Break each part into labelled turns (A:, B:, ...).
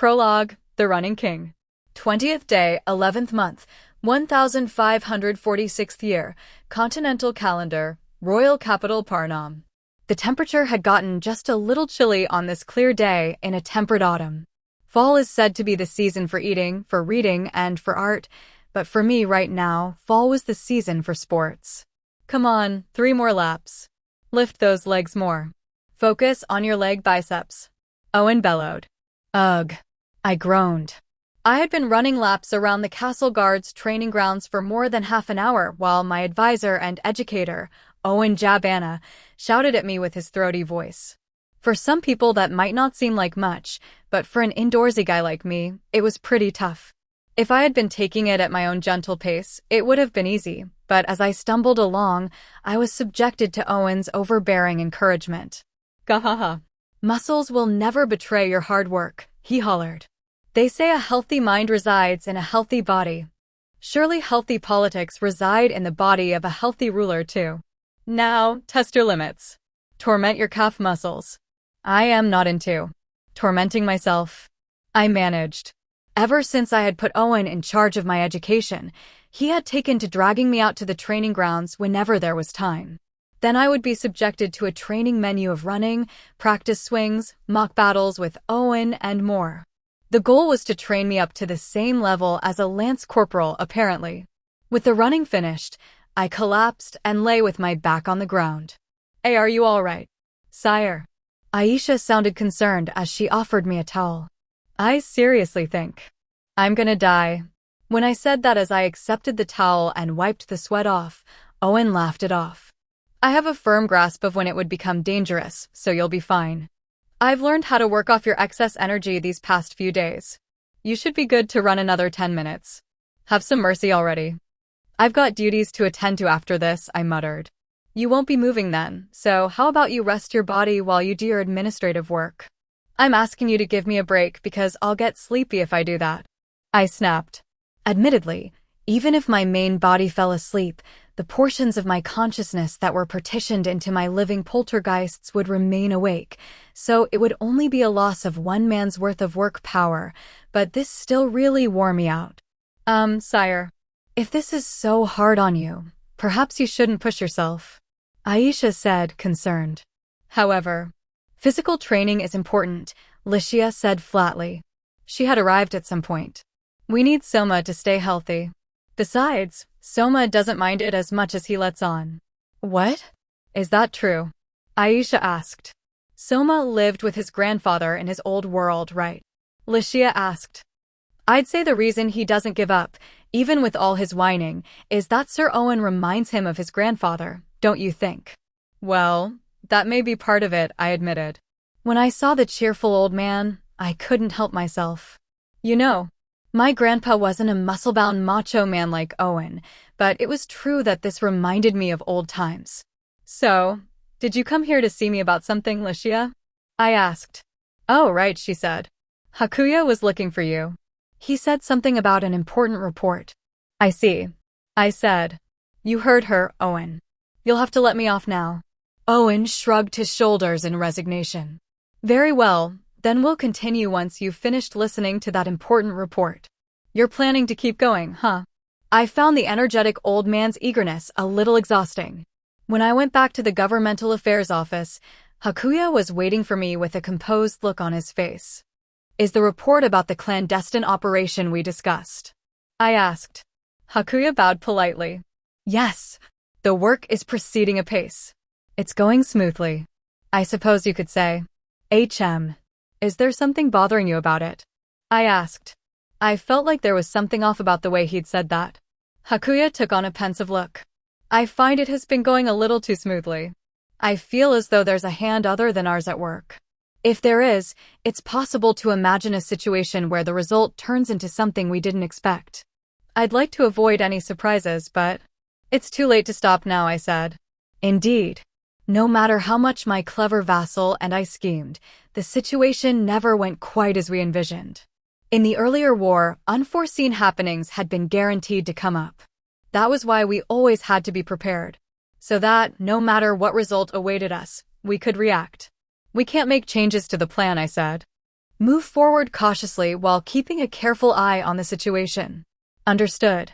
A: Prologue, The Running King. 20th day, 11th month, 1546th year, Continental Calendar, Royal Capital Parnam. The temperature had gotten just a little chilly on this clear day in a temperate autumn. Fall is said to be the season for eating, for reading, and for art, but for me right now, fall was the season for sports. Come on, 3 more laps. Lift those legs more. Focus on your leg biceps. Owen bellowed. Ugh. I groaned. I had been running laps around the Castle Guards training grounds for more than half an hour while my advisor and educator, Owen Jabana, shouted at me with his throaty voice. For some people that might not seem like much, but for an indoorsy guy like me, it was pretty tough. If I had been taking it at my own gentle pace, it would have been easy, but as I stumbled along, I was subjected to Owen's overbearing encouragement. Gahaha. Muscles will never betray your hard work, he hollered. They say a healthy mind resides in a healthy body. Surely healthy politics reside in the body of a healthy ruler too. Now, test your limits. Torment your calf muscles. I am not into tormenting myself. I managed. Ever since I had put Owen in charge of my education, he had taken to dragging me out to the training grounds whenever there was time. Then I would be subjected to a training menu of running, practice swings, mock battles with Owen, and more. The goal was to train me up to the same level as a lance corporal, apparently. With the running finished, I collapsed and lay with my back on the ground. Hey, are you all right, sire? Aisha sounded concerned as she offered me a towel. I seriously think I'm gonna die. When I said that as I accepted the towel and wiped the sweat off, Owen laughed it off. I have a firm grasp of when it would become dangerous, so you'll be fine. I've learned how to work off your excess energy these past few days. You should be good to run another 10 minutes. Have some mercy already. I've got duties to attend to after this, I muttered. You won't be moving then, so how about you rest your body while you do your administrative work? I'm asking you to give me a break because I'll get sleepy if I do that. I snapped. Admittedly, even if my main body fell asleep, the portions of my consciousness that were partitioned into my living poltergeists would remain awake, so it would only be a loss of one man's worth of work power, but this still really wore me out. Sire, if this is so hard on you, perhaps you shouldn't push yourself, Aisha said, concerned. However, physical training is important, Licia said flatly. She had arrived at some point. We need Soma to stay healthy. Besides, Soma doesn't mind it as much as he lets on. What? Is that true? Aisha asked. Soma lived with his grandfather in his old world, right? Licia asked. I'd say the reason he doesn't give up, even with all his whining, is that Sir Owen reminds him of his grandfather, don't you think? Well, that may be part of it, I admitted. When I saw the cheerful old man, I couldn't help myself. You know, my grandpa wasn't a muscle-bound macho man like Owen, but it was true that this reminded me of old times. So, did you come here to see me about something, Licia? I asked. Oh, right, she said. Hakuya was looking for you. He said something about an important report. I see. I said. You heard her, Owen. You'll have to let me off now. Owen shrugged his shoulders in resignation. Very well. Then we'll continue once you've finished listening to that important report. You're planning to keep going, huh? I found the energetic old man's eagerness a little exhausting. When I went back to the governmental affairs office, Hakuya was waiting for me with a composed look on his face. Is the report about the clandestine operation we discussed? I asked. Hakuya bowed politely. Yes. The work is proceeding apace. It's going smoothly, I suppose you could say. HM. Is there something bothering you about it? I asked. I felt like there was something off about the way he'd said that. Hakuya took on a pensive look. I find it has been going a little too smoothly. I feel as though there's a hand other than ours at work. If there is, it's possible to imagine a situation where the result turns into something we didn't expect. I'd like to avoid any surprises, but it's too late to stop now, I said. Indeed. No matter how much my clever vassal and I schemed, the situation never went quite as we envisioned. In the earlier war, unforeseen happenings had been guaranteed to come up. That was why we always had to be prepared. So that, no matter what result awaited us, we could react. We can't make changes to the plan, I said. Move forward cautiously while keeping a careful eye on the situation. Understood.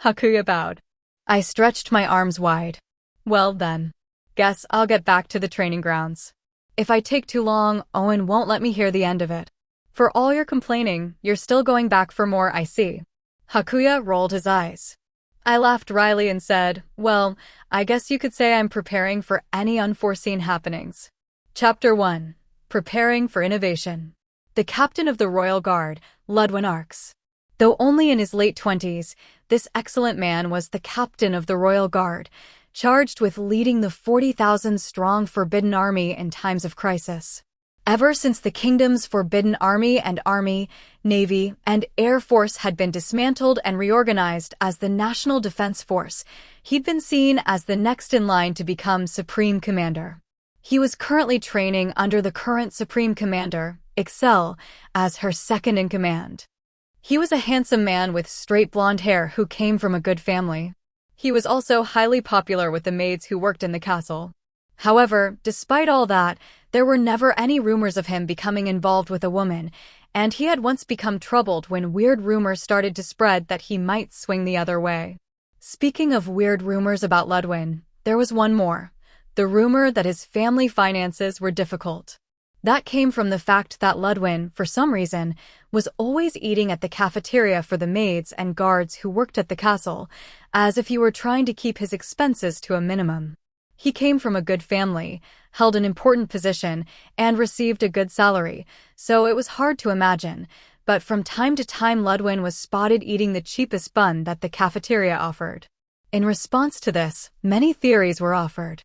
A: Hakuya bowed. I stretched my arms wide. Well then. Guess I'll get back to the training grounds. If I take too long, Owen won't let me hear the end of it. For all your complaining, you're still going back for more, I see. Hakuya rolled his eyes. I laughed wryly and said, well, I guess you could say I'm preparing for any unforeseen happenings. Chapter 1. Preparing for Innovation. The captain of the Royal Guard, Ludwin Arx. Though only in his late 20s, this excellent man was the captain of the Royal Guard, charged with leading the 40,000-strong Forbidden Army in times of crisis. Ever since the kingdom's Forbidden Army and Army, Navy, and Air Force had been dismantled and reorganized as the National Defense Force, he'd been seen as the next in line to become Supreme Commander. He was currently training under the current Supreme Commander, Excel, as her second-in-command. He was a handsome man with straight blonde hair who came from a good family. He was also highly popular with the maids who worked in the castle. However, despite all that, there were never any rumors of him becoming involved with a woman, and he had once become troubled when weird rumors started to spread that he might swing the other way. Speaking of weird rumors about Ludwin, there was one more. The rumor that his family finances were difficult. That came from the fact that Ludwin, for some reason, was always eating at the cafeteria for the maids and guards who worked at the castle, as if he were trying to keep his expenses to a minimum. He came from a good family, held an important position, and received a good salary, so it was hard to imagine, but from time to time Ludwin was spotted eating the cheapest bun that the cafeteria offered. In response to this, many theories were offered.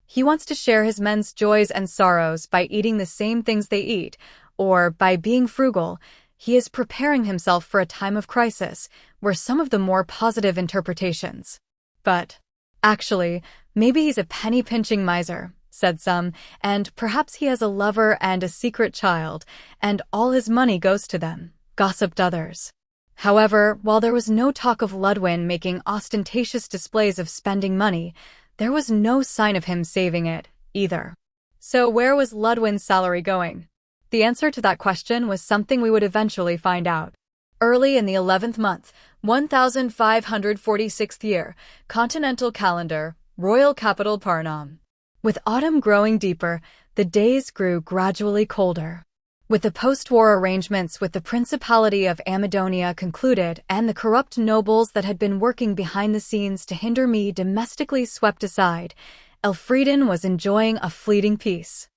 A: He wants to share his men's joys and sorrows by eating the same things they eat, or by being frugal. He is preparing himself for a time of crisis, were some of the more positive interpretations. But, actually, maybe he's a penny-pinching miser, said some, and perhaps he has a lover and a secret child, and all his money goes to them, gossiped others. However, while there was no talk of Ludwin making ostentatious displays of spending money, there was no sign of him saving it, either. So where was Ludwin's salary going? The answer to that question was something we would eventually find out. Early in the 11th month, 1546th year, continental calendar, royal capital Parnam. With autumn growing deeper, the days grew gradually colder. With the post-war arrangements with the Principality of Amadonia concluded and the corrupt nobles that had been working behind the scenes to hinder me domestically swept aside, Elfrieden was enjoying a fleeting peace.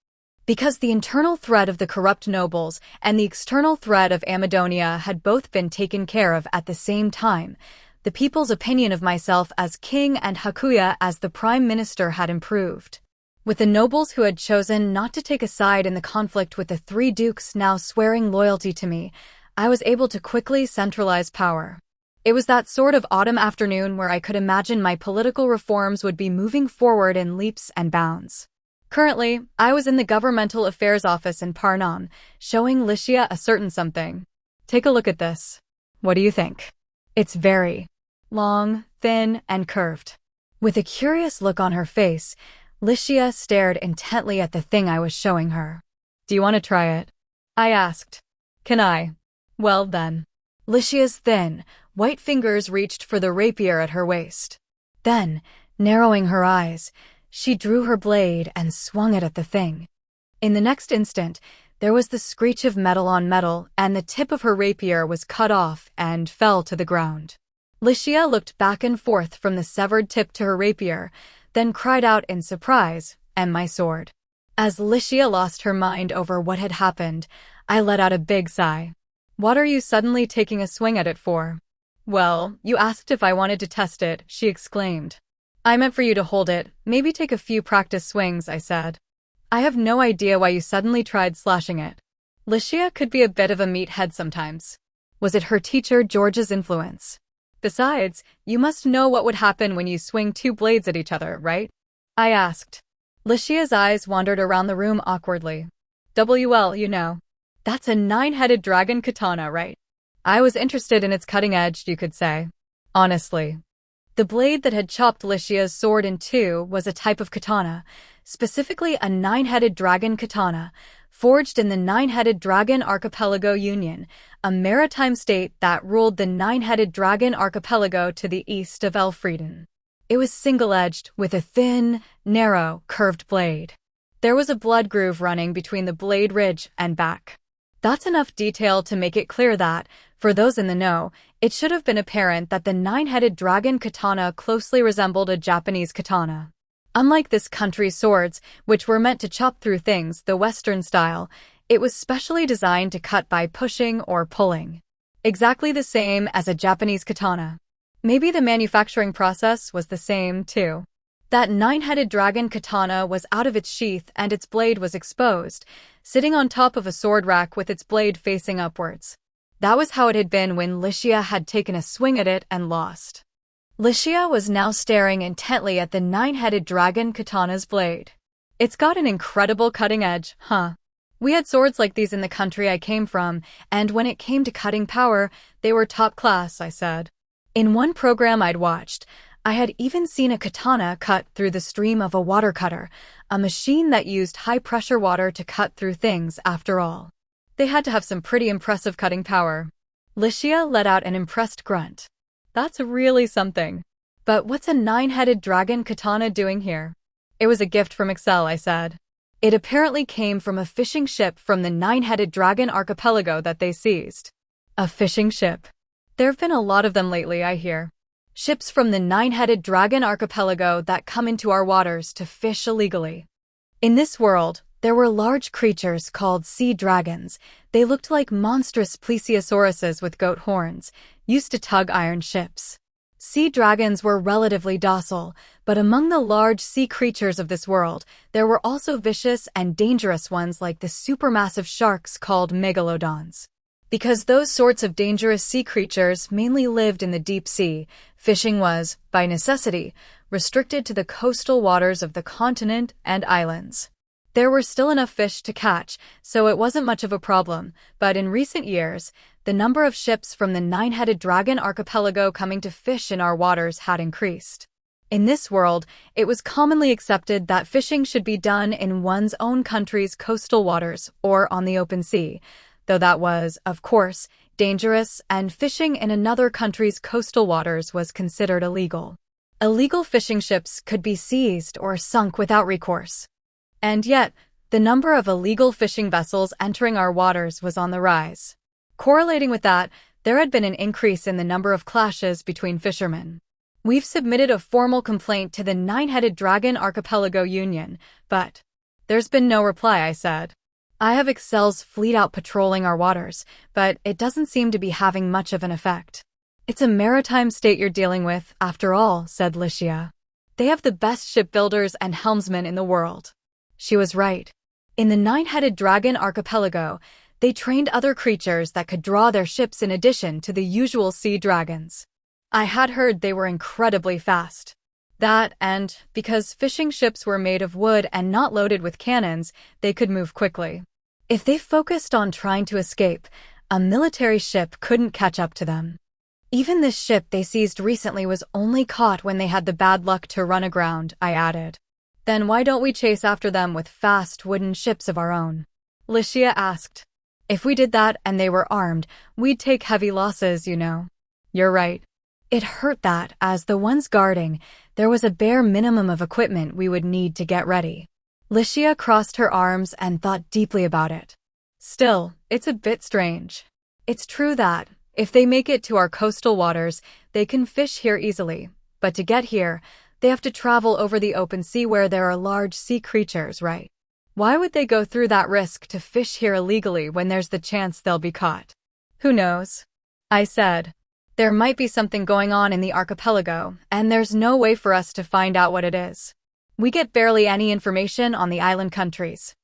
A: Because the internal threat of the corrupt nobles and the external threat of Amadonia had both been taken care of at the same time, the people's opinion of myself as king and Hakuya as the prime minister had improved. With the nobles who had chosen not to take a side in the conflict with the three dukes now swearing loyalty to me, I was able to quickly centralize power. It was that sort of autumn afternoon where I could imagine my political reforms would be moving forward in leaps and bounds. Currently, I was in the Governmental Affairs Office in Parnam, showing Licia a certain something. Take a look at this. What do you think? It's very long, thin, and curved. With a curious look on her face, Licia stared intently at the thing I was showing her. Do you want to try it? I asked. Can I? Well then. Licia's thin, white fingers reached for the rapier at her waist. Then, narrowing her eyes, she drew her blade and swung it at the thing. In the next instant, there was the screech of metal on metal, and the tip of her rapier was cut off and fell to the ground. Licia looked back and forth from the severed tip to her rapier, then cried out in surprise, and my sword. As Licia lost her mind over what had happened, I let out a big sigh. What are you suddenly taking a swing at it for? Well, you asked if I wanted to test it, she exclaimed. I meant for you to hold it, maybe take a few practice swings, I said. I have no idea why you suddenly tried slashing it. Licia could be a bit of a meathead sometimes. Was it her teacher George's influence? Besides, you must know what would happen when you swing two blades at each other, right? I asked. Licia's eyes wandered around the room awkwardly. Well, you know. That's a 9-headed dragon katana, right? I was interested in its cutting edge, you could say. Honestly. The blade that had chopped Licia's sword in two was a type of katana, specifically a 9-headed dragon katana, forged in the Nine-Headed Dragon Archipelago Union, a maritime state that ruled the Nine-Headed Dragon Archipelago to the east of Elfrieden. It was single-edged, with a thin, narrow, curved blade. There was a blood groove running between the blade ridge and back. That's enough detail to make it clear that, for those in the know, it should have been apparent that the Nine-Headed Dragon katana closely resembled a Japanese katana. Unlike this country's swords, which were meant to chop through things the Western style, it was specially designed to cut by pushing or pulling. Exactly the same as a Japanese katana. Maybe the manufacturing process was the same, too. That nine-headed dragon katana was out of its sheath and its blade was exposed, sitting on top of a sword rack with its blade facing upwards. That was how it had been when Licia had taken a swing at it and lost. Licia was now staring intently at the nine-headed dragon katana's blade. It's got an incredible cutting edge, huh? We had swords like these in the country I came from, and when it came to cutting power, they were top class, I said. In one program I'd watched, I had even seen a katana cut through the stream of a water cutter, a machine that used high-pressure water to cut through things after all. They had to have some pretty impressive cutting power. Licia let out an impressed grunt. That's really something. But what's a nine-headed dragon katana doing here? It was a gift from Excel, I said. It apparently came from a fishing ship from the Nine-Headed Dragon Archipelago that they seized. A fishing ship. There have been a lot of them lately, I hear. Ships from the Nine-Headed Dragon Archipelago that come into our waters to fish illegally. In this world, there were large creatures called sea dragons. They looked like monstrous plesiosauruses with goat horns, used to tug iron ships. Sea dragons were relatively docile, but among the large sea creatures of this world, there were also vicious and dangerous ones like the supermassive sharks called megalodons. Because those sorts of dangerous sea creatures mainly lived in the deep sea, fishing was, by necessity, restricted to the coastal waters of the continent and islands. There were still enough fish to catch, so it wasn't much of a problem, but in recent years, the number of ships from the Nine-Headed Dragon Archipelago coming to fish in our waters had increased. In this world, it was commonly accepted that fishing should be done in one's own country's coastal waters or on the open sea, though that was, of course, dangerous, and fishing in another country's coastal waters was considered illegal. Illegal fishing ships could be seized or sunk without recourse. And yet, the number of illegal fishing vessels entering our waters was on the rise. Correlating with that, there had been an increase in the number of clashes between fishermen. We've submitted a formal complaint to the Nine-Headed Dragon Archipelago Union, but there's been no reply, I said. I have Excel's fleet out patrolling our waters, but it doesn't seem to be having much of an effect. It's a maritime state you're dealing with, after all, said Licia. They have the best shipbuilders and helmsmen in the world. She was right. In the Nine-Headed Dragon Archipelago, they trained other creatures that could draw their ships in addition to the usual sea dragons. I had heard they were incredibly fast. That, and because fishing ships were made of wood and not loaded with cannons, they could move quickly. If they focused on trying to escape, a military ship couldn't catch up to them. Even this ship they seized recently was only caught when they had the bad luck to run aground, I added. Then why don't we chase after them with fast wooden ships of our own? Licia asked. If we did that and they were armed, we'd take heavy losses, you know. You're right. It hurt that, as the ones guarding, there was a bare minimum of equipment we would need to get ready. Licia crossed her arms and thought deeply about it. Still, it's a bit strange. It's true that, if they make it to our coastal waters, they can fish here easily, but to get here, they have to travel over the open sea where there are large sea creatures, right? Why would they go through that risk to fish here illegally when there's the chance they'll be caught? Who knows? I said. There might be something going on in the archipelago, and there's no way for us to find out what it is. We get barely any information on the island countries.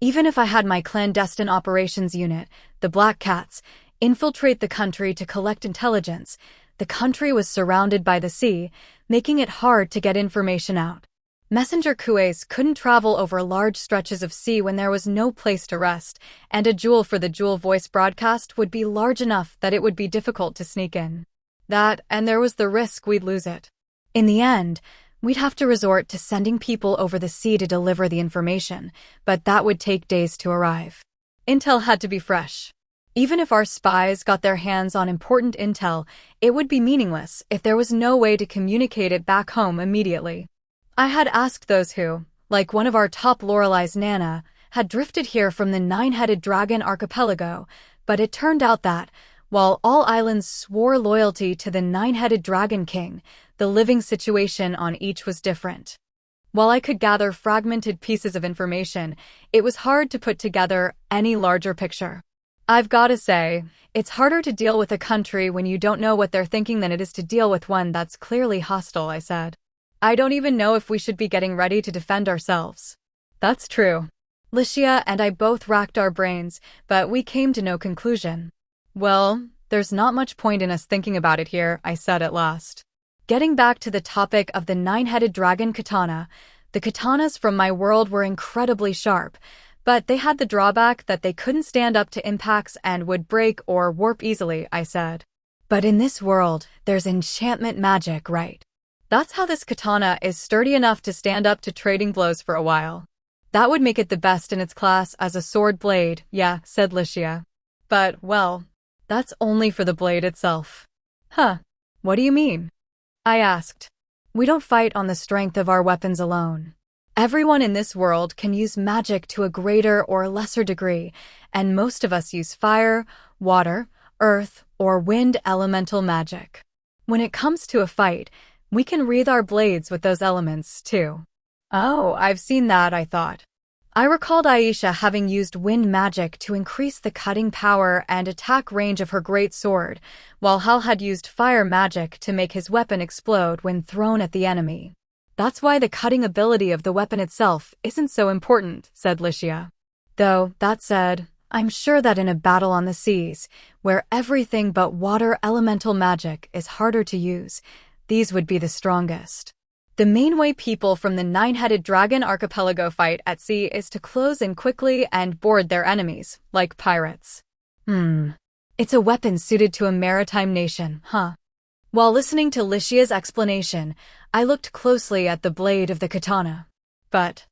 A: Even if I had my clandestine operations unit, the Black Cats, infiltrate the country to collect intelligence, the country was surrounded by the sea, making it hard to get information out. Messenger coups couldn't travel over large stretches of sea when there was no place to rest, and a jewel for the dual voice broadcast would be large enough that it would be difficult to sneak in. That, and there was the risk we'd lose it. In the end, We'd have to resort to sending people over the sea to deliver the information, but that would take days to arrive. Intel had to be fresh. Even if our spies got their hands on important intel, it would be meaningless if there was no way to communicate it back home immediately. I had asked those who, like one of our top Lorelai's Nana, had drifted here from the Nine-Headed Dragon archipelago, but it turned out that, while all islands swore loyalty to the Nine-Headed Dragon King, the living situation on each was different. While I could gather fragmented pieces of information, it was hard to put together any larger picture. I've got to say, it's harder to deal with a country when you don't know what they're thinking than it is to deal with one that's clearly hostile, I said. I don't even know if we should be getting ready to defend ourselves. That's true. Licia and I both racked our brains, but we came to no conclusion. Well, there's not much point in us thinking about it here, I said at last. Getting back to the topic of the nine-headed dragon katana, the katanas from my world were incredibly sharp, but they had the drawback that they couldn't stand up to impacts and would break or warp easily, I said. But in this world, there's enchantment magic, right? That's how this katana is sturdy enough to stand up to trading blows for a while. That would make it the best in its class as a sword blade, yeah, said Licia. But, well, that's only for the blade itself. Huh, what do you mean? I asked. We don't fight on the strength of our weapons alone. Everyone in this world can use magic to a greater or lesser degree, and most of us use fire, water, earth, or wind elemental magic. When it comes to a fight, we can wreathe our blades with those elements, too. Oh, I've seen that, I thought. I recalled Aisha having used wind magic to increase the cutting power and attack range of her great sword, while Hal had used fire magic to make his weapon explode when thrown at the enemy. That's why the cutting ability of the weapon itself isn't so important, said Licia. Though, that said, I'm sure that in a battle on the seas, where everything but water elemental magic is harder to use, these would be the strongest. The main way people from the Nine-Headed Dragon archipelago fight at sea is to close in quickly and board their enemies, like pirates. It's a weapon suited to a maritime nation, huh? While listening to Licia's explanation, I looked closely at the blade of the katana. But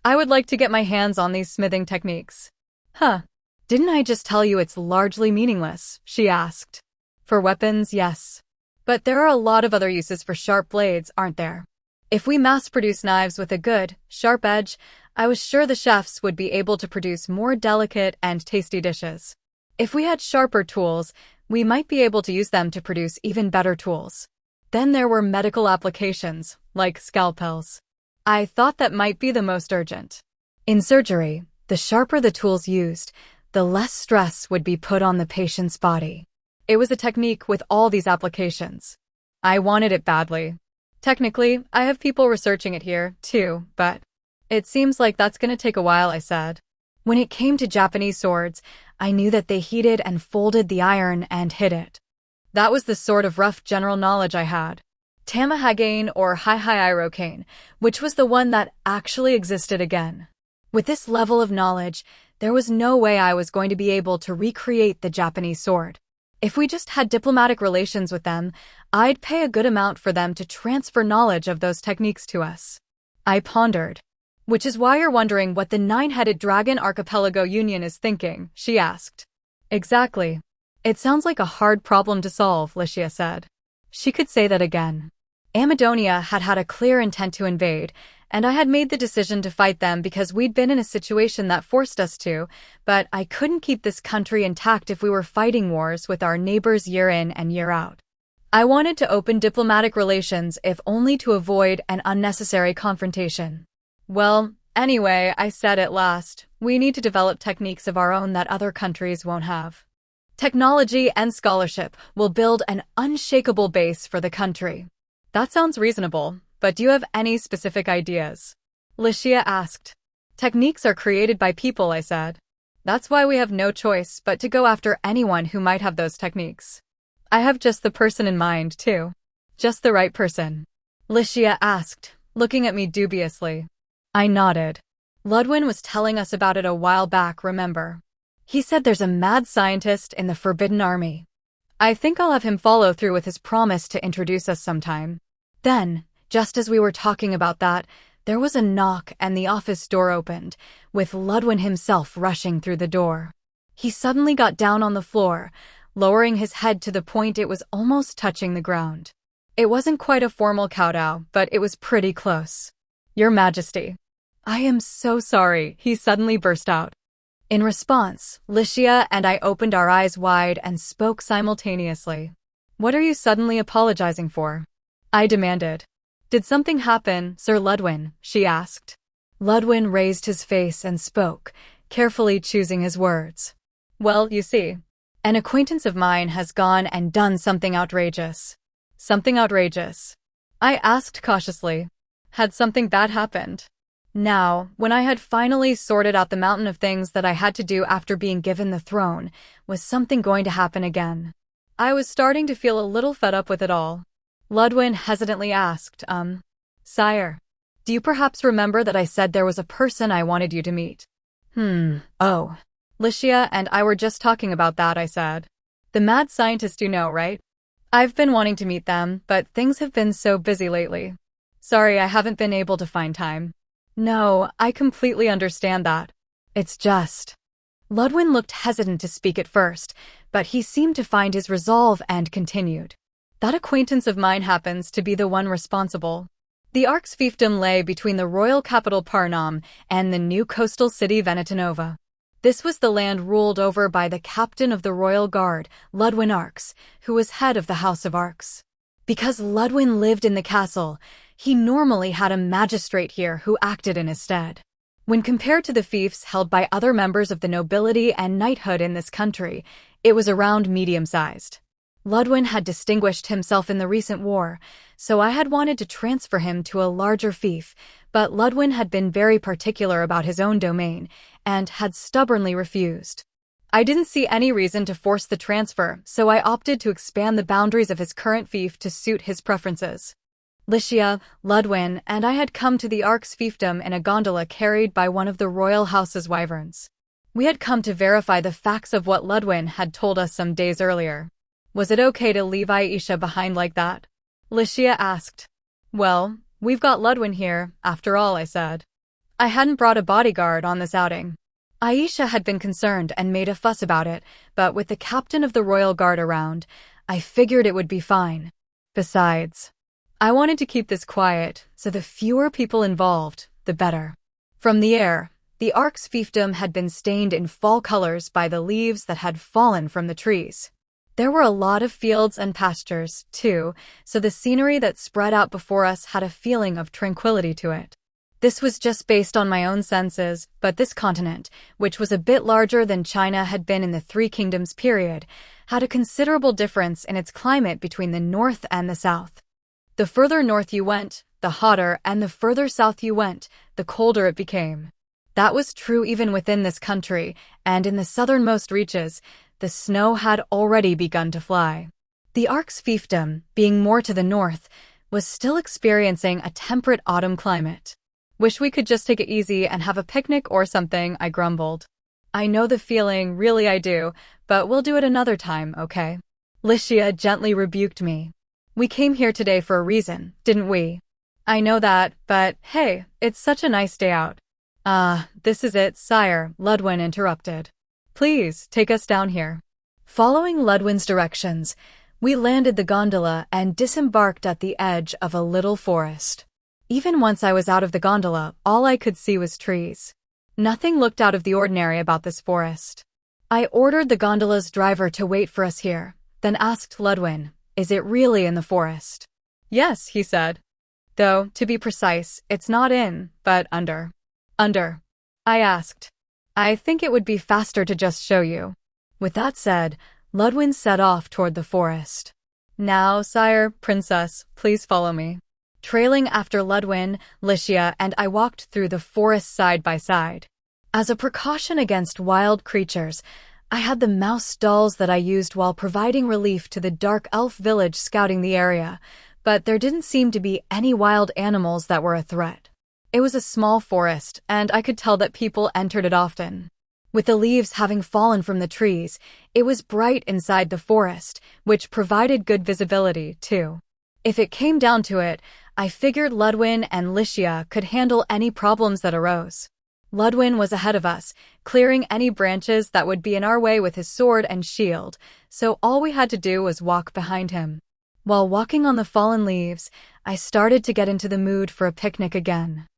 A: I would like to get my hands on these smithing techniques. Huh. Didn't I just tell you it's largely meaningless? She asked. For weapons, yes. But there are a lot of other uses for sharp blades, aren't there? If we mass-produce knives with a good, sharp edge, I was sure the chefs would be able to produce more delicate and tasty dishes. If we had sharper tools, we might be able to use them to produce even better tools. Then there were medical applications, like scalpels. I thought that might be the most urgent. In surgery, the sharper the tools used, the less stress would be put on the patient's body. It was a technique with all these applications. I wanted it badly. Technically, I have people researching it here, too, but it seems like that's going to take a while, I said. When it came to Japanese swords, I knew that they heated and folded the iron and hid it. That was the sort of rough general knowledge I had. Tamahagane or Hihiirokane, which was the one that actually existed again. With this level of knowledge, there was no way I was going to be able to recreate the Japanese sword. If we just had diplomatic relations with them, I'd pay a good amount for them to transfer knowledge of those techniques to us. I pondered. Which is why you're wondering what the Nine-Headed Dragon Archipelago Union is thinking, she asked. Exactly. It sounds like a hard problem to solve, Licia said. She could say that again. Amadonia had had a clear intent to invade, and I had made the decision to fight them because we'd been in a situation that forced us to, but I couldn't keep this country intact if we were fighting wars with our neighbors year in and year out. I wanted to open diplomatic relations if only to avoid an unnecessary confrontation. Well, anyway, I said at last, we need to develop techniques of our own that other countries won't have. Technology and scholarship will build an unshakable base for the country. That sounds reasonable, but do you have any specific ideas? Licia asked. Techniques are created by people, I said. That's why we have no choice but to go after anyone who might have those techniques. I have just the person in mind, too. Just the right person. Licia asked, looking at me dubiously. I nodded. Ludwin was telling us about it a while back, remember? He said there's a mad scientist in the Forbidden Army. I think I'll have him follow through with his promise to introduce us sometime. Then, Just as we were talking about that, there was a knock and the office door opened, with Ludwin himself rushing through the door. He suddenly got down on the floor, lowering his head to the point it was almost touching the ground. It wasn't quite a formal kowtow, but it was pretty close. "Your Majesty." "I am so sorry," he suddenly burst out. In response, Licia and I opened our eyes wide and spoke simultaneously. "What are you suddenly apologizing for?" I demanded. "Did something happen, Sir Ludwin?" she asked. Ludwin raised his face and spoke, carefully choosing his words. "Well, you see, an acquaintance of mine has gone and done something outrageous." "Something outrageous?" I asked cautiously. Had something bad happened? Now, when I had finally sorted out the mountain of things that I had to do after being given the throne, was something going to happen again? I was starting to feel a little fed up with it all. Ludwin hesitantly asked, "Sire, do you perhaps remember that I said there was a person I wanted you to meet?" Oh. Licia and I were just talking about that," I said. "The mad scientist you know, right? I've been wanting to meet them, but things have been so busy lately. Sorry, I haven't been able to find time." "No, I completely understand that. It's just..." Ludwin looked hesitant to speak at first, but he seemed to find his resolve and continued. "That acquaintance of mine happens to be the one responsible." The Ark's fiefdom lay between the royal capital Parnam and the new coastal city Venetonova. This was the land ruled over by the captain of the royal guard, Ludwin Arx, who was head of the House of Arx. Because Ludwin lived in the castle, he normally had a magistrate here who acted in his stead. When compared to the fiefs held by other members of the nobility and knighthood in this country, it was around medium-sized. Ludwin had distinguished himself in the recent war, so I had wanted to transfer him to a larger fief, but Ludwin had been very particular about his own domain, and had stubbornly refused. I didn't see any reason to force the transfer, so I opted to expand the boundaries of his current fief to suit his preferences. Licia, Ludwin, and I had come to the Ark's fiefdom in a gondola carried by one of the royal house's wyverns. We had come to verify the facts of what Ludwin had told us some days earlier. "Was it okay to leave Aisha behind like that?" Licia asked. "Well, we've got Ludwin here, after all," I said. I hadn't brought a bodyguard on this outing. Aisha had been concerned and made a fuss about it, but with the captain of the royal guard around, I figured it would be fine. Besides, I wanted to keep this quiet, so the fewer people involved, the better. From the air, the Ark's fiefdom had been stained in fall colors by the leaves that had fallen from the trees. There were a lot of fields and pastures, too, so the scenery that spread out before us had a feeling of tranquility to it. This was just based on my own senses, but this continent, which was a bit larger than China had been in the Three Kingdoms period, had a considerable difference in its climate between the north and the south. The further north you went, the hotter, and the further south you went, the colder it became. That was true even within this country, and in the southernmost reaches, the snow had already begun to fly. The Ark's fiefdom, being more to the north, was still experiencing a temperate autumn climate. "Wish we could just take it easy and have a picnic or something," I grumbled. "I know the feeling, really I do, but we'll do it another time, okay?" Licia gently rebuked me. "We came here today for a reason, didn't we?" "I know that, but hey, it's such a nice day out." This is it, sire," Ludwin interrupted. "Please, take us down here." Following Ludwin's directions, we landed the gondola and disembarked at the edge of a little forest. Even once I was out of the gondola, all I could see was trees. Nothing looked out of the ordinary about this forest. I ordered the gondola's driver to wait for us here, then asked Ludwin, "Is it really in the forest?" "Yes," he said. "Though, to be precise, it's not in, but under." "Under?" I asked. "I think it would be faster to just show you." With that said, Ludwin set off toward the forest. "Now, sire, princess, please follow me." Trailing after Ludwin, Licia, and I walked through the forest side by side. As a precaution against wild creatures, I had the mouse dolls that I used while providing relief to the dark elf village scouting the area, but there didn't seem to be any wild animals that were a threat. It was a small forest, and I could tell that people entered it often. With the leaves having fallen from the trees, it was bright inside the forest, which provided good visibility, too. If it came down to it, I figured Ludwin and Licia could handle any problems that arose. Ludwin was ahead of us, clearing any branches that would be in our way with his sword and shield, so all we had to do was walk behind him. While walking on the fallen leaves, I started to get into the mood for a picnic again.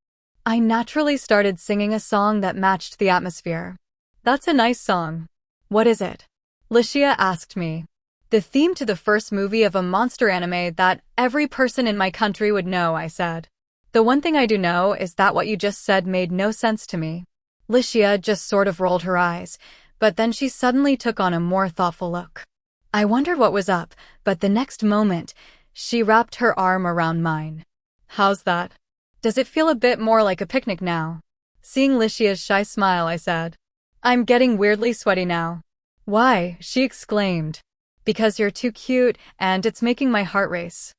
A: I naturally started singing a song that matched the atmosphere. "That's a nice song." "What is it?" Licia asked me. "The theme to the first movie of a monster anime that every person in my country would know," I said. "The one thing I do know is that what you just said made no sense to me." Licia just sort of rolled her eyes, but then she suddenly took on a more thoughtful look. I wondered what was up, but the next moment, she wrapped her arm around mine. "How's that? Does it feel a bit more like a picnic now?" Seeing Licia's shy smile, I said. "I'm getting weirdly sweaty now." "Why?" she exclaimed. "Because you're too cute, and it's making my heart race."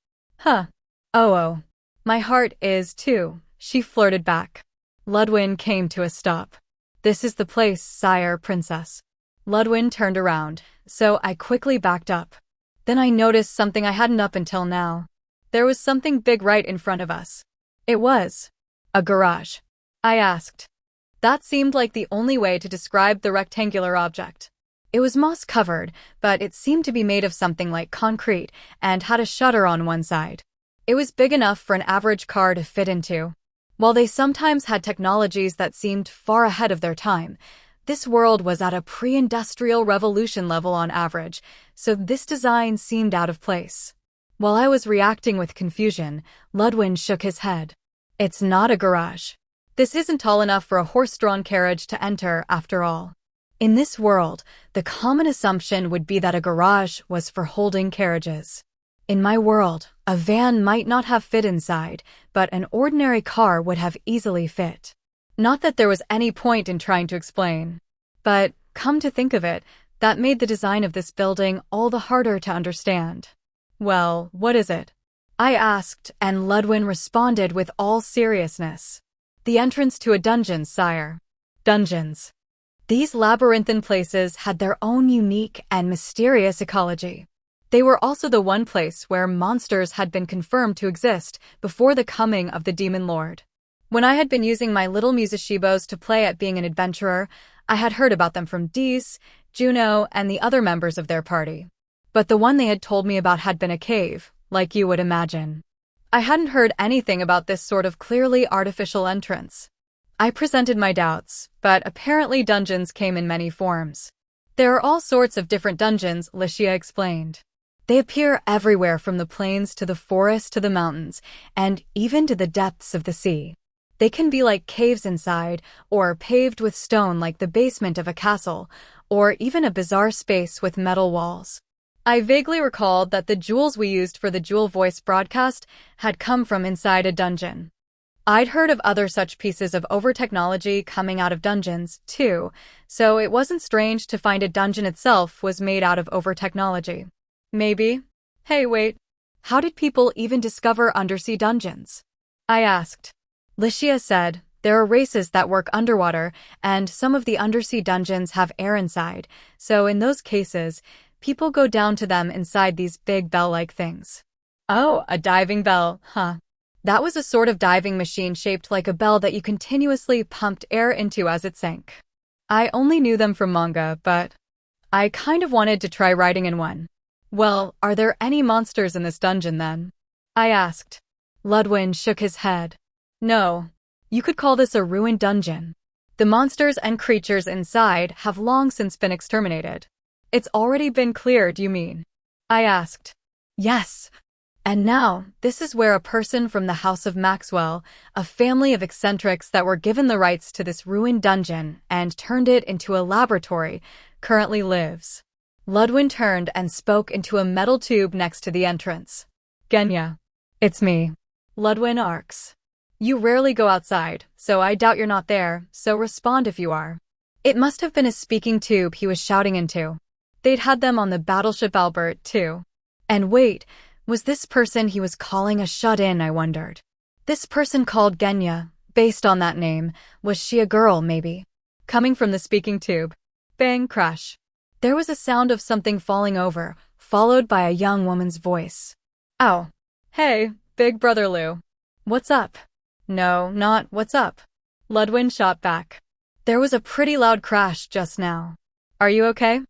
A: "Huh. Oh. My heart is too," she flirted back. Ludwin came to a stop. "This is the place, sire, princess." Ludwin turned around, so I quickly backed up. Then I noticed something I hadn't up until now. There was something big right in front of us. It was a garage. I asked. That seemed like the only way to describe the rectangular object. It was moss-covered, but it seemed to be made of something like concrete and had a shutter on one side. It was big enough for an average car to fit into. While they sometimes had technologies that seemed far ahead of their time, this world was at a pre-industrial revolution level on average, so this design seemed out of place. While I was reacting with confusion, Ludwin shook his head. "It's not a garage. This isn't tall enough for a horse-drawn carriage to enter, after all." In this world, the common assumption would be that a garage was for holding carriages. In my world, a van might not have fit inside, but an ordinary car would have easily fit. Not that there was any point in trying to explain. But, come to think of it, that made the design of this building all the harder to understand. "Well, what is it?" I asked, and Ludwin responded with all seriousness. "The entrance to a dungeon, sire." Dungeons. These labyrinthine places had their own unique and mysterious ecology. They were also the one place where monsters had been confirmed to exist before the coming of the Demon Lord. When I had been using my little musashibos to play at being an adventurer, I had heard about them from Dees, Juno, and the other members of their party. But the one they had told me about had been a cave, like you would imagine. I hadn't heard anything about this sort of clearly artificial entrance. I presented my doubts, but apparently dungeons came in many forms. "There are all sorts of different dungeons," Licia explained. "They appear everywhere from the plains to the forest to the mountains, and even to the depths of the sea. They can be like caves inside, or paved with stone like the basement of a castle, or even a bizarre space with metal walls." I vaguely recalled that the jewels we used for the Jewel Voice broadcast had come from inside a dungeon. I'd heard of other such pieces of over-technology coming out of dungeons, too, so it wasn't strange to find a dungeon itself was made out of over-technology. Maybe. Hey, wait. How did people even discover undersea dungeons? I asked. Licia said, there are races that work underwater, and some of the undersea dungeons have air inside, so in those cases, people go down to them inside these big bell-like things. Oh, a diving bell, huh? That was a sort of diving machine shaped like a bell that you continuously pumped air into as it sank. I only knew them from manga, but I kind of wanted to try riding in one. Well, are there any monsters in this dungeon then? I asked. Ludwin shook his head. No. You could call this a ruined dungeon. The monsters and creatures inside have long since been exterminated. It's already been cleared, you mean? I asked. Yes. And now, this is where a person from the House of Maxwell, a family of eccentrics that were given the rights to this ruined dungeon and turned it into a laboratory, currently lives. Ludwin turned and spoke into a metal tube next to the entrance. Genya. It's me. Ludwin arcs. You rarely go outside, so I doubt you're not there, so respond if you are. It must have been a speaking tube he was shouting into. They'd had them on the battleship Albert, too. And wait, was this person he was calling a shut-in, I wondered. This person called Genya, based on that name, was she a girl, maybe? Coming from the speaking tube. Bang, crash. There was a sound of something falling over, followed by a young woman's voice. Ow. Hey, big brother Lou. What's up? No, not what's up. Ludwin shot back. There was a pretty loud crash just now. Are you okay?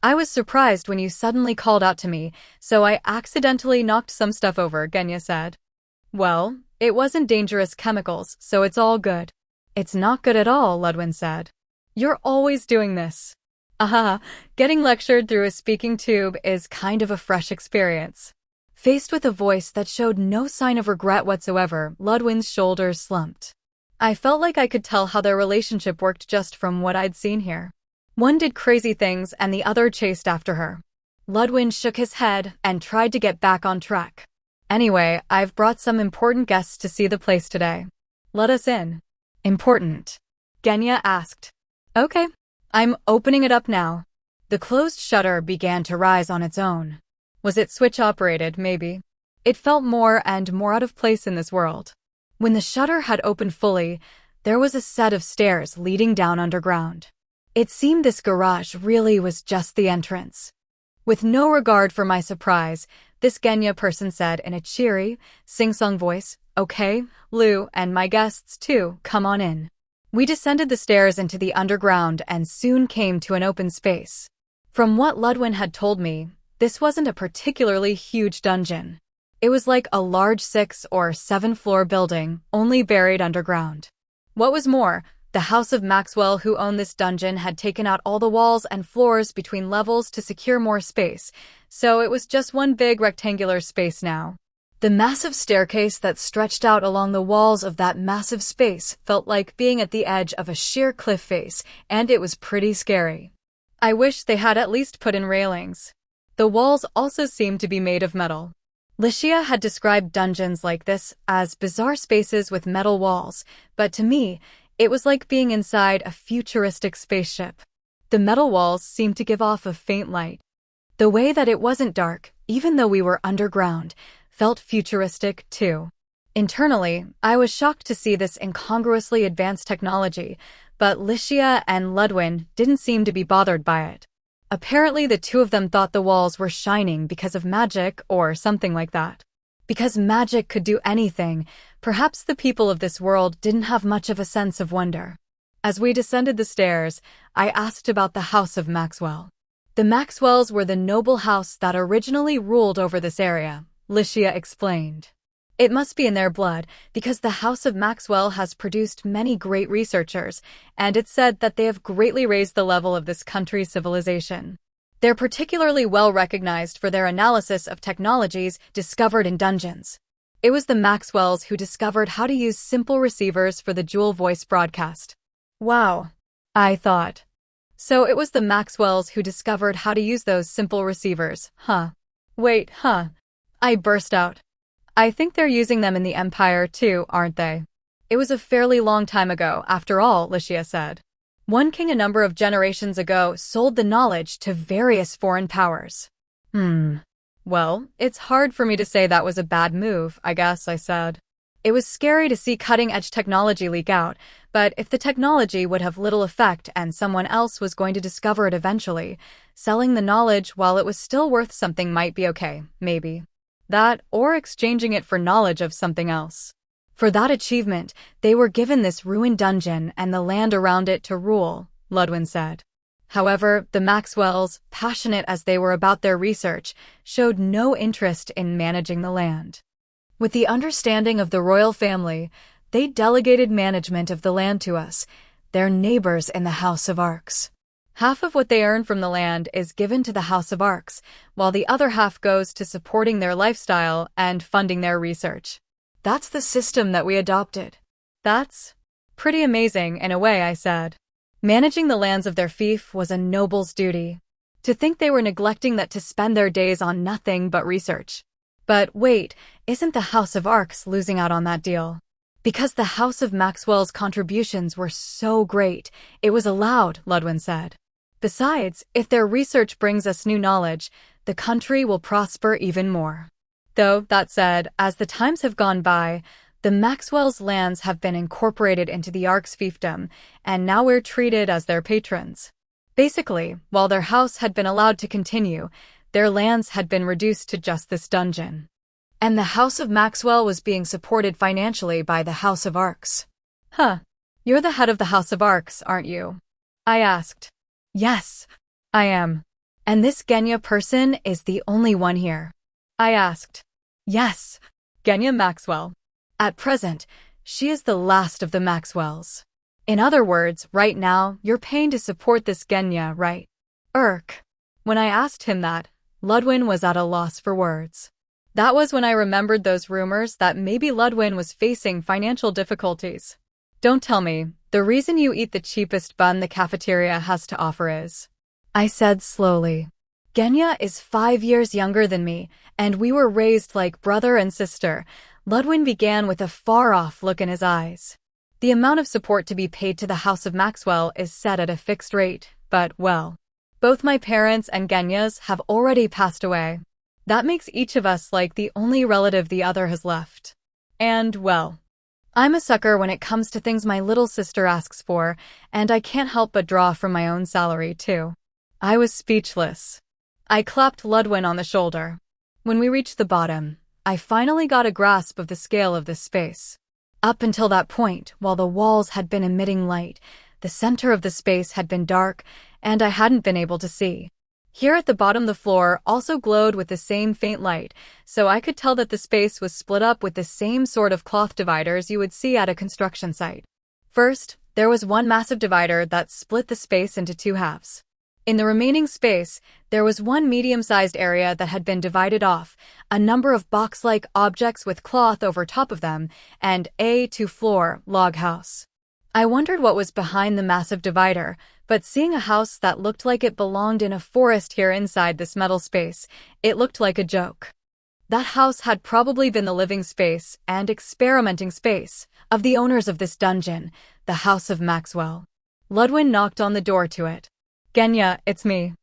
A: I was surprised when you suddenly called out to me, so I accidentally knocked some stuff over, Genya said. Well, it wasn't dangerous chemicals, so it's all good. It's not good at all, Ludwin said. You're always doing this. Aha, getting lectured through a speaking tube is kind of a fresh experience. Faced with a voice that showed no sign of regret whatsoever, Ludwin's shoulders slumped. I felt like I could tell how their relationship worked just from what I'd seen here. One did crazy things and the other chased after her. Ludwin shook his head and tried to get back on track. Anyway, I've brought some important guests to see the place today. Let us in. Important? Genya asked. Okay. I'm opening it up now. The closed shutter began to rise on its own. Was it switch-operated, maybe? It felt more and more out of place in this world. When the shutter had opened fully, there was a set of stairs leading down underground. It seemed this garage really was just the entrance. With no regard for my surprise, this Genya person said in a cheery, sing-song voice, Okay, Lou, and my guests too, come on in. We descended the stairs into the underground and soon came to an open space. From what Ludwin had told me, this wasn't a particularly huge dungeon. It was like a large 6- or 7-floor building, only buried underground. What was more, the House of Maxwell who owned this dungeon had taken out all the walls and floors between levels to secure more space, so it was just one big rectangular space now. The massive staircase that stretched out along the walls of that massive space felt like being at the edge of a sheer cliff face, and it was pretty scary. I wish they had at least put in railings. The walls also seemed to be made of metal. Licia had described dungeons like this as bizarre spaces with metal walls, but to me, it was like being inside a futuristic spaceship. The metal walls seemed to give off a faint light. The way that it wasn't dark, even though we were underground, felt futuristic too. Internally, I was shocked to see this incongruously advanced technology, but Licia and Ludwin didn't seem to be bothered by it. Apparently the two of them thought the walls were shining because of magic or something like that. Because magic could do anything, perhaps the people of this world didn't have much of a sense of wonder. As we descended the stairs, I asked about the House of Maxwell. The Maxwells were the noble house that originally ruled over this area, Licia explained. It must be in their blood, because the House of Maxwell has produced many great researchers, and it's said that they have greatly raised the level of this country's civilization. They're particularly well recognized for their analysis of technologies discovered in dungeons. It was the Maxwells who discovered how to use simple receivers for the dual voice broadcast. Wow, I thought. So it was the Maxwells who discovered how to use those simple receivers, huh? Wait, huh? I burst out. I think they're using them in the Empire too, aren't they? It was a fairly long time ago, after all, Licia said. One king a number of generations ago sold the knowledge to various foreign powers. Well, it's hard for me to say that was a bad move, I guess, I said. It was scary to see cutting-edge technology leak out, but if the technology would have little effect and someone else was going to discover it eventually, selling the knowledge while it was still worth something might be okay, maybe. That, or exchanging it for knowledge of something else. For that achievement, they were given this ruined dungeon and the land around it to rule, Ludwin said. However, the Maxwells, passionate as they were about their research, showed no interest in managing the land. With the understanding of the royal family, they delegated management of the land to us, their neighbors in the House of Arcs. Half of what they earn from the land is given to the House of Arcs, while the other half goes to supporting their lifestyle and funding their research. That's the system that we adopted. That's pretty amazing in a way, I said. Managing the lands of their fief was a noble's duty. To think they were neglecting that to spend their days on nothing but research. But wait, isn't the House of Arcs losing out on that deal? Because the House of Maxwell's contributions were so great, it was allowed, Ludwin said. Besides, if their research brings us new knowledge, the country will prosper even more. Though, that said, as the times have gone by, the Maxwells' lands have been incorporated into the Arcs fiefdom, and now we're treated as their patrons. Basically, while their house had been allowed to continue, their lands had been reduced to just this dungeon. And the House of Maxwell was being supported financially by the House of Arcs. Huh. You're the head of the House of Arcs, aren't you? I asked. Yes, I am. And this Genya person is the only one here. I asked. Yes, Genya Maxwell. At present, she is the last of the Maxwells. In other words, right now, you're paying to support this Genya, right? When I asked him that, Ludwin was at a loss for words. That was when I remembered those rumors that maybe Ludwin was facing financial difficulties. Don't tell me, the reason you eat the cheapest bun the cafeteria has to offer is. I said slowly. Genya is 5 years younger than me, and we were raised like brother and sister. Ludwin began with a far-off look in his eyes. The amount of support to be paid to the House of Maxwell is set at a fixed rate, but, well, both my parents and Genya's have already passed away. That makes each of us like the only relative the other has left. And, well, I'm a sucker when it comes to things my little sister asks for, and I can't help but draw from my own salary, too. I was speechless. I clapped Ludwin on the shoulder. When we reached the bottom, I finally got a grasp of the scale of this space. Up until that point, while the walls had been emitting light, the center of the space had been dark, and I hadn't been able to see. Here at the bottom, the floor also glowed with the same faint light, so I could tell that the space was split up with the same sort of cloth dividers you would see at a construction site. First, there was one massive divider that split the space into 2 halves. In the remaining space, there was one medium-sized area that had been divided off, a number of box-like objects with cloth over top of them, and a 2-floor log house. I wondered what was behind the massive divider, but seeing a house that looked like it belonged in a forest here inside this metal space, it looked like a joke. That house had probably been the living space and experimenting space of the owners of this dungeon, the House of Maxwell. Ludwin knocked on the door to it. Genya, it's me.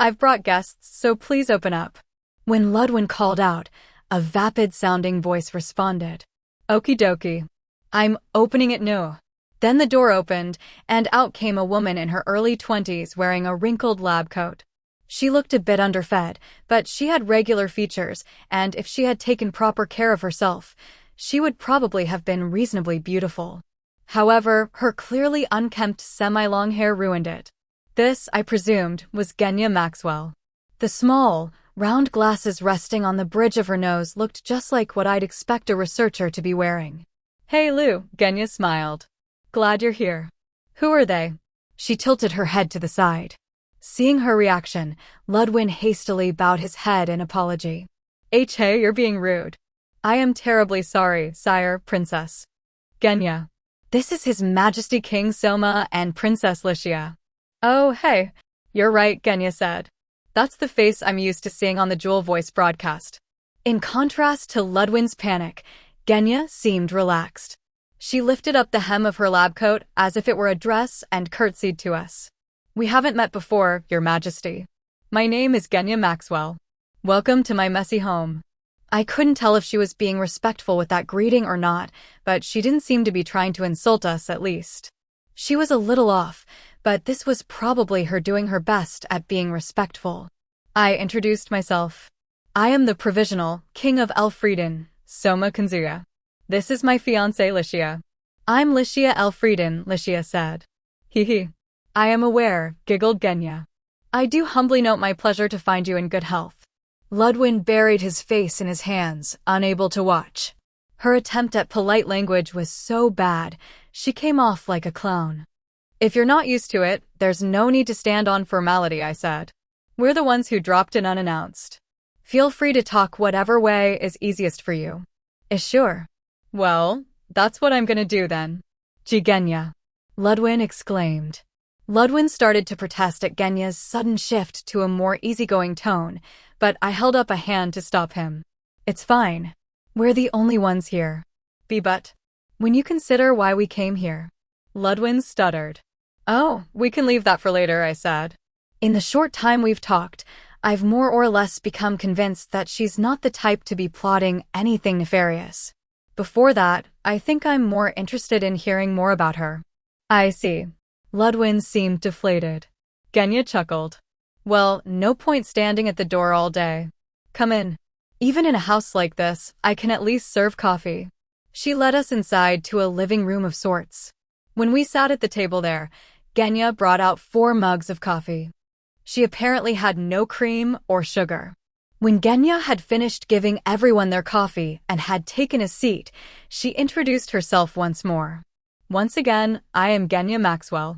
A: I've brought guests, so please open up. When Ludwin called out, a vapid-sounding voice responded. Okie dokie. I'm opening it now. Then the door opened, and out came a woman in her early 20s wearing a wrinkled lab coat. She looked a bit underfed, but she had regular features, and if she had taken proper care of herself, she would probably have been reasonably beautiful. However, her clearly unkempt semi-long hair ruined it. This, I presumed, was Genya Maxwell. The small, round glasses resting on the bridge of her nose looked just like what I'd expect a researcher to be wearing. Hey Lou, Genya smiled. Glad you're here. Who are they? She tilted her head to the side. Seeing her reaction, Ludwin hastily bowed his head in apology. Hey, you're being rude. I am terribly sorry, sire, princess. Genya. This is His Majesty King Soma and Princess Licia. Oh, hey. You're right, Genya said. That's the face I'm used to seeing on the Jewel Voice broadcast. In contrast to Ludwin's panic, Genya seemed relaxed. She lifted up the hem of her lab coat as if it were a dress and curtsied to us. We haven't met before, Your Majesty. My name is Genya Maxwell. Welcome to my messy home. I couldn't tell if she was being respectful with that greeting or not, but she didn't seem to be trying to insult us, at least. She was a little off, but this was probably her doing her best at being respectful. I introduced myself. I am the provisional King of Elfrieden, Soma Kanzuya. This is my fiancée, Licia. I'm Licia Elfrieden, Licia said. Hee. I am aware, giggled Genya. I do humbly note my pleasure to find you in good health. Ludwin buried his face in his hands, unable to watch. Her attempt at polite language was so bad, she came off like a clown. If you're not used to it, there's no need to stand on formality, I said. We're the ones who dropped in unannounced. Feel free to talk whatever way is easiest for you. Sure. Well, that's what I'm gonna do then. Gee, Genya. Ludwin exclaimed. Ludwin started to protest at Genya's sudden shift to a more easygoing tone, but I held up a hand to stop him. It's fine. We're the only ones here. But when you consider why we came here. Ludwin stuttered. Oh, we can leave that for later, I said. In the short time we've talked, I've more or less become convinced that she's not the type to be plotting anything nefarious. Before that, I think I'm more interested in hearing more about her. I see. Ludwin seemed deflated. Genya chuckled. Well, no point standing at the door all day. Come in. Even in a house like this, I can at least serve coffee. She led us inside to a living room of sorts. When we sat at the table there, Genya brought out 4 mugs of coffee. She apparently had no cream or sugar. When Genya had finished giving everyone their coffee and had taken a seat, she introduced herself once more. Once again, I am Genya Maxwell.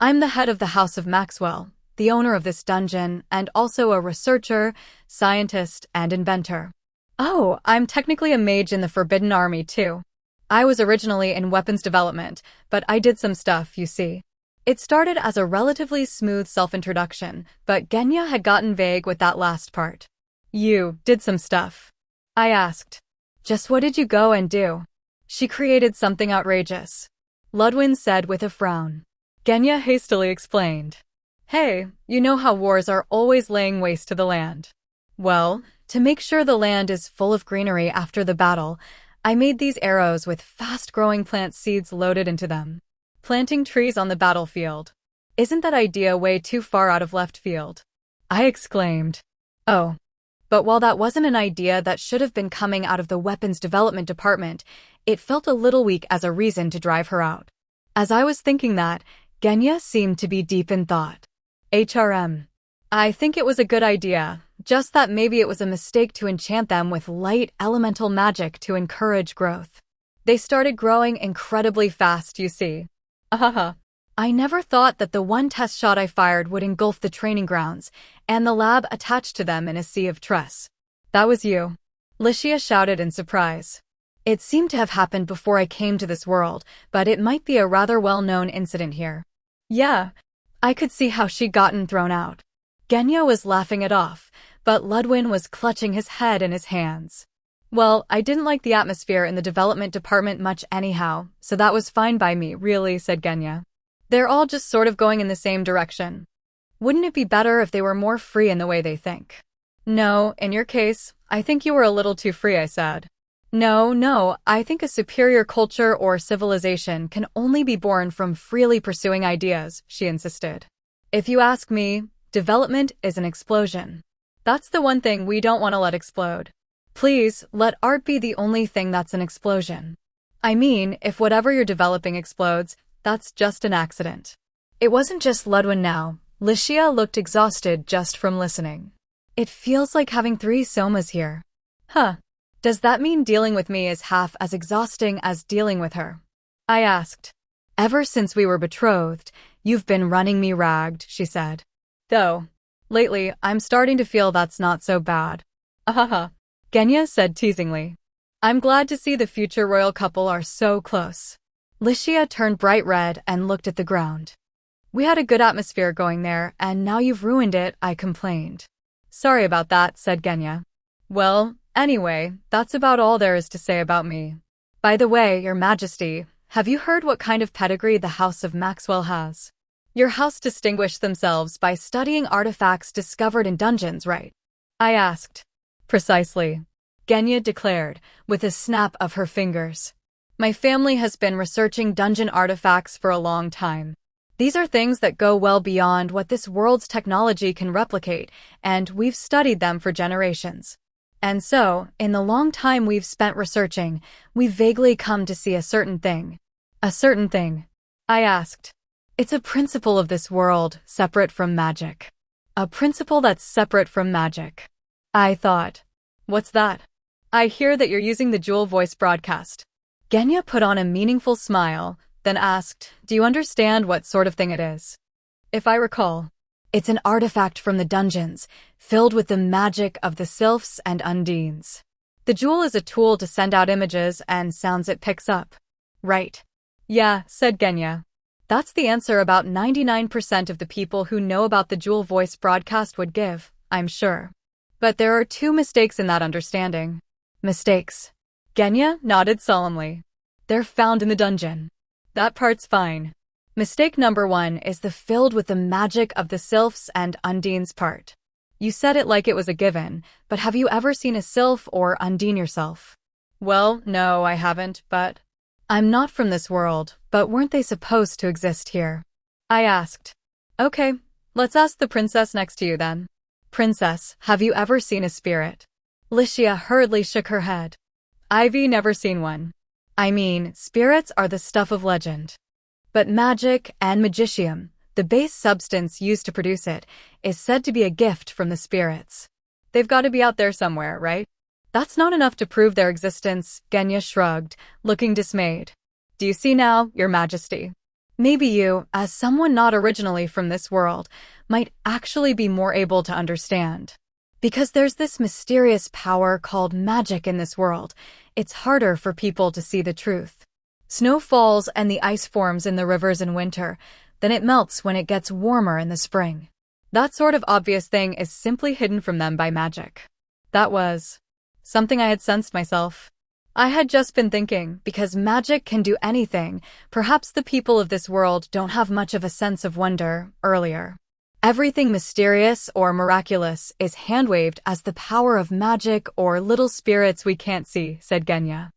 A: I'm the head of the House of Maxwell, the owner of this dungeon, and also a researcher, scientist, and inventor. Oh, I'm technically a mage in the Forbidden Army, too. I was originally in weapons development, but I did some stuff, you see. It started as a relatively smooth self-introduction, but Genya had gotten vague with that last part. You did some stuff. I asked. Just what did you go and do? She created something outrageous. Ludwin said with a frown. Genya hastily explained. Hey, you know how wars are always laying waste to the land. Well, to make sure the land is full of greenery after the battle, I made these arrows with fast-growing plant seeds loaded into them. Planting trees on the battlefield. Isn't that idea way too far out of left field? I exclaimed. Oh. But while that wasn't an idea that should have been coming out of the weapons development department, it felt a little weak as a reason to drive her out. As I was thinking that, Genya seemed to be deep in thought. HRM. I think it was a good idea, just that maybe it was a mistake to enchant them with light elemental magic to encourage growth. They started growing incredibly fast, you see. Ahaha. I never thought that the one test shot I fired would engulf the training grounds, and the lab attached to them in a sea of tress. That was you. Licia shouted in surprise. It seemed to have happened before I came to this world, but it might be a rather well-known incident here. Yeah, I could see how she'd gotten thrown out. Genya was laughing it off, but Ludwin was clutching his head in his hands. Well, I didn't like the atmosphere in the development department much anyhow, so that was fine by me, really, said Genya. They're all just sort of going in the same direction. Wouldn't it be better if they were more free in the way they think? No, in your case, I think you were a little too free, I said. No, I think a superior culture or civilization can only be born from freely pursuing ideas, she insisted. If you ask me, development is an explosion. That's the one thing we don't want to let explode. Please, let art be the only thing that's an explosion. I mean, if whatever you're developing explodes, that's just an accident. It wasn't just Ludwin now. Licia looked exhausted just from listening. It feels like having 3 somas here. Huh. Does that mean dealing with me is half as exhausting as dealing with her? I asked. Ever since we were betrothed, you've been running me ragged, she said. Though, lately, I'm starting to feel that's not so bad. Ahaha. Genya said teasingly. I'm glad to see the future royal couple are so close. Licia turned bright red and looked at the ground. We had a good atmosphere going there, and now you've ruined it, I complained. Sorry about that, said Genya. Well, anyway, that's about all there is to say about me. By the way, Your Majesty, have you heard what kind of pedigree the House of Maxwell has? Your house distinguished themselves by studying artifacts discovered in dungeons, right? I asked. Precisely. Genya declared, with a snap of her fingers. My family has been researching dungeon artifacts for a long time. These are things that go well beyond what this world's technology can replicate, and we've studied them for generations. And so, in the long time we've spent researching, we've vaguely come to see a certain thing. A certain thing? I asked. It's a principle of this world, separate from magic. A principle that's separate from magic. I thought. What's that? I hear that you're using the Jewel voice broadcast. Genya put on a meaningful smile, then asked, do you understand what sort of thing it is? If I recall, it's an artifact from the dungeons, filled with the magic of the sylphs and undines. The Jewel is a tool to send out images and sounds it picks up. Right. Yeah, said Genya. That's the answer about 99% of the people who know about the Jewel voice broadcast would give, I'm sure. But there are 2 mistakes in that understanding. Mistakes. Genya nodded solemnly. They're found in the dungeon. That part's fine. Mistake number 1 is the filled with the magic of the sylphs and undines part. You said it like it was a given, but have you ever seen a sylph or undine yourself? Well, no, I haven't, but... I'm not from this world, but weren't they supposed to exist here? I asked. Okay, let's ask the princess next to you then. Princess, have you ever seen a spirit? Licia hurriedly shook her head. Ivy never seen one. I mean, spirits are the stuff of legend. But magic and magicium, the base substance used to produce it, is said to be a gift from the spirits. They've got to be out there somewhere, right? That's not enough to prove their existence, Genya shrugged, looking dismayed. Do you see now, Your Majesty? Maybe you, as someone not originally from this world, might actually be more able to understand. Because there's this mysterious power called magic in this world, it's harder for people to see the truth. Snow falls and the ice forms in the rivers in winter, then it melts when it gets warmer in the spring. That sort of obvious thing is simply hidden from them by magic. That was something I had sensed myself. I had just been thinking, because magic can do anything, perhaps the people of this world don't have much of a sense of wonder earlier. Everything mysterious or miraculous is hand-waved as the power of magic or little spirits we can't see, said Genya.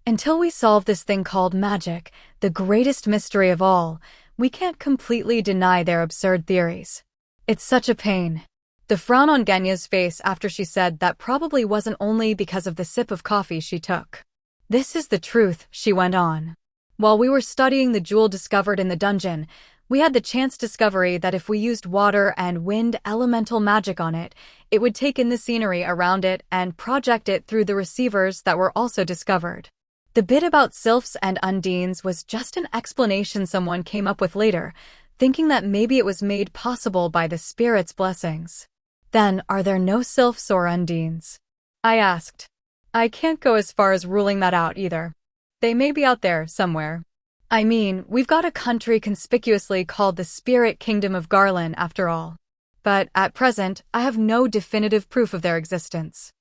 A: Until we solve this thing called magic, the greatest mystery of all, we can't completely deny their absurd theories. It's such a pain. The frown on Genya's face after she said that probably wasn't only because of the sip of coffee she took. This is the truth, she went on. While we were studying the jewel discovered in the dungeon, we had the chance discovery that if we used water and wind elemental magic on it, it would take in the scenery around it and project it through the receivers that were also discovered. The bit about sylphs and undines was just an explanation someone came up with later, thinking that maybe it was made possible by the spirit's blessings. Then, are there no sylphs or undines? I asked. I can't go as far as ruling that out either. They may be out there, somewhere. I mean, we've got a country conspicuously called the Spirit Kingdom of Garland, after all. But, at present, I have no definitive proof of their existence.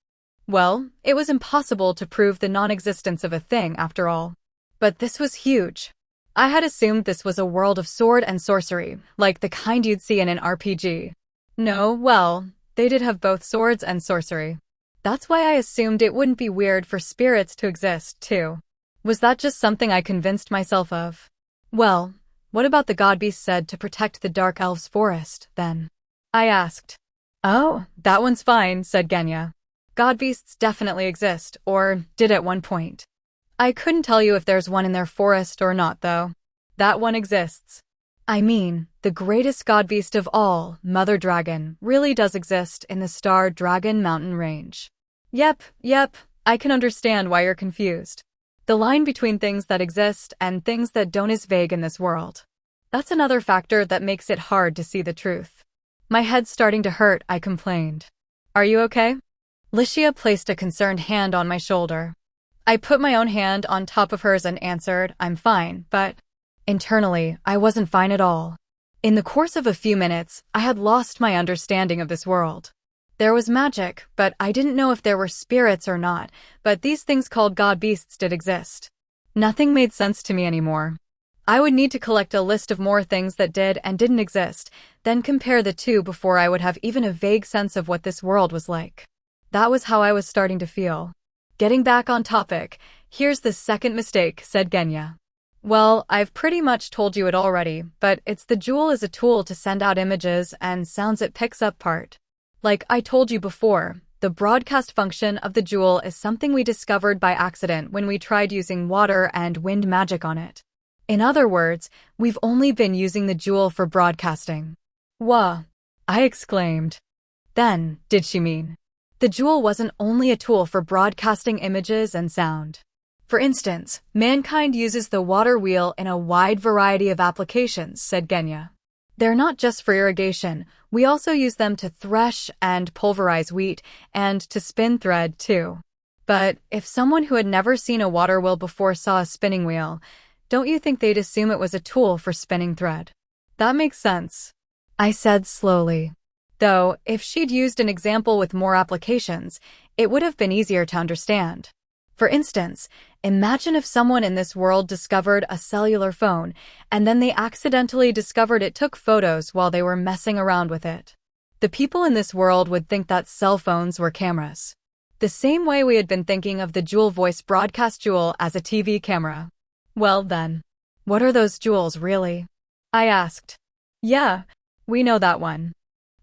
A: Well, it was impossible to prove the non-existence of a thing, after all. But this was huge. I had assumed this was a world of sword and sorcery, like the kind you'd see in an RPG. No, well, they did have both swords and sorcery. That's why I assumed it wouldn't be weird for spirits to exist, too. Was that just something I convinced myself of? Well, what about the godbeast said to protect the Dark Elves' forest, then? I asked. Oh, that one's fine, said Genya. Godbeasts definitely exist, or did at one point. I couldn't tell you if there's one in their forest or not, though. That one exists. I mean, the greatest godbeast of all, Mother Dragon, really does exist in the Star Dragon mountain range. Yep, I can understand why you're confused. The line between things that exist and things that don't is vague in this world. That's another factor that makes it hard to see the truth. My head's starting to hurt, I complained. Are you okay? Licia placed a concerned hand on my shoulder. I put my own hand on top of hers and answered, I'm fine, but internally, I wasn't fine at all. In the course of a few minutes, I had lost my understanding of this world. There was magic, but I didn't know if there were spirits or not, but these things called god-beasts did exist. Nothing made sense to me anymore. I would need to collect a list of more things that did and didn't exist, then compare the two before I would have even a vague sense of what this world was like. That was how I was starting to feel. Getting back on topic, here's the second mistake, said Genya. Well, I've pretty much told you it already, but it's the jewel as a tool to send out images and sounds it picks up part. Like I told you before, the broadcast function of the jewel is something we discovered by accident when we tried using water and wind magic on it. In other words, we've only been using the jewel for broadcasting. Wah! I exclaimed. Then, did she mean? The jewel wasn't only a tool for broadcasting images and sound. For instance, mankind uses the water wheel in a wide variety of applications, said Genya. They're not just for irrigation, we also use them to thresh and pulverize wheat, and to spin thread, too. But if someone who had never seen a water wheel before saw a spinning wheel, don't you think they'd assume it was a tool for spinning thread? That makes sense, I said slowly. Though, if she'd used an example with more applications, it would have been easier to understand. For instance, imagine if someone in this world discovered a cellular phone, and then they accidentally discovered it took photos while they were messing around with it. The people in this world would think that cell phones were cameras. The same way we had been thinking of the Jewel voice broadcast jewel as a TV camera. Well then, what are those jewels really? I asked. Yeah, we know that one.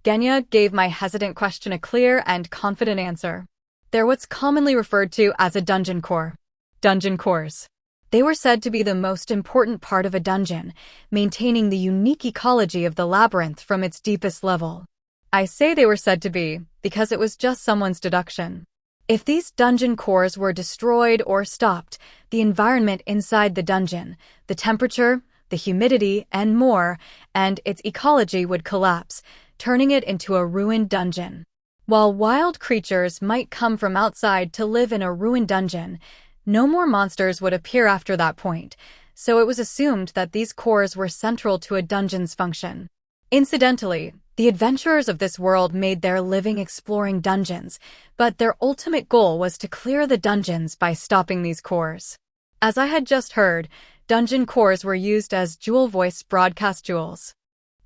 A: Genya gave my hesitant question a clear and confident answer. They're what's commonly referred to as a dungeon core. Dungeon cores. They were said to be the most important part of a dungeon, maintaining the unique ecology of the labyrinth from its deepest level. I say they were said to be because it was just someone's deduction. If these dungeon cores were destroyed or stopped, the environment inside the dungeon, the temperature, the humidity, and more, and its ecology would collapse, turning it into a ruined dungeon. While wild creatures might come from outside to live in a ruined dungeon, no more monsters would appear after that point, so it was assumed that these cores were central to a dungeon's function. Incidentally, the adventurers of this world made their living exploring dungeons, but their ultimate goal was to clear the dungeons by stopping these cores. As I had just heard, dungeon cores were used as jewel voice broadcast jewels.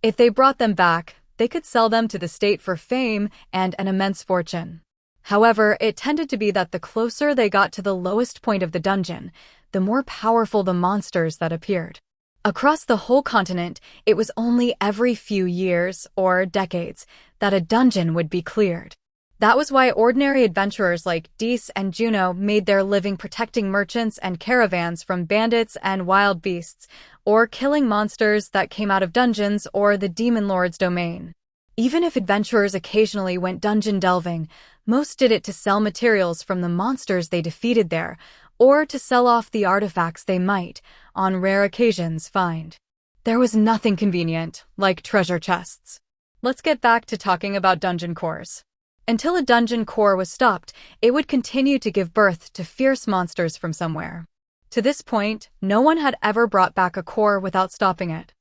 A: If they brought them back, they could sell them to the state for fame and an immense fortune. However, it tended to be that the closer they got to the lowest point of the dungeon, the more powerful the monsters that appeared. Across the whole continent, it was only every few years, or decades, that a dungeon would be cleared. That was why ordinary adventurers like Dees and Juno made their living protecting merchants and caravans from bandits and wild beasts, or killing monsters that came out of dungeons or the demon lord's domain. Even if adventurers occasionally went dungeon delving, most did it to sell materials from the monsters they defeated there, or to sell off the artifacts they might, on rare occasions, find. There was nothing convenient, like treasure chests. Let's get back to talking about dungeon cores. Until a dungeon core was stopped, it would continue to give birth to fierce monsters from somewhere. To this point, no one had ever brought back a core without stopping it.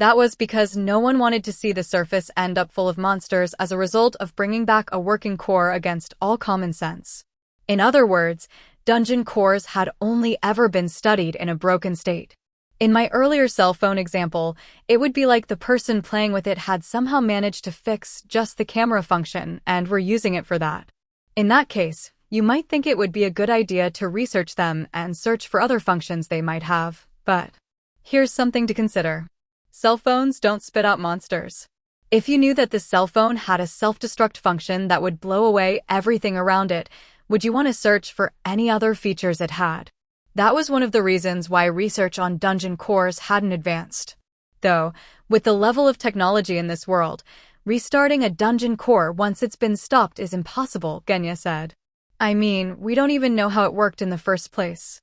A: That was because no one wanted to see the surface end up full of monsters as a result of bringing back a working core against all common sense. In other words, dungeon cores had only ever been studied in a broken state. In my earlier cell phone example, it would be like the person playing with it had somehow managed to fix just the camera function and were using it for that. In that case, you might think it would be a good idea to research them and search for other functions they might have, but here's something to consider. Cell phones don't spit out monsters. If you knew that the cell phone had a self-destruct function that would blow away everything around it, would you want to search for any other features it had? That was one of the reasons why research on dungeon cores hadn't advanced. Though, with the level of technology in this world, restarting a dungeon core once it's been stopped is impossible, Genya said. I mean, we don't even know how it worked in the first place.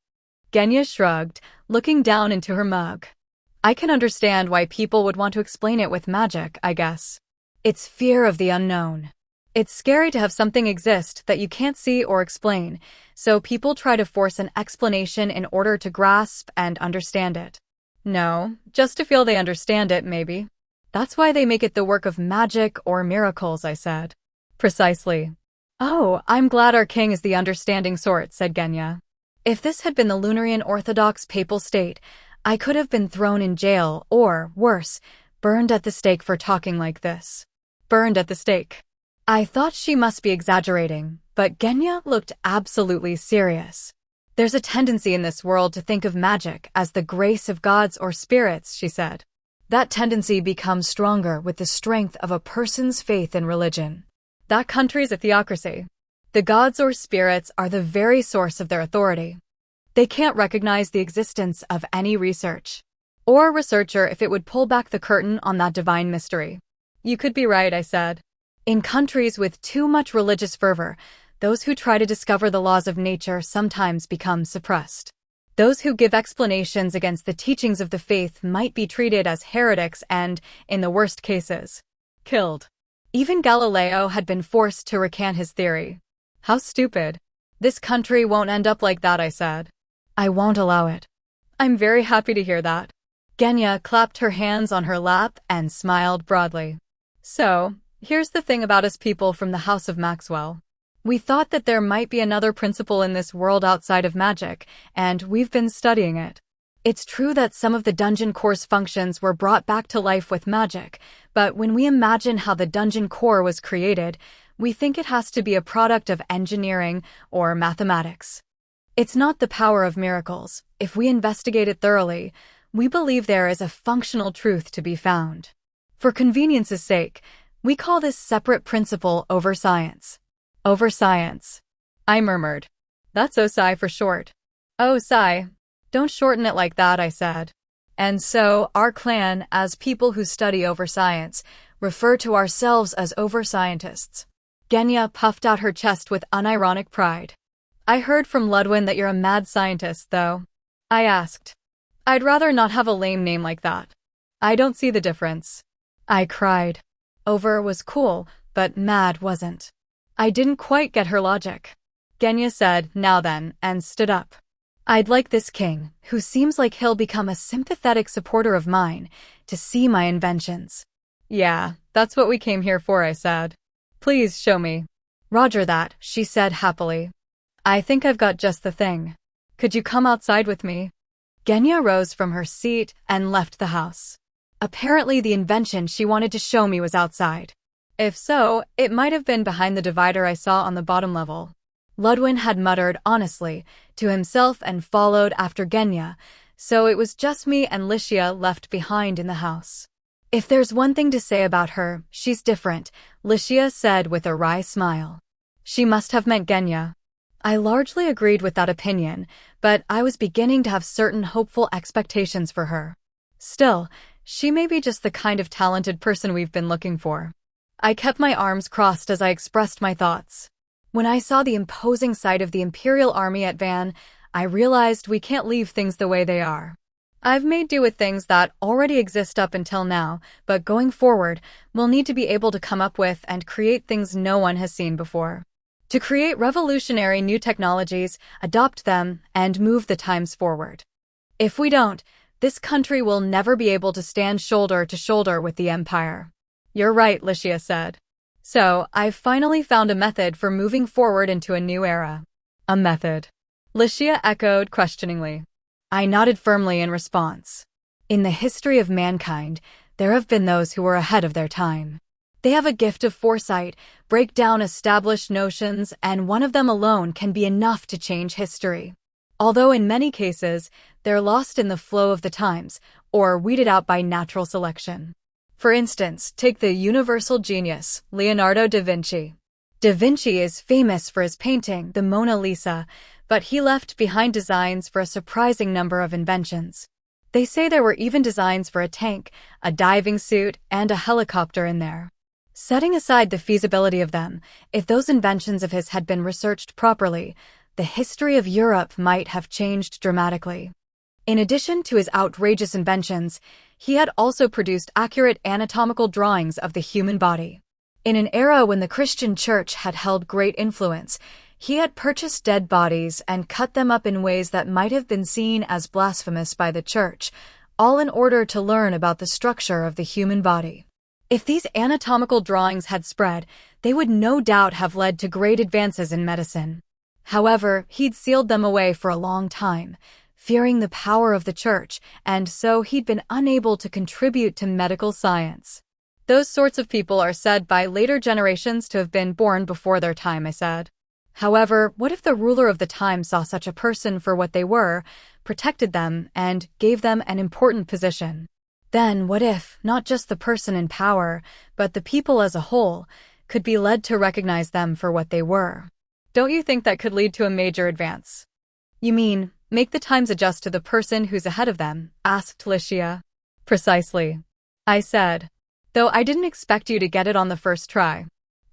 A: Genya shrugged, looking down into her mug. I can understand why people would want to explain it with magic, I guess. It's fear of the unknown. It's scary to have something exist that you can't see or explain, so people try to force an explanation in order to grasp and understand it. No, just to feel they understand it, maybe. That's why they make it the work of magic or miracles, I said. Precisely. Oh, I'm glad our king is the understanding sort, said Genya. If this had been the Lunarian Orthodox papal state, I could have been thrown in jail or, worse, burned at the stake for talking like this. Burned at the stake. I thought she must be exaggerating, but Genya looked absolutely serious. There's a tendency in this world to think of magic as the grace of gods or spirits, she said. That tendency becomes stronger with the strength of a person's faith in religion. That country's a theocracy. The gods or spirits are the very source of their authority. They can't recognize the existence of any research or researcher if it would pull back the curtain on that divine mystery. You could be right, I said. In countries with too much religious fervor, those who try to discover the laws of nature sometimes become suppressed. Those who give explanations against the teachings of the faith might be treated as heretics and, in the worst cases, killed. Even Galileo had been forced to recant his theory. How stupid. This country won't end up like that, I said. I won't allow it. I'm very happy to hear that. Genya clapped her hands on her lap and smiled broadly. So, here's the thing about us people from the House of Maxwell. We thought that there might be another principle in this world outside of magic, and we've been studying it. It's true that some of the dungeon core's functions were brought back to life with magic, but when we imagine how the dungeon core was created, we think it has to be a product of engineering or mathematics. It's not the power of miracles. If we investigate it thoroughly, we believe there is a functional truth to be found. For convenience's sake, we call this separate principle over science. Over science. I murmured. That's OSI for short. Oh, Sai. Don't shorten it like that, I said. And so, our clan, as people who study over science, refer to ourselves as over-scientists. Genya puffed out her chest with unironic pride. I heard from Ludwin that you're a mad scientist, though. I asked. I'd rather not have a lame name like that. I don't see the difference. I cried. Over was cool, but mad wasn't. I didn't quite get her logic. Genya said, now then, and stood up. I'd like this king, who seems like he'll become a sympathetic supporter of mine, to see my inventions. Yeah, that's what we came here for, I said. Please show me. Roger that, she said happily. I think I've got just the thing. Could you come outside with me? Genya rose from her seat and left the house. Apparently the invention she wanted to show me was outside. If so, it might have been behind the divider I saw on the bottom level. Ludwin had muttered honestly to himself and followed after Genya, so it was just me and Licia left behind in the house. If there's one thing to say about her, she's different, Licia said with a wry smile. She must have meant Genya. I largely agreed with that opinion, but I was beginning to have certain hopeful expectations for her. Still, she may be just the kind of talented person we've been looking for. I kept my arms crossed as I expressed my thoughts. When I saw the imposing sight of the Imperial Army at Van, I realized we can't leave things the way they are. I've made do with things that already exist up until now, but going forward, we'll need to be able to come up with and create things no one has seen before. To create revolutionary new technologies, adopt them, and move the times forward. If we don't, this country will never be able to stand shoulder to shoulder with the Empire. You're right, Licia said. So, I've finally found a method for moving forward into a new era. A method? Licia echoed questioningly. I nodded firmly in response. In the history of mankind, there have been those who were ahead of their time. They have a gift of foresight, break down established notions, and one of them alone can be enough to change history. Although in many cases, they're lost in the flow of the times, or weeded out by natural selection. For instance, take the universal genius, Leonardo da Vinci. Da Vinci is famous for his painting, the Mona Lisa, but he left behind designs for a surprising number of inventions. They say there were even designs for a tank, a diving suit, and a helicopter in there. Setting aside the feasibility of them, if those inventions of his had been researched properly, the history of Europe might have changed dramatically. In addition to his outrageous inventions, he had also produced accurate anatomical drawings of the human body. In an era when the Christian Church had held great influence, he had purchased dead bodies and cut them up in ways that might have been seen as blasphemous by the Church, all in order to learn about the structure of the human body. If these anatomical drawings had spread, they would no doubt have led to great advances in medicine. However, he'd sealed them away for a long time, fearing the power of the Church, and so he'd been unable to contribute to medical science. Those sorts of people are said by later generations to have been born before their time, I said. However, what if the ruler of the time saw such a person for what they were, protected them, and gave them an important position? Then what if, not just the person in power, but the people as a whole, could be led to recognize them for what they were? Don't you think that could lead to a major advance? You mean, make the times adjust to the person who's ahead of them? Asked Licia. Precisely. I said. Though I didn't expect you to get it on the first try.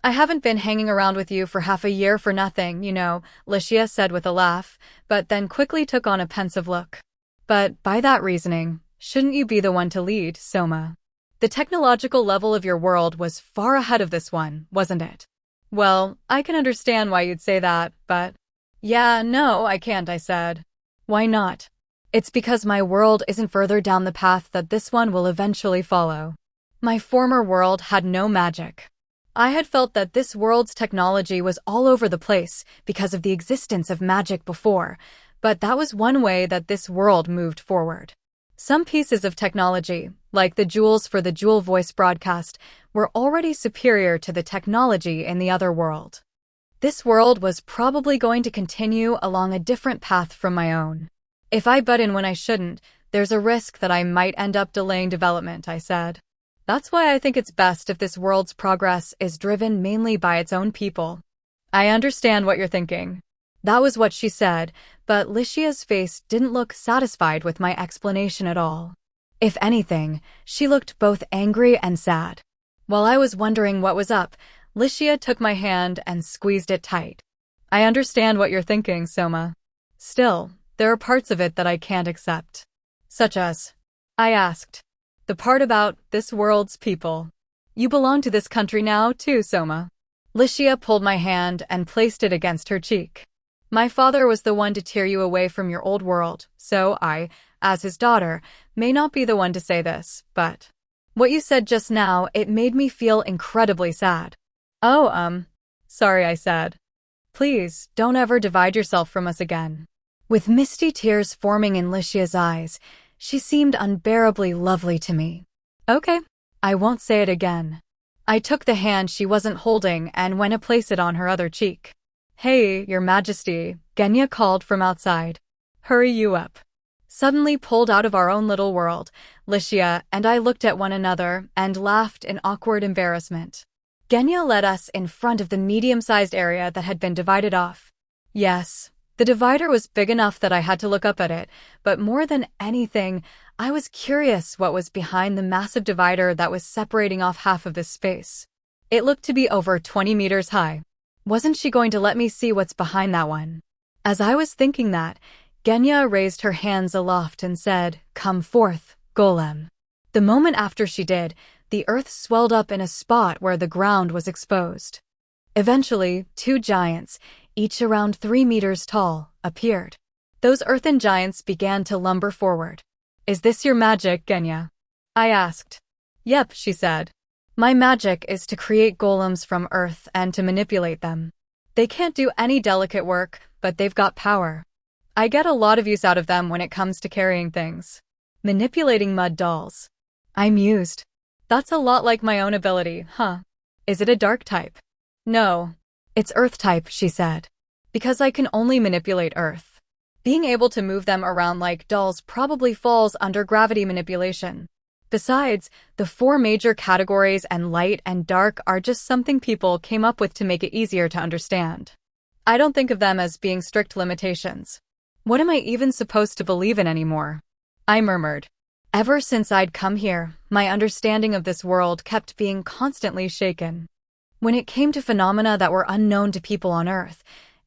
A: I haven't been hanging around with you for half a year for nothing, you know, Licia said with a laugh, but then quickly took on a pensive look. But, by that reasoning, shouldn't you be the one to lead, Soma? The technological level of your world was far ahead of this one, wasn't it? Well, I can understand why you'd say that, but... Yeah, no, I can't, I said. Why not? It's because my world isn't further down the path that this one will eventually follow. My former world had no magic. I had felt that this world's technology was all over the place because of the existence of magic before, but that was one way that this world moved forward. Some pieces of technology, like the jewels for the Jewel voice broadcast, were already superior to the technology in the other world. This world was probably going to continue along a different path from my own. If I butt in when I shouldn't, there's a risk that I might end up delaying development, I said. That's why I think it's best if this world's progress is driven mainly by its own people. I understand what you're thinking. That was what she said, but Lycia's face didn't look satisfied with my explanation at all. If anything, she looked both angry and sad. While I was wondering what was up, Lycia took my hand and squeezed it tight. I understand what you're thinking, Soma. Still, there are parts of it that I can't accept. Such as? I asked. The part about this world's people. You belong to this country now, too, Soma. Lycia pulled my hand and placed it against her cheek. My father was the one to tear you away from your old world, so I, as his daughter, may not be the one to say this, but what you said just now, it made me feel incredibly sad. Oh, sorry, I said. Please, don't ever divide yourself from us again. With misty tears forming in Lycia's eyes, she seemed unbearably lovely to me. Okay, I won't say it again. I took the hand she wasn't holding and went to place it on her other cheek. Hey, Your Majesty, Genya called from outside. Hurry you up. Suddenly pulled out of our own little world, Lycia and I looked at one another and laughed in awkward embarrassment. Genya led us in front of the medium-sized area that had been divided off. Yes, the divider was big enough that I had to look up at it, but more than anything, I was curious what was behind the massive divider that was separating off half of this space. It looked to be over 20 meters high. Wasn't she going to let me see what's behind that one? As I was thinking that, Genya raised her hands aloft and said, "Come forth, Golem." The moment after she did, the earth swelled up in a spot where the ground was exposed. Eventually, 2 giants, each around 3 meters tall, appeared. Those earthen giants began to lumber forward. Is this your magic, Genya? I asked. Yep, she said. My magic is to create golems from earth and to manipulate them. They can't do any delicate work, but they've got power. I get a lot of use out of them when it comes to carrying things. Manipulating mud dolls. I mused. That's a lot like my own ability, huh? Is it a dark type? No. It's earth type, she said. Because I can only manipulate earth. Being able to move them around like dolls probably falls under gravity manipulation. Besides, the 4 major categories and light and dark are just something people came up with to make it easier to understand. I don't think of them as being strict limitations. What am I even supposed to believe in anymore? I murmured. Ever since I'd come here, my understanding of this world kept being constantly shaken. When it came to phenomena that were unknown to people on Earth,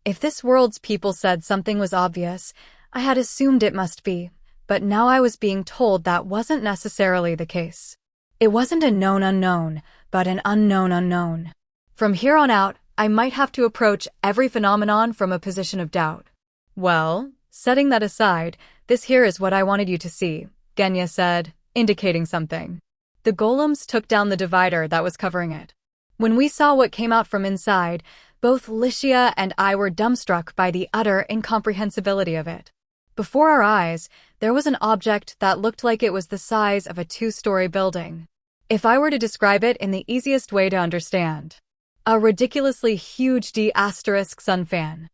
A: if this world's people said something was obvious, I had assumed it must be, but now I was being told that wasn't necessarily the case. It wasn't a known unknown, but an unknown unknown. From here on out, I might have to approach every phenomenon from a position of doubt. Well, setting that aside, this here is what I wanted you to see, Genya said, indicating something. The golems took down the divider that was covering it. When we saw what came out from inside, both Lycia and I were dumbstruck by the utter incomprehensibility of it. Before our eyes, there was an object that looked like it was the size of a 2-story building. If I were to describe it in the easiest way to understand. A ridiculously huge D** sun fan.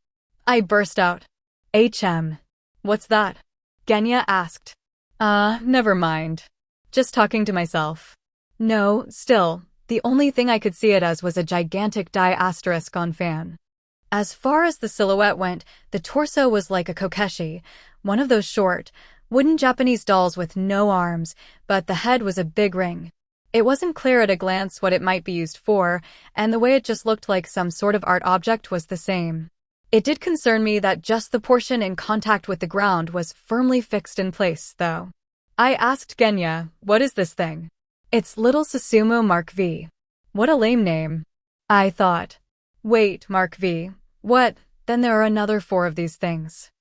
A: I burst out. What's that? Genya asked. Never mind. Just talking to myself. No, still, the only thing I could see it as was a gigantic D** fan. As far as the silhouette went, the torso was like a kokeshi, one of those short, wooden Japanese dolls with no arms, but the head was a big ring. It wasn't clear at a glance what it might be used for, and the way it just looked like some sort of art object was the same. It did concern me that just the portion in contact with the ground was firmly fixed in place, though. I asked Genya, what is this thing? It's Little Susumu Mark V. What a lame name. I thought. Wait, Mark V. What? Then there are another 4 of these things.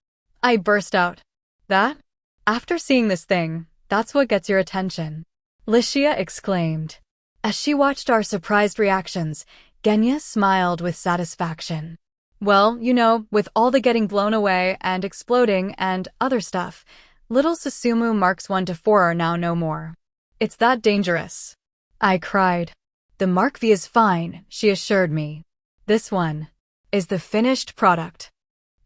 A: I burst out. That? After seeing this thing, that's what gets your attention. Lycia exclaimed. As she watched our surprised reactions, Genya smiled with satisfaction. Well, you know, with all the getting blown away and exploding and other stuff, Little Susumu Marks 1 to 4 are now no more. It's that dangerous. I cried. The Mark V is fine, she assured me. This one is the finished product.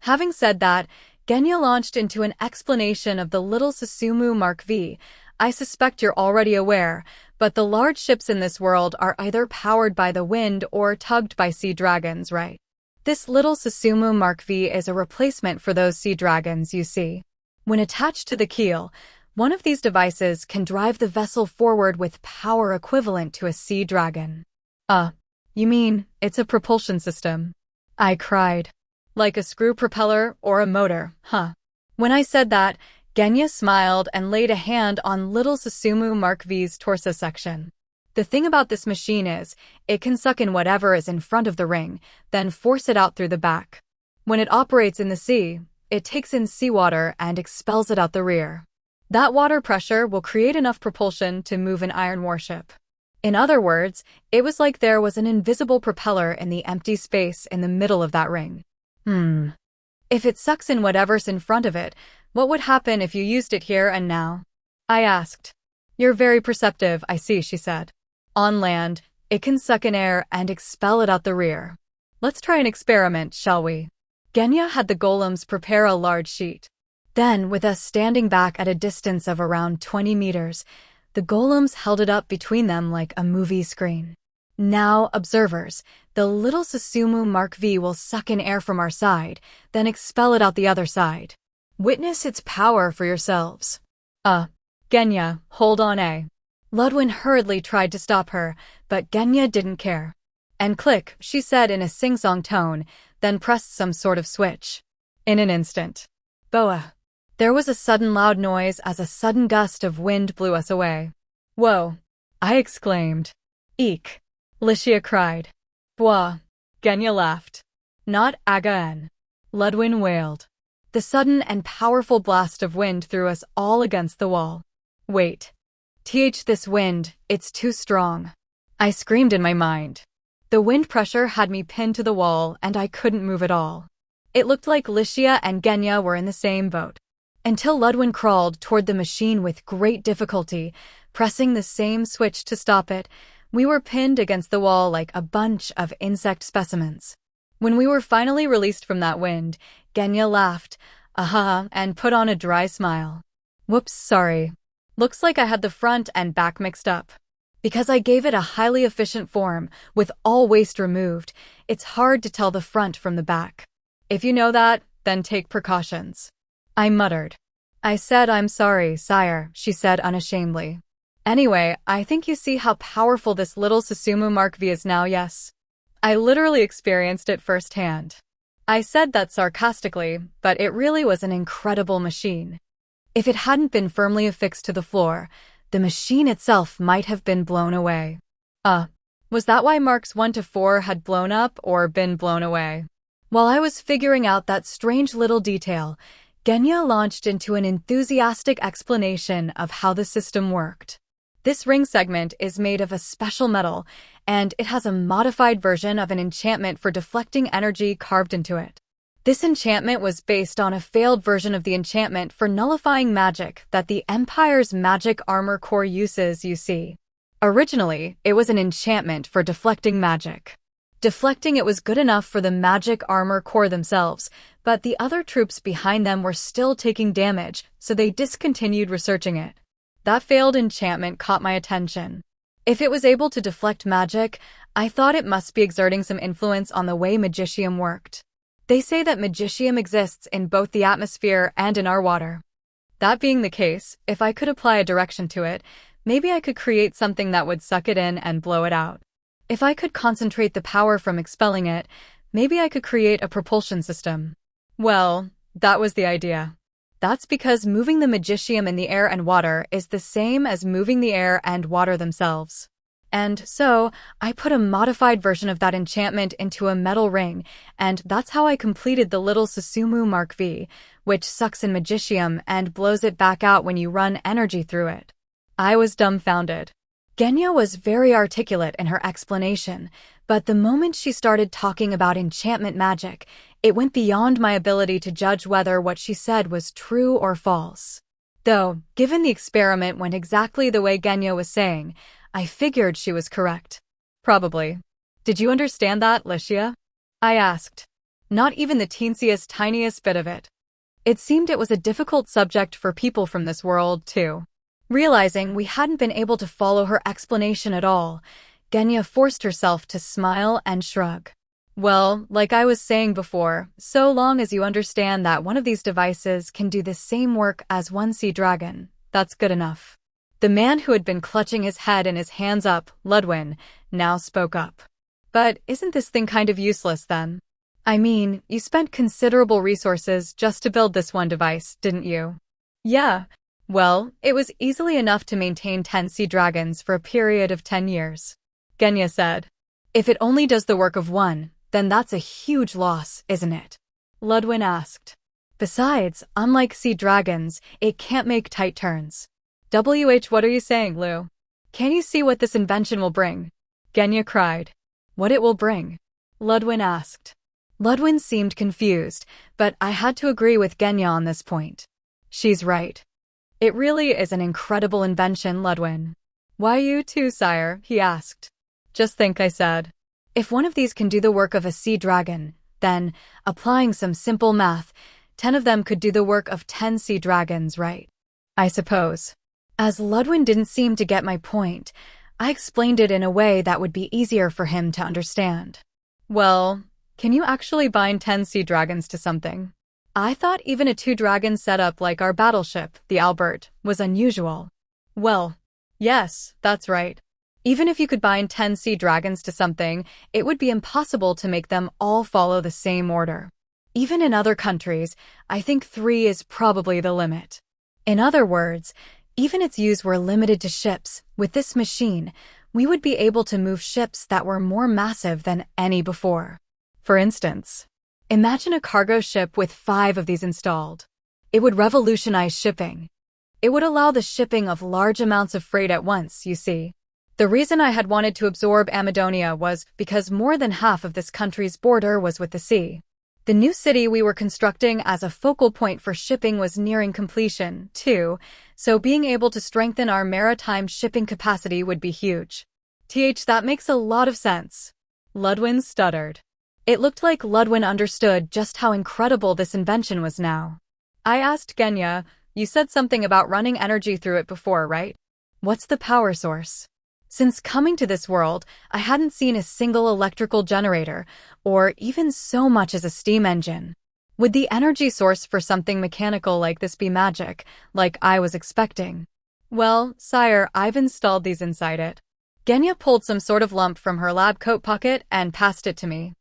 A: Having said that, Genya launched into an explanation of the Little Susumu Mark V. I suspect you're already aware, but the large ships in this world are either powered by the wind or tugged by sea dragons, right? This little Susumu Mark V is a replacement for those sea dragons you see. When attached to the keel, one of these devices can drive the vessel forward with power equivalent to a sea dragon. You mean it's a propulsion system? I cried. Like a screw propeller or a motor, huh? When I said that, Genya smiled and laid a hand on little Susumu Mark V's torso section. The thing about this machine is, it can suck in whatever is in front of the ring, then force it out through the back. When it operates in the sea, it takes in seawater and expels it out the rear. That water pressure will create enough propulsion to move an iron warship. In other words, it was like there was an invisible propeller in the empty space in the middle of that ring. If it sucks in whatever's in front of it, what would happen if you used it here and now? I asked. You're very perceptive, I see, she said. On land, it can suck in air and expel it out the rear. Let's try an experiment, shall we? Genya had the golems prepare a large sheet. Then, with us standing back at a distance of around 20 meters, the golems held it up between them like a movie screen. Now, observers, the little Susumu Mark V will suck in air from our side, then expel it out the other side. Witness its power for yourselves. Genya, hold on, Ludwin hurriedly tried to stop her, but Genya didn't care. And click, she said in a sing-song tone, then pressed some sort of switch. In an instant. Boa. There was a sudden loud noise as a sudden gust of wind blew us away. Whoa! I exclaimed. Eek! Licia cried. Bwah! Genya laughed. Not again. Ludwin wailed. The sudden and powerful blast of wind threw us all against the wall. Wait. This wind, it's too strong. I screamed in my mind. The wind pressure had me pinned to the wall and I couldn't move at all. It looked like Licia and Genya were in the same boat. Until Ludwin crawled toward the machine with great difficulty, pressing the same switch to stop it, we were pinned against the wall like a bunch of insect specimens. When we were finally released from that wind, Genya laughed, and put on a dry smile. Whoops, sorry. Looks like I had the front and back mixed up. Because I gave it a highly efficient form, with all waste removed, it's hard to tell the front from the back. If you know that, then take precautions. I muttered. I said I'm sorry, sire, she said unashamedly. Anyway, I think you see how powerful this little Susumu Mark V is now, yes? I literally experienced it firsthand. I said that sarcastically, but it really was an incredible machine. If it hadn't been firmly affixed to the floor, the machine itself might have been blown away. Was that why Marks 1 to 4 had blown up or been blown away? While I was figuring out that strange little detail, Genya launched into an enthusiastic explanation of how the system worked. This ring segment is made of a special metal, and it has a modified version of an enchantment for deflecting energy carved into it. This enchantment was based on a failed version of the enchantment for nullifying magic that the Empire's magic armor core uses, you see. Originally, it was an enchantment for deflecting magic. Deflecting it was good enough for the magic armor core themselves, but the other troops behind them were still taking damage, so they discontinued researching it. That failed enchantment caught my attention. If it was able to deflect magic, I thought it must be exerting some influence on the way magicium worked. They say that magicium exists in both the atmosphere and in our water. That being the case, if I could apply a direction to it, maybe I could create something that would suck it in and blow it out. If I could concentrate the power from expelling it, maybe I could create a propulsion system. Well, that was the idea. That's because moving the magicium in the air and water is the same as moving the air and water themselves. And so, I put a modified version of that enchantment into a metal ring, and that's how I completed the little Susumu Mark V, which sucks in magicium and blows it back out when you run energy through it. I was dumbfounded. Genya was very articulate in her explanation, but the moment she started talking about enchantment magic, it went beyond my ability to judge whether what she said was true or false. Though, given the experiment went exactly the way Genya was saying, I figured she was correct. Probably. Did you understand that, Licia? I asked. Not even the teensiest, tiniest bit of it. It seemed it was a difficult subject for people from this world, too. Realizing we hadn't been able to follow her explanation at all, Genya forced herself to smile and shrug. Well, like I was saying before, so long as you understand that one of these devices can do the same work as one sea dragon, that's good enough. The man who had been clutching his head and his hands up, Ludwin, now spoke up. But isn't this thing kind of useless then? I mean, you spent considerable resources just to build this one device, didn't you? Yeah. Well, it was easily enough to maintain 10 sea dragons for a period of 10 years. Genya said. If it only does the work of one, then that's a huge loss, isn't it? Ludwin asked. Besides, unlike sea dragons, it can't make tight turns. What are you saying, Lou? Can you see what this invention will bring? Genya cried. What it will bring? Ludwin asked. Ludwin seemed confused, but I had to agree with Genya on this point. She's right. It really is an incredible invention, Ludwin. Why you too, sire? He asked. Just think, I said. If one of these can do the work of a sea dragon, then, applying some simple math, 10 of them could do the work of 10 sea dragons, right? I suppose. As Ludwin didn't seem to get my point, I explained it in a way that would be easier for him to understand. Well, can you actually bind 10 sea dragons to something? I thought even a 2-dragon setup like our battleship, the Albert, was unusual. Well, yes, that's right. Even if you could bind 10 sea dragons to something, it would be impossible to make them all follow the same order. Even in other countries, I think 3 is probably the limit. In other words, even its use were limited to ships. With this machine, we would be able to move ships that were more massive than any before. For instance, imagine a cargo ship with 5 of these installed. It would revolutionize shipping. It would allow the shipping of large amounts of freight at once, you see. The reason I had wanted to absorb Amadonia was because more than half of this country's border was with the sea. The new city we were constructing as a focal point for shipping was nearing completion, too, so being able to strengthen our maritime shipping capacity would be huge. That makes a lot of sense. Ludwin stuttered. It looked like Ludwin understood just how incredible this invention was now. I asked Genya, you said something about running energy through it before, right? What's the power source? Since coming to this world, I hadn't seen a single electrical generator, or even so much as a steam engine. Would the energy source for something mechanical like this be magic, like I was expecting? Well, sire, I've installed these inside it. Genya pulled some sort of lump from her lab coat pocket and passed it to me.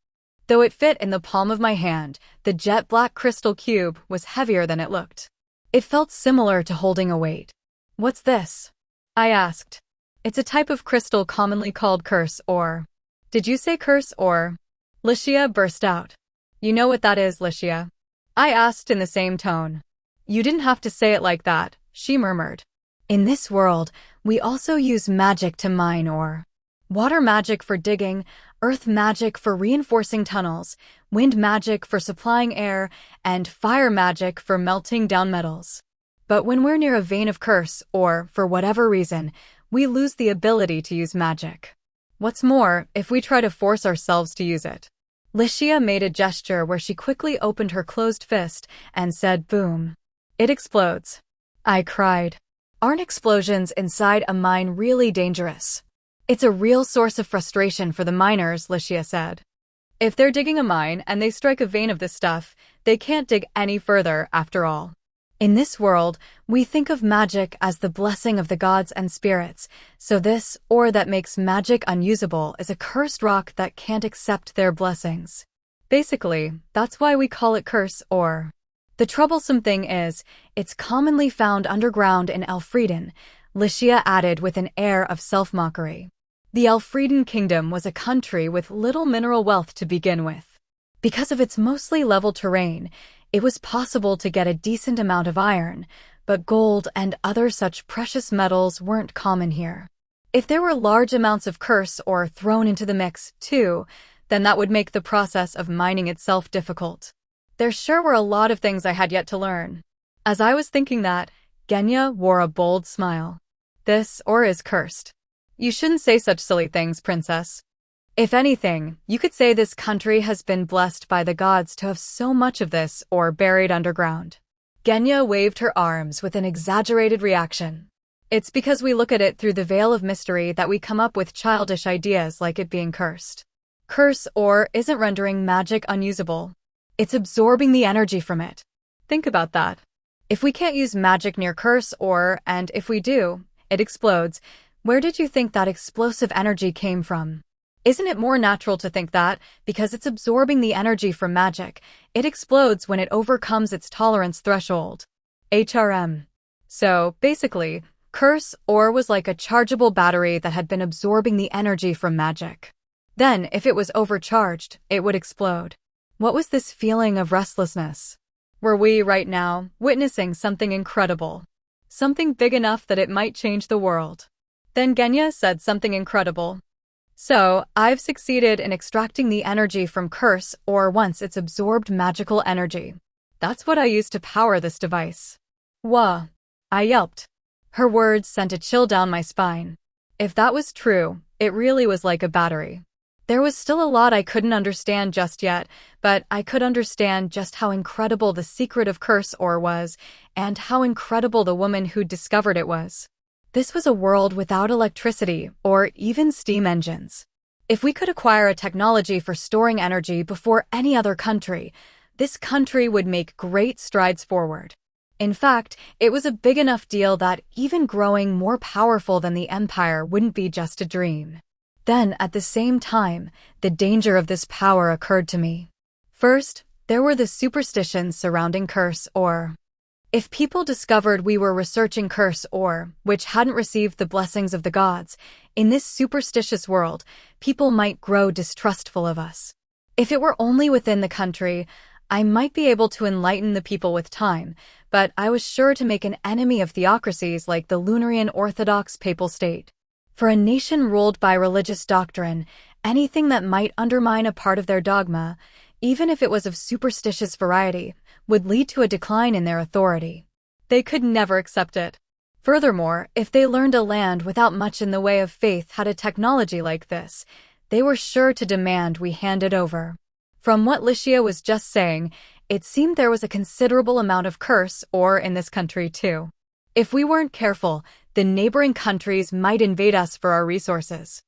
A: Though it fit in the palm of my hand, the jet-black crystal cube was heavier than it looked. It felt similar to holding a weight. What's this? I asked. It's a type of crystal commonly called curse or... Did you say curse or... Licia burst out. You know what that is, Licia? I asked in the same tone. You didn't have to say it like that, she murmured. In this world, we also use magic to mine ore. Water magic for digging, earth magic for reinforcing tunnels, wind magic for supplying air, and fire magic for melting down metals. But when we're near a vein of curse, or, for whatever reason, we lose the ability to use magic. What's more, if we try to force ourselves to use it. Licia made a gesture where she quickly opened her closed fist and said boom. It explodes. I cried. Aren't explosions inside a mine really dangerous? It's a real source of frustration for the miners, Licia said. If they're digging a mine and they strike a vein of this stuff, they can't dig any further after all. In this world, we think of magic as the blessing of the gods and spirits, so this ore that makes magic unusable is a cursed rock that can't accept their blessings. Basically, that's why we call it curse ore. The troublesome thing is, it's commonly found underground in Elfrieden, Licia added with an air of self-mockery. The Elfrieden Kingdom was a country with little mineral wealth to begin with. Because of its mostly level terrain, it was possible to get a decent amount of iron, but gold and other such precious metals weren't common here. If there were large amounts of curse ore thrown into the mix, too, then that would make the process of mining itself difficult. There sure were a lot of things I had yet to learn. As I was thinking that, Genya wore a bold smile. This ore is cursed. You shouldn't say such silly things, princess. If anything, you could say this country has been blessed by the gods to have so much of this ore buried underground. Genya waved her arms with an exaggerated reaction. It's because we look at it through the veil of mystery that we come up with childish ideas like it being cursed. Curse or isn't rendering magic unusable. It's absorbing the energy from it. Think about that. If we can't use magic near curse or, and if we do, it explodes, where did you think that explosive energy came from? Isn't it more natural to think that, because it's absorbing the energy from magic, it explodes when it overcomes its tolerance threshold? HRM. So, basically, curse or was like a chargeable battery that had been absorbing the energy from magic. Then, if it was overcharged, it would explode. What was this feeling of restlessness? Were we, right now, witnessing something incredible? Something big enough that it might change the world? Then Genya said something incredible. So, I've succeeded in extracting the energy from curse or once it's absorbed magical energy. That's what I use to power this device. Wah! I yelped. Her words sent a chill down my spine. If that was true, it really was like a battery. There was still a lot I couldn't understand just yet, but I could understand just how incredible the secret of curse ore was, and how incredible the woman who'd discovered it was. This was a world without electricity or even steam engines. If we could acquire a technology for storing energy before any other country, this country would make great strides forward. In fact, it was a big enough deal that even growing more powerful than the empire wouldn't be just a dream. Then, at the same time, the danger of this power occurred to me. First, there were the superstitions surrounding curse ore. If people discovered we were researching curse ore, which hadn't received the blessings of the gods, in this superstitious world, people might grow distrustful of us. If it were only within the country, I might be able to enlighten the people with time, but I was sure to make an enemy of theocracies like the Lunarian Orthodox Papal State. For a nation ruled by religious doctrine, anything that might undermine a part of their dogma, even if it was of superstitious variety, would lead to a decline in their authority. They could never accept it. Furthermore, if they learned a land without much in the way of faith had a technology like this, they were sure to demand we hand it over. From what Licia was just saying, it seemed there was a considerable amount of curse ore in this country too. If we weren't careful, the neighboring countries might invade us for our resources.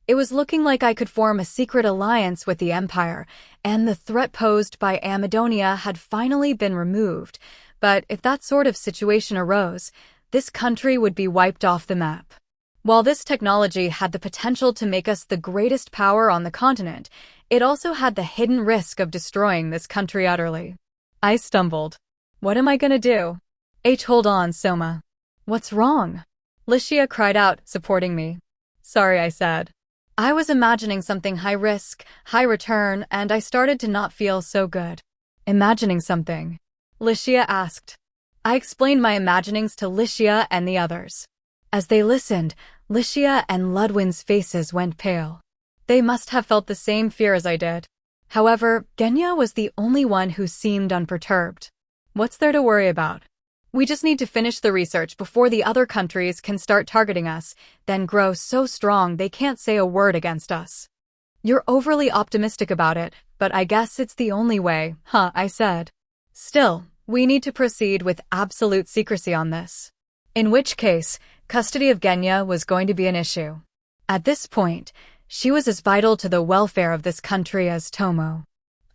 A: It was looking like I could form a secret alliance with the Empire, and the threat posed by Amadonia had finally been removed, but if that sort of situation arose, this country would be wiped off the map. While this technology had the potential to make us the greatest power on the continent, it also had the hidden risk of destroying this country utterly. I stumbled. What am I gonna do? Hold on, Soma. What's wrong? Licia cried out, supporting me. Sorry, I said. I was imagining something high risk, high return, and I started to not feel so good. Imagining something? Licia asked. I explained my imaginings to Licia and the others. As they listened, Licia and Ludwin's faces went pale. They must have felt the same fear as I did. However, Genya was the only one who seemed unperturbed. What's there to worry about? We just need to finish the research before the other countries can start targeting us, then grow so strong they can't say a word against us. You're overly optimistic about it, but I guess it's the only way, I said. Still, we need to proceed with absolute secrecy on this. In which case, custody of Genya was going to be an issue. At this point, she was as vital to the welfare of this country as Tomo.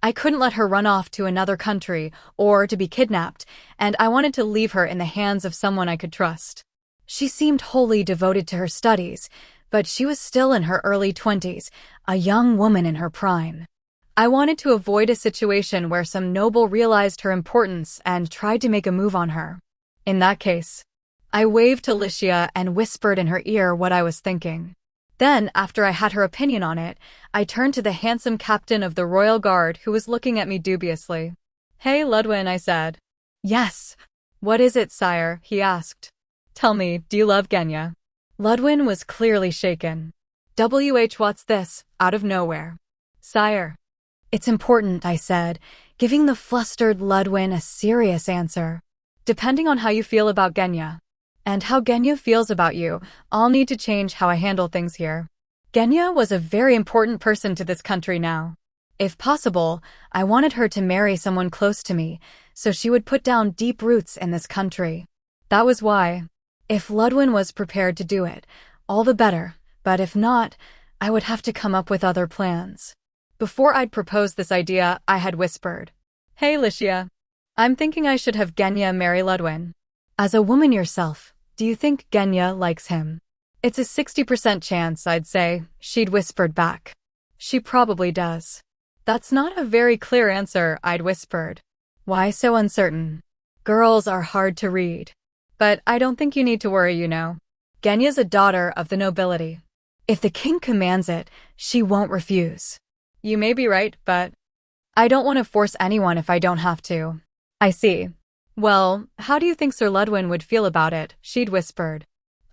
A: I couldn't let her run off to another country or to be kidnapped, and I wanted to leave her in the hands of someone I could trust. She seemed wholly devoted to her studies, but she was still in her early 20s, a young woman in her prime. I wanted to avoid a situation where some noble realized her importance and tried to make a move on her. In that case, I waved to Licia and whispered in her ear what I was thinking. Then, after I had her opinion on it, I turned to the handsome captain of the Royal Guard who was looking at me dubiously. Hey, Ludwin, I said. Yes. What is it, sire? He asked. Tell me, do you love Genya? Ludwin was clearly shaken. What's this, out of nowhere? Sire. It's important, I said, giving the flustered Ludwin a serious answer. Depending on how you feel about Genya. And how Genya feels about you, I'll need to change how I handle things here. Genya was a very important person to this country now. If possible, I wanted her to marry someone close to me, so she would put down deep roots in this country. That was why. If Ludwin was prepared to do it, all the better, but if not, I would have to come up with other plans. Before I'd proposed this idea, I had whispered, "Hey, Licia. I'm thinking I should have Genya marry Ludwin. As a woman yourself, do you think Genya likes him?" "It's a 60% chance, I'd say," she'd whispered back. "She probably does." "That's not a very clear answer," I'd whispered. "Why so uncertain?" "Girls are hard to read. But I don't think you need to worry, you know. Genya's a daughter of the nobility. If the king commands it, she won't refuse." "You may be right, but I don't want to force anyone if I don't have to." "I see. Well, how do you think Sir Ludwin would feel about it?" she'd whispered.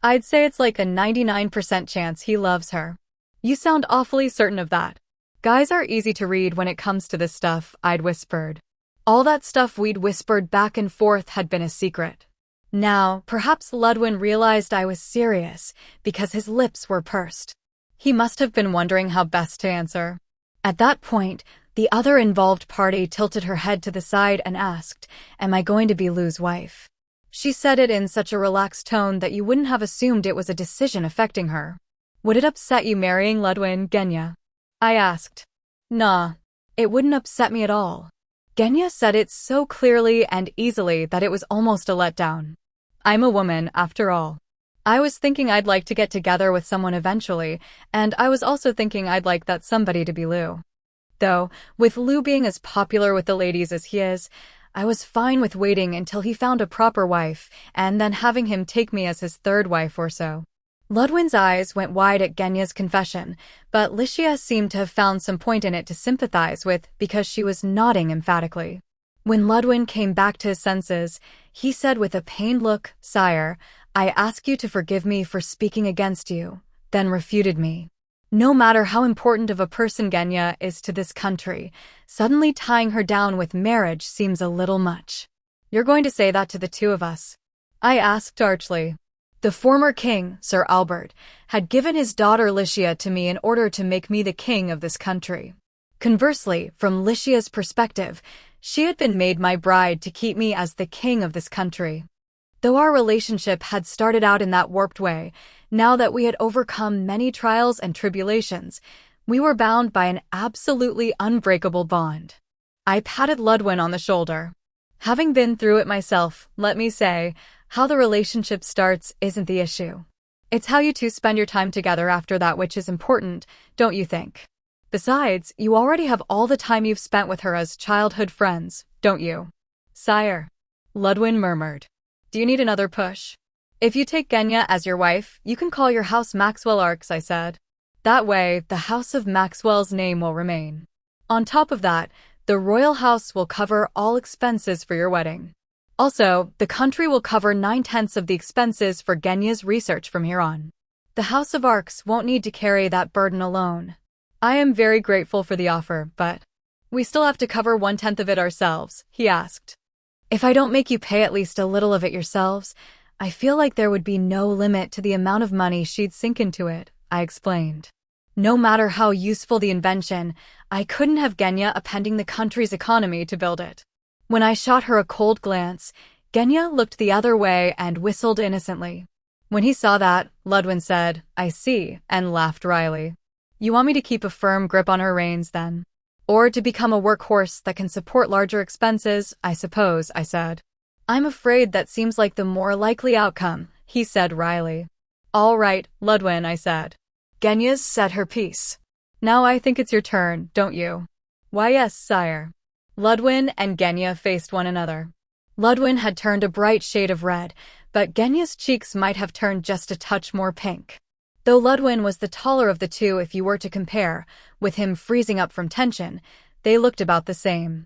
A: "I'd say it's like a 99% chance he loves her." "You sound awfully certain of that." "Guys are easy to read when it comes to this stuff," I'd whispered. All that stuff we'd whispered back and forth had been a secret. Now, perhaps Ludwin realized I was serious because his lips were pursed. He must have been wondering how best to answer. At that point, the other involved party tilted her head to the side and asked, "Am I going to be Lou's wife?" She said it in such a relaxed tone that you wouldn't have assumed it was a decision affecting her. "Would it upset you marrying Ludwin, Genya?" I asked. "Nah, it wouldn't upset me at all." Genya said it so clearly and easily that it was almost a letdown. I'm a woman, after all. I was thinking I'd like to get together with someone eventually, and I was also thinking I'd like that somebody to be Lou. Though, with Lou being as popular with the ladies as he is, I was fine with waiting until he found a proper wife, and then having him take me as his third wife or so. Ludwin's eyes went wide at Genya's confession, but Licia seemed to have found some point in it to sympathize with because she was nodding emphatically. When Ludwin came back to his senses, he said with a pained look, "Sire, I ask you to forgive me for speaking against you," then refuted me. "No matter how important of a person Genya is to this country, suddenly tying her down with marriage seems a little much." "You're going to say that to the two of us?" I asked archly. The former king, Sir Albert, had given his daughter Licia to me in order to make me the king of this country. Conversely, from Licia's perspective, she had been made my bride to keep me as the king of this country. Though our relationship had started out in that warped way, now that we had overcome many trials and tribulations, we were bound by an absolutely unbreakable bond. I patted Ludwin on the shoulder. "Having been through it myself, let me say, how the relationship starts isn't the issue. It's how you two spend your time together after that which is important, don't you think? Besides, you already have all the time you've spent with her as childhood friends, don't you?" "Sire," Ludwin murmured. "Do you need another push?" "If you take Genya as your wife, you can call your house Maxwell Arks," I said. "That way, the house of Maxwell's name will remain. On top of that, the royal house will cover all expenses for your wedding. Also, the country will cover 9/10 of the expenses for Genya's research from here on. The House of Arks won't need to carry that burden alone." "I am very grateful for the offer, but we still have to cover 1/10 of it ourselves," he asked. "If I don't make you pay at least a little of it yourselves, I feel like there would be no limit to the amount of money she'd sink into it," I explained. No matter how useful the invention, I couldn't have Genya appending the country's economy to build it. When I shot her a cold glance, Genya looked the other way and whistled innocently. When he saw that, Ludwin said, "I see," and laughed wryly. "You want me to keep a firm grip on her reins, then? Or to become a workhorse that can support larger expenses, I suppose," I said. "I'm afraid that seems like the more likely outcome," he said wryly. "All right, Ludwin," I said. "Genya's said her piece. Now I think it's your turn, don't you?" "Why, yes, sire." Ludwin and Genya faced one another. Ludwin had turned a bright shade of red, but Genya's cheeks might have turned just a touch more pink. Though Ludwin was the taller of the two if you were to compare, with him freezing up from tension, they looked about the same.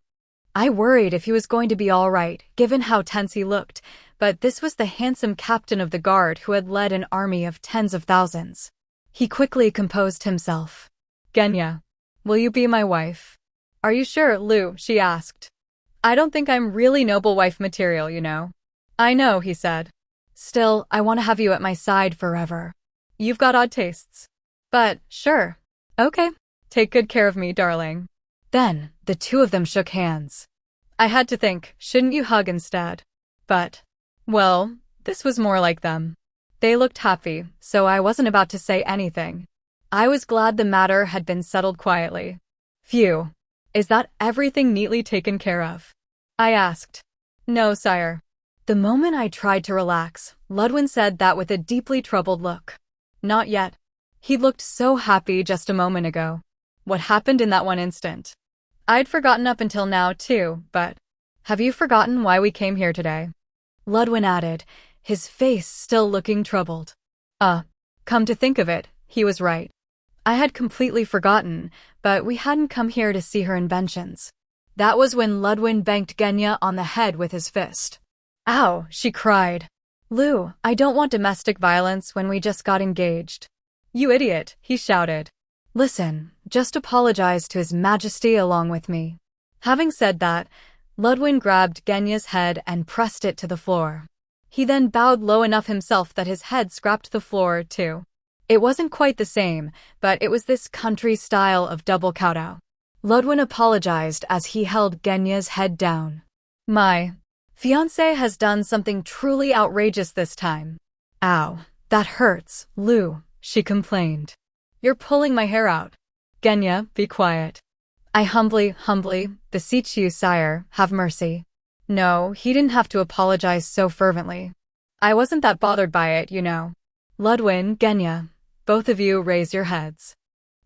A: I worried if he was going to be all right, given how tense he looked, but this was the handsome captain of the guard who had led an army of tens of thousands. He quickly composed himself. "Genya, will you be my wife?" "Are you sure, Lou?" she asked. "I don't think I'm really noble wife material, you know." "I know," he said. "Still, I want to have you at my side forever. You've got odd tastes. But, sure. Okay. Take good care of me, darling." Then, the two of them shook hands. I had to think, shouldn't you hug instead? But, well, this was more like them. They looked happy, so I wasn't about to say anything. I was glad the matter had been settled quietly. Phew. Is that everything neatly taken care of? I asked. No, sire. The moment I tried to relax, Ludwin said that with a deeply troubled look. Not yet. He looked so happy just a moment ago. What happened in that one instant? I'd forgotten up until now, too, but have you forgotten why we came here today? Ludwin added, his face still looking troubled. Come to think of it, he was right. I had completely forgotten, but we hadn't come here to see her inventions. That was when Ludwin banged Genya on the head with his fist. Ow, she cried. Lou, I don't want domestic violence when we just got engaged. You idiot, he shouted. Listen, just apologize to His Majesty along with me. Having said that, Ludwin grabbed Genya's head and pressed it to the floor. He then bowed low enough himself that his head scraped the floor, too. It wasn't quite the same, but it was this country style of double kowtow. Ludwin apologized as he held Genya's head down. My fiancé has done something truly outrageous this time. Ow, that hurts, Lou, she complained. You're pulling my hair out. Genya, be quiet. I humbly beseech you, sire, have mercy. No, he didn't have to apologize so fervently. I wasn't that bothered by it, you know. Ludwin, Genya, both of you raise your heads.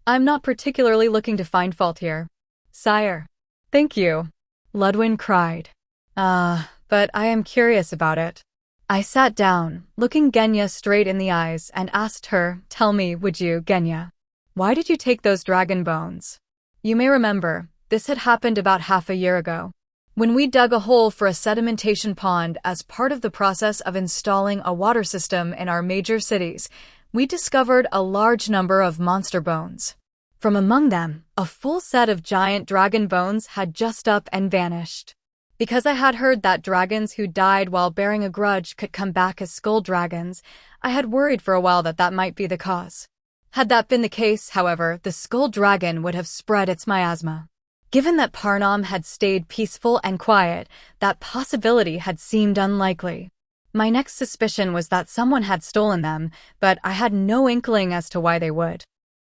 A: I'm not particularly looking to find fault here. Sire. Thank you. Ludwin cried. But I am curious about it. I sat down, looking Genya straight in the eyes, and asked her, tell me, would you, Genya, why did you take those dragon bones? You may remember, this had happened about half a year ago, when we dug a hole for a sedimentation pond as part of the process of installing a water system in our major cities. We discovered a large number of monster bones. From among them, a full set of giant dragon bones had just up and vanished. Because I had heard that dragons who died while bearing a grudge could come back as skull dragons, I had worried for a while that that might be the cause. Had that been the case, however, the skull dragon would have spread its miasma. Given that Parnam had stayed peaceful and quiet, that possibility had seemed unlikely. My next suspicion was that someone had stolen them, but I had no inkling as to why they would.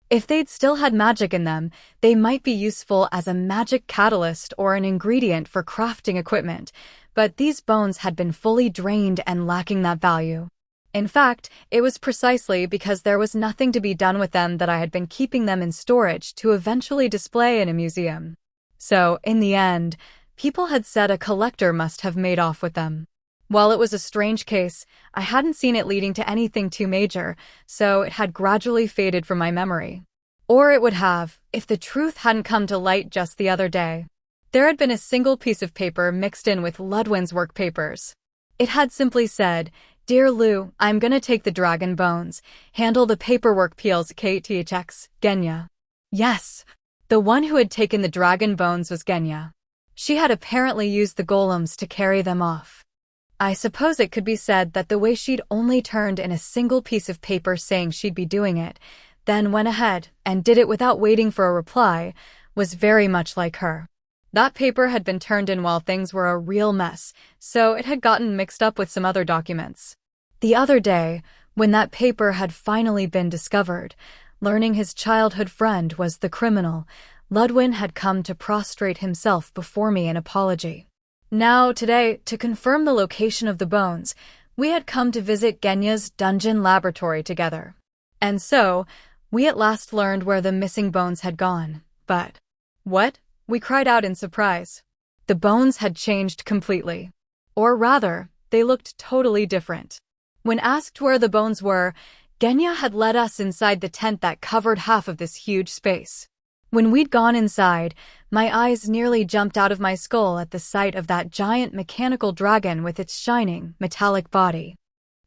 A: If they'd still had magic in them, they might be useful as a magic catalyst or an ingredient for crafting equipment, but these bones had been fully drained and lacking that value. In fact, it was precisely because there was nothing to be done with them that I had been keeping them in storage to eventually display in a museum. So, in the end, people had said a collector must have made off with them. While it was a strange case, I hadn't seen it leading to anything too major, so it had gradually faded from my memory. Or it would have, if the truth hadn't come to light just the other day. There had been a single piece of paper mixed in with Ludwin's work papers. It had simply said, Dear Lou, I'm gonna take the dragon bones. Handle the paperwork peels KTHX, Genya. Yes, the one who had taken the dragon bones was Genya. She had apparently used the golems to carry them off. I suppose it could be said that the way she'd only turned in a single piece of paper saying she'd be doing it, then went ahead and did it without waiting for a reply, was very much like her. That paper had been turned in while things were a real mess, so it had gotten mixed up with some other documents. The other day, when that paper had finally been discovered, learning his childhood friend was the criminal, Ludwin had come to prostrate himself before me in apology. Now, today, to confirm the location of the bones, we had come to visit Genya's dungeon laboratory together. And so, we at last learned where the missing bones had gone. But, what? We cried out in surprise. The bones had changed completely. Or rather, they looked totally different. When asked where the bones were, Genya had led us inside the tent that covered half of this huge space. When we'd gone inside, my eyes nearly jumped out of my skull at the sight of that giant mechanical dragon with its shining, metallic body.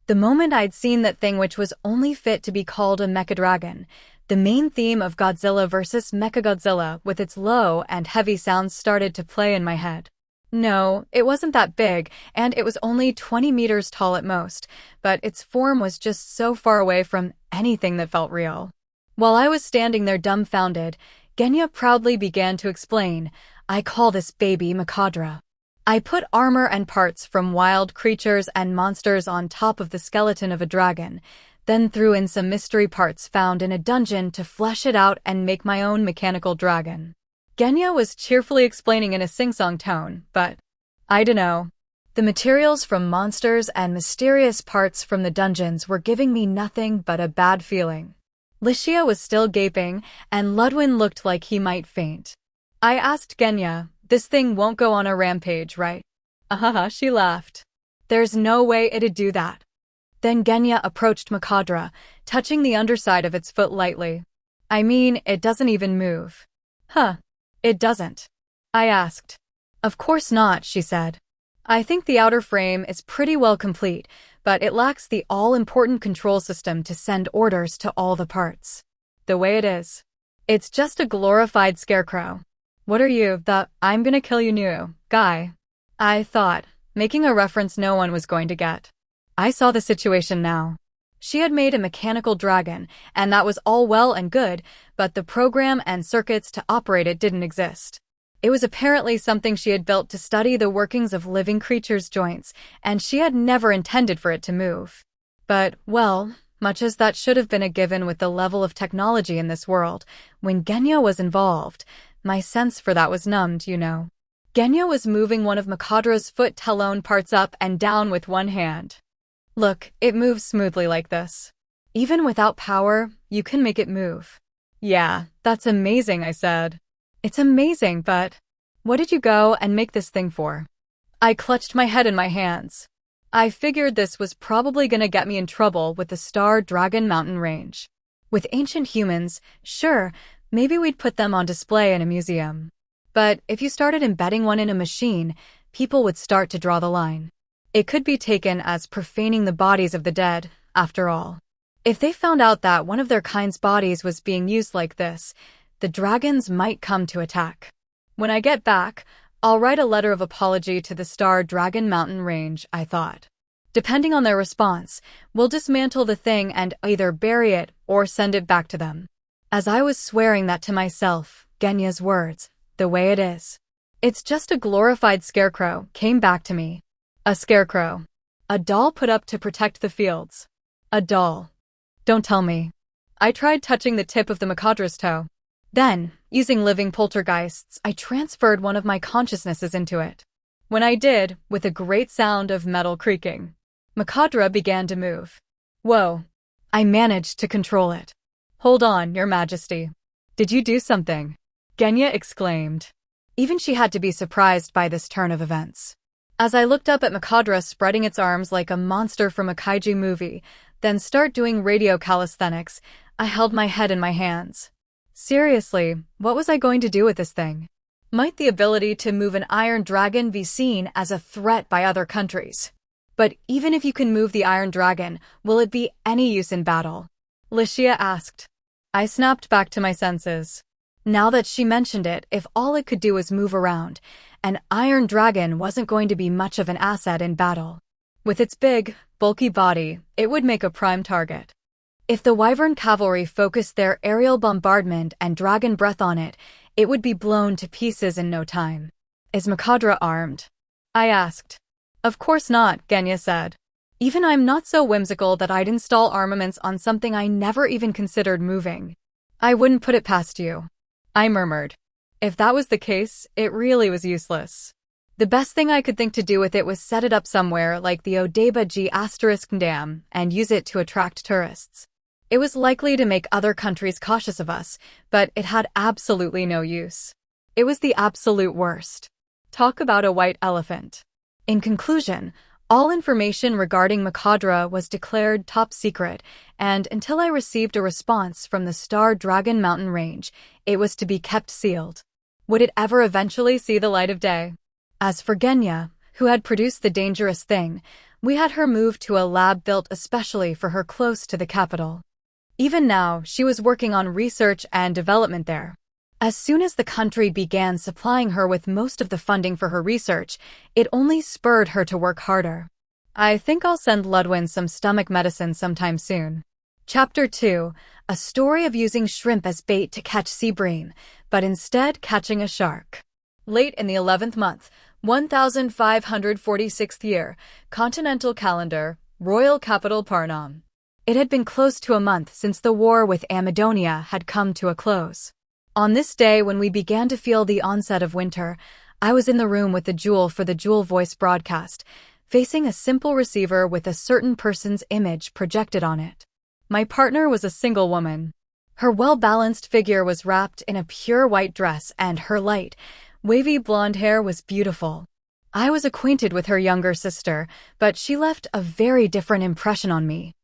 A: The moment I'd seen that thing which was only fit to be called a mecha-dragon, the main theme of Godzilla vs. Mechagodzilla with its low and heavy sounds started to play in my head. No, it wasn't that big, and it was only 20 meters tall at most, but its form was just so far away from anything that felt real. While I was standing there dumbfounded, Genya proudly began to explain, I call this baby Makadra. I put armor and parts from wild creatures and monsters on top of the skeleton of a dragon, then threw in some mystery parts found in a dungeon to flesh it out and make my own mechanical dragon. Genya was cheerfully explaining in a sing-song tone, but I dunno. The materials from monsters and mysterious parts from the dungeons were giving me nothing but a bad feeling. Licia was still gaping, and Ludwin looked like he might faint. I asked Genya, "This thing won't go on a rampage, right?" She laughed. "There's no way it'd do that." Then Genya approached Makadra, touching the underside of its foot lightly. "I mean, it doesn't even move." "Huh. It doesn't?" I asked. "Of course not," she said. "I think the outer frame is pretty well complete, but it lacks the all-important control system to send orders to all the parts. The way it is, it's just a glorified scarecrow. What are you, the I'm gonna kill you new guy?" I thought, making a reference no one was going to get. I saw the situation now. She had made a mechanical dragon, and that was all well and good, but the program and circuits to operate it didn't exist. It was apparently something she had built to study the workings of living creatures' joints, and she had never intended for it to move. But, well, much as that should have been a given with the level of technology in this world, when Genya was involved, my sense for that was numbed, you know. Genya was moving one of Makadra's foot talon parts up and down with one hand. "Look, it moves smoothly like this. Even without power, you can make it move." "Yeah, that's amazing," I said. "It's amazing, but what did you go and make this thing for?" I clutched my head in my hands. I figured this was probably gonna get me in trouble with the Star Dragon Mountain Range. With ancient humans, sure, maybe we'd put them on display in a museum. But if you started embedding one in a machine, people would start to draw the line. It could be taken as profaning the bodies of the dead, after all. If they found out that one of their kind's bodies was being used like this, the dragons might come to attack. When I get back, I'll write a letter of apology to the Star Dragon Mountain Range, I thought. Depending on their response, we'll dismantle the thing and either bury it or send it back to them. As I was swearing that to myself, Genya's words, "The way it is, it's just a glorified scarecrow," came back to me. A scarecrow. A doll put up to protect the fields. A doll. Don't tell me. I tried touching the tip of the Makadra's toe. Then, using living poltergeists, I transferred one of my consciousnesses into it. When I did, with a great sound of metal creaking, Makadra began to move. Whoa. I managed to control it. "Hold on, Your Majesty. Did you do something?" Genya exclaimed. Even she had to be surprised by this turn of events. As I looked up at Makadra spreading its arms like a monster from a kaiju movie, then start doing radio calisthenics, I held my head in my hands. Seriously, what was I going to do with this thing? Might the ability to move an iron dragon be seen as a threat by other countries? But even if you can move the iron dragon, will it be any use in battle? Licia asked. I snapped back to my senses. Now that she mentioned it, if all it could do was move around, an iron dragon wasn't going to be much of an asset in battle. With its big, bulky body, it would make a prime target. If the Wyvern cavalry focused their aerial bombardment and dragon breath on it, it would be blown to pieces in no time. Is Makadra armed? I asked. Of course not, Genya said. Even I'm not so whimsical that I'd install armaments on something I never even considered moving. I wouldn't put it past you. I murmured. If that was the case, it really was useless. The best thing I could think to do with it was set it up somewhere like the Odeba G** Dam and use it to attract tourists. It was likely to make other countries cautious of us, but it had absolutely no use. It was the absolute worst. Talk about a white elephant. In conclusion, all information regarding Makadra was declared top secret, and until I received a response from the Star Dragon Mountain Range, it was to be kept sealed. Would it ever eventually see the light of day? As for Genya, who had produced the dangerous thing, we had her moved to a lab built especially for her close to the capital. Even now, she was working on research and development there. As soon as the country began supplying her with most of the funding for her research, it only spurred her to work harder. I think I'll send Ludwin some stomach medicine sometime soon. Chapter 2, a story of using shrimp as bait to catch sea bream, but instead catching a shark. Late in the 11th month, 1546th year, continental calendar, royal capital Parnam. It had been close to a month since the war with Amadonia had come to a close. On this day when we began to feel the onset of winter, I was in the room with the Jewel for the Jewel voice broadcast, facing a simple receiver with a certain person's image projected on it. My partner was a single woman. Her well-balanced figure was wrapped in a pure white dress and her light, wavy blonde hair was beautiful. I was acquainted with her younger sister, but she left a very different impression on me.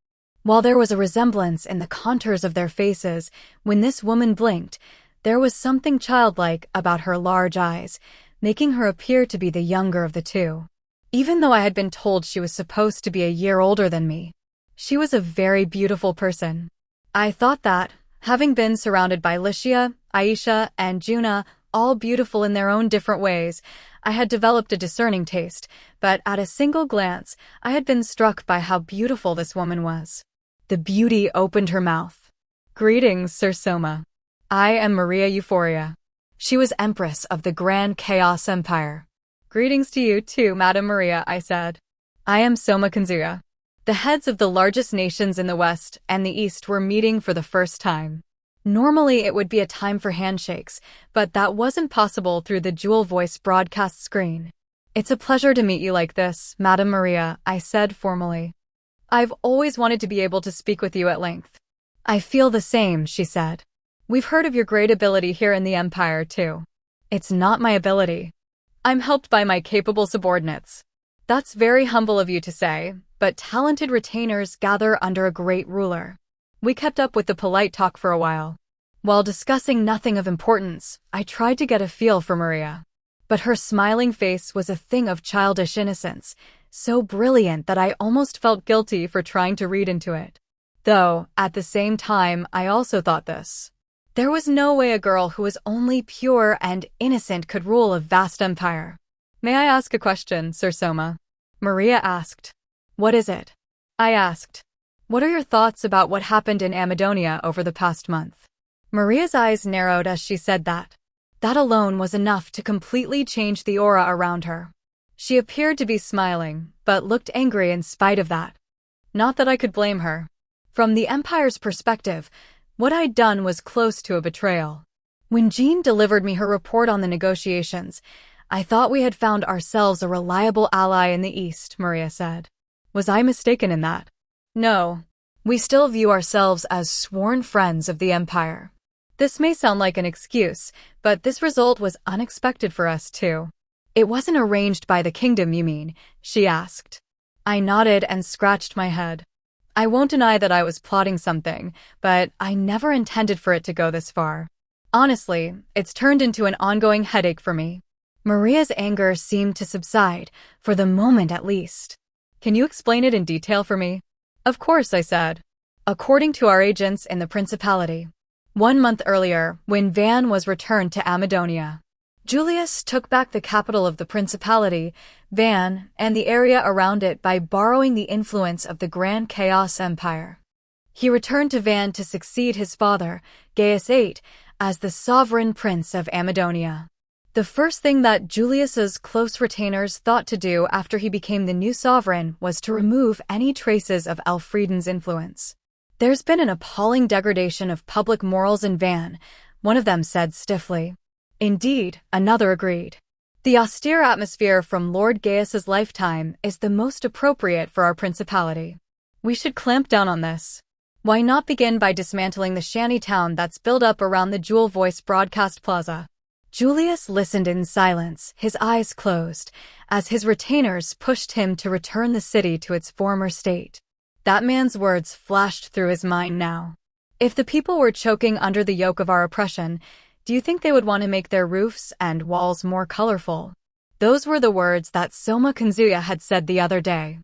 A: While there was a resemblance in the contours of their faces, when this woman blinked, there was something childlike about her large eyes, making her appear to be the younger of the two. Even though I had been told she was supposed to be a year older than me, she was a very beautiful person. I thought that, having been surrounded by Licia, Aisha, and Juna, all beautiful in their own different ways, I had developed a discerning taste, but at a single glance, I had been struck by how beautiful this woman was. The beauty opened her mouth. "Greetings, Sir Soma. I am Maria Euphoria." She was Empress of the Grand Chaos Empire. "Greetings to you too, Madam Maria," I said. "I am Soma Kanzuya." The heads of the largest nations in the West and the East were meeting for the first time. Normally it would be a time for handshakes, but that wasn't possible through the Jewel voice broadcast screen. "It's a pleasure to meet you like this, Madam Maria," I said formally. "I've always wanted to be able to speak with you at length." "I feel the same," she said. "We've heard of your great ability here in the Empire, too." "It's not my ability. I'm helped by my capable subordinates." "That's very humble of you to say, but talented retainers gather under a great ruler." We kept up with the polite talk for a while. While discussing nothing of importance, I tried to get a feel for Maria. But her smiling face was a thing of childish innocence, so brilliant that I almost felt guilty for trying to read into it. Though, at the same time, I also thought this. There was no way a girl who was only pure and innocent could rule a vast empire. "May I ask a question, Sir Soma?" Maria asked. "What is it?" I asked. "What are your thoughts about what happened in Amadonia over the past month?" Maria's eyes narrowed as she said that. That alone was enough to completely change the aura around her. She appeared to be smiling, but looked angry in spite of that. Not that I could blame her. From the Empire's perspective, what I'd done was close to a betrayal. When Jean delivered me her report on the negotiations, I thought we had found ourselves a reliable ally in the East, Maria said. Was I mistaken in that? No. We still view ourselves as sworn friends of the Empire. This may sound like an excuse, but this result was unexpected for us too. "It wasn't arranged by the kingdom, you mean?" she asked. I nodded and scratched my head. I won't deny that I was plotting something, but I never intended for it to go this far. Honestly, it's turned into an ongoing headache for me. Maria's anger seemed to subside, for the moment at least. "Can you explain it in detail for me?" "Of course," I said. "According to our agents in the Principality, 1 month earlier, when Van was returned to Amadonia, Julius took back the capital of the Principality, Van, and the area around it by borrowing the influence of the Grand Chaos Empire. He returned to Van to succeed his father, Gaius VIII, as the sovereign prince of Amadonia. The first thing that Julius's close retainers thought to do after he became the new sovereign was to remove any traces of Elfrieden's influence. There's been an appalling degradation of public morals in Van, one of them said stiffly. Indeed, another agreed. The austere atmosphere from Lord Gaius's lifetime is the most appropriate for our principality. We should clamp down on this. Why not begin by dismantling the shanty town that's built up around the Jewel Voice broadcast plaza? Julius listened in silence, his eyes closed, as his retainers pushed him to return the city to its former state. That man's words flashed through his mind now. If the people were choking under the yoke of our oppression, do you think they would want to make their roofs and walls more colorful? Those were the words that Soma Kanzuya had said the other day.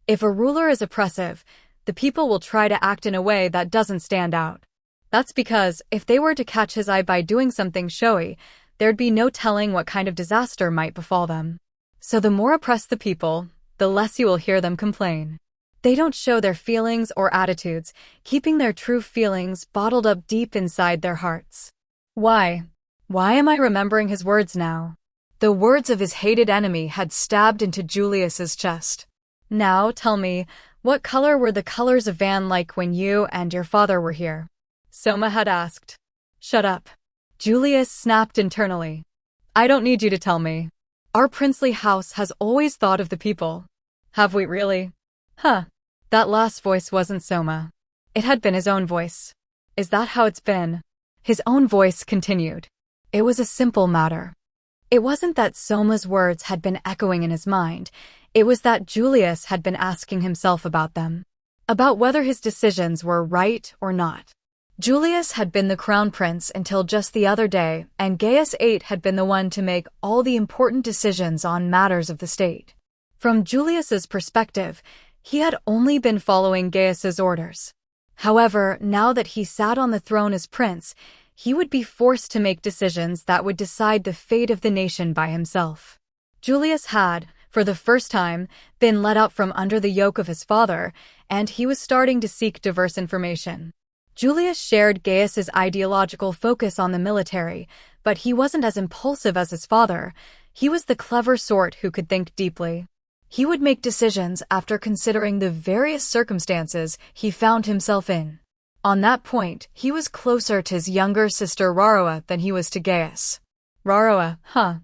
A: If a ruler is oppressive, the people will try to act in a way that doesn't stand out. That's because, if they were to catch his eye by doing something showy, there'd be no telling what kind of disaster might befall them. So the more oppressed the people, the less you will hear them complain. They don't show their feelings or attitudes, keeping their true feelings bottled up deep inside their hearts. Why am I remembering his words now? The words of his hated enemy had stabbed into Julius's chest. Now, tell me, what color were the colors of Van like when you and your father were here? Soma had asked. Shut up. Julius snapped internally. I don't need you to tell me. Our princely house has always thought of the people. Have we really? Huh. That last voice wasn't Soma. It had been his own voice. Is that how it's been? His own voice continued. It was a simple matter. It wasn't that Soma's words had been echoing in his mind. It was that Julius had been asking himself about them. About whether his decisions were right or not. Julius had been the crown prince until just the other day, and Gaius VIII had been the one to make all the important decisions on matters of the state. From Julius's perspective, he had only been following Gaius's orders. However, now that he sat on the throne as prince, he would be forced to make decisions that would decide the fate of the nation by himself. Julius had, for the first time, been let out from under the yoke of his father, and he was starting to seek diverse information. Julius shared Gaius's ideological focus on the military, but he wasn't as impulsive as his father. He was the clever sort who could think deeply. He would make decisions after considering the various circumstances he found himself in. On that point, he was closer to his younger sister Raroa than he was to Gaius. Raroa, huh?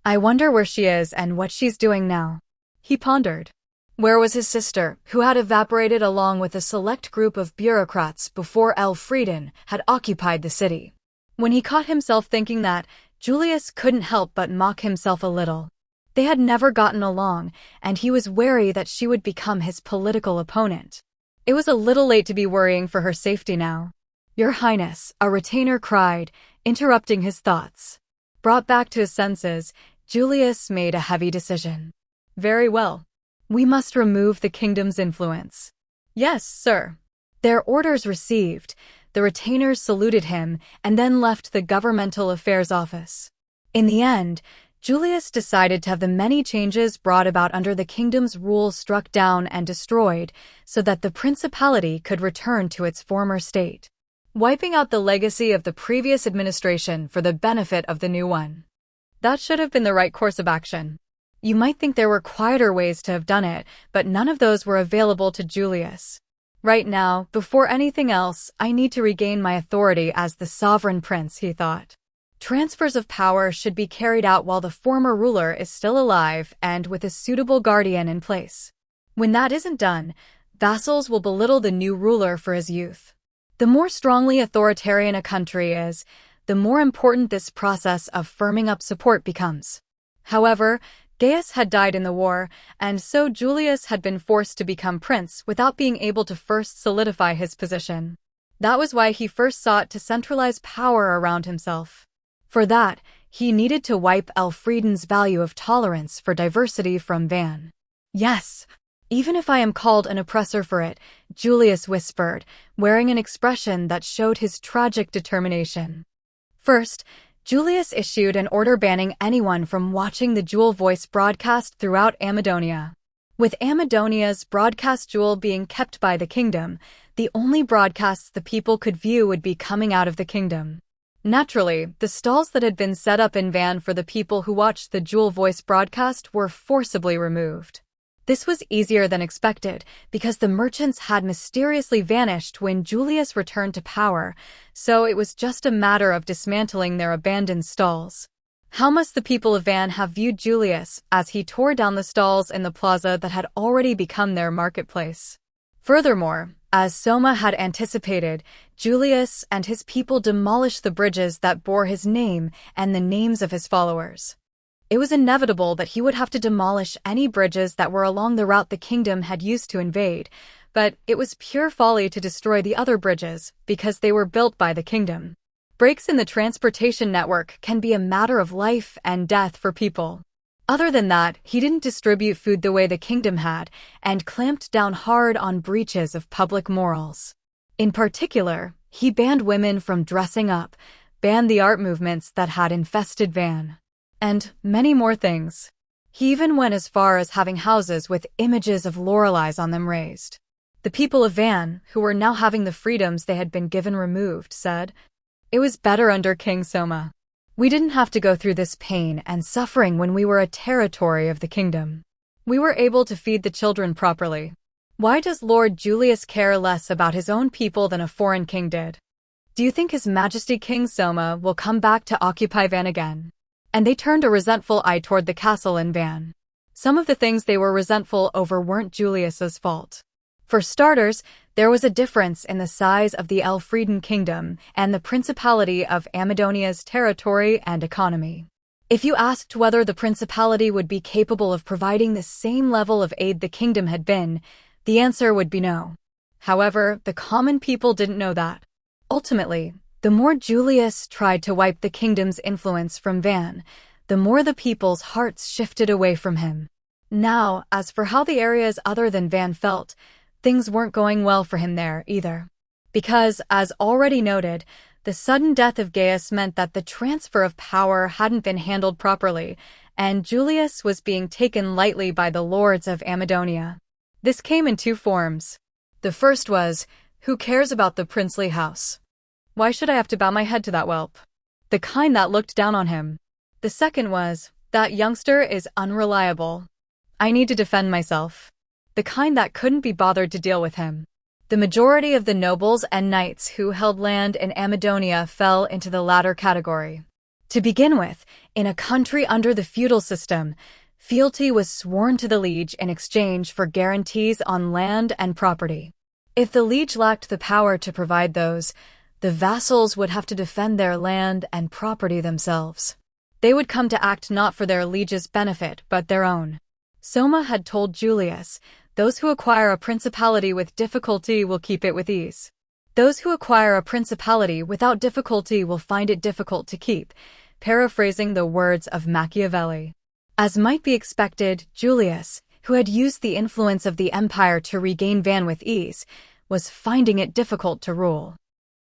A: I wonder where she is and what she's doing now. He pondered. Where was his sister, who had evaporated along with a select group of bureaucrats before Elfrieden had occupied the city? When he caught himself thinking that, Julius couldn't help but mock himself a little. They had never gotten along, and he was wary that she would become his political opponent. It was a little late to be worrying for her safety now. Your Highness, a retainer cried, interrupting his thoughts. Brought back to his senses, Julius made a heavy decision. Very well. We must remove the kingdom's influence. Yes, sir. Their orders received, the retainers saluted him and then left the governmental affairs office. In the end, Julius decided to have the many changes brought about under the kingdom's rule struck down and destroyed so that the principality could return to its former state, wiping out the legacy of the previous administration for the benefit of the new one. That should have been the right course of action. You might think there were quieter ways to have done it, but none of those were available to Julius. Right now, before anything else, I need to regain my authority as the sovereign prince, he thought. Transfers of power should be carried out while the former ruler is still alive and with a suitable guardian in place. When that isn't done, vassals will belittle the new ruler for his youth. The more strongly authoritarian a country is, the more important this process of firming up support becomes. However, Gaius had died in the war, and so Julius had been forced to become prince without being able to first solidify his position. That was why he first sought to centralize power around himself. For that, he needed to wipe Elfrieden's value of tolerance for diversity from Van. Yes, even if I am called an oppressor for it, Julius whispered, wearing an expression that showed his tragic determination. First, Julius issued an order banning anyone from watching the Jewel Voice broadcast throughout Amadonia. With Amadonia's broadcast jewel being kept by the kingdom, the only broadcasts the people could view would be coming out of the kingdom. Naturally, the stalls that had been set up in Van for the people who watched the Jewel Voice broadcast were forcibly removed. This was easier than expected because the merchants had mysteriously vanished when Julius returned to power, so it was just a matter of dismantling their abandoned stalls. How must the people of Van have viewed Julius as he tore down the stalls in the plaza that had already become their marketplace? Furthermore, as Soma had anticipated, Julius and his people demolished the bridges that bore his name and the names of his followers. It was inevitable that he would have to demolish any bridges that were along the route the kingdom had used to invade, but it was pure folly to destroy the other bridges because they were built by the kingdom. Breaks in the transportation network can be a matter of life and death for people. Other than that, he didn't distribute food the way the kingdom had, and clamped down hard on breaches of public morals. In particular, he banned women from dressing up, banned the art movements that had infested Van, and many more things. He even went as far as having houses with images of Loreleis on them razed. The people of Van, who were now having the freedoms they had been given removed, said, "It was better under King Soma. We didn't have to go through this pain and suffering when we were a territory of the kingdom. We were able to feed the children properly. Why does Lord Julius care less about his own people than a foreign king did?" Do you think His Majesty King Soma will come back to occupy Van again? And they turned a resentful eye toward the castle in Van. Some of the things they were resentful over weren't Julius's fault. For starters, there was a difference in the size of the Elfrieden kingdom and the Principality of Amadonia's territory and economy. If you asked whether the Principality would be capable of providing the same level of aid the kingdom had been, the answer would be no. However, the common people didn't know that. Ultimately, the more Julius tried to wipe the kingdom's influence from Van, the more the people's hearts shifted away from him. Now, as for how the areas other than Van felt, things weren't going well for him there either. Because, as already noted, the sudden death of Gaius meant that the transfer of power hadn't been handled properly, and Julius was being taken lightly by the lords of Amadonia. This came in two forms. The first was, who cares about the princely house? Why should I have to bow my head to that whelp? The kind that looked down on him. The second was, that youngster is unreliable. I need to defend myself. The kind that couldn't be bothered to deal with him. The majority of the nobles and knights who held land in Amadonia fell into the latter category. To begin with, in a country under the feudal system, fealty was sworn to the liege in exchange for guarantees on land and property. If the liege lacked the power to provide those, the vassals would have to defend their land and property themselves. They would come to act not for their liege's benefit but their own. Soma had told Julius, those who acquire a principality with difficulty will keep it with ease. Those who acquire a principality without difficulty will find it difficult to keep, paraphrasing the words of Machiavelli. As might be expected, Julius, who had used the influence of the empire to regain Van with ease, was finding it difficult to rule.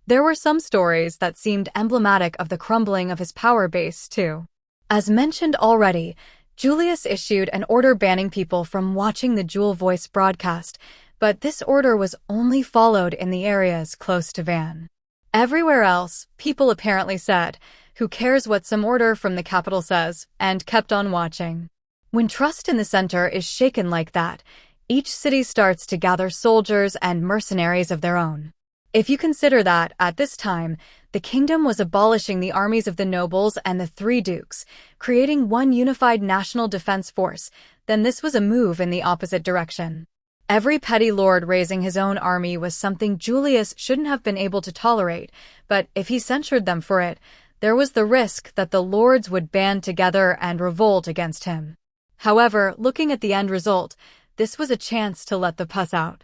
A: There were some stories that seemed emblematic of the crumbling of his power base, too. As mentioned already, Julius issued an order banning people from watching the Jewel Voice broadcast, but this order was only followed in the areas close to Van. Everywhere else, people apparently said, "Who cares what some order from the capital says," and kept on watching. When trust in the center is shaken like that, each city starts to gather soldiers and mercenaries of their own. If you consider that, at this time, the kingdom was abolishing the armies of the nobles and the three dukes, creating one unified national defense force, then this was a move in the opposite direction. Every petty lord raising his own army was something Julius shouldn't have been able to tolerate, but if he censured them for it, there was the risk that the lords would band together and revolt against him. However, looking at the end result, this was a chance to let the pus out.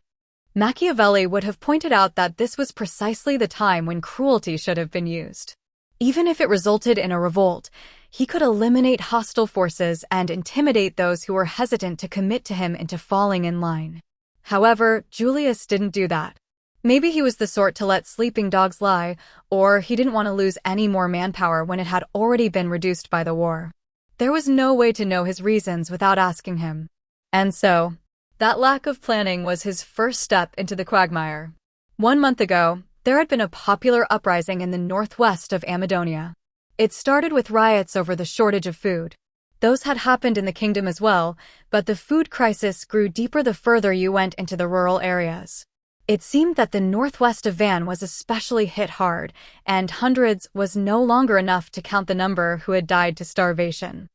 A: Machiavelli would have pointed out that this was precisely the time when cruelty should have been used. Even if it resulted in a revolt, he could eliminate hostile forces and intimidate those who were hesitant to commit to him into falling in line. However, Julius didn't do that. Maybe he was the sort to let sleeping dogs lie, or he didn't want to lose any more manpower when it had already been reduced by the war. There was no way to know his reasons without asking him. And so, that lack of planning was his first step into the quagmire. 1 month ago, there had been a popular uprising in the northwest of Amadonia. It started with riots over the shortage of food. Those had happened in the kingdom as well, but the food crisis grew deeper the further you went into the rural areas. It seemed that the northwest of Van was especially hit hard, and hundreds was no longer enough to count the number who had died to starvation.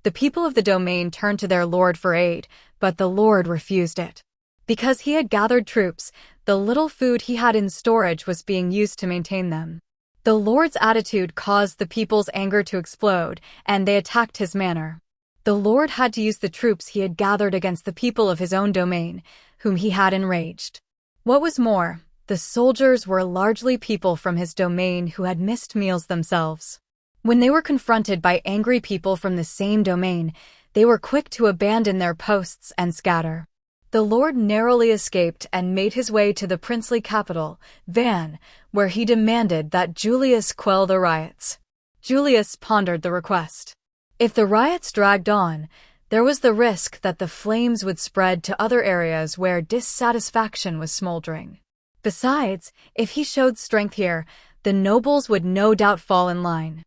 A: The people of the domain turned to their lord for aid, but the lord refused it. Because he had gathered troops, the little food he had in storage was being used to maintain them. The lord's attitude caused the people's anger to explode, and they attacked his manor. The lord had to use the troops he had gathered against the people of his own domain, whom he had enraged. What was more, the soldiers were largely people from his domain who had missed meals themselves. When they were confronted by angry people from the same domain, they were quick to abandon their posts and scatter. The lord narrowly escaped and made his way to the princely capital, Van, where he demanded that Julius quell the riots. Julius pondered the request. If the riots dragged on, there was the risk that the flames would spread to other areas where dissatisfaction was smoldering. Besides, if he showed strength here, the nobles would no doubt fall in line.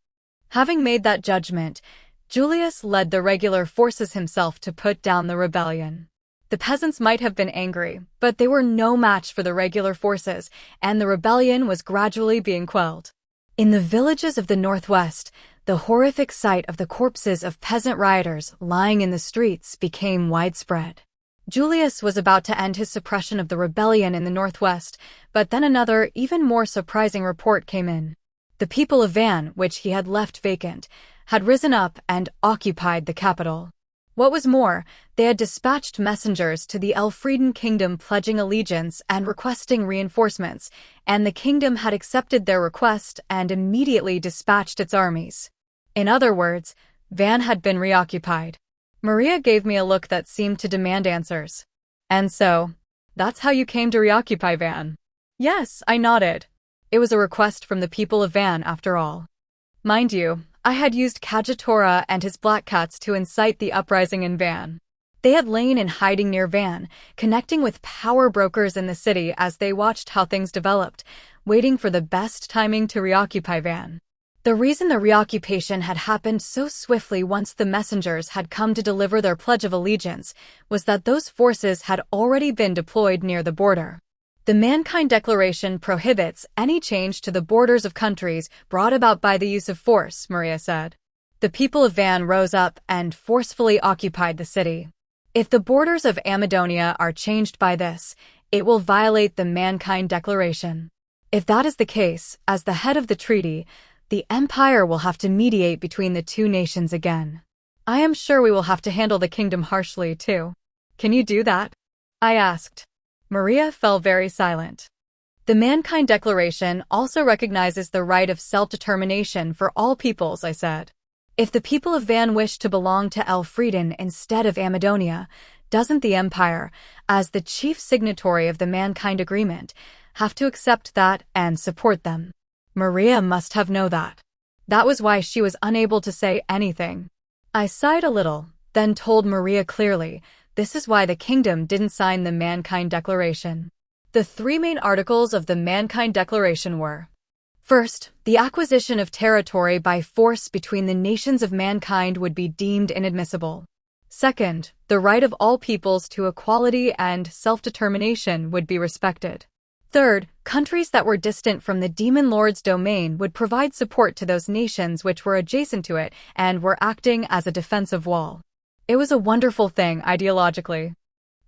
A: Having made that judgment, Julius led the regular forces himself to put down the rebellion. The peasants might have been angry, but they were no match for the regular forces, and the rebellion was gradually being quelled. In the villages of the northwest, the horrific sight of the corpses of peasant rioters lying in the streets became widespread. Julius was about to end his suppression of the rebellion in the northwest, but then another, even more surprising report came in. The people of Van, which he had left vacant, had risen up and occupied the capital. What was more, they had dispatched messengers to the Elfrieden kingdom pledging allegiance and requesting reinforcements, and the kingdom had accepted their request and immediately dispatched its armies. In other words, Van had been reoccupied. Maria gave me a look that seemed to demand answers. And so, that's how you came to reoccupy Van? Yes, I nodded. It was a request from the people of Van, after all. Mind you, I had used Kagetora and his black cats to incite the uprising in Van. They had lain in hiding near Van, connecting with power brokers in the city as they watched how things developed, waiting for the best timing to reoccupy Van. The reason the reoccupation had happened so swiftly once the messengers had come to deliver their Pledge of Allegiance was that those forces had already been deployed near the border. The Mankind Declaration prohibits any change to the borders of countries brought about by the use of force, Maria said. The people of Van rose up and forcefully occupied the city. If the borders of Amadonia are changed by this, it will violate the Mankind Declaration. If that is the case, as the head of the treaty, the Empire will have to mediate between the two nations again. I am sure we will have to handle the kingdom harshly, too. Can you do that? I asked. Maria fell very silent. The Mankind Declaration also recognizes the right of self-determination for all peoples, I said. If the people of Van wish to belong to Elfrieden instead of Amadonia, doesn't the Empire, as the chief signatory of the Mankind Agreement, have to accept that and support them? Maria must have known that. That was why she was unable to say anything. I sighed a little, then told Maria clearly, this is why the kingdom didn't sign the Mankind Declaration. The three main articles of the Mankind Declaration were: first, the acquisition of territory by force between the nations of mankind would be deemed inadmissible. Second, the right of all peoples to equality and self-determination would be respected. Third, countries that were distant from the demon lord's domain would provide support to those nations which were adjacent to it and were acting as a defensive wall. It was a wonderful thing ideologically.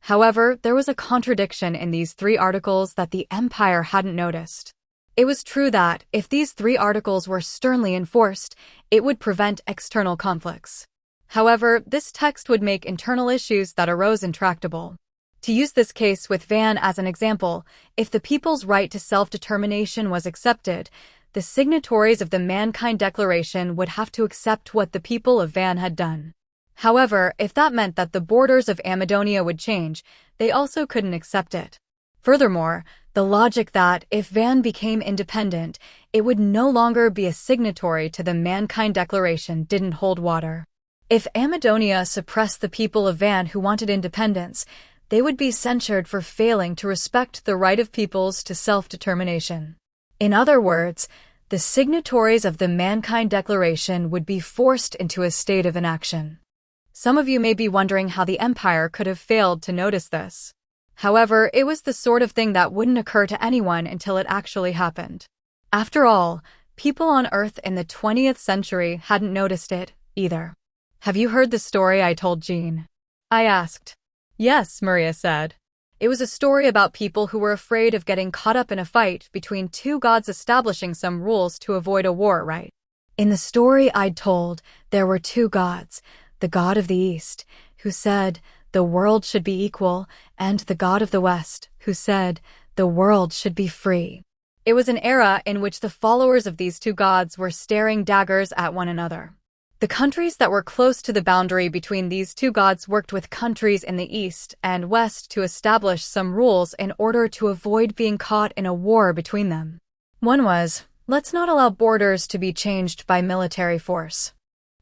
A: However, there was a contradiction in these three articles that the Empire hadn't noticed. It was true that, if these three articles were sternly enforced, it would prevent external conflicts. However, this text would make internal issues that arose intractable. To use this case with Van as an example, if the people's right to self-determination was accepted, the signatories of the Mankind Declaration would have to accept what the people of Van had done. However, if that meant that the borders of Amadonia would change, they also couldn't accept it. Furthermore, the logic that, if Van became independent, it would no longer be a signatory to the Mankind Declaration didn't hold water. If Amadonia suppressed the people of Van who wanted independence, they would be censured for failing to respect the right of peoples to self-determination. In other words, the signatories of the Mankind Declaration would be forced into a state of inaction. Some of you may be wondering how the Empire could have failed to notice this. However, it was the sort of thing that wouldn't occur to anyone until it actually happened. After all, people on Earth in the 20th century hadn't noticed it, either. Have you heard the story I told Jean? I asked. Yes, Maria said. It was a story about people who were afraid of getting caught up in a fight between two gods establishing some rules to avoid a war, right? In the story I'd told, there were two gods, the god of the East, who said the world should be equal, and the god of the West, who said the world should be free. It was an era in which the followers of these two gods were staring daggers at one another. The countries that were close to the boundary between these two gods worked with countries in the East and West to establish some rules in order to avoid being caught in a war between them. One was, let's not allow borders to be changed by military force.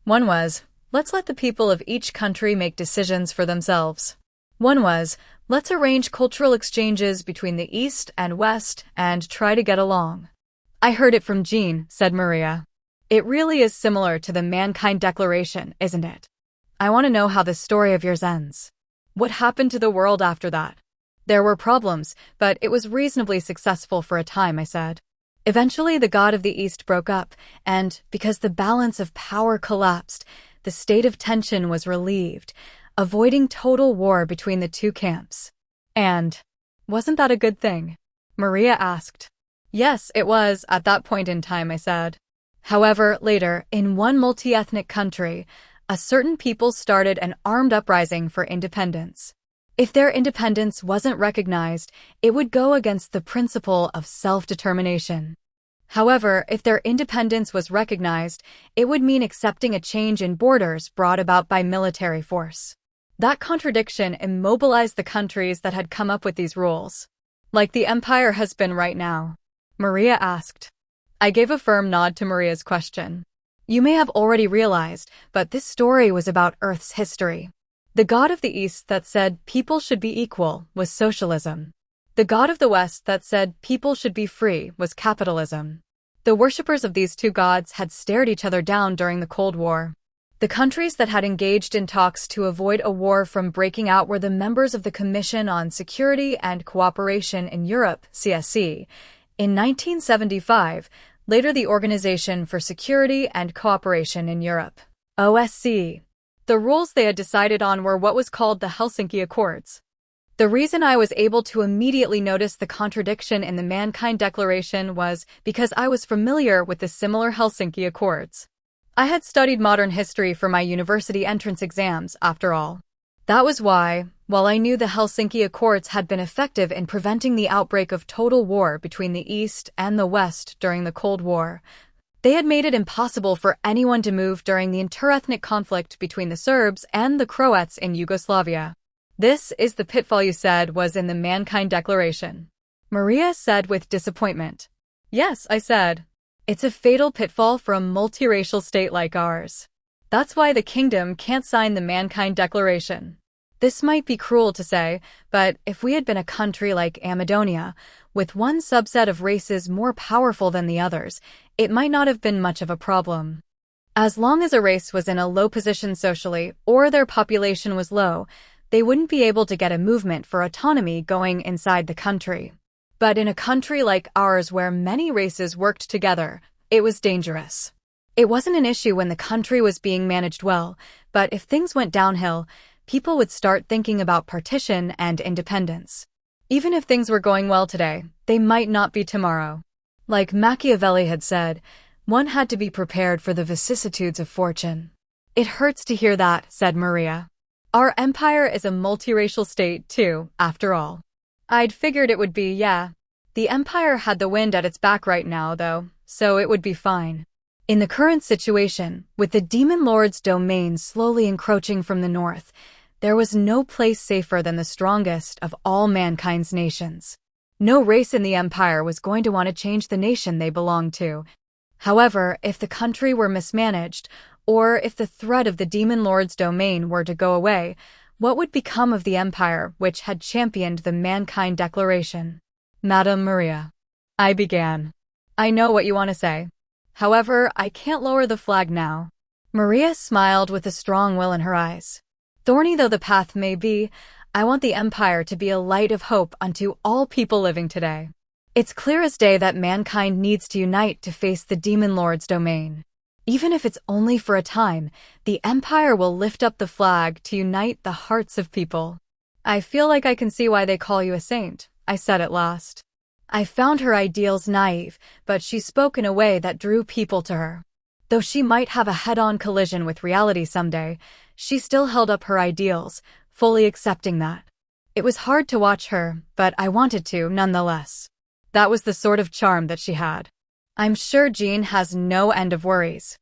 A: One was, let's let the people of each country make decisions for themselves. One was, let's arrange cultural exchanges between the East and West and try to get along. I heard it from Jean, said Maria. It really is similar to the Mankind Declaration, isn't it? I want to know how the story of yours ends. What happened to the world after that? There were problems, but it was reasonably successful for a time, I said. Eventually, the god of the East broke up, and because the balance of power collapsed, the state of tension was relieved, avoiding total war between the two camps. And wasn't that a good thing? Maria asked. Yes, it was, at that point in time, I said. However, later, in one multi-ethnic country, a certain people started an armed uprising for independence. If their independence wasn't recognized, it would go against the principle of self-determination. However, if their independence was recognized, it would mean accepting a change in borders brought about by military force. That contradiction immobilized the countries that had come up with these rules. Like the empire has been right now. Maria asked. I gave a firm nod to Maria's question. You may have already realized, but this story was about Earth's history. The god of the East that said people should be equal was socialism. The god of the West that said people should be free was capitalism. The worshippers of these two gods had stared each other down during the Cold War. The countries that had engaged in talks to avoid a war from breaking out were the members of the Commission on Security and Cooperation in Europe, CSC. In 1975, later the Organization for Security and Cooperation in Europe, OSCE. The rules they had decided on were what was called the Helsinki Accords. The reason I was able to immediately notice the contradiction in the Mankind Declaration was because I was familiar with the similar Helsinki Accords. I had studied modern history for my university entrance exams, after all. That was why, while I knew the Helsinki Accords had been effective in preventing the outbreak of total war between the East and the West during the Cold War, they had made it impossible for anyone to move during the interethnic conflict between the Serbs and the Croats in Yugoslavia. This is the pitfall you said was in the Mankind Declaration. Maria said with disappointment. Yes, I said. It's a fatal pitfall for a multiracial state like ours. That's why the kingdom can't sign the Mankind Declaration. This might be cruel to say, but if we had been a country like Amadonia, with one subset of races more powerful than the others, it might not have been much of a problem. As long as a race was in a low position socially, or their population was low, they wouldn't be able to get a movement for autonomy going inside the country. But in a country like ours where many races worked together, it was dangerous. It wasn't an issue when the country was being managed well, but if things went downhill, people would start thinking about partition and independence. Even if things were going well today, they might not be tomorrow. Like Machiavelli had said, one had to be prepared for the vicissitudes of fortune. It hurts to hear that, said Maria. Our empire is a multiracial state, too, after all. I'd figured it would be, yeah. The empire had the wind at its back right now, though, so it would be fine. In the current situation, with the Demon Lord's domain slowly encroaching from the north, there was no place safer than the strongest of all mankind's nations. No race in the empire was going to want to change the nation they belonged to. However, if the country were mismanaged, or if the threat of the Demon Lord's domain were to go away, what would become of the empire which had championed the Mankind Declaration? Madam Maria. I began. I know what you want to say. However, I can't lower the flag now. Maria smiled with a strong will in her eyes. Thorny though the path may be, I want the empire to be a light of hope unto all people living today. It's clear as day that mankind needs to unite to face the Demon Lord's domain. Even if it's only for a time, the empire will lift up the flag to unite the hearts of people. I feel like I can see why they call you a saint, I said at last. I found her ideals naive, but she spoke in a way that drew people to her. Though she might have a head-on collision with reality someday, she still held up her ideals, fully accepting that. It was hard to watch her, but I wanted to nonetheless. That was the sort of charm that she had. I'm sure Jean has no end of worries.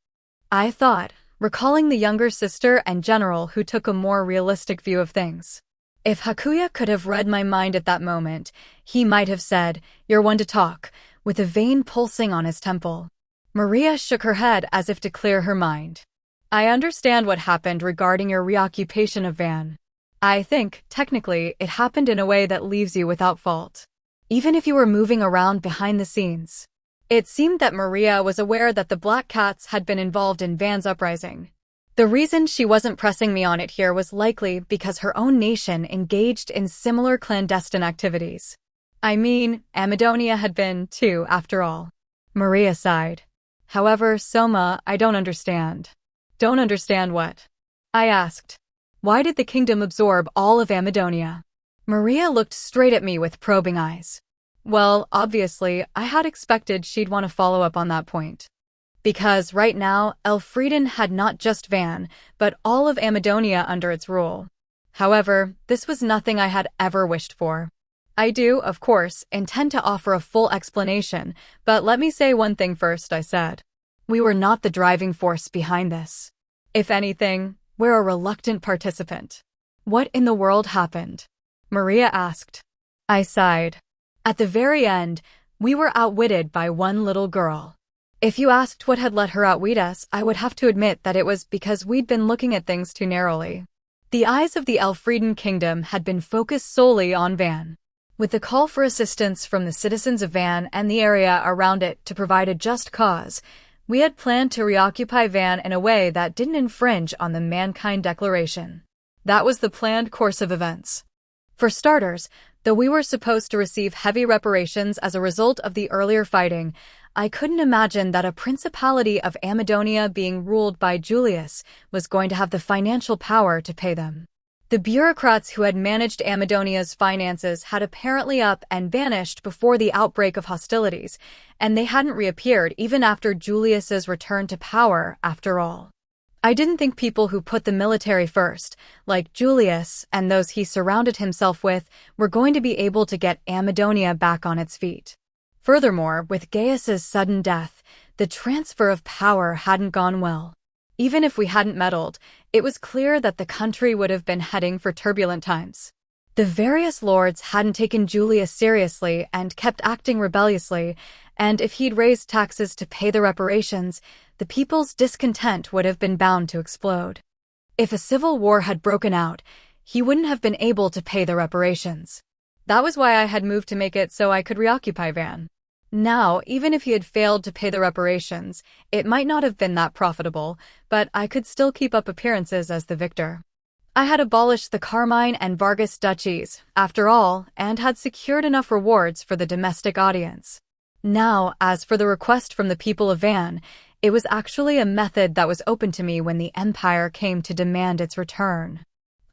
A: I thought, recalling the younger sister and general who took a more realistic view of things. If Hakuya could have read my mind at that moment, he might have said, "You're one to talk," with a vein pulsing on his temple. Maria shook her head as if to clear her mind. I understand what happened regarding your reoccupation of Van. I think, technically, it happened in a way that leaves you without fault. Even if you were moving around behind the scenes. It seemed that Maria was aware that the Black Cats had been involved in Van's uprising. The reason she wasn't pressing me on it here was likely because her own nation engaged in similar clandestine activities. I mean, Amadonia had been, too, after all. Maria sighed. However, Soma, I don't understand. Don't understand what? I asked. Why did the kingdom absorb all of Amadonia? Maria looked straight at me with probing eyes. Well, obviously, I had expected she'd want to follow up on that point. Because right now, Elfrieden had not just Van, but all of Amadonia under its rule. However, this was nothing I had ever wished for. I do, of course, intend to offer a full explanation, but let me say one thing first, I said. We were not the driving force behind this. If anything, we're a reluctant participant. What in the world happened? Maria asked. I sighed. At the very end, we were outwitted by one little girl. If you asked what had let her outwit us, I would have to admit that it was because we'd been looking at things too narrowly. The eyes of the Elfrieden kingdom had been focused solely on Van. With the call for assistance from the citizens of Van and the area around it to provide a just cause, we had planned to reoccupy Van in a way that didn't infringe on the Mankind Declaration. That was the planned course of events. For starters, though we were supposed to receive heavy reparations as a result of the earlier fighting, I couldn't imagine that a principality of Amadonia being ruled by Julius was going to have the financial power to pay them. The bureaucrats who had managed Amadonia's finances had apparently up and vanished before the outbreak of hostilities, and they hadn't reappeared even after Julius's return to power, after all. I didn't think people who put the military first, like Julius and those he surrounded himself with, were going to be able to get Amadonia back on its feet. Furthermore, with Gaius's sudden death, the transfer of power hadn't gone well. Even if we hadn't meddled, it was clear that the country would have been heading for turbulent times. The various lords hadn't taken Julius seriously and kept acting rebelliously, and if he'd raised taxes to pay the reparations, the people's discontent would have been bound to explode. If a civil war had broken out, he wouldn't have been able to pay the reparations. That was why I had moved to make it so I could reoccupy Van. Now, even if he had failed to pay the reparations, it might not have been that profitable, but I could still keep up appearances as the victor. I had abolished the Carmine and Vargas duchies, after all, and had secured enough rewards for the domestic audience. Now, as for the request from the people of Van, it was actually a method that was open to me when the Empire came to demand its return.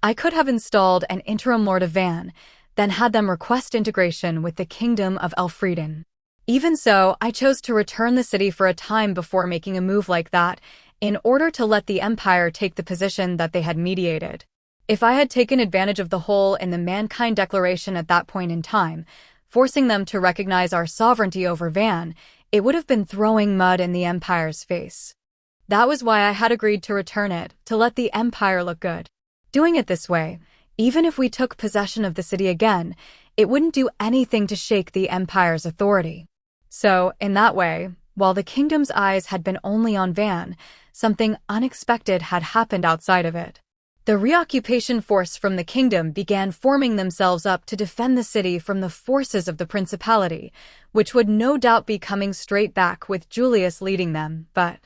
A: I could have installed an interim Lord of Van, then had them request integration with the Kingdom of Elfrieden. Even so, I chose to return the city for a time before making a move like that, in order to let the Empire take the position that they had mediated. If I had taken advantage of the hole in the Mankind Declaration at that point in time, forcing them to recognize our sovereignty over Van, it would have been throwing mud in the Empire's face. That was why I had agreed to return it, to let the Empire look good. Doing it this way, even if we took possession of the city again, it wouldn't do anything to shake the Empire's authority. So, in that way, while the kingdom's eyes had been only on Van, something unexpected had happened outside of it. The reoccupation force from the kingdom began forming themselves up to defend the city from the forces of the principality, which would no doubt be coming straight back with Julius leading them, but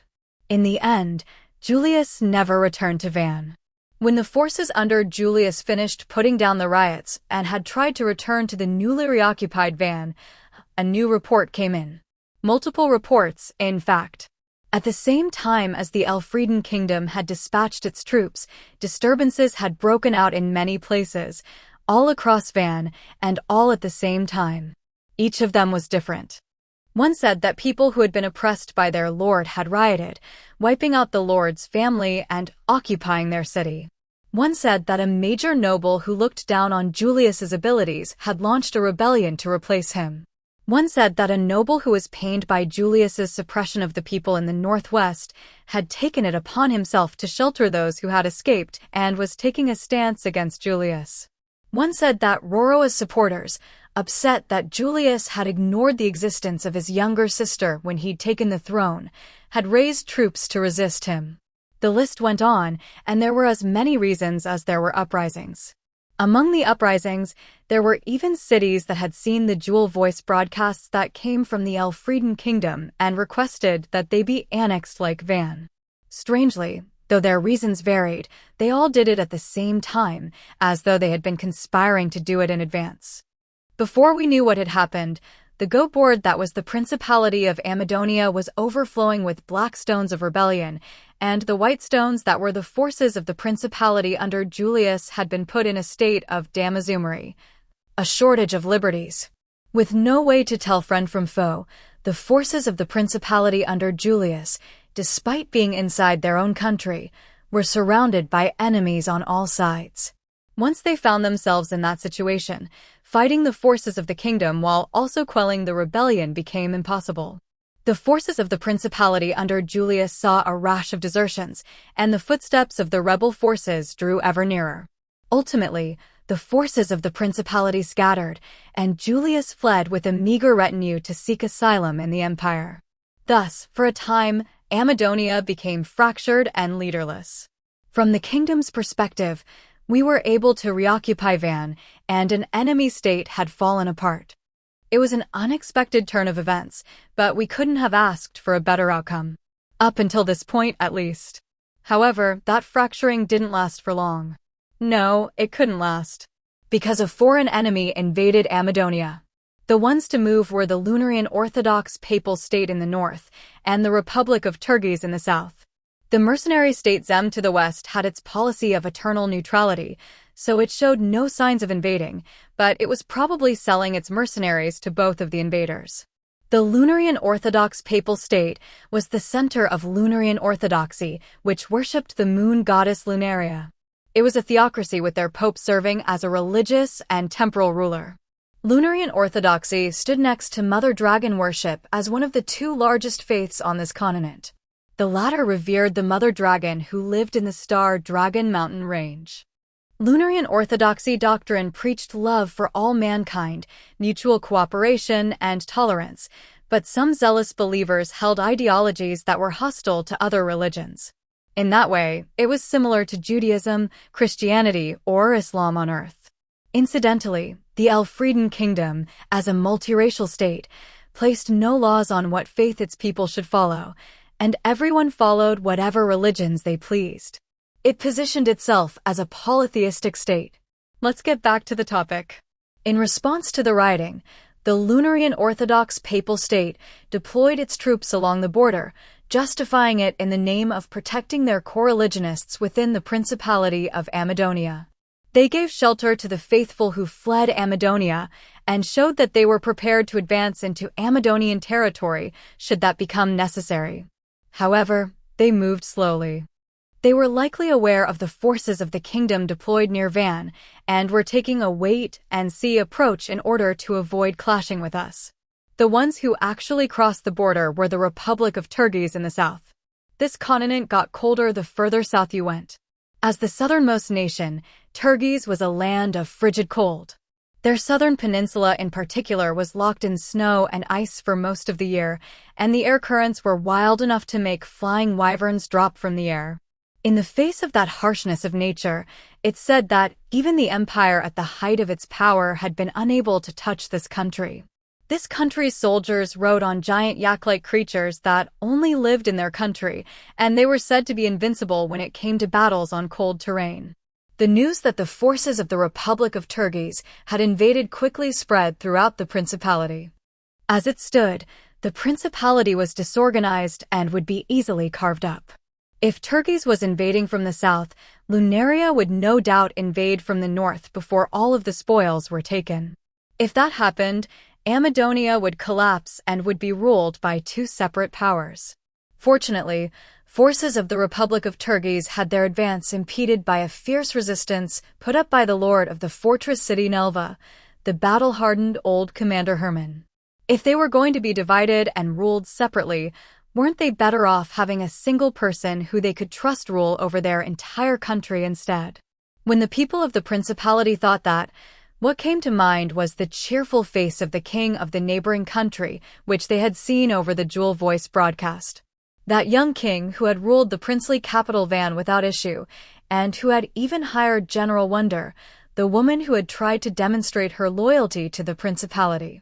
A: in the end, Julius never returned to Van. When the forces under Julius finished putting down the riots and had tried to return to the newly reoccupied Van, a new report came in. Multiple reports, in fact. At the same time as the Elfrieden kingdom had dispatched its troops, disturbances had broken out in many places, all across Van, and all at the same time. Each of them was different. One said that people who had been oppressed by their lord had rioted, wiping out the lord's family and occupying their city. One said that a major noble who looked down on Julius's abilities had launched a rebellion to replace him. One said that a noble who was pained by Julius's suppression of the people in the northwest had taken it upon himself to shelter those who had escaped and was taking a stance against Julius. One said that Roroa's supporters, upset that Julius had ignored the existence of his younger sister when he'd taken the throne, had raised troops to resist him. The list went on, and there were as many reasons as there were uprisings. Among the uprisings, there were even cities that had seen the dual voice broadcasts that came from the Elfrieden kingdom and requested that they be annexed like Van. Strangely, Though their reasons varied, they all did it at the same time, as though they had been conspiring to do it in advance. Before we knew what had happened, the go board that was the Principality of Amadonia was overflowing with black stones of rebellion, and the white stones that were the forces of the Principality under Julius had been put in a state of damazumary, a shortage of liberties. With no way to tell friend from foe, the forces of the Principality under Julius, despite being inside their own country, were surrounded by enemies on all sides. Once they found themselves in that situation, fighting the forces of the kingdom while also quelling the rebellion became impossible. The forces of the Principality under Julius saw a rash of desertions, and the footsteps of the rebel forces drew ever nearer. Ultimately, the forces of the Principality scattered, and Julius fled with a meager retinue to seek asylum in the empire. Thus, for a time, Amadonia became fractured and leaderless. From the kingdom's perspective, we were able to reoccupy Van, and an enemy state had fallen apart. It was an unexpected turn of events, but we couldn't have asked for a better outcome. Up until this point, at least. However, that fracturing didn't last for long. No, it couldn't last. Because a foreign enemy invaded Amadonia. The ones to move were the Lunarian Orthodox Papal State in the north, and the Republic of Turgis in the south. The mercenary state Zem to the west had its policy of eternal neutrality, so it showed no signs of invading, but it was probably selling its mercenaries to both of the invaders. The Lunarian Orthodox Papal State was the center of Lunarian Orthodoxy, which worshipped the moon goddess Lunaria. It was a theocracy with their pope serving as a religious and temporal ruler. Lunarian Orthodoxy stood next to Mother Dragon worship as one of the two largest faiths on this continent. The latter revered the Mother Dragon who lived in the star Dragon Mountain range. Lunarian Orthodoxy doctrine preached love for all mankind, mutual cooperation, and tolerance, but some zealous believers held ideologies that were hostile to other religions. In that way, it was similar to Judaism, Christianity, or Islam on Earth. Incidentally, the Elfrieden Kingdom, as a multiracial state, placed no laws on what faith its people should follow, and everyone followed whatever religions they pleased. It positioned itself as a polytheistic state. Let's get back to the topic. In response to the rioting, the Lunarian Orthodox Papal State deployed its troops along the border, justifying it in the name of protecting their coreligionists within the Principality of Amadonia. They gave shelter to the faithful who fled Amadonia and showed that they were prepared to advance into Amadonian territory should that become necessary. However, they moved slowly. They were likely aware of the forces of the kingdom deployed near Van and were taking a wait-and-see approach in order to avoid clashing with us. The ones who actually crossed the border were the Republic of Turgis in the south. This continent got colder the further south you went. As the southernmost nation, Turgis was a land of frigid cold. Their southern peninsula in particular was locked in snow and ice for most of the year, and the air currents were wild enough to make flying wyverns drop from the air. In the face of that harshness of nature, it's said that even the empire at the height of its power had been unable to touch this country. This country's soldiers rode on giant yak-like creatures that only lived in their country, and they were said to be invincible when it came to battles on cold terrain. The news that the forces of the Republic of Turgis had invaded quickly spread throughout the Principality. As it stood, the Principality was disorganized and would be easily carved up. If Turgis was invading from the south, Lunaria would no doubt invade from the north before all of the spoils were taken. If that happened, Amadonia would collapse and would be ruled by two separate powers. Fortunately, forces of the Republic of Turgis had their advance impeded by a fierce resistance put up by the lord of the fortress city Nelva, the battle-hardened old Commander Herman. If they were going to be divided and ruled separately, weren't they better off having a single person who they could trust rule over their entire country instead? When the people of the Principality thought that, what came to mind was the cheerful face of the king of the neighboring country, which they had seen over the Jewel Voice broadcast. That young king who had ruled the princely capital Van without issue, and who had even hired General Wonder, the woman who had tried to demonstrate her loyalty to the Principality.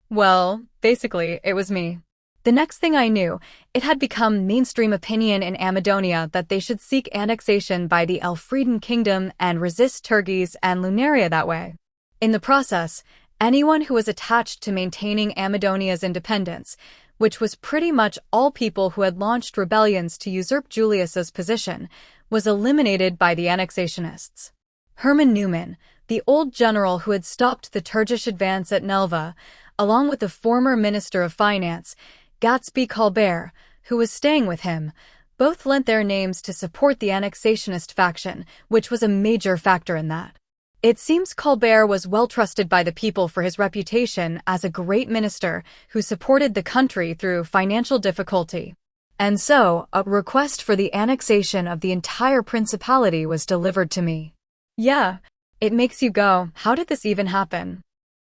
A: Well, basically, it was me. The next thing I knew, it had become mainstream opinion in Amadonia that they should seek annexation by the Elfrieden kingdom and resist Turgeis and Lunaria that way. In the process, anyone who was attached to maintaining Amadonia's independence, which was pretty much all people who had launched rebellions to usurp Julius's position, was eliminated by the annexationists. Hermann Neumann, the old general who had stopped the Turkish advance at Nelva, along with the former Minister of Finance, Gatsby Colbert, who was staying with him, both lent their names to support the annexationist faction, which was a major factor in that. It seems Colbert was well trusted by the people for his reputation as a great minister who supported the country through financial difficulty. And so, a request for the annexation of the entire principality was delivered to me. Yeah, it makes you go, how did this even happen?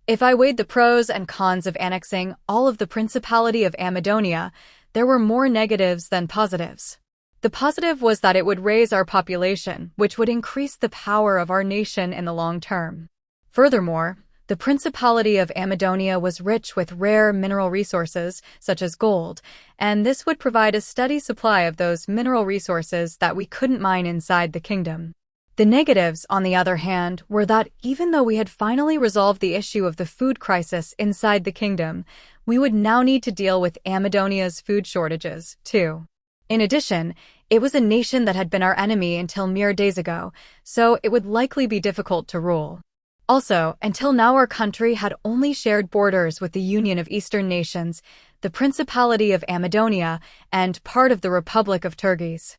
A: If I weighed the pros and cons of annexing all of the Principality of Amadonia, there were more negatives than positives. The positive was that it would raise our population, which would increase the power of our nation in the long term. Furthermore, the Principality of Amadonia was rich with rare mineral resources, such as gold, and this would provide a steady supply of those mineral resources that we couldn't mine inside the kingdom. The negatives, on the other hand, were that even though we had finally resolved the issue of the food crisis inside the kingdom, we would now need to deal with Amadonia's food shortages, too. In addition, it was a nation that had been our enemy until mere days ago, so it would likely be difficult to rule. Also, until now our country had only shared borders with the Union of Eastern Nations, the Principality of Amadonia, and part of the Republic of Turgeis.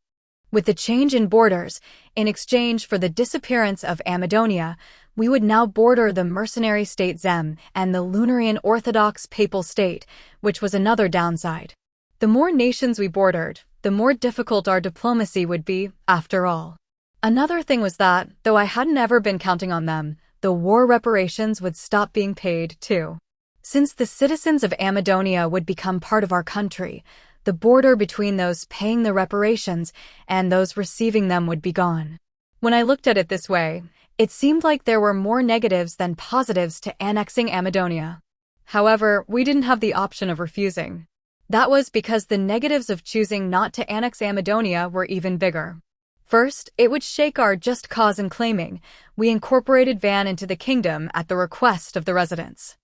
A: With the change in borders, in exchange for the disappearance of Amadonia, we would now border the mercenary state Zem and the Lunarian Orthodox Papal State, which was another downside. The more nations we bordered, the more difficult our diplomacy would be, after all. Another thing was that, though I hadn't ever been counting on them, the war reparations would stop being paid, too. Since the citizens of Amadonia would become part of our country, the border between those paying the reparations and those receiving them would be gone. When I looked at it this way, it seemed like there were more negatives than positives to annexing Amadonia. However, we didn't have the option of refusing. That was because the negatives of choosing not to annex Amadonia were even bigger. First, it would shake our just cause in claiming we incorporated Van into the kingdom at the request of the residents.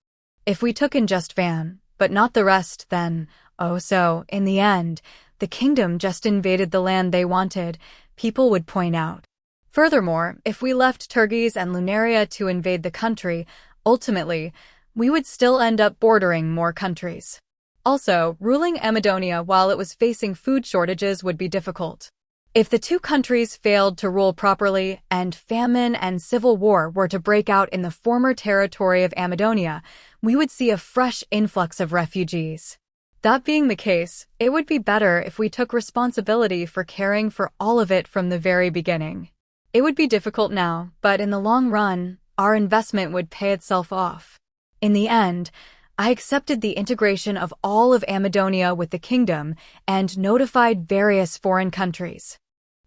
A: If we took in just Van, but not the rest, then, in the end, the kingdom just invaded the land they wanted, people would point out. Furthermore, if we left Turgeis and Lunaria to invade the country, ultimately, we would still end up bordering more countries. Also, ruling Amadonia while it was facing food shortages would be difficult. If the two countries failed to rule properly and famine and civil war were to break out in the former territory of Amadonia, we would see a fresh influx of refugees. That being the case, it would be better if we took responsibility for caring for all of it from the very beginning. It would be difficult now, but in the long run, our investment would pay itself off. In the end, I accepted the integration of all of Amadonia with the kingdom and notified various foreign countries.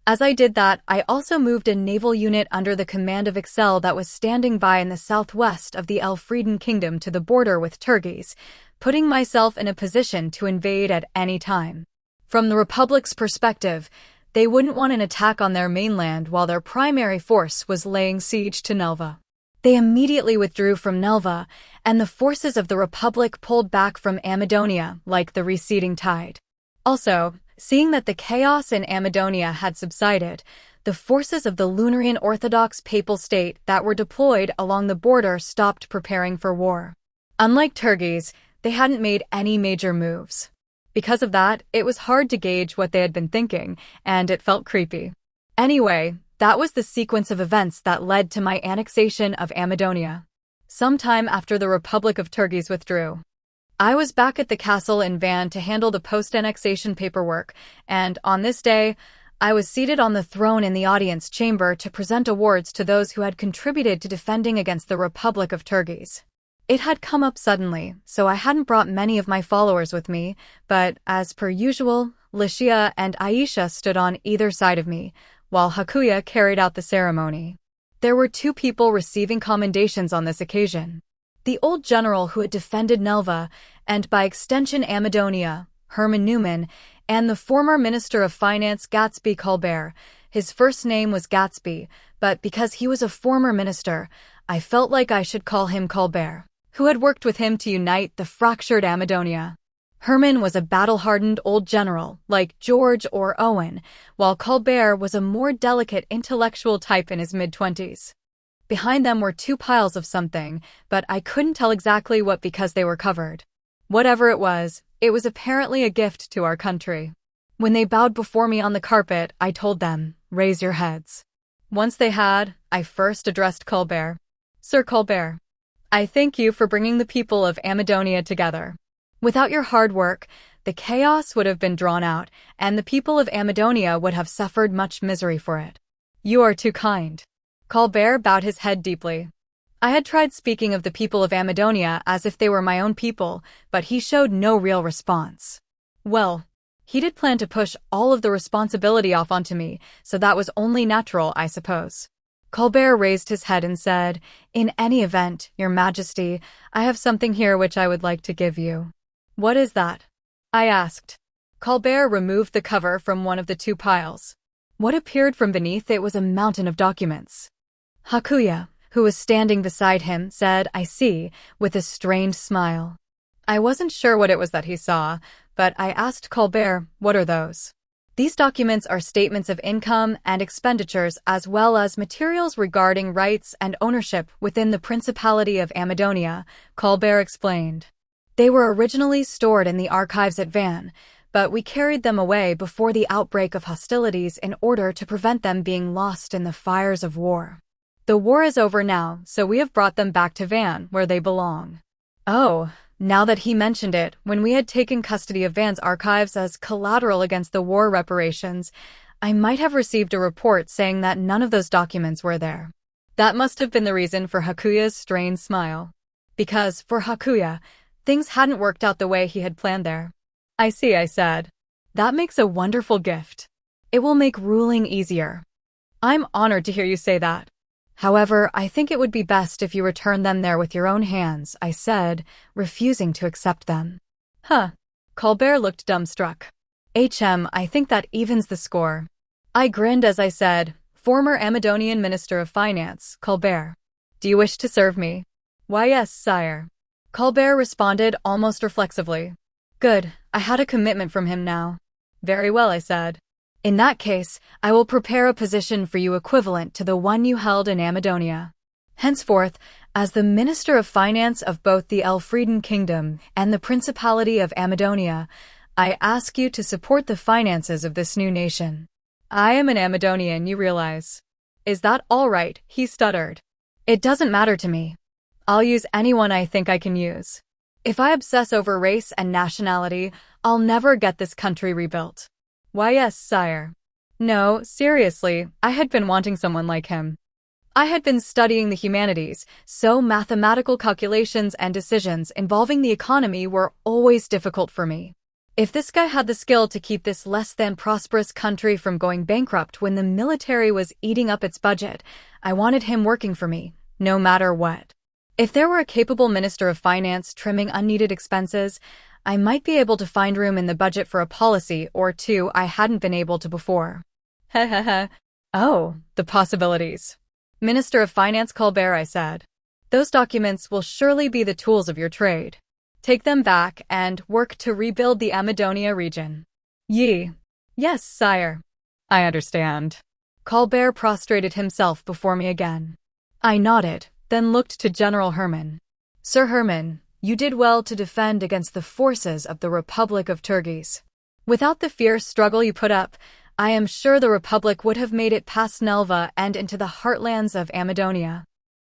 A: As I did that, I also moved a naval unit under the command of Excel that was standing by in the southwest of the Elfrieden kingdom to the border with Turgeis, putting myself in a position to invade at any time. From the Republic's perspective, they wouldn't want an attack on their mainland while their primary force was laying siege to Nelva. They immediately withdrew from Nelva, and the forces of the Republic pulled back from Amadonia like the receding tide. Also, seeing that the chaos in Amadonia had subsided, the forces of the Lunarian Orthodox Papal State that were deployed along the border stopped preparing for war. Unlike Turgeis, they hadn't made any major moves. Because of that, it was hard to gauge what they had been thinking, and it felt creepy. Anyway, that was the sequence of events that led to my annexation of Amadonia. Sometime after the Republic of Turgeis withdrew, I was back at the castle in Van to handle the post-annexation paperwork, and on this day, I was seated on the throne in the audience chamber to present awards to those who had contributed to defending against the Republic of Turgeis. It had come up suddenly, so I hadn't brought many of my followers with me, but, as per usual, Licia and Aisha stood on either side of me, while Hakuya carried out the ceremony. There were two people receiving commendations on this occasion. The old general who had defended Nelva, and by extension Amadonia, Herman Newman, and the former Minister of Finance Gatsby Colbert. His first name was Gatsby, but because he was a former minister, I felt like I should call him Colbert, who had worked with him to unite the fractured Amadonia. Herman was a battle-hardened old general, like George or Owen, while Colbert was a more delicate intellectual type in his mid-20s. Behind them were two piles of something, but I couldn't tell exactly what because they were covered. Whatever it was apparently a gift to our country. When they bowed before me on the carpet, I told them, "Raise your heads." Once they had, I first addressed Colbert. "Sir Colbert, I thank you for bringing the people of Amadonia together. Without your hard work, the chaos would have been drawn out, and the people of Amadonia would have suffered much misery for it. You are too kind." Colbert bowed his head deeply. I had tried speaking of the people of Amadonia as if they were my own people, but he showed no real response. Well, he did plan to push all of the responsibility off onto me, so that was only natural, I suppose. Colbert raised his head and said, "In any event, Your Majesty, I have something here which I would like to give you." "What is that?" I asked. Colbert removed the cover from one of the two piles. What appeared from beneath it was a mountain of documents. Hakuya, who was standing beside him, said, "I see," with a strained smile. I wasn't sure what it was that he saw, but I asked Colbert, "What are those?" "These documents are statements of income and expenditures as well as materials regarding rights and ownership within the Principality of Amadonia," Colbert explained. "They were originally stored in the archives at Van, but we carried them away before the outbreak of hostilities in order to prevent them being lost in the fires of war. The war is over now, so we have brought them back to Van, where they belong." Oh, now that he mentioned it, when we had taken custody of Van's archives as collateral against the war reparations, I might have received a report saying that none of those documents were there. That must have been the reason for Hakuya's strained smile. Because, for Hakuya, things hadn't worked out the way he had planned there. "I see," I said. "That makes a wonderful gift. It will make ruling easier." "I'm honored to hear you say that. However, I think it would be best if you return them there with your own hands," I said, refusing to accept them. "Huh." Colbert looked dumbstruck. I think that evens the score." I grinned as I said, "Former Amadonian Minister of Finance, Colbert. Do you wish to serve me?" "Why, yes, sire." Colbert responded almost reflexively. "Good, I had a commitment from him now." "Very well," I said. "In that case, I will prepare a position for you equivalent to the one you held in Amadonia. Henceforth, as the Minister of Finance of both the Elfrieden Kingdom and the Principality of Amadonia, I ask you to support the finances of this new nation." "I am an Amadonian, you realize." "Is that all right?" he stuttered. "It doesn't matter to me. I'll use anyone I think I can use. If I obsess over race and nationality, I'll never get this country rebuilt." "Why, yes, sire." No, seriously, I had been wanting someone like him. I had been studying the humanities, so mathematical calculations and decisions involving the economy were always difficult for me. If this guy had the skill to keep this less than prosperous country from going bankrupt when the military was eating up its budget, I wanted him working for me, no matter what. If there were a capable Minister of Finance trimming unneeded expenses, I might be able to find room in the budget for a policy or two I hadn't been able to before. Heh. Oh, the possibilities. "Minister of Finance Colbert," I said. "Those documents will surely be the tools of your trade. Take them back and work to rebuild the Amadonia region." Yes, sire." "I understand." Colbert prostrated himself before me again. I nodded, then looked to General Herman. "Sir Herman, you did well to defend against the forces of the Republic of Turgis. Without the fierce struggle you put up, I am sure the Republic would have made it past Nelva and into the heartlands of Amadonia.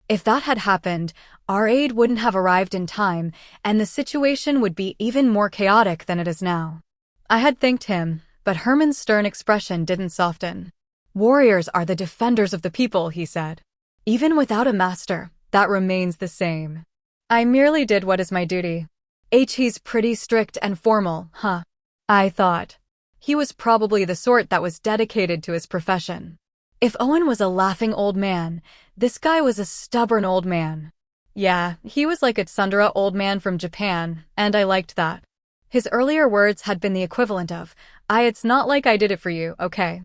A: If that had happened, our aid wouldn't have arrived in time, and the situation would be even more chaotic than it is now." I had thanked him, but Herman's stern expression didn't soften. "Warriors are the defenders of the people," he said. "Even without a master, that remains the same." I merely did what is my duty. He's pretty strict and formal, huh? I thought. He was probably the sort that was dedicated to his profession. If Owen was a laughing old man, this guy was a stubborn old man. Yeah, he was like a tsundere old man from Japan, and I liked that. His earlier words had been the equivalent of, it's not like I did it for you, okay?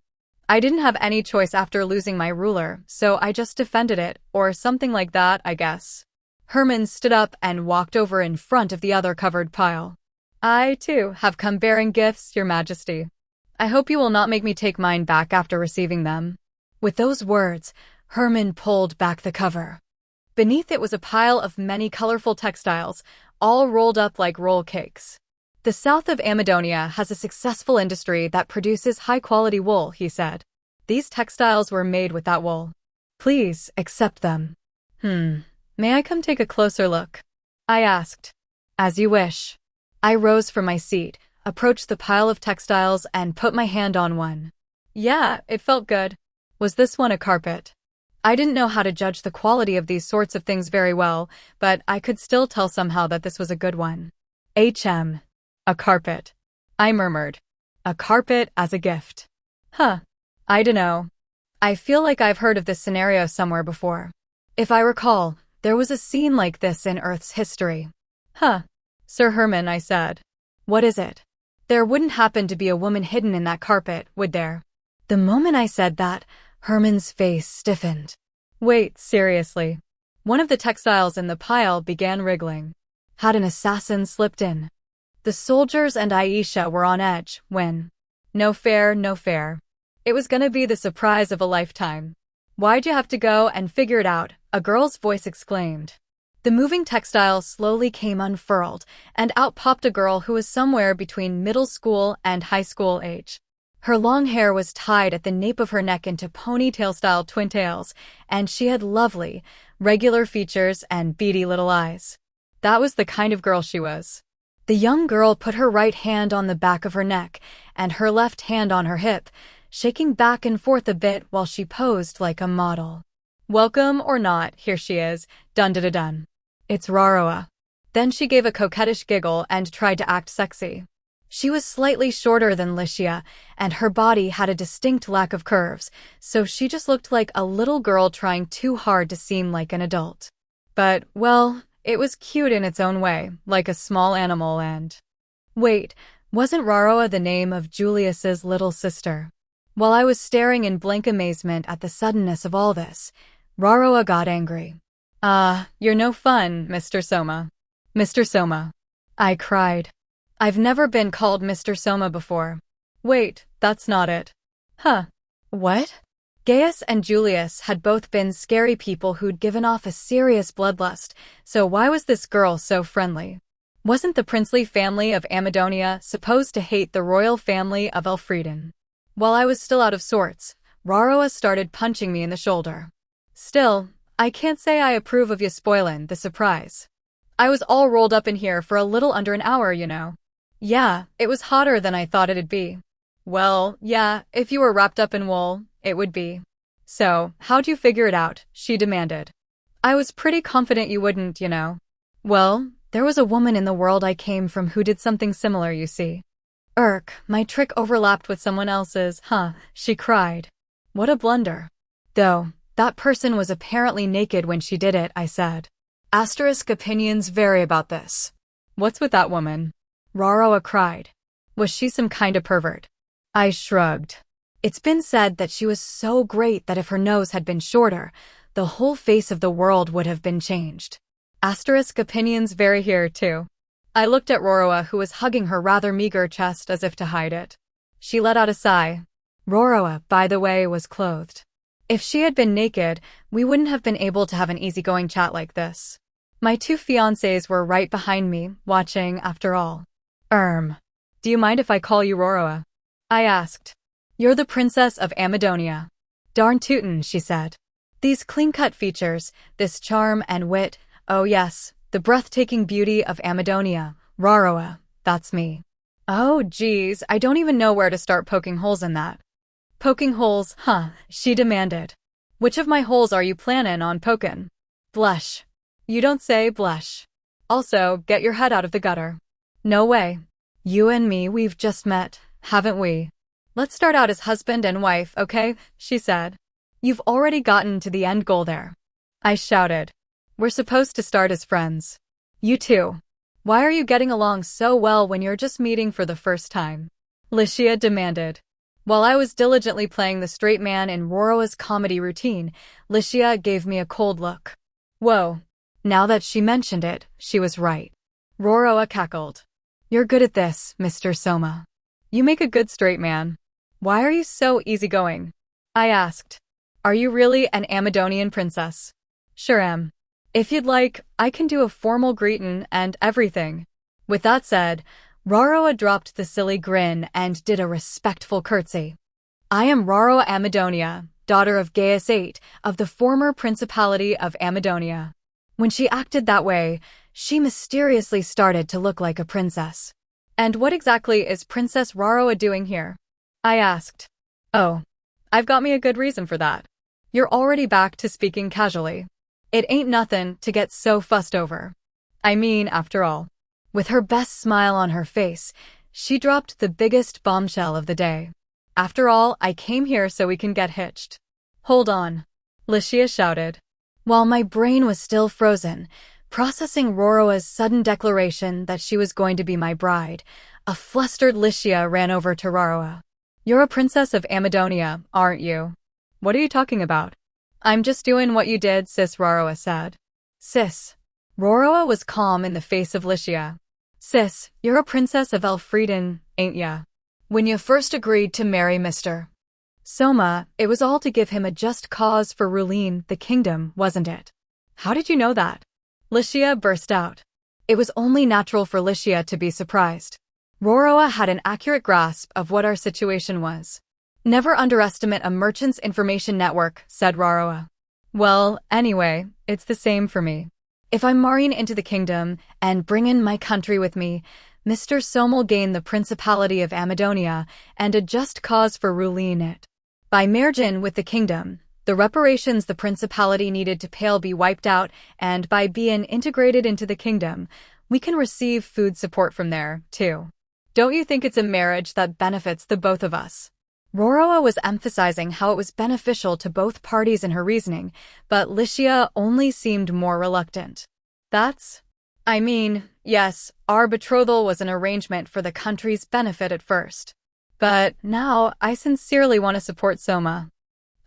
A: I didn't have any choice after losing my ruler, so I just defended it, or something like that, I guess. Herman stood up and walked over in front of the other covered pile. I, too, have come bearing gifts, Your Majesty. I hope you will not make me take mine back after receiving them. With those words, Herman pulled back the cover. Beneath it was a pile of many colorful textiles, all rolled up like roll cakes. The south of Amadonia has a successful industry that produces high-quality wool, he said. These textiles were made with that wool. Please, accept them. May I come take a closer look? I asked. As you wish. I rose from my seat, approached the pile of textiles, and put my hand on one. Yeah, it felt good. Was this one a carpet? I didn't know how to judge the quality of these sorts of things very well, but I could still tell somehow that this was a good one. A carpet. I murmured. A carpet as a gift. I dunno. I feel like I've heard of this scenario somewhere before. If I recall, there was a scene like this in Earth's history. Sir Herman, I said. What is it? There wouldn't happen to be a woman hidden in that carpet, would there? The moment I said that, Herman's face stiffened. Wait, seriously. One of the textiles in the pile began wriggling. Had an assassin slipped in? The soldiers and Aisha were on edge when... No fair, no fair. It was gonna be the surprise of a lifetime. Why'd you have to go and figure it out? A girl's voice exclaimed. The moving textile slowly came unfurled, and out popped a girl who was somewhere between middle school and high school age. Her long hair was tied at the nape of her neck into ponytail-style twin tails, and she had lovely, regular features and beady little eyes. That was the kind of girl she was. The young girl put her right hand on the back of her neck and her left hand on her hip, shaking back and forth a bit while she posed like a model. Welcome or not, here she is, dun-da-da-dun. It's Raroa. Then she gave a coquettish giggle and tried to act sexy. She was slightly shorter than Licia, and her body had a distinct lack of curves, so she just looked like a little girl trying too hard to seem like an adult. But, well, it was cute in its own way, like a small animal and... Wait, wasn't Raroa the name of Julius's little sister? While I was staring in blank amazement at the suddenness of all this, Raroa got angry. You're no fun, Mr. Soma. Mr. Soma. I cried. I've never been called Mr. Soma before. Wait, that's not it. What? Gaius and Julius had both been scary people who'd given off a serious bloodlust, so why was this girl so friendly? Wasn't the princely family of Amadonia supposed to hate the royal family of Elfrieden? While I was still out of sorts, Raroa started punching me in the shoulder. Still, I can't say I approve of you spoilin' the surprise. I was all rolled up in here for a little under an hour, you know. Yeah, it was hotter than I thought it'd be. Well, yeah, if you were wrapped up in wool, it would be. So, how'd you figure it out? She demanded. I was pretty confident you wouldn't, you know. Well, there was a woman in the world I came from who did something similar, you see. My trick overlapped with someone else's, she cried. What a blunder. Though, that person was apparently naked when she did it, I said. Opinions vary about this. What's with that woman? Raroa cried. Was she some kind of pervert? I shrugged. It's been said that she was so great that if her nose had been shorter, the whole face of the world would have been changed. Opinions vary here, too. I looked at Raroa, who was hugging her rather meager chest as if to hide it. She let out a sigh. Raroa, by the way, was clothed. If she had been naked, we wouldn't have been able to have an easygoing chat like this. My two fiancés were right behind me, watching, after all. Do you mind if I call you Raroa? I asked. You're the princess of Amadonia. Darn tootin', she said. These clean-cut features, this charm and wit, oh yes, the breathtaking beauty of Amadonia, Raroa, that's me. Oh geez, I don't even know where to start poking holes in that. Poking holes, she demanded. Which of my holes are you plannin' on pokin'? Blush. You don't say, blush. Also, get your head out of the gutter. No way. You and me, we've just met, haven't we? Let's start out as husband and wife, okay? She said. You've already gotten to the end goal there. I shouted. We're supposed to start as friends. You too. Why are you getting along so well when you're just meeting for the first time? Licia demanded. While I was diligently playing the straight man in Roroa's comedy routine, Licia gave me a cold look. Whoa. Now that she mentioned it, she was right. Roroa cackled. You're good at this, Mr. Soma. You make a good straight man. Why are you so easygoing? I asked. Are you really an Amadonian princess? Sure am. If you'd like, I can do a formal greeting and everything. With that said, Roroa dropped the silly grin and did a respectful curtsy. I am Roroa Amadonia, daughter of Gaius VIII, of the former Principality of Amadonia. When she acted that way, she mysteriously started to look like a princess. And what exactly is Princess Roroa doing here? I asked. Oh, I've got me a good reason for that. You're already back to speaking casually. It ain't nothing to get so fussed over. I mean, after all. With her best smile on her face, she dropped the biggest bombshell of the day. After all, I came here so we can get hitched. Hold on, Licia shouted. While my brain was still frozen, processing Roroa's sudden declaration that she was going to be my bride, a flustered Licia ran over to Roroa. You're a princess of Amadonia, aren't you? What are you talking about? I'm just doing what you did, sis, Roroa said. Sis. Roroa was calm in the face of Licia. Sis, you're a princess of Elfrieden, ain't ya? When you first agreed to marry Mr. Soma, it was all to give him a just cause for ruling the kingdom, wasn't it? How did you know that? Licia burst out. It was only natural for Licia to be surprised. Roroa had an accurate grasp of what our situation was. Never underestimate a merchant's information network, said Roroa. Well, anyway, it's the same for me. If I'm marrying into the kingdom and bringing my country with me, Mr. Soma'll gain the Principality of Amadonia and a just cause for ruling it. By merging with the kingdom, the reparations the Principality needed to pay'll be wiped out, and by being integrated into the kingdom, we can receive food support from there, too. Don't you think it's a marriage that benefits the both of us? Roroa was emphasizing how it was beneficial to both parties in her reasoning, but Licia only seemed more reluctant. Yes, our betrothal was an arrangement for the country's benefit at first. But now I sincerely want to support Soma.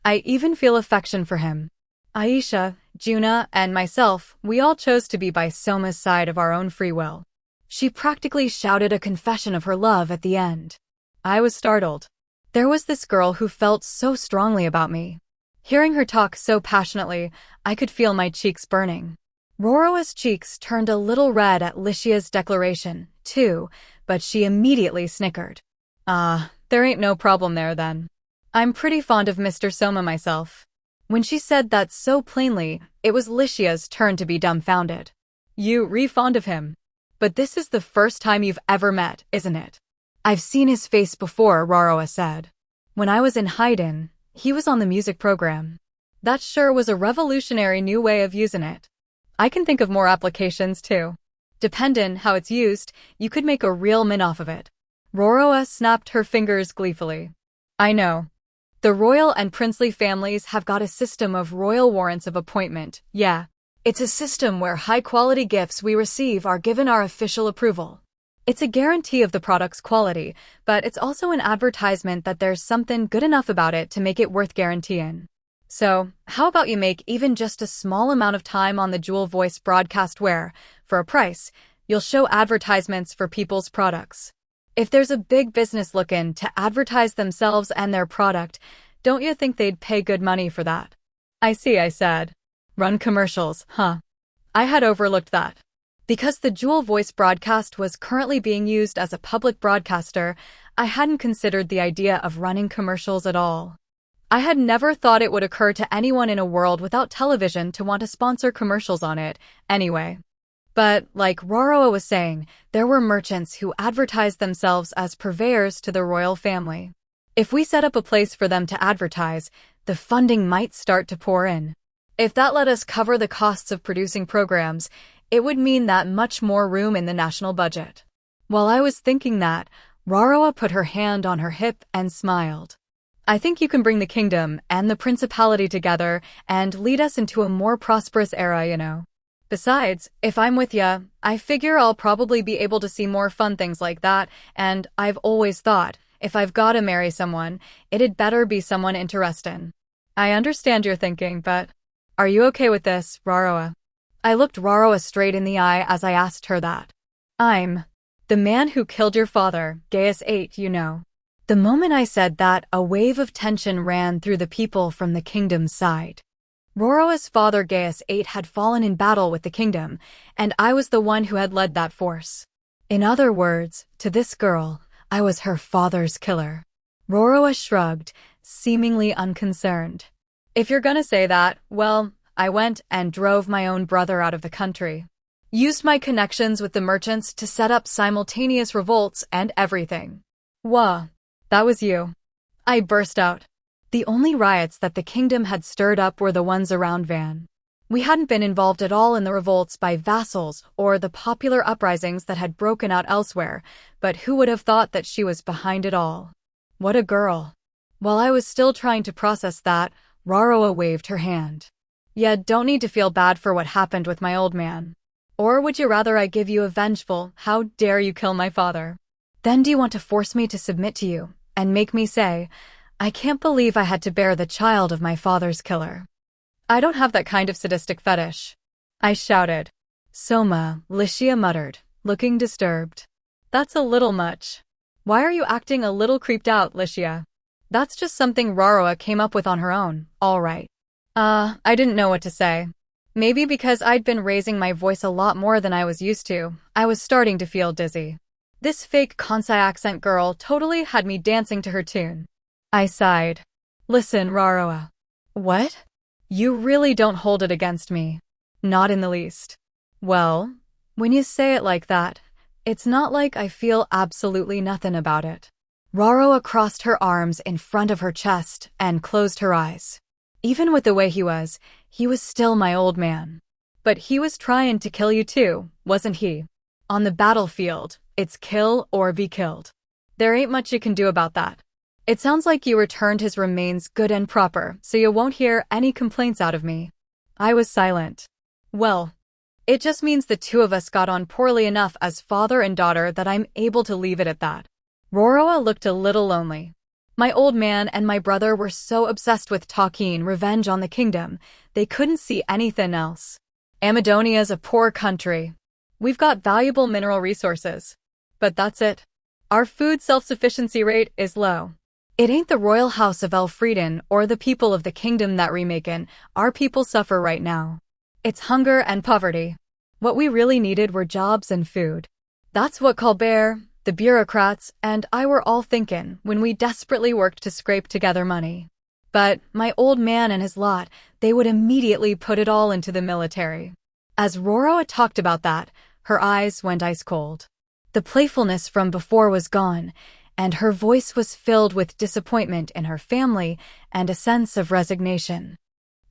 A: I even feel affection for him. Aisha, Juna, and myself, we all chose to be by Soma's side of our own free will. She practically shouted a confession of her love at the end. I was startled. There was this girl who felt so strongly about me. Hearing her talk so passionately, I could feel my cheeks burning. Roroa's cheeks turned a little red at Licia's declaration, too, but she immediately snickered. There ain't no problem there then. I'm pretty fond of Mr. Soma myself. When she said that so plainly, it was Licia's turn to be dumbfounded. You re-fond of him? But this is the first time you've ever met, isn't it? I've seen his face before, Roroa said. When I was in Haydn, he was on the music program. That sure was a revolutionary new way of using it. I can think of more applications too. Depending how it's used, you could make a real min off of it. Roroa snapped her fingers gleefully. I know. The royal and princely families have got a system of royal warrants of appointment, yeah. It's a system where high-quality gifts we receive are given our official approval. It's a guarantee of the product's quality, but it's also an advertisement that there's something good enough about it to make it worth guaranteeing. So, how about you make even just a small amount of time on the dual voice broadcast where, for a price, you'll show advertisements for people's products. If there's a big business looking to advertise themselves and their product, don't you think they'd pay good money for that? I see, I said. Run commercials, huh? I had overlooked that. Because the dual voice broadcast was currently being used as a public broadcaster, I hadn't considered the idea of running commercials at all. I had never thought it would occur to anyone in a world without television to want to sponsor commercials on it, anyway. But, like Roroa was saying, there were merchants who advertised themselves as purveyors to the royal family. If we set up a place for them to advertise, the funding might start to pour in. If that let us cover the costs of producing programs, it would mean that much more room in the national budget. While I was thinking that, Roroa put her hand on her hip and smiled. I think you can bring the kingdom and the principality together and lead us into a more prosperous era, you know. Besides, if I'm with ya, I figure I'll probably be able to see more fun things like that, and I've always thought, if I've gotta marry someone, it'd better be someone interestin'. I understand your thinking, but are you okay with this, Raroa? I looked Raroa straight in the eye as I asked her that. I'm the man who killed your father, Gaius 8, you know. The moment I said that, a wave of tension ran through the people from the kingdom's side. Raroa's father Gaius 8 had fallen in battle with the kingdom, and I was the one who had led that force. In other words, to this girl, I was her father's killer. Raroa shrugged, seemingly unconcerned. If you're gonna say that, well, I went and drove my own brother out of the country. Used my connections with the merchants to set up simultaneous revolts and everything. Wah, that was you. I burst out. The only riots that the kingdom had stirred up were the ones around Van. We hadn't been involved at all in the revolts by vassals or the popular uprisings that had broken out elsewhere, but who would have thought that she was behind it all? What a girl. While I was still trying to process that, Raroa waved her hand. You don't need to feel bad for what happened with my old man. Or would you rather I give you a vengeful, how dare you kill my father? Then do you want to force me to submit to you, and make me say, I can't believe I had to bear the child of my father's killer? I don't have that kind of sadistic fetish. I shouted. Soma, Licia muttered, looking disturbed. That's a little much. Why are you acting a little creeped out, Licia? That's just something Raroa came up with on her own, all right. I didn't know what to say. Maybe because I'd been raising my voice a lot more than I was used to, I was starting to feel dizzy. This fake Kansai accent girl totally had me dancing to her tune. I sighed. Listen, Raroa. What? You really don't hold it against me. Not in the least. Well, when you say it like that, it's not like I feel absolutely nothing about it. Raroa crossed her arms in front of her chest and closed her eyes. Even with the way he was still my old man. But he was trying to kill you too, wasn't he? On the battlefield, it's kill or be killed. There ain't much you can do about that. It sounds like you returned his remains good and proper, so you won't hear any complaints out of me. I was silent. Well, it just means the two of us got on poorly enough as father and daughter that I'm able to leave it at that. Raroa looked a little lonely. My old man and my brother were so obsessed with talking revenge on the kingdom, they couldn't see anything else. Amadonia's a poor country. We've got valuable mineral resources. But that's it. Our food self-sufficiency rate is low. It ain't the royal house of Elfrieden or the people of the kingdom that remakin' our people suffer right now. It's hunger and poverty. What we really needed were jobs and food. That's what Colbert, the bureaucrats, and I were all thinkin' when we desperately worked to scrape together money. But my old man and his lot, they would immediately put it all into the military. As Raroa talked about that, her eyes went ice cold. The playfulness from before was gone, and her voice was filled with disappointment in her family and a sense of resignation.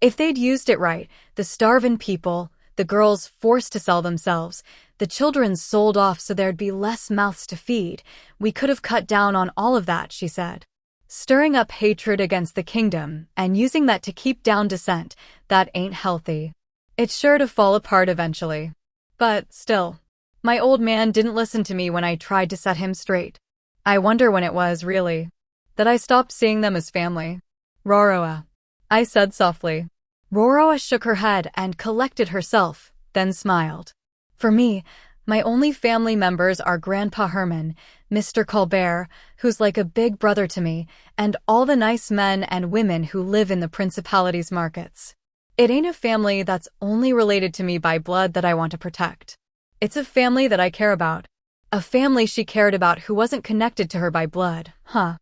A: If they'd used it right, the starvin' people, the girls forced to sell themselves, the children sold off so there'd be less mouths to feed, we could have cut down on all of that, she said. Stirring up hatred against the kingdom and using that to keep down dissent, that ain't healthy. It's sure to fall apart eventually. But still, my old man didn't listen to me when I tried to set him straight. I wonder when it was, really, that I stopped seeing them as family. Raroa, I said softly. Raroa shook her head and collected herself, then smiled. For me, my only family members are Grandpa Herman, Mr. Colbert, who's like a big brother to me, and all the nice men and women who live in the principality's markets. It ain't a family that's only related to me by blood that I want to protect. It's a family that I care about. A family she cared about who wasn't connected to her by blood, huh?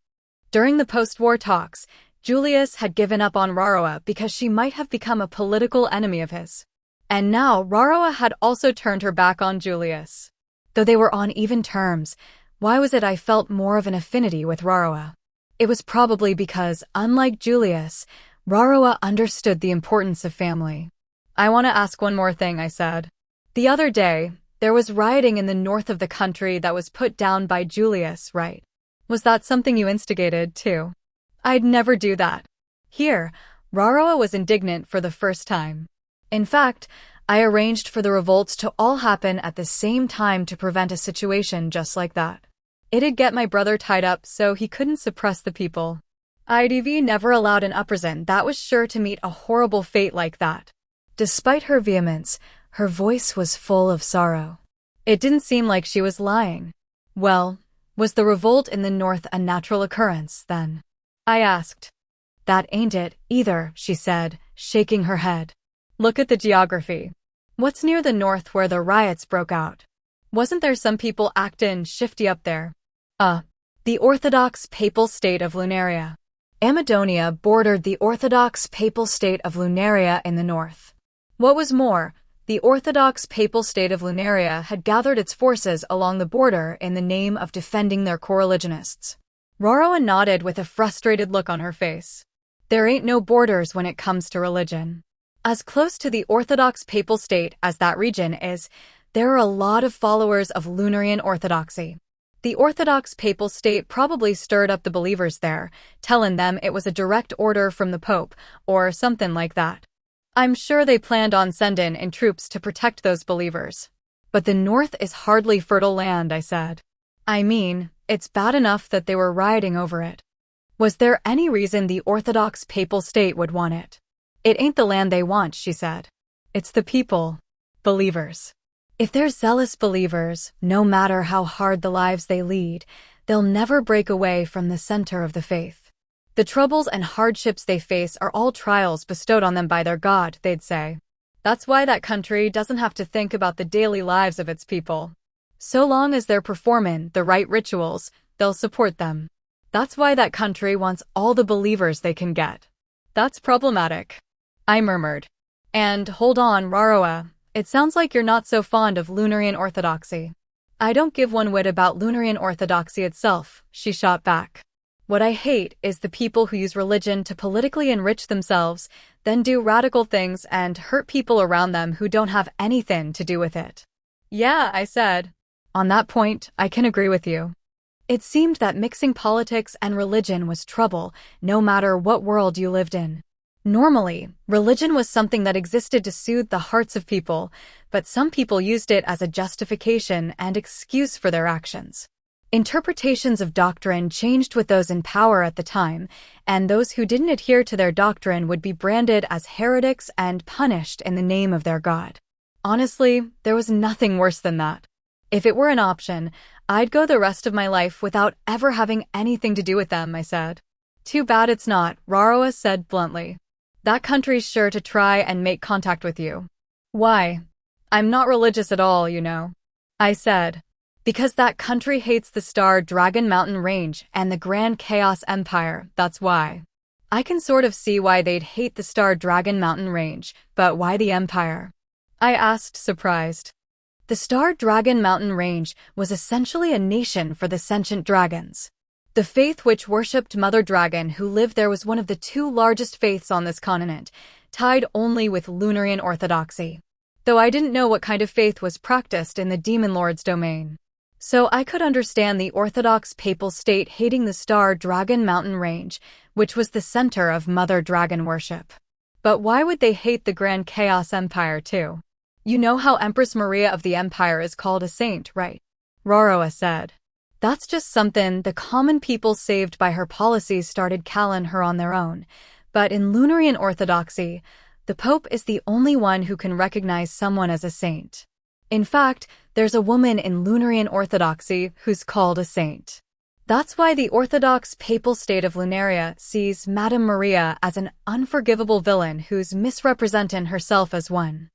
A: During the post-war talks, Julius had given up on Raroa because she might have become a political enemy of his. And now Raroa had also turned her back on Julius. Though they were on even terms, why was it I felt more of an affinity with Raroa? It was probably because, unlike Julius, Raroa understood the importance of family. I want to ask one more thing, I said. The other day, there was rioting in the north of the country that was put down by Julius, right? Was that something you instigated, too? I'd never do that. Here, Raroa was indignant for the first time. In fact, I arranged for the revolts to all happen at the same time to prevent a situation just like that. It'd get my brother tied up so he couldn't suppress the people. IDV never allowed an uprising that was sure to meet a horrible fate like that. Despite her vehemence, her voice was full of sorrow. It didn't seem like she was lying. Well, was the revolt in the north a natural occurrence, then? I asked. That ain't it, either, she said, shaking her head. Look at the geography. What's near the north where the riots broke out? Wasn't there some people actin' shifty up there? The Orthodox Papal State of Lunaria. Amadonia bordered the Orthodox Papal State of Lunaria in the north. What was more, the Orthodox Papal State of Lunaria had gathered its forces along the border in the name of defending their coreligionists. Roroa nodded with a frustrated look on her face. There ain't no borders when it comes to religion. As close to the Orthodox Papal State as that region is, there are a lot of followers of Lunarian Orthodoxy. The Orthodox Papal State probably stirred up the believers there, telling them it was a direct order from the Pope, or something like that. I'm sure they planned on sending in troops to protect those believers. But the north is hardly fertile land, I said. I mean, it's bad enough that they were rioting over it. Was there any reason the Orthodox Papal State would want it? It ain't the land they want, she said. It's the people. Believers. If they're zealous believers, no matter how hard the lives they lead, they'll never break away from the center of the faith. The troubles and hardships they face are all trials bestowed on them by their God, they'd say. That's why that country doesn't have to think about the daily lives of its people. So long as they're performing the right rituals, they'll support them. That's why that country wants all the believers they can get. That's problematic, I murmured. And hold on, Roroa. It sounds like you're not so fond of Lunarian Orthodoxy. I don't give one whit about Lunarian Orthodoxy itself, she shot back. What I hate is the people who use religion to politically enrich themselves, then do radical things and hurt people around them who don't have anything to do with it. Yeah, I said. On that point, I can agree with you. It seemed that mixing politics and religion was trouble, no matter what world you lived in. Normally, religion was something that existed to soothe the hearts of people, but some people used it as a justification and excuse for their actions. Interpretations of doctrine changed with those in power at the time, and those who didn't adhere to their doctrine would be branded as heretics and punished in the name of their God. Honestly, there was nothing worse than that. If it were an option, I'd go the rest of my life without ever having anything to do with them, I said. Too bad it's not, Roroa said bluntly. That country's sure to try and make contact with you. Why? I'm not religious at all, you know. I said. Because that country hates the Star Dragon Mountain Range and the Grand Chaos Empire, that's why. I can sort of see why they'd hate the Star Dragon Mountain Range, but why the Empire? I asked, surprised. The Star Dragon Mountain Range was essentially a nation for the sentient dragons. The faith which worshipped Mother Dragon who lived there was one of the two largest faiths on this continent, tied only with Lunarian Orthodoxy. Though I didn't know what kind of faith was practiced in the Demon Lord's domain. So I could understand the Orthodox Papal State hating the Star Dragon Mountain Range, which was the center of Mother Dragon worship. But why would they hate the Grand Chaos Empire too? You know how Empress Maria of the Empire is called a saint, right? Roroa said. That's just something the common people saved by her policies started calling her on their own. But in Lunarian Orthodoxy, the Pope is the only one who can recognize someone as a saint. In fact, there's a woman in Lunarian Orthodoxy who's called a saint. That's why the Orthodox Papal State of Lunaria sees Madame Maria as an unforgivable villain who's misrepresenting herself as one.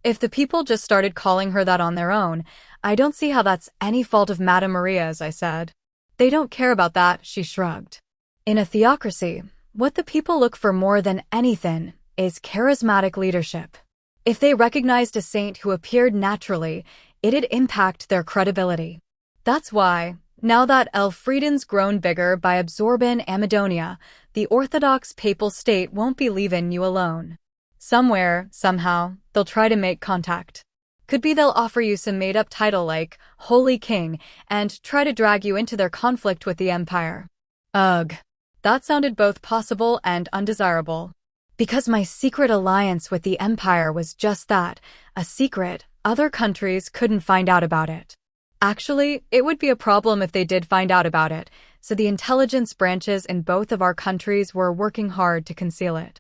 A: If the people just started calling her that on their own, I don't see how that's any fault of Madame Maria's, I said. They don't care about that, she shrugged. In a theocracy, what the people look for more than anything is charismatic leadership. If they recognized a saint who appeared naturally, it'd impact their credibility. That's why, now that Elfrieden's grown bigger by absorbing Amadonia, the Orthodox Papal State won't be leaving you alone. Somewhere, somehow, they'll try to make contact. Could be they'll offer you some made-up title like Holy King and try to drag you into their conflict with the Empire. Ugh. That sounded both possible and undesirable. Because my secret alliance with the Empire was just that, a secret. Other countries couldn't find out about it. Actually, it would be a problem if they did find out about it, so the intelligence branches in both of our countries were working hard to conceal it.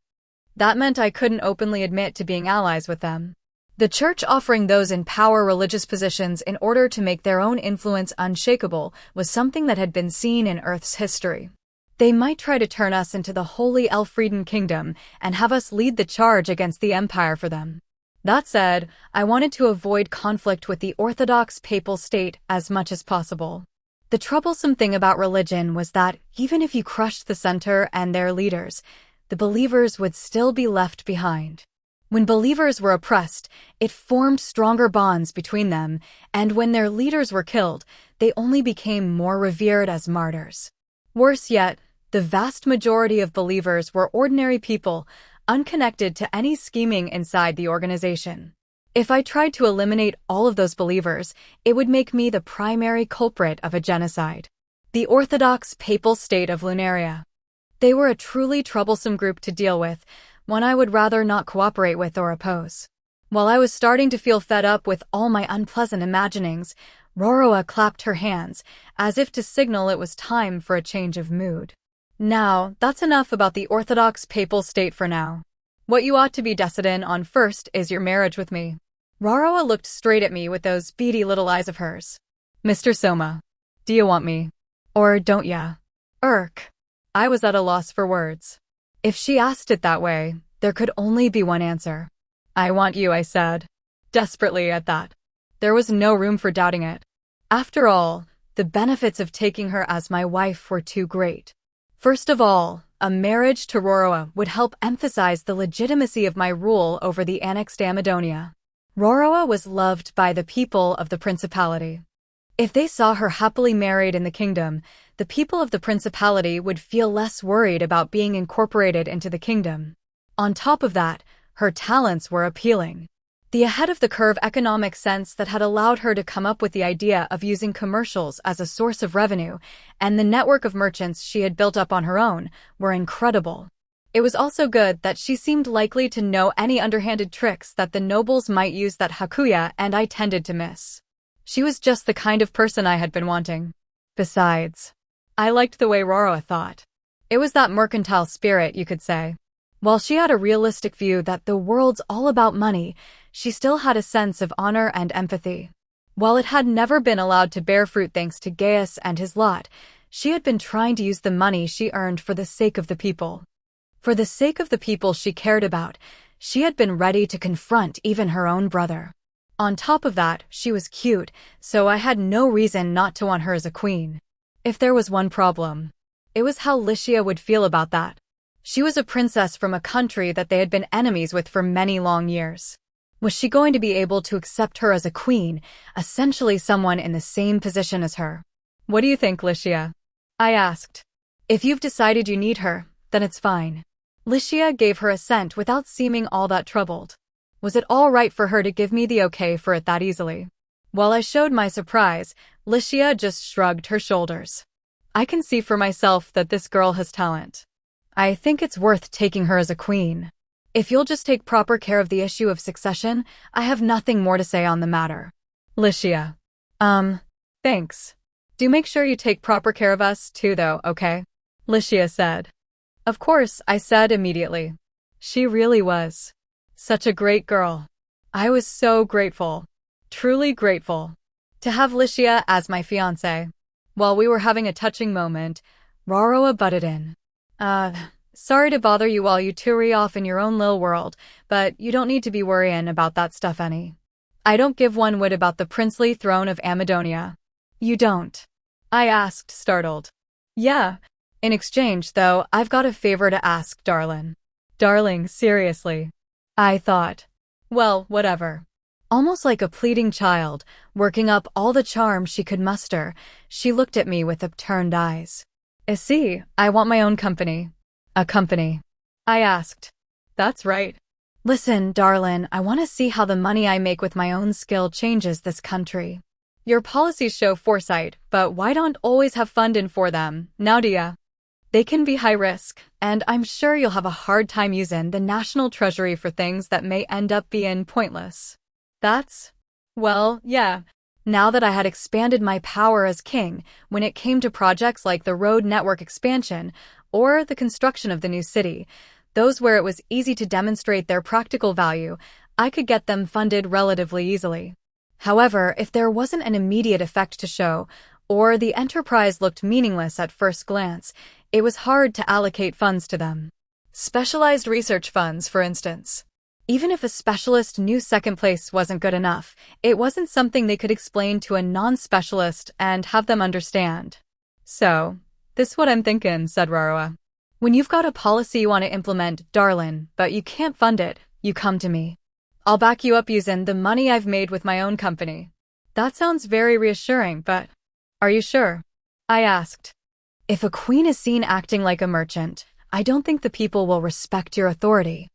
A: That meant I couldn't openly admit to being allies with them. The church offering those in power religious positions in order to make their own influence unshakable was something that had been seen in Earth's history. They might try to turn us into the Holy Elfrieden Kingdom and have us lead the charge against the Empire for them. That said, I wanted to avoid conflict with the Orthodox Papal State as much as possible. The troublesome thing about religion was that even if you crushed the center and their leaders, the believers would still be left behind. When believers were oppressed, it formed stronger bonds between them, and when their leaders were killed, they only became more revered as martyrs. Worse yet, the vast majority of believers were ordinary people, unconnected to any scheming inside the organization. If I tried to eliminate all of those believers, it would make me the primary culprit of a genocide. The Orthodox Papal State of Lunaria. They were a truly troublesome group to deal with, one I would rather not cooperate with or oppose. While I was starting to feel fed up with all my unpleasant imaginings, Roroa clapped her hands, as if to signal it was time for a change of mood. Now, that's enough about the Orthodox Papal State for now. What you ought to be decided on first is your marriage with me. Roroa looked straight at me with those beady little eyes of hers. Mr. Soma, do you want me? Or don't ya? I was at a loss for words. If she asked it that way, there could only be one answer. I want you, I said. Desperately at that. There was no room for doubting it. After all, the benefits of taking her as my wife were too great. First of all, a marriage to Roroa would help emphasize the legitimacy of my rule over the annexed Amadonia. Roroa was loved by the people of the principality. If they saw her happily married in the kingdom, the people of the principality would feel less worried about being incorporated into the kingdom. On top of that, her talents were appealing. The ahead-of-the-curve economic sense that had allowed her to come up with the idea of using commercials as a source of revenue, and the network of merchants she had built up on her own, were incredible. It was also good that she seemed likely to know any underhanded tricks that the nobles might use that Hakuya and I tended to miss. She was just the kind of person I had been wanting. Besides, I liked the way Roroa thought. It was that mercantile spirit, you could say. While she had a realistic view that the world's all about money, she still had a sense of honor and empathy. While it had never been allowed to bear fruit thanks to Gaius and his lot, she had been trying to use the money she earned for the sake of the people. For the sake of the people she cared about, she had been ready to confront even her own brother. On top of that, she was cute, so I had no reason not to want her as a queen. If there was one problem, it was how Lycia would feel about that. She was a princess from a country that they had been enemies with for many long years. Was she going to be able to accept her as a queen, essentially someone in the same position as her? What do you think, Lycia? I asked. If you've decided you need her, then it's fine. Lycia gave her assent without seeming all that troubled. Was it all right for her to give me the okay for it that easily? While I showed my surprise, Lycia just shrugged her shoulders. I can see for myself that this girl has talent. I think it's worth taking her as a queen. If you'll just take proper care of the issue of succession, I have nothing more to say on the matter. Lycia. Thanks. Do make sure you take proper care of us too though, okay? Lycia said. Of course, I said immediately. She really was. Such a great girl. I was so grateful. Truly grateful. To have Lycia as my fiancé. While we were having a touching moment, Roroa butted in. Sorry to bother you while you toury off in your own lil world, but you don't need to be worrying about that stuff any. I don't give one whit about the princely throne of Amadonia. You don't? I asked, startled. Yeah. In exchange, though, I've got a favor to ask, darling. Darling, seriously. I thought. Well, whatever. Almost like a pleading child, working up all the charm she could muster, she looked at me with upturned eyes. See, I want my own company. A company. I asked. That's right. Listen, darling, I want to see how the money I make with my own skill changes this country. Your policies show foresight, but why don't always have funding for them, now do ya? They can be high risk, and I'm sure you'll have a hard time using the national treasury for things that may end up being pointless. Well, yeah. Now that I had expanded my power as king, when it came to projects like the road network expansion or the construction of the new city, those where it was easy to demonstrate their practical value, I could get them funded relatively easily. However, if there wasn't an immediate effect to show, or the enterprise looked meaningless at first glance, it was hard to allocate funds to them. Specialized research funds, for instance. Even if a specialist knew second place wasn't good enough, it wasn't something they could explain to a non-specialist and have them understand. So, this is what I'm thinking, said Raroa. When you've got a policy you want to implement, darlin', but you can't fund it, you come to me. I'll back you up using the money I've made with my own company. That sounds very reassuring, but are you sure? I asked. If a queen is seen acting like a merchant, I don't think the people will respect your authority.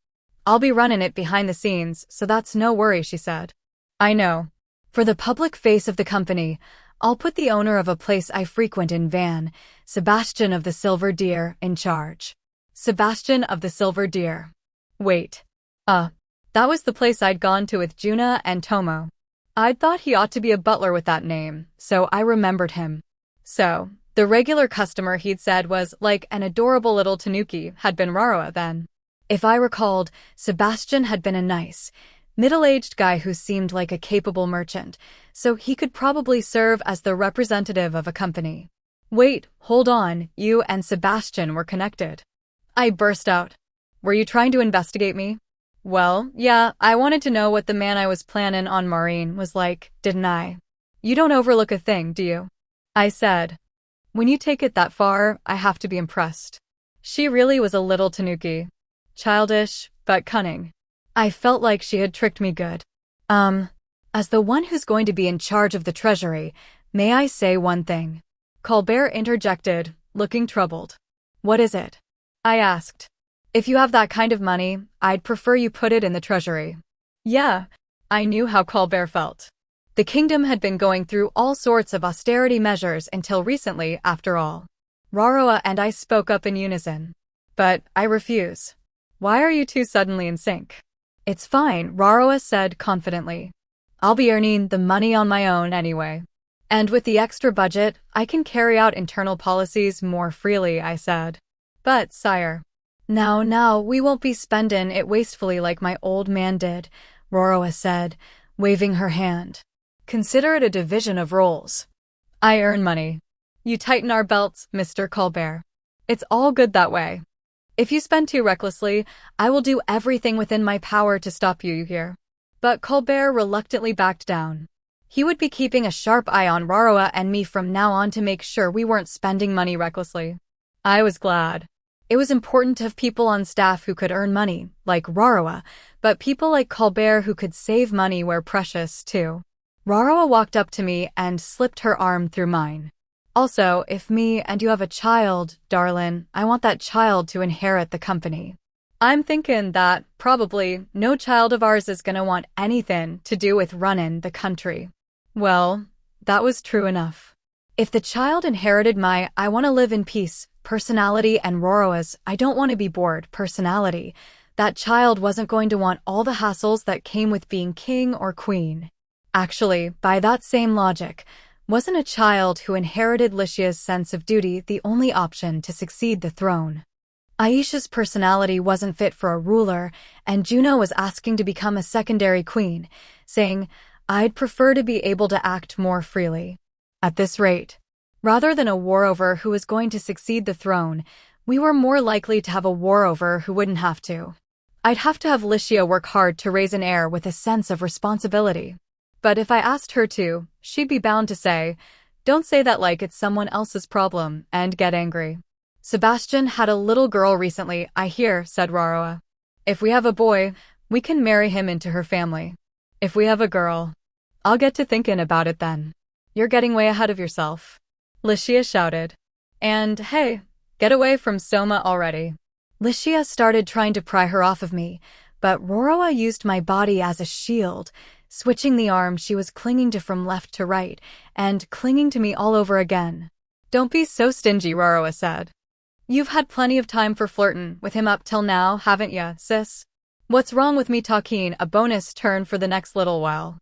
A: I'll be running it behind the scenes, so that's no worry, she said. I know. For the public face of the company, I'll put the owner of a place I frequent in Van, Sebastian of the Silver Deer, in charge. Sebastian of the Silver Deer. Wait. That was the place I'd gone to with Juna and Tomo. I'd thought he ought to be a butler with that name, so I remembered him. So, the regular customer he'd said was like an adorable little tanuki had been Raroa then. If I recalled, Sebastian had been a nice, middle-aged guy who seemed like a capable merchant, so he could probably serve as the representative of a company. Wait, hold on, you and Sebastian were connected. I burst out. Were you trying to investigate me? Well, yeah, I wanted to know what the man I was planning on marrying was like, didn't I? You don't overlook a thing, do you? I said. When you take it that far, I have to be impressed. She really was a little tanuki. Childish, but cunning. I felt like she had tricked me good. As the one who's going to be in charge of the treasury, may I say one thing? Colbert interjected, looking troubled. What is it? I asked. If you have that kind of money, I'd prefer you put it in the treasury. Yeah, I knew how Colbert felt. The kingdom had been going through all sorts of austerity measures until recently, after all. Raroa and I spoke up in unison. But I refuse. Why are you two suddenly in sync? It's fine, Raroa said confidently. I'll be earning the money on my own anyway. And with the extra budget, I can carry out internal policies more freely, I said. But, sire. Now, we won't be spending it wastefully like my old man did, Raroa said, waving her hand. Consider it a division of roles. I earn money. You tighten our belts, Mr. Colbert. It's all good that way. If you spend too recklessly, I will do everything within my power to stop you, you hear? But Colbert reluctantly backed down. He would be keeping a sharp eye on Raroa and me from now on to make sure we weren't spending money recklessly. I was glad. It was important to have people on staff who could earn money, like Raroa, but people like Colbert who could save money were precious, too. Raroa walked up to me and slipped her arm through mine. Also, if me and you have a child, darlin', I want that child to inherit the company. I'm thinking that, probably, no child of ours is gonna want anything to do with runnin' the country. Well, that was true enough. If the child inherited my I want to live in peace personality and Raroa's I don't want to be bored personality, that child wasn't going to want all the hassles that came with being king or queen. Actually, by that same logic, wasn't a child who inherited Lycia's sense of duty the only option to succeed the throne? Aisha's personality wasn't fit for a ruler, and Juno was asking to become a secondary queen, saying, I'd prefer to be able to act more freely. At this rate, rather than a war-over who was going to succeed the throne, we were more likely to have a war-over who wouldn't have to. I'd have to have Lycia work hard to raise an heir with a sense of responsibility. But if I asked her to, she'd be bound to say, don't say that like it's someone else's problem, and get angry. Sebastian had a little girl recently, I hear, said Raroa. If we have a boy, we can marry him into her family. If we have a girl, I'll get to thinking about it then. You're getting way ahead of yourself. Lycia shouted. And, hey, get away from Soma already. Lycia started trying to pry her off of me, but Raroa used my body as a shield, switching the arm she was clinging to from left to right, and clinging to me all over again. Don't be so stingy, Raroa said. You've had plenty of time for flirtin' with him up till now, haven't ya, sis? What's wrong with me talking a bonus turn for the next little while?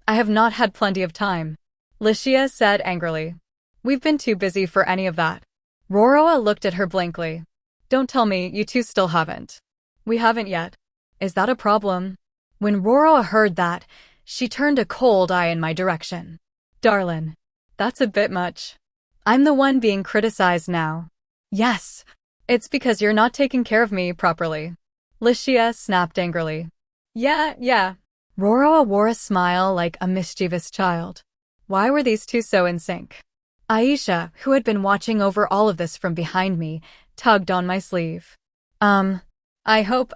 A: I have not had plenty of time, Licia said angrily. We've been too busy for any of that. Roroa looked at her blankly. Don't tell me you two still haven't. We haven't yet. Is that a problem? When Roroa heard that, she turned a cold eye in my direction. Darlin', that's a bit much. I'm the one being criticized now. Yes, it's because you're not taking care of me properly. Licia snapped angrily. Yeah. Roroa wore a smile like a mischievous child. Why were these two so in sync? Aisha, who had been watching over all of this from behind me, tugged on my sleeve. I hope,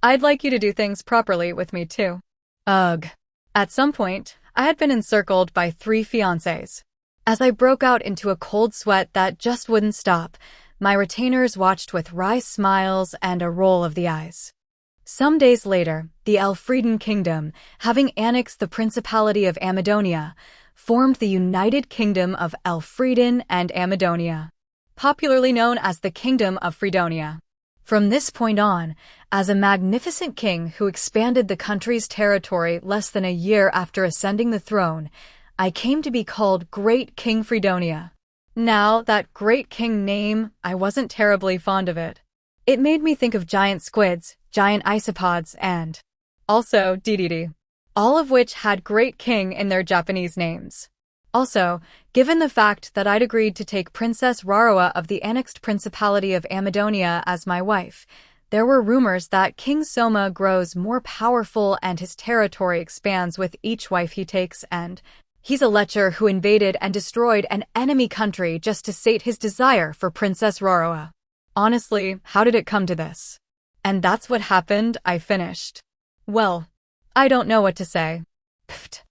A: I'd like you to do things properly with me too. Ugh. At some point, I had been encircled by 3 fiancés. As I broke out into a cold sweat that just wouldn't stop, my retainers watched with wry smiles and a roll of the eyes. Some days later, the Elfrieden Kingdom, having annexed the Principality of Amadonia, formed the United Kingdom of Elfrieden and Amadonia, popularly known as the Kingdom of Fredonia. From this point on, as a magnificent king who expanded the country's territory less than a year after ascending the throne, I came to be called Great King Fredonia. Now, that Great King name, I wasn't terribly fond of it. It made me think of giant squids, giant isopods, and also Dedede, all of which had Great King in their Japanese names. Also, given the fact that I'd agreed to take Princess Roroa of the annexed Principality of Amadonia as my wife, there were rumors that King Soma grows more powerful and his territory expands with each wife he takes, and he's a lecher who invaded and destroyed an enemy country just to sate his desire for Princess Roroa. Honestly, how did it come to this? And that's what happened, I finished. Well, I don't know what to say. Pfft.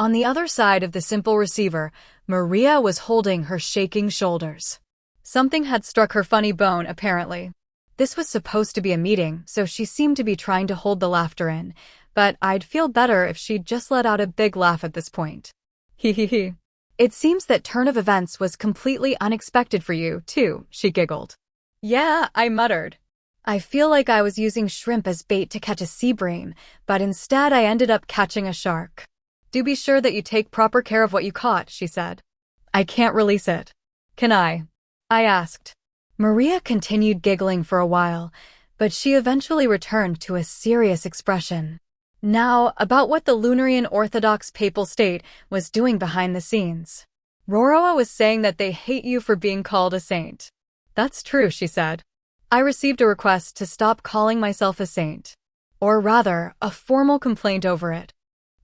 A: On the other side of the simple receiver, Maria was holding her shaking shoulders. Something had struck her funny bone, apparently. This was supposed to be a meeting, so she seemed to be trying to hold the laughter in, but I'd feel better if she'd just let out a big laugh at this point. Hee. It seems that turn of events was completely unexpected for you, too, she giggled. Yeah, I muttered. I feel like I was using shrimp as bait to catch a sea bream, but instead I ended up catching a shark. Do be sure that you take proper care of what you caught, she said. I can't release it. Can I? I asked. Maria continued giggling for a while, but she eventually returned to a serious expression. Now, about what the Lunarian Orthodox Papal State was doing behind the scenes. Roroa was saying that they hate you for being called a saint. That's true, she said. I received a request to stop calling myself a saint. Or rather, a formal complaint over it.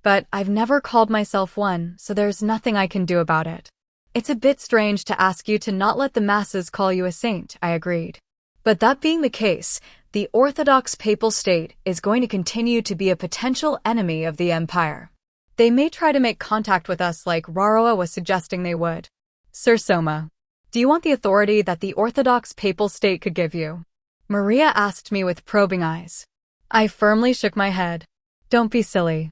A: But I've never called myself one, so there's nothing I can do about it. It's a bit strange to ask you to not let the masses call you a saint, I agreed. But that being the case, the Orthodox Papal State is going to continue to be a potential enemy of the Empire. They may try to make contact with us like Roroa was suggesting they would. Sir Soma, do you want the authority that the Orthodox Papal State could give you? Maria asked me with probing eyes. I firmly shook my head. Don't be silly.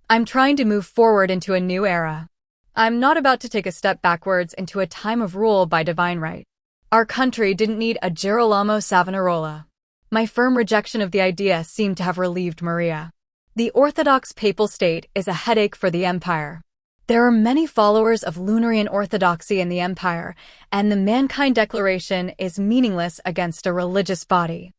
A: I'm trying to move forward into a new era. I'm not about to take a step backwards into a time of rule by divine right. Our country didn't need a Girolamo Savonarola. My firm rejection of the idea seemed to have relieved Maria. The Orthodox Papal State is a headache for the Empire. There are many followers of Lunarian Orthodoxy in the Empire, and the Mankind Declaration is meaningless against a religious body.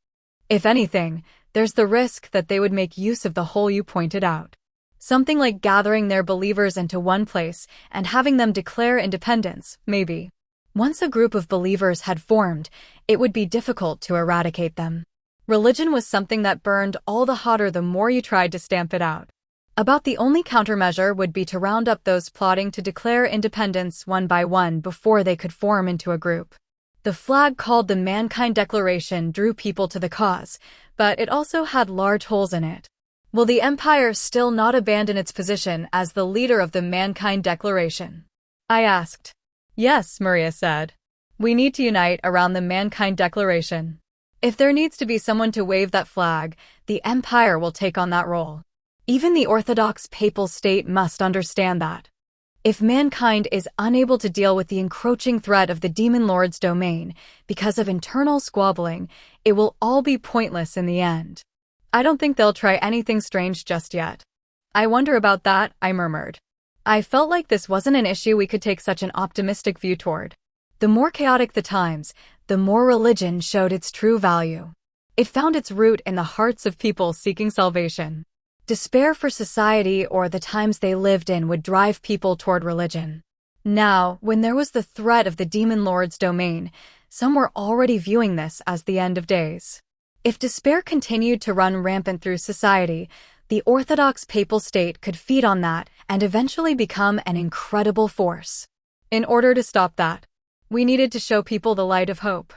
A: If anything, there's the risk that they would make use of the hole you pointed out. Something like gathering their believers into one place and having them declare independence, maybe. Once a group of believers had formed, it would be difficult to eradicate them. Religion was something that burned all the hotter the more you tried to stamp it out. About the only countermeasure would be to round up those plotting to declare independence one by one before they could form into a group. The flag called the Mankind Declaration drew people to the cause, but it also had large holes in it. Will the Empire still not abandon its position as the leader of the Mankind Declaration? I asked. Yes, Maria said. We need to unite around the Mankind Declaration. If there needs to be someone to wave that flag, the Empire will take on that role. Even the Orthodox Papal State must understand that. If mankind is unable to deal with the encroaching threat of the demon lord's domain because of internal squabbling, it will all be pointless in the end. I don't think they'll try anything strange just yet. I wonder about that, I murmured. I felt like this wasn't an issue we could take such an optimistic view toward. The more chaotic the times, the more religion showed its true value. It found its root in the hearts of people seeking salvation. Despair for society or the times they lived in would drive people toward religion. Now, when there was the threat of the demon lord's domain, some were already viewing this as the end of days. If despair continued to run rampant through society, the Orthodox papal state could feed on that and eventually become an incredible force. In order to stop that, we needed to show people the light of hope.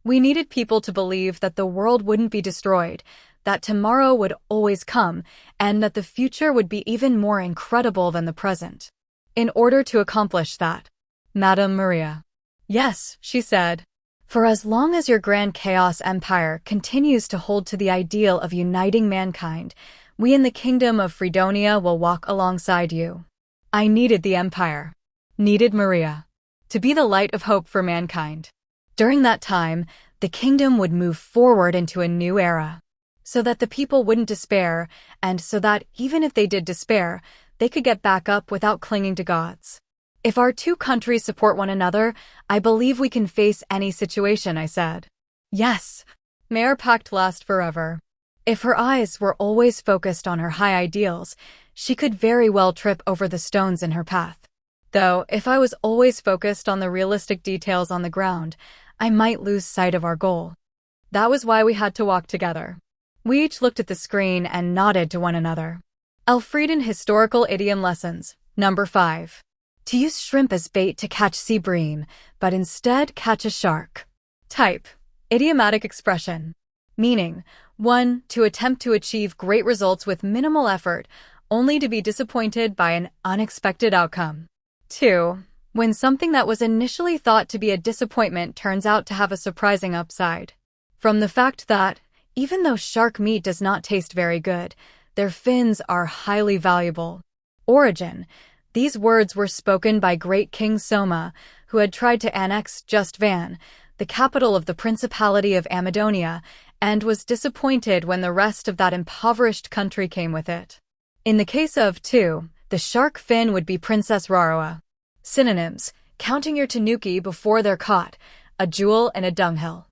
A: We needed people to believe that the world wouldn't be destroyed, that tomorrow would always come, and that the future would be even more incredible than the present. In order to accomplish that, Madame Maria. Yes, she said. For as long as your grand chaos empire continues to hold to the ideal of uniting mankind, we in the kingdom of Fredonia will walk alongside you. I needed the empire. Needed Maria. To be the light of hope for mankind. During that time, the kingdom would move forward into a new era. So that the people wouldn't despair, and so that, even if they did despair, they could get back up without clinging to gods. If our two countries support one another, I believe we can face any situation, I said. Yes. May our pact last forever. If her eyes were always focused on her high ideals, she could very well trip over the stones in her path. Though, if I was always focused on the realistic details on the ground, I might lose sight of our goal. That was why we had to walk together. We each looked at the screen and nodded to one another. Elfrieden Historical Idiom Lessons, number 5. To use shrimp as bait to catch sea bream, but instead catch a shark. Type. Idiomatic expression. Meaning, 1. To attempt to achieve great results with minimal effort, only to be disappointed by an unexpected outcome. 2. When something that was initially thought to be a disappointment turns out to have a surprising upside. From the fact that, even though shark meat does not taste very good, their fins are highly valuable. Origin. These words were spoken by great King Soma, who had tried to annex Just Van, the capital of the Principality of Amadonia, and was disappointed when the rest of that impoverished country came with it. In the case of 2, the shark fin would be Princess Raroa. Synonyms. Counting your tanuki before they're caught, a jewel and a dunghill.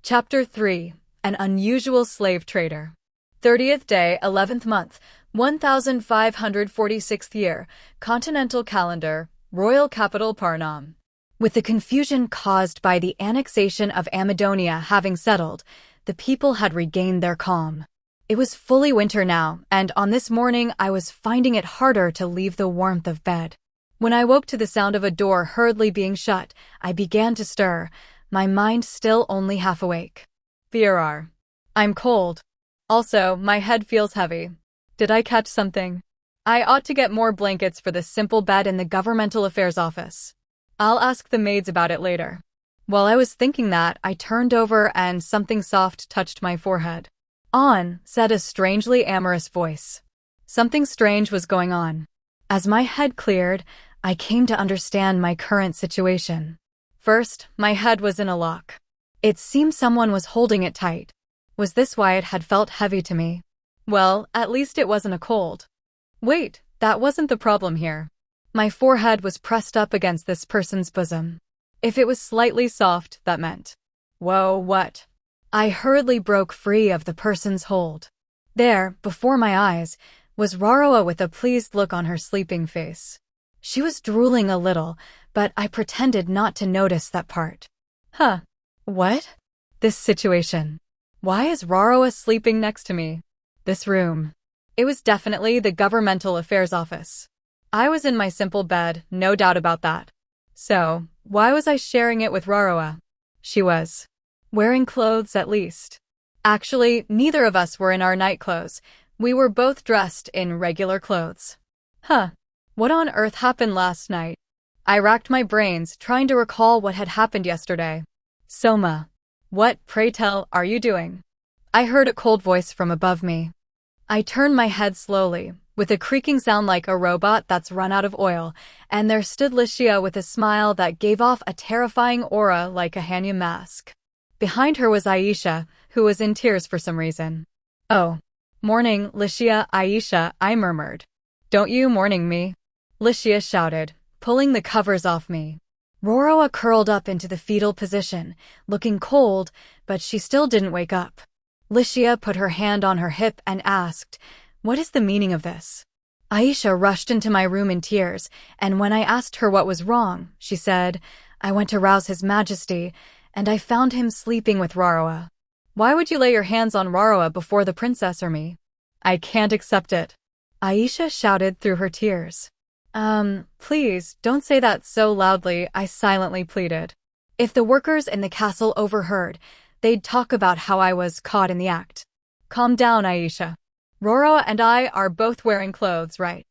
A: Chapter 3. An unusual slave trader. 30th day, 11th month, 1546th year, Continental Calendar, Royal Capital Parnam. With the confusion caused by the annexation of Amadonia having settled, the people had regained their calm. It was fully winter now, and on this morning I was finding it harder to leave the warmth of bed. When I woke to the sound of a door hurriedly being shut, I began to stir, my mind still only half awake. VRR. I'm cold. Also, my head feels heavy. Did I catch something? I ought to get more blankets for this simple bed in the Governmental Affairs Office. I'll ask the maids about it later. While I was thinking that, I turned over and something soft touched my forehead. On, said a strangely amorous voice. Something strange was going on. As my head cleared, I came to understand my current situation. First, my head was in a lock. It seemed someone was holding it tight. Was this why it had felt heavy to me? Well, at least it wasn't a cold. Wait, that wasn't the problem here. My forehead was pressed up against this person's bosom. If it was slightly soft, that meant. Whoa, what? I hurriedly broke free of the person's hold. There, before my eyes, was Raroa with a pleased look on her sleeping face. She was drooling a little, but I pretended not to notice that part. Huh. What? This situation. Why is Raroa sleeping next to me? This room. It was definitely the Governmental Affairs Office. I was in my simple bed, no doubt about that. So, why was I sharing it with Raroa? She was. Wearing clothes at least. Actually, neither of us were in our night clothes. We were both dressed in regular clothes. Huh. What on earth happened last night? I racked my brains, trying to recall what had happened yesterday. Soma. What, pray tell, are you doing? I heard a cold voice from above me. I turned my head slowly, with a creaking sound like a robot that's run out of oil, and there stood Licia with a smile that gave off a terrifying aura like a Hanya mask. Behind her was Aisha, who was in tears for some reason. "Oh. Morning, Licia, Aisha," I murmured. "Don't you morning me," Licia shouted, pulling the covers off me. Roroa curled up into the fetal position, looking cold, but she still didn't wake up. Licia put her hand on her hip and asked, "What is the meaning of this?" Aisha rushed into my room in tears, and when I asked her what was wrong, she said, "I went to rouse His Majesty, and I found him sleeping with Roroa." "Why would you lay your hands on Roroa before the princess or me?" "I can't accept it," Aisha shouted through her tears. Please, don't say that so loudly," I silently pleaded. "If the workers in the castle overheard, they'd talk about how I was caught in the act." "Calm down, Aisha. Roroa and I are both wearing clothes, right?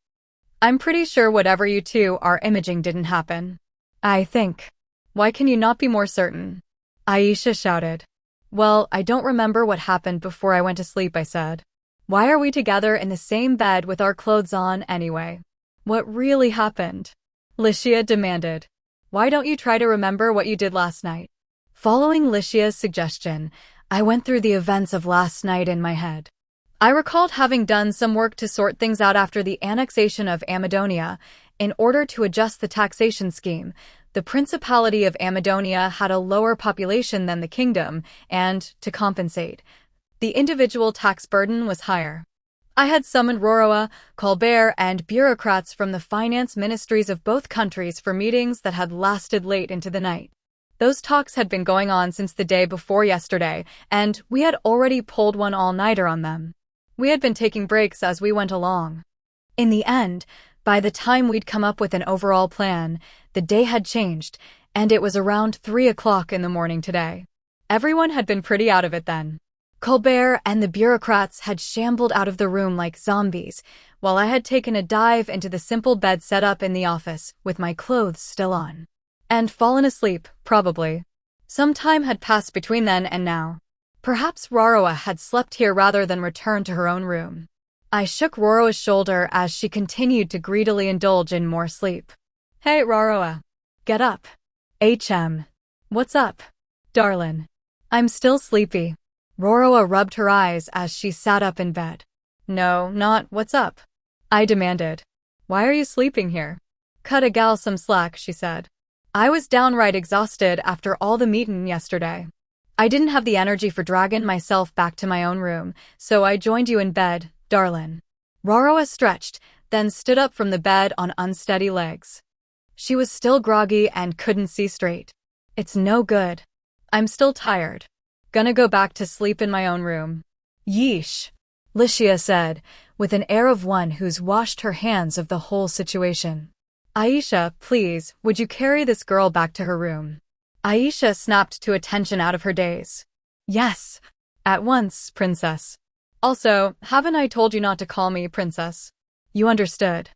A: I'm pretty sure whatever you two are imaging didn't happen." "I think." "Why can you not be more certain?" Aisha shouted. "Well, I don't remember what happened before I went to sleep," I said. "Why are we together in the same bed with our clothes on anyway? What really happened?" Licia demanded. "Why don't you try to remember what you did last night?" Following Licia's suggestion, I went through the events of last night in my head. I recalled having done some work to sort things out after the annexation of Amadonia. In order to adjust the taxation scheme, the Principality of Amadonia had a lower population than the kingdom, and, to compensate, the individual tax burden was higher. I had summoned Roroa, Colbert, and bureaucrats from the finance ministries of both countries for meetings that had lasted late into the night. Those talks had been going on since the day before yesterday, and we had already pulled one all-nighter on them. We had been taking breaks as we went along. In the end, by the time we'd come up with an overall plan, the day had changed, and it was around 3 o'clock in the morning today. Everyone had been pretty out of it then. Colbert and the bureaucrats had shambled out of the room like zombies, while I had taken a dive into the simple bed set up in the office, with my clothes still on. And fallen asleep, probably. Some time had passed between then and now. Perhaps Roroa had slept here rather than return to her own room. I shook Roroa's shoulder as she continued to greedily indulge in more sleep. "Hey, Roroa. Get up." "HM. What's up, darlin'?" "I'm still sleepy." Roroa rubbed her eyes as she sat up in bed. "No, not what's up," I demanded. "Why are you sleeping here?" "Cut a gal some slack," she said. "I was downright exhausted after all the meetin' yesterday. I didn't have the energy for draggin' myself back to my own room, so I joined you in bed, darlin'." Roroa stretched, then stood up from the bed on unsteady legs. She was still groggy and couldn't see straight. "It's no good. I'm still tired. Gonna go back to sleep in my own room." "Yeesh," Licia said, with an air of one who's washed her hands of the whole situation. "Aisha, please, would you carry this girl back to her room?" Aisha snapped to attention out of her daze. "Yes. At once, princess. Also, haven't I told you not to call me princess?" "You understood."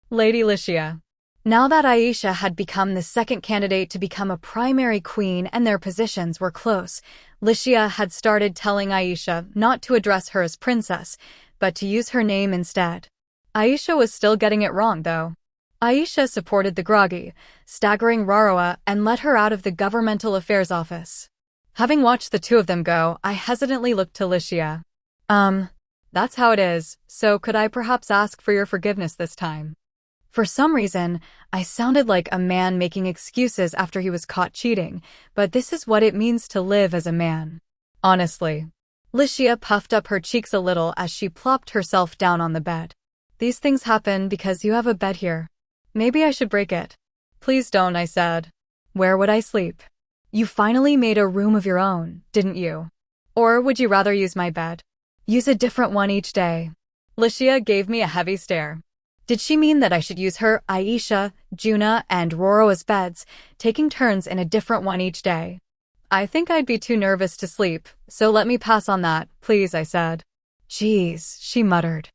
A: Lady Licia. Now that Aisha had become the second candidate to become a primary queen and their positions were close, Licia had started telling Aisha not to address her as princess, but to use her name instead. Aisha was still getting it wrong, though. Aisha supported the groggy, staggering Roroa and let her out of the governmental affairs office. Having watched the two of them go, I hesitantly looked to Licia. That's how it is, so could I perhaps ask for your forgiveness this time?" For some reason, I sounded like a man making excuses after he was caught cheating, but this is what it means to live as a man. Honestly. Licia puffed up her cheeks a little as she plopped herself down on the bed. "These things happen because you have a bed here. Maybe I should break it." "Please don't," I said. "Where would I sleep?" "You finally made a room of your own, didn't you? Or would you rather use my bed? Use a different one each day." Licia gave me a heavy stare. Did she mean that I should use her, Aisha, Juna, and Roroa's beds, taking turns in a different one each day? "I think I'd be too nervous to sleep, so let me pass on that, please," I said. "Geez," she muttered.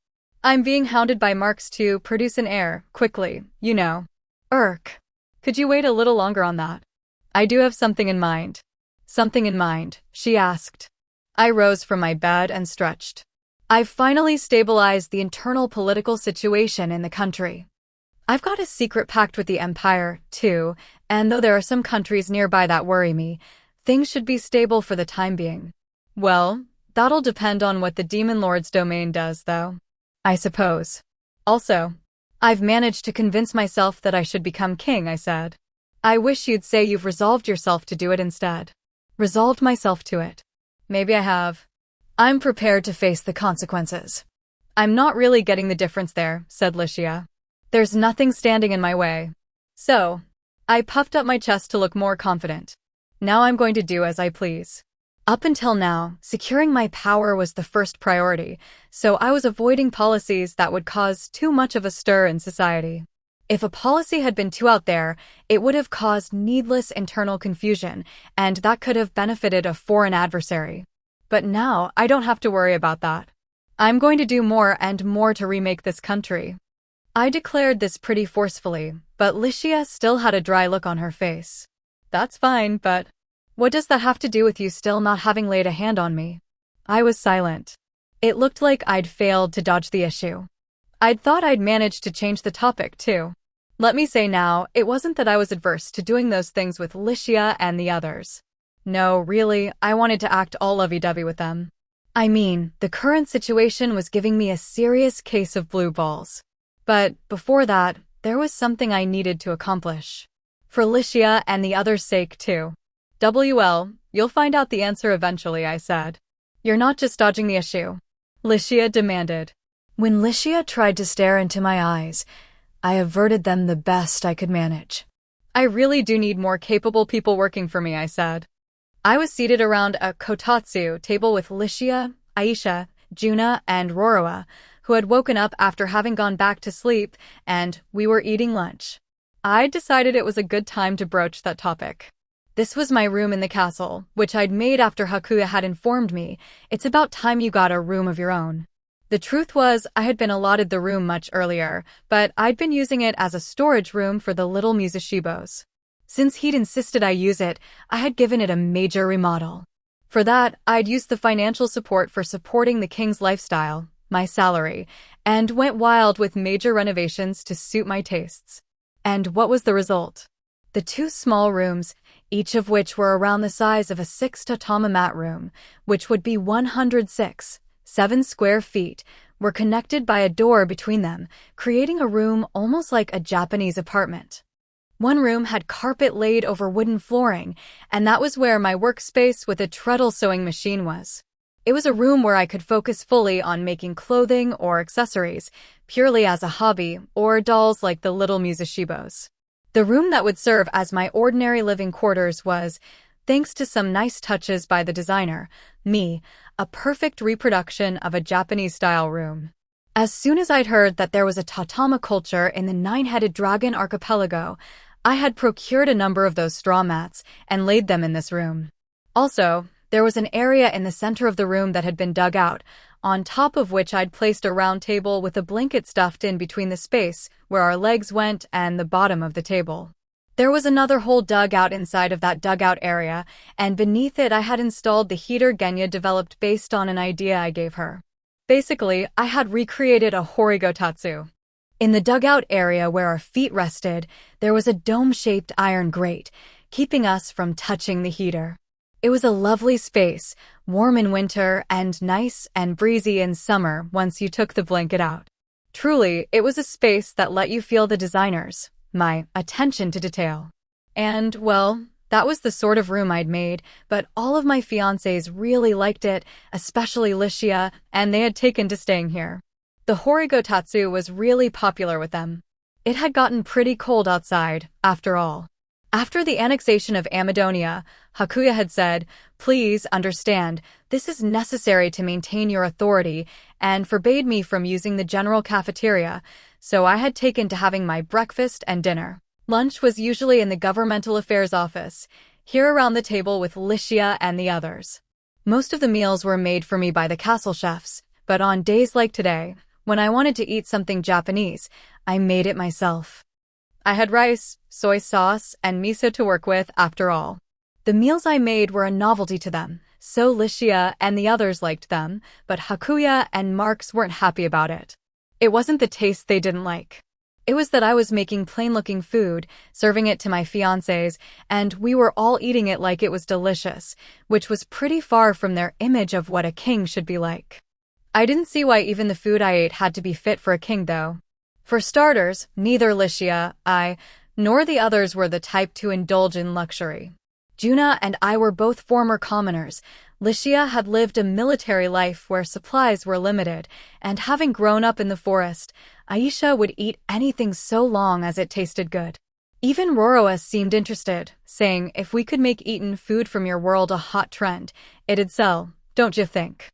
A: "I'm being hounded by Marks to produce an heir, quickly, you know." Could you wait a little longer on that? I do have something in mind." "Something in mind?" she asked. I rose from my bed and stretched. I've finally stabilized the internal political situation in the country. I've got a secret pact with the Empire, too, and though there are some countries nearby that worry me, things should be stable for the time being. Well, that'll depend on what the Demon Lord's domain does, though, I suppose. Also, I've managed to convince myself that I should become king, I said. I wish you'd say you've resolved yourself to do it instead. Resolved myself to it. Maybe I have. I'm prepared to face the consequences. I'm not really getting the difference there, said Licia. There's nothing standing in my way. So, I puffed up my chest to look more confident. Now I'm going to do as I please. Up until now, securing my power was the first priority, so I was avoiding policies that would cause too much of a stir in society. If a policy had been too out there, it would have caused needless internal confusion, and that could have benefited a foreign adversary. But now, I don't have to worry about that. I'm going to do more and more to remake this country. I declared this pretty forcefully, but Licia still had a dry look on her face. That's fine, but what does that have to do with you still not having laid a hand on me? I was silent. It looked like I'd failed to dodge the issue. I'd thought I'd managed to change the topic, too. Let me say now, it wasn't that I was adverse to doing those things with Licia and the others. No, really, I wanted to act all lovey-dovey with them. I mean, the current situation was giving me a serious case of blue balls. But before that, there was something I needed to accomplish. For Licia and the others' sake, too. You'll find out the answer eventually, I said. You're not just dodging the issue, Licia demanded. When Licia tried to stare into my eyes, I averted them the best I could manage. I really do need more capable people working for me, I said. I was seated around a kotatsu table with Licia, Aisha, Juna, and Roroa, who had woken up after having gone back to sleep, and we were eating lunch. I decided it was a good time to broach that topic. This was my room in the castle, which I'd made after Hakuya had informed me, it's about time you got a room of your own. The truth was, I had been allotted the room much earlier, but I'd been using it as a storage room for the little Muzashibos. Since he'd insisted I use it, I had given it a major remodel. For that, I'd used the financial support for supporting the king's lifestyle, my salary, and went wild with major renovations to suit my tastes. And what was the result? The two small rooms, each of which were around the size of a 6-tatama mat room, which would be 106.7 square feet, were connected by a door between them, creating a room almost like a Japanese apartment. One room had carpet laid over wooden flooring, and that was where my workspace with a treadle sewing machine was. It was a room where I could focus fully on making clothing or accessories, purely as a hobby, or dolls like the little Muzashibos. The room that would serve as my ordinary living quarters was, thanks to some nice touches by the designer, a perfect reproduction of a Japanese-style room. As soon as I'd heard that there was a tatama culture in the Nine-Headed Dragon archipelago, I had procured a number of those straw mats and laid them in this room. Also, there was an area in the center of the room that had been dug out, on top of which I'd placed a round table with a blanket stuffed in between the space where our legs went and the bottom of the table. There was another hole dug out inside of that dugout area, and beneath it I had installed the heater Genya developed based on an idea I gave her. Basically, I had recreated a horigotatsu. In the dugout area where our feet rested, there was a dome-shaped iron grate, keeping us from touching the heater. It was a lovely space, warm in winter and nice and breezy in summer once you took the blanket out. Truly, it was a space that let you feel the designers, my attention to detail. And, well, that was the sort of room I'd made, but all of my fiancés really liked it, especially Licia, and they had taken to staying here. The horigotatsu was really popular with them. It had gotten pretty cold outside, after all. After the annexation of Amadonia, Hakuya had said, "Please understand, this is necessary to maintain your authority," and forbade me from using the general cafeteria, so I had taken to having my breakfast and dinner. Lunch was usually in the governmental affairs office, here around the table with Licia and the others. Most of the meals were made for me by the castle chefs, but on days like today, when I wanted to eat something Japanese, I made it myself. I had rice, soy sauce, and miso to work with, after all. The meals I made were a novelty to them, So Licia and the others liked them, but Hakuya and Marks weren't happy about it. It wasn't the taste they didn't like. It was that I was making plain-looking food, serving it to my fiancés, and we were all eating it like it was delicious, which was pretty far from their image of what a king should be like. I didn't see why even the food I ate had to be fit for a king, though. For starters, neither Licia, nor the others were the type to indulge in luxury. Juna and I were both former commoners. Licia had lived a military life where supplies were limited, and having grown up in the forest, Aisha would eat anything so long as it tasted good. Even Roroa seemed interested, saying, "If we could make eaten food from your world a hot trend, it'd sell, don't you think?"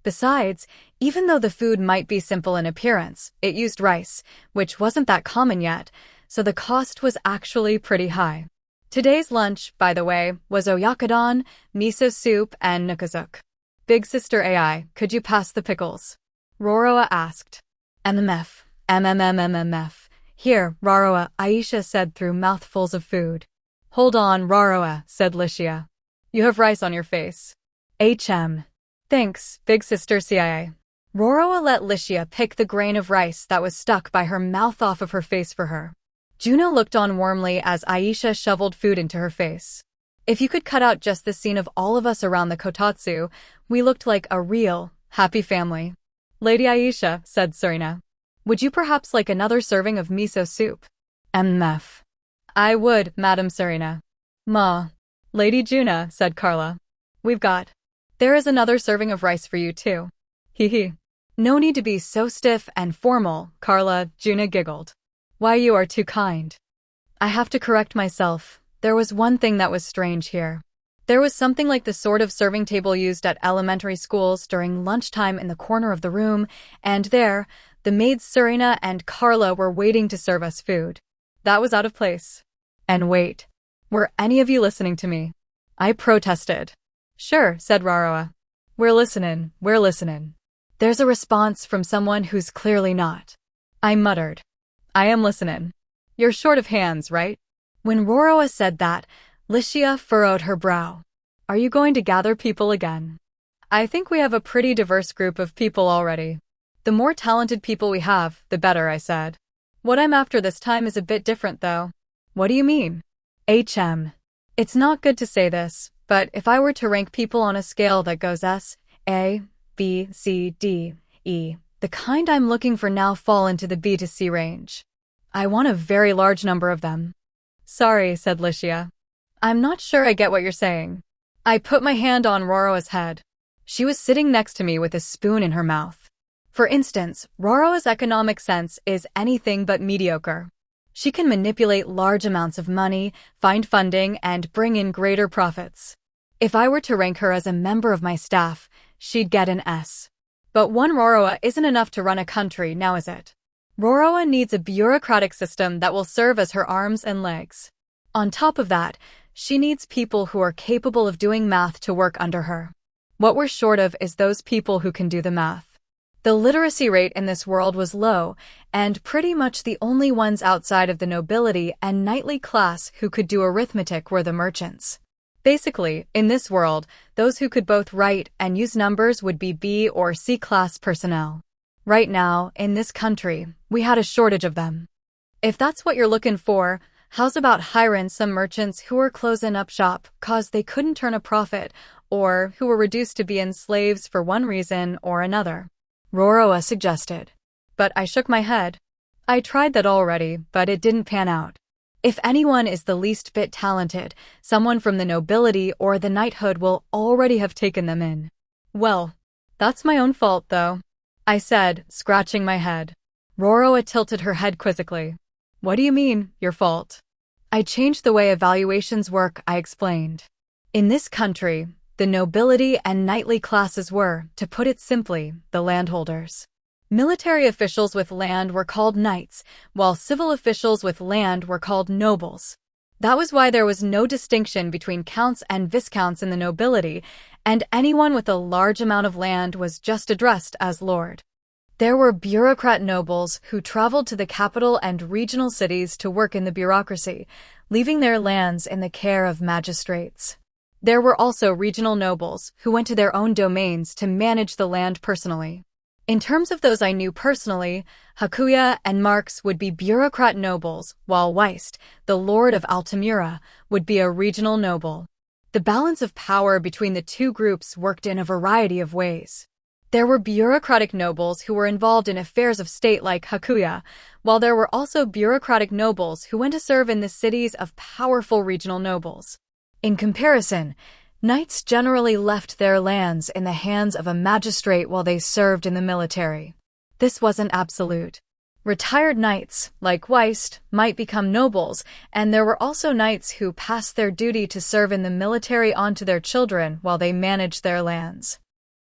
A: Besides, even though the food might be simple in appearance, it used rice, which wasn't that common yet, so the cost was actually pretty high. Today's lunch, by the way, was oyakudon, miso soup, and nukazuke. "Big sister AI, could you pass the pickles?" Roroa asked. "MMF, MMMMMF. Here, Roroa," Aisha said through mouthfuls of food. "Hold on, Roroa," said Licia. "You have rice on your face." "HM. Thanks, big sister CIA." Roroa let Licia pick the grain of rice that was stuck by her mouth off of her face for her. Juno looked on warmly as Aisha shoveled food into her face. If you could cut out just the scene of all of us around the kotatsu, we looked like a real, happy family. "Lady Aisha," said Serena, "would you perhaps like another serving of miso soup?" "MF. I would, Madam Serena." "Ma." "Lady Juna," said Carla. "We've got. There is another serving of rice for you too." Hee. "No need to be so stiff and formal, Carla," Juna giggled. "Why, you are too kind." I have to correct myself. There was one thing that was strange here. There was something like the sort of serving table used at elementary schools during lunchtime in the corner of the room, and there, the maids Serena and Carla were waiting to serve us food. That was out of place. And wait, were any of you listening to me? I protested. "Sure," said Roroa. We're listening. There's a response from someone who's clearly not. I muttered. "I am listening. You're short of hands, right?" When Roroa said that, Licia furrowed her brow. "Are you going to gather people again?" "I think we have a pretty diverse group of people already. The more talented people we have, the better," I said. "What I'm after this time is a bit different, though." "What do you mean?" "HM. It's not good to say this, but if I were to rank people on a scale that goes S, A, B, C, D, E, the kind I'm looking for now fall into the B to C range. I want a very large number of them." "Sorry," said Licia. "I'm not sure I get what you're saying." I put my hand on Roroa's head. She was sitting next to me with a spoon in her mouth. For instance, Roroa's economic sense is anything but mediocre. She can manipulate large amounts of money, find funding, and bring in greater profits. If I were to rank her as a member of my staff, she'd get an S. But one Roroa isn't enough to run a country, now is it? Roroa needs a bureaucratic system that will serve as her arms and legs. On top of that, she needs people who are capable of doing math to work under her. What we're short of is those people who can do the math. The literacy rate in this world was low, and pretty much the only ones outside of the nobility and knightly class who could do arithmetic were the merchants. Basically, in this world, those who could both write and use numbers would be B or C class personnel. Right now, in this country, we had a shortage of them. If that's what you're looking for, how's about hiring some merchants who were closing up shop 'cause they couldn't turn a profit, or who were reduced to being slaves for one reason or another? Roroa suggested. But I shook my head. I tried that already, but it didn't pan out. If anyone is the least bit talented, someone from the nobility or the knighthood will already have taken them in. Well, that's my own fault, though, I said, scratching my head. Roroa tilted her head quizzically. What do you mean, your fault? I changed the way evaluations work, I explained. In this country, the nobility and knightly classes were, to put it simply, the landholders. Military officials with land were called knights, while civil officials with land were called nobles. That was why there was no distinction between counts and viscounts in the nobility, and anyone with a large amount of land was just addressed as lord. There were bureaucrat nobles who traveled to the capital and regional cities to work in the bureaucracy, leaving their lands in the care of magistrates. There were also regional nobles who went to their own domains to manage the land personally. In terms of those I knew personally, Hakuya and Marx would be bureaucrat nobles, while Weist, the Lord of Altamira, would be a regional noble. The balance of power between the two groups worked in a variety of ways. There were bureaucratic nobles who were involved in affairs of state like Hakuya, while there were also bureaucratic nobles who went to serve in the cities of powerful regional nobles. In comparison, knights generally left their lands in the hands of a magistrate while they served in the military. This wasn't absolute. Retired knights, like Weist, might become nobles, and there were also knights who passed their duty to serve in the military on to their children while they managed their lands.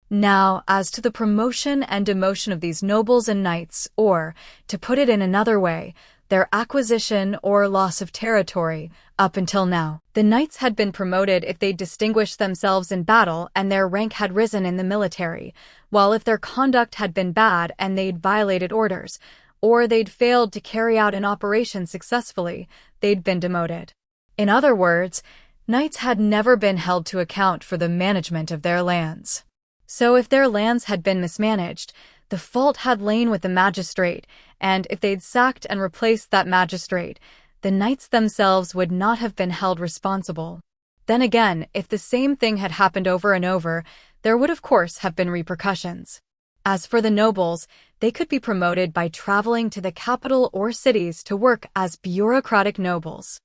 A: Now, as to the promotion and demotion of these nobles and knights, or, to put it in another way, their acquisition or loss of territory, up until now, the knights had been promoted if they distinguished themselves in battle and their rank had risen in the military, while if their conduct had been bad and they'd violated orders, or they'd failed to carry out an operation successfully, they'd been demoted. In other words, knights had never been held to account for the management of their lands. So if their lands had been mismanaged, the fault had lain with the magistrate, and if they'd sacked and replaced that magistrate, the knights themselves would not have been held responsible. Then again, if the same thing had happened over and over, there would of course have been repercussions. As for the nobles, they could be promoted by traveling to the capital or cities to work as bureaucratic nobles.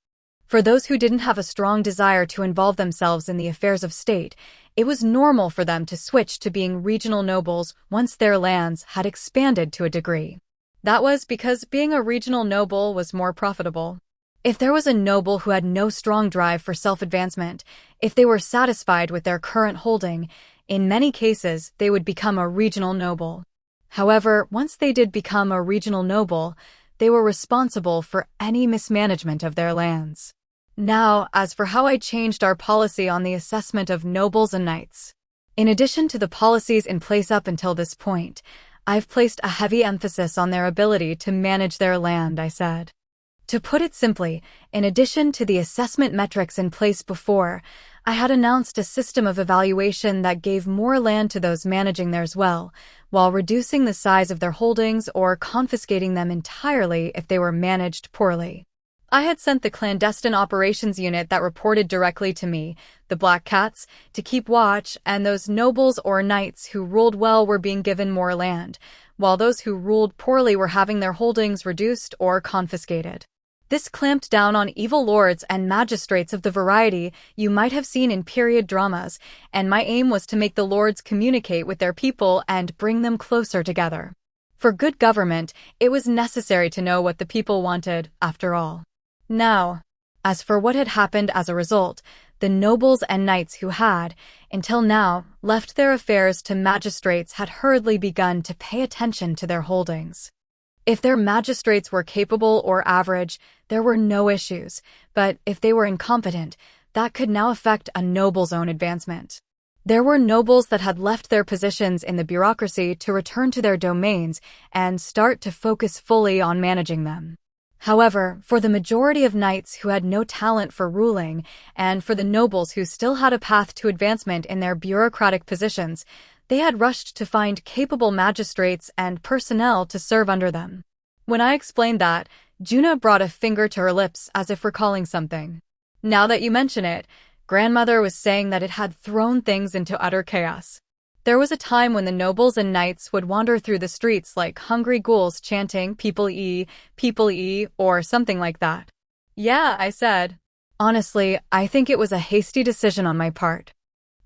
A: For those who didn't have a strong desire to involve themselves in the affairs of state, it was normal for them to switch to being regional nobles once their lands had expanded to a degree. That was because being a regional noble was more profitable. If there was a noble who had no strong drive for self-advancement, if they were satisfied with their current holding, in many cases they would become a regional noble. However, once they did become a regional noble, they were responsible for any mismanagement of their lands. Now, as for how I changed our policy on the assessment of nobles and knights. In addition to the policies in place up until this point, I've placed a heavy emphasis on their ability to manage their land, I said. To put it simply, in addition to the assessment metrics in place before, I had announced a system of evaluation that gave more land to those managing theirs well, while reducing the size of their holdings or confiscating them entirely if they were managed poorly. I had sent the clandestine operations unit that reported directly to me, the Black Cats, to keep watch, and those nobles or knights who ruled well were being given more land, while those who ruled poorly were having their holdings reduced or confiscated. This clamped down on evil lords and magistrates of the variety you might have seen in period dramas, and my aim was to make the lords communicate with their people and bring them closer together. For good government, it was necessary to know what the people wanted, after all. Now, as for what had happened as a result, the nobles and knights who had, until now, left their affairs to magistrates had hurriedly begun to pay attention to their holdings. If their magistrates were capable or average, there were no issues, but if they were incompetent, that could now affect a noble's own advancement. There were nobles that had left their positions in the bureaucracy to return to their domains and start to focus fully on managing them. However, for the majority of knights who had no talent for ruling, and for the nobles who still had a path to advancement in their bureaucratic positions, they had rushed to find capable magistrates and personnel to serve under them. When I explained that, Juna brought a finger to her lips as if recalling something. Now that you mention it, grandmother was saying that it had thrown things into utter chaos. There was a time when the nobles and knights would wander through the streets like hungry ghouls chanting, people eat, or something like that. Yeah, I said. Honestly, I think it was a hasty decision on my part.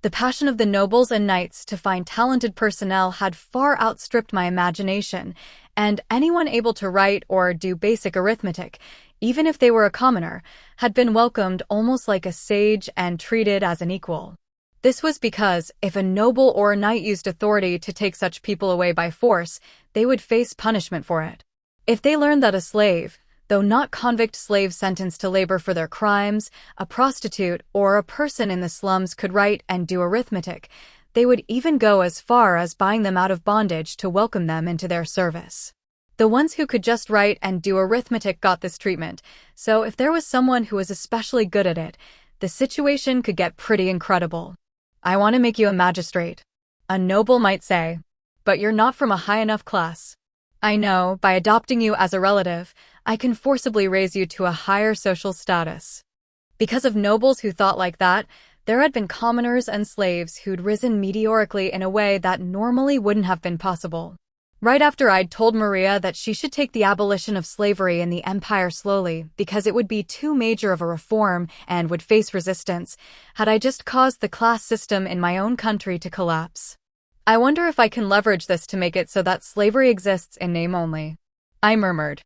A: The passion of the nobles and knights to find talented personnel had far outstripped my imagination, and anyone able to write or do basic arithmetic, even if they were a commoner, had been welcomed almost like a sage and treated as an equal. This was because, if a noble or a knight used authority to take such people away by force, they would face punishment for it. If they learned that a slave, though not convict slave sentenced to labor for their crimes, a prostitute, or a person in the slums could write and do arithmetic, they would even go as far as buying them out of bondage to welcome them into their service. The ones who could just write and do arithmetic got this treatment, so if there was someone who was especially good at it, the situation could get pretty incredible. I want to make you a magistrate. A noble might say. But you're not from a high enough class. I know, by adopting you as a relative, I can forcibly raise you to a higher social status. Because of nobles who thought like that, there had been commoners and slaves who'd risen meteorically in a way that normally wouldn't have been possible. Right after I'd told Maria that she should take the abolition of slavery in the empire slowly because it would be too major of a reform and would face resistance, had I just caused the class system in my own country to collapse. I wonder if I can leverage this to make it so that slavery exists in name only. I murmured.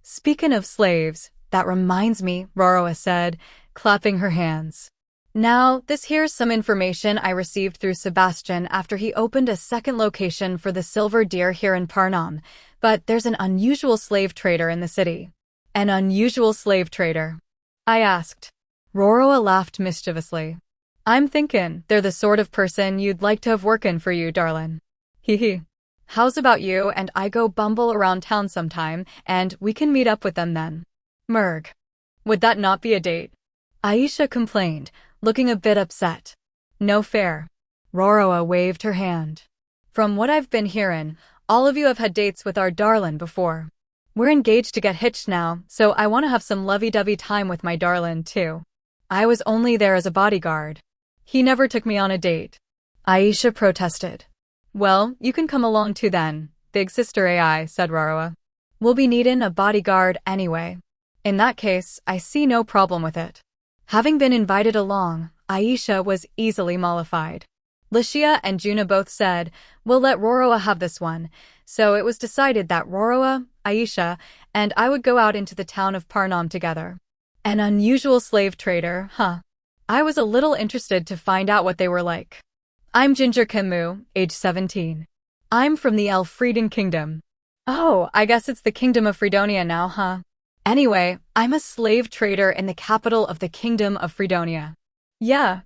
A: Speaking of slaves, that reminds me, Roroa said, clapping her hands. Now, this here's some information I received through Sebastian after he opened a second location for the Silver Deer here in Parnam, but there's an unusual slave trader in the city. An unusual slave trader? I asked. Roroa laughed mischievously. I'm thinking they're the sort of person you'd like to have working for you, darlin'. Hee. How's about you and I go bumble around town sometime, and we can meet up with them then? Merg. Would that not be a date? Aisha complained, looking a bit upset. No fair. Roroa waved her hand. From what I've been hearing, all of you have had dates with our darlin' before. We're engaged to get hitched now, so I want to have some lovey-dovey time with my darlin' too. I was only there as a bodyguard. He never took me on a date. Aisha protested. Well, you can come along too then, big sister AI, said Roroa. We'll be needin' a bodyguard anyway. In that case, I see no problem with it. Having been invited along, Aisha was easily mollified. Licia and Juna both said, we'll let Roroa have this one, so it was decided that Roroa, Aisha, and I would go out into the town of Parnam together. An unusual slave trader, huh? I was a little interested to find out what they were like. I'm Ginger Kimu, age 17. I'm from the Elfrieden Kingdom. Oh, I guess it's the Kingdom of Fredonia now, huh? Anyway, I'm a slave trader in the capital of the Kingdom of Fredonia. Yeah,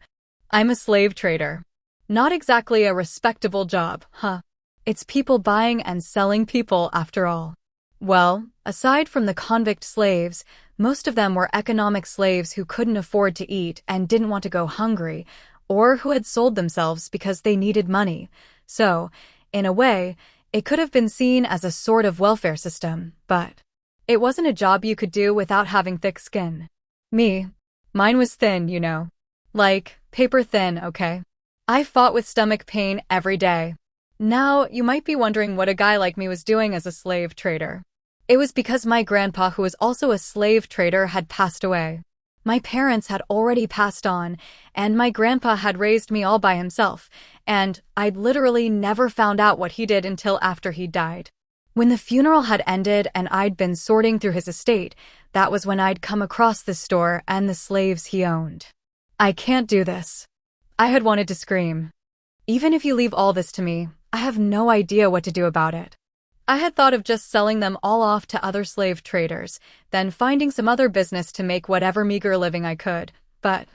A: I'm a slave trader. Not exactly a respectable job, huh? It's people buying and selling people after all. Well, aside from the convict slaves, most of them were economic slaves who couldn't afford to eat and didn't want to go hungry, or who had sold themselves because they needed money. So, in a way, it could have been seen as a sort of welfare system, but it wasn't a job you could do without having thick skin. Mine was thin, you know. Like, paper thin, okay? I fought with stomach pain every day. Now, you might be wondering what a guy like me was doing as a slave trader. It was because my grandpa, who was also a slave trader, had passed away. My parents had already passed on, and my grandpa had raised me all by himself, and I'd literally never found out what he did until after he died. When the funeral had ended and I'd been sorting through his estate, that was when I'd come across the store and the slaves he owned. I can't do this. I had wanted to scream. Even if you leave all this to me, I have no idea what to do about it. I had thought of just selling them all off to other slave traders, then finding some other business to make whatever meager living I could, but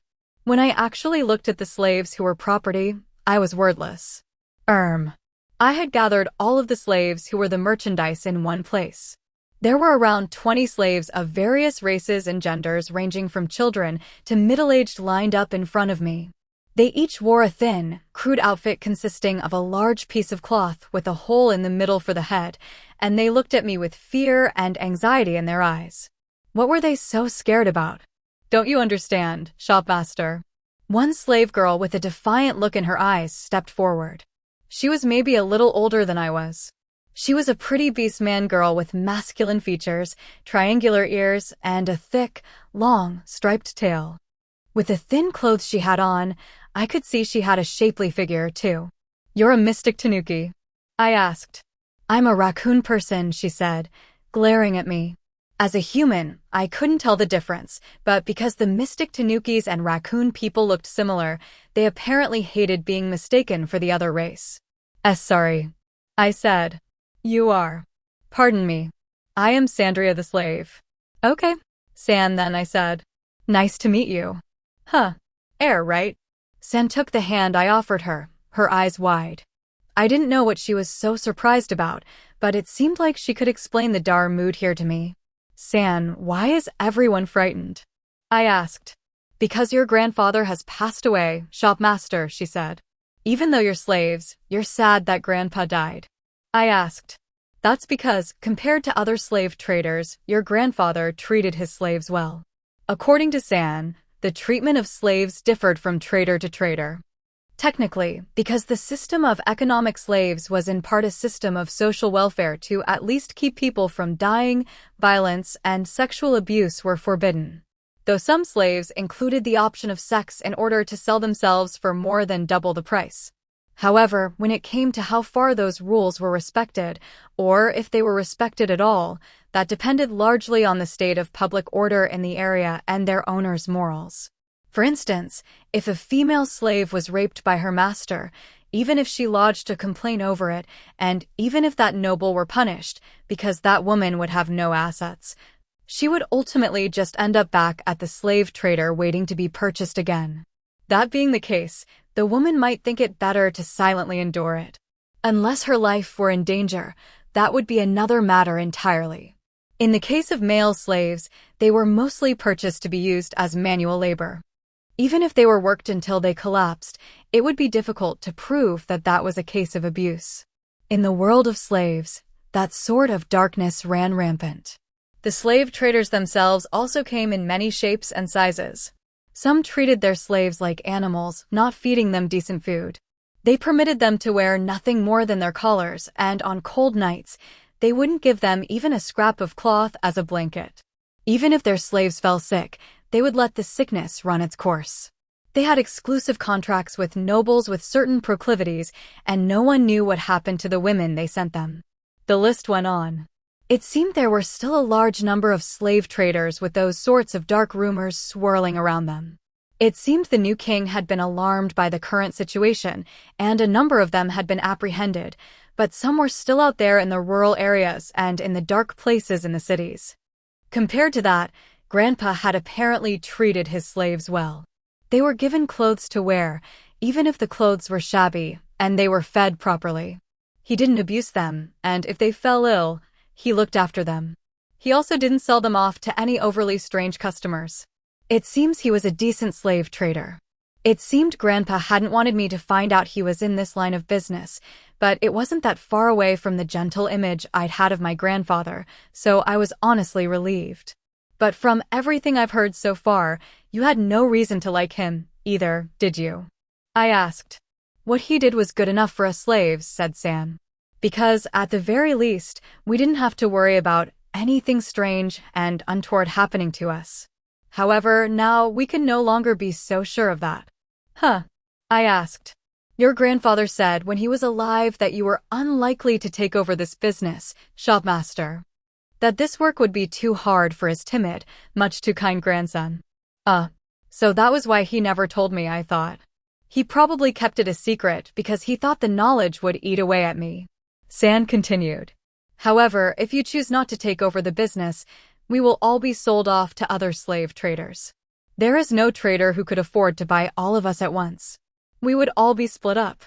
A: when I actually looked at the slaves who were property, I was wordless. I had gathered all of the slaves who were the merchandise in one place. There were around 20 slaves of various races and genders, ranging from children to middle-aged, lined up in front of me. They each wore a thin, crude outfit consisting of a large piece of cloth with a hole in the middle for the head, and they looked at me with fear and anxiety in their eyes. What were they so scared about? Don't you understand, shopmaster? One slave girl with a defiant look in her eyes stepped forward. She was maybe a little older than I was. She was a pretty beast man girl with masculine features, triangular ears, and a thick, long, striped tail. With the thin clothes she had on, I could see she had a shapely figure, too. You're a mystic tanuki? I asked. I'm a raccoon person, she said, glaring at me. As a human, I couldn't tell the difference, but because the mystic tanukis and raccoon people looked similar, they apparently hated being mistaken for the other race. Sorry, I said. You are. Pardon me. I am Sandria the slave. Okay, San then, I said. Nice to meet you. Huh. Right? San took the hand I offered her, her eyes wide. I didn't know what she was so surprised about, but it seemed like she could explain the dar mood here to me. San, why is everyone frightened? I asked. Because your grandfather has passed away, shopmaster, she said. Even though you're slaves, you're sad that grandpa died. I asked. That's because, compared to other slave traders, your grandfather treated his slaves well. According to San, the treatment of slaves differed from trader to trader. Technically, because the system of economic slaves was in part a system of social welfare to at least keep people from dying, violence and sexual abuse were forbidden. Though some slaves included the option of sex in order to sell themselves for more than double the price. However, when it came to how far those rules were respected, or if they were respected at all, that depended largely on the state of public order in the area and their owners' morals. For instance, if a female slave was raped by her master, even if she lodged a complaint over it, and even if that noble were punished, because that woman would have no assets, she would ultimately just end up back at the slave trader waiting to be purchased again. That being the case, the woman might think it better to silently endure it. Unless her life were in danger, that would be another matter entirely. In the case of male slaves, they were mostly purchased to be used as manual labor. Even if they were worked until they collapsed, it would be difficult to prove that that was a case of abuse. In the world of slaves, that sort of darkness ran rampant. The slave traders themselves also came in many shapes and sizes. Some treated their slaves like animals, not feeding them decent food. They permitted them to wear nothing more than their collars, and on cold nights, they wouldn't give them even a scrap of cloth as a blanket. Even if their slaves fell sick, they would let the sickness run its course. They had exclusive contracts with nobles with certain proclivities, and no one knew what happened to the women they sent them. The list went on. It seemed there were still a large number of slave traders with those sorts of dark rumors swirling around them. It seemed the new king had been alarmed by the current situation, and a number of them had been apprehended, but some were still out there in the rural areas and in the dark places in the cities. Compared to that, Grandpa had apparently treated his slaves well. They were given clothes to wear, even if the clothes were shabby, and they were fed properly. He didn't abuse them, and if they fell ill, he looked after them. He also didn't sell them off to any overly strange customers. It seems he was a decent slave trader. It seemed Grandpa hadn't wanted me to find out he was in this line of business, but it wasn't that far away from the gentle image I'd had of my grandfather, so I was honestly relieved. But from everything I've heard so far, you had no reason to like him, either, did you? I asked. What he did was good enough for us slaves, said Sam. Because, at the very least, we didn't have to worry about anything strange and untoward happening to us. However, now we can no longer be so sure of that. Huh? I asked. Your grandfather said when he was alive that you were unlikely to take over this business, shopmaster. That this work would be too hard for his timid, much too kind grandson. So that was why he never told me, I thought. He probably kept it a secret because he thought the knowledge would eat away at me. San continued. However, if you choose not to take over the business, we will all be sold off to other slave traders. There is no trader who could afford to buy all of us at once. We would all be split up.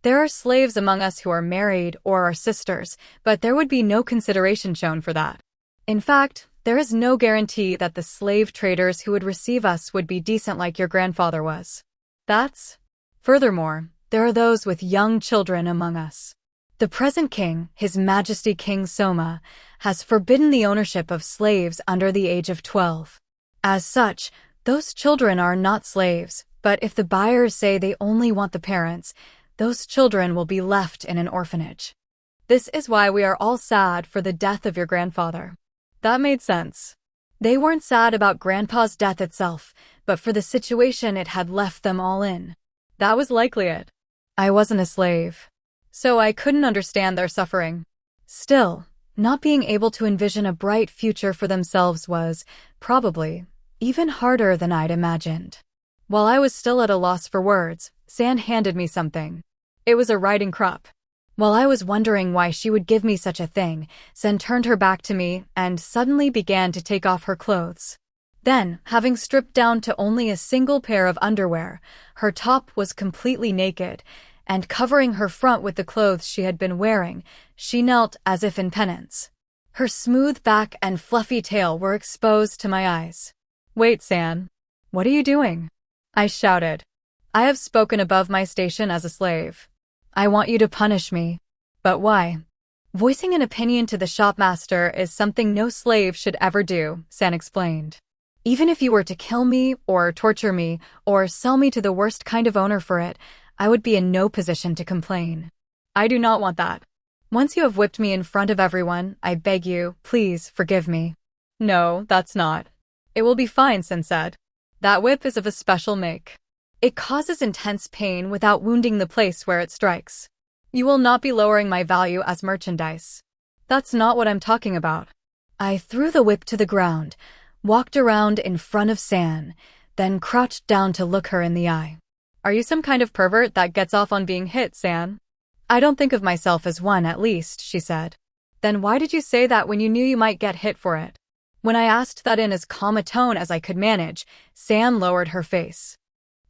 A: There are slaves among us who are married or are sisters, but there would be no consideration shown for that. In fact, there is no guarantee that the slave traders who would receive us would be decent like your grandfather was. Furthermore, there are those with young children among us. The present king, His Majesty King Soma, has forbidden the ownership of slaves under the age of 12. As such, those children are not slaves, but if the buyers say they only want the parents, those children will be left in an orphanage. This is why we are all sad for the death of your grandfather. That made sense. They weren't sad about Grandpa's death itself, but for the situation it had left them all in. That was likely it. I wasn't a slave, so I couldn't understand their suffering. Still, not being able to envision a bright future for themselves was, probably, even harder than I'd imagined. While I was still at a loss for words, San handed me something. It was a riding crop. While I was wondering why she would give me such a thing, Sen turned her back to me and suddenly began to take off her clothes. Then, having stripped down to only a single pair of underwear, her top was completely naked, and covering her front with the clothes she had been wearing, she knelt as if in penance. Her smooth back and fluffy tail were exposed to my eyes. Wait, San. What are you doing? I shouted. I have spoken above my station as a slave. I want you to punish me. But why? Voicing an opinion to the shopmaster is something no slave should ever do, San explained. Even if you were to kill me, or torture me, or sell me to the worst kind of owner for it, I would be in no position to complain. I do not want that. Once you have whipped me in front of everyone, I beg you, please forgive me. No, that's not. It will be fine, San said. That whip is of a special make. It causes intense pain without wounding the place where it strikes. You will not be lowering my value as merchandise. That's not what I'm talking about. I threw the whip to the ground, walked around in front of San, then crouched down to look her in the eye. Are you some kind of pervert that gets off on being hit, San? I don't think of myself as one, at least, she said. Then why did you say that when you knew you might get hit for it? When I asked that in as calm a tone as I could manage, San lowered her face.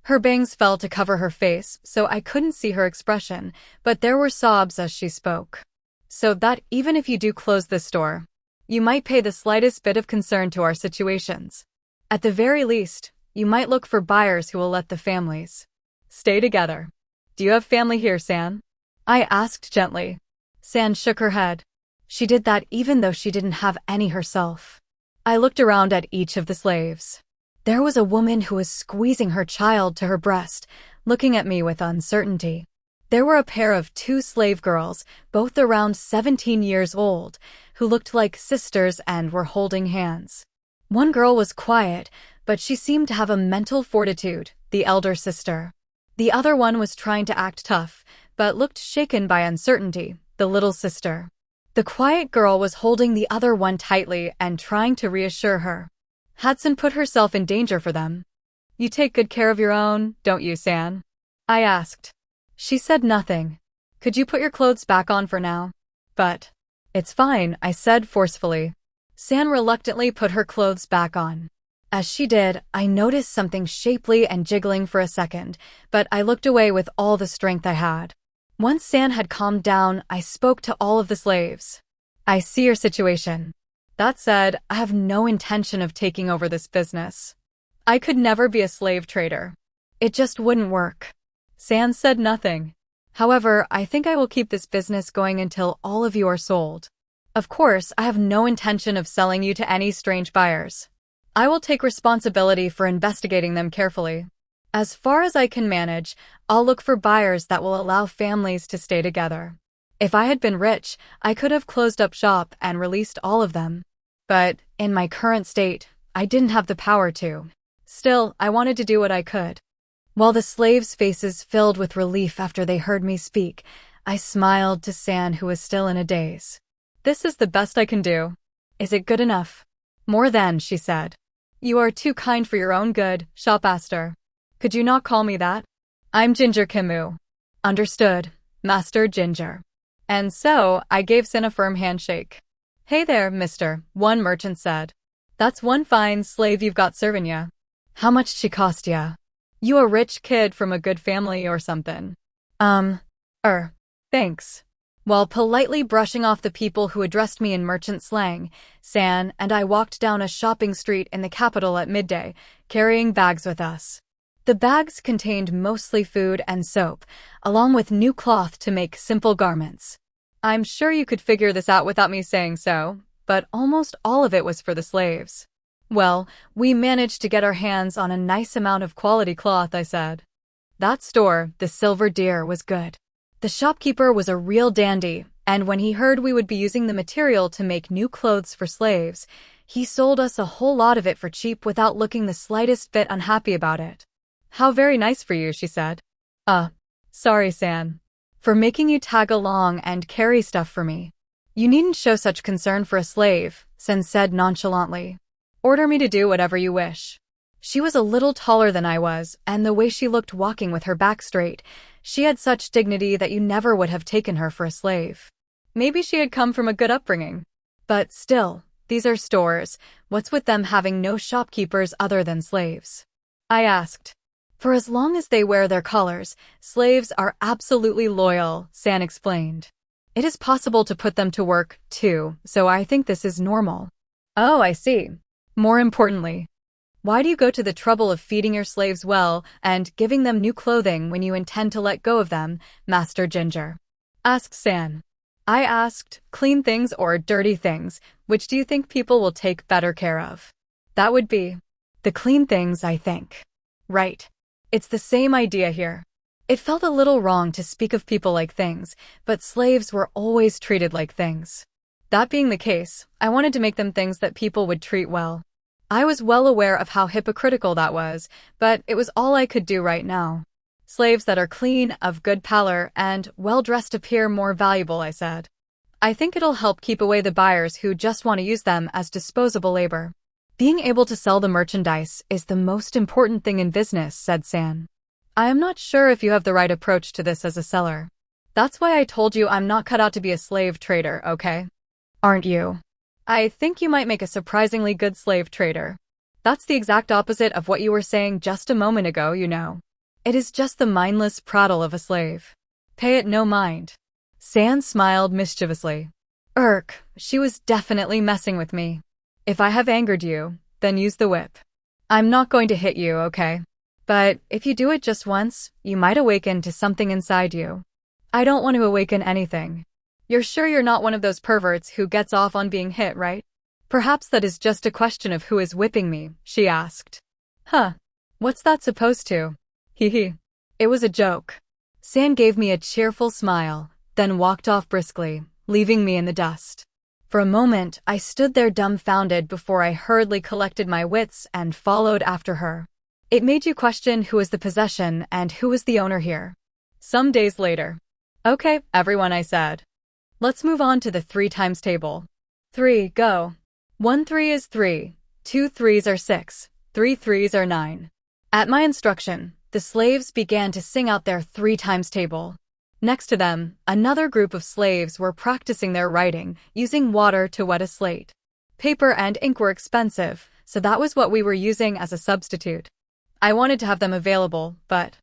A: Her bangs fell to cover her face, so I couldn't see her expression, but there were sobs as she spoke. So that even if you do close this store, you might pay the slightest bit of concern to our situations. At the very least, you might look for buyers who will let the families stay together. Do you have family here, San? I asked gently. San shook her head. She did that even though she didn't have any herself. I looked around at each of the slaves. There was a woman who was squeezing her child to her breast, looking at me with uncertainty. There were a pair of 2 slave girls, both around 17 years old, who looked like sisters and were holding hands. One girl was quiet, but she seemed to have a mental fortitude, the elder sister. The other one was trying to act tough, but looked shaken by uncertainty, the little sister. The quiet girl was holding the other one tightly and trying to reassure her. Hudson put herself in danger for them. You take good care of your own, don't you, San? I asked. She said nothing. Could you put your clothes back on for now? But it's fine, I said forcefully. San reluctantly put her clothes back on. As she did, I noticed something shapely and jiggling for a second, but I looked away with all the strength I had. Once San had calmed down, I spoke to all of the slaves. I see your situation. That said, I have no intention of taking over this business. I could never be a slave trader. It just wouldn't work. San said nothing. However, I think I will keep this business going until all of you are sold. Of course, I have no intention of selling you to any strange buyers. I will take responsibility for investigating them carefully. As far as I can manage, I'll look for buyers that will allow families to stay together. If I had been rich, I could have closed up shop and released all of them. But, in my current state, I didn't have the power to. Still, I wanted to do what I could. While the slaves' faces filled with relief after they heard me speak, I smiled to San, who was still in a daze. This is the best I can do. Is it good enough? More than, she said. You are too kind for your own good, shopmaster. Could you not call me that? I'm Ginger Kimu. Understood, Master Ginger. And so, I gave Sin a firm handshake. Hey there, mister, one merchant said. That's one fine slave you've got serving ya. How much she cost ya? You a rich kid from a good family or something? Thanks. While politely brushing off the people who addressed me in merchant slang, San and I walked down a shopping street in the capital at midday, carrying bags with us. The bags contained mostly food and soap, along with new cloth to make simple garments. I'm sure you could figure this out without me saying so, but almost all of it was for the slaves. Well, we managed to get our hands on a nice amount of quality cloth, I said. That store, the Silver Deer, was good. The shopkeeper was a real dandy, and when he heard we would be using the material to make new clothes for slaves, he sold us a whole lot of it for cheap without looking the slightest bit unhappy about it. How very nice for you, she said. Sorry, San. For making you tag along and carry stuff for me. You needn't show such concern for a slave, San said nonchalantly. Order me to do whatever you wish. She was a little taller than I was, and the way she looked walking with her back straight, she had such dignity that you never would have taken her for a slave. Maybe she had come from a good upbringing. But still, these are stores, what's with them having no shopkeepers other than slaves? I asked. For as long as they wear their collars, slaves are absolutely loyal, San explained. It is possible to put them to work, too, so I think this is normal. Oh, I see. More importantly, Why do you go to the trouble of feeding your slaves well and giving them new clothing when you intend to let go of them, Master Ginger? Asked San. I asked, clean things or dirty things, which do you think people will take better care of? That would be the clean things, I think. Right. It's the same idea here. It felt a little wrong to speak of people like things, but slaves were always treated like things. That being the case, I wanted to make them things that people would treat well. I was well aware of how hypocritical that was, but it was all I could do right now. Slaves that are clean, of good pallor, and well-dressed appear more valuable, I said. I think it'll help keep away the buyers who just want to use them as disposable labor. Being able to sell the merchandise is the most important thing in business, said San. I am not sure if you have the right approach to this as a seller. That's why I told you I'm not cut out to be a slave trader, okay? Aren't you? I think you might make a surprisingly good slave trader. That's the exact opposite of what you were saying just a moment ago, you know. It is just the mindless prattle of a slave. Pay it no mind. San smiled mischievously. She was definitely messing with me. If I have angered you, then use the whip. I'm not going to hit you, okay? But if you do it just once, you might awaken to something inside you. I don't want to awaken anything. You're sure you're not one of those perverts who gets off on being hit, right? Perhaps that is just a question of who is whipping me, she asked. Huh. What's that supposed to? Hee. It was a joke. San gave me a cheerful smile, then walked off briskly, leaving me in the dust. For a moment, I stood there dumbfounded before I hurriedly collected my wits and followed after her. It made you question who was the possession and who was the owner here. Some days later. Okay, everyone, I said. Let's move on to the 3 times table. 3, go. 1 3 is 3, 2 3s are 6, 3 3s are 9. At my instruction, the slaves began to sing out their 3 times table. Next to them, another group of slaves were practicing their writing, using water to wet a slate. Paper and ink were expensive, so that was what we were using as a substitute. I wanted to have them available, but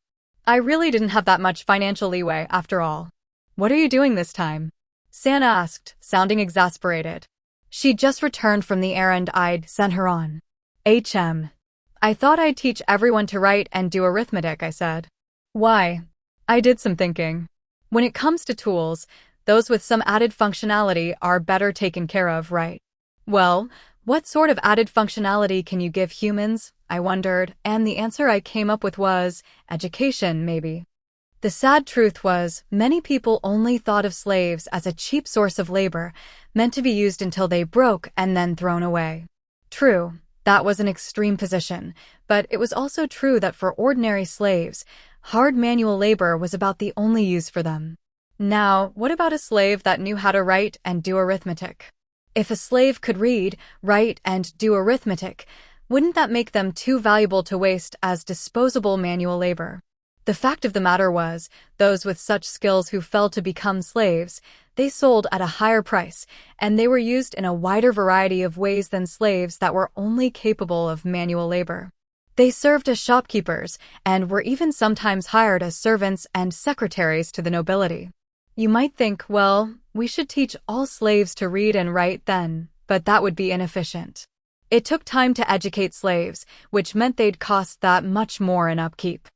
A: I really didn't have that much financial leeway after all. What are you doing this time? San asked, sounding exasperated. She'd just returned from the errand I'd sent her on. I thought I'd teach everyone to write and do arithmetic, I said. Why? I did some thinking. When it comes to tools, those with some added functionality are better taken care of, right? Well, what sort of added functionality can you give humans? I wondered, and the answer I came up with was, education, maybe. The sad truth was, many people only thought of slaves as a cheap source of labor, meant to be used until they broke and then thrown away. True, that was an extreme position, but it was also true that for ordinary slaves, hard manual labor was about the only use for them. Now, what about a slave that knew how to write and do arithmetic? If a slave could read, write, and do arithmetic, wouldn't that make them too valuable to waste as disposable manual labor? The fact of the matter was, those with such skills who fell to become slaves, they sold at a higher price, and they were used in a wider variety of ways than slaves that were only capable of manual labor. They served as shopkeepers, and were even sometimes hired as servants and secretaries to the nobility. You might think, well, we should teach all slaves to read and write then, but that would be inefficient. It took time to educate slaves, which meant they'd cost that much more in upkeep.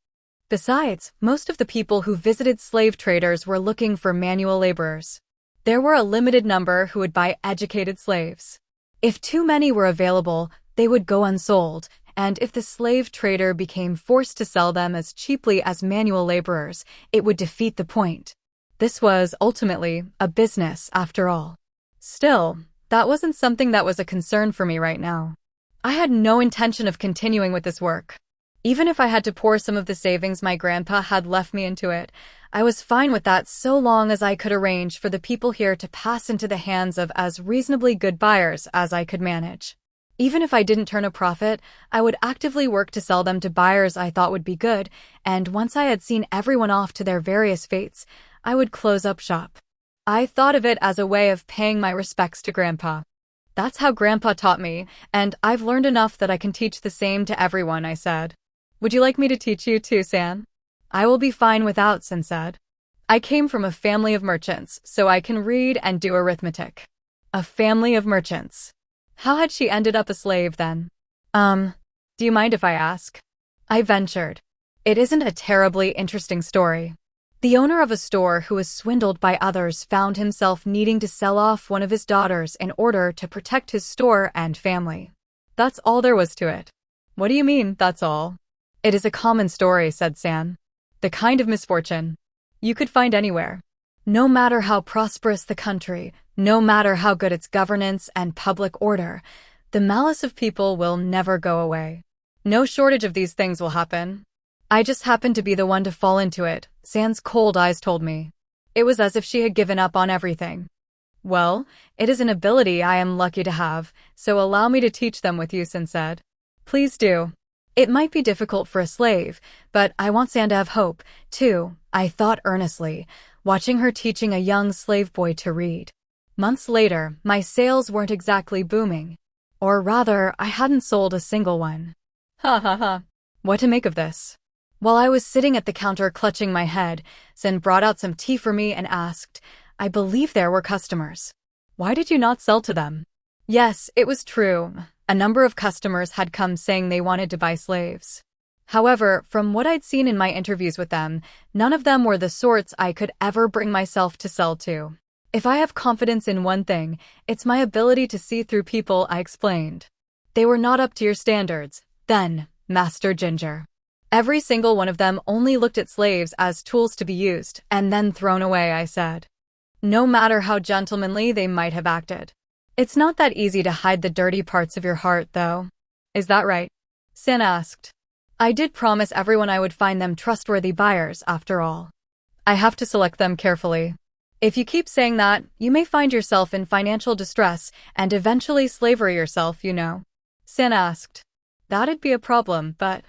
A: Besides, most of the people who visited slave traders were looking for manual laborers. There were a limited number who would buy educated slaves. If too many were available, they would go unsold, and if the slave trader became forced to sell them as cheaply as manual laborers, it would defeat the point. This was, ultimately, a business after all. Still, that wasn't something that was a concern for me right now. I had no intention of continuing with this work. Even if I had to pour some of the savings my grandpa had left me into it, I was fine with that so long as I could arrange for the people here to pass into the hands of as reasonably good buyers as I could manage. Even if I didn't turn a profit, I would actively work to sell them to buyers I thought would be good, and once I had seen everyone off to their various fates, I would close up shop. I thought of it as a way of paying my respects to Grandpa. That's how Grandpa taught me, and I've learned enough that I can teach the same to everyone, I said. Would you like me to teach you too, San? I will be fine without, San said. I came from a family of merchants, so I can read and do arithmetic. A family of merchants. How had she ended up a slave then? Do you mind if I ask? I ventured. It isn't a terribly interesting story. The owner of a store who was swindled by others found himself needing to sell off one of his daughters in order to protect his store and family. That's all there was to it. What do you mean, that's all? It is a common story, said San. The kind of misfortune you could find anywhere. No matter how prosperous the country, no matter how good its governance and public order, the malice of people will never go away. No shortage of these things will happen. I just happened to be the one to fall into it, San's cold eyes told me. It was as if she had given up on everything. Well, it is an ability I am lucky to have, so allow me to teach them with you, San said. Please do. It might be difficult for a slave, but I want San to have hope, too, I thought earnestly, watching her teaching a young slave boy to read. Months later, my sales weren't exactly booming. Or rather, I hadn't sold a single one. Ha ha ha. What to make of this? While I was sitting at the counter clutching my head, Sin brought out some tea for me and asked, I believe there were customers. Why did you not sell to them? Yes, it was true. A number of customers had come saying they wanted to buy slaves. However, from what I'd seen in my interviews with them, none of them were the sorts I could ever bring myself to sell to. If I have confidence in one thing, it's my ability to see through people, I explained. They were not up to your standards, then, Master Ginger. Every single one of them only looked at slaves as tools to be used and then thrown away, I said. No matter how gentlemanly they might have acted. It's not that easy to hide the dirty parts of your heart, though. Is that right? Sin asked. I did promise everyone I would find them trustworthy buyers, after all. I have to select them carefully. If you keep saying that, you may find yourself in financial distress and eventually slavery yourself, you know. Sin asked. That'd be a problem, but...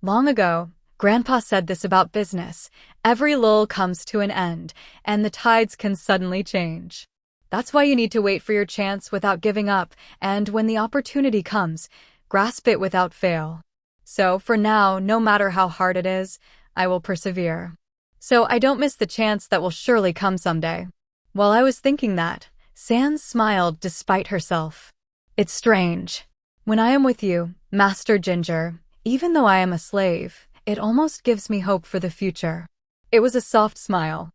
A: Long ago, Grandpa said this about business. Every lull comes to an end, and the tides can suddenly change. That's why you need to wait for your chance without giving up, and when the opportunity comes, grasp it without fail. So, for now, no matter how hard it is, I will persevere. So I don't miss the chance that will surely come someday. While I was thinking that, San smiled despite herself. It's strange. When I am with you, Master Ginger, even though I am a slave, it almost gives me hope for the future. It was a soft smile.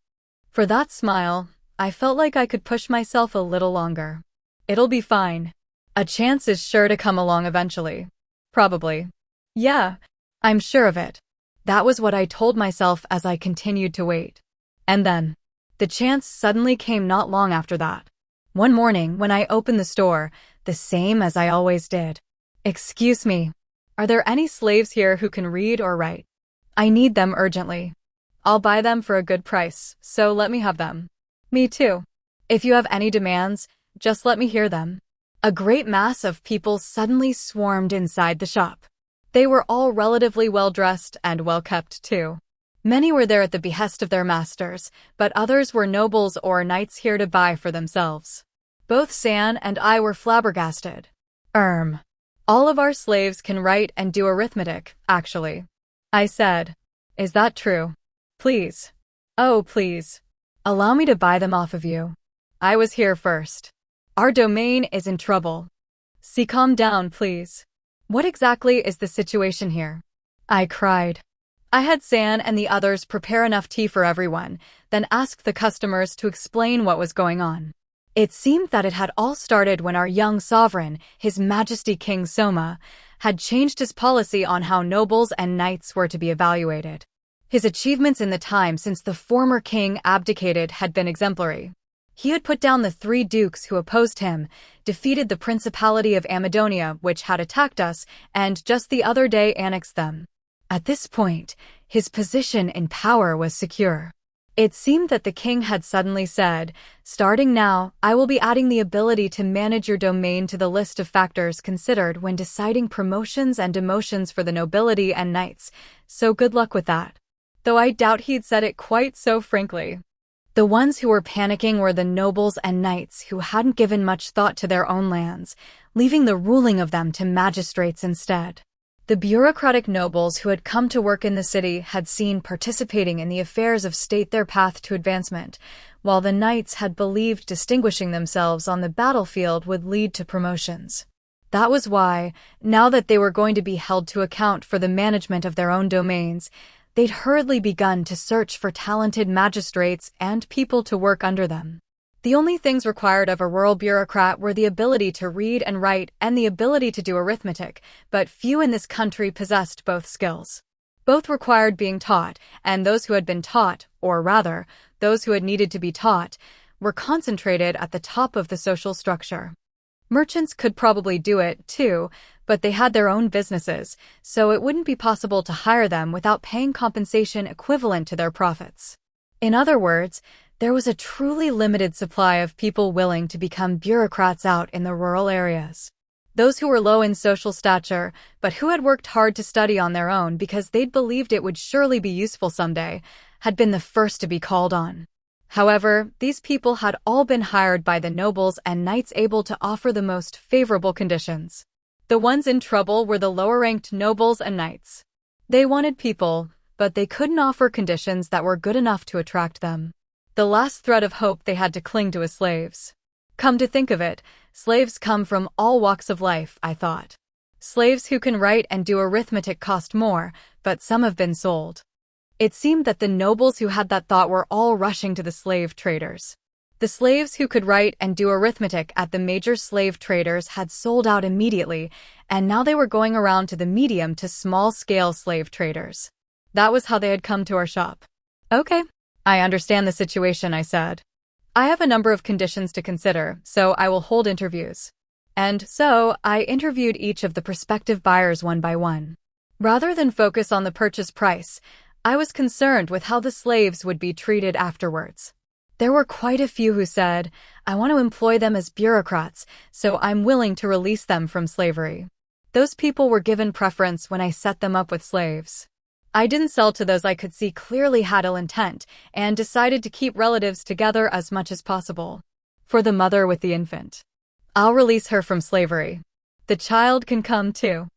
A: For that smile, I felt like I could push myself a little longer. It'll be fine. A chance is sure to come along eventually. Probably. Yeah, I'm sure of it. That was what I told myself as I continued to wait. And then, the chance suddenly came not long after that. One morning when I opened the store, the same as I always did. Excuse me, are there any slaves here who can read or write? I need them urgently. I'll buy them for a good price, so let me have them. Me too. If you have any demands, just let me hear them. A great mass of people suddenly swarmed inside the shop. They were all relatively well-dressed and well-kept too. Many were there at the behest of their masters, but others were nobles or knights here to buy for themselves. Both San and I were flabbergasted. All of our slaves can write and do arithmetic, actually. I said. Is that true? Please. Oh, please. Allow me to buy them off of you. I was here first. Our domain is in trouble. See, calm down, please. What exactly is the situation here? I cried. I had San and the others prepare enough tea for everyone, then asked the customers to explain what was going on. It seemed that it had all started when our young sovereign, His Majesty King Soma, had changed his policy on how nobles and knights were to be evaluated. His achievements in the time since the former king abdicated had been exemplary. He had put down the 3 dukes who opposed him, defeated the Principality of Amadonia, which had attacked us, and just the other day annexed them. At this point, his position in power was secure. It seemed that the king had suddenly said, starting now, I will be adding the ability to manage your domain to the list of factors considered when deciding promotions and demotions for the nobility and knights, so good luck with that. Though I doubt he'd said it quite so frankly. The ones who were panicking were the nobles and knights who hadn't given much thought to their own lands, leaving the ruling of them to magistrates instead. The bureaucratic nobles who had come to work in the city had seen participating in the affairs of state their path to advancement, while the knights had believed distinguishing themselves on the battlefield would lead to promotions. That was why, now that they were going to be held to account for the management of their own domains, they'd hurriedly begun to search for talented magistrates and people to work under them. The only things required of a rural bureaucrat were the ability to read and write and the ability to do arithmetic, but few in this country possessed both skills. Both required being taught, and those who had been taught, or rather, those who had needed to be taught, were concentrated at the top of the social structure. Merchants could probably do it, too, but they had their own businesses, so it wouldn't be possible to hire them without paying compensation equivalent to their profits. In other words, there was a truly limited supply of people willing to become bureaucrats out in the rural areas. Those who were low in social stature, but who had worked hard to study on their own because they'd believed it would surely be useful someday, had been the first to be called on. However, these people had all been hired by the nobles and knights able to offer the most favorable conditions. The ones in trouble were the lower-ranked nobles and knights. They wanted people, but they couldn't offer conditions that were good enough to attract them. The last thread of hope they had to cling to as slaves. Come to think of it, slaves come from all walks of life, I thought. Slaves who can write and do arithmetic cost more, but some have been sold. It seemed that the nobles who had that thought were all rushing to the slave traders. The slaves who could write and do arithmetic at the major slave traders had sold out immediately, and now they were going around to the medium to small-scale slave traders. That was how they had come to our shop. Okay, I understand the situation, I said. I have a number of conditions to consider, so I will hold interviews. And so, I interviewed each of the prospective buyers one by one. Rather than focus on the purchase price, I was concerned with how the slaves would be treated afterwards. There were quite a few who said, I want to employ them as bureaucrats, so I'm willing to release them from slavery. Those people were given preference when I set them up with slaves. I didn't sell to those I could see clearly had ill intent, and decided to keep relatives together as much as possible. For the mother with the infant, I'll release her from slavery. The child can come too.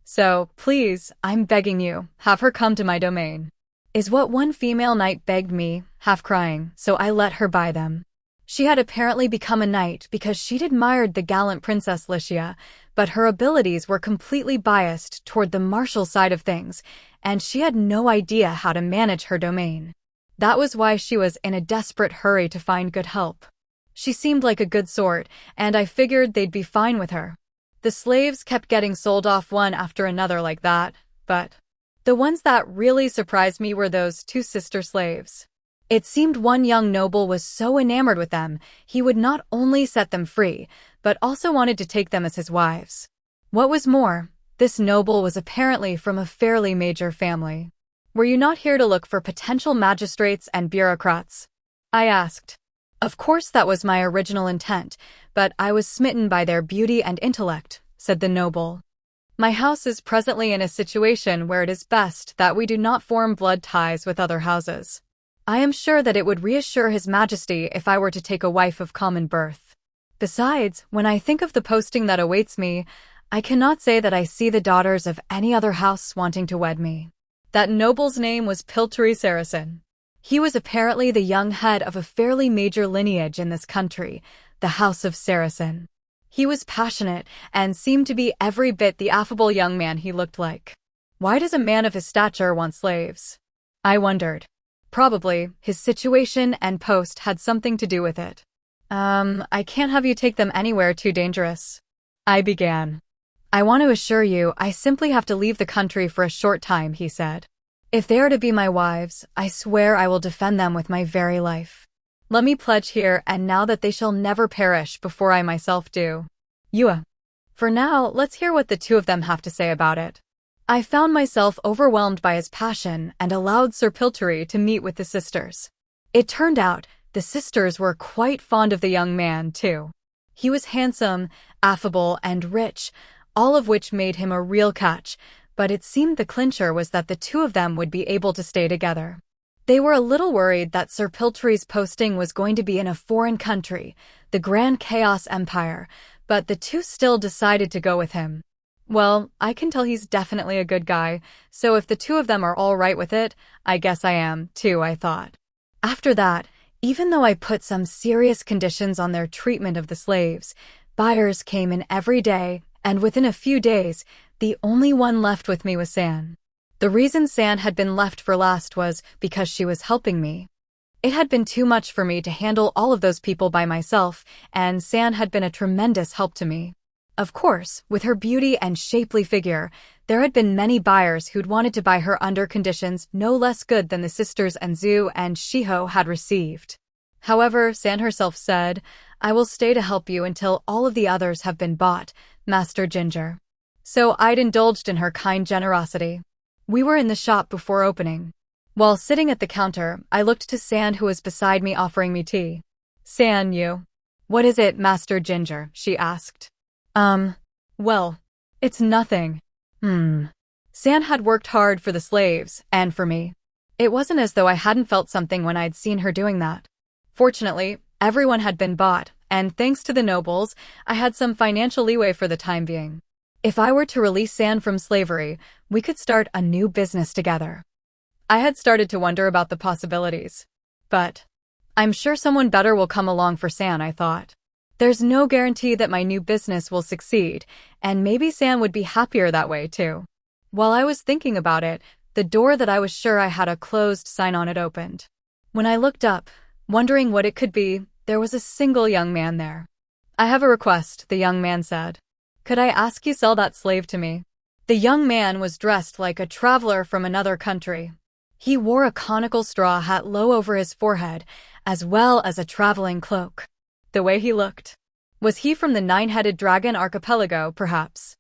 A: So, please, I'm begging you, have her come to my domain. Is what one female knight begged me, half crying, so I let her buy them. She had apparently become a knight because she'd admired the gallant Princess Lycia, but her abilities were completely biased toward the martial side of things, and she had no idea how to manage her domain. That was why she was in a desperate hurry to find good help. She seemed like a good sort, and I figured they'd be fine with her. The slaves kept getting sold off one after another like that, but the ones that really surprised me were those two sister slaves. It seemed one young noble was so enamored with them, he would not only set them free, but also wanted to take them as his wives. What was more, this noble was apparently from a fairly major family. Were you not here to look for potential magistrates and bureaucrats? I asked. Of course that was my original intent, but I was smitten by their beauty and intellect, said the noble. My house is presently in a situation where it is best that we do not form blood ties with other houses. I am sure that it would reassure His Majesty if I were to take a wife of common birth. Besides, when I think of the posting that awaits me, I cannot say that I see the daughters of any other house wanting to wed me. That noble's name was Piltry Saracen. He was apparently the young head of a fairly major lineage in this country, the House of Saracen. He was passionate and seemed to be every bit the affable young man he looked like. Why does a man of his stature want slaves? I wondered. Probably, his situation and post had something to do with it. I can't have you take them anywhere too dangerous. I began. I want to assure you, I simply have to leave the country for a short time, he said. If they are to be my wives, I swear I will defend them with my very life. Let me pledge here and now that they shall never perish before I myself do. For now, let's hear what the two of them have to say about it. I found myself overwhelmed by his passion and allowed Sir Piltry to meet with the sisters. It turned out, the sisters were quite fond of the young man, too. He was handsome, affable, and rich, all of which made him a real catch, but it seemed the clincher was that the two of them would be able to stay together. They were a little worried that Sir Piltry's posting was going to be in a foreign country, the Grand Chaos Empire, but the two still decided to go with him. Well, I can tell he's definitely a good guy, so if the two of them are all right with it, I guess I am, too, I thought. After that, even though I put some serious conditions on their treatment of the slaves, buyers came in every day, and within a few days, the only one left with me was San. The reason San had been left for last was because she was helping me. It had been too much for me to handle all of those people by myself, and San had been a tremendous help to me. Of course, with her beauty and shapely figure, there had been many buyers who'd wanted to buy her under conditions no less good than the sisters Anzu and Shiho had received. However, San herself said, "I will stay to help you until all of the others have been bought, Master Ginger." So I'd indulged in her kind generosity. We were in the shop before opening. While sitting at the counter, I looked to San, who was beside me, offering me tea. "San, you." "What is it, Master Ginger?" she asked. Well, it's nothing." San had worked hard for the slaves, and for me. It wasn't as though I hadn't felt something when I'd seen her doing that. Fortunately, everyone had been bought, and thanks to the nobles, I had some financial leeway for the time being. If I were to release San from slavery, we could start a new business together. I had started to wonder about the possibilities. But I'm sure someone better will come along for San, I thought. There's no guarantee that my new business will succeed, and maybe San would be happier that way too. While I was thinking about it, the door that I was sure I had a closed sign on it opened. When I looked up, wondering what it could be, there was a single young man there. "I have a request," the young man said. "Could I ask you sell that slave to me?" The young man was dressed like a traveler from another country. He wore a conical straw hat low over his forehead, as well as a traveling cloak. The way he looked. Was he from the Nine-Headed Dragon archipelago, perhaps?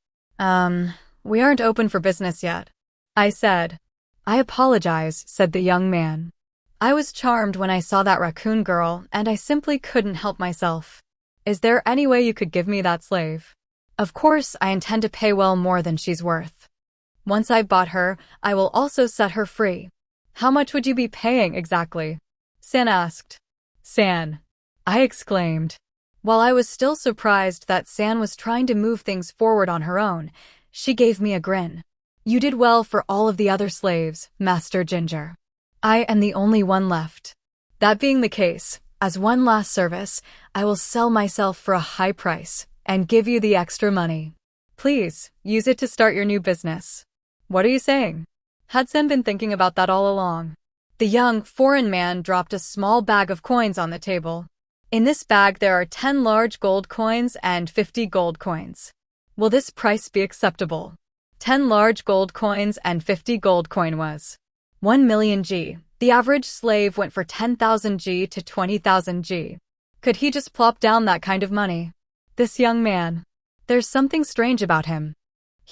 A: We aren't open for business yet," I said. "I apologize," said the young man. "I was charmed when I saw that raccoon girl, and I simply couldn't help myself. Is there any way you could give me that slave? Of course, I intend to pay well more than she's worth. Once I've bought her, I will also set her free." "How much would you be paying exactly?" San asked. "San," I exclaimed. While I was still surprised that San was trying to move things forward on her own, she gave me a grin. "You did well for all of the other slaves, Master Ginger. I am the only one left. That being the case, as one last service, I will sell myself for a high price and give you the extra money. Please, use it to start your new business." "What are you saying?" Had San been thinking about that all along? The young foreign man dropped a small bag of coins on the table. "In this bag there are 10 large gold coins and 50 gold coins. Will this price be acceptable?" 10 large gold coins and 50 gold coin was 1 million G. The average slave went for 10,000 G to 20,000 G. Could he just plop down that kind of money? This young man. There's something strange about him.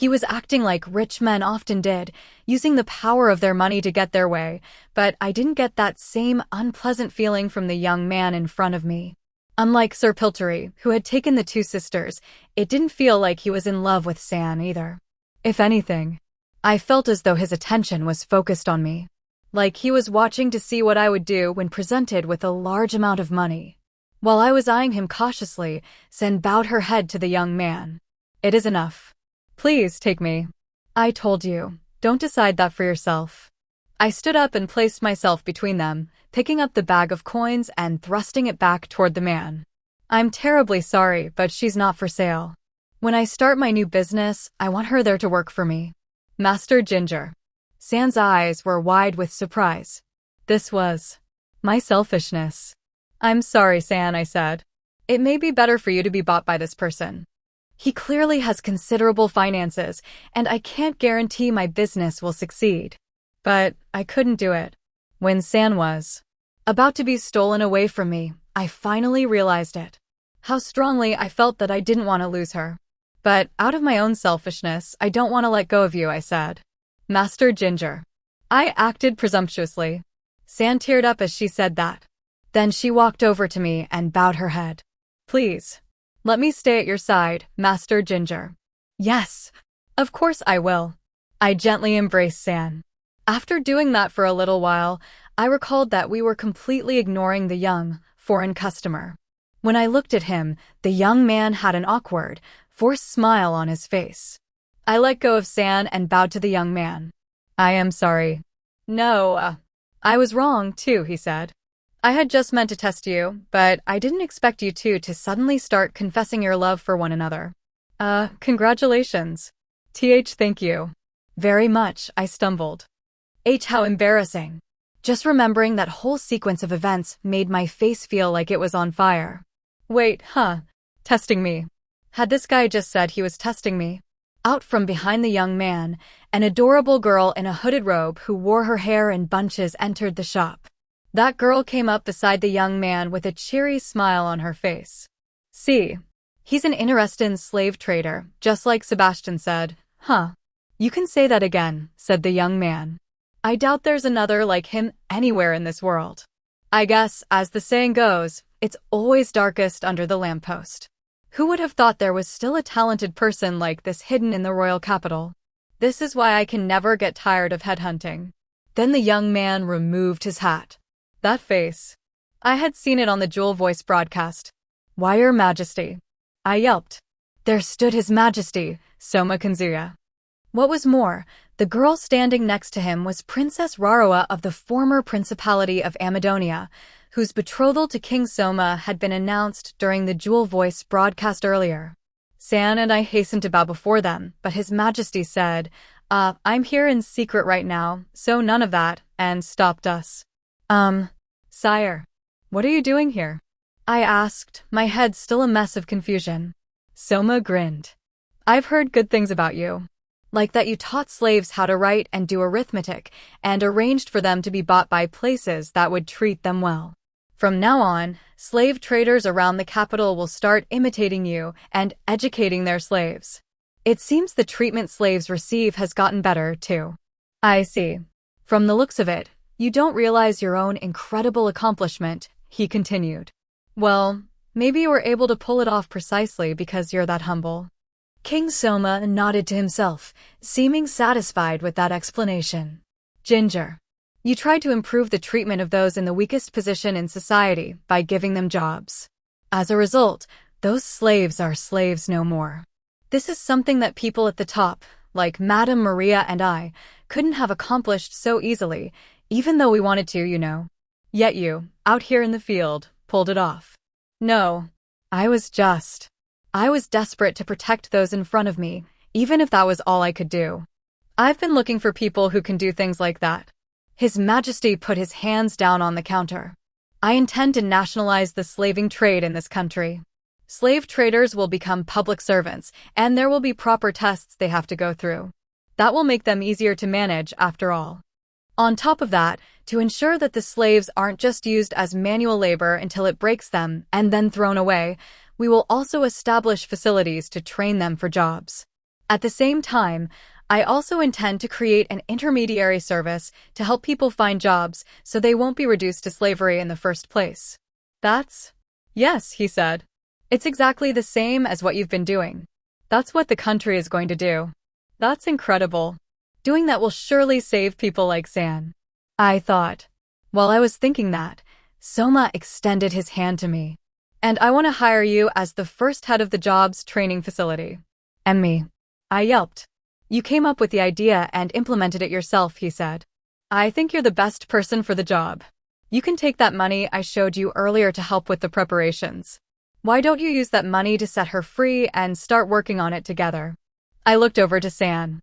A: He was acting like rich men often did, using the power of their money to get their way, but I didn't get that same unpleasant feeling from the young man in front of me. Unlike Sir Pilteri, who had taken the two sisters, it didn't feel like he was in love with San either. If anything, I felt as though his attention was focused on me. Like he was watching to see what I would do when presented with a large amount of money. While I was eyeing him cautiously, San bowed her head to the young man. "It is enough. Please take me." "I told you, don't decide that for yourself." I stood up and placed myself between them, picking up the bag of coins and thrusting it back toward the man. "I'm terribly sorry, but she's not for sale. When I start my new business, I want her there to work for me." Master Ginger. San's eyes were wide with surprise. This was my selfishness. "I'm sorry, San," I said. "It may be better for you to be bought by this person. He clearly has considerable finances, and I can't guarantee my business will succeed." But I couldn't do it. When San was about to be stolen away from me, I finally realized it. How strongly I felt that I didn't want to lose her. "But out of my own selfishness, I don't want to let go of you," I said. "Master Ginger." I acted presumptuously. San teared up as she said that. Then she walked over to me and bowed her head. "Please, let me stay at your side, Master Ginger." "Yes, of course I will." I gently embraced San. After doing that for a little while, I recalled that we were completely ignoring the young, foreign customer. When I looked at him, the young man had an awkward, forced smile on his face. I let go of San and bowed to the young man. "I am sorry." "No, I was wrong, too," he said. "I had just meant to test you, but I didn't expect you two to suddenly start confessing your love for one another." Congratulations. Thank you. Very much, I stumbled. How embarrassing. Just remembering that whole sequence of events made my face feel like it was on fire. Wait, testing me. Had this guy just said he was testing me? Out from behind the young man, an adorable girl in a hooded robe who wore her hair in bunches entered the shop. That girl came up beside the young man with a cheery smile on her face. See, he's an interested slave trader, just like Sebastian said. Huh. You can say that again, said the young man. I doubt there's another like him anywhere in this world. I guess, as the saying goes, it's always darkest under the lamppost. Who would have thought there was still a talented person like this hidden in the royal capital? This is why I can never get tired of headhunting. Then the young man removed his hat. That face. I had seen it on the Jewel Voice broadcast. Why, Your Majesty? I yelped. There stood His Majesty, Soma Kanzuya. What was more, the girl standing next to him was Princess Raroa of the former Principality of Amadonia, whose betrothal to King Soma had been announced during the Jewel Voice broadcast earlier. San and I hastened to bow before them, but His Majesty said, I'm here in secret right now, so none of that, and stopped us. Sire, what are you doing here? I asked, my head still a mess of confusion. Soma grinned. I've heard good things about you. Like that you taught slaves how to write and do arithmetic, and arranged for them to be bought by places that would treat them well. From now on, slave traders around the capital will start imitating you and educating their slaves. It seems the treatment slaves receive has gotten better, too. I see. From the looks of it, you don't realize your own incredible accomplishment, he continued. Well, maybe you were able to pull it off precisely because you're that humble. King Soma nodded to himself, seeming satisfied with that explanation. Ginger. You tried to improve the treatment of those in the weakest position in society by giving them jobs. As a result, those slaves are slaves no more. This is something that people at the top, like Madame Maria and I, couldn't have accomplished so easily, even though we wanted to, you know. Yet you, out here in the field, pulled it off. No, I was desperate to protect those in front of me, even if that was all I could do. I've been looking for people who can do things like that. His Majesty put his hands down on the counter. I intend to nationalize the slaving trade in this country. Slave traders will become public servants, and there will be proper tests they have to go through. That will make them easier to manage, after all. On top of that, to ensure that the slaves aren't just used as manual labor until it breaks them and then thrown away, we will also establish facilities to train them for jobs. At the same time, I also intend to create an intermediary service to help people find jobs so they won't be reduced to slavery in the first place. Yes, he said. It's exactly the same as what you've been doing. That's what the country is going to do. That's incredible. Doing that will surely save people like San. I thought. While I was thinking that, Soma extended his hand to me. And I want to hire you as the first head of the jobs training facility. And me. I yelped. You came up with the idea and implemented it yourself, he said. I think you're the best person for the job. You can take that money I showed you earlier to help with the preparations. Why don't you use that money to set her free and start working on it together? I looked over to San.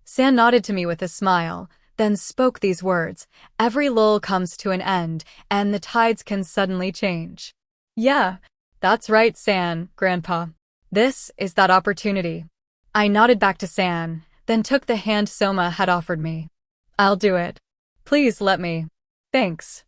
A: San nodded to me with a smile, then spoke these words. Every lull comes to an end, and the tides can suddenly change. Yeah, that's right, San, Grandpa. This is that opportunity. I nodded back to San, then took the hand Soma had offered me. I'll do it. Please let me. Thanks.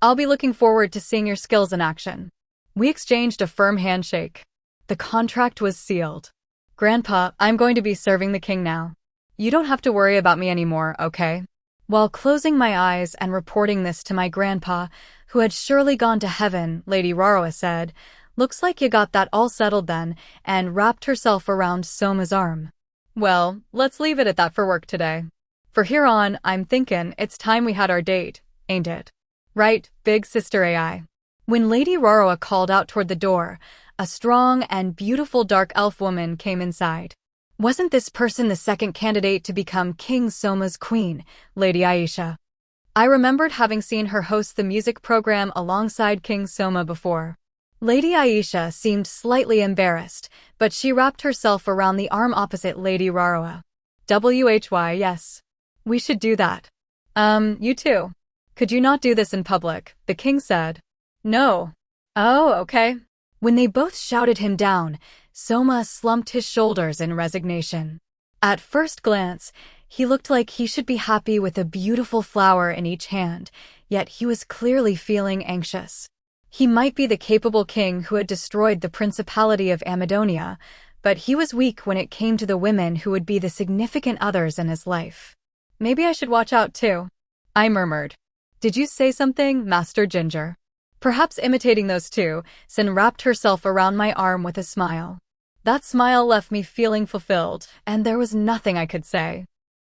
A: I'll be looking forward to seeing your skills in action. We exchanged a firm handshake. The contract was sealed. Grandpa, I'm going to be serving the king now. You don't have to worry about me anymore, okay? While closing my eyes and reporting this to my grandpa, who had surely gone to heaven, Lady Raroa said, looks like you got that all settled then, and wrapped herself around Soma's arm. Well, let's leave it at that for work today. For here on, I'm thinking it's time we had our date, ain't it? Right, big sister AI. When Lady Raroa called out toward the door, a strong and beautiful dark elf woman came inside. Wasn't this person the second candidate to become King Soma's queen, Lady Aisha? I remembered having seen her host the music program alongside King Soma before. Lady Aisha seemed slightly embarrassed, but she wrapped herself around the arm opposite Lady Raroa. Yes. We should do that. You too. Could you not do this in public? The king said. No. Oh, okay. When they both shouted him down, Soma slumped his shoulders in resignation. At first glance, he looked like he should be happy with a beautiful flower in each hand, yet he was clearly feeling anxious. He might be the capable king who had destroyed the Principality of Amadonia, but he was weak when it came to the women who would be the significant others in his life. Maybe I should watch out too, I murmured. Did you say something, Master Ginger? Perhaps imitating those two, Sin wrapped herself around my arm with a smile. That smile left me feeling fulfilled, and there was nothing I could say.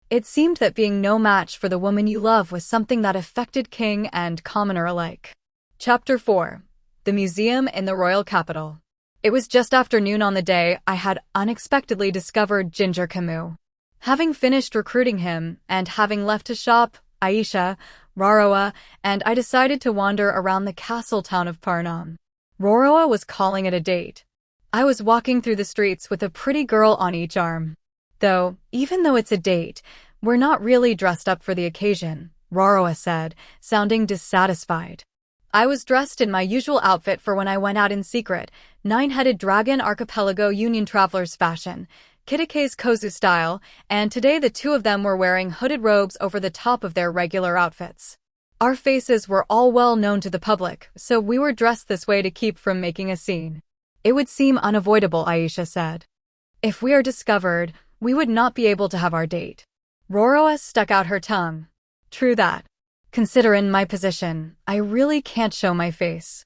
A: It seemed that being no match for the woman you love was something that affected king and commoner alike. Chapter 4. The Museum in the Royal Capital. It was just after noon on the day I had unexpectedly discovered Ginger Camus. Having finished recruiting him, and having left to shop, Aisha, Raroa, and I decided to wander around the castle town of Parnam. Raroa was calling it a date. I was walking through the streets with a pretty girl on each arm. Though, even though it's a date, we're not really dressed up for the occasion, Raroa said, sounding dissatisfied. I was dressed in my usual outfit for when I went out in secret, nine-headed dragon archipelago union travelers fashion, Kitike's Kozu style, and today the two of them were wearing hooded robes over the top of their regular outfits. Our faces were all well known to the public, so we were dressed this way to keep from making a scene. It would seem unavoidable, Aisha said. If we are discovered, we would not be able to have our date. Raroa stuck out her tongue. True that. Considering my position, I really can't show my face.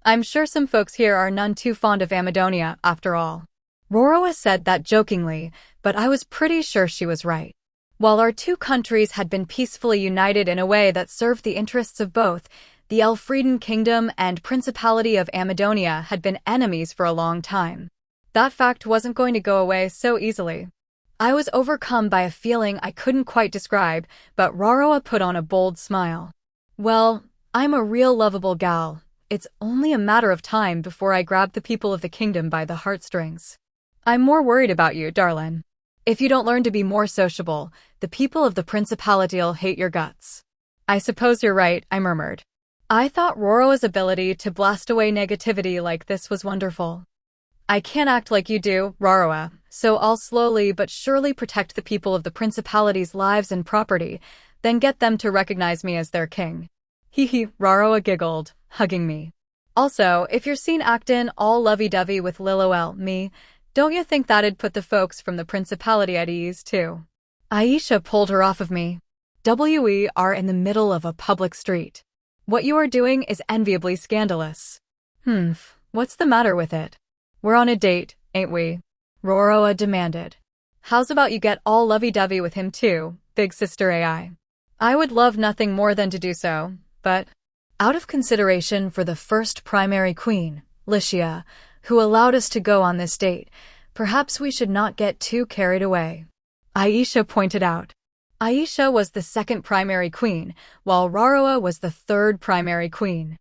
A: I'm sure some folks here are none too fond of Amadonia, after all. Raroa said that jokingly, but I was pretty sure she was right. While our two countries had been peacefully united in a way that served the interests of both, the Elfrieden Kingdom and Principality of Amadonia had been enemies for a long time. That fact wasn't going to go away so easily. I was overcome by a feeling I couldn't quite describe, but Raroa put on a bold smile. Well, I'm a real lovable gal. It's only a matter of time before I grab the people of the kingdom by the heartstrings. I'm more worried about you, darling. If you don't learn to be more sociable, the people of the Principality'll hate your guts. I suppose you're right, I murmured. I thought Raroa's ability to blast away negativity like this was wonderful. I can't act like you do, Raroa, so I'll slowly but surely protect the people of the Principality's lives and property, then get them to recognize me as their king. Hee, Raroa giggled, hugging me. Also, if you're seen actin' all lovey-dovey with Lilloel, me, don't you think that'd put the folks from the Principality at ease, too? Aisha pulled her off of me. We are in the middle of a public street. What you are doing is enviably scandalous. What's the matter with it? We're on a date, ain't we? Raroa demanded. How's about you get all lovey-dovey with him too, big sister AI? I would love nothing more than to do so, but out of consideration for the first primary queen, Licia, who allowed us to go on this date, perhaps we should not get too carried away. Aisha pointed out. Aisha was the second primary queen, while Raroa was the third primary queen.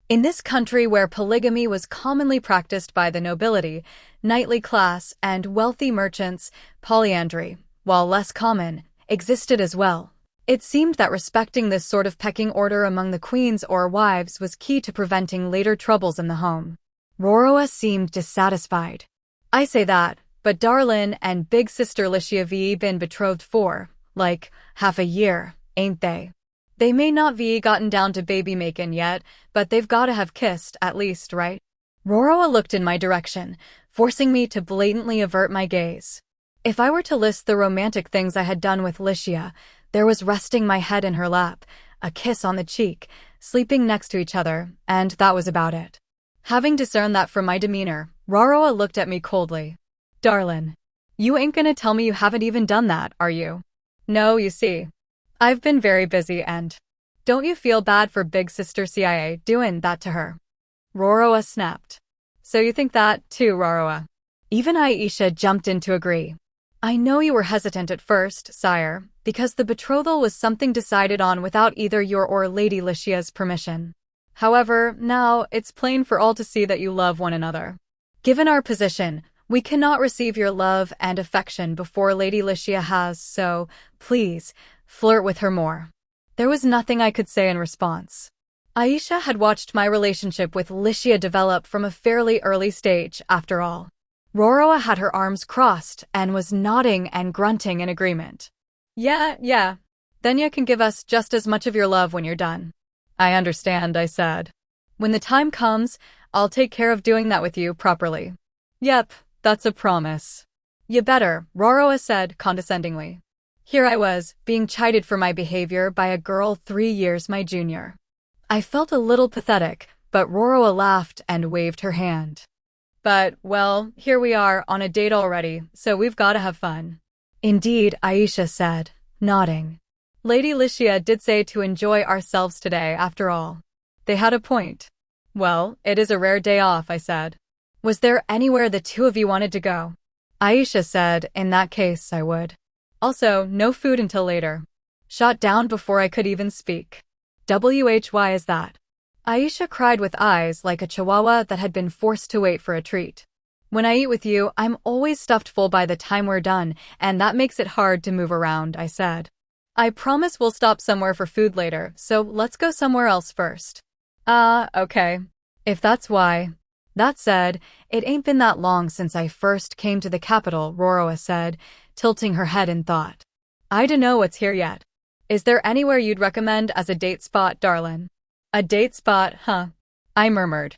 A: In this country where polygamy was commonly practiced by the nobility, knightly class, and wealthy merchants, polyandry, while less common, existed as well. It seemed that respecting this sort of pecking order among the queens or wives was key to preventing later troubles in the home. Raroa seemed dissatisfied. I say that, but Darlin and big sister Licia V been betrothed for, like, half a year, ain't they? They may not be gotten down to baby-makin' yet, but they've gotta have kissed, at least, right? Raroa looked in my direction, forcing me to blatantly avert my gaze. If I were to list the romantic things I had done with Licia, there was resting my head in her lap, a kiss on the cheek, sleeping next to each other, and that was about it. Having discerned that from my demeanor, Raroa looked at me coldly. Darlin', you ain't gonna tell me you haven't even done that, are you? No, you see. I've been very busy and don't you feel bad for big sister CIA doing that to her? Raroa snapped. So you think that, too, Raroa? Even Aisha jumped in to agree. I know you were hesitant at first, sire, because the betrothal was something decided on without either your or Lady Licia's permission. However, now it's plain for all to see that you love one another. Given our position, we cannot receive your love and affection before Lady Lycia has, so, please, flirt with her more. There was nothing I could say in response. Aisha had watched my relationship with Lycia develop from a fairly early stage, after all. Roroa had her arms crossed and was nodding and grunting in agreement. Yeah. Then you can give us just as much of your love when you're done. I understand, I said. When the time comes, I'll take care of doing that with you properly. Yep, that's a promise. You better, Roroa said condescendingly. Here I was, being chided for my behavior by a girl 3 years my junior. I felt a little pathetic, but Roroa laughed and waved her hand. But, well, here we are on a date already, so we've got to have fun. Indeed, Aisha said, nodding. Lady Lycia did say to enjoy ourselves today, after all. They had a point. Well, it is a rare day off, I said. Was there anywhere the two of you wanted to go? Aisha said, in that case, I would. Also, no food until later. Shot down before I could even speak. Why is that? Aisha cried with eyes like a chihuahua that had been forced to wait for a treat. When I eat with you, I'm always stuffed full by the time we're done, and that makes it hard to move around, I said. I promise we'll stop somewhere for food later, so let's go somewhere else first. Okay. If that's why. That said, it ain't been that long since I first came to the capital, Roroa said, tilting her head in thought. I dunno what's here yet. Is there anywhere you'd recommend as a date spot, darlin'? A date spot, huh? I murmured.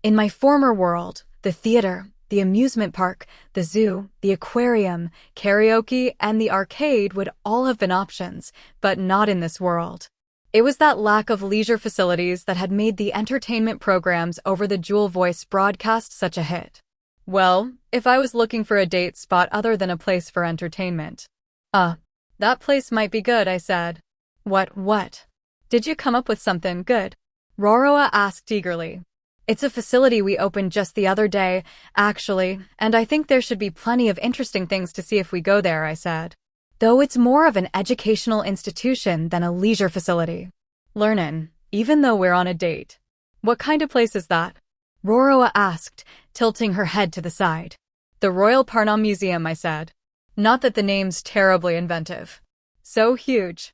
A: In my former world, the theater, the amusement park, the zoo, the aquarium, karaoke, and the arcade would all have been options, but not in this world. It was that lack of leisure facilities that had made the entertainment programs over the Jewel Voice broadcast such a hit. Well, if I was looking for a date spot other than a place for entertainment. That place might be good, I said. What? Did you come up with something good? Roroa asked eagerly. It's a facility we opened just the other day, actually, and I think there should be plenty of interesting things to see if we go there, I said. Though it's more of an educational institution than a leisure facility. Learnin', even though we're on a date. What kind of place is that? Roroa asked, tilting her head to the side. The Royal Parnam Museum, I said. Not that the name's terribly inventive. So huge.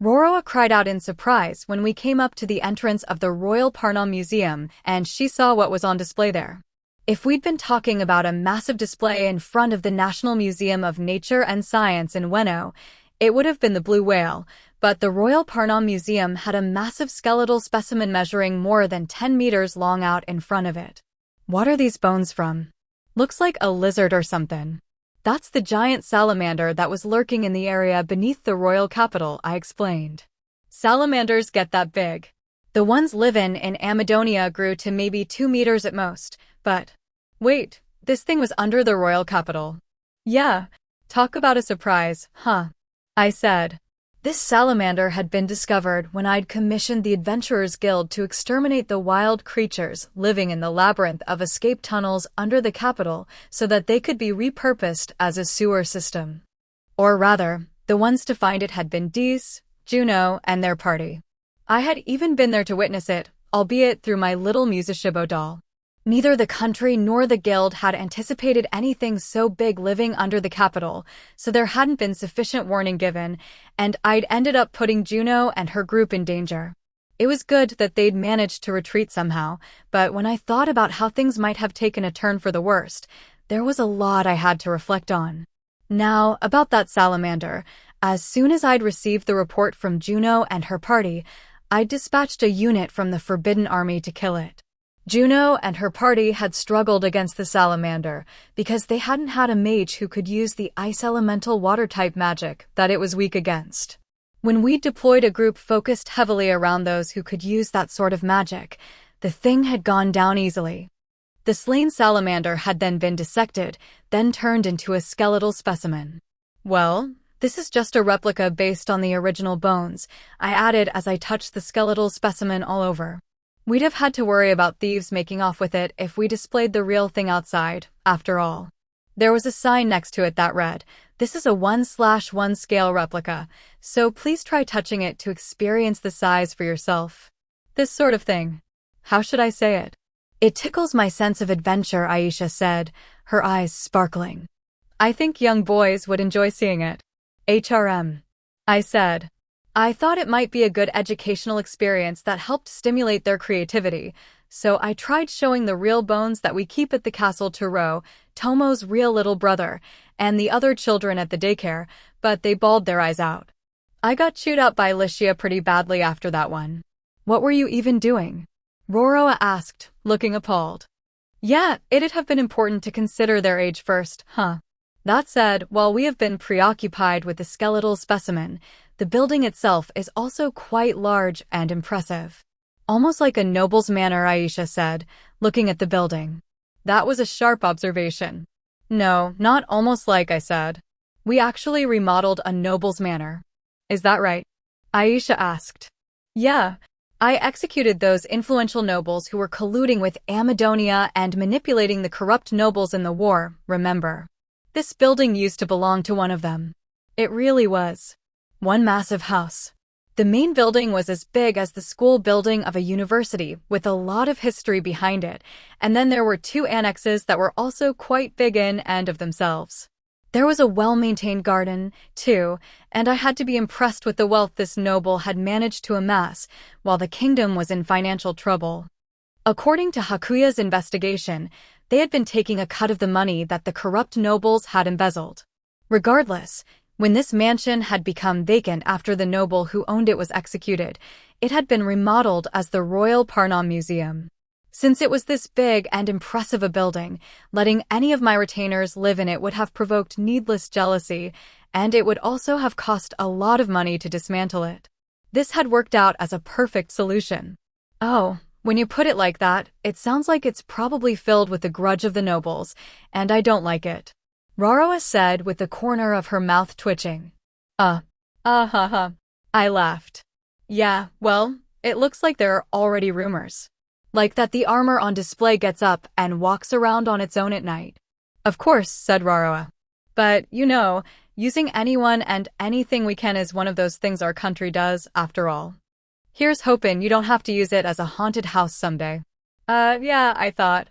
A: Roroa cried out in surprise when we came up to the entrance of the Royal Parnam Museum and she saw what was on display there. If we'd been talking about a massive display in front of the National Museum of Nature and Science in Ueno, it would have been the blue whale, but the Royal Parnam Museum had a massive skeletal specimen measuring more than 10 meters long out in front of it. What are these bones from? Looks like a lizard or something. That's the giant salamander that was lurking in the area beneath the royal capital, I explained. Salamanders get that big. The ones livin' in Amadonia grew to maybe 2 meters at most, but... Wait, this thing was under the royal capital. Yeah, talk about a surprise, huh? I said. This salamander had been discovered when I'd commissioned the Adventurers Guild to exterminate the wild creatures living in the labyrinth of escape tunnels under the capital so that they could be repurposed as a sewer system. Or rather, the ones to find it had been Dees, Juno, and their party. I had even been there to witness it, albeit through my little Musashibo doll. Neither the country nor the guild had anticipated anything so big living under the capital, so there hadn't been sufficient warning given, and I'd ended up putting Juno and her group in danger. It was good that they'd managed to retreat somehow, but when I thought about how things might have taken a turn for the worst, there was a lot I had to reflect on. Now, about that salamander, as soon as I'd received the report from Juno and her party, I'd dispatched a unit from the Forbidden Army to kill it. Juno and her party had struggled against the salamander because they hadn't had a mage who could use the ice elemental water-type magic that it was weak against. When we deployed a group focused heavily around those who could use that sort of magic, the thing had gone down easily. The slain salamander had then been dissected, then turned into a skeletal specimen. Well, this is just a replica based on the original bones, I added as I touched the skeletal specimen all over. We'd have had to worry about thieves making off with it if we displayed the real thing outside, after all. There was a sign next to it that read, "This is a 1/1 scale replica, so please try touching it to experience the size for yourself." This sort of thing. How should I say it? It tickles my sense of adventure, Aisha said, her eyes sparkling. I think young boys would enjoy seeing it. HRM. I said. I thought it might be a good educational experience that helped stimulate their creativity, so I tried showing the real bones that we keep at the castle to Ro, Tomo's real little brother, and the other children at the daycare, but they bawled their eyes out. I got chewed up by Licia pretty badly after that one. What were you even doing? Roroa asked, looking appalled. Yeah, it'd have been important to consider their age first, huh? That said, while we have been preoccupied with the skeletal specimen, the building itself is also quite large and impressive. Almost like a noble's manor, Aisha said, looking at the building. That was a sharp observation. No, not almost like, I said. We actually remodeled a noble's manor. Is that right? Aisha asked. Yeah. I executed those influential nobles who were colluding with Amadonia and manipulating the corrupt nobles in the war, remember? This building used to belong to one of them. It really was. One massive house. The main building was as big as the school building of a university, with a lot of history behind it, and then there were 2 annexes that were also quite big in and of themselves. There was a well-maintained garden, too, and I had to be impressed with the wealth this noble had managed to amass, while the kingdom was in financial trouble. According to Hakuya's investigation, they had been taking a cut of the money that the corrupt nobles had embezzled. Regardless, when this mansion had become vacant after the noble who owned it was executed, it had been remodeled as the Royal Parnam Museum. Since it was this big and impressive a building, letting any of my retainers live in it would have provoked needless jealousy, and it would also have cost a lot of money to dismantle it. This had worked out as a perfect solution. Oh, when you put it like that, it sounds like it's probably filled with the grudge of the nobles, and I don't like it. Roroa said with the corner of her mouth twitching. Ha ha. I laughed. Yeah, well, it looks like there are already rumors. Like that the armor on display gets up and walks around on its own at night. Of course, said Roroa. But, using anyone and anything we can is one of those things our country does, after all. Here's hoping you don't have to use it as a haunted house someday. Yeah, I thought.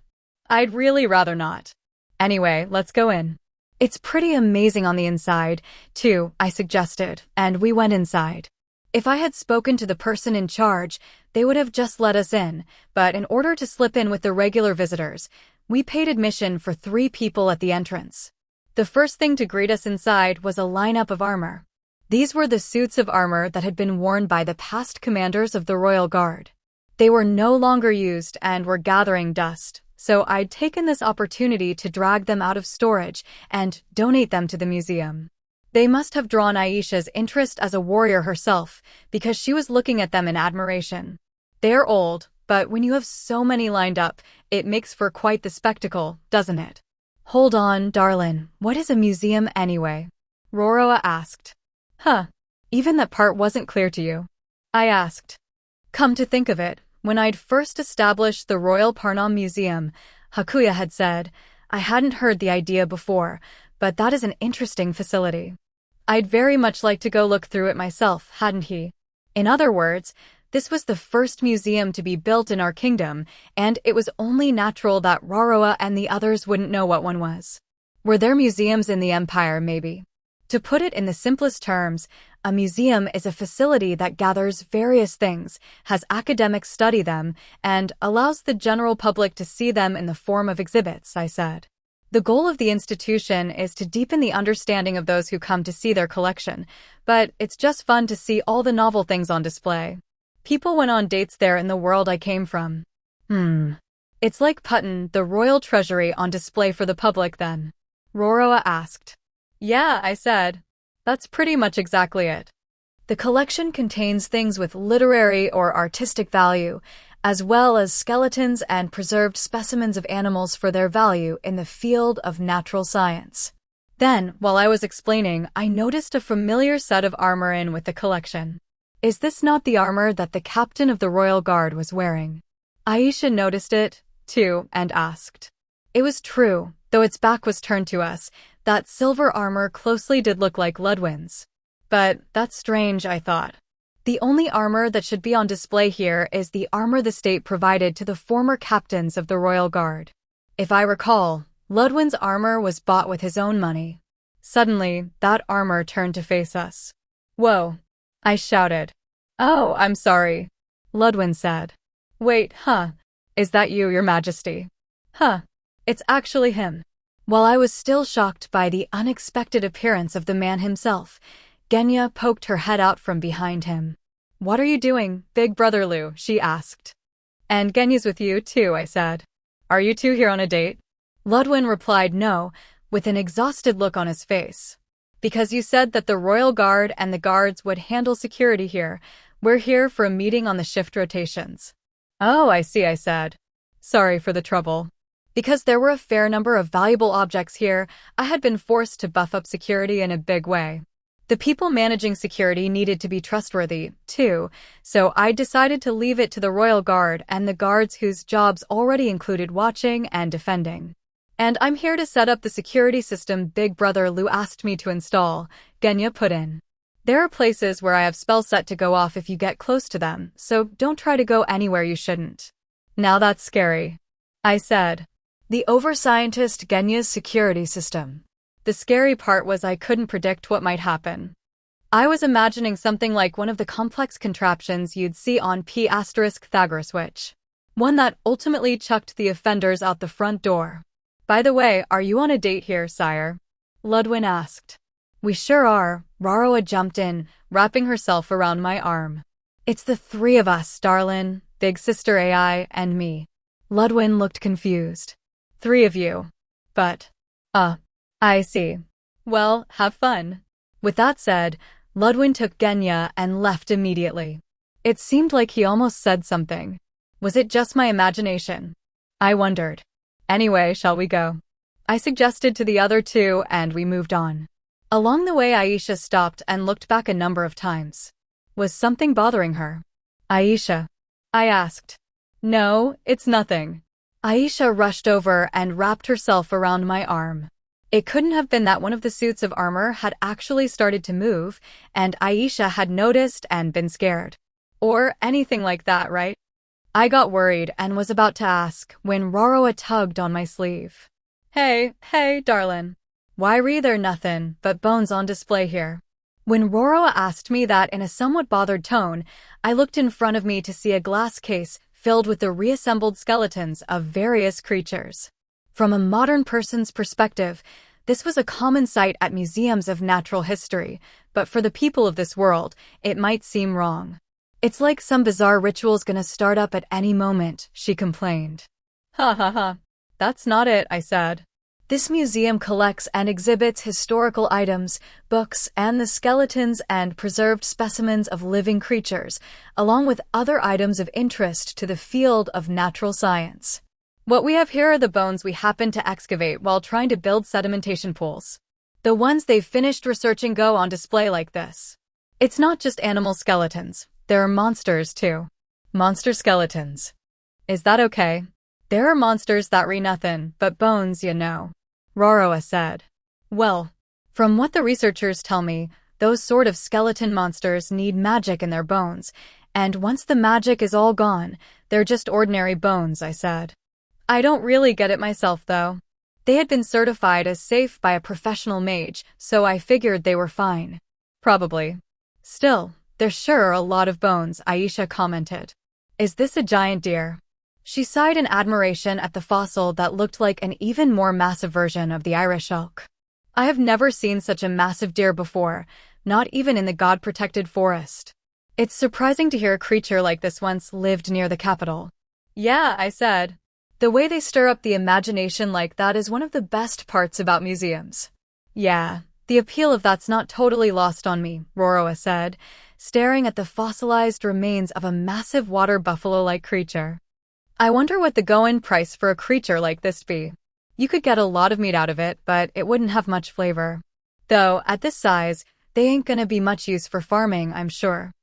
A: I'd really rather not. Anyway, let's go in. It's pretty amazing on the inside, too, I suggested, and we went inside. If I had spoken to the person in charge, they would have just let us in, but in order to slip in with the regular visitors, we paid admission for 3 people at the entrance. The first thing to greet us inside was a lineup of armor. These were the suits of armor that had been worn by the past commanders of the Royal Guard. They were no longer used and were gathering dust, so I'd taken this opportunity to drag them out of storage and donate them to the museum. They must have drawn Aisha's interest as a warrior herself, because she was looking at them in admiration. They're old, but when you have so many lined up, it makes for quite the spectacle, doesn't it? Hold on, darlin', what is a museum anyway? Roroa asked. Huh, even that part wasn't clear to you. I asked. Come to think of it, when I'd first established the Royal Parnam Museum, Hakuya had said, I hadn't heard the idea before, but that is an interesting facility. I'd very much like to go look through it myself, hadn't he? In other words, this was the first museum to be built in our kingdom, and it was only natural that Roroa and the others wouldn't know what one was. Were there museums in the Empire, maybe? To put it in the simplest terms, a museum is a facility that gathers various things, has academics study them, and allows the general public to see them in the form of exhibits, I said. The goal of the institution is to deepen the understanding of those who come to see their collection, but it's just fun to see all the novel things on display. People went on dates there in the world I came from. It's like puttin' the royal treasury on display for the public then. Roroa asked. Yeah, I said. That's pretty much exactly it. The collection contains things with literary or artistic value, as well as skeletons and preserved specimens of animals for their value in the field of natural science. Then, while I was explaining, I noticed a familiar set of armor in with the collection. Is this not the armor that the captain of the Royal Guard was wearing? Aisha noticed it, too, and asked. It was true, though its back was turned to us, that silver armor closely did look like Ludwin's. But that's strange, I thought. The only armor that should be on display here is the armor the state provided to the former captains of the Royal Guard. If I recall, Ludwin's armor was bought with his own money. Suddenly, that armor turned to face us. "Whoa!" I shouted. "Oh, I'm sorry," Ludwin said. "Wait, huh? Is that you, Your Majesty?" "Huh. It's actually him." While I was still shocked by the unexpected appearance of the man himself, Genya poked her head out from behind him. "What are you doing, Big Brother Lou?" she asked. "And Genya's with you, too," I said. "Are you two here on a date?" Ludwin replied no, with an exhausted look on his face. "Because you said that the Royal Guard and the guards would handle security here. We're here for a meeting on the shift rotations." "Oh, I see," I said. "Sorry for the trouble." Because there were a fair number of valuable objects here, I had been forced to buff up security in a big way. The people managing security needed to be trustworthy, too, so I decided to leave it to the Royal Guard and the guards whose jobs already included watching and defending. "And I'm here to set up the security system Big Brother Lou asked me to install," Genya put in. "There are places where I have spells set to go off if you get close to them, so don't try to go anywhere you shouldn't." "Now that's scary," I said. The over-scientist Genya's security system. The scary part was I couldn't predict what might happen. I was imagining something like one of the complex contraptions you'd see on P***Thagoras Witch. One that ultimately chucked the offenders out the front door. "By the way, are you on a date here, sire?" Ludwin asked. "We sure are," Raroa jumped in, wrapping herself around my arm. "It's the three of us, darlin', Big Sister AI, and me." Ludwin looked confused. "Three of you. But, I see. Well, have fun." With that said, Ludwin took Genya and left immediately. It seemed like he almost said something. Was it just my imagination? I wondered. "Anyway, shall we go?" I suggested to the other two, and we moved on. Along the way, Aisha stopped and looked back a number of times. Was something bothering her? "Aisha?" I asked. "No, it's nothing." Aisha rushed over and wrapped herself around my arm. It couldn't have been that one of the suits of armor had actually started to move, and Aisha had noticed and been scared. Or anything like that, right? I got worried and was about to ask when Raroa tugged on my sleeve. Hey, darlin'. Why re there nothin' but bones on display here?" When Raroa asked me that in a somewhat bothered tone, I looked in front of me to see a glass case filled with the reassembled skeletons of various creatures. From a modern person's perspective, this was a common sight at museums of natural history, but for the people of this world, it might seem wrong. "It's like some bizarre ritual's gonna start up at any moment," she complained. "Ha ha ha. That's not it," I said. "This museum collects and exhibits historical items, books, and the skeletons and preserved specimens of living creatures, along with other items of interest to the field of natural science. What we have here are the bones we happened to excavate while trying to build sedimentation pools. The ones they've finished researching go on display like this. It's not just animal skeletons. There are monsters, too." "Monster skeletons. Is that okay?" "There are monsters that re nothin' but bones, you know," Raroa said. "Well, from what the researchers tell me, those sort of skeleton monsters need magic in their bones, and once the magic is all gone, they're just ordinary bones," I said. "I don't really get it myself, though. They had been certified as safe by a professional mage, so I figured they were fine." "Probably. Still, there sure are a lot of bones," Aisha commented. "Is this a giant deer?" She sighed in admiration at the fossil that looked like an even more massive version of the Irish elk. "I have never seen such a massive deer before, not even in the god-protected forest. It's surprising to hear a creature like this once lived near the capital." "Yeah," I said. "The way they stir up the imagination like that is one of the best parts about museums." "Yeah, the appeal of that's not totally lost on me," Raroa said, staring at the fossilized remains of a massive water buffalo-like creature. "I wonder what the going price for a creature like this be. You could get a lot of meat out of it, but it wouldn't have much flavor. Though, at this size, they ain't gonna be much use for farming, I'm sure.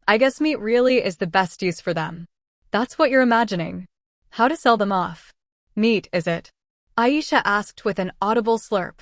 A: I guess meat really is the best use for them." "That's what you're imagining. How to sell them off?" "Meat, is it?" Aisha asked with an audible slurp.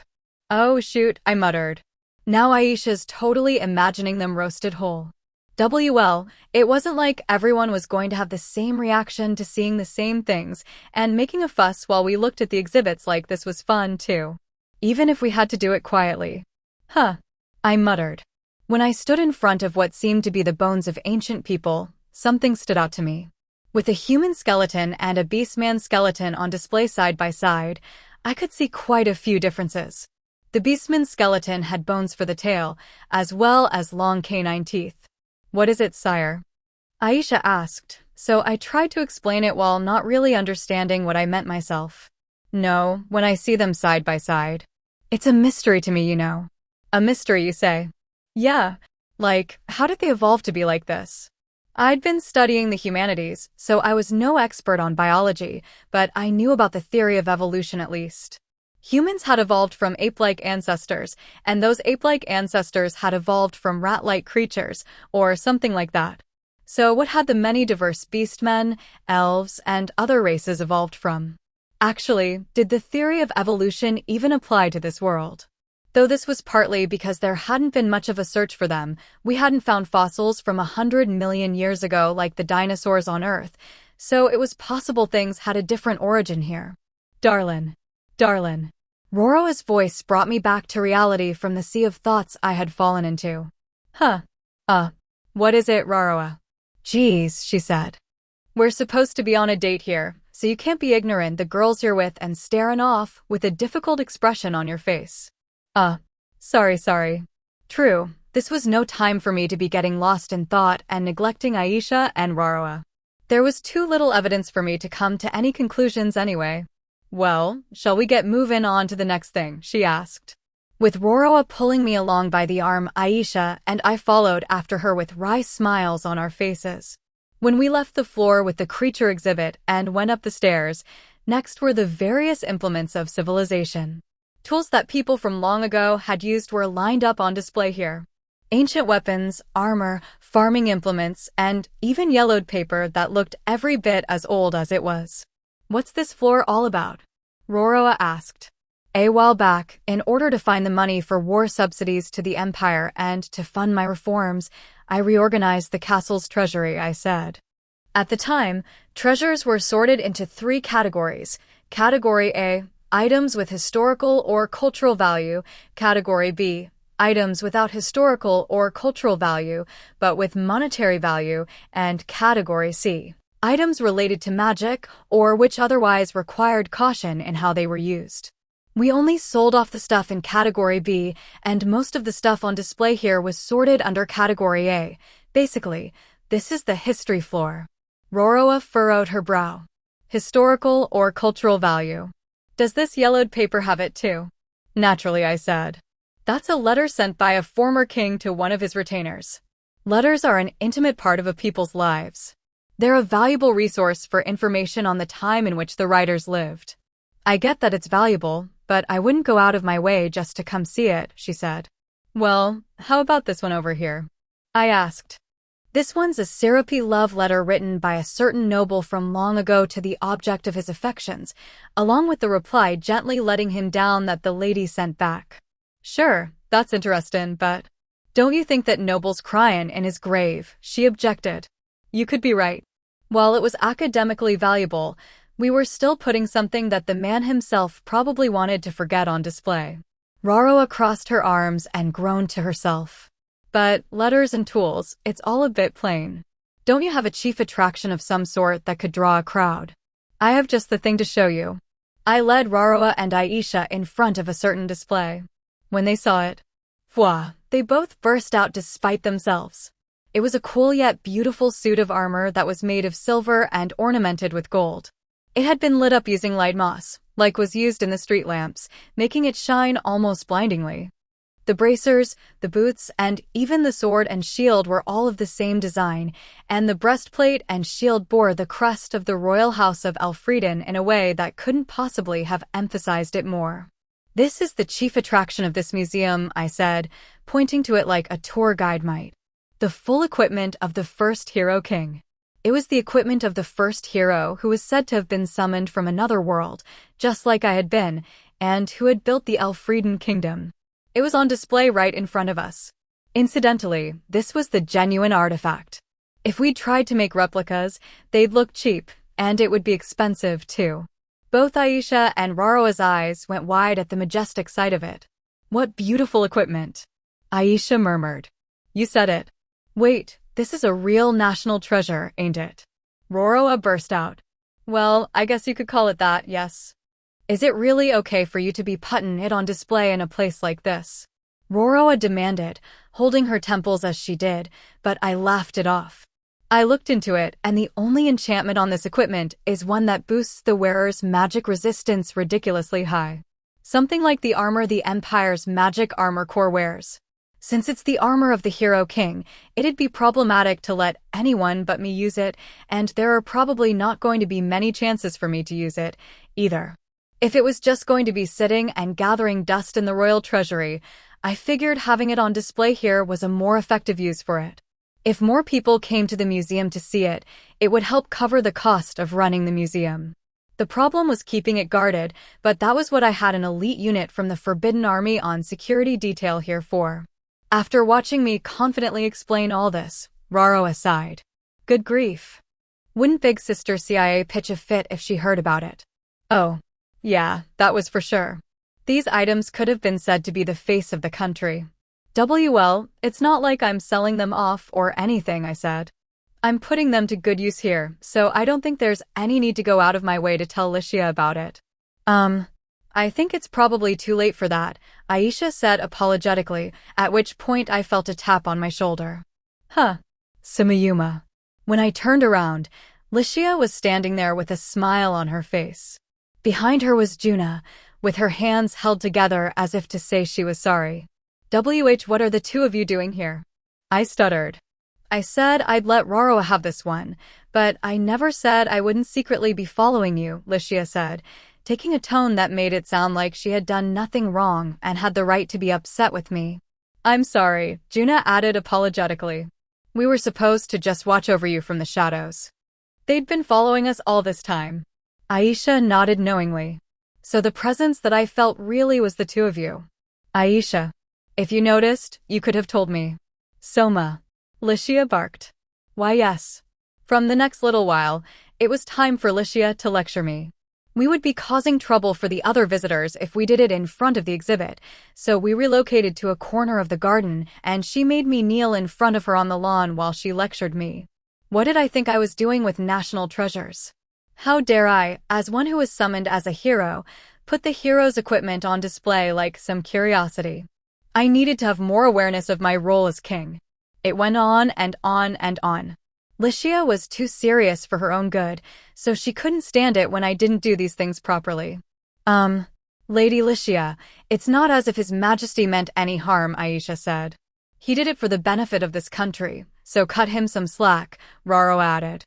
A: "Oh shoot," I muttered. Now Aisha's totally imagining them roasted whole. Well, it wasn't like everyone was going to have the same reaction to seeing the same things and making a fuss while we looked at the exhibits like this was fun, too. Even if we had to do it quietly. Huh. I muttered. When I stood in front of what seemed to be the bones of ancient people, something stood out to me. With a human skeleton and a beastman skeleton on display side by side, I could see quite a few differences. The beastman's skeleton had bones for the tail, as well as long canine teeth. What is it, sire? Aisha asked, so I tried to explain it while not really understanding what I meant myself. No, when I see them side by side. It's a mystery to me, you know. A mystery, you say? Yeah. Like, how did they evolve to be like this? I'd been studying the humanities, so I was no expert on biology, but I knew about the theory of evolution at least. Humans had evolved from ape-like ancestors, and those ape-like ancestors had evolved from rat-like creatures, or something like that. So what had the many diverse beastmen, elves, and other races evolved from? Actually, did the theory of evolution even apply to this world? Though this was partly because there hadn't been much of a search for them, we hadn't found fossils from 100 million years ago like the dinosaurs on Earth, so it was possible things had a different origin here. Darlin. Roroa's voice brought me back to reality from the sea of thoughts I had fallen into. Huh. What is it, Roroa? Geez, she said. We're supposed to be on a date here, so you can't be ignorant the girls you're with and staring off with a difficult expression on your face. Sorry. True, this was no time for me to be getting lost in thought and neglecting Aisha and Roroa. There was too little evidence for me to come to any conclusions anyway. Well, shall we get moving on to the next thing, she asked. With Roroa pulling me along by the arm, Aisha and I followed after her with wry smiles on our faces. When we left the floor with the creature exhibit and went up the stairs, next were the various implements of civilization. Tools that people from long ago had used were lined up on display here. Ancient weapons, armor, farming implements, and even yellowed paper that looked every bit as old as it was. What's this floor all about? Roroa asked. A while back, in order to find the money for war subsidies to the Empire and to fund my reforms, I reorganized the castle's treasury, I said. At the time, treasures were sorted into 3 categories. Category A, items with historical or cultural value. Category B, items without historical or cultural value, but with monetary value. And Category C, items related to magic or which otherwise required caution in how they were used. We only sold off the stuff in Category B, and most of the stuff on display here was sorted under Category A. Basically, this is the history floor. Roroa furrowed her brow. Historical or cultural value. Does this yellowed paper have it too? Naturally, I said. That's a letter sent by a former king to one of his retainers. Letters are an intimate part of a people's lives. They're a valuable resource for information on the time in which the writers lived. I get that it's valuable, but I wouldn't go out of my way just to come see it, she said. Well, how about this one over here? I asked. This one's a syrupy love letter written by a certain noble from long ago to the object of his affections, along with the reply gently letting him down that the lady sent back. Sure, that's interesting, but don't you think that noble's crying in his grave? She objected. You could be right. While it was academically valuable, we were still putting something that the man himself probably wanted to forget on display. Roroa crossed her arms and groaned to herself. But letters and tools, it's all a bit plain. Don't you have a chief attraction of some sort that could draw a crowd? I have just the thing to show you. I led Roroa and Aisha in front of a certain display. When they saw it, they both burst out despite themselves. It was a cool yet beautiful suit of armor that was made of silver and ornamented with gold. It had been lit up using light moss, like was used in the street lamps, making it shine almost blindingly. The bracers, the boots, and even the sword and shield were all of the same design, and the breastplate and shield bore the crest of the royal house of Elfrieden in a way that couldn't possibly have emphasized it more. This is the chief attraction of this museum, I said, pointing to it like a tour guide might. The full equipment of the first hero king. It was the equipment of the first hero who was said to have been summoned from another world, just like I had been, and who had built the Elfrieden kingdom. It was on display right in front of us. Incidentally, this was the genuine artifact. If we tried to make replicas, they'd look cheap, and it would be expensive too. Both Aisha and Raroa's eyes went wide at the majestic sight of it. What beautiful equipment! Aisha murmured. You said it. Wait, this is a real national treasure, ain't it? Raroa burst out. Well, I guess you could call it that, yes. Is it really okay for you to be puttin' it on display in a place like this? Raroa demanded, holding her temples as she did, but I laughed it off. I looked into it, and the only enchantment on this equipment is one that boosts the wearer's magic resistance ridiculously high. Something like the armor the Empire's magic armor core wears. Since it's the armor of the hero king, it'd be problematic to let anyone but me use it, and there are probably not going to be many chances for me to use it, either. If it was just going to be sitting and gathering dust in the royal treasury, I figured having it on display here was a more effective use for it. If more people came to the museum to see it, it would help cover the cost of running the museum. The problem was keeping it guarded, but that was what I had an elite unit from the Forbidden Army on security detail here for. After watching me confidently explain all this, Raroa sighed. Good grief. Wouldn't Big Sister CIA pitch a fit if she heard about it? Oh, yeah, that was for sure. These items could have been said to be the face of the country. Well, it's not like I'm selling them off or anything, I said. I'm putting them to good use here, so I don't think there's any need to go out of my way to tell Licia about it. I think it's probably too late for that, Aisha said apologetically, at which point I felt a tap on my shoulder. Huh. Sumayuma. When I turned around, Licia was standing there with a smile on her face. Behind her was Juna, with her hands held together as if to say she was sorry. What are the two of you doing here? I stuttered. I said I'd let Raroa have this one, but I never said I wouldn't secretly be following you, Licia said, taking a tone that made it sound like she had done nothing wrong and had the right to be upset with me. I'm sorry, Juna added apologetically. We were supposed to just watch over you from the shadows. They'd been following us all this time. Aisha nodded knowingly. So the presence that I felt really was the two of you. Aisha. If you noticed, you could have told me. Soma. Licia barked. Why yes. From the next little while, it was time for Licia to lecture me. We would be causing trouble for the other visitors if we did it in front of the exhibit, so we relocated to a corner of the garden, and she made me kneel in front of her on the lawn while she lectured me. What did I think I was doing with national treasures? How dare I, as one who was summoned as a hero, put the hero's equipment on display like some curiosity? I needed to have more awareness of my role as king. It went on and on and on. Licia was too serious for her own good, so she couldn't stand it when I didn't do these things properly. Lady Licia, it's not as if His Majesty meant any harm, Aisha said. He did it for the benefit of this country, so cut him some slack, Raroa added.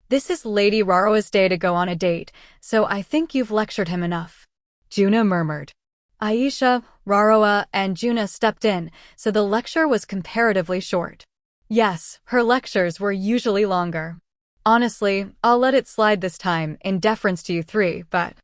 A: This is Lady Raroa's day to go on a date, so I think you've lectured him enough. Juna murmured. Aisha, Raroa, and Juna stepped in, so the lecture was comparatively short. Yes, her lectures were usually longer. Honestly, I'll let it slide this time, in deference to you three, but…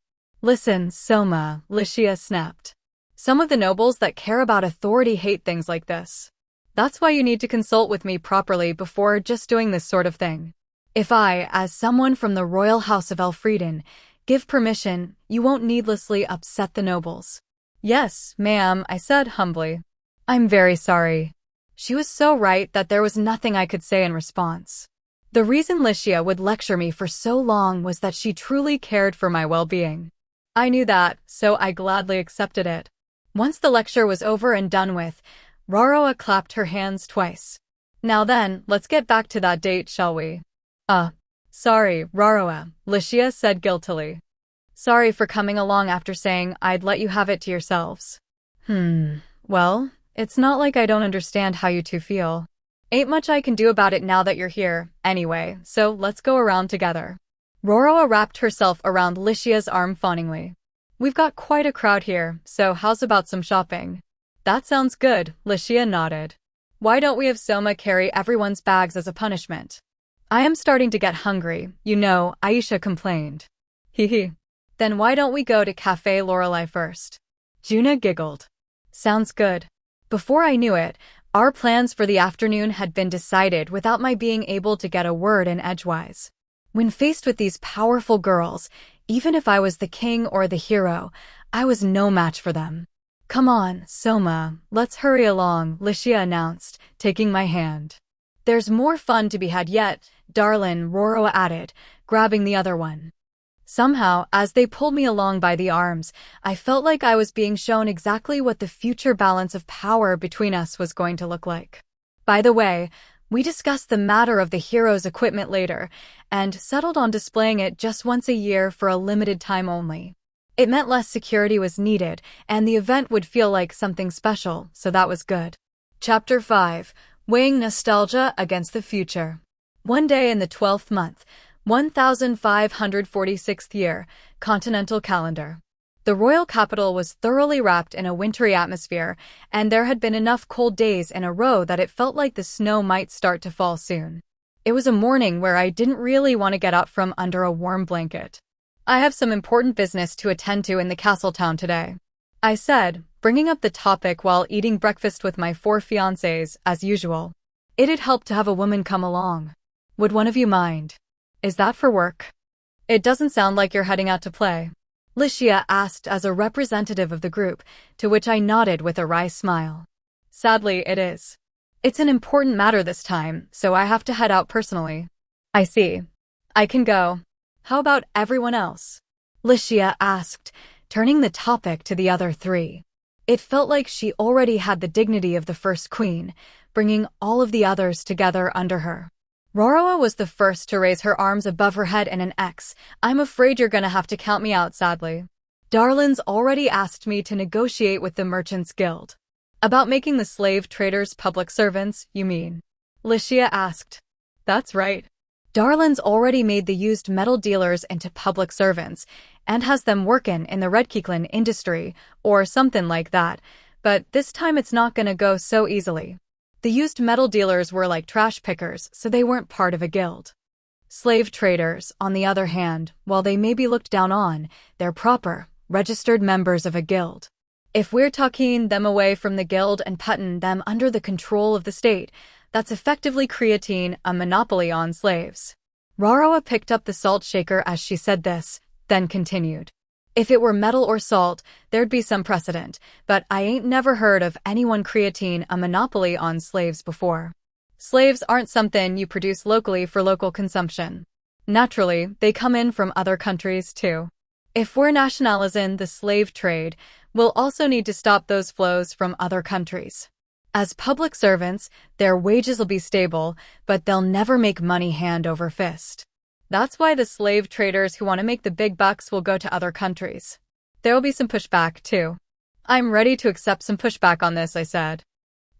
A: Listen, Soma, Licia snapped. Some of the nobles that care about authority hate things like this. That's why you need to consult with me properly before just doing this sort of thing. If I, as someone from the royal house of Elfrieden, give permission, you won't needlessly upset the nobles. Yes, ma'am, I said humbly. I'm very sorry. She was so right that there was nothing I could say in response. The reason Licia would lecture me for so long was that she truly cared for my well-being. I knew that, so I gladly accepted it. Once the lecture was over and done with, Raroa clapped her hands twice. Now then, let's get back to that date, shall we? Sorry, Raroa, Licia said guiltily. Sorry for coming along after saying I'd let you have it to yourselves. Well, it's not like I don't understand how you two feel. Ain't much I can do about it now that you're here, anyway, so let's go around together. Raroa wrapped herself around Licia's arm fawningly. We've got quite a crowd here, so how's about some shopping? That sounds good, Licia nodded. Why don't we have Soma carry everyone's bags as a punishment? I am starting to get hungry, you know, Aisha complained. Hee. Then why don't we go to Café Lorelei first? Juna giggled. Sounds good. Before I knew it, Our plans for the afternoon had been decided without my being able to get a word in edgewise. When faced with these powerful girls, even if I was the king or the hero, I was no match for them. "Come on, Soma, let's hurry along," Licia announced, taking my hand. "There's more fun to be had yet," darlin', Roroa added, grabbing the other one. Somehow, as they pulled me along by the arms, I felt like I was being shown exactly what the future balance of power between us was going to look like. By the way, we discussed the matter of the hero's equipment later, and settled on displaying it just once a year for a limited time only. It meant less security was needed, and the event would feel like something special, so that was good. Chapter 5. Weighing Nostalgia Against the Future. One day in the 12th month, 1546th year, continental calendar. The royal capital was thoroughly wrapped in a wintry atmosphere, and there had been enough cold days in a row that it felt like the snow might start to fall soon. It was a morning where I didn't really want to get up from under a warm blanket. "I have some important business to attend to in the castle town today," I said, bringing up the topic while eating breakfast with my 4 fiancés, as usual. "It'd help to have a woman come along. Would one of you mind?" "Is that for work?" "It doesn't sound like you're heading out to play," Licia asked as a representative of the group, to which I nodded with a wry smile. "Sadly, it is. It's an important matter this time, so I have to head out personally." "I see. I can go. How about everyone else?" Licia asked, turning the topic to the other 3. It felt like she already had the dignity of the first queen, bringing all of the others together under her. Roroa was the first to raise her arms above her head in an X. "I'm afraid you're gonna have to count me out, sadly. Darlin's already asked me to negotiate with the Merchants Guild." "About making the slave traders public servants, you mean?" Licia asked. "That's right. Darlin's already made the used metal dealers into public servants, and has them workin' in the Redkeeklin industry, or something like that, but this time it's not gonna go so easily. The used metal dealers were like trash pickers, so they weren't part of a guild. Slave traders, on the other hand, while they may be looked down on, they're proper, registered members of a guild. If we're tucking them away from the guild and puttin' them under the control of the state, that's effectively creating a monopoly on slaves." Roroa picked up the salt shaker as she said this, then continued. "If it were metal or salt, there'd be some precedent, but I ain't never heard of anyone creating a monopoly on slaves before. Slaves aren't something you produce locally for local consumption. Naturally, they come in from other countries too. If we're nationalizing the slave trade, we'll also need to stop those flows from other countries. As public servants, their wages will be stable, but they'll never make money hand over fist. That's why the slave traders who want to make the big bucks will go to other countries. There will be some pushback, too." "I'm ready to accept some pushback on this," I said.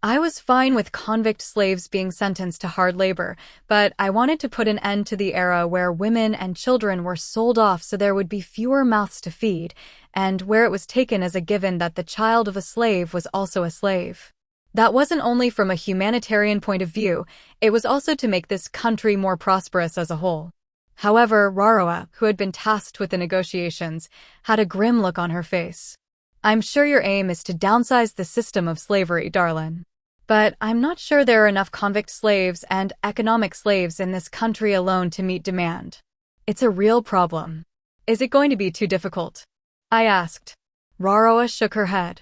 A: I was fine with convict slaves being sentenced to hard labor, but I wanted to put an end to the era where women and children were sold off so there would be fewer mouths to feed, and where it was taken as a given that the child of a slave was also a slave. That wasn't only from a humanitarian point of view, it was also to make this country more prosperous as a whole. However, Roroa, who had been tasked with the negotiations, had a grim look on her face. "I'm sure your aim is to downsize the system of slavery, darlin'. But I'm not sure there are enough convict slaves and economic slaves in this country alone to meet demand. It's a real problem. Is it going to be too difficult?" I asked. Roroa shook her head.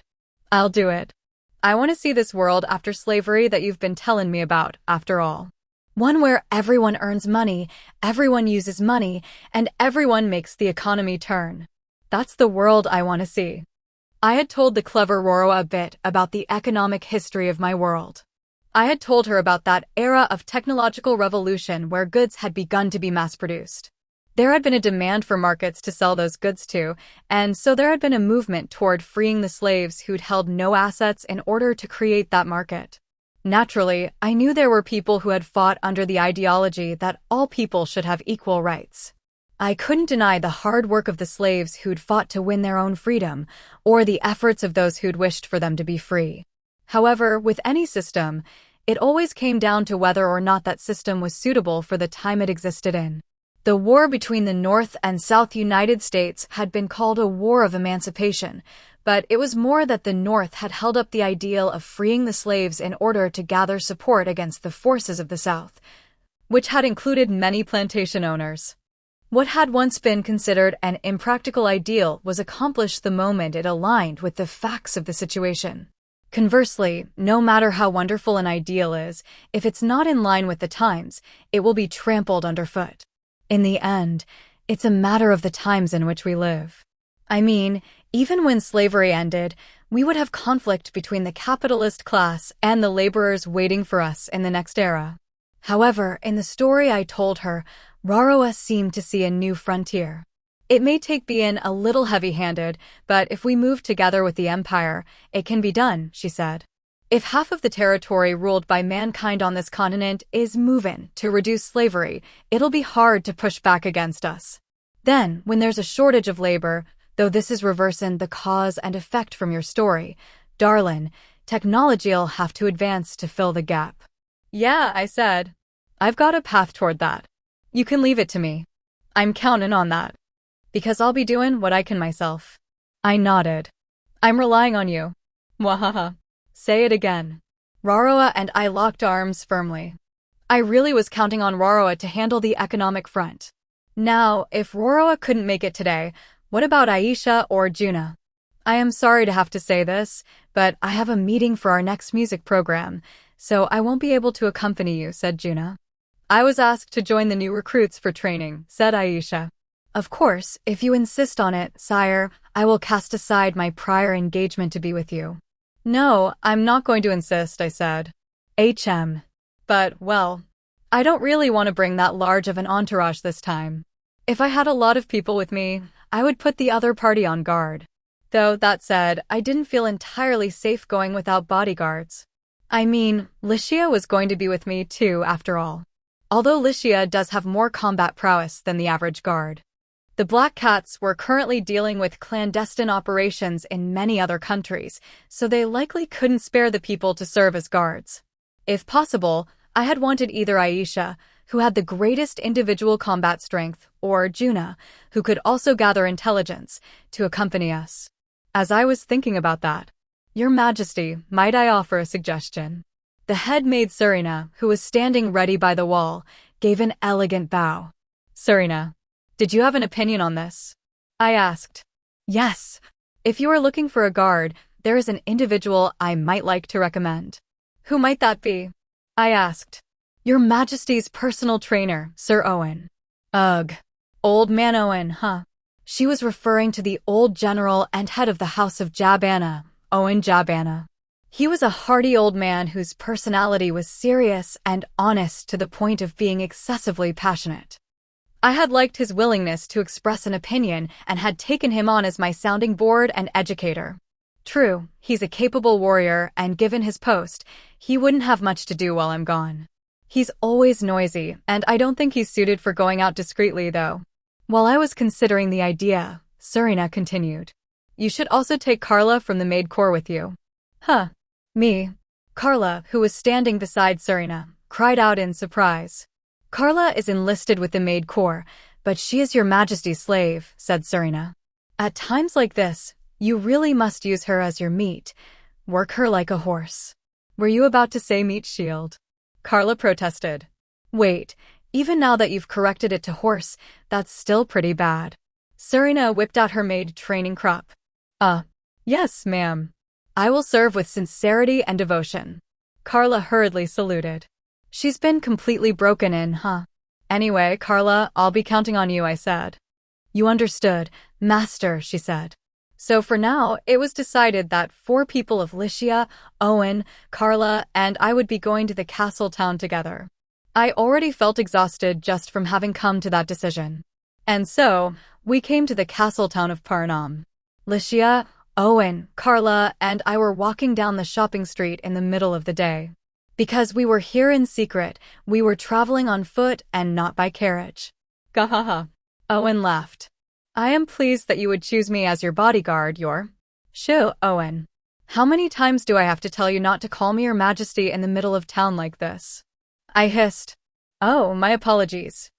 A: "I'll do it. I want to see this world after slavery that you've been telling me about, after all. One where everyone earns money, everyone uses money, and everyone makes the economy turn. That's the world I want to see." I had told the clever Roroa a bit about the economic history of my world. I had told her about that era of technological revolution where goods had begun to be mass-produced. There had been a demand for markets to sell those goods to, and so there had been a movement toward freeing the slaves who'd held no assets in order to create that market. Naturally, I knew there were people who had fought under the ideology that all people should have equal rights. I couldn't deny the hard work of the slaves who'd fought to win their own freedom, or the efforts of those who'd wished for them to be free. However, with any system, it always came down to whether or not that system was suitable for the time it existed in. The war between the North and South United States had been called a war of emancipation, but it was more that the North had held up the ideal of freeing the slaves in order to gather support against the forces of the South, which had included many plantation owners. What had once been considered an impractical ideal was accomplished the moment it aligned with the facts of the situation. Conversely, no matter how wonderful an ideal is, if it's not in line with the times, it will be trampled underfoot. In the end, it's a matter of the times in which we live. I mean, even when slavery ended, we would have conflict between the capitalist class and the laborers waiting for us in the next era. However, in the story I told her, Raroa seemed to see a new frontier. It may take being a little heavy-handed, but if we move together with the Empire, it can be done, she said. If half of the territory ruled by mankind on this continent is moving to reduce slavery, it'll be hard to push back against us. Then, when there's a shortage of labor, though this is reversing the cause and effect from your story, darlin', technology'll have to advance to fill the gap. Yeah, I said. I've got a path toward that. You can leave it to me. I'm counting on that. Because I'll be doing what I can myself. I nodded. I'm relying on you. Wahaha. Say it again. Raroa and I locked arms firmly. I really was counting on Raroa to handle the economic front. Now, if Raroa couldn't make it today, what about Aisha or Juna? I am sorry to have to say this, but I have a meeting for our next music program, so I won't be able to accompany you, said Juna. I was asked to join the new recruits for training, said Aisha. Of course, if you insist on it, sire, I will cast aside my prior engagement to be with you. No, I'm not going to insist, I said. But, well, I don't really want to bring that large of an entourage this time. If I had a lot of people with me, I would put the other party on guard. Though, that said, I didn't feel entirely safe going without bodyguards. I mean, Licia was going to be with me too, after all. Although Licia does have more combat prowess than the average guard. The Black Cats were currently dealing with clandestine operations in many other countries, so they likely couldn't spare the people to serve as guards. If possible, I had wanted either Aisha, who had the greatest individual combat strength, or Juna, who could also gather intelligence, to accompany us. As I was thinking about that, Your Majesty, might I offer a suggestion? The head maid Serena, who was standing ready by the wall, gave an elegant bow. Serena, did you have an opinion on this? I asked. Yes. If you are looking for a guard, there is an individual I might like to recommend. Who might that be? I asked. Your Majesty's personal trainer, Sir Owen. Ugh. Old man Owen, huh? She was referring to the old general and head of the House of Jabana, Owen Jabana. He was a hearty old man whose personality was serious and honest to the point of being excessively passionate. I had liked his willingness to express an opinion and had taken him on as my sounding board and educator. True, he's a capable warrior, and given his post, he wouldn't have much to do while I'm gone. He's always noisy, and I don't think he's suited for going out discreetly, though. While I was considering the idea, Serena continued. You should also take Carla from the maid corps with you. Huh. Me. Carla, who was standing beside Serena, cried out in surprise. Carla is enlisted with the maid corps, but she is your Majesty's slave, said Serena. At times like this, you really must use her as your meat. Work her like a horse. Were you about to say meat shield? Carla protested. Wait, even now that you've corrected it to horse, that's still pretty bad. Serena whipped out her maid training crop. Yes, ma'am. I will serve with sincerity and devotion. Carla hurriedly saluted. She's been completely broken in, huh? Anyway, Carla, I'll be counting on you, I said. You understood, master, she said. So for now, it was decided that 4 people of Licia, Owen, Carla, and I would be going to the castle town together. I already felt exhausted just from having come to that decision. And so, we came to the castle town of Parnam. Licia, Owen, Carla, and I were walking down the shopping street in the middle of the day. Because we were here in secret, we were traveling on foot and not by carriage. Gahaha. Owen laughed. I am pleased that you would choose me as your bodyguard, Shoo, Owen. How many times do I have to tell you not to call me your Majesty in the middle of town like this? I hissed. Oh, my apologies.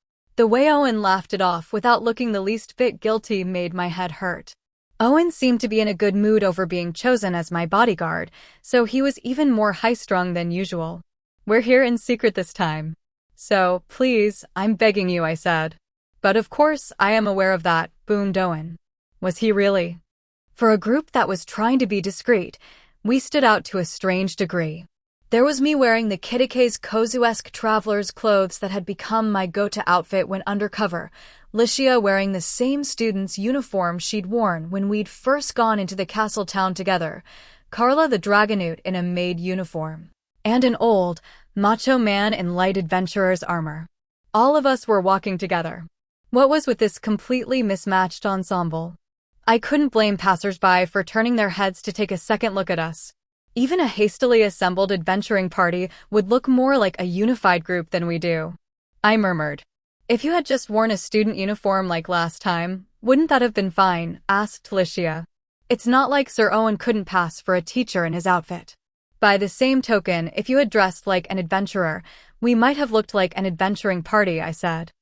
A: The way Owen laughed it off without looking the least bit guilty made my head hurt. Owen seemed to be in a good mood over being chosen as my bodyguard, so he was even more high-strung than usual. We're here in secret this time. So, please, I'm begging you, I said. But of course, I am aware of that, boomed Owen. Was he really? For a group that was trying to be discreet, we stood out to a strange degree. There was me wearing the Kitaka's Kozu-esque traveler's clothes that had become my go-to outfit when undercover, Licia wearing the same student's uniform she'd worn when we'd first gone into the castle town together, Carla the Dragonoot in a maid uniform, and an old, macho man in light adventurer's armor. All of us were walking together. What was with this completely mismatched ensemble? I couldn't blame passersby for turning their heads to take a second look at us. Even a hastily assembled adventuring party would look more like a unified group than we do. I murmured. If you had just worn a student uniform like last time, wouldn't that have been fine? Asked Licia. It's not like Sir Owen couldn't pass for a teacher in his outfit. By the same token, if you had dressed like an adventurer, we might have looked like an adventuring party, I said.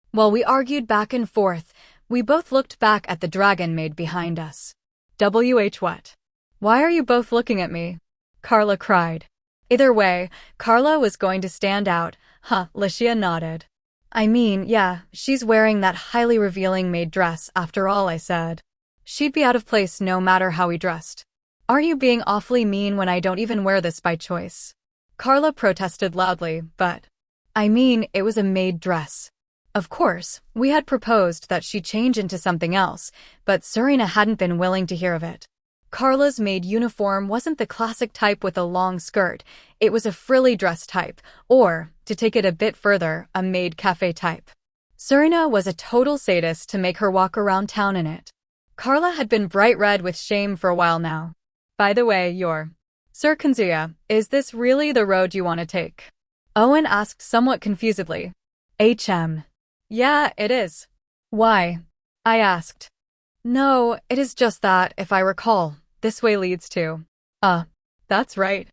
A: While we argued back and forth, we both looked back at the dragon maid behind us. What? Why are you both looking at me? Carla cried. Either way, Carla was going to stand out, Licia nodded. I mean, yeah, she's wearing that highly revealing maid dress after all, I said. She'd be out of place no matter how we dressed. Aren't you being awfully mean when I don't even wear this by choice? Carla protested loudly, but I mean, it was a maid dress. Of course, we had proposed that she change into something else, but Serena hadn't been willing to hear of it. Carla's maid uniform wasn't the classic type with a long skirt, it was a frilly dress type, or, to take it a bit further, a maid cafe type. Serena was a total sadist to make her walk around town in it. Carla had been bright red with shame for a while now. By the way, Sir Kanzuya, is this really the road you want to take? Owen asked somewhat confusedly. Yeah, it is. Why? I asked. No, it is just that, if I recall, this way leads to… That's right.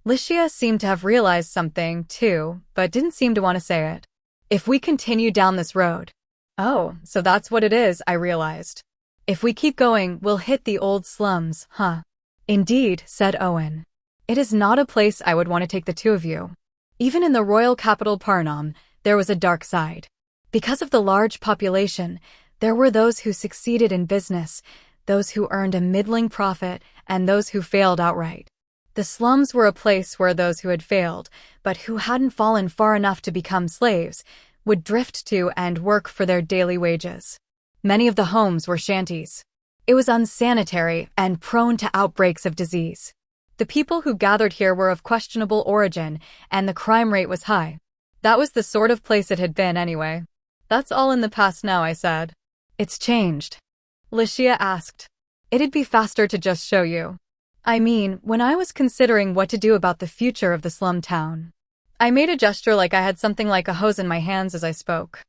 A: Licia seemed to have realized something, too, but didn't seem to want to say it. If we continue down this road… Oh, so that's what it is, I realized. If we keep going, we'll hit the old slums, Indeed, said Owen. It is not a place I would want to take the two of you. Even in the royal capital Parnam, there was a dark side. Because of the large population, there were those who succeeded in business, those who earned a middling profit, and those who failed outright. The slums were a place where those who had failed, but who hadn't fallen far enough to become slaves, would drift to and work for their daily wages. Many of the homes were shanties. It was unsanitary and prone to outbreaks of disease. The people who gathered here were of questionable origin, and the crime rate was high. That was the sort of place it had been anyway. That's all in the past now, I said. It's changed. Licia asked. It'd be faster to just show you. I mean, when I was considering what to do about the future of the slum town. I made a gesture like I had something like a hose in my hands as I spoke.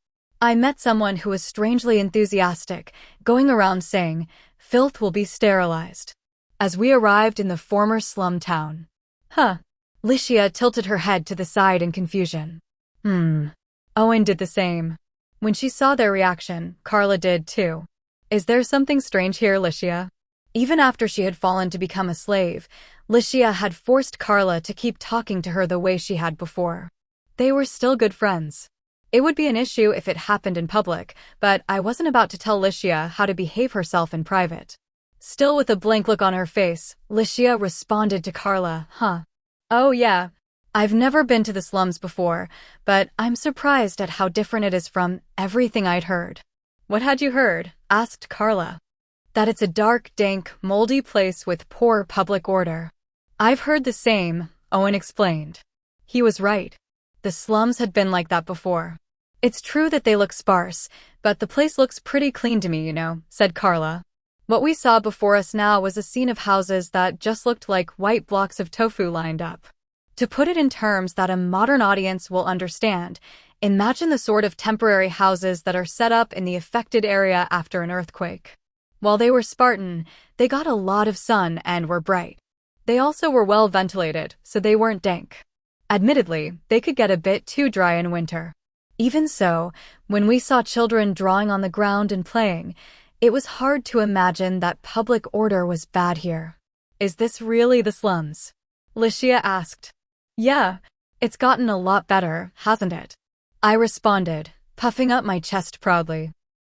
A: I met someone who was strangely enthusiastic, going around saying, filth will be sterilized. As we arrived in the former slum town. Licia tilted her head to the side in confusion. Owen did the same. When she saw their reaction, Carla did too. Is there something strange here, Licia? Even after she had fallen to become a slave, Licia had forced Carla to keep talking to her the way she had before. They were still good friends. It would be an issue if it happened in public, but I wasn't about to tell Licia how to behave herself in private. Still with a blank look on her face, Licia responded to Carla, Oh yeah. I've never been to the slums before, but I'm surprised at how different it is from everything I'd heard. What had you heard? Asked Carla. That it's a dark, dank, moldy place with poor public order. I've heard the same, Owen explained. He was right. The slums had been like that before. It's true that they look sparse, but the place looks pretty clean to me, said Carla. What we saw before us now was a scene of houses that just looked like white blocks of tofu lined up. To put it in terms that a modern audience will understand, imagine the sort of temporary houses that are set up in the affected area after an earthquake. While they were Spartan, they got a lot of sun and were bright. They also were well ventilated, so they weren't dank. Admittedly, they could get a bit too dry in winter. Even so, when we saw children drawing on the ground and playing, it was hard to imagine that public order was bad here. Is this really the slums? Licia asked. Yeah, it's gotten a lot better, hasn't it? I responded, puffing up my chest proudly.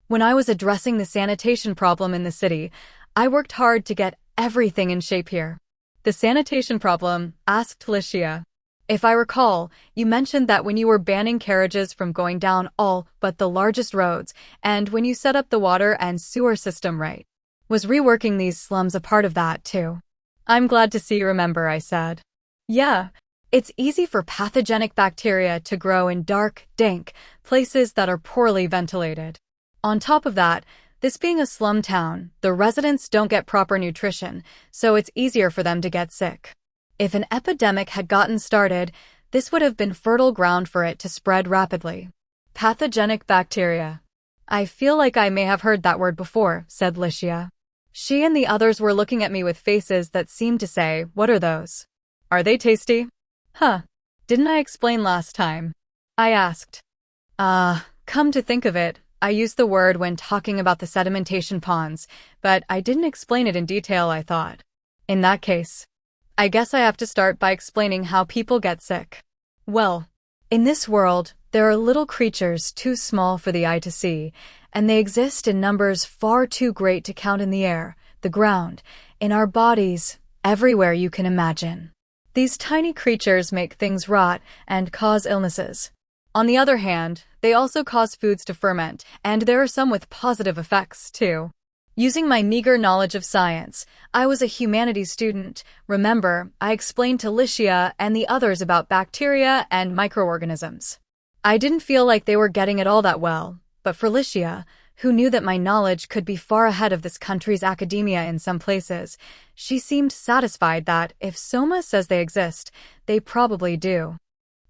A: When I was addressing the sanitation problem in the city, I worked hard to get everything in shape here. The sanitation problem? Asked Licia. If I recall, you mentioned that when you were banning carriages from going down all but the largest roads, and when you set up the water and sewer system right. Was reworking these slums a part of that, too? I'm glad to see you remember, I said. Yeah, it's easy for pathogenic bacteria to grow in dark, dank places that are poorly ventilated. On top of that, this being a slum town, the residents don't get proper nutrition, so it's easier for them to get sick. If an epidemic had gotten started, this would have been fertile ground for it to spread rapidly. Pathogenic bacteria. I feel like I may have heard that word before, said Licia. She and the others were looking at me with faces that seemed to say, what are those? Are they tasty? Huh. Didn't I explain last time? I asked. Come to think of it, I used the word when talking about the sedimentation ponds, but I didn't explain it in detail, I thought. In that case, I guess I have to start by explaining how people get sick. Well, in this world, there are little creatures too small for the eye to see, and they exist in numbers far too great to count in the air, the ground, in our bodies, everywhere you can imagine. These tiny creatures make things rot and cause illnesses. On the other hand, they also cause foods to ferment, and there are some with positive effects, too. Using my meager knowledge of science, I was a humanities student. Remember, I explained to Licia and the others about bacteria and microorganisms. I didn't feel like they were getting it all that well, but for Licia, who knew that my knowledge could be far ahead of this country's academia in some places, she seemed satisfied that, if Soma says they exist, they probably do.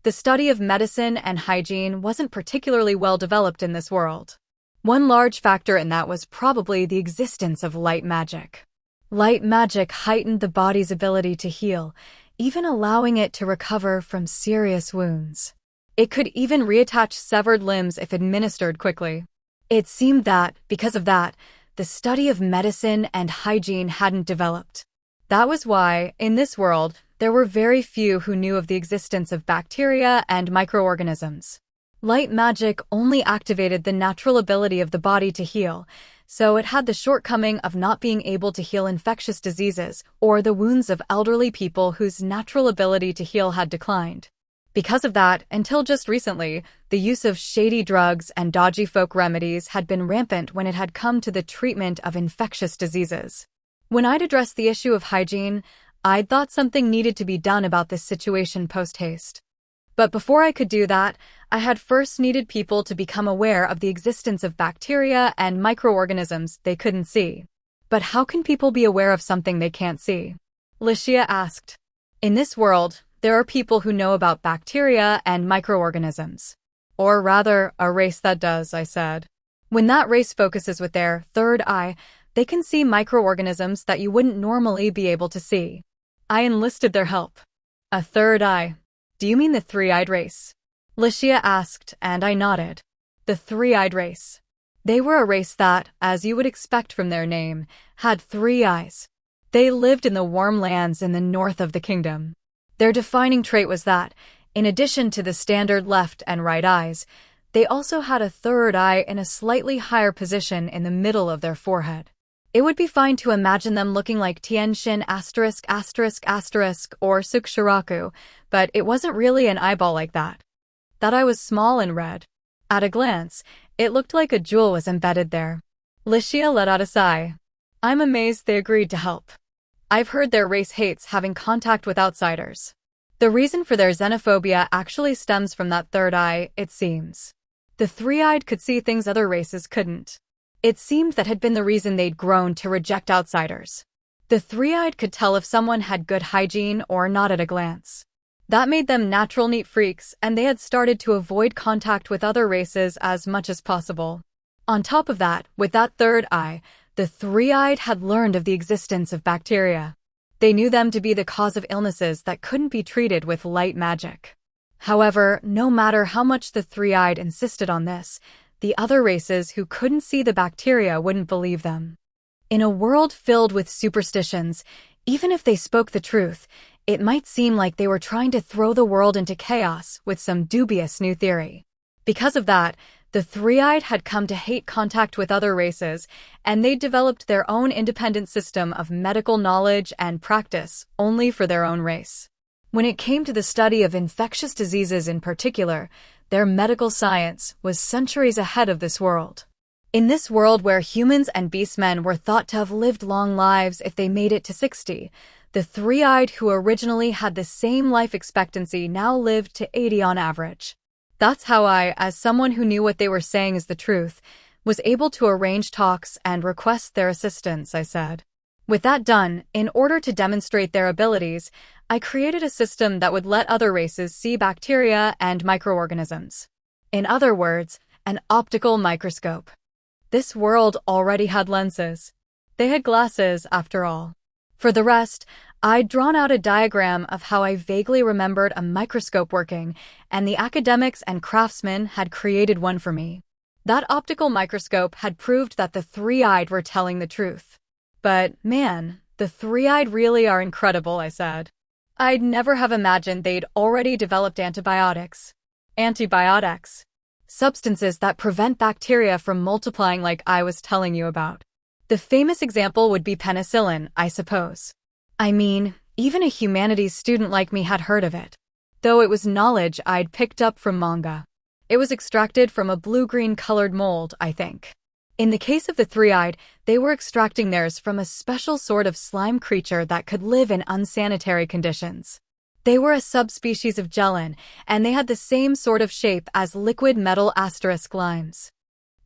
A: The study of medicine and hygiene wasn't particularly well developed in this world. One large factor in that was probably the existence of light magic. Light magic heightened the body's ability to heal, even allowing it to recover from serious wounds. It could even reattach severed limbs if administered quickly. It seemed that, because of that, the study of medicine and hygiene hadn't developed. That was why, in this world, there were very few who knew of the existence of bacteria and microorganisms. Light magic only activated the natural ability of the body to heal, so it had the shortcoming of not being able to heal infectious diseases or the wounds of elderly people whose natural ability to heal had declined. Because of that, until just recently, the use of shady drugs and dodgy folk remedies had been rampant when it had come to the treatment of infectious diseases. When I'd addressed the issue of hygiene, I'd thought something needed to be done about this situation post-haste. But before I could do that, I had first needed people to become aware of the existence of bacteria and microorganisms they couldn't see. But how can people be aware of something they can't see? Licia asked. In this world, there are people who know about bacteria and microorganisms. Or rather, a race that does, I said. When that race focuses with their third eye, they can see microorganisms that you wouldn't normally be able to see. I enlisted their help. A third eye. Do you mean the three-eyed race? Licia asked, and I nodded. The three-eyed race. They were a race that, as you would expect from their name, had 3 eyes. They lived in the warm lands in the north of the kingdom. Their defining trait was that, in addition to the standard left and right eyes, they also had a third eye in a slightly higher position in the middle of their forehead. It would be fine to imagine them looking like Tianxin **** or Sukshiraku, but it wasn't really an eyeball like that. That eye was small and red. At a glance, it looked like a jewel was embedded there. Licia let out a sigh. I'm amazed they agreed to help. I've heard their race hates having contact with outsiders. The reason for their xenophobia actually stems from that third eye, it seems. The three-eyed could see things other races couldn't. It seemed that had been the reason they'd grown to reject outsiders. The three-eyed could tell if someone had good hygiene or not at a glance. That made them natural neat freaks, and they had started to avoid contact with other races as much as possible. On top of that, with that third eye, the three-eyed had learned of the existence of bacteria. They knew them to be the cause of illnesses that couldn't be treated with light magic. However, no matter how much the three-eyed insisted on this, the other races who couldn't see the bacteria wouldn't believe them. In a world filled with superstitions, even if they spoke the truth, it might seem like they were trying to throw the world into chaos with some dubious new theory. Because of that, the three-eyed had come to hate contact with other races, and they developed their own independent system of medical knowledge and practice only for their own race. When it came to the study of infectious diseases in particular, their medical science was centuries ahead of this world. In this world where humans and beastmen were thought to have lived long lives if they made it to 60, the three-eyed who originally had the same life expectancy now lived to 80 on average. That's how I, as someone who knew what they were saying is the truth, was able to arrange talks and request their assistance, I said. With that done, in order to demonstrate their abilities, I created a system that would let other races see bacteria and microorganisms. In other words, an optical microscope. This world already had lenses. They had glasses, after all. For the rest, I'd drawn out a diagram of how I vaguely remembered a microscope working, and the academics and craftsmen had created one for me. That optical microscope had proved that the three-eyed were telling the truth. But, man, the three-eyed really are incredible, I said. I'd never have imagined they'd already developed antibiotics. Antibiotics. Substances that prevent bacteria from multiplying like I was telling you about. The famous example would be penicillin, I suppose. I mean, even a humanities student like me had heard of it. Though it was knowledge I'd picked up from manga. It was extracted from a blue-green colored mold, I think. In the case of the three-eyed, they were extracting theirs from a special sort of slime creature that could live in unsanitary conditions. They were a subspecies of gelin, and they had the same sort of shape as liquid metal asterisk limes.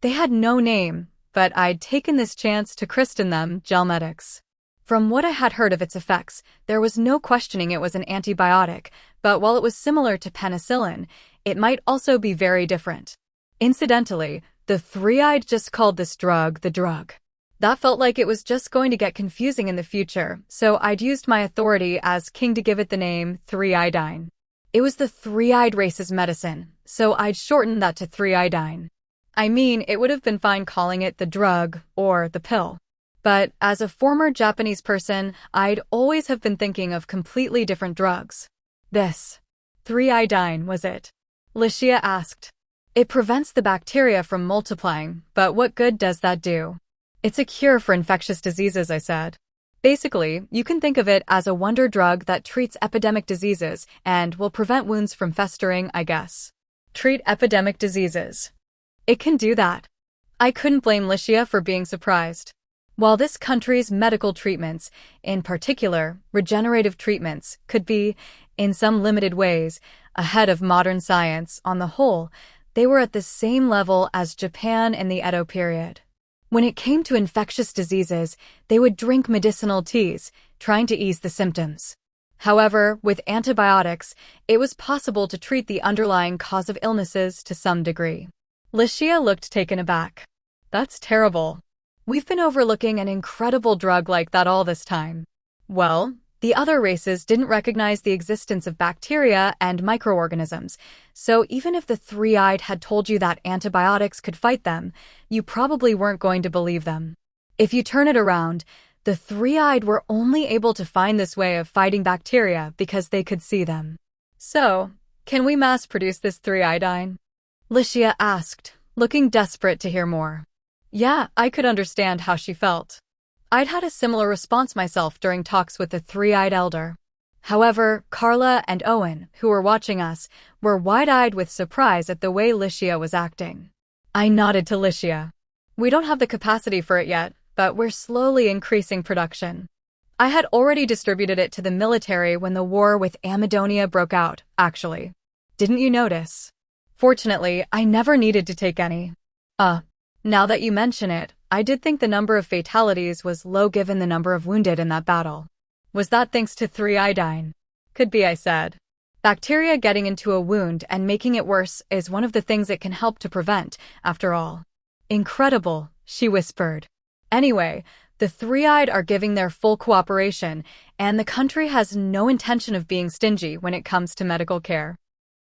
A: They had no name, but I'd taken this chance to christen them gelmetics. From what I had heard of its effects, there was no questioning it was an antibiotic, but while it was similar to penicillin, it might also be very different. Incidentally, the three-eyed just called this drug the drug. That felt like it was just going to get confusing in the future, so I'd used my authority as king to give it the name three-iodine. It was the three-eyed race's medicine, so I'd shortened that to three-iodine. I mean, it would have been fine calling it the drug or the pill. But as a former Japanese person, I'd always have been thinking of completely different drugs. This three-iodine was it? Licia asked. It prevents the bacteria from multiplying, but what good does that do? It's a cure for infectious diseases, I said. Basically, you can think of it as a wonder drug that treats epidemic diseases and will prevent wounds from festering, I guess. Treat epidemic diseases. It can do that. I couldn't blame Licia for being surprised. While this country's medical treatments, in particular regenerative treatments, could be, in some limited ways, ahead of modern science on the whole, they were at the same level as Japan in the Edo period. When it came to infectious diseases, they would drink medicinal teas, trying to ease the symptoms. However, with antibiotics, it was possible to treat the underlying cause of illnesses to some degree. Licia looked taken aback. That's terrible. We've been overlooking an incredible drug like that all this time. Well, the other races didn't recognize the existence of bacteria and microorganisms, so even if the three-eyed had told you that antibiotics could fight them, you probably weren't going to believe them. If you turn it around, the three-eyed were only able to find this way of fighting bacteria because they could see them. So, can we mass-produce this three-iodine? Licia asked, looking desperate to hear more. Yeah, I could understand how she felt. I'd had a similar response myself during talks with the three-eyed elder. However, Carla and Owen, who were watching us, were wide-eyed with surprise at the way Licia was acting. I nodded to Licia. We don't have the capacity for it yet, but we're slowly increasing production. I had already distributed it to the military when the war with Amadonia broke out, actually. Didn't you notice? Fortunately, I never needed to take any. Now that you mention it, I did think the number of fatalities was low given the number of wounded in that battle. Was that thanks to three-iodine? Could be, I said. Bacteria getting into a wound and making it worse is one of the things it can help to prevent, after all. Incredible, she whispered. Anyway, the three-eyed are giving their full cooperation, and the country has no intention of being stingy when it comes to medical care.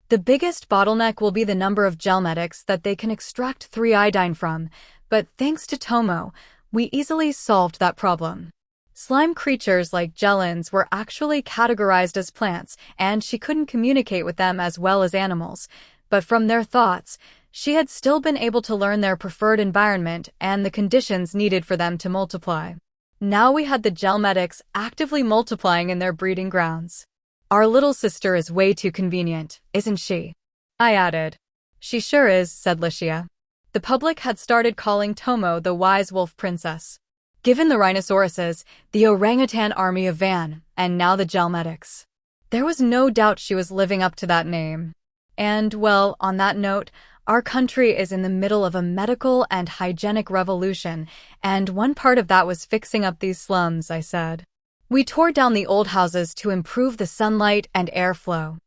A: The biggest bottleneck will be the number of gelmetics that they can extract 3-iodine from, but thanks to Tomo, we easily solved that problem. Slime creatures like gelins were actually categorized as plants, and she couldn't communicate with them as well as animals, but from their thoughts, she had still been able to learn their preferred environment and the conditions needed for them to multiply. Now we had the gelmetics actively multiplying in their breeding grounds. Our little sister is way too convenient, isn't she? I added. She sure is, said Licia. The public had started calling Tomo the wise wolf princess. Given the rhinosauruses, the orangutan army of Van, and now the gelmetics. There was no doubt she was living up to that name. And, well, on that note, our country is in the middle of a medical and hygienic revolution, and one part of that was fixing up these slums, I said. We tore down the old houses to improve the sunlight and airflow.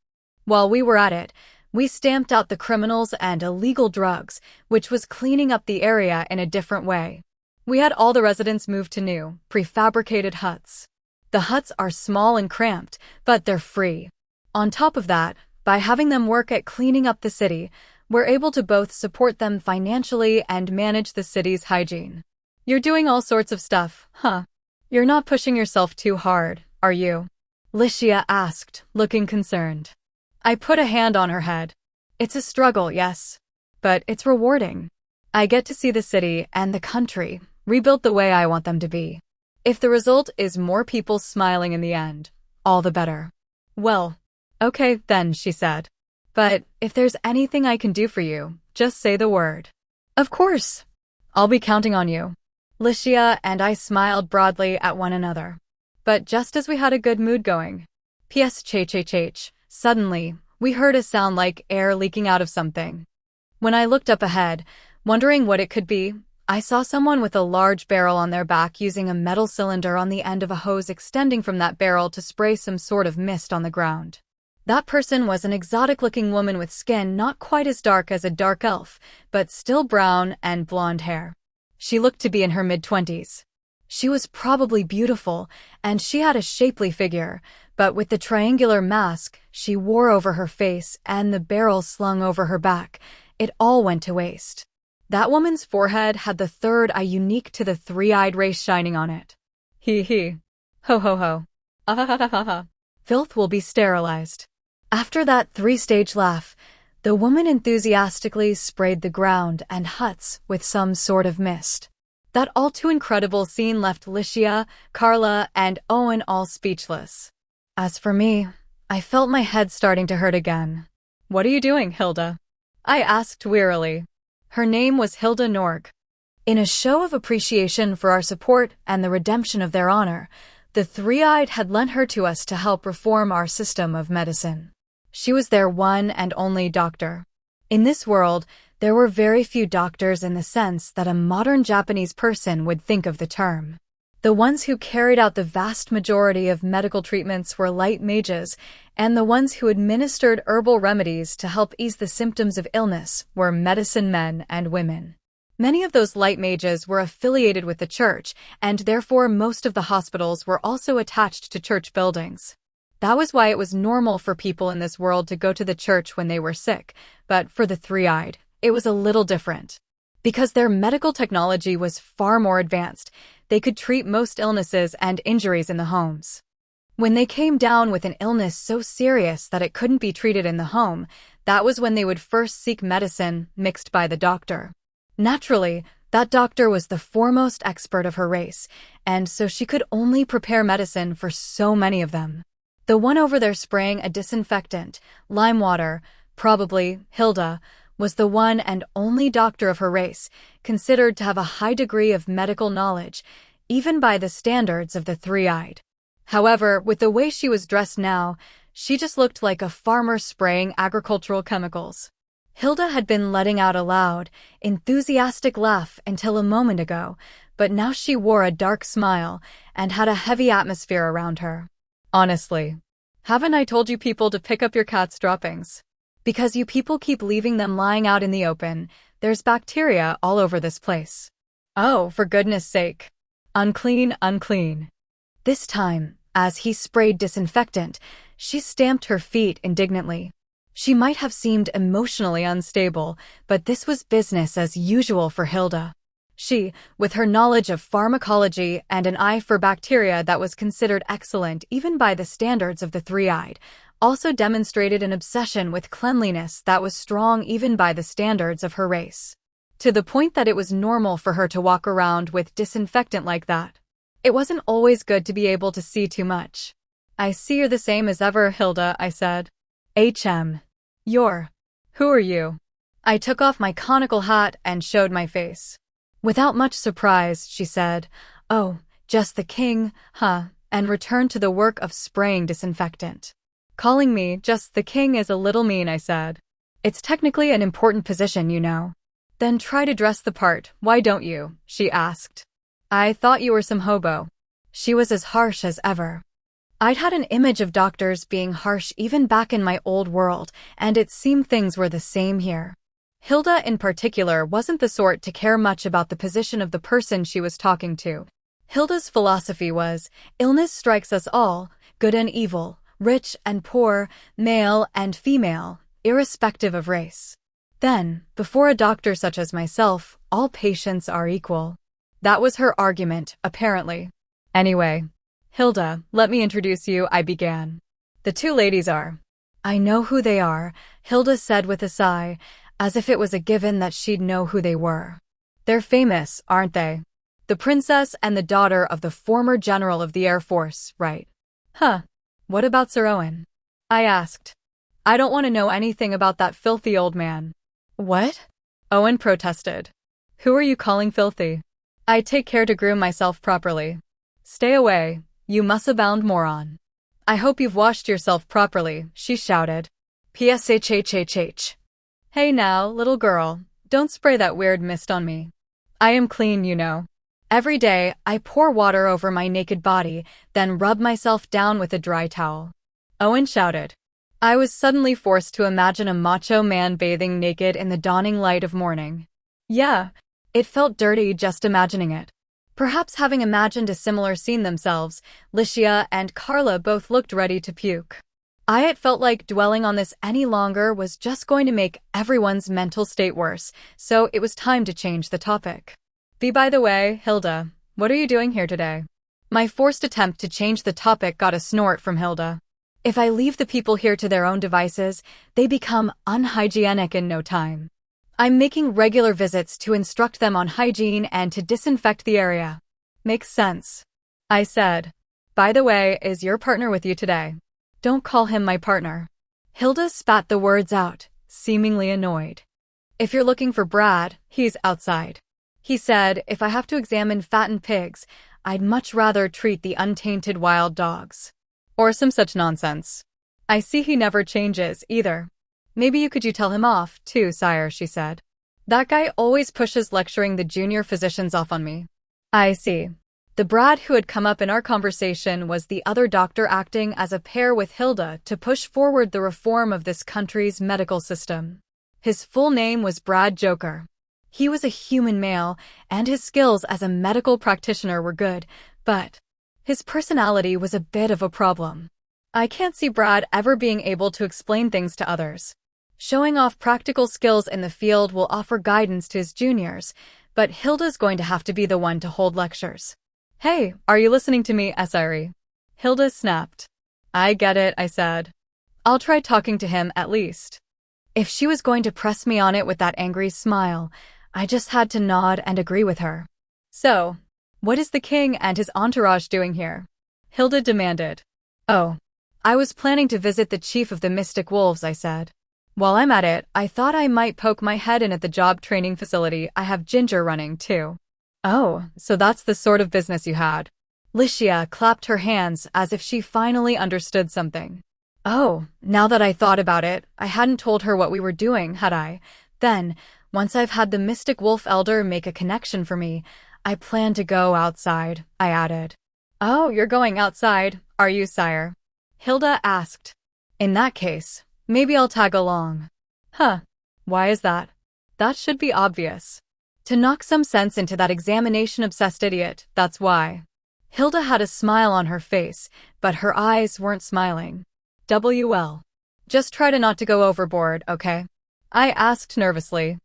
A: While we were at it, we stamped out the criminals and illegal drugs, which was cleaning up the area in a different way. We had all the residents move to new, prefabricated huts. The huts are small and cramped, but they're free. On top of that, by having them work at cleaning up the city, we're able to both support them financially and manage the city's hygiene. You're doing all sorts of stuff, huh? You're not pushing yourself too hard, are you? Licia asked, looking concerned. I put a hand on her head. It's a struggle, yes. But it's rewarding. I get to see the city and the country rebuilt the way I want them to be. If the result is more people smiling in the end, all the better. Well, okay then, she said. But if there's anything I can do for you, just say the word. Of course. I'll be counting on you. Licia and I smiled broadly at one another. But just as we had a good mood going, P.S. Suddenly, we heard a sound like air leaking out of something. When I looked up ahead, wondering what it could be, I saw someone with a large barrel on their back using a metal cylinder on the end of a hose extending from that barrel to spray some sort of mist on the ground. That person was an exotic-looking woman with skin not quite as dark as a dark elf, but still brown and blonde hair. She looked to be in her mid-20s. She was probably beautiful, and she had a shapely figure, but with the triangular mask she wore over her face and the barrel slung over her back, it all went to waste. That woman's forehead had the third eye unique to the 3-eyed race shining on it. Hee hee. Ho ho ho. Ah ha ha ha ha. Filth will be sterilized. After that 3-stage laugh, the woman enthusiastically sprayed the ground and huts with some sort of mist. That all-too-incredible scene left Licia, Carla, and Owen all speechless. As for me, I felt my head starting to hurt again. What are you doing, Hilda? I asked wearily. Her name was Hilda Norg. In a show of appreciation for our support and the redemption of their honor, the 3-eyed had lent her to us to help reform our system of medicine. She was their one and only doctor. In this world, there were very few doctors in the sense that a modern Japanese person would think of the term. The ones who carried out the vast majority of medical treatments were light mages, and the ones who administered herbal remedies to help ease the symptoms of illness were medicine men and women. Many of those light mages were affiliated with the church, and therefore most of the hospitals were also attached to church buildings. That was why it was normal for people in this world to go to the church when they were sick, but for the 3-eyed, it was a little different. Because their medical technology was far more advanced, they could treat most illnesses and injuries in the homes. When they came down with an illness so serious that it couldn't be treated in the home, that was when they would first seek medicine mixed by the doctor. Naturally, that doctor was the foremost expert of her race, and so she could only prepare medicine for so many of them. The one over there spraying a disinfectant, lime water, probably Hilda, was the one and only doctor of her race, considered to have a high degree of medical knowledge, even by the standards of the 3-eyed. However, with the way she was dressed now, she just looked like a farmer spraying agricultural chemicals. Hilda had been letting out a loud, enthusiastic laugh until a moment ago, but now she wore a dark smile and had a heavy atmosphere around her. Honestly, haven't I told you people to pick up your cat's droppings? Because you people keep leaving them lying out in the open, there's bacteria all over this place. Oh, for goodness sake. Unclean, unclean. This time, as he sprayed disinfectant, she stamped her feet indignantly. She might have seemed emotionally unstable, but this was business as usual for Hilda. She, with her knowledge of pharmacology and an eye for bacteria that was considered excellent even by the standards of the three-eyed, also demonstrated an obsession with cleanliness that was strong even by the standards of her race. To the point that it was normal for her to walk around with disinfectant like that. It wasn't always good to be able to see too much. "I see you're the same as ever, Hilda," I said. Who are you?" I took off my conical hat and showed my face. Without much surprise, she said, "Oh, just the king, huh?" and returned to the work of spraying disinfectant. "Calling me just the king is a little mean," I said. "It's technically an important position, you know." "Then try to dress the part, why don't you?" she asked. "I thought you were some hobo." She was as harsh as ever. I'd had an image of doctors being harsh even back in my old world, and it seemed things were the same here. Hilda in particular wasn't the sort to care much about the position of the person she was talking to. Hilda's philosophy was, illness strikes us all, good and evil, rich and poor, male and female, irrespective of race. Then, before a doctor such as myself, all patients are equal. That was her argument, apparently. "Anyway, Hilda, let me introduce you," I began. "The two ladies are—" "I know who they are," Hilda said with a sigh, as if it was a given that she'd know who they were. "They're famous, aren't they? The princess and the daughter of the former general of the Air Force, right?" "Huh. What about Sir Owen?" I asked. "I don't want to know anything about that filthy old man." "What?" Owen protested. "Who are you calling filthy? I take care to groom myself properly." "Stay away, you muscle-bound moron." "I hope you've washed yourself properly," she shouted. "Pshhhhh. Hey now, little girl, don't spray that weird mist on me. I am clean, you know. Every day, I pour water over my naked body, then rub myself down with a dry towel." Owen shouted. I was suddenly forced to imagine a macho man bathing naked in the dawning light of morning. Yeah, it felt dirty just imagining it. Perhaps having imagined a similar scene themselves, Licia and Carla both looked ready to puke. It felt like dwelling on this any longer was just going to make everyone's mental state worse, so it was time to change the topic. By the way, Hilda, what are you doing here today?" My forced attempt to change the topic got a snort from Hilda. "If I leave the people here to their own devices, they become unhygienic in no time. I'm making regular visits to instruct them on hygiene and to disinfect the area." "Makes sense," I said. "By the way, is your partner with you today?" "Don't call him my partner." Hilda spat the words out, seemingly annoyed. "If you're looking for Brad, he's outside. He said, if I have to examine fattened pigs, I'd much rather treat the untainted wild dogs." Or some such nonsense. "I see he never changes, either." "Maybe you could tell him off, too, sire," she said. "That guy always pushes lecturing the junior physicians off on me." I see. The Brad who had come up in our conversation was the other doctor acting as a pair with Hilda to push forward the reform of this country's medical system. His full name was Brad Joker. He was a human male, and his skills as a medical practitioner were good, but his personality was a bit of a problem. I can't see Brad ever being able to explain things to others. Showing off practical skills in the field will offer guidance to his juniors, but Hilda's going to have to be the one to hold lectures. "Hey, are you listening to me, Siri?" Hilda snapped. "I get it," I said. "I'll try talking to him at least." If she was going to press me on it with that angry smile, I just had to nod and agree with her. "So, what is the king and his entourage doing here?" Hilda demanded. "Oh, I was planning to visit the chief of the Mystic Wolves," I said. "While I'm at it, I thought I might poke my head in at the job training facility I have Ginger running, too." "Oh, so that's the sort of business you had." Licia clapped her hands as if she finally understood something. "Oh, now that I thought about it, I hadn't told her what we were doing, had I? Then, once I've had the Mystic Wolf Elder make a connection for me, I plan to go outside," I added. "Oh, you're going outside, are you, sire?" Hilda asked. "In that case, maybe I'll tag along." "Huh. Why is that?" "That should be obvious. To knock some sense into that examination-obsessed idiot, that's why." Hilda had a smile on her face, but her eyes weren't smiling. Just try to not to go overboard, okay? I asked nervously.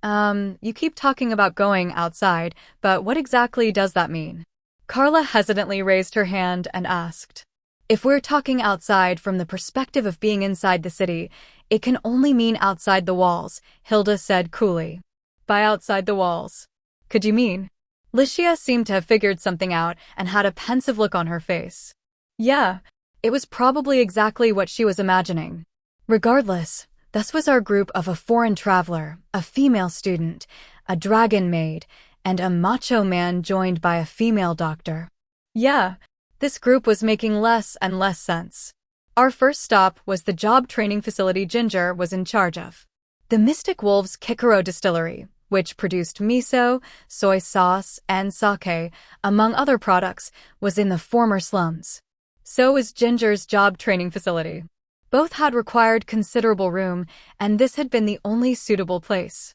A: You keep talking about going outside, but what exactly does that mean? Carla hesitantly raised her hand and asked. If we're talking outside from the perspective of being inside the city, it can only mean outside the walls, Hilda said coolly. By outside the walls. Could you mean? Licia seemed to have figured something out and had a pensive look on her face. Yeah, it was probably exactly what she was imagining. Regardless, this was our group of a foreign traveler, a female student, a dragon maid, and a macho man joined by a female doctor. Yeah, this group was making less and less sense. Our first stop was the job training facility Ginger was in charge of. The Mystic Wolves Kikoro Distillery, which produced miso, soy sauce, and sake, among other products, was in the former slums. So was Ginger's job training facility. Both had required considerable room, and this had been the only suitable place.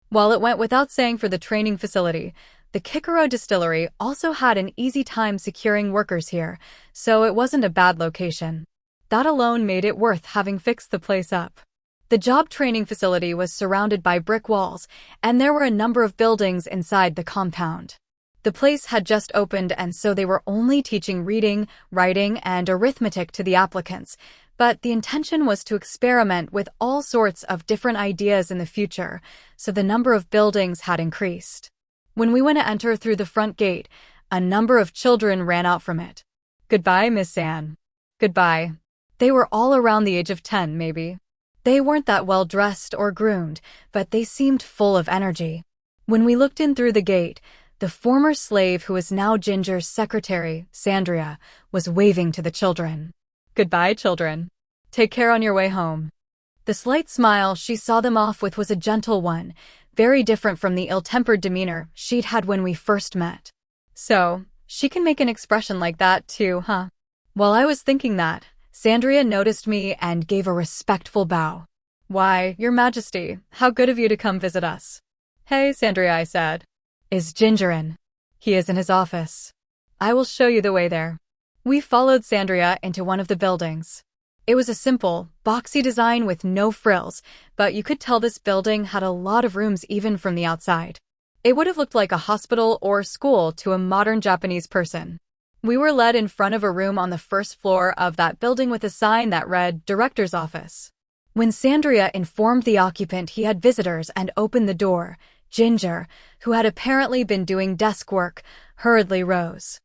A: While it went without saying for the training facility, the Kikoro Distillery also had an easy time securing workers here, so it wasn't a bad location. That alone made it worth having fixed the place up. The job training facility was surrounded by brick walls, and there were a number of buildings inside the compound. The place had just opened, and so they were only teaching reading, writing, and arithmetic to the applicants, but the intention was to experiment with all sorts of different ideas in the future, so the number of buildings had increased. When we went to enter through the front gate, a number of children ran out from it. Goodbye, Miss Anne. Goodbye. They were all around the age of 10, maybe. They weren't that well dressed or groomed, but they seemed full of energy. When we looked in through the gate, the former slave who was now Ginger's secretary, Sandria, was waving to the children. Goodbye, children. Take care on your way home. The slight smile she saw them off with was a gentle one, very different from the ill-tempered demeanor she'd had when we first met. So, she can make an expression like that too, huh? While I was thinking that, Sandria noticed me and gave a respectful bow. Why, Your Majesty, how good of you to come visit us. Hey, Sandria, I said. Is Ginger in? He is in his office. I will show you the way there. We followed Sandria into one of the buildings. It was a simple, boxy design with no frills, but you could tell this building had a lot of rooms even from the outside. It would have looked like a hospital or school to a modern Japanese person. We were led in front of a room on the first floor of that building with a sign that read, Director's Office. When Sandria informed the occupant he had visitors and opened the door, Ginger, who had apparently been doing desk work, hurriedly rose.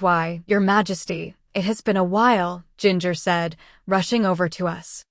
A: "Why, Your Majesty, it has been a while," Ginger said, rushing over to us.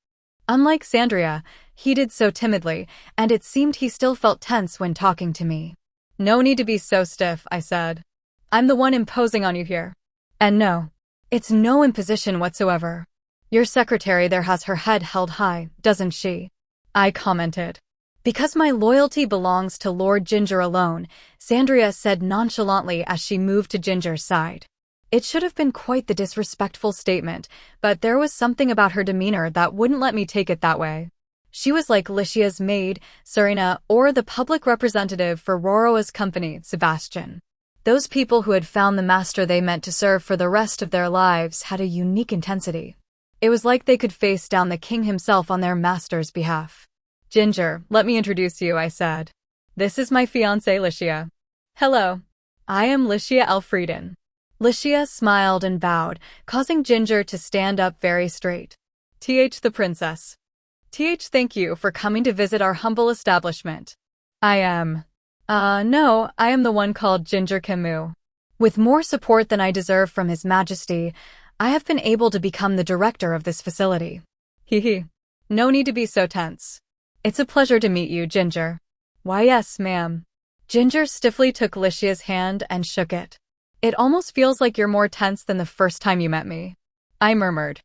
A: Unlike Sandria, he did so timidly, and it seemed he still felt tense when talking to me. "No need to be so stiff," I said. "I'm the one imposing on you here. And no, it's no imposition whatsoever. Your secretary there has her head held high, doesn't she?" I commented. "Because my loyalty belongs to Lord Ginger alone," Sandria said nonchalantly as she moved to Ginger's side. It should have been quite the disrespectful statement, but there was something about her demeanor that wouldn't let me take it that way. She was like Licia's maid, Serena, or the public representative for Roroa's company, Sebastian. Those people who had found the master they meant to serve for the rest of their lives had a unique intensity. It was like they could face down the king himself on their master's behalf. "Ginger, let me introduce you," I said. "This is my fiancée, Licia. Hello. I am Licia Elfrieden." Licia smiled and bowed, causing Ginger to stand up very straight. The princess. Thank you for coming to visit our humble establishment. I am. No, I am the one called Ginger Camus. With more support than I deserve from His Majesty, I have been able to become the director of this facility. Hee. No need to be so tense. It's a pleasure to meet you, Ginger. Why, yes, ma'am. Ginger stiffly took Licia's hand and shook it. It almost feels like you're more tense than the first time you met me. I murmured.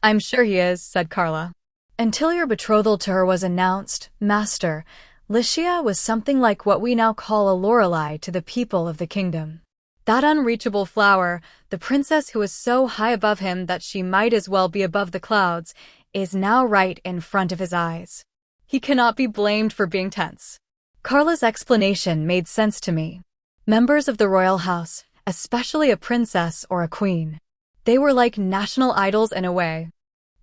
A: I'm sure he is, said Carla. Until your betrothal to her was announced, Master, Licia was something like what we now call a Lorelei to the people of the kingdom. That unreachable flower, the princess who is so high above him that she might as well be above the clouds, is now right in front of his eyes. He cannot be blamed for being tense. Carla's explanation made sense to me. Members of the royal house, especially a princess or a queen. They were like national idols in a way.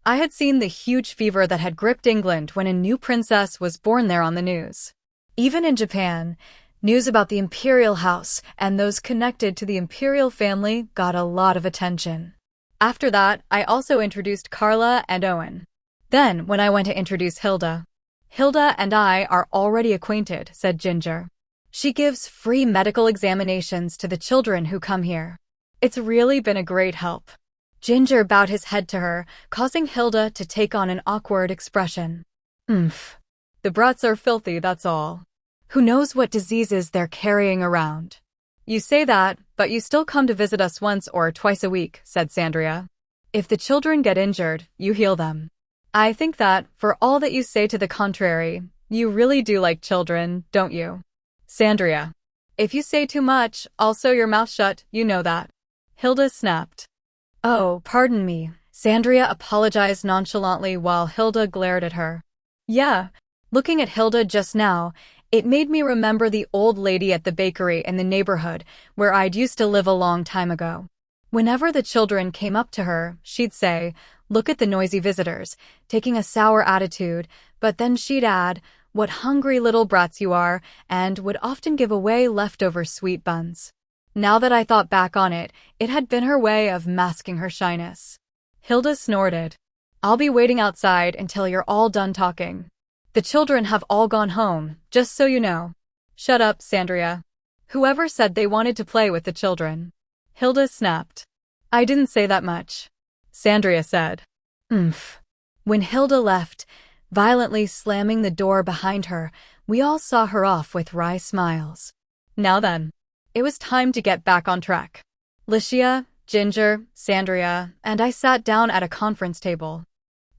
A: I had seen the huge fever that had gripped England when a new princess was born there on the news. Even in Japan, news about the imperial house and those connected to the imperial family got a lot of attention. After that, I also introduced Carla and Owen. Then, when I went to introduce Hilda and I are already acquainted, said Ginger. She gives free medical examinations to the children who come here. It's really been a great help. Ginger bowed his head to her, causing Hilda to take on an awkward expression. The brats are filthy, that's all. Who knows what diseases they're carrying around? You say that, but you still come to visit us once or twice a week, said Sandria. If the children get injured, you heal them. I think that, for all that you say to the contrary, you really do like children, don't you? Sandria. If you say too much, I'll sew your mouth shut, you know that. Hilda snapped. Oh, pardon me. Sandria apologized nonchalantly while Hilda glared at her. Yeah, looking at Hilda just now, it made me remember the old lady at the bakery in the neighborhood where I'd used to live a long time ago. Whenever the children came up to her, she'd say, "Look at the noisy visitors," taking a sour attitude, but then she'd add, "What hungry little brats you are," and would often give away leftover sweet buns. Now that I thought back on it, it had been her way of masking her shyness. Hilda snorted. I'll be waiting outside until you're all done talking. The children have all gone home, just so you know. Shut up, Sandria. Whoever said they wanted to play with the children? Hilda snapped. I didn't say that much. Sandria said. When Hilda left, violently slamming the door behind her, we all saw her off with wry smiles. Now then. It was time to get back on track. Licia, Ginger, Sandria, and I sat down at a conference table.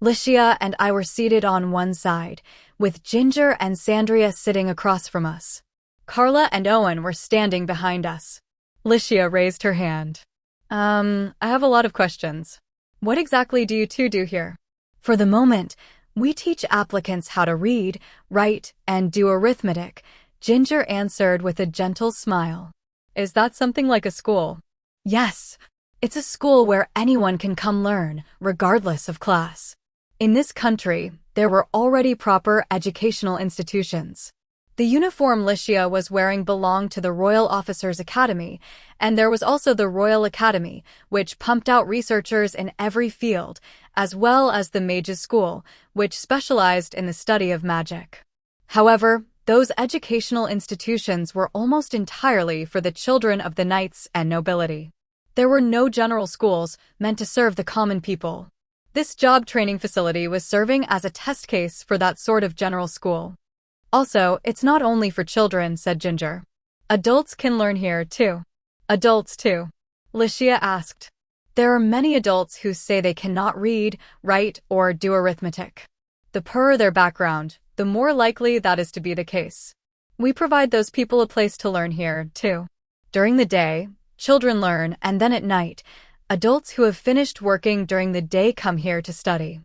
A: Licia and I were seated on one side, with Ginger and Sandria sitting across from us. Carla and Owen were standing behind us. Licia raised her hand. I have a lot of questions. What exactly do you two do here? For the moment, we teach applicants how to read, write, and do arithmetic, Ginger answered with a gentle smile. Is that something like a school? Yes, it's a school where anyone can come learn, regardless of class. In this country, there were already proper educational institutions. The uniform Licia was wearing belonged to the Royal Officers' Academy, and there was also the Royal Academy, which pumped out researchers in every field, as well as the Mages' School, which specialized in the study of magic. However, those educational institutions were almost entirely for the children of the knights and nobility. There were no general schools meant to serve the common people. This job training facility was serving as a test case for that sort of general school. Also, it's not only for children, said Ginger. Adults can learn here, too. Adults, too? Licia asked. There are many adults who say they cannot read, write, or do arithmetic. The poorer their background, the more likely that is to be the case. We provide those people a place to learn here, too. During the day, children learn, and then at night, adults who have finished working during the day come here to study.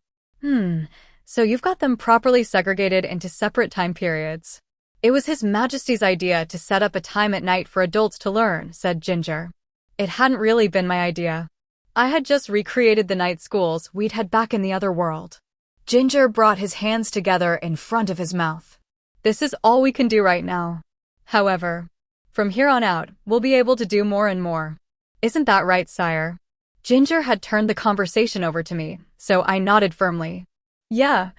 A: So you've got them properly segregated into separate time periods. It was His Majesty's idea to set up a time at night for adults to learn, said Ginger. It hadn't really been my idea. I had just recreated the night schools we'd had back in the other world. Ginger brought his hands together in front of his mouth. This is all we can do right now. However, from here on out, we'll be able to do more and more. Isn't that right, sire? Ginger had turned the conversation over to me, so I nodded firmly. Yeah.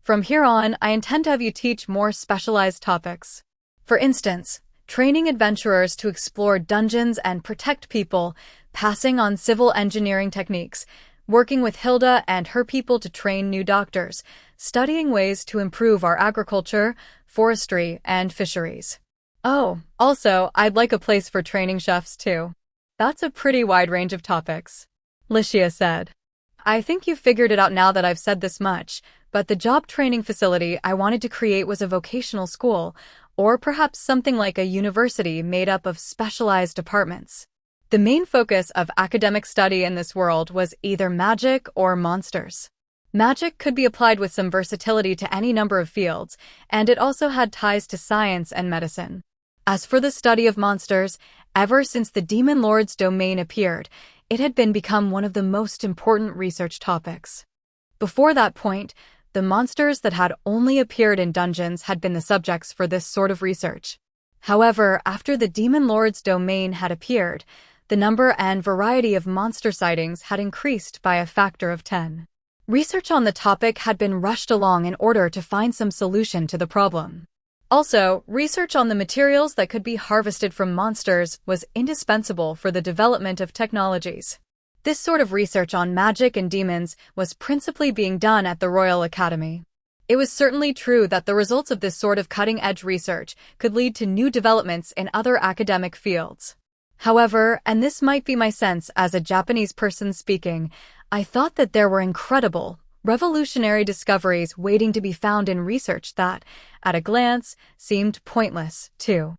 A: From here on, I intend to have you teach more specialized topics. For instance, training adventurers to explore dungeons and protect people, passing on civil engineering techniques, working with Hilda and her people to train new doctors, studying ways to improve our agriculture, forestry, and fisheries. Oh, also, I'd like a place for training chefs, too. That's a pretty wide range of topics, Licia said. I think you've figured it out now that I've said this much, but the job training facility I wanted to create was a vocational school, or perhaps something like a university made up of specialized departments. The main focus of academic study in this world was either magic or monsters. Magic could be applied with some versatility to any number of fields, and it also had ties to science and medicine. As for the study of monsters, ever since the Demon Lord's domain appeared, it had become one of the most important research topics. Before that point, the monsters that had only appeared in dungeons had been the subjects for this sort of research. However, after the Demon Lord's domain had appeared, the number and variety of monster sightings had increased by a factor of 10. Research on the topic had been rushed along in order to find some solution to the problem. Also, research on the materials that could be harvested from monsters was indispensable for the development of technologies. This sort of research on magic and demons was principally being done at the Royal Academy. It was certainly true that the results of this sort of cutting-edge research could lead to new developments in other academic fields. However, and this might be my sense as a Japanese person speaking, I thought that there were incredible, revolutionary discoveries waiting to be found in research that, at a glance, seemed pointless, too.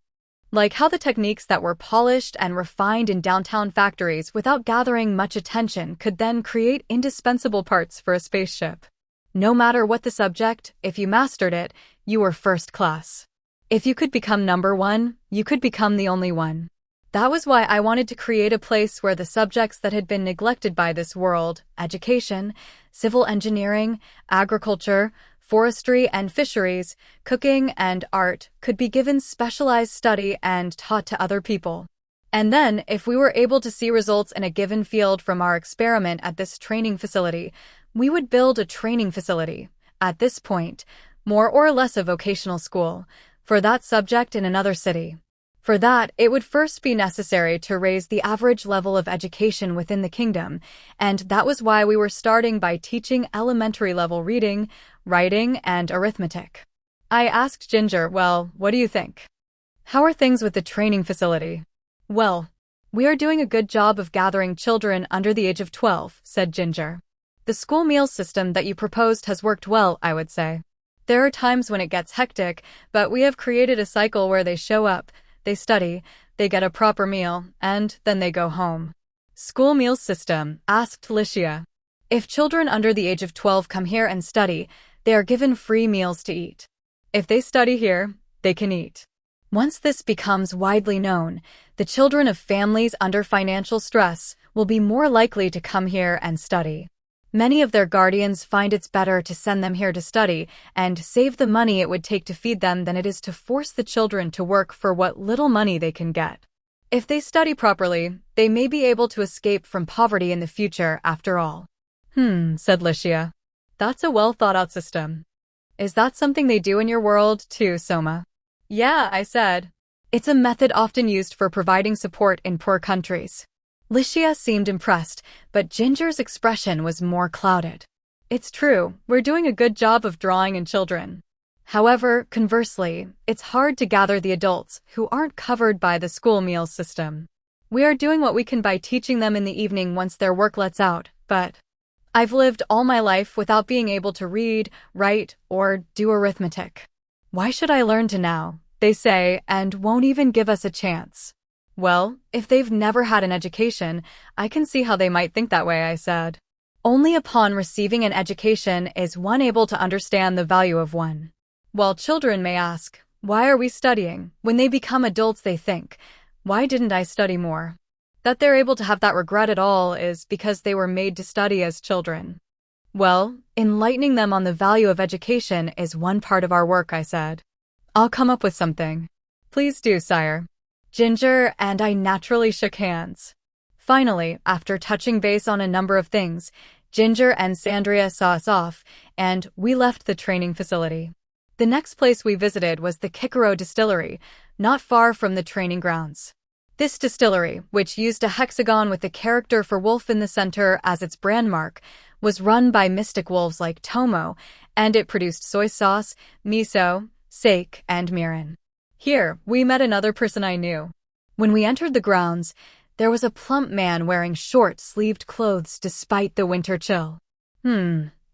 A: Like how the techniques that were polished and refined in downtown factories without gathering much attention could then create indispensable parts for a spaceship. No matter what the subject, if you mastered it, you were first class. If you could become number one, you could become the only one. That was why I wanted to create a place where the subjects that had been neglected by this world, education, civil engineering, agriculture, forestry and fisheries, cooking and art, could be given specialized study and taught to other people. And then, if we were able to see results in a given field from our experiment at this training facility, we would build a training facility, at this point, more or less a vocational school, for that subject in another city. For that, it would first be necessary to raise the average level of education within the kingdom, and that was why we were starting by teaching elementary-level reading, writing, and arithmetic. I asked Ginger, well, what do you think? How are things with the training facility? Well, we are doing a good job of gathering children under the age of 12, said Ginger. The school meals system that you proposed has worked well, I would say. There are times when it gets hectic, but we have created a cycle where they show up, they study, they get a proper meal, and then they go home. School meals system, asked Licia. If children under the age of 12 come here and study, they are given free meals to eat. If they study here, they can eat. Once this becomes widely known, the children of families under financial stress will be more likely to come here and study. Many of their guardians find it's better to send them here to study and save the money it would take to feed them than it is to force the children to work for what little money they can get. If they study properly, they may be able to escape from poverty in the future after all. Said Licia. That's a well-thought-out system. Is that something they do in your world, too, Soma? Yeah, I said. It's a method often used for providing support in poor countries. Licia seemed impressed, but Ginger's expression was more clouded. It's true, we're doing a good job of drawing in children. However, conversely, it's hard to gather the adults who aren't covered by the school meals system. We are doing what we can by teaching them in the evening once their work lets out, but I've lived all my life without being able to read, write, or do arithmetic. Why should I learn to now, they say, and won't even give us a chance. Well, if they've never had an education, I can see how they might think that way, I said. Only upon receiving an education is one able to understand the value of one. While children may ask, why are we studying? When they become adults they think, why didn't I study more? That they're able to have that regret at all is because they were made to study as children. Well, enlightening them on the value of education is one part of our work, I said. I'll come up with something. Please do, sire. Ginger and I naturally shook hands. Finally, after touching base on a number of things, Ginger and Sandria saw us off, and we left the training facility. The next place we visited was the Kikoro Distillery, not far from the training grounds. This distillery, which used a hexagon with the character for wolf in the center as its brand mark, was run by mystic wolves like Tomo, and it produced soy sauce, miso, sake, and mirin. Here, we met another person I knew. When we entered the grounds, there was a plump man wearing short-sleeved clothes despite the winter chill.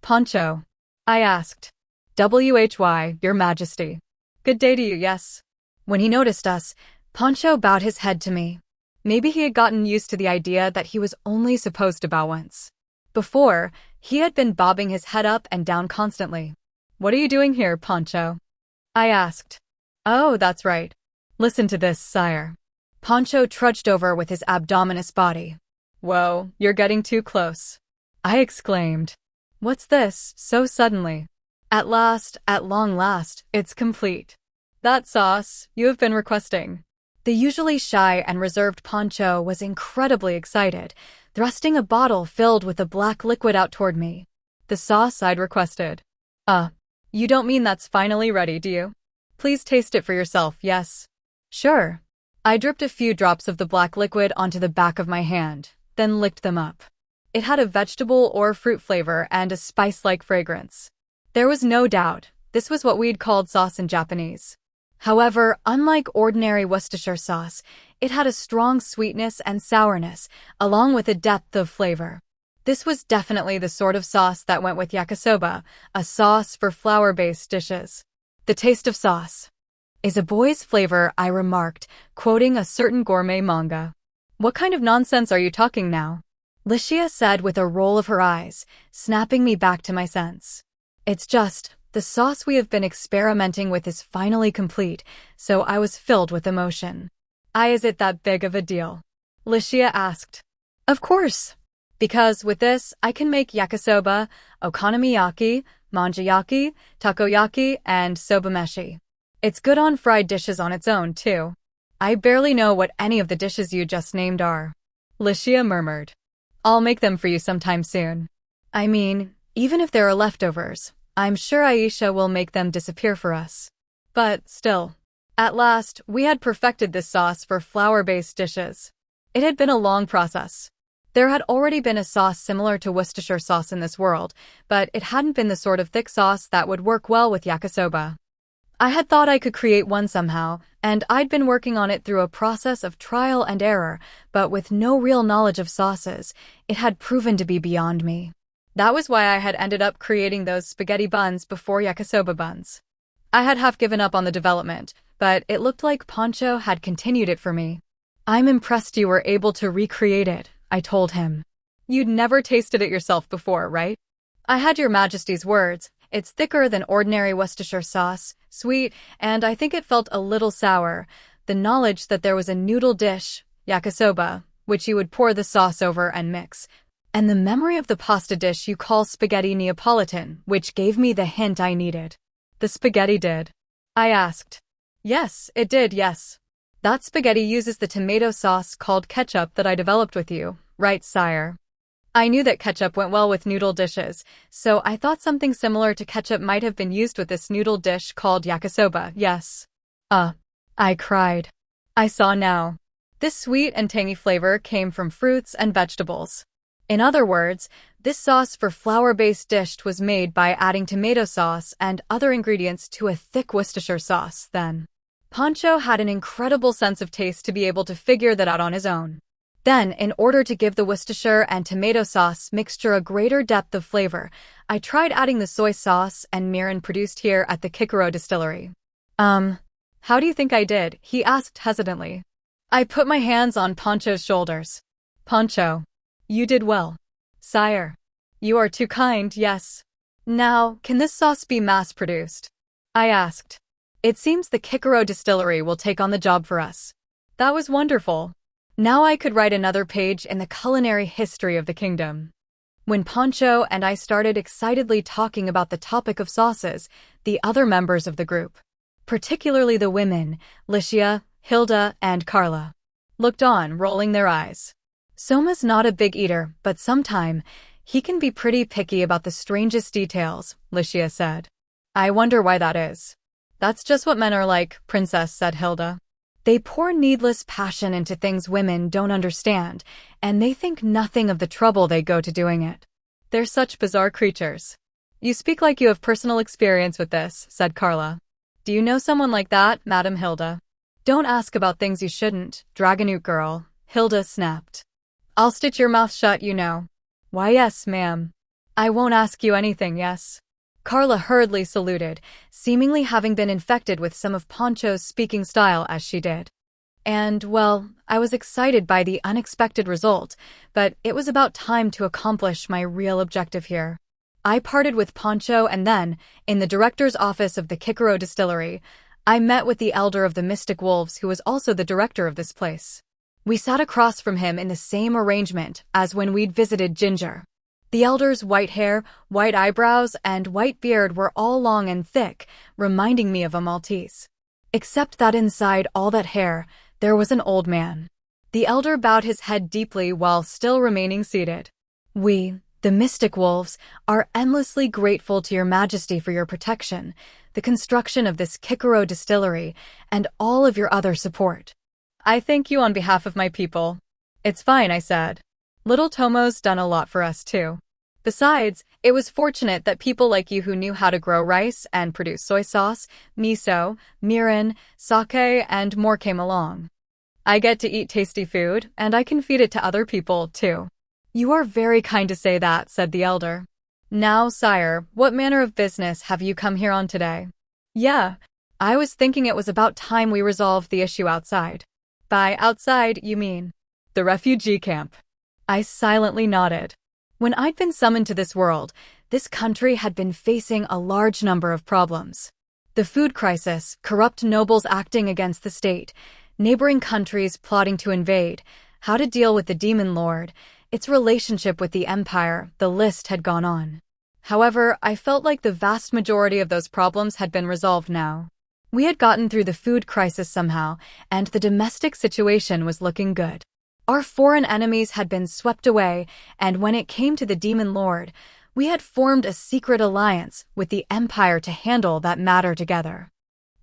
A: Poncho? I asked. WHY, Your Majesty. Good day to you, yes. When he noticed us, Poncho bowed his head to me. Maybe he had gotten used to the idea that he was only supposed to bow once. Before, he had been bobbing his head up and down constantly. What are you doing here, Poncho? I asked. Oh, that's right. Listen to this, sire. Poncho trudged over with his abdominous body. Whoa, you're getting too close. I exclaimed. What's this, so suddenly? At last, at long last, it's complete. That sauce you have been requesting. The usually shy and reserved Poncho was incredibly excited, thrusting a bottle filled with a black liquid out toward me. The sauce I'd requested. You don't mean that's finally ready, do you? Please taste it for yourself, yes? Sure. I dripped a few drops of the black liquid onto the back of my hand, then licked them up. It had a vegetable or fruit flavor and a spice-like fragrance. There was no doubt, this was what we'd called sauce in Japanese. However, unlike ordinary Worcestershire sauce, it had a strong sweetness and sourness, along with a depth of flavor. This was definitely the sort of sauce that went with yakisoba, a sauce for flour-based dishes. The taste of sauce is a boy's flavor, I remarked, quoting a certain gourmet manga. What kind of nonsense are you talking now? Licia said with a roll of her eyes, snapping me back to my sense. It's just, the sauce we have been experimenting with is finally complete, so I was filled with emotion. Is it that big of a deal? Licia asked. Of course. Because with this, I can make yakisoba, okonomiyaki, manjayaki, takoyaki, and sobameshi. It's good on fried dishes on its own, too. I barely know what any of the dishes you just named are. Licia murmured. I'll make them for you sometime soon. I mean, even if there are leftovers, I'm sure Aisha will make them disappear for us. But still, at last, we had perfected this sauce for flour-based dishes. It had been a long process. There had already been a sauce similar to Worcestershire sauce in this world, but it hadn't been the sort of thick sauce that would work well with yakisoba. I had thought I could create one somehow, and I'd been working on it through a process of trial and error, but with no real knowledge of sauces, it had proven to be beyond me. That was why I had ended up creating those spaghetti buns before yakisoba buns. I had half given up on the development, but it looked like Poncho had continued it for me. I'm impressed you were able to recreate it, I told him. You'd never tasted it yourself before, right? I had your Majesty's words. It's thicker than ordinary Worcestershire sauce, sweet, and I think it felt a little sour. The knowledge that there was a noodle dish, yakisoba, which you would pour the sauce over and mix, and the memory of the pasta dish you call spaghetti Neapolitan, which gave me the hint I needed. The spaghetti did. I asked. Yes, it did, yes. That spaghetti uses the tomato sauce called ketchup that I developed with you, right, sire? I knew that ketchup went well with noodle dishes, so I thought something similar to ketchup might have been used with this noodle dish called yakisoba, yes. I cried. I saw now. This sweet and tangy flavor came from fruits and vegetables. In other words, this sauce for flour-based dish was made by adding tomato sauce and other ingredients to a thick Worcestershire sauce, then. Poncho had an incredible sense of taste to be able to figure that out on his own. Then, in order to give the Worcestershire and tomato sauce mixture a greater depth of flavor, I tried adding the soy sauce and mirin produced here at the Kikoro distillery. How do you think I did? He asked hesitantly. I put my hands on Poncho's shoulders. Poncho, you did well. Sire, you are too kind, yes. Now, can this sauce be mass-produced? I asked. It seems the Kikoro distillery will take on the job for us. That was wonderful. Now I could write another page in the culinary history of the kingdom. When Poncho and I started excitedly talking about the topic of sauces, the other members of the group, particularly the women, Licia, Hilda, and Carla, looked on, rolling their eyes. Soma's not a big eater, but sometime, he can be pretty picky about the strangest details, Licia said. I wonder why that is. That's just what men are like, Princess, said Hilda. They pour needless passion into things women don't understand, and they think nothing of the trouble they go to doing it. They're such bizarre creatures. You speak like you have personal experience with this, said Carla. Do you know someone like that, Madam Hilda? Don't ask about things you shouldn't, Dragonoot girl, Hilda snapped. I'll stitch your mouth shut, you know. Why yes, ma'am. I won't ask you anything, yes. Carla hurriedly saluted, seemingly having been infected with some of Poncho's speaking style as she did. And, well, I was excited by the unexpected result, but it was about time to accomplish my real objective here. I parted with Poncho and then, in the director's office of the Kikoro distillery, I met with the elder of the Mystic Wolves who was also the director of this place. We sat across from him in the same arrangement as when we'd visited Ginger. The elder's white hair, white eyebrows, and white beard were all long and thick, reminding me of a Maltese. Except that inside all that hair, there was an old man. The elder bowed his head deeply while still remaining seated. "We, the Mystic Wolves, are endlessly grateful to your majesty for your protection, the construction of this Kikoro distillery, and all of your other support." "I thank you on behalf of my people." "It's fine," I said. "Little Tomo's done a lot for us, too. Besides, it was fortunate that people like you who knew how to grow rice and produce soy sauce, miso, mirin, sake, and more came along. I get to eat tasty food, and I can feed it to other people, too." "You are very kind to say that," said the elder. "Now, sire, what manner of business have you come here on today?" "Yeah, I was thinking it was about time we resolved the issue outside." "By outside, you mean the refugee camp?" I silently nodded. When I'd been summoned to this world, this country had been facing a large number of problems. The food crisis, corrupt nobles acting against the state, neighboring countries plotting to invade, how to deal with the demon lord, its relationship with the empire, the list had gone on. However, I felt like the vast majority of those problems had been resolved now. We had gotten through the food crisis somehow, and the domestic situation was looking good. Our foreign enemies had been swept away, and when it came to the demon lord, we had formed a secret alliance with the empire to handle that matter together.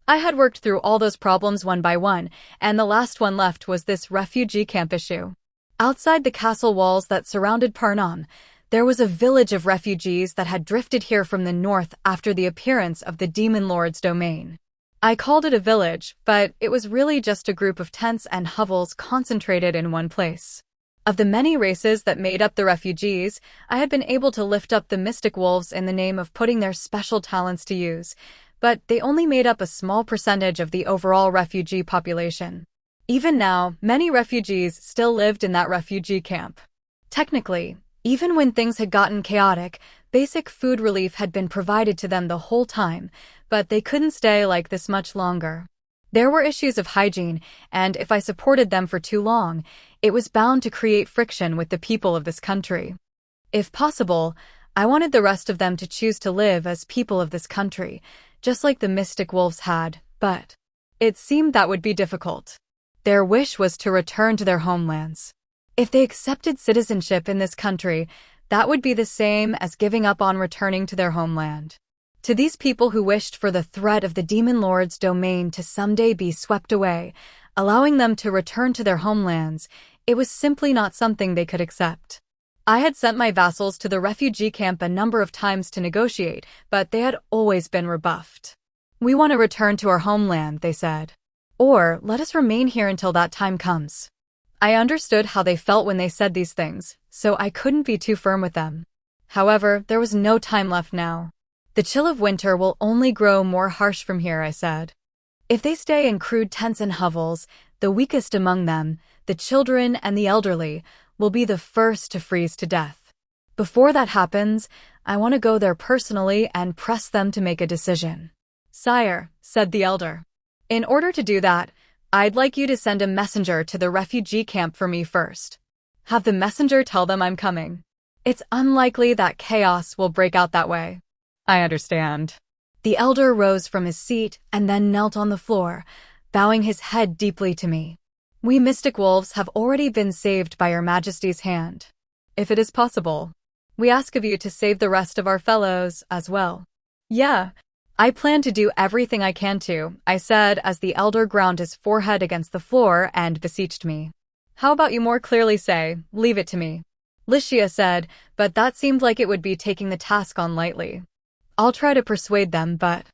A: I had worked through all those problems one by one, and the last one left was this refugee camp issue. Outside the castle walls that surrounded Parnam, there was a village of refugees that had drifted here from the north after the appearance of the demon lord's domain. I called it a village, but it was really just a group of tents and hovels concentrated in one place. Of the many races that made up the refugees, I had been able to lift up the Mystic Wolves in the name of putting their special talents to use, but they only made up a small percentage of the overall refugee population. Even now, many refugees still lived in that refugee camp. Technically, even when things had gotten chaotic, basic food relief had been provided to them the whole time, but they couldn't stay like this much longer. There were issues of hygiene, and if I supported them for too long, it was bound to create friction with the people of this country. If possible, I wanted the rest of them to choose to live as people of this country, just like the Mystic Wolves had, but it seemed that would be difficult. Their wish was to return to their homelands. If they accepted citizenship in this country, that would be the same as giving up on returning to their homeland. To these people who wished for the threat of the demon lord's domain to someday be swept away, allowing them to return to their homelands, it was simply not something they could accept. I had sent my vassals to the refugee camp a number of times to negotiate, but they had always been rebuffed. "We want to return to our homeland," they said. "Or let us remain here until that time comes." I understood how they felt when they said these things, so I couldn't be too firm with them. However, there was no time left now. "The chill of winter will only grow more harsh from here," I said. "If they stay in crude tents and hovels, the weakest among them, the children and the elderly, will be the first to freeze to death. Before that happens, I want to go there personally and press them to make a decision." "Sire," said the elder, "in order to do that, I'd like you to send a messenger to the refugee camp for me first. Have the messenger tell them I'm coming. It's unlikely that chaos will break out that way." "I understand." The elder rose from his seat and then knelt on the floor, bowing his head deeply to me. "We Mystic Wolves have already been saved by your majesty's hand. If it is possible, we ask of you to save the rest of our fellows as well." "Yeah, I plan to do everything I can to," I said as the elder ground his forehead against the floor and beseeched me. "How about you more clearly say, 'Leave it to me'?" Licia said, but that seemed like it would be taking the task on lightly. "I'll try to persuade them, but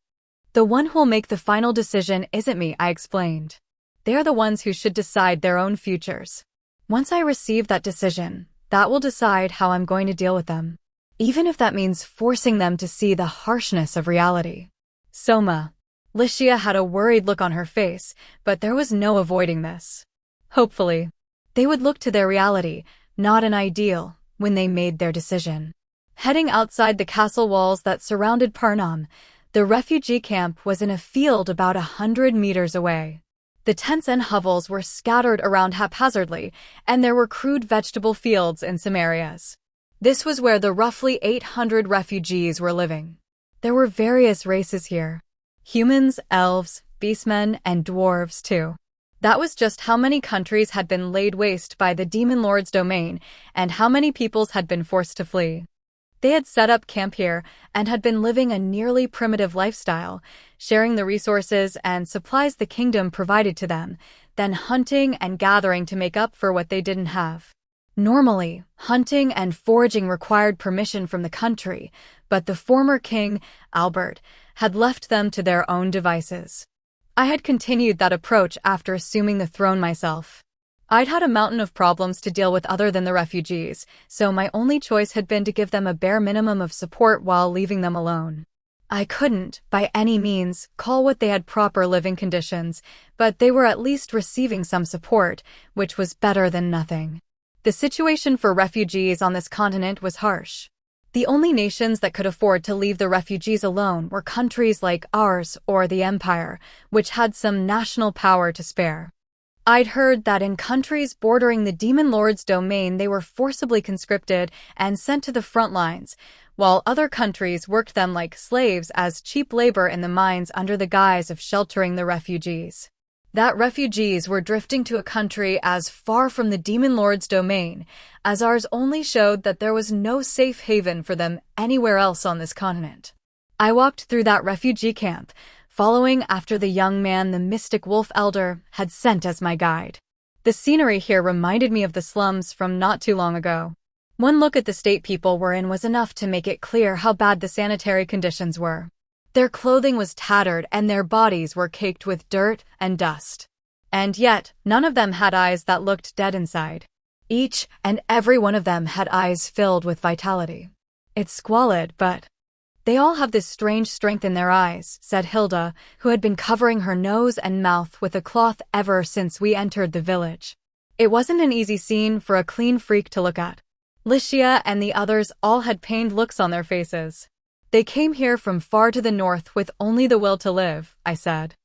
A: the one who'll make the final decision isn't me," I explained. "They're the ones who should decide their own futures. Once I receive that decision, that will decide how I'm going to deal with them, even if that means forcing them to see the harshness of reality." "Soma." Licia had a worried look on her face, but there was no avoiding this. Hopefully, they would look to their reality, not an ideal, when they made their decision. Heading outside the castle walls that surrounded Parnam, the refugee camp was in a field about 100 meters away. The tents and hovels were scattered around haphazardly, and there were crude vegetable fields in some areas. This was where the roughly 800 refugees were living. There were various races here. Humans, elves, beastmen, and dwarves too. That was just how many countries had been laid waste by the Demon Lord's domain and how many peoples had been forced to flee. They had set up camp here and had been living a nearly primitive lifestyle, sharing the resources and supplies the kingdom provided to them, then hunting and gathering to make up for what they didn't have. Normally, hunting and foraging required permission from the country, but the former king, Albert, had left them to their own devices. I had continued that approach after assuming the throne myself. I'd had a mountain of problems to deal with other than the refugees, so my only choice had been to give them a bare minimum of support while leaving them alone. I couldn't, by any means, call what they had proper living conditions, but they were at least receiving some support, which was better than nothing. The situation for refugees on this continent was harsh. The only nations that could afford to leave the refugees alone were countries like ours or the Empire, which had some national power to spare. I'd heard that in countries bordering the Demon Lord's domain they were forcibly conscripted and sent to the front lines, while other countries worked them like slaves as cheap labor in the mines under the guise of sheltering the refugees. That refugees were drifting to a country as far from the Demon Lord's domain as ours only showed that there was no safe haven for them anywhere else on this continent. I walked through that refugee camp, following after the young man the mystic wolf elder had sent as my guide. The scenery here reminded me of the slums from not too long ago. One look at the state people were in was enough to make it clear how bad the sanitary conditions were. Their clothing was tattered and their bodies were caked with dirt and dust. And yet, none of them had eyes that looked dead inside. Each and every one of them had eyes filled with vitality. It's squalid, but they all have this strange strength in their eyes, said Hilda, who had been covering her nose and mouth with a cloth ever since we entered the village. It wasn't an easy scene for a clean freak to look at. Licia and the others all had pained looks on their faces. They came here from far to the north with only the will to live, I said.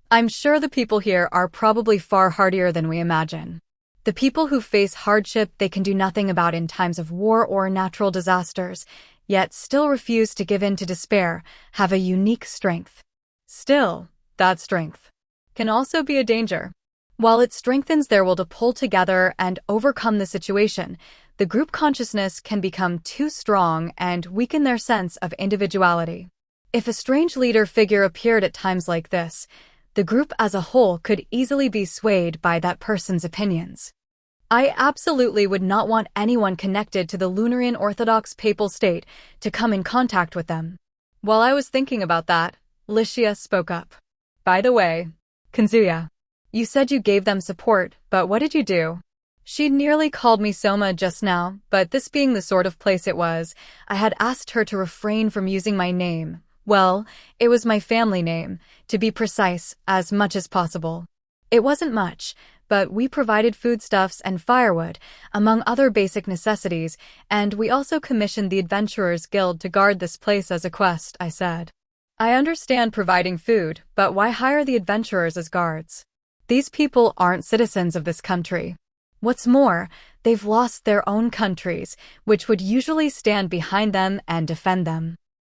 A: I'm sure the people here are probably far hardier than we imagine. The people who face hardship they can do nothing about in times of war or natural disasters, yet still refuse to give in to despair, have a unique strength. Still, that strength can also be a danger. While it strengthens their will to pull together and overcome the situation, the group consciousness can become too strong and weaken their sense of individuality. If a strange leader figure appeared at times like this, the group as a whole could easily be swayed by that person's opinions. I absolutely would not want anyone connected to the Lunarian Orthodox Papal State to come in contact with them. While I was thinking about that, Licia spoke up. By the way, Kanzuya, you said you gave them support, but what did you do? She'd nearly called me Soma just now, but this being the sort of place it was, I had asked her to refrain from using my name. Well, it was my family name, to be precise, as much as possible. It wasn't much, but we provided foodstuffs and firewood, among other basic necessities, and we also commissioned the Adventurers Guild to guard this place as a quest, I said. I understand providing food, but why hire the adventurers as guards? These people aren't citizens of this country. What's more, they've lost their own countries, which would usually stand behind them and defend them.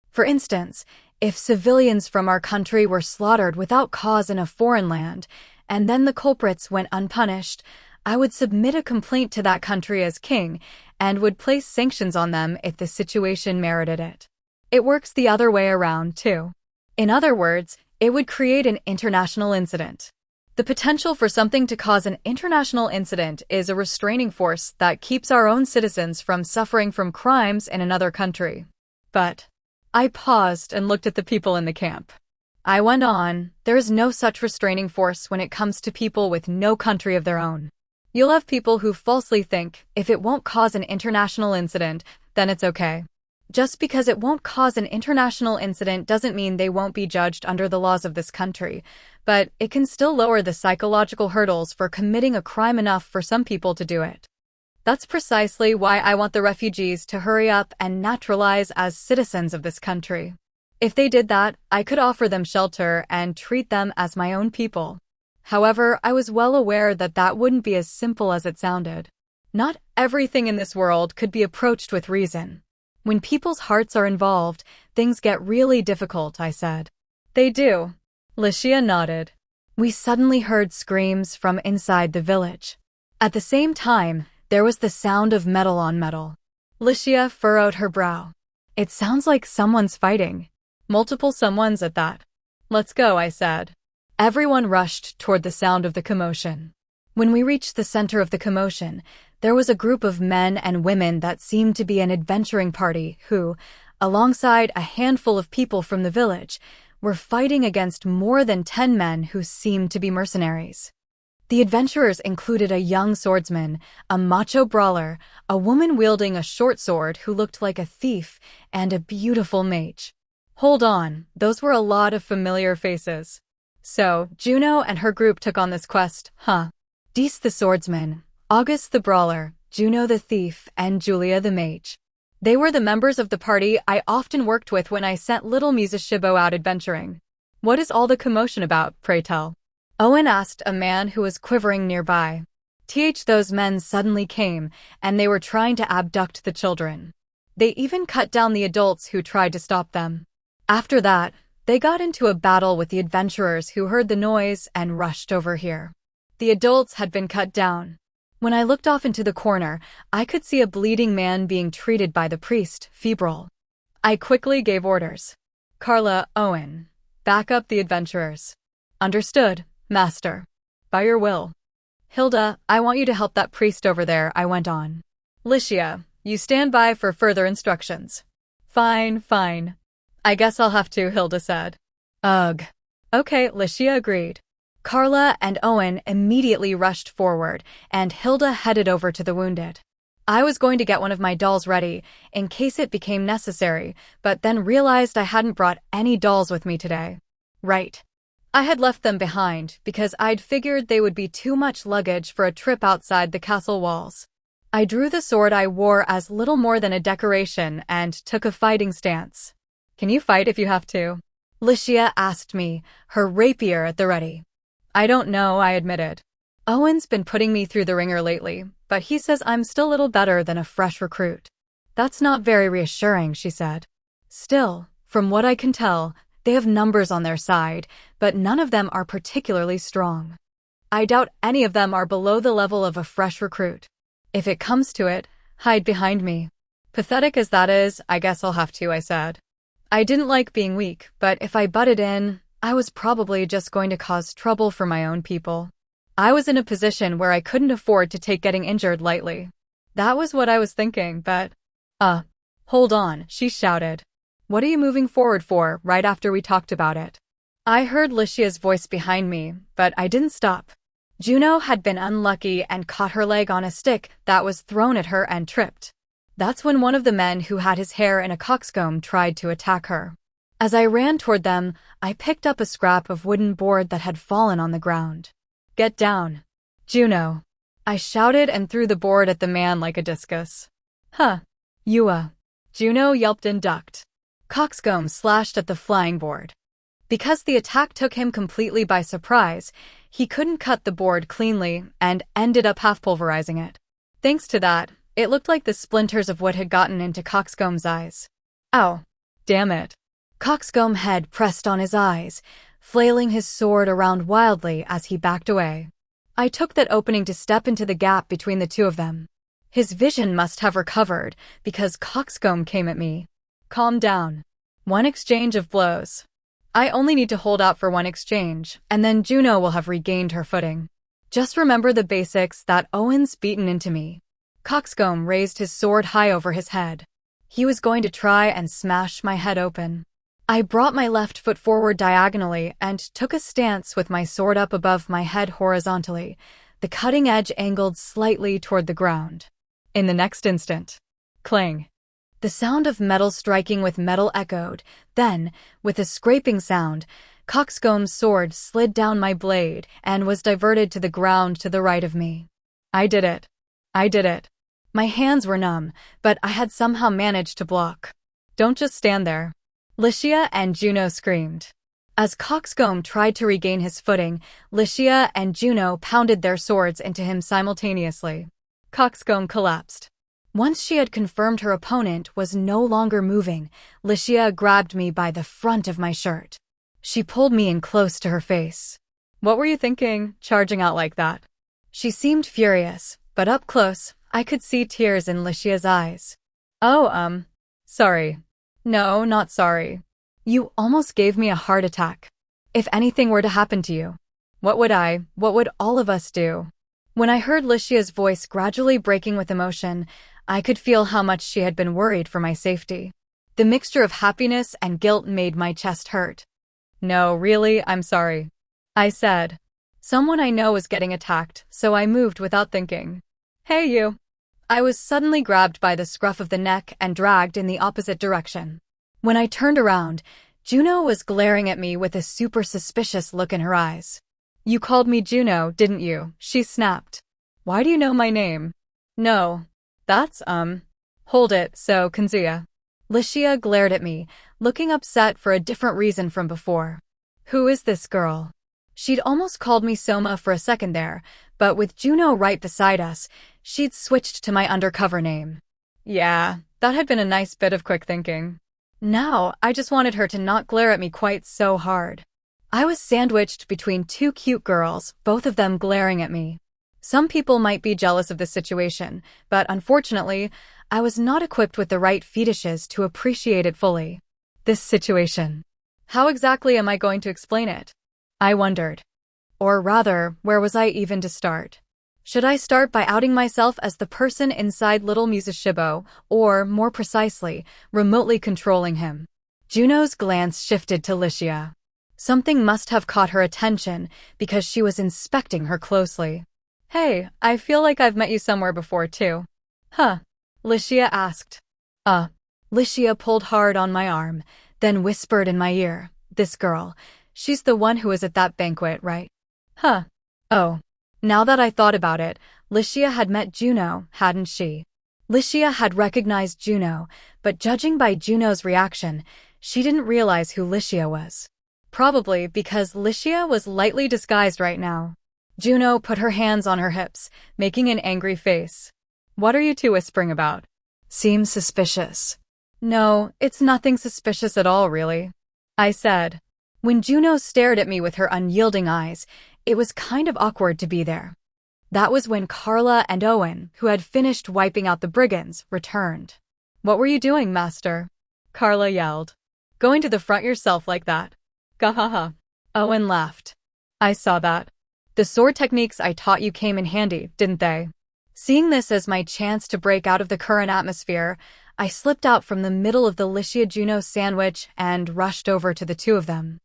A: For instance, if civilians from our country were slaughtered without cause in a foreign land, and then the culprits went unpunished, I would submit a complaint to that country as king and would place sanctions on them if the situation merited it. It works the other way around, too. In other words, it would create an international incident. The potential for something to cause an international incident is a restraining force that keeps our own citizens from suffering from crimes in another country. But I paused and looked at the people in the camp. I went on, there is no such restraining force when it comes to people with no country of their own. You'll have people who falsely think if it won't cause an international incident, then it's okay. Just because it won't cause an international incident doesn't mean they won't be judged under the laws of this country, but it can still lower the psychological hurdles for committing a crime enough for some people to do it. That's precisely why I want the refugees to hurry up and naturalize as citizens of this country. If they did that, I could offer them shelter and treat them as my own people. However, I was well aware that that wouldn't be as simple as it sounded. Not everything in this world could be approached with reason. When people's hearts are involved, things get really difficult, I said. They do. Lycia nodded. We suddenly heard screams from inside the village. At the same time, there was the sound of metal on metal. Lycia furrowed her brow. It sounds like someone's fighting. Multiple someones at that. Let's go, I said. Everyone rushed toward the sound of the commotion. When we reached the center of the commotion, there was a group of men and women that seemed to be an adventuring party who, alongside a handful of people from the village, were fighting against more than 10 men who seemed to be mercenaries. The adventurers included a young swordsman, a macho brawler, a woman wielding a short sword who looked like a thief, and a beautiful mage. Hold on, those were a lot of familiar faces. So, Juno and her group took on this quest, huh? Dees the swordsman, August the brawler, Juno the thief, and Julia the mage. They were the members of the party I often worked with when I sent little Musashibo out adventuring. What is all the commotion about, pray tell? Owen asked a man who was quivering nearby. Those men suddenly came, and they were trying to abduct the children. They even cut down the adults who tried to stop them. After that, they got into a battle with the adventurers who heard the noise and rushed over here. The adults had been cut down. When I looked off into the corner, I could see a bleeding man being treated by the priest, febrile. I quickly gave orders. Carla, Owen, back up the adventurers. Understood, master. By your will. Hilda, I want you to help that priest over there, I went on. Lycia, you stand by for further instructions. Fine. I guess I'll have to, Hilda said. Ugh. Okay, Lycia agreed. Carla and Owen immediately rushed forward, and Hilda headed over to the wounded. I was going to get one of my dolls ready, in case it became necessary, but then realized I hadn't brought any dolls with me today. Right. I had left them behind, because I'd figured they would be too much luggage for a trip outside the castle walls. I drew the sword I wore as little more than a decoration and took a fighting stance. Can you fight if you have to? Lycia asked me, her rapier at the ready. I don't know, I admitted. Owen's been putting me through the ringer lately, but he says I'm still a little better than a fresh recruit. That's not very reassuring, she said. Still, from what I can tell, they have numbers on their side, but none of them are particularly strong. I doubt any of them are below the level of a fresh recruit. If it comes to it, hide behind me. Pathetic as that is, I guess I'll have to, I said. I didn't like being weak, but if I butted in, I was probably just going to cause trouble for my own people. I was in a position where I couldn't afford to take getting injured lightly. That was what I was thinking, but... Hold on, she shouted. What are you moving forward for, right after we talked about it? I heard Lycia's voice behind me, but I didn't stop. Juno had been unlucky and caught her leg on a stick that was thrown at her and tripped. That's when one of the men who had his hair in a coxcomb tried to attack her. As I ran toward them, I picked up a scrap of wooden board that had fallen on the ground. Get down. Juno. I shouted and threw the board at the man like a discus. Huh. Yua. Juno yelped and ducked. Coxcomb slashed at the flying board. Because the attack took him completely by surprise, he couldn't cut the board cleanly and ended up half-pulverizing it. Thanks to that, it looked like the splinters of wood had gotten into Coxcomb's eyes. Ow. Damn it. Coxcomb head pressed on his eyes, flailing his sword around wildly as he backed away. I took that opening to step into the gap between the two of them. His vision must have recovered, because Coxcomb came at me. Calm down. One exchange of blows. I only need to hold out for one exchange, and then Juno will have regained her footing. Just remember the basics that Owen's beaten into me. Coxcomb raised his sword high over his head. He was going to try and smash my head open. I brought my left foot forward diagonally and took a stance with my sword up above my head horizontally, the cutting edge angled slightly toward the ground. In the next instant, clang. The sound of metal striking with metal echoed. Then, with a scraping sound, Coxcomb's sword slid down my blade and was diverted to the ground to the right of me. I did it. My hands were numb, but I had somehow managed to block. Don't just stand there. Lycia and Juno screamed. As Coxcomb tried to regain his footing, Lycia and Juno pounded their swords into him simultaneously. Coxcomb collapsed. Once she had confirmed her opponent was no longer moving, Licia grabbed me by the front of my shirt. She pulled me in close to her face. What were you thinking, charging out like that? She seemed furious, but up close, I could see tears in Licia's eyes. Oh, sorry. No, not sorry. You almost gave me a heart attack. If anything were to happen to you, what would all of us do? When I heard Licia's voice gradually breaking with emotion, I could feel how much she had been worried for my safety. The mixture of happiness and guilt made my chest hurt. No, really, I'm sorry, I said. Someone I know was getting attacked, so I moved without thinking. Hey, you. I was suddenly grabbed by the scruff of the neck and dragged in the opposite direction. When I turned around, Juno was glaring at me with a super suspicious look in her eyes. You called me Juno, didn't you? She snapped. Why do you know my name? No. That's, Hold it, so, Kanzuya. Licia glared at me, looking upset for a different reason from before. Who is this girl? She'd almost called me Soma for a second there, but with Juno right beside us, she'd switched to my undercover name. Yeah, that had been a nice bit of quick thinking. Now, I just wanted her to not glare at me quite so hard. I was sandwiched between two cute girls, both of them glaring at me. Some people might be jealous of this situation, but unfortunately, I was not equipped with the right fetishes to appreciate it fully. This situation. How exactly am I going to explain it? I wondered. Or rather, where was I even to start? Should I start by outing myself as the person inside Little Musashibo, or, more precisely, remotely controlling him? Juno's glance shifted to Licia. Something must have caught her attention because she was inspecting her closely. Hey, I feel like I've met you somewhere before too. Huh? Licia asked. Licia pulled hard on my arm, then whispered in my ear, this girl, she's the one who was at that banquet, right? Huh. Oh. Now that I thought about it, Licia had met Juno, hadn't she? Licia had recognized Juno, but judging by Juno's reaction, she didn't realize who Licia was. Probably because Licia was lightly disguised right now. Juno put her hands on her hips, making an angry face. What are you two whispering about? Seems suspicious. No, it's nothing suspicious at all, really, I said. When Juno stared at me with her unyielding eyes, it was kind of awkward to be there. That was when Carla and Owen, who had finished wiping out the brigands, returned. What were you doing, master? Carla yelled. Going to the front yourself like that. Gahaha. Owen laughed. I saw that. The sword techniques I taught you came in handy, didn't they? Seeing this as my chance to break out of the current atmosphere, I slipped out from the middle of the Licia-Juno sandwich and rushed over to the two of them.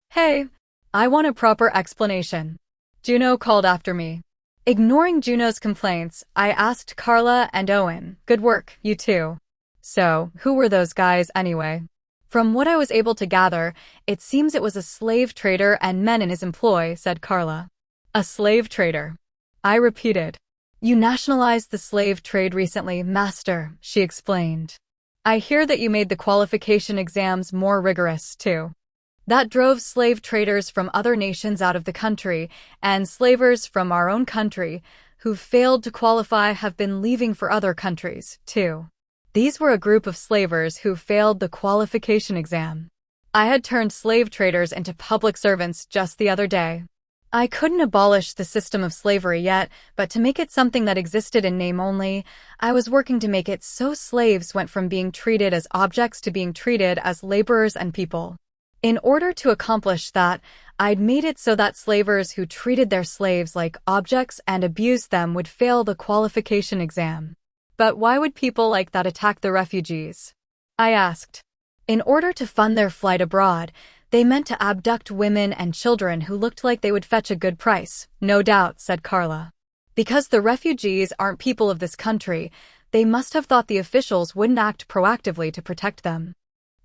A: Hey, I want a proper explanation. Juno called after me. Ignoring Juno's complaints, I asked Carla and Owen, good work, you two. So, who were those guys anyway? From what I was able to gather, it seems it was a slave trader and men in his employ, said Carla. A slave trader. I repeated. You nationalized the slave trade recently, master, she explained. I hear that you made the qualification exams more rigorous, too. That drove slave traders from other nations out of the country, and slavers from our own country, who failed to qualify, have been leaving for other countries, too. These were a group of slavers who failed the qualification exam. I had turned slave traders into public servants just the other day. I couldn't abolish the system of slavery yet, but to make it something that existed in name only, I was working to make it so slaves went from being treated as objects to being treated as laborers and people. In order to accomplish that, I'd made it so that slavers who treated their slaves like objects and abused them would fail the qualification exam. But why would people like that attack the refugees? I asked. In order to fund their flight abroad, they meant to abduct women and children who looked like they would fetch a good price, no doubt, said Carla. Because the refugees aren't people of this country, they must have thought the officials wouldn't act proactively to protect them.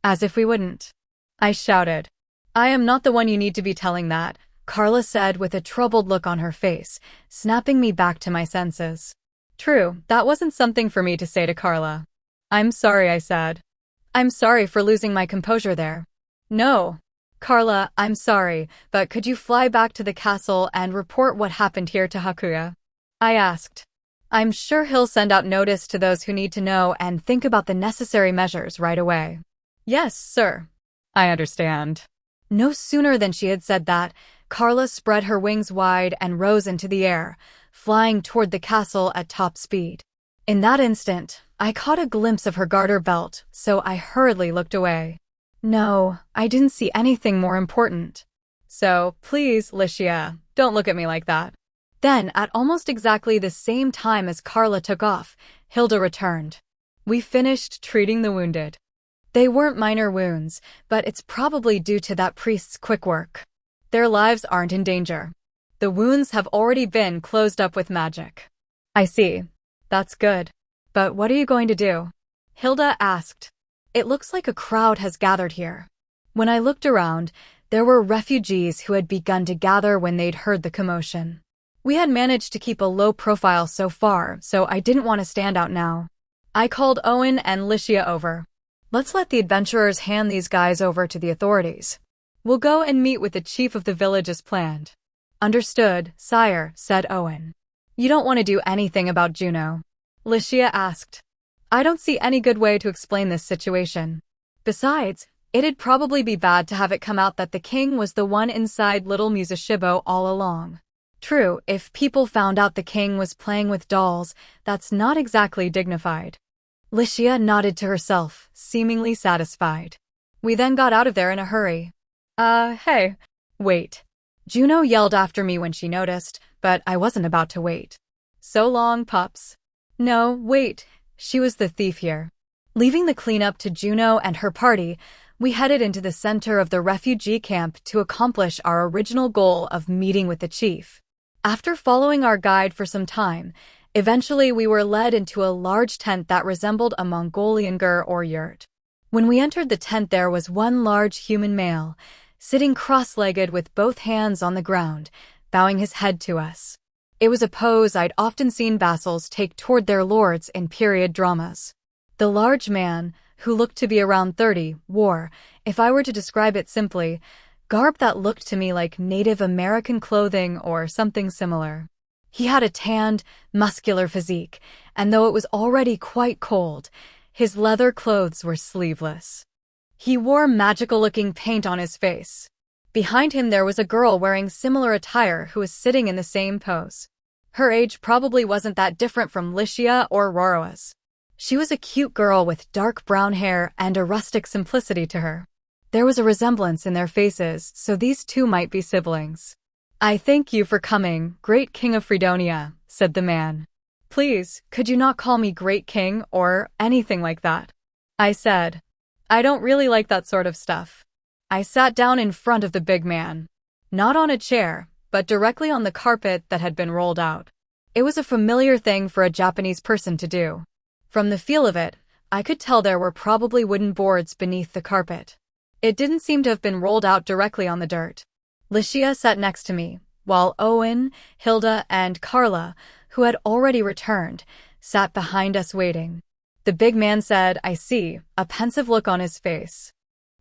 A: As if we wouldn't. I shouted. I am not the one you need to be telling that, Carla said with a troubled look on her face, snapping me back to my senses. True, that wasn't something for me to say to Carla. I'm sorry, I said. I'm sorry for losing my composure there. No. Carla, I'm sorry, but could you fly back to the castle and report what happened here to Hakuya? I asked. I'm sure he'll send out notice to those who need to know and think about the necessary measures right away. Yes, sir. I understand. No sooner than she had said that, Carla spread her wings wide and rose into the air, flying toward the castle at top speed. In that instant, I caught a glimpse of her garter belt, so I hurriedly looked away. No, I didn't see anything more important. So, please, Licia, don't look at me like that. Then, at almost exactly the same time as Carla took off, Hilda returned. We finished treating the wounded. They weren't minor wounds, but it's probably due to that priest's quick work. Their lives aren't in danger. The wounds have already been closed up with magic. I see. That's good. But what are you going to do? Hilda asked. It looks like a crowd has gathered here. When I looked around, there were refugees who had begun to gather when they'd heard the commotion. We had managed to keep a low profile so far, so I didn't want to stand out now. I called Owen and Licia over. Let's let the adventurers hand these guys over to the authorities. We'll go and meet with the chief of the village as planned. Understood, sire, said Owen. You don't want to do anything about Juno? Licia asked. I don't see any good way to explain this situation. Besides, it'd probably be bad to have it come out that the king was the one inside little Musashibo all along. True, if people found out the king was playing with dolls, that's not exactly dignified. Licia nodded to herself, seemingly satisfied. We then got out of there in a hurry. Hey. Wait. Juno yelled after me when she noticed, but I wasn't about to wait. So long, pups. No, wait. She was the thief here. Leaving the cleanup to Juno and her party, we headed into the center of the refugee camp to accomplish our original goal of meeting with the chief. After following our guide for some time, eventually we were led into a large tent that resembled a Mongolian gur or yurt. When we entered the tent, there was one large human male, sitting cross-legged with both hands on the ground, bowing his head to us. It was a pose I'd often seen vassals take toward their lords in period dramas. The large man, who looked to be around 30, wore, if I were to describe it simply, garb that looked to me like Native American clothing or something similar. He had a tanned, muscular physique, and though it was already quite cold, his leather clothes were sleeveless. He wore magical-looking paint on his face. Behind him there was a girl wearing similar attire who was sitting in the same pose. Her age probably wasn't that different from Licia or Roroa's. She was a cute girl with dark brown hair and a rustic simplicity to her. There was a resemblance in their faces, so these two might be siblings. I thank you for coming, great king of Fredonia, said the man. Please, could you not call me great king or anything like that? I said. I don't really like that sort of stuff. I sat down in front of the big man. Not on a chair, but directly on the carpet that had been rolled out. It was a familiar thing for a Japanese person to do. From the feel of it, I could tell there were probably wooden boards beneath the carpet. It didn't seem to have been rolled out directly on the dirt. Licia sat next to me, while Owen, Hilda, and Carla, who had already returned, sat behind us waiting. The big man said, I see, a pensive look on his face.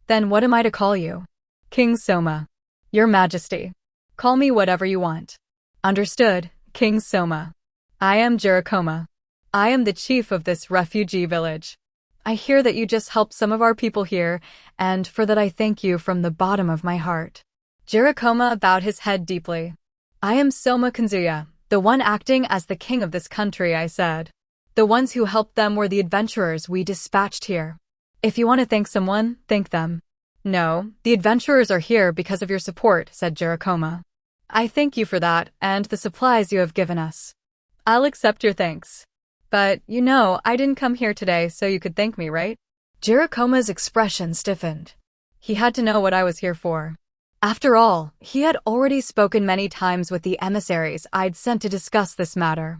A: Then what am I to call you? King Soma. Your Majesty. Call me whatever you want. Understood, King Soma. I am Jirikoma. I am the chief of this refugee village. I hear that you just helped some of our people here, and for that I thank you from the bottom of my heart. Jirikoma bowed his head deeply. I am Soma Kanzuya, the one acting as the king of this country, I said. The ones who helped them were the adventurers we dispatched here. If you want to thank someone, thank them. No, the adventurers are here because of your support, said Jirikoma. I thank you for that, and the supplies you have given us. I'll accept your thanks. But, you know, I didn't come here today so you could thank me, right? Jirikoma's expression stiffened. He had to know what I was here for. After all, he had already spoken many times with the emissaries I'd sent to discuss this matter.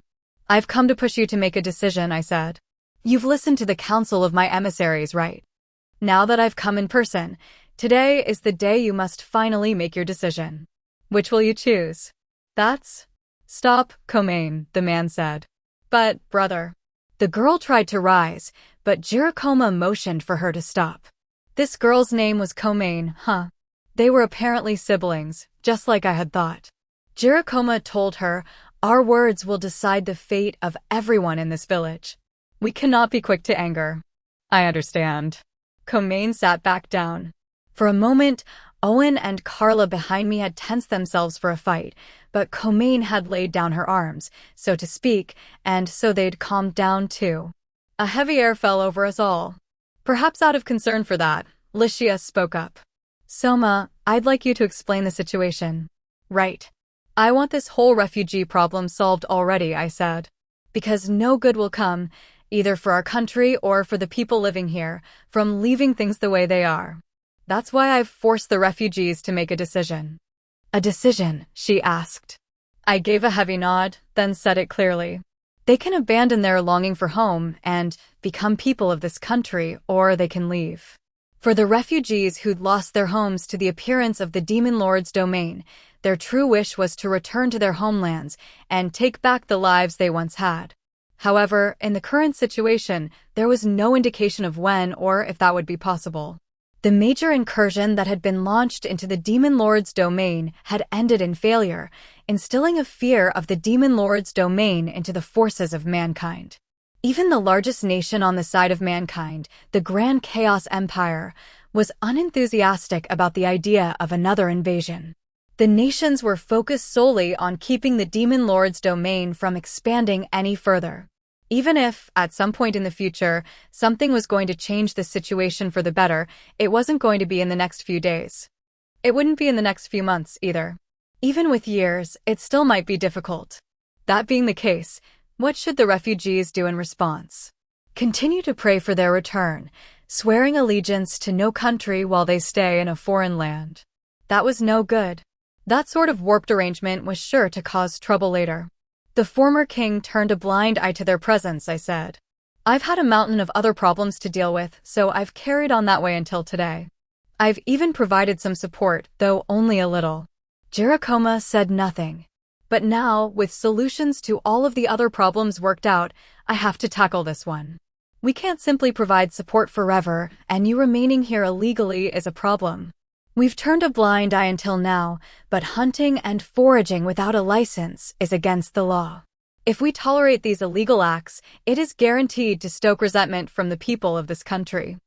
A: I've come to push you to make a decision, I said. You've listened to the counsel of my emissaries, right? Now that I've come in person, today is the day you must finally make your decision. Which will you choose? That's... Stop, Komain, the man said. But, brother. The girl tried to rise, but Jirikoma motioned for her to stop. This girl's name was Komain, huh? They were apparently siblings, just like I had thought. Jirikoma told her, Our words will decide the fate of everyone in this village. We cannot be quick to anger. I understand. Comaine sat back down. For a moment, Owen and Carla behind me had tensed themselves for a fight, but Comaine had laid down her arms, so to speak, and so they'd calmed down too. A heavy air fell over us all. Perhaps out of concern for that, Licia spoke up. Soma, I'd like you to explain the situation. Right. I want this whole refugee problem solved already, I said. Because no good will come, either for our country or for the people living here, from leaving things the way they are. That's why I've forced the refugees to make a decision. A decision, she asked. I gave a heavy nod, then said it clearly. They can abandon their longing for home and become people of this country, or they can leave. For the refugees who'd lost their homes to the appearance of the Demon Lord's domain, their true wish was to return to their homelands and take back the lives they once had. However, in the current situation, there was no indication of when or if that would be possible. The major incursion that had been launched into the Demon Lord's domain had ended in failure, instilling a fear of the Demon Lord's domain into the forces of mankind. Even the largest nation on the side of mankind, the Grand Chaos Empire, was unenthusiastic about the idea of another invasion. The nations were focused solely on keeping the Demon Lord's domain from expanding any further. Even if, at some point in the future, something was going to change the situation for the better, it wasn't going to be in the next few days. It wouldn't be in the next few months, either. Even with years, it still might be difficult. That being the case, what should the refugees do in response? Continue to pray for their return, swearing allegiance to no country while they stay in a foreign land. That was no good. That sort of warped arrangement was sure to cause trouble later. The former king turned a blind eye to their presence, I said. I've had a mountain of other problems to deal with, so I've carried on that way until today. I've even provided some support, though only a little. Jirikoma said nothing. But now, with solutions to all of the other problems worked out, I have to tackle this one. We can't simply provide support forever, and you remaining here illegally is a problem. We've turned a blind eye until now, but hunting and foraging without a license is against the law. If we tolerate these illegal acts, it is guaranteed to stoke resentment from the people of this country.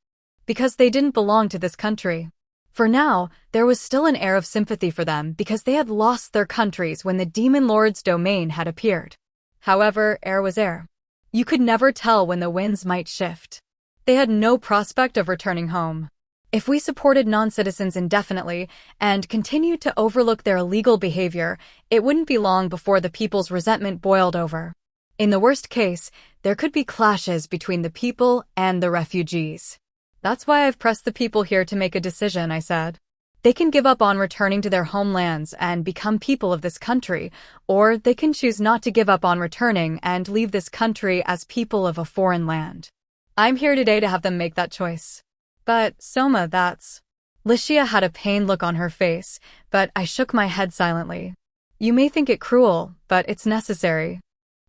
A: Because they didn't belong to this country. For now, there was still an air of sympathy for them because they had lost their countries when the Demon Lord's domain had appeared. However, air was air. You could never tell when the winds might shift. They had no prospect of returning home. If we supported non-citizens indefinitely and continued to overlook their illegal behavior, it wouldn't be long before the people's resentment boiled over. In the worst case, there could be clashes between the people and the refugees. That's why I've pressed the people here to make a decision, I said. They can give up on returning to their homelands and become people of this country, or they can choose not to give up on returning and leave this country as people of a foreign land. I'm here today to have them make that choice. But, Soma, that's... Licia had a pained look on her face, but I shook my head silently. You may think it cruel, but it's necessary.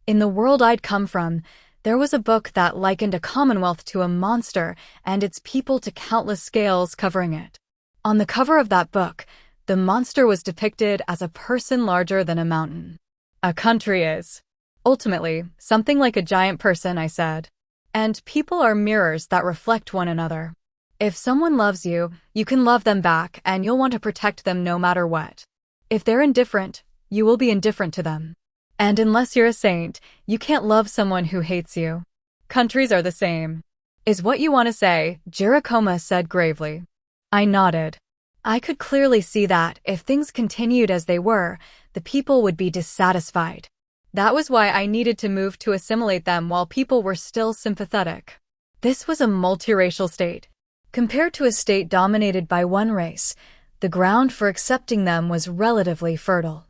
A: In the world I'd come from, there was a book that likened a commonwealth to a monster and its people to countless scales covering it. On the cover of that book, the monster was depicted as a person larger than a mountain. A country is. Ultimately, something like a giant person, I said. And people are mirrors that reflect one another. If someone loves you, you can love them back and you'll want to protect them no matter what. If they're indifferent, you will be indifferent to them. And unless you're a saint, you can't love someone who hates you. Countries are the same. Is what you want to say, Jirikoma said gravely. I nodded. I could clearly see that, if things continued as they were, the people would be dissatisfied. That was why I needed to move to assimilate them while people were still sympathetic. This was a multiracial state. Compared to a state dominated by one race, the ground for accepting them was relatively fertile.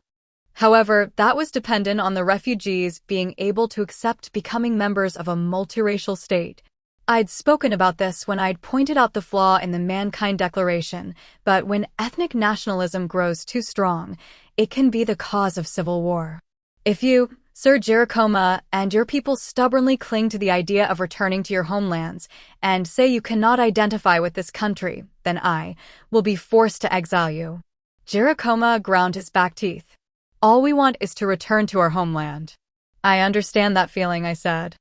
A: However, that was dependent on the refugees being able to accept becoming members of a multiracial state. I'd spoken about this when I'd pointed out the flaw in the Mankind Declaration, but when ethnic nationalism grows too strong, it can be the cause of civil war. If you, Sir Jirikoma, and your people stubbornly cling to the idea of returning to your homelands and say you cannot identify with this country, then I will be forced to exile you. Jirikoma ground his back teeth. All we want is to return to our homeland. I understand that feeling, I said.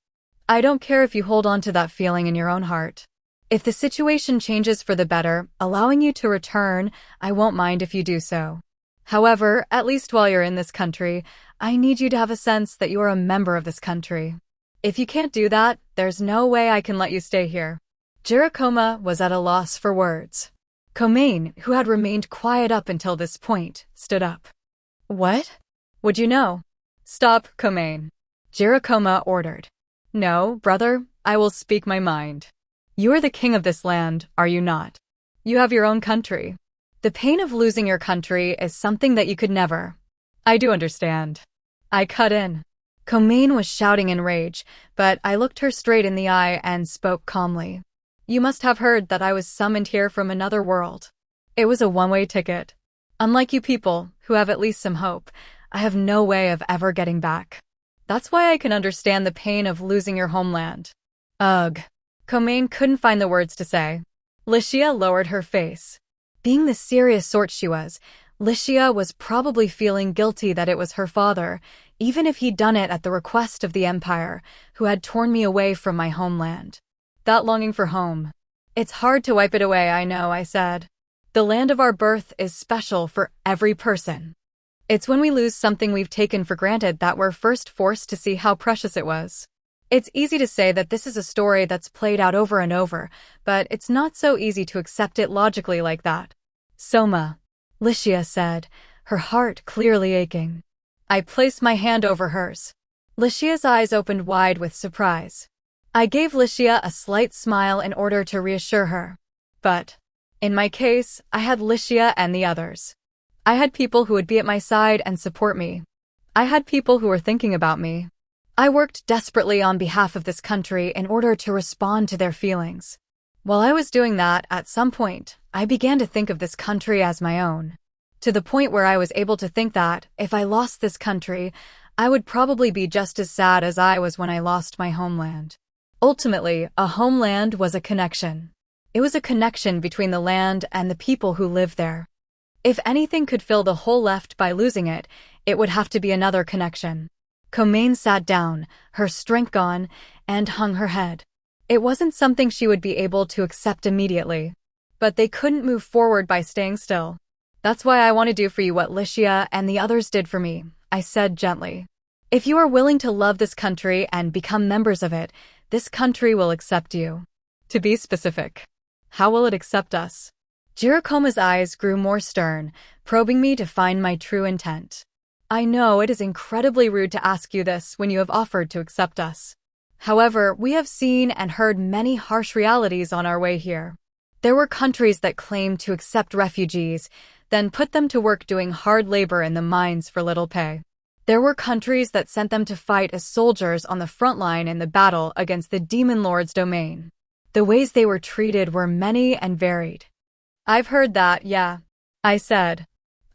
A: I don't care if you hold on to that feeling in your own heart. If the situation changes for the better, allowing you to return, I won't mind if you do so. However, at least while you're in this country, I need you to have a sense that you are a member of this country. If you can't do that, there's no way I can let you stay here. Giacomo was at a loss for words. Komain, who had remained quiet up until this point, stood up. What? Would you know? Stop, Komain. Giacomo ordered. No, brother, I will speak my mind. You are the king of this land, are you not? You have your own country. The pain of losing your country is something that you could never. I do understand. I cut in. Komain was shouting in rage, but I looked her straight in the eye and spoke calmly. You must have heard that I was summoned here from another world. It was a one-way ticket. Unlike you people, who have at least some hope, I have no way of ever getting back. That's why I can understand the pain of losing your homeland. Ugh. Komain couldn't find the words to say. Licia lowered her face. Being the serious sort she was, Licia was probably feeling guilty that it was her father, even if he'd done it at the request of the Empire, who had torn me away from my homeland. That longing for home. It's hard to wipe it away, I know, I said. The land of our birth is special for every person. It's when we lose something we've taken for granted that we're first forced to see how precious it was. It's easy to say that this is a story that's played out over and over, but it's not so easy to accept it logically like that. Soma, Licia said, her heart clearly aching. I placed my hand over hers. Licia's eyes opened wide with surprise. I gave Licia a slight smile in order to reassure her. But, in my case, I had Licia and the others. I had people who would be at my side and support me. I had people who were thinking about me. I worked desperately on behalf of this country in order to respond to their feelings. While I was doing that, at some point, I began to think of this country as my own. To the point where I was able to think that, if I lost this country, I would probably be just as sad as I was when I lost my homeland. Ultimately, a homeland was a connection. It was a connection between the land and the people who lived there. If anything could fill the hole left by losing it, it would have to be another connection. Komain sat down, her strength gone, and hung her head. It wasn't something she would be able to accept immediately. But they couldn't move forward by staying still. That's why I want to do for you what Licia and the others did for me, I said gently. If you are willing to love this country and become members of it, this country will accept you. To be specific, how will it accept us? Giacomo's eyes grew more stern, probing me to find my true intent. I know it is incredibly rude to ask you this when you have offered to accept us. However, we have seen and heard many harsh realities on our way here. There were countries that claimed to accept refugees, then put them to work doing hard labor in the mines for little pay. There were countries that sent them to fight as soldiers on the front line in the battle against the Demon Lord's domain. The ways they were treated were many and varied. I've heard that, yeah, I said.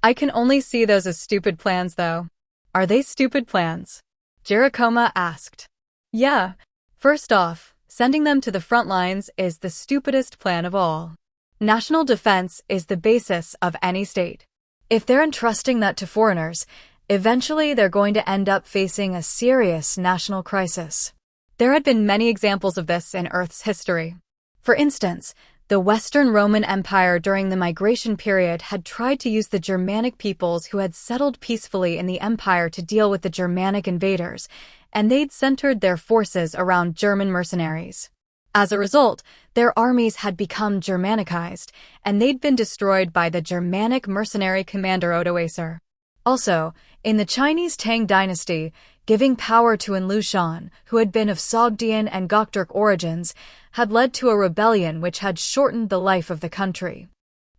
A: I can only see those as stupid plans, though. Are they stupid plans? Giacomo asked. Yeah. First off, sending them to the front lines is the stupidest plan of all. National defense is the basis of any state. If they're entrusting that to foreigners, eventually they're going to end up facing a serious national crisis. There had been many examples of this in Earth's history. For instance, the Western Roman Empire during the migration period had tried to use the Germanic peoples who had settled peacefully in the empire to deal with the Germanic invaders, and they'd centered their forces around German mercenaries. As a result, their armies had become Germanicized, and they'd been destroyed by the Germanic mercenary commander Odoacer. Also, in the Chinese Tang dynasty, giving power to Enlil Shan, who had been of Sogdian and Gokturk origins, had led to a rebellion which had shortened the life of the country.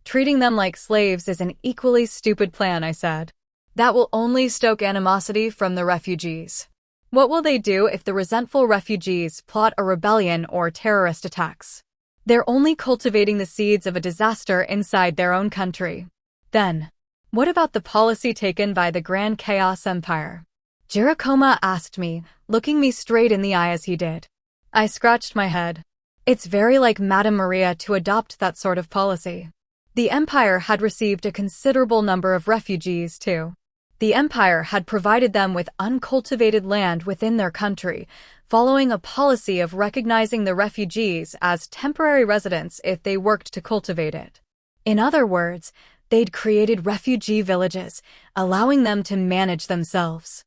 A: Treating them like slaves is an equally stupid plan, I said. That will only stoke animosity from the refugees. What will they do if the resentful refugees plot a rebellion or terrorist attacks? They're only cultivating the seeds of a disaster inside their own country. Then, what about the policy taken by the Grand Chaos Empire? Giacomo asked me, looking me straight in the eye as he did. I scratched my head. It's very like Madame Maria to adopt that sort of policy. The empire had received a considerable number of refugees, too. The empire had provided them with uncultivated land within their country, following a policy of recognizing the refugees as temporary residents if they worked to cultivate it. In other words, they'd created refugee villages, allowing them to manage themselves.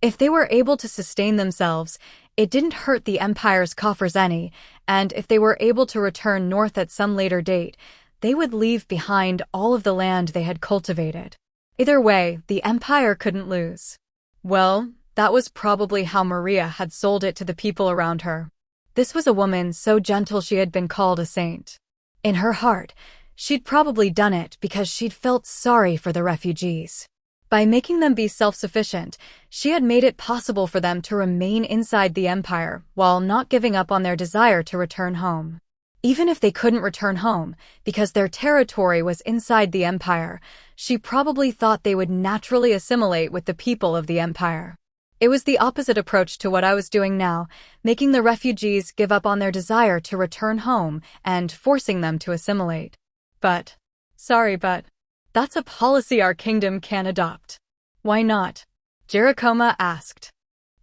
A: If they were able to sustain themselves, it didn't hurt the empire's coffers any, and if they were able to return north at some later date, they would leave behind all of the land they had cultivated. Either way, the empire couldn't lose. Well, that was probably how Maria had sold it to the people around her. This was a woman so gentle she had been called a saint. In her heart, she'd probably done it because she'd felt sorry for the refugees. By making them be self-sufficient, she had made it possible for them to remain inside the empire while not giving up on their desire to return home. Even if they couldn't return home, because their territory was inside the empire, she probably thought they would naturally assimilate with the people of the empire. It was the opposite approach to what I was doing now, making the refugees give up on their desire to return home and forcing them to assimilate. But that's a policy our kingdom can't adopt. Why not? Jericoma asked.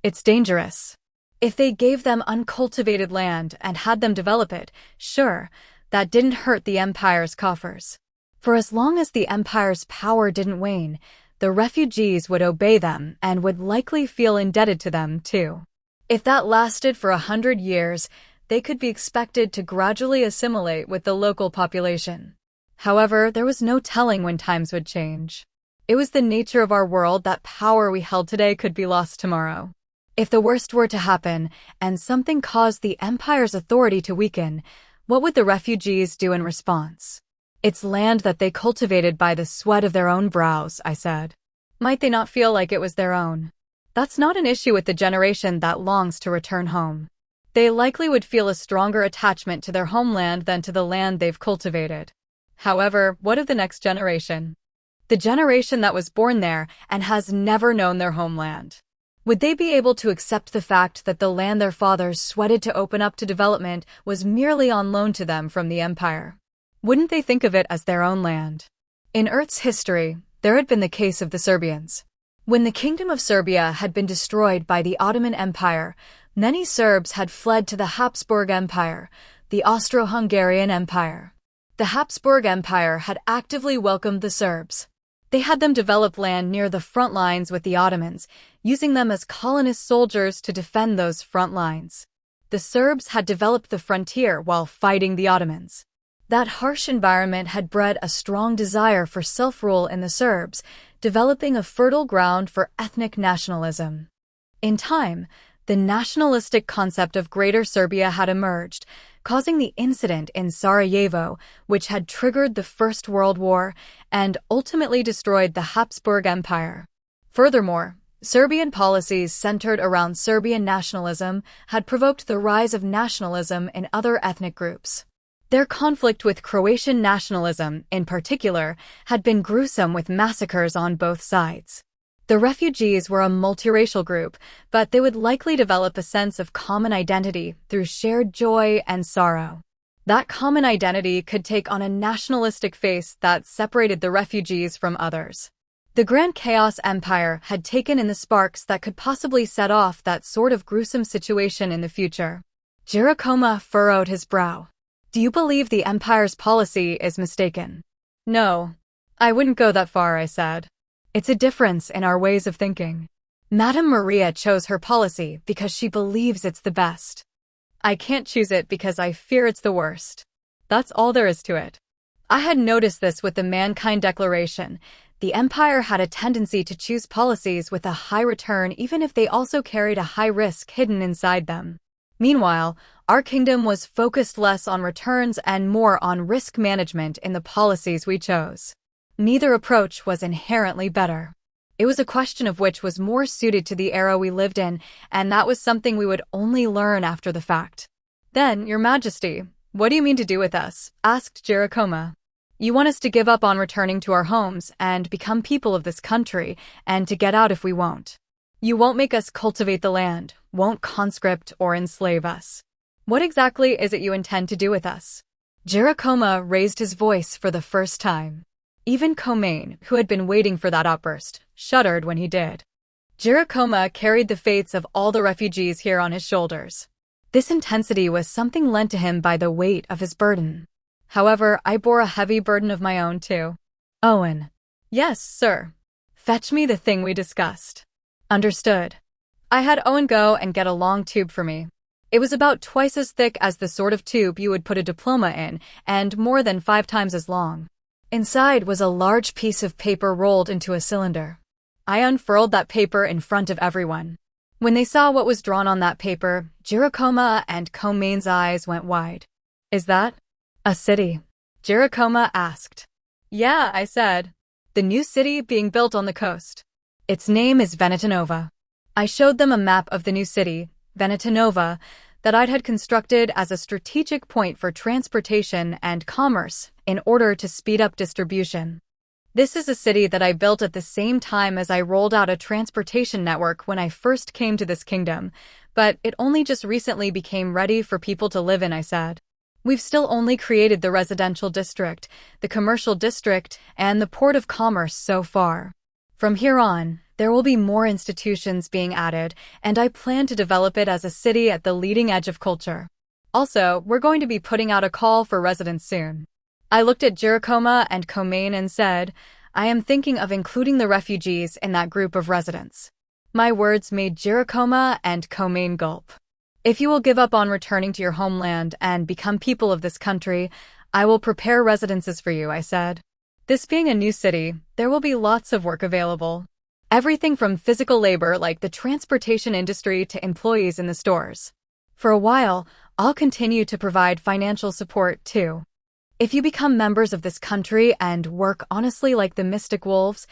A: It's dangerous. If they gave them uncultivated land and had them develop it, sure, that didn't hurt the empire's coffers. For as long as the empire's power didn't wane, the refugees would obey them and would likely feel indebted to them, too. If that lasted for 100 years, they could be expected to gradually assimilate with the local population. However, there was no telling when times would change. It was the nature of our world that power we held today could be lost tomorrow. If the worst were to happen, and something caused the empire's authority to weaken, what would the refugees do in response? It's land that they cultivated by the sweat of their own brows, I said. Might they not feel like it was their own? That's not an issue with the generation that longs to return home. They likely would feel a stronger attachment to their homeland than to the land they've cultivated. However, what of the next generation? The generation that was born there and has never known their homeland. Would they be able to accept the fact that the land their fathers sweated to open up to development was merely on loan to them from the empire? Wouldn't they think of it as their own land? In Earth's history, there had been the case of the Serbians. When the Kingdom of Serbia had been destroyed by the Ottoman Empire, many Serbs had fled to the Habsburg Empire, the Austro-Hungarian Empire. The Habsburg Empire had actively welcomed the Serbs. They had them develop land near the front lines with the Ottomans, using them as colonist soldiers to defend those front lines. The Serbs had developed the frontier while fighting the Ottomans. That harsh environment had bred a strong desire for self-rule in the Serbs, developing a fertile ground for ethnic nationalism. In time, the nationalistic concept of Greater Serbia had emerged, causing the incident in Sarajevo, which had triggered the First World War and ultimately destroyed the Habsburg Empire. Furthermore, Serbian policies centered around Serbian nationalism had provoked the rise of nationalism in other ethnic groups. Their conflict with Croatian nationalism, in particular, had been gruesome with massacres on both sides. The refugees were a multiracial group, but they would likely develop a sense of common identity through shared joy and sorrow. That common identity could take on a nationalistic face that separated the refugees from others. The Grand Chaos Empire had taken in the sparks that could possibly set off that sort of gruesome situation in the future. Jericoma furrowed his brow. Do you believe the empire's policy is mistaken? No, I wouldn't go that far, I said. It's a difference in our ways of thinking. Madame Maria chose her policy because she believes it's the best. I can't choose it because I fear it's the worst. That's all there is to it. I had noticed this with the Mankind Declaration. The empire had a tendency to choose policies with a high return even if they also carried a high risk hidden inside them. Meanwhile, our kingdom was focused less on returns and more on risk management in the policies we chose. Neither approach was inherently better. It was a question of which was more suited to the era we lived in, and that was something we would only learn after the fact. Then, Your Majesty, what do you mean to do with us? Asked Jericoma. You want us to give up on returning to our homes and become people of this country, and to get out if we won't. You won't make us cultivate the land, won't conscript or enslave us. What exactly is it you intend to do with us? Jericoma raised his voice for the first time. Even Komain, who had been waiting for that outburst, shuddered when he did. Jirokoma carried the fates of all the refugees here on his shoulders. This intensity was something lent to him by the weight of his burden. However, I bore a heavy burden of my own too. Owen. Yes, sir. Fetch me the thing we discussed. Understood. I had Owen go and get a long tube for me. It was about twice as thick as the sort of tube you would put a diploma in, and more than 5 times as long. Inside was a large piece of paper rolled into a cylinder. I unfurled that paper in front of everyone. When they saw what was drawn on that paper, Jirokoma and Komain's eyes went wide. Is that a city? Jirokoma asked. Yeah, I said. The new city being built on the coast. Its name is Venetanova. I showed them a map of the new city, Venetanova, that I'd had constructed as a strategic point for transportation and commerce in order to speed up distribution. This is a city that I built at the same time as I rolled out a transportation network when I first came to this kingdom, but it only just recently became ready for people to live in, I said. We've still only created the residential district, the commercial district, and the port of commerce so far. From here on, there will be more institutions being added, and I plan to develop it as a city at the leading edge of culture. Also, we're going to be putting out a call for residents soon. I looked at Jirokoma and Komain and said, I am thinking of including the refugees in that group of residents. My words made Jirokoma and Komain gulp. If you will give up on returning to your homeland and become people of this country, I will prepare residences for you, I said. This being a new city, there will be lots of work available. Everything from physical labor like the transportation industry to employees in the stores. For a while, I'll continue to provide financial support too. If you become members of this country and work honestly like the Mystic Wolves,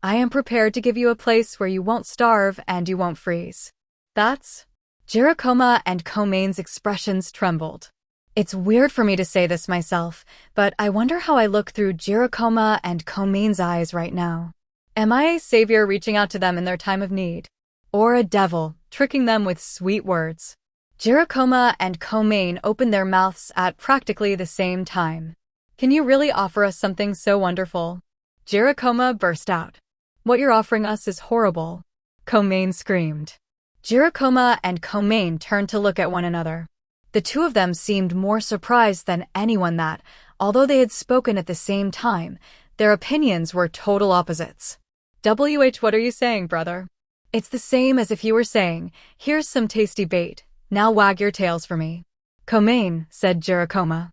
A: I am prepared to give you a place where you won't starve and you won't freeze. That's... Jirokoma and Komain's expressions trembled. It's weird for me to say this myself, but I wonder how I look through Jirokoma and Komain's eyes right now. Am I a savior reaching out to them in their time of need? Or a devil, tricking them with sweet words? Jirokoma and Komain opened their mouths at practically the same time. Can you really offer us something so wonderful? Jirokoma burst out. What you're offering us is horrible. Komain screamed. Jirokoma and Komain turned to look at one another. The two of them seemed more surprised than anyone that, although they had spoken at the same time, their opinions were total opposites. What are you saying, brother? It's the same as if you were saying, here's some tasty bait, now wag your tails for me. Komain, said Jirokoma.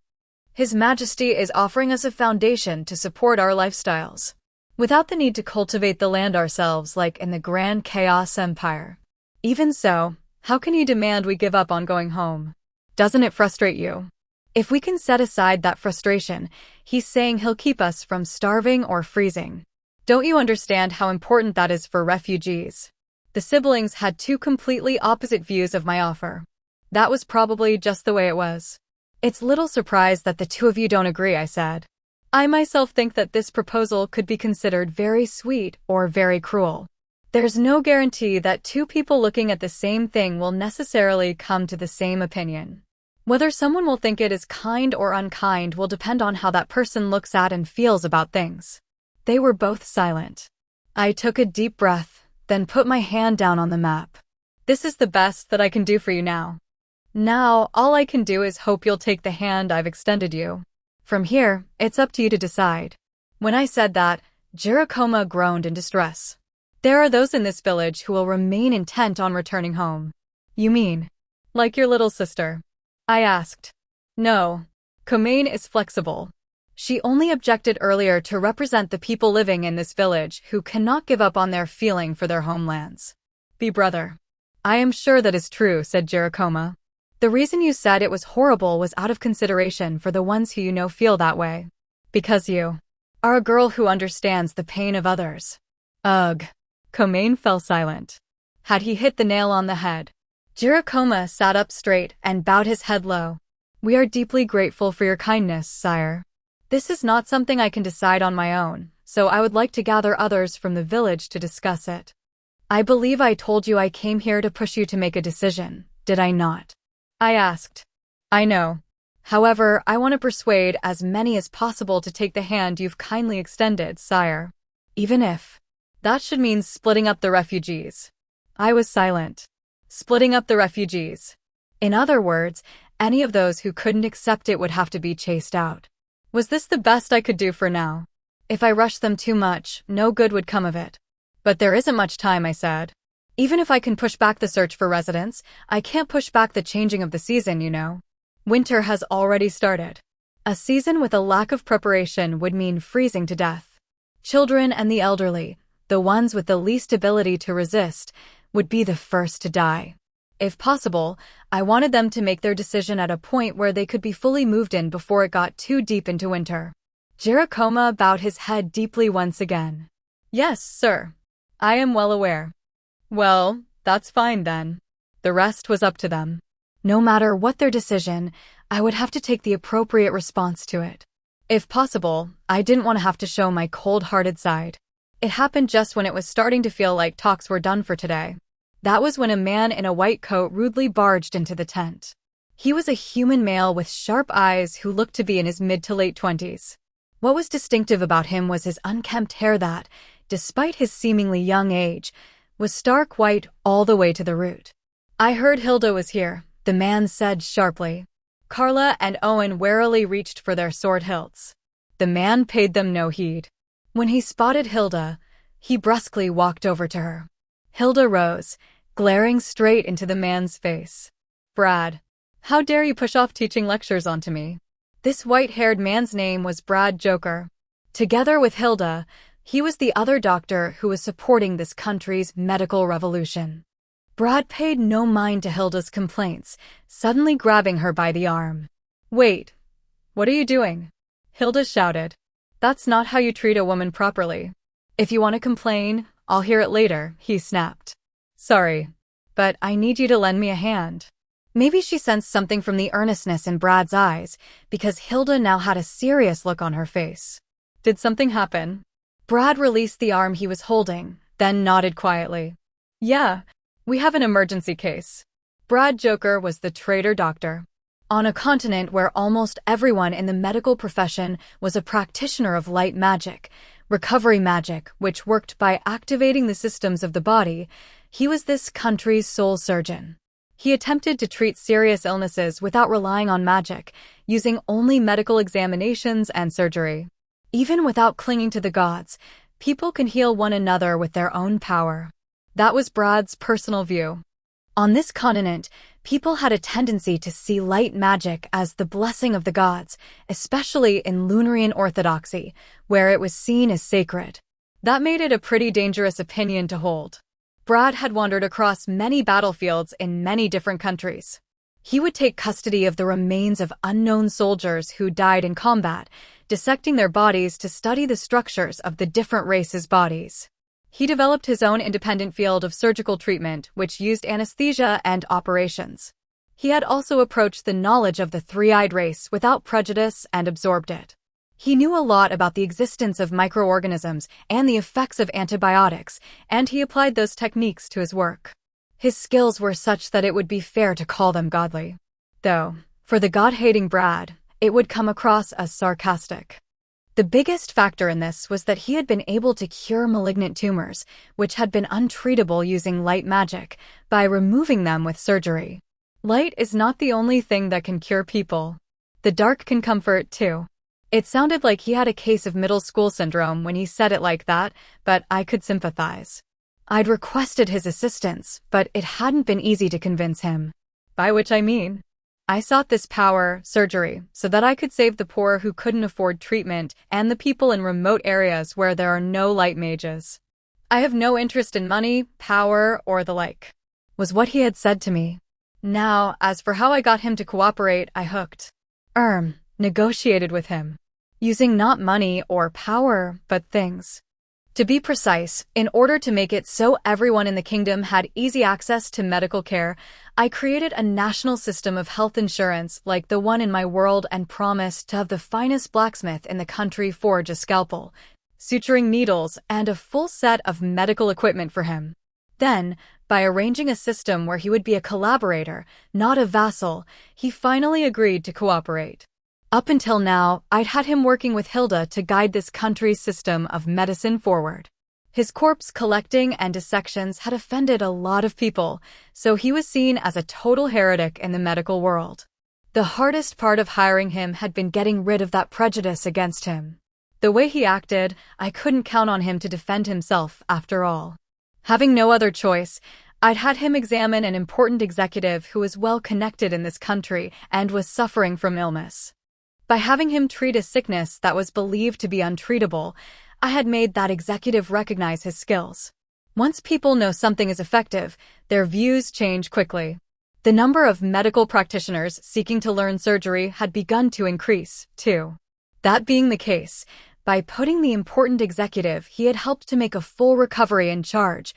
A: His Majesty is offering us a foundation to support our lifestyles, without the need to cultivate the land ourselves like in the Grand Chaos Empire. Even so, how can he demand we give up on going home? Doesn't it frustrate you? If we can set aside that frustration, he's saying he'll keep us from starving or freezing. Don't you understand how important that is for refugees? The siblings had two completely opposite views of my offer. That was probably just the way it was. It's little surprise that the two of you don't agree, I said. I myself think that this proposal could be considered very sweet or very cruel. There's no guarantee that two people looking at the same thing will necessarily come to the same opinion. Whether someone will think it is kind or unkind will depend on how that person looks at and feels about things. They were both silent. I took a deep breath, then put my hand down on the map. This is the best that I can do for you now. Now, all I can do is hope you'll take the hand I've extended you. From here, it's up to you to decide. When I said that, Jirokoma groaned in distress. There are those in this village who will remain intent on returning home. You mean, like your little sister? I asked. No. Komain is flexible. She only objected earlier to represent the people living in this village who cannot give up on their feeling for their homelands. Be brother. I am sure that is true, said Jirokoma. The reason you said it was horrible was out of consideration for the ones who you know feel that way. Because you are a girl who understands the pain of others. Ugh. Komain fell silent. Had he hit the nail on the head? Jirokoma sat up straight and bowed his head low. We are deeply grateful for your kindness, sire. This is not something I can decide on my own, so I would like to gather others from the village to discuss it. I believe I told you I came here to push you to make a decision, did I not? I asked. I know. However, I want to persuade as many as possible to take the hand you've kindly extended, sire. Even if that should mean splitting up the refugees. I was silent. Splitting up the refugees. In other words, any of those who couldn't accept it would have to be chased out. Was this the best I could do for now? If I rushed them too much, no good would come of it. But there isn't much time, I said. Even if I can push back the search for residents, I can't push back the changing of the season, you know. Winter has already started. A season with a lack of preparation would mean freezing to death. Children and the elderly, the ones with the least ability to resist, would be the first to die. If possible, I wanted them to make their decision at a point where they could be fully moved in before it got too deep into winter. Giacomo bowed his head deeply once again. Yes, sir. I am well aware. Well, that's fine then. The rest was up to them. No matter what their decision, I would have to take the appropriate response to it. If possible, I didn't want to have to show my cold-hearted side. It happened just when it was starting to feel like talks were done for today. That was when a man in a white coat rudely barged into the tent. He was a human male with sharp eyes who looked to be in his mid to late 20s. What was distinctive about him was his unkempt hair that, despite his seemingly young age, was stark white all the way to the root. I heard Hilda was here, the man said sharply. Carla and Owen warily reached for their sword hilts. The man paid them no heed. When he spotted Hilda, he brusquely walked over to her. Hilda rose, glaring straight into the man's face. Brad, how dare you push off teaching lectures onto me? This white-haired man's name was Brad Joker. Together with Hilda, he was the other doctor who was supporting this country's medical revolution. Brad paid no mind to Hilda's complaints, suddenly grabbing her by the arm. Wait, what are you doing? Hilda shouted. That's not how you treat a woman properly. If you want to complain, I'll hear it later, he snapped. Sorry, but I need you to lend me a hand. Maybe she sensed something from the earnestness in Brad's eyes, because Hilda now had a serious look on her face. Did something happen? Brad released the arm he was holding, then nodded quietly. Yeah, we have an emergency case. Brad Joker was the traitor doctor. On a continent where almost everyone in the medical profession was a practitioner of light magic, recovery magic, which worked by activating the systems of the body, he was this country's sole surgeon. He attempted to treat serious illnesses without relying on magic, using only medical examinations and surgery. Even without clinging to the gods, people can heal one another with their own power. That was Brad's personal view. On this continent, people had a tendency to see light magic as the blessing of the gods, especially in Lunarian orthodoxy, where it was seen as sacred. That made it a pretty dangerous opinion to hold. Brad had wandered across many battlefields in many different countries. He would take custody of the remains of unknown soldiers who died in combat, dissecting their bodies to study the structures of the different races' bodies. He developed his own independent field of surgical treatment, which used anesthesia and operations. He had also approached the knowledge of the three-eyed race without prejudice and absorbed it. He knew a lot about the existence of microorganisms and the effects of antibiotics, and he applied those techniques to his work. His skills were such that it would be fair to call them godly. Though, for the god-hating Brad, it would come across as sarcastic. The biggest factor in this was that he had been able to cure malignant tumors, which had been untreatable using light magic, by removing them with surgery. Light is not the only thing that can cure people. The dark can comfort, too. It sounded like he had a case of middle school syndrome when he said it like that, but I could sympathize. I'd requested his assistance, but it hadn't been easy to convince him. By which I mean, I sought this power, surgery, so that I could save the poor who couldn't afford treatment and the people in remote areas where there are no light mages. I have no interest in money, power, or the like, was what he had said to me. Now, as for how I got him to cooperate, I hooked. Negotiated with him. Using not money or power, but things. To be precise, in order to make it so everyone in the kingdom had easy access to medical care, I created a national system of health insurance like the one in my world and promised to have the finest blacksmith in the country forge a scalpel, suturing needles, and a full set of medical equipment for him. Then, By arranging a system where he would be a collaborator, not a vassal, he finally agreed to cooperate. Up until now, I'd had him working with Hilda to guide this country's system of medicine forward. His corpse collecting and dissections had offended a lot of people, so he was seen as a total heretic in the medical world. The hardest part of hiring him had been getting rid of that prejudice against him. The way he acted, I couldn't count on him to defend himself after all. Having no other choice, I'd had him examine an important executive who was well connected in this country and was suffering from illness. By having him treat a sickness that was believed to be untreatable, I had made that executive recognize his skills. Once people know something is effective, their views change quickly. The number of medical practitioners seeking to learn surgery had begun to increase, too. That being the case, by putting the important executive he had helped to make a full recovery in charge,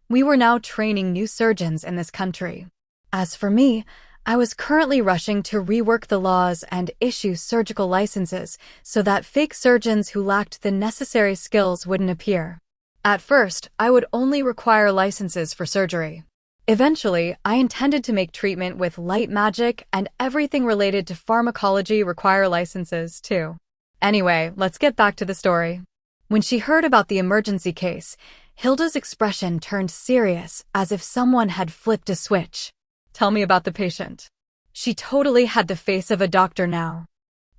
A: we were now training new surgeons in this country. As for me, I was currently rushing to rework the laws and issue surgical licenses so that fake surgeons who lacked the necessary skills wouldn't appear. At first, I would only require licenses for surgery. Eventually, I intended to make treatment with light magic and everything related to pharmacology require licenses, too. Anyway, let's get back to the story. When she heard about the emergency case, Hilda's expression turned serious, as if someone had flipped a switch. Tell me about the patient. She totally had the face of a doctor now.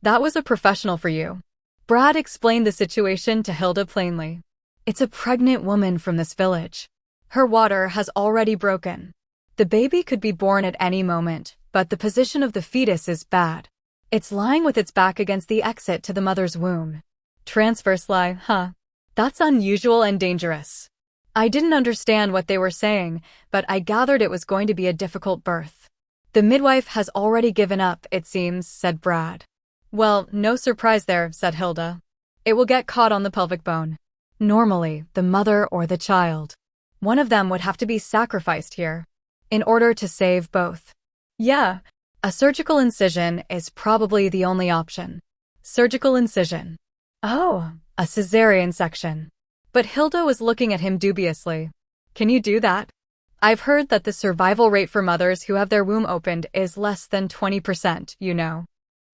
A: That was a professional for you. Brad explained the situation to Hilda plainly. It's a pregnant woman from this village. Her water has already broken. The baby could be born at any moment, but the position of the fetus is bad. It's lying with its back against the exit to the mother's womb. Transverse lie, huh? That's unusual and dangerous. I didn't understand what they were saying, but I gathered it was going to be a difficult birth. The midwife has already given up, it seems, said Brad. Well, no surprise there, said Hilda. It will get caught on the pelvic bone. Normally, the mother or the child. One of them would have to be sacrificed here, in order to save both. Yeah, a surgical incision is probably the only option. Surgical incision. Oh, a cesarean section. But Hilda was looking at him dubiously. Can you do that? I've heard that the survival rate for mothers who have their womb opened is less than 20%, you know.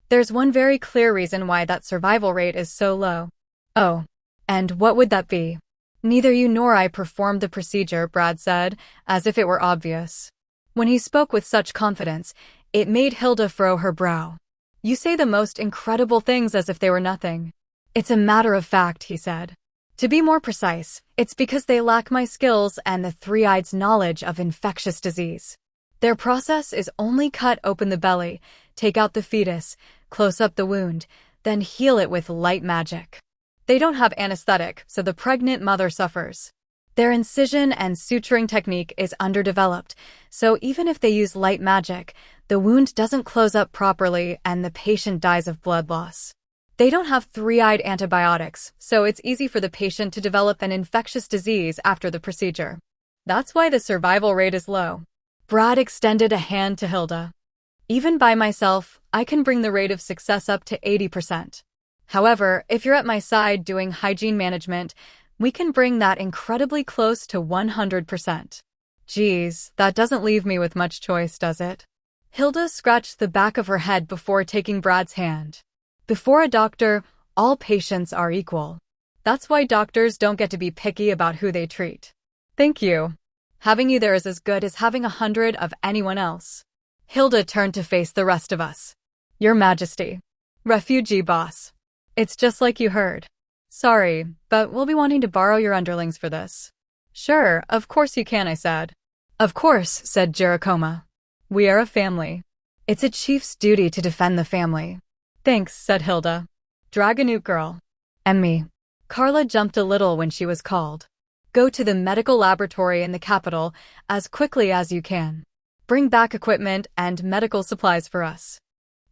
A: There's one very clear reason why that survival rate is so low. Oh, and what would that be? Neither you nor I performed the procedure, Brad said, as if it were obvious. When he spoke with such confidence, it made Hilda furrow her brow. You say the most incredible things as if they were nothing. It's a matter of fact, he said. To be more precise, it's because they lack my skills and the three-eyed's knowledge of infectious disease. Their process is only cut open the belly, take out the fetus, close up the wound, then heal it with light magic. They don't have anesthetic, so the pregnant mother suffers. Their incision and suturing technique is underdeveloped, so even if they use light magic, the wound doesn't close up properly and the patient dies of blood loss. They don't have three-eyed antibiotics, so it's easy for the patient to develop an infectious disease after the procedure. That's why the survival rate is low. Brad extended a hand to Hilda. Even by myself, I can bring the rate of success up to 80%. However, if you're at my side doing hygiene management, we can bring that incredibly close to 100%. Geez, that doesn't leave me with much choice, does it? Hilda scratched the back of her head before taking Brad's hand. Before a doctor, all patients are equal. That's why doctors don't get to be picky about who they treat. Thank you. Having you there is as good as having 100 of anyone else. Hilda turned to face the rest of us. Your Majesty. Refugee boss. It's just like you heard. Sorry, but we'll be wanting to borrow your underlings for this. Sure, of course you can, I said. Of course, said Jericoma. We are a family. It's a chief's duty to defend the family. Thanks, said Hilda. Dragonoot girl. And me. Carla jumped a little when she was called. Go to the medical laboratory in the capital as quickly as you can. Bring back equipment and medical supplies for us.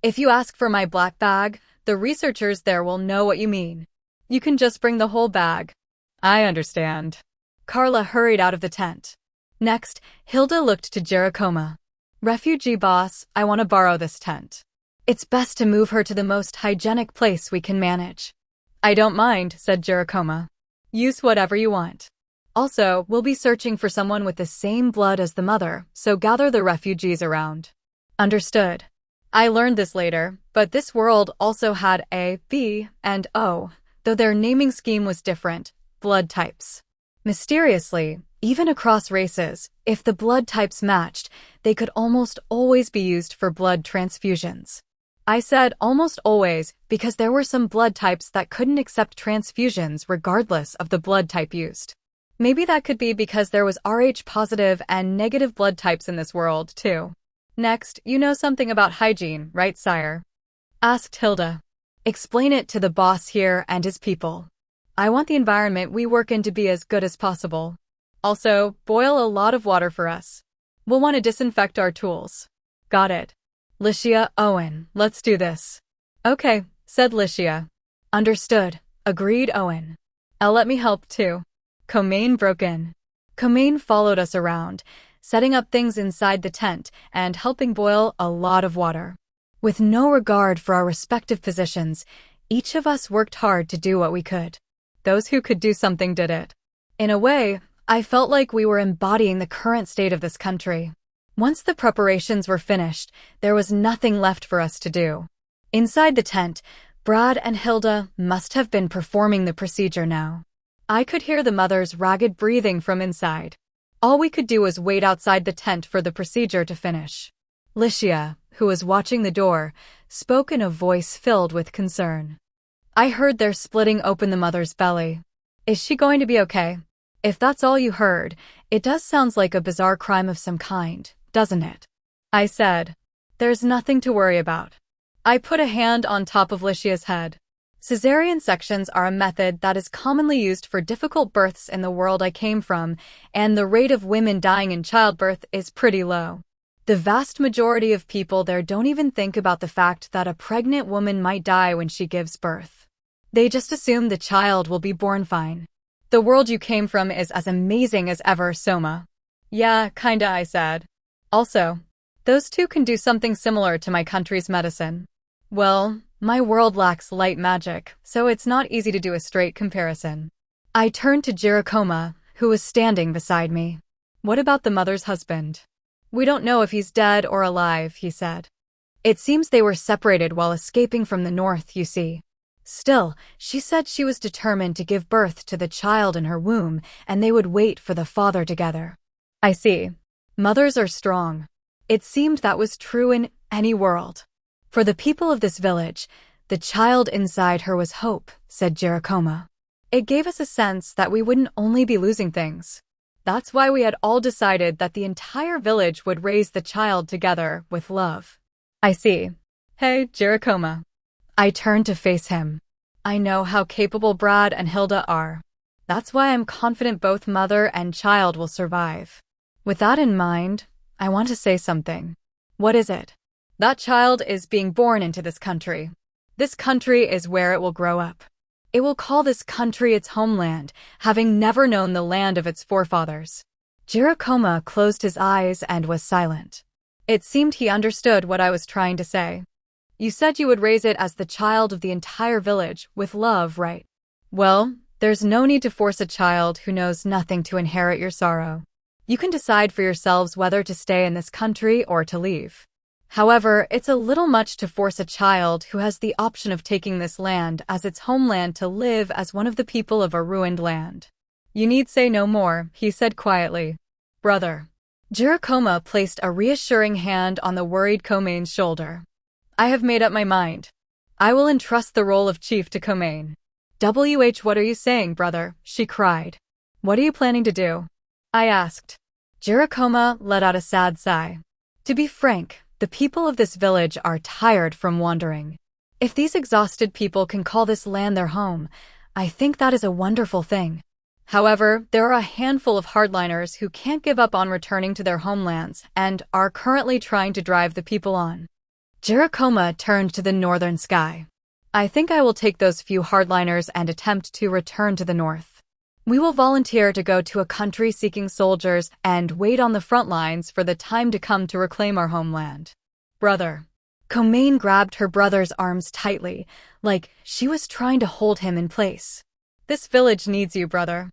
A: If you ask for my black bag, the researchers there will know what you mean. You can just bring the whole bag. I understand. Carla hurried out of the tent. Next, Hilda looked to Jericoma. Refugee boss, I want to borrow this tent. It's best to move her to the most hygienic place we can manage. I don't mind, said Jericoma. Use whatever you want. Also, we'll be searching for someone with the same blood as the mother, so gather the refugees around. Understood. I learned this later, but this world also had A, B, and O, though their naming scheme was different, blood types. Mysteriously, even across races, if the blood types matched, they could almost always be used for blood transfusions. I said almost always because there were some blood types that couldn't accept transfusions regardless of the blood type used. Maybe that could be because there was Rh positive and negative blood types in this world, too. Next, you know something about hygiene, right, sire? Asked Hilda. Explain it to the boss here and his people. I want the environment we work in to be as good as possible. Also, boil a lot of water for us. We'll want to disinfect our tools. Got it. Licia, Owen, let's do this. Okay, said Licia. Understood, agreed Owen. Let me help too. Comaine broke in. Comaine followed us around, setting up things inside the tent and helping boil a lot of water. With no regard for our respective positions, each of us worked hard to do what we could. Those who could do something did it. In a way, I felt like we were embodying the current state of this country. Once the preparations were finished, there was nothing left for us to do. Inside the tent, Brad and Hilda must have been performing the procedure now. I could hear the mother's ragged breathing from inside. All we could do was wait outside the tent for the procedure to finish. Licia, who was watching the door, spoke in a voice filled with concern. I heard they're splitting open the mother's belly. Is she going to be okay? If that's all you heard, it does sound like a bizarre crime of some kind, doesn't it? I said. There's nothing to worry about. I put a hand on top of Licia's head. Caesarean sections are a method that is commonly used for difficult births in the world I came from, and the rate of women dying in childbirth is pretty low. The vast majority of people there don't even think about the fact that a pregnant woman might die when she gives birth. They just assume the child will be born fine. The world you came from is as amazing as ever, Soma. Yeah, kinda, I said. Also, those two can do something similar to my country's medicine. Well, my world lacks light magic, so it's not easy to do a straight comparison. I turned to Jirokoma, who was standing beside me. What about the mother's husband? We don't know if he's dead or alive, he said. It seems they were separated while escaping from the north, you see. Still, she said she was determined to give birth to the child in her womb, and they would wait for the father together. I see. Mothers are strong. It seemed that was true in any world. For the people of this village, the child inside her was hope, said Jirokoma. It gave us a sense that we wouldn't only be losing things. That's why we had all decided that the entire village would raise the child together with love. I see. Hey, Jirokoma. I turned to face him. I know how capable Brad and Hilda are. That's why I'm confident both mother and child will survive. With that in mind, I want to say something. What is it? That child is being born into this country. This country is where it will grow up. It will call this country its homeland, having never known the land of its forefathers. Jirokoma closed his eyes and was silent. It seemed he understood what I was trying to say. You said you would raise it as the child of the entire village, with love, right? Well, there's no need to force a child who knows nothing to inherit your sorrow. You can decide for yourselves whether to stay in this country or to leave. However, it's a little much to force a child who has the option of taking this land as its homeland to live as one of the people of a ruined land. You need say no more, he said quietly. Brother. Jirokoma placed a reassuring hand on the worried Komaine's shoulder. I have made up my mind. I will entrust the role of chief to Komaine. What are you saying, brother? She cried. What are you planning to do? I asked. Jirokoma let out a sad sigh. To be frank, the people of this village are tired from wandering. If these exhausted people can call this land their home, I think that is a wonderful thing. However, there are a handful of hardliners who can't give up on returning to their homelands and are currently trying to drive the people on. Jirokoma turned to the northern sky. I think I will take those few hardliners and attempt to return to the north. We will volunteer to go to a country seeking soldiers and wait on the front lines for the time to come to reclaim our homeland. Brother. Komaine grabbed her brother's arms tightly, like she was trying to hold him in place. This village needs you, brother.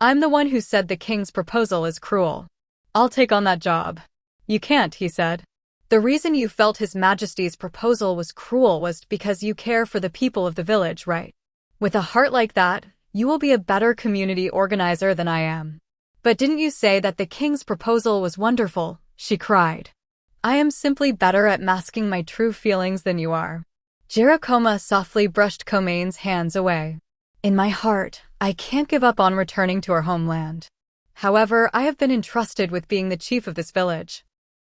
A: I'm the one who said the king's proposal is cruel. I'll take on that job. You can't, he said. The reason you felt His Majesty's proposal was cruel was because you care for the people of the village, right? With a heart like that, you will be a better community organizer than I am. But didn't you say that the king's proposal was wonderful? She cried. I am simply better at masking my true feelings than you are. Jericoma softly brushed Comaine's hands away. In my heart, I can't give up on returning to our homeland. However, I have been entrusted with being the chief of this village.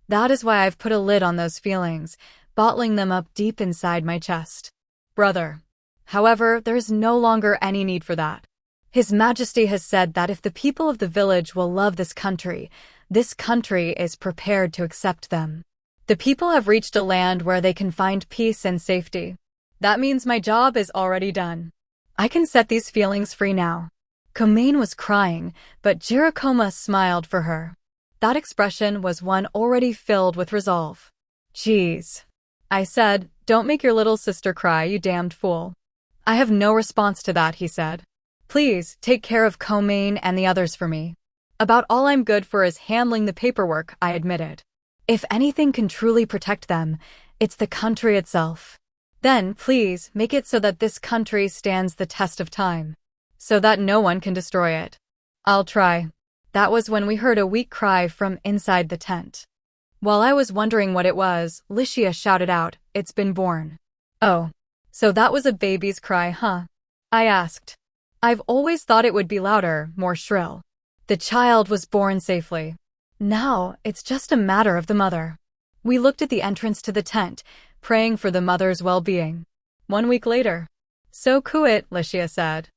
A: That is why I've put a lid on those feelings, bottling them up deep inside my chest. Brother. However, there is no longer any need for that. His Majesty has said that if the people of the village will love this country is prepared to accept them. The people have reached a land where they can find peace and safety. That means my job is already done. I can set these feelings free now. Comaine was crying, but Jericoma smiled for her. That expression was one already filled with resolve. Geez. I said, don't make your little sister cry, you damned fool. I have no response to that, he said. Please, take care of Comaine and the others for me. About all I'm good for is handling the paperwork, I admitted. If anything can truly protect them, it's the country itself. Then, please, make it so that this country stands the test of time. So that no one can destroy it. I'll try. That was when we heard a weak cry from inside the tent. While I was wondering what it was, Licia shouted out, it's been born. Oh. So that was a baby's cry, huh? I asked. I've always thought it would be louder, more shrill. The child was born safely. Now, it's just a matter of the mother. We looked at the entrance to the tent, praying for the mother's well-being. 1 week later. So cute, Licia said.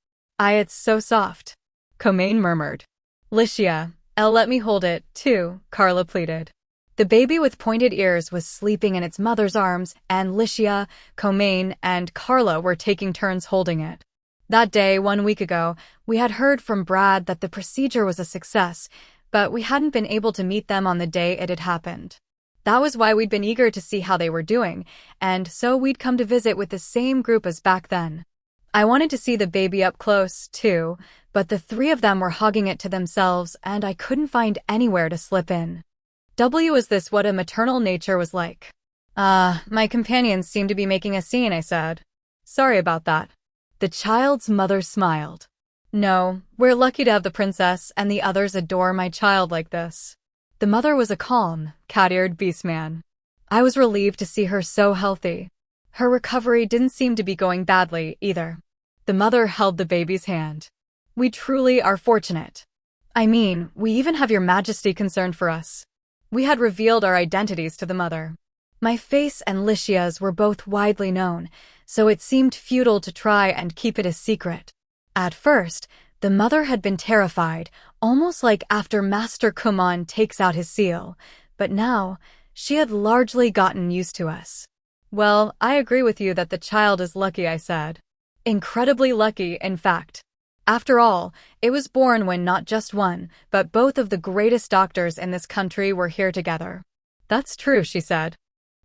A: It's so soft. Comaine murmured. Licia, let me hold it, too, Carla pleaded. The baby with pointed ears was sleeping in its mother's arms, and Licia, Comaine, and Carla were taking turns holding it. That day, 1 week ago, we had heard from Brad that the procedure was a success, but we hadn't been able to meet them on the day it had happened. That was why we'd been eager to see how they were doing, and so we'd come to visit with the same group as back then. I wanted to see the baby up close, too, but the three of them were hugging it to themselves, and I couldn't find anywhere to slip in. Is this what a maternal nature was like? My companions seem to be making a scene, I said. Sorry about that. The child's mother smiled. No, we're lucky to have the princess, and the others adore my child like this. The mother was a calm, cat-eared beastman. I was relieved to see her so healthy. Her recovery didn't seem to be going badly, either. The mother held the baby's hand. We truly are fortunate. I mean, we even have your Majesty concerned for us. We had revealed our identities to the mother. My face and Licia's were both widely known, so it seemed futile to try and keep it a secret. At first, the mother had been terrified, almost like after Master Kumon takes out his seal, but now, she had largely gotten used to us. Well, I agree with you that the child is lucky, I said. Incredibly lucky, in fact. After all, it was born when not just one, but both of the greatest doctors in this country were here together. That's true, she said.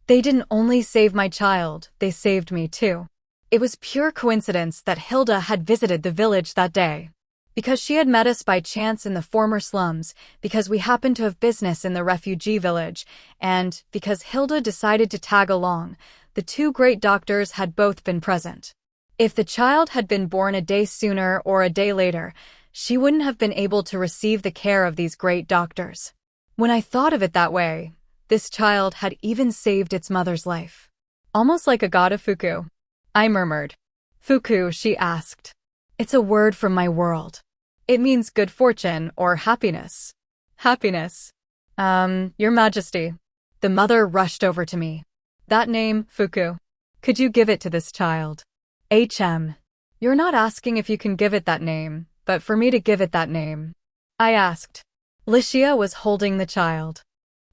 A: They didn't only save my child, they saved me too. It was pure coincidence that Hilda had visited the village that day. Because she had met us by chance in the former slums, because we happened to have business in the refugee village, and because Hilda decided to tag along, the two great doctors had both been present. If the child had been born a day sooner or a day later, she wouldn't have been able to receive the care of these great doctors. When I thought of it that way, this child had even saved its mother's life. Almost like a god of Fuku. I murmured. Fuku, she asked. It's a word from my world. It means good fortune or happiness. Happiness. Your Majesty. The mother rushed over to me. That name, Fuku. Could you give it to this child? You're not asking if you can give it that name, but for me to give it that name. I asked. Licia was holding the child.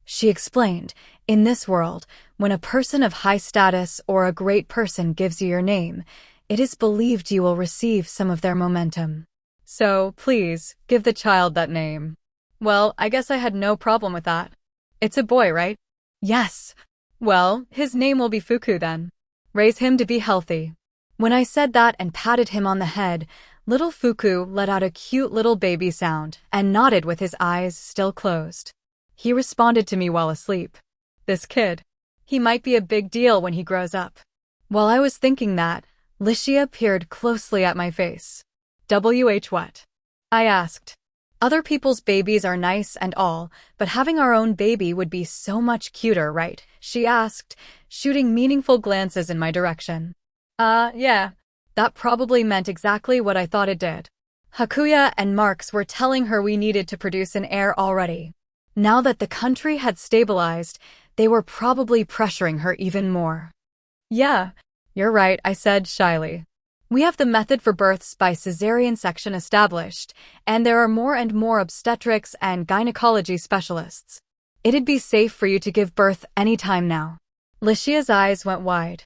A: She explained, in this world, when a person of high status or a great person gives you your name, it is believed you will receive some of their momentum. So, please, give the child that name. Well, I guess I had no problem with that. It's a boy, right? Yes. Well, his name will be Fuku then. Raise him to be healthy. When I said that and patted him on the head, Little Fuku let out a cute little baby sound and nodded with his eyes still closed. He responded to me while asleep. This kid. He might be a big deal when he grows up. While I was thinking that, Licia peered closely at my face. What? I asked. Other people's babies are nice and all, but having our own baby would be so much cuter, right? She asked, shooting meaningful glances in my direction. Yeah. That probably meant exactly what I thought it did. Hakuya and Marx were telling her we needed to produce an heir already. Now that the country had stabilized, they were probably pressuring her even more. Yeah, you're right, I said shyly. We have the method for births by cesarean section established, and there are more and more obstetrics and gynecology specialists. It'd be safe for you to give birth any time now. Licia's eyes went wide.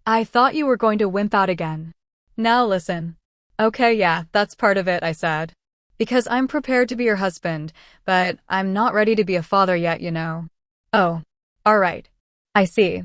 A: I thought you were going to wimp out again. Now listen. Okay, yeah, that's part of it, I said. Because I'm prepared to be your husband, but I'm not ready to be a father yet, you know. Oh, all right. I see.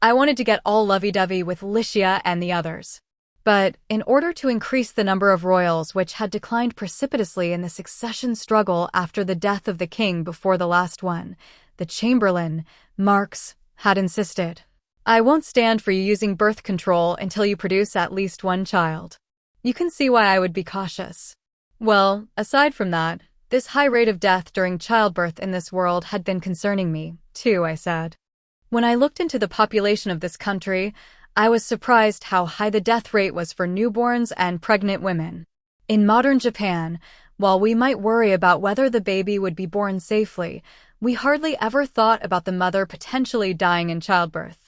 A: I wanted to get all lovey-dovey with Licia and the others. But in order to increase the number of royals, which had declined precipitously in the succession struggle after the death of the king before the last one, the Chamberlain, Marx, had insisted. I won't stand for you using birth control until you produce at least one child. You can see why I would be cautious. Well, aside from that, this high rate of death during childbirth in this world had been concerning me, too, I said. When I looked into the population of this country, I was surprised how high the death rate was for newborns and pregnant women. In modern Japan, while we might worry about whether the baby would be born safely, we hardly ever thought about the mother potentially dying in childbirth.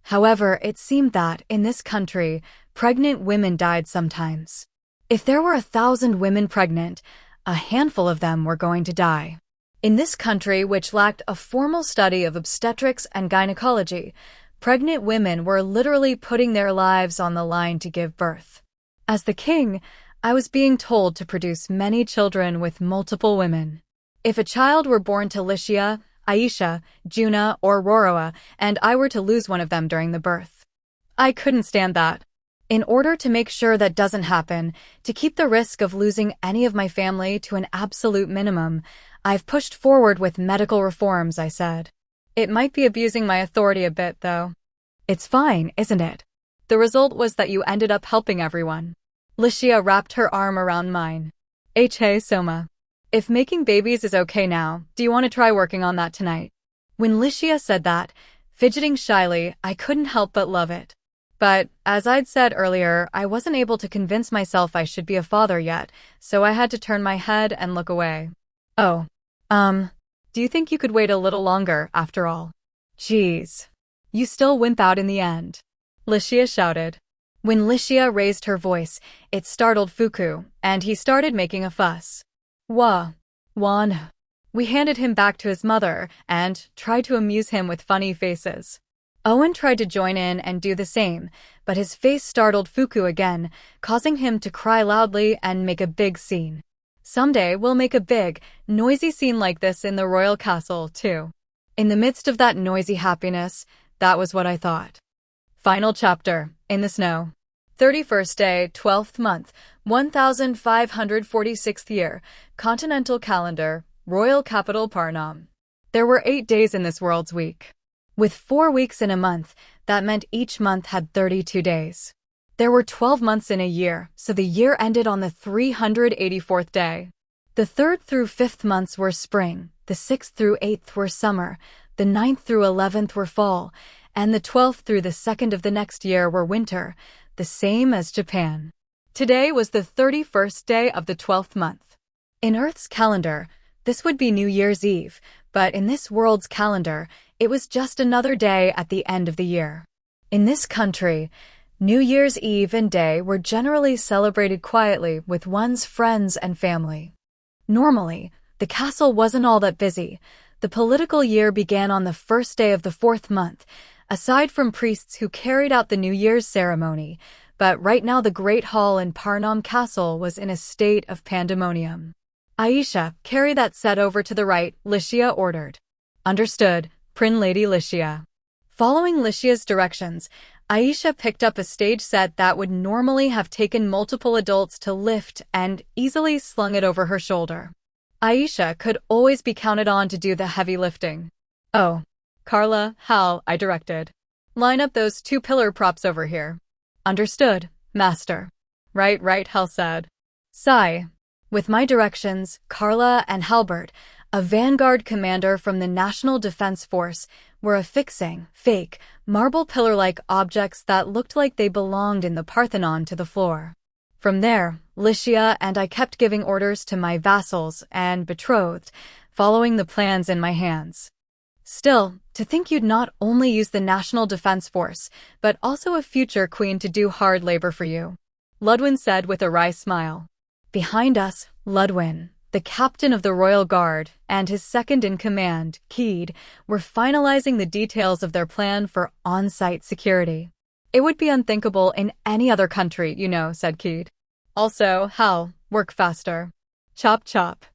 A: However, it seemed that, in this country, pregnant women died sometimes. If there were 1,000 women pregnant, a handful of them were going to die. In this country, which lacked a formal study of obstetrics and gynecology, pregnant women were literally putting their lives on the line to give birth. As the king, I was being told to produce many children with multiple women. If a child were born to Licia, Aisha, Juna, or Roroa, and I were to lose one of them during the birth. I couldn't stand that. In order to make sure that doesn't happen, to keep the risk of losing any of my family to an absolute minimum, I've pushed forward with medical reforms, I said. It might be abusing my authority a bit, though. It's fine, isn't it? The result was that you ended up helping everyone. Licia wrapped her arm around mine. Hey, Soma. If making babies is okay now, do you want to try working on that tonight? When Licia said that, fidgeting shyly, I couldn't help but love it. But, as I'd said earlier, I wasn't able to convince myself I should be a father yet, so I had to turn my head and look away. Oh, do you think you could wait a little longer, after all? Jeez. You still wimp out in the end. Licia shouted. When Licia raised her voice, it startled Fuku, and he started making a fuss. Juan. We handed him back to his mother and tried to amuse him with funny faces. Owen tried to join in and do the same, but his face startled Fuku again, causing him to cry loudly and make a big scene. Someday we'll make a big, noisy scene like this in the royal castle, too. In the midst of that noisy happiness, that was what I thought. Final chapter, in the snow. 31st day, 12th month, 1546th year, continental calendar, royal capital Parnam. There were 8 days in this world's week. With 4 weeks in a month, that meant each month had 32 days. There were 12 months in a year, so the year ended on the 384th day. The 3rd through 5th months were spring, the 6th through 8th were summer, the 9th through 11th were fall, and the 12th through the 2nd of the next year were winter, the same as Japan. Today was the 31st day of the 12th month. In Earth's calendar, this would be New Year's Eve, but in this world's calendar, it was just another day at the end of the year. In this country, New Year's Eve and day were generally celebrated quietly with one's friends and family. Normally, the castle wasn't all that busy. The political year began on the first day of the 4th month, aside from priests who carried out the New Year's ceremony, but right now the Great Hall in Parnam Castle was in a state of pandemonium. Aisha, carry that set over to the right, Licia ordered. Understood, Prin Lady Licia. Following Licia's directions, Aisha picked up a stage set that would normally have taken multiple adults to lift and easily slung it over her shoulder. Aisha could always be counted on to do the heavy lifting. "Oh, Carla, Hal," I directed. "Line up those 2 pillar props over here." "Understood, master." Right, Hal said. Sigh. With my directions, Carla and Halbert, a vanguard commander from the National Defense Force, were affixing fake, marble pillar-like objects that looked like they belonged in the Parthenon to the floor. From there, Licia and I kept giving orders to my vassals and betrothed, following the plans in my hands. Still, to think you'd not only use the National Defense Force, but also a future queen to do hard labor for you, Ludwin said with a wry smile. Behind us, Ludwin, the captain of the Royal Guard, and his second-in-command, Keed, were finalizing the details of their plan for on-site security. "It would be unthinkable in any other country, you know," said Keed. "Also, Hal, work faster." "Chop chop."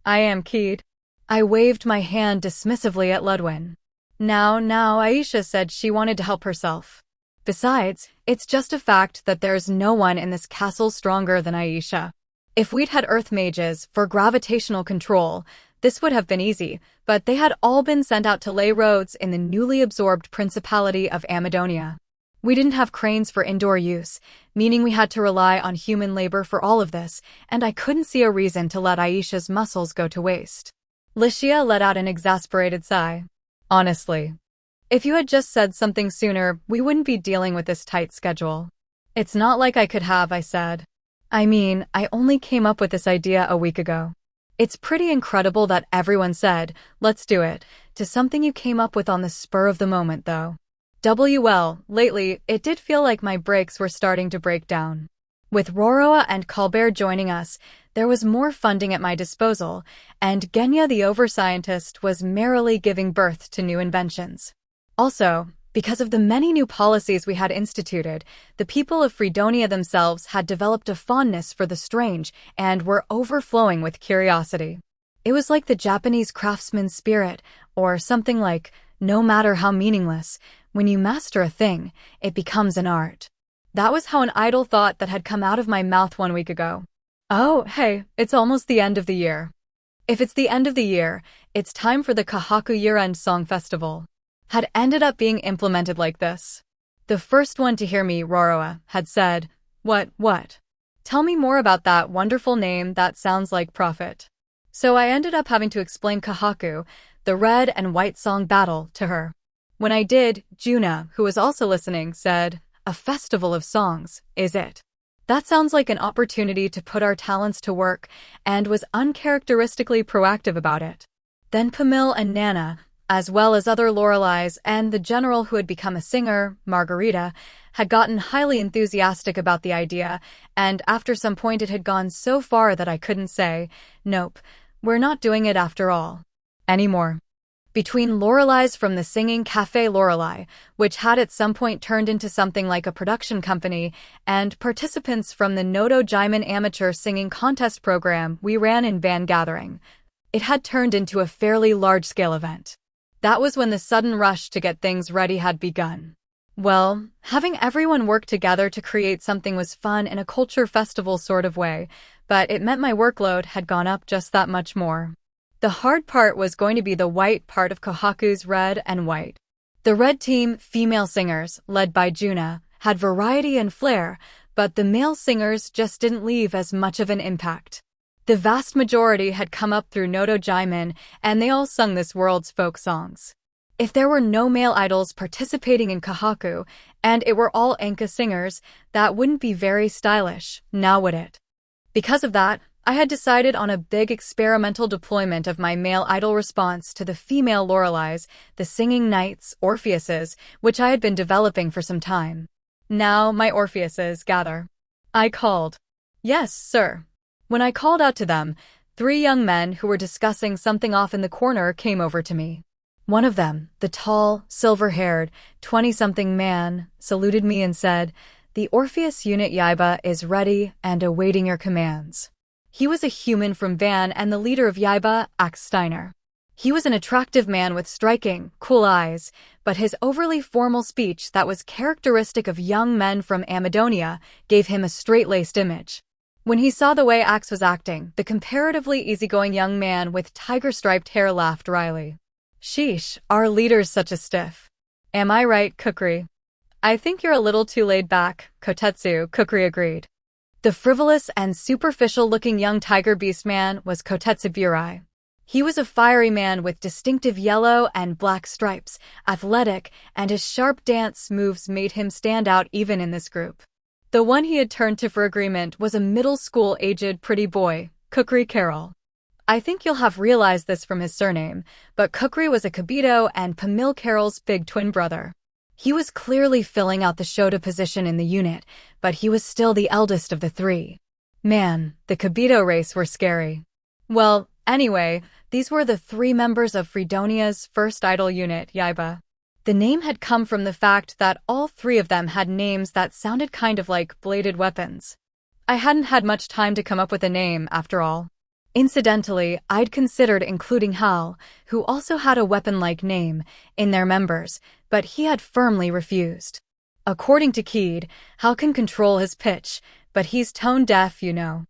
A: "I am Keed." I waved my hand dismissively at Ludwin. Now, Aisha said she wanted to help herself. Besides, it's just a fact that there's no one in this castle stronger than Aisha. If we'd had earth mages for gravitational control, this would have been easy, but they had all been sent out to lay roads in the newly absorbed Principality of Amadonia. We didn't have cranes for indoor use, meaning we had to rely on human labor for all of this, and I couldn't see a reason to let Aisha's muscles go to waste. Licia let out an exasperated sigh. "Honestly, if you had just said something sooner, we wouldn't be dealing with this tight schedule." "It's not like I could have," I said. "I mean, I only came up with this idea a week ago." "It's pretty incredible that everyone said, 'Let's do it,' to something you came up with on the spur of the moment, though. Lately, it did feel like my brakes were starting to break down. With Roroa and Colbert joining us, there was more funding at my disposal, and Genya the over-scientist was merrily giving birth to new inventions. Also, because of the many new policies we had instituted, the people of Fredonia themselves had developed a fondness for the strange and were overflowing with curiosity. It was like the Japanese craftsman's spirit, or something like, no matter how meaningless, when you master a thing, it becomes an art. That was how an idle thought that had come out of my mouth 1 week ago. "Oh, hey, it's almost the end of the year." If it's the end of the year, it's time for the Kahaku Year-End Song Festival. Had ended up being implemented like this. The first one to hear me, Roroa, had said, What? Tell me more about that wonderful name that sounds like profit." So I ended up having to explain Kahaku, the red and white song battle, to her. When I did, Juna, who was also listening, said, "A festival of songs, is it? That sounds like an opportunity to put our talents to work," and was uncharacteristically proactive about it. Then Pamil and Nana, as well as other Loreleis and the general who had become a singer, Margarita, had gotten highly enthusiastic about the idea, and after some point it had gone so far that I couldn't say, "Nope, we're not doing it after all." Anymore. Between Loreleis from the singing Café Lorelei, which had at some point turned into something like a production company, and participants from the Noto Jaimin amateur singing contest program we ran in Van Gathering, it had turned into a fairly large-scale event. That was when the sudden rush to get things ready had begun. Well, having everyone work together to create something was fun in a culture festival sort of way, but it meant my workload had gone up just that much more. The hard part was going to be the white part of Kohaku's red and white. The red team, female singers, led by Juna, had variety and flair, but the male singers just didn't leave as much of an impact. The vast majority had come up through Noto Jaimin, and they all sung this world's folk songs. If there were no male idols participating in Kahaku, and it were all Enka singers, that wouldn't be very stylish, now would it? Because of that, I had decided on a big experimental deployment of my male idol response to the female Loreleis, the singing knights, Orpheuses, which I had been developing for some time. "Now, my Orpheuses, gather." I called. "Yes, sir." When I called out to them, 3 young men who were discussing something off in the corner came over to me. One of them, the tall, silver-haired, 20-something man, saluted me and said, "The Orpheus unit Yaiba is ready and awaiting your commands." He was a human from Van and the leader of Yaiba, Axe Steiner. He was an attractive man with striking, cool eyes, but his overly formal speech that was characteristic of young men from Amadonia gave him a straight-laced image. When he saw the way Axe was acting, the comparatively easygoing young man with tiger-striped hair laughed wryly. Sheesh, our leader's such a stiff. Am I right, Kukri? I think you're a little too laid back, Kotetsu, Kukri agreed. The frivolous and superficial-looking young tiger beast man was Kotetsu Burai. He was a fiery man with distinctive yellow and black stripes, athletic, and his sharp dance moves made him stand out even in this group. The one he had turned to for agreement was a middle-school-aged pretty boy, Kukri Carroll. I think you'll have realized this from his surname, but Kukri was a Kibito and Pamil Carroll's big twin brother. He was clearly filling out the Shota position in the unit, but he was still the eldest of the three. Man, the Kibito race were scary. Well, anyway, these were the three members of Fredonia's first idol unit, Yaiba. The name had come from the fact that all three of them had names that sounded kind of like bladed weapons. I hadn't had much time to come up with a name, after all. Incidentally, I'd considered including Hal, who also had a weapon-like name, in their members, but he had firmly refused. According to Keed, Hal can control his pitch, but he's tone-deaf, you know.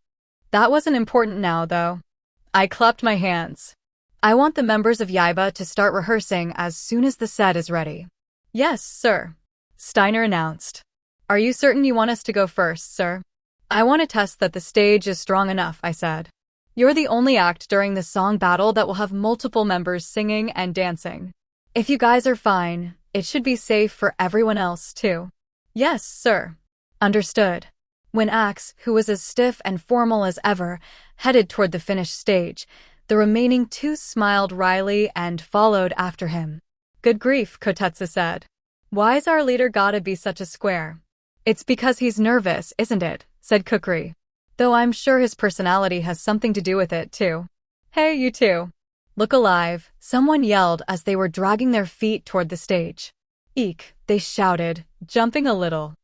A: That wasn't important now, though. I clapped my hands. I want the members of Yaiba to start rehearsing as soon as the set is ready. Yes, sir, Steiner announced. Are you certain you want us to go first, sir? I want to test that the stage is strong enough, I said. You're the only act during the song battle that will have multiple members singing and dancing. If you guys are fine, it should be safe for everyone else, too. Yes, sir. Understood. When Axe, who was as stiff and formal as ever, headed toward the finished stage, the remaining two smiled wryly and followed after him. Good grief, Kotetsu said. Why's our leader gotta be such a square? It's because he's nervous, isn't it? Said Kukri. Though I'm sure his personality has something to do with it, too. Hey, you two. Look alive, someone yelled as they were dragging their feet toward the stage. Eek, they shouted, jumping a little.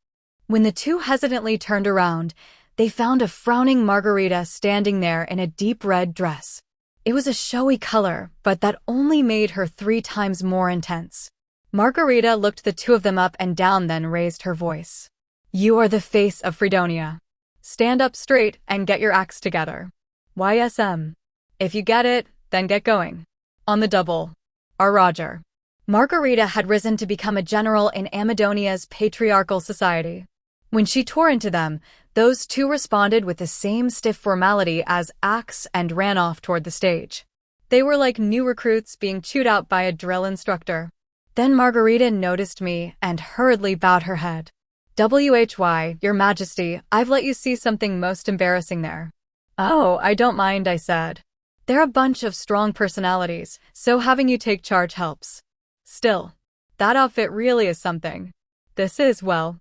A: When the two hesitantly turned around, they found a frowning Margarita standing there in a deep red dress. It was a showy color, but that only made her 3 times more intense. Margarita looked the two of them up and down, then raised her voice. You are the face of Fredonia. Stand up straight and get your acts together. YSM. If you get it, then get going. On the double. R. Roger. Margarita had risen to become a general in Amadonia's patriarchal society. When she tore into them, those two responded with the same stiff formality as Axe and ran off toward the stage. They were like new recruits being chewed out by a drill instructor. Then Margarita noticed me and hurriedly bowed her head. WHY, Your Majesty, I've let you see something most embarrassing there. Oh, I don't mind, I said. They're a bunch of strong personalities, so having you take charge helps. Still, that outfit really is something. This is, well,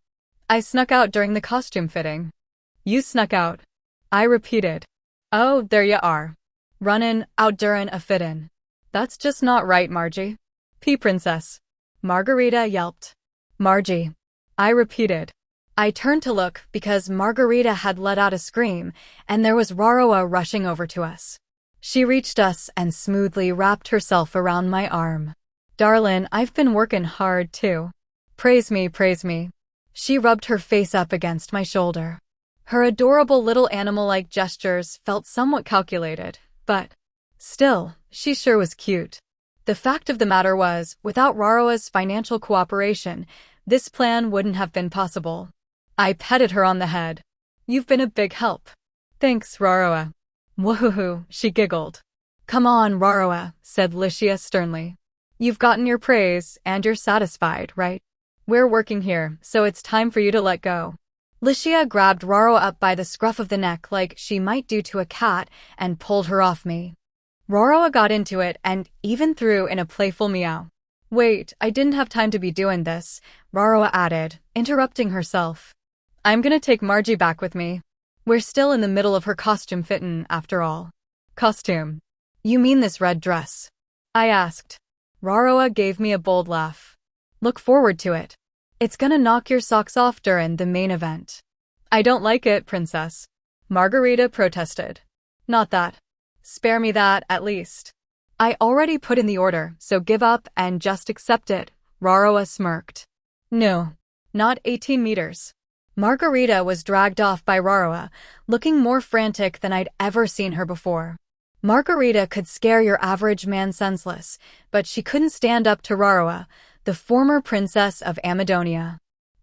A: I snuck out during the costume fitting. You snuck out. I repeated. Oh, there you are. Runnin' out durin' a fittin'. That's just not right, Margie. Princess. Margarita yelped. Margie. I repeated. I turned to look because Margarita had let out a scream, and there was Raroa rushing over to us. She reached us and smoothly wrapped herself around my arm. Darlin', I've been workin' hard, too. Praise me, praise me. She rubbed her face up against my shoulder. Her adorable little animal-like gestures felt somewhat calculated, but still, she sure was cute. The fact of the matter was, without Raroa's financial cooperation, this plan wouldn't have been possible. I petted her on the head. You've been a big help. Thanks, Raroa. Woohoo, she giggled. Come on, Raroa, said Licia sternly. You've gotten your praise, and you're satisfied, right? We're working here, so it's time for you to let go. Licia grabbed Raroa up by the scruff of the neck like she might do to a cat and pulled her off me. Raroa got into it and even threw in a playful meow. Wait, I didn't have time to be doing this, Raroa added, interrupting herself. I'm gonna take Margie back with me. We're still in the middle of her costume fittin', after all. Costume? You mean this red dress? I asked. Raroa gave me a bold laugh. Look forward to it. It's gonna knock your socks off during the main event. I don't like it, Princess. Margarita protested. Not that. Spare me that, at least. I already put in the order, so give up and just accept it, Raroa smirked. No, not 18 meters. Margarita was dragged off by Raroa, looking more frantic than I'd ever seen her before. Margarita could scare your average man senseless, but she couldn't stand up to Raroa, the former princess of Amadonia.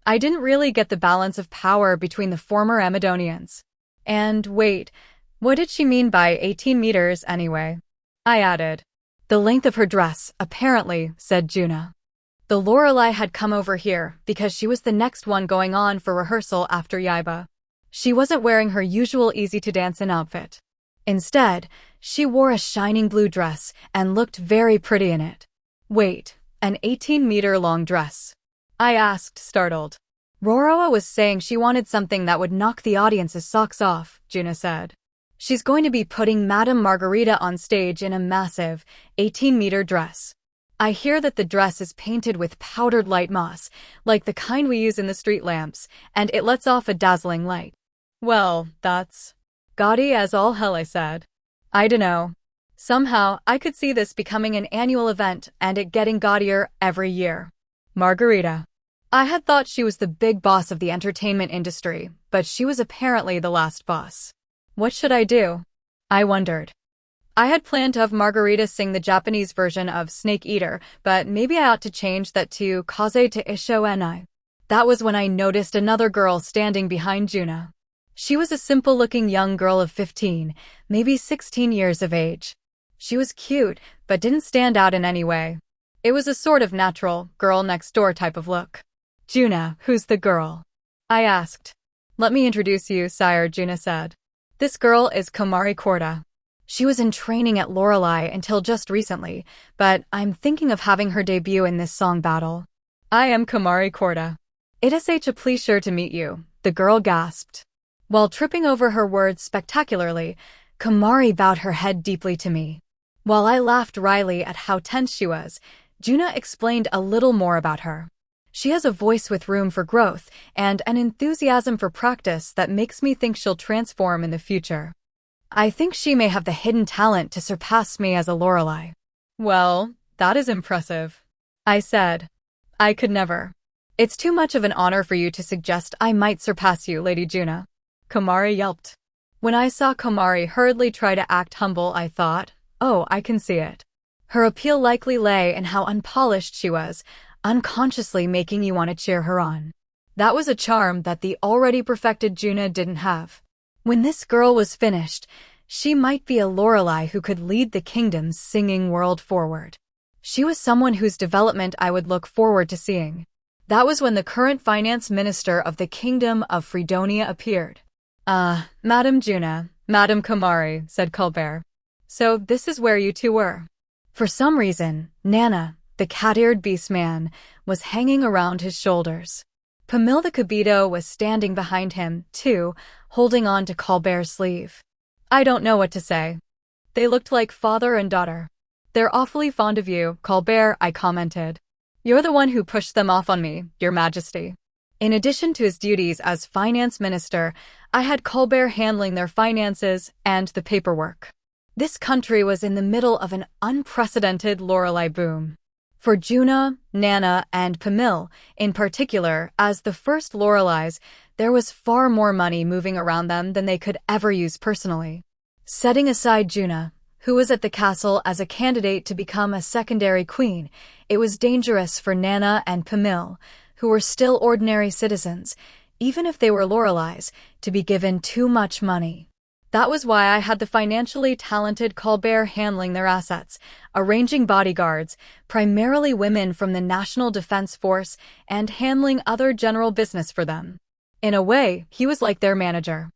A: I didn't really get the balance of power between the former Amadonians. And wait, what did she mean by 18 meters anyway? I added. The length of her dress, apparently, said Juna. The Lorelei had come over here because she was the next one going on for rehearsal after Yaiba. She wasn't wearing her usual easy-to-dance-in outfit. Instead, she wore a shining blue dress and looked very pretty in it. Wait, an 18-meter-long dress? I asked, startled. Raroa was saying she wanted something that would knock the audience's socks off, Juna said. She's going to be putting Madame Margarita on stage in a massive, 18-meter dress. I hear that the dress is painted with powdered light moss, like the kind we use in the street lamps, and it lets off a dazzling light. Well, that's gaudy as all hell, I said. I dunno. Somehow, I could see this becoming an annual event and it getting gaudier every year. Margarita. I had thought she was the big boss of the entertainment industry, but she was apparently the last boss. What should I do? I wondered. I had planned to have Margarita sing the Japanese version of Snake Eater, but maybe I ought to change that to Kaze to Isho Enai. That was when I noticed another girl standing behind Juna. She was a simple-looking young girl of 15, maybe 16 years of age. She was cute, but didn't stand out in any way. It was a sort of natural, girl-next-door type of look. Juna, who's the girl? I asked. Let me introduce you, sire, Juna said. This girl is Komari Korda. She was in training at Lorelei until just recently, but I'm thinking of having her debut in this song battle. I am Komari Korda. It is a pleasure to meet you, the girl gasped. While tripping over her words spectacularly, Komari bowed her head deeply to me. While I laughed wryly at how tense she was, Juna explained a little more about her. She has a voice with room for growth and an enthusiasm for practice that makes me think she'll transform in the future. I think she may have the hidden talent to surpass me as a Lorelei. Well, that is impressive, I said. I could never. It's too much of an honor for you to suggest I might surpass you, Lady Juna. Komari yelped. When I saw Komari hurriedly try to act humble, I thought, oh, I can see it. Her appeal likely lay in how unpolished she was, unconsciously making you want to cheer her on. That was a charm that the already perfected Juna didn't have. When this girl was finished, she might be a Lorelei who could lead the kingdom's singing world forward. She was someone whose development I would look forward to seeing. That was when the current finance minister of the kingdom of Fredonia appeared. Madame Juna, Madame Komari, said Colbert. So this is where you two were. For some reason, Nana, the cat-eared beast man, was hanging around his shoulders. Pamil the Kabito was standing behind him, too, holding on to Colbert's sleeve. I don't know what to say. They looked like father and daughter. They're awfully fond of you, Colbert, I commented. You're the one who pushed them off on me, Your Majesty. In addition to his duties as finance minister, I had Colbert handling their finances and the paperwork. This country was in the middle of an unprecedented Lorelei boom. For Juna, Nana, and Pamil, in particular, as the first Lorelei's, there was far more money moving around them than they could ever use personally. Setting aside Juna, who was at the castle as a candidate to become a secondary queen, it was dangerous for Nana and Pamil, who were still ordinary citizens, even if they were Lorelei's, to be given too much money. That was why I had the financially talented Colbert handling their assets, arranging bodyguards, primarily women from the National Defense Force, and handling other general business for them. In a way, he was like their manager.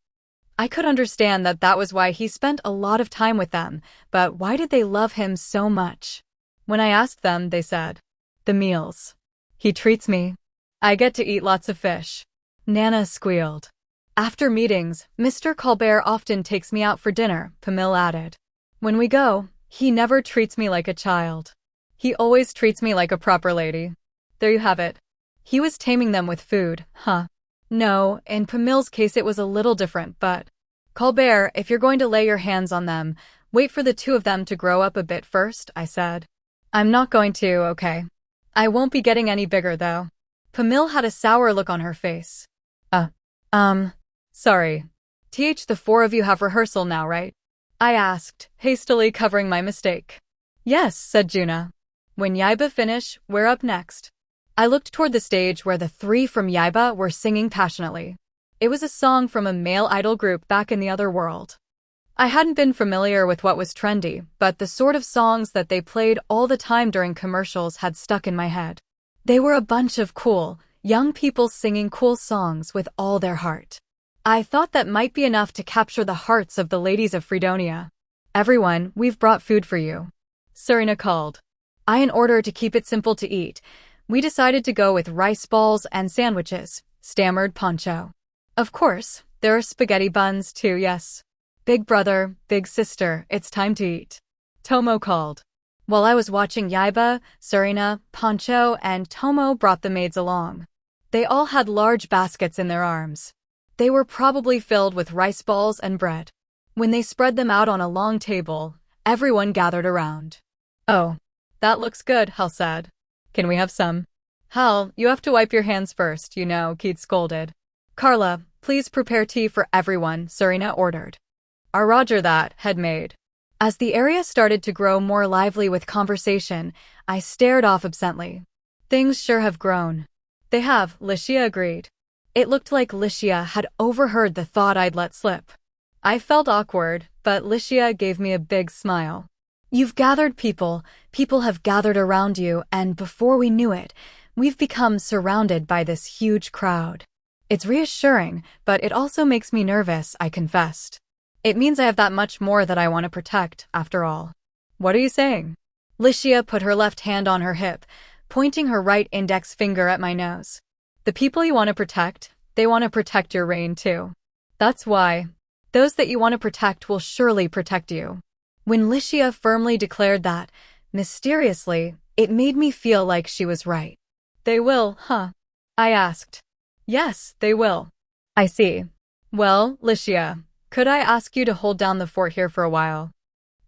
A: I could understand that was why he spent a lot of time with them, but why did they love him so much? When I asked them, they said, the meals. He treats me. I get to eat lots of fish. Nana squealed. After meetings, Mr. Colbert often takes me out for dinner, Pamil added. When we go, he never treats me like a child. He always treats me like a proper lady. There you have it. He was taming them with food, huh? No, in Pamil's case it was a little different, but... Colbert, if you're going to lay your hands on them, Wait for the two of them to grow up a bit first, I said. I'm not going to, okay. I won't be getting any bigger, though. Pamil had a sour look on her face. Sorry. The four of you have rehearsal now, right? I asked, hastily covering my mistake. Yes, said Juna. When Yaiba finish, we're up next. I looked toward the stage where the three from Yaiba were singing passionately. It was a song from a male idol group back in the other world. I hadn't been familiar with what was trendy, but the sort of songs that they played all the time during commercials had stuck in my head. They were a bunch of cool, young people singing cool songs with all their heart. I thought that might be enough to capture the hearts of the ladies of Fredonia. Everyone, we've brought food for you. Serena called. In order to keep it simple to eat, we decided to go with rice balls and sandwiches, stammered Poncho. Of course, there are spaghetti buns too, yes. Big brother, big sister, it's time to eat. Tomo called. While I was watching Yaiba, Serena, Poncho, and Tomo brought the maids along. They all had large baskets in their arms. They were probably filled with rice balls and bread. When they spread them out on a long table, everyone gathered around. Oh, that looks good, Hal said. Can we have some? Hal, you have to wipe your hands first, Keith scolded. Carla, please prepare tea for everyone, Serena ordered. Roger that, head maid. As the area started to grow more lively with conversation, I stared off absently. Things sure have grown. They have, Licia agreed. It looked like Licia had overheard the thought I'd let slip. I felt awkward, but Licia gave me a big smile. You've gathered people have gathered around you, and before we knew it, we've become surrounded by this huge crowd. It's reassuring, but it also makes me nervous, I confessed. It means I have that much more that I want to protect, after all. What are you saying? Licia put her left hand on her hip, pointing her right index finger at my nose. The people you want to protect, they want to protect your reign too. That's why. Those that you want to protect will surely protect you. When Licia firmly declared that, mysteriously, it made me feel like she was right. They will, huh? I asked. Yes, they will. I see. Well, Licia, could I ask you to hold down the fort here for a while?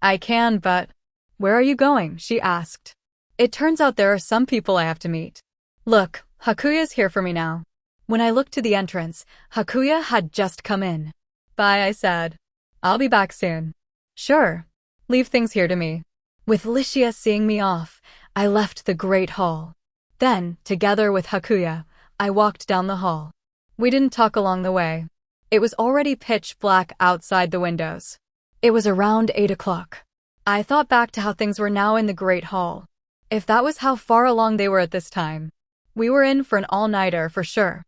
A: I can, but... Where are you going? She asked. It turns out there are some people I have to meet. Look, Hakuya's here for me now. When I looked to the entrance, Hakuya had just come in. Bye, I said. I'll be back soon. Sure. Leave things here to me. With Licia seeing me off, I left the great hall. Then, together with Hakuya, I walked down the hall. We didn't talk along the way. It was already pitch black outside the windows. It was around 8 o'clock. I thought back to how things were now in the Great Hall. If that was how far along they were at this time, we were in for an all-nighter for sure.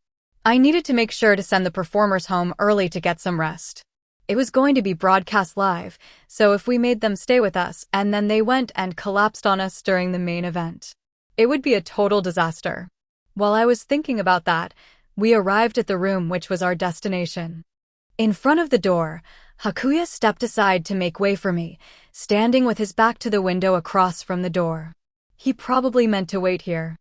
A: I needed to make sure to send the performers home early to get some rest. It was going to be broadcast live, so if we made them stay with us and then they went and collapsed on us during the main event, it would be a total disaster. While I was thinking about that, we arrived at the room which was our destination. In front of the door, Hakuya stepped aside to make way for me, standing with his back to the window across from the door. He probably meant to wait here.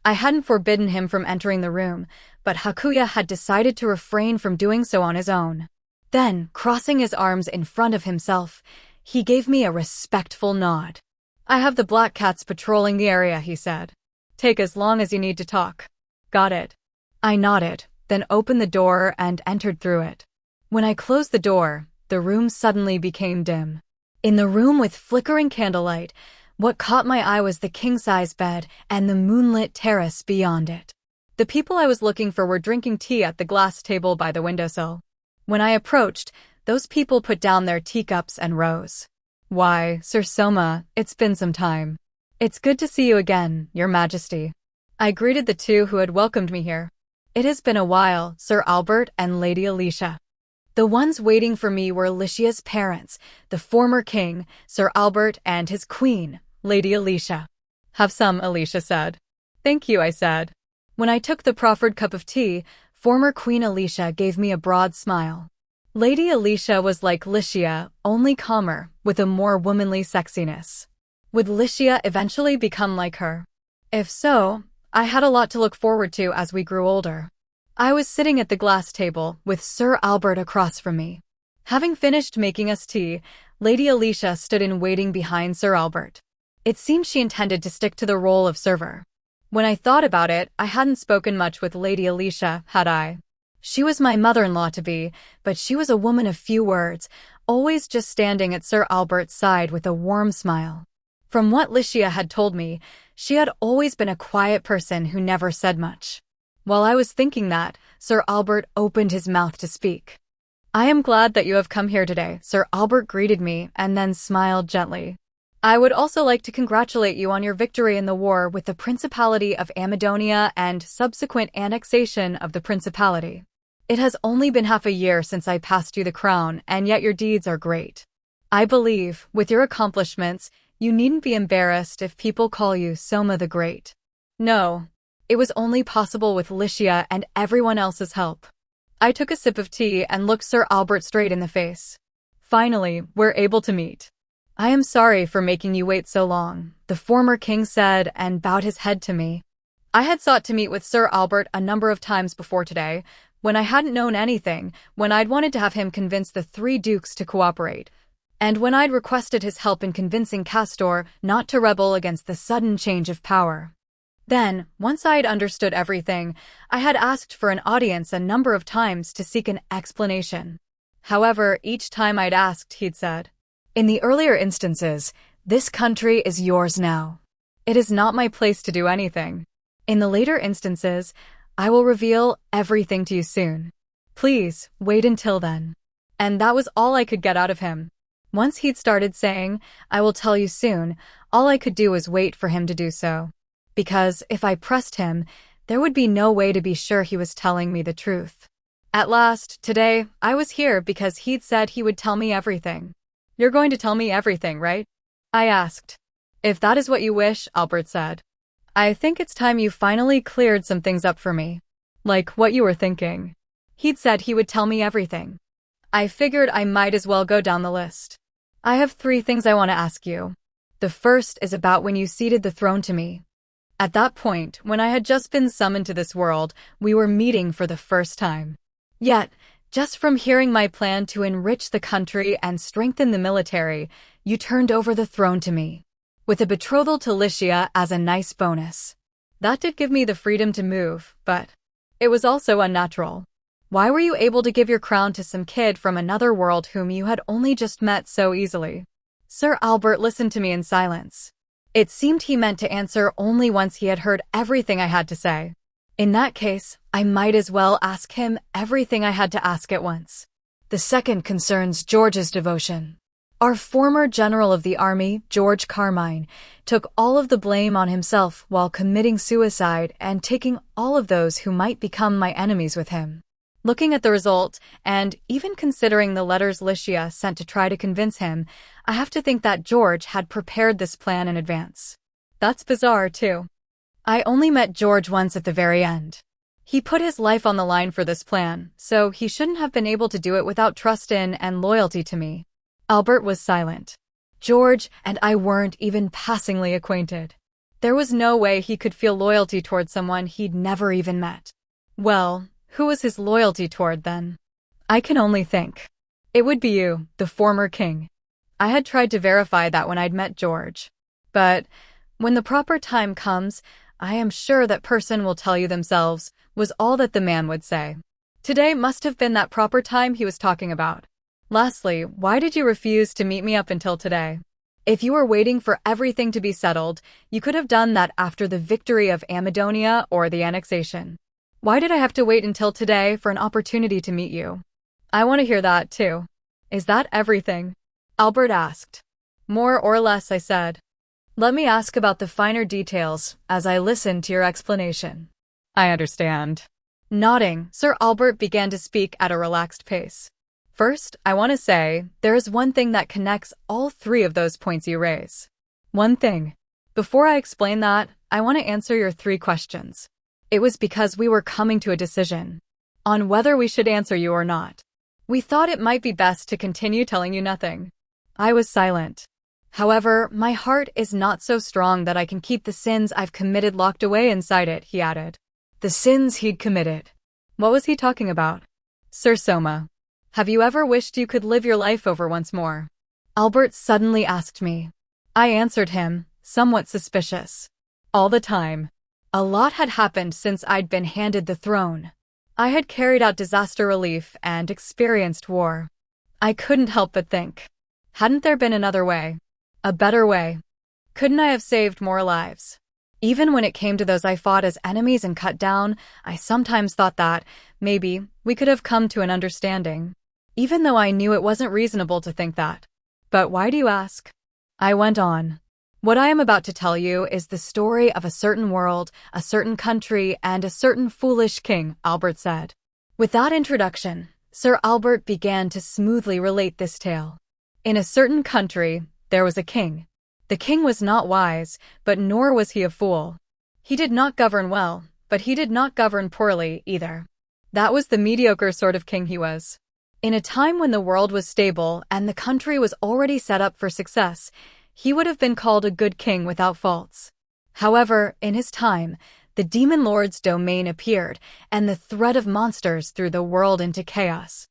A: I hadn't forbidden him from entering the room, but Hakuya had decided to refrain from doing so on his own. Then, crossing his arms in front of himself, he gave me a respectful nod. I have the black cats patrolling the area, he said. Take as long as you need to talk. Got it. I nodded, then opened the door and entered through it. When I closed the door, the room suddenly became dim. In the room with flickering candlelight, what caught my eye was the king-size bed and the moonlit terrace beyond it. The people I was looking for were drinking tea at the glass table by the windowsill. When I approached, those people put down their teacups and rose. Why, Sir Soma, it's been some time. It's good to see you again, Your Majesty. I greeted the two who had welcomed me here. It has been a while, Sir Albert and Lady Alicia. The ones waiting for me were Licia's parents, the former king, Sir Albert, and his queen, Lady Alicia. Have some, Alicia said. Thank you, I said. When I took the proffered cup of tea, former Queen Alicia gave me a broad smile. Lady Alicia was like Licia, only calmer, with a more womanly sexiness. Would Licia eventually become like her? If so, I had a lot to look forward to as we grew older. I was sitting at the glass table with Sir Albert across from me. Having finished making us tea, Lady Alicia stood in waiting behind Sir Albert. It seemed she intended to stick to the role of server. When I thought about it, I hadn't spoken much with Lady Alicia, had I? She was my mother-in-law-to-be, but she was a woman of few words, always just standing at Sir Albert's side with a warm smile. From what Alicia had told me, she had always been a quiet person who never said much. While I was thinking that, Sir Albert opened his mouth to speak. "I am glad that you have come here today," Sir Albert greeted me and then smiled gently. "I would also like to congratulate you on your victory in the war with the Principality of Amadonia and subsequent annexation of the Principality. It has only been half a year since I passed you the crown, and yet your deeds are great. I believe, with your accomplishments, you needn't be embarrassed if people call you Soma the Great. No, it was only possible with Alicia and everyone else's help." I took a sip of tea and looked Sir Albert straight in the face. "Finally, we're able to meet." "I am sorry for making you wait so long," the former king said and bowed his head to me. I had sought to meet with Sir Albert a number of times before today, when I hadn't known anything, when I'd wanted to have him convince the three dukes to cooperate, and when I'd requested his help in convincing Castor not to rebel against the sudden change of power. Then, once I'd understood everything, I had asked for an audience a number of times to seek an explanation. However, each time I'd asked, he'd said, "In the earlier instances, this country is yours now. It is not my place to do anything. In the later instances, I will reveal everything to you soon. Please, wait until then." And that was all I could get out of him. Once he'd started saying, "I will tell you soon," all I could do was wait for him to do so. Because if I pressed him, there would be no way to be sure he was telling me the truth. At last, today, I was here because he'd said he would tell me everything. "You're going to tell me everything, right?" I asked. "If that is what you wish," Albert said. "I think it's time you finally cleared some things up for me. Like what you were thinking." He'd said he would tell me everything. I figured I might as well go down the list. "I have 3 things I want to ask you. The first is about when you ceded the throne to me. At that point, when I had just been summoned to this world, we were meeting for the first time. Yet, just from hearing my plan to enrich the country and strengthen the military, you turned over the throne to me, with a betrothal to Alicia as a nice bonus. That did give me the freedom to move, but it was also unnatural. Why were you able to give your crown to some kid from another world whom you had only just met so easily?" Sir Albert listened to me in silence. It seemed he meant to answer only once he had heard everything I had to say. In that case, I might as well ask him everything I had to ask at once. The second concerns George's devotion. Our former general of the army, George Carmine, took all of the blame on himself while committing suicide and taking all of those who might become my enemies with him. Looking at the result, and even considering the letters Alicia sent to try to convince him, I have to think that George had prepared this plan in advance. That's bizarre, too. I only met George once at the very end. He put his life on the line for this plan, so he shouldn't have been able to do it without trust in and loyalty to me. Albert was silent. George and I weren't even passingly acquainted. There was no way he could feel loyalty toward someone he'd never even met. Well, who was his loyalty toward then? I can only think. It would be you, the former king. I had tried to verify that when I'd met George. But when the proper time comes, I am sure that person will tell you themselves, was all that the man would say. Today must have been that proper time he was talking about. Lastly, why did you refuse to meet me up until today? If you were waiting for everything to be settled, you could have done that after the victory of Amadonia or the annexation. Why did I have to wait until today for an opportunity to meet you? I want to hear that, too. Is that everything? Albert asked. More or less, I said. Let me ask about the finer details as I listen to your explanation. I understand. Nodding, Sir Albert began to speak at a relaxed pace. First, I want to say, there is one thing that connects all 3 of those points you raise. One thing. Before I explain that, I want to answer your 3 questions. It was because we were coming to a decision on whether we should answer you or not. We thought it might be best to continue telling you nothing. I was silent. However, my heart is not so strong that I can keep the sins I've committed locked away inside it, he added. The sins he'd committed. What was he talking about? Sir Soma. Have you ever wished you could live your life over once more? Albert suddenly asked me. I answered him, somewhat suspicious. All the time. A lot had happened since I'd been handed the throne. I had carried out disaster relief and experienced war. I couldn't help but think. Hadn't there been another way? A better way? Couldn't I have saved more lives? Even when it came to those I fought as enemies and cut down, I sometimes thought that, maybe, we could have come to an understanding. Even though I knew it wasn't reasonable to think that. But why do you ask? I went on. What I am about to tell you is the story of a certain world, a certain country, and a certain foolish king, Albert said. With that introduction, Sir Albert began to smoothly relate this tale. In a certain country, there was a king. The king was not wise, but nor was he a fool. He did not govern well, but he did not govern poorly either. That was the mediocre sort of king he was. In a time when the world was stable and the country was already set up for success, he would have been called a good king without faults. However, in his time, the demon lord's domain appeared, and the threat of monsters threw the world into chaos.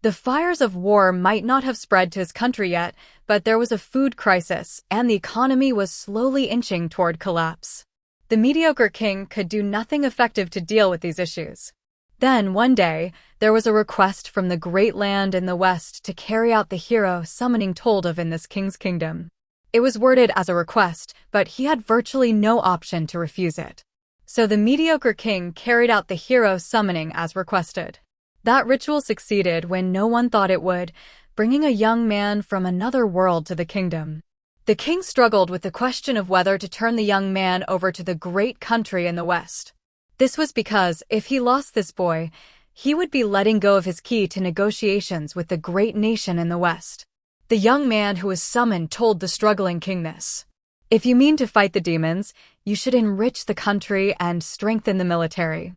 A: The fires of war might not have spread to his country yet, but there was a food crisis, and the economy was slowly inching toward collapse. The mediocre king could do nothing effective to deal with these issues. Then, one day, there was a request from the great land in the west to carry out the hero summoning told of in this king's kingdom. It was worded as a request, but he had virtually no option to refuse it. So the mediocre king carried out the hero summoning as requested. That ritual succeeded when no one thought it would, bringing a young man from another world to the kingdom. The king struggled with the question of whether to turn the young man over to the great country in the west. This was because, if he lost this boy, he would be letting go of his key to negotiations with the great nation in the west. The young man who was summoned told the struggling king this. If you mean to fight the demons, you should enrich the country and strengthen the military.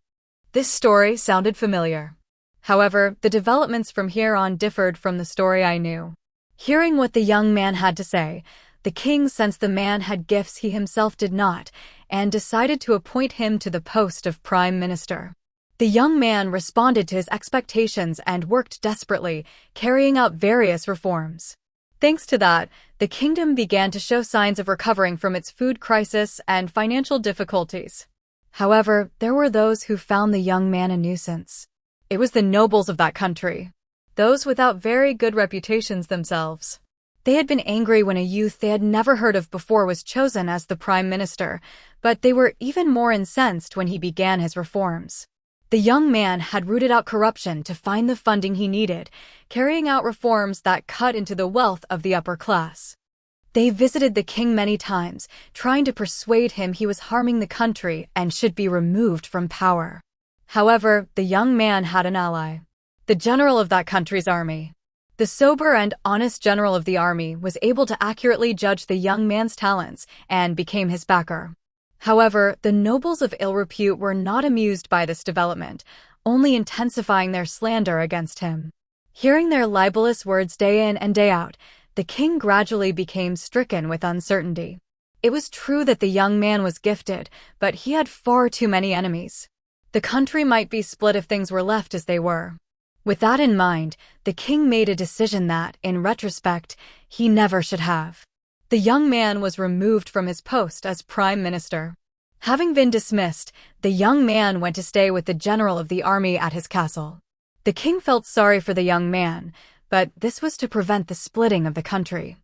A: This story sounded familiar. However, the developments from here on differed from the story I knew. Hearing what the young man had to say, the king sensed the man had gifts he himself did not, and decided to appoint him to the post of prime minister. The young man responded to his expectations and worked desperately, carrying out various reforms. Thanks to that, the kingdom began to show signs of recovering from its food crisis and financial difficulties. However, there were those who found the young man a nuisance. It was the nobles of that country. Those without very good reputations themselves. They had been angry when a youth they had never heard of before was chosen as the prime minister, but they were even more incensed when he began his reforms. The young man had rooted out corruption to find the funding he needed, carrying out reforms that cut into the wealth of the upper class. They visited the king many times, trying to persuade him he was harming the country and should be removed from power. However, the young man had an ally. The general of that country's army. The sober and honest general of the army was able to accurately judge the young man's talents and became his backer. However, the nobles of ill repute were not amused by this development, only intensifying their slander against him. Hearing their libelous words day in and day out, the king gradually became stricken with uncertainty. It was true that the young man was gifted, but he had far too many enemies. The country might be split if things were left as they were. With that in mind, the king made a decision that, in retrospect, he never should have. The young man was removed from his post as prime minister. Having been dismissed, the young man went to stay with the general of the army at his castle. The king felt sorry for the young man, but this was to prevent the splitting of the country.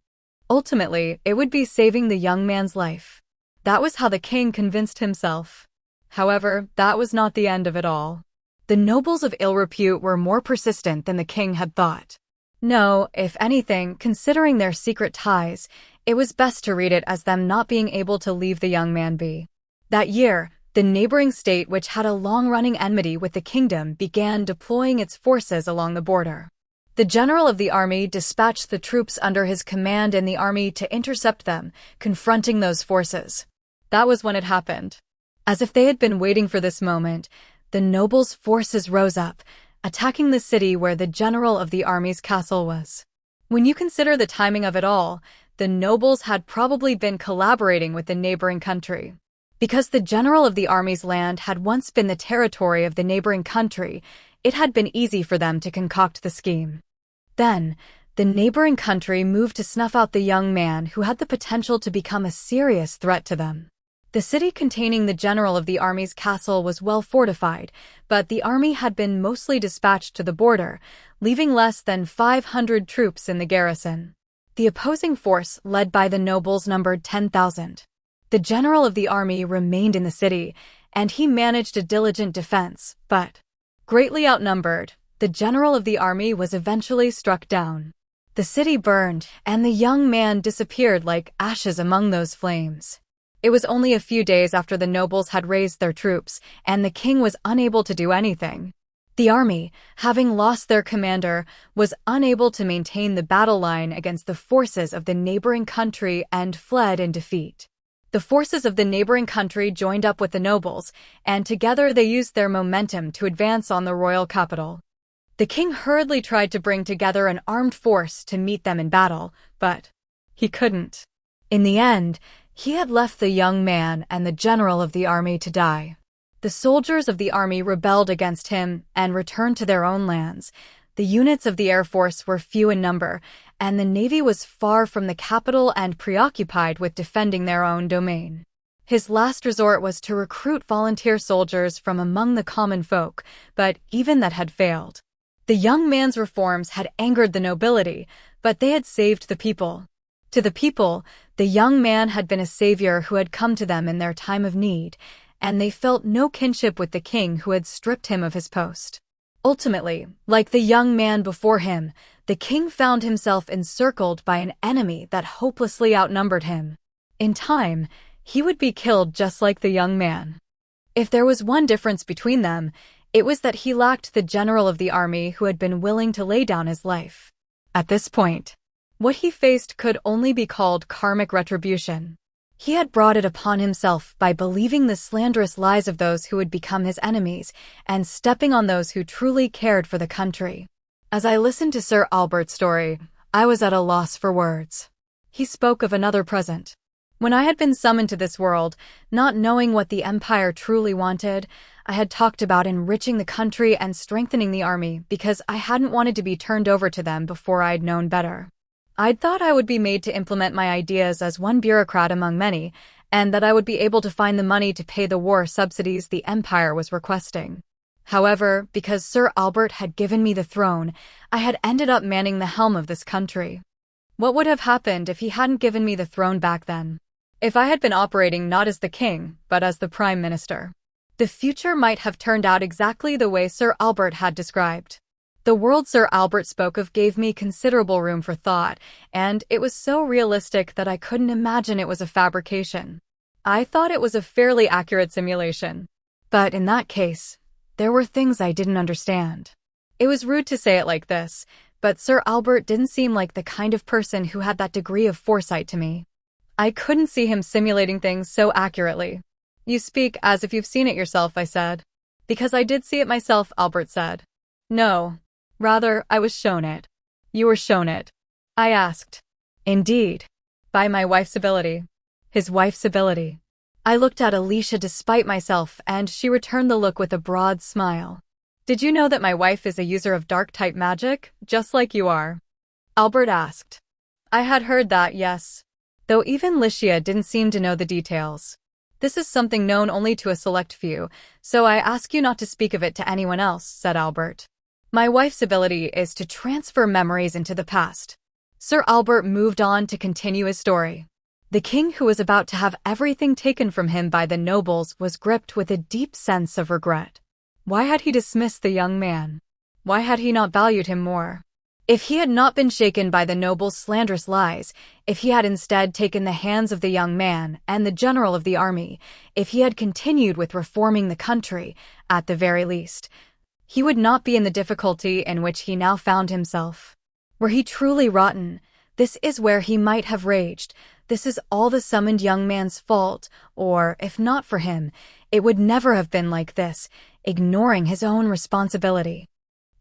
A: Ultimately, it would be saving the young man's life. That was how the king convinced himself. However, that was not the end of it all. The nobles of ill repute were more persistent than the king had thought. No, if anything, considering their secret ties, it was best to read it as them not being able to leave the young man be. That year, the neighboring state, which had a long-running enmity with the kingdom, began deploying its forces along the border. The general of the army dispatched the troops under his command in the army to intercept them, confronting those forces. That was when it happened. As if they had been waiting for this moment, the nobles' forces rose up, attacking the city where the general of the army's castle was. When you consider the timing of it all, the nobles had probably been collaborating with the neighboring country. Because the general of the army's land had once been the territory of the neighboring country, it had been easy for them to concoct the scheme. Then, The neighboring country moved to snuff out the young man who had the potential to become a serious threat to them. The city containing the general of the army's castle was well fortified, but the army had been mostly dispatched to the border, leaving less than 500 troops in the garrison. The opposing force, led by the nobles, numbered 10,000. The general of the army remained in the city, and he managed a diligent defense, but, greatly outnumbered, the general of the army was eventually struck down. The city burned, and the young man disappeared like ashes among those flames. It was only a few days after the nobles had raised their troops, and the king was unable to do anything. The army, having lost their commander, was unable to maintain the battle line against the forces of the neighboring country and fled in defeat. The forces of the neighboring country joined up with the nobles, and together they used their momentum to advance on the royal capital. The king hurriedly tried to bring together an armed force to meet them in battle, but he couldn't. In the end, he had left the young man and the general of the army to die. The soldiers of the army rebelled against him and returned to their own lands. The units of the Air Force were few in number, and the Navy was far from the capital and preoccupied with defending their own domain. His last resort was to recruit volunteer soldiers from among the common folk, but even that had failed. The young man's reforms had angered the nobility, but they had saved the people. To the people, the young man had been a savior who had come to them in their time of need, and they felt no kinship with the king who had stripped him of his post. Ultimately, like the young man before him, the king found himself encircled by an enemy that hopelessly outnumbered him. In time, he would be killed just like the young man. If there was one difference between them, it was that he lacked the general of the army who had been willing to lay down his life. At this point, what he faced could only be called karmic retribution. He had brought it upon himself by believing the slanderous lies of those who would become his enemies and stepping on those who truly cared for the country. As I listened to Sir Albert's story, I was at a loss for words. He spoke of another present. When I had been summoned to this world, not knowing what the Empire truly wanted, I had talked about enriching the country and strengthening the army because I hadn't wanted to be turned over to them before I'd known better. I'd thought I would be made to implement my ideas as one bureaucrat among many, and that I would be able to find the money to pay the war subsidies the Empire was requesting. However, because Sir Albert had given me the throne, I had ended up manning the helm of this country. What would have happened if he hadn't given me the throne back then? If I had been operating not as the king, but as the prime minister? The future might have turned out exactly the way Sir Albert had described. The world Sir Albert spoke of gave me considerable room for thought, and it was so realistic that I couldn't imagine it was a fabrication. I thought it was a fairly accurate simulation. But in that case, there were things I didn't understand. It was rude to say it like this, but Sir Albert didn't seem like the kind of person who had that degree of foresight to me. I couldn't see him simulating things so accurately. "You speak as if you've seen it yourself," I said. "Because I did see it myself," Albert said. "No. Rather, I was shown it." "You were shown it?" I asked. "Indeed. By my wife's ability." His wife's ability. I looked at Alicia despite myself, and she returned the look with a broad smile. "Did you know that my wife is a user of dark-type magic, just like you are?" Albert asked. I had heard that, yes. Though even Alicia didn't seem to know the details. "This is something known only to a select few, so I ask you not to speak of it to anyone else," said Albert. "My wife's ability is to transfer memories into the past." Sir Albert moved on to continue his story. The king, who was about to have everything taken from him by the nobles, was gripped with a deep sense of regret. Why had he dismissed the young man? Why had he not valued him more? If he had not been shaken by the nobles' slanderous lies, if he had instead taken the hands of the young man and the general of the army, if he had continued with reforming the country, at the very least, he would not be in the difficulty in which he now found himself. Were he truly rotten, this is where he might have raged. This is all the summoned young man's fault, or, if not for him, it would never have been like this, ignoring his own responsibility.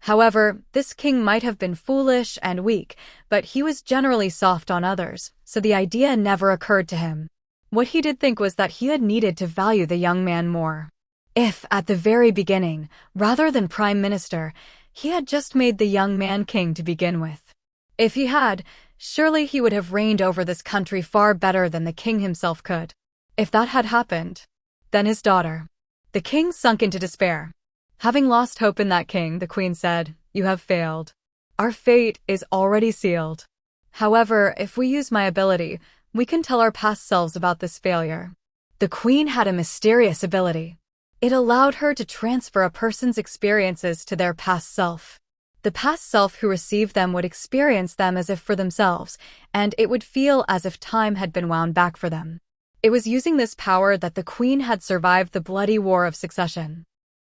A: However, this king might have been foolish and weak, but he was generally soft on others, so the idea never occurred to him. What he did think was that he had needed to value the young man more. If, at the very beginning, rather than prime minister, he had just made the young man king to begin with. If he had, surely he would have reigned over this country far better than the king himself could. If that had happened, then his daughter. The king sunk into despair. Having lost hope in that king, the queen said, "You have failed. Our fate is already sealed. However, if we use my ability, we can tell our past selves about this failure." The queen had a mysterious ability. It allowed her to transfer a person's experiences to their past self. The past self who received them would experience them as if for themselves, and it would feel as if time had been wound back for them. It was using this power that the queen had survived the bloody war of succession.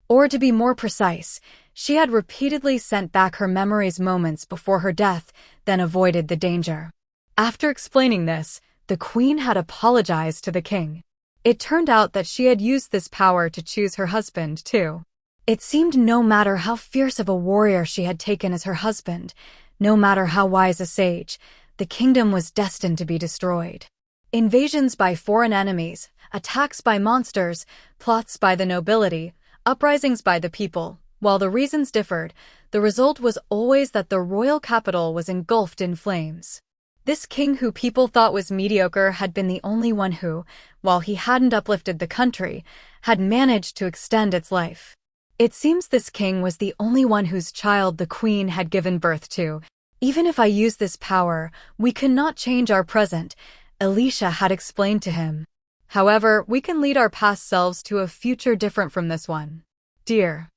A: Or to be more precise, she had repeatedly sent back her memories moments before her death, then avoided the danger. After explaining this, the queen had apologized to the king. It turned out that she had used this power to choose her husband, too. It seemed no matter how fierce of a warrior she had taken as her husband, no matter how wise a sage, the kingdom was destined to be destroyed. Invasions by foreign enemies, attacks by monsters, plots by the nobility, uprisings by the people. While the reasons differed, the result was always that the royal capital was engulfed in flames. This king who people thought was mediocre had been the only one who, while he hadn't uplifted the country, had managed to extend its life. It seems this king was the only one whose child the queen had given birth to. "Even if I use this power, we cannot change our present," Elisha had explained to him. "However, we can lead our past selves to a future different from this one. Dear,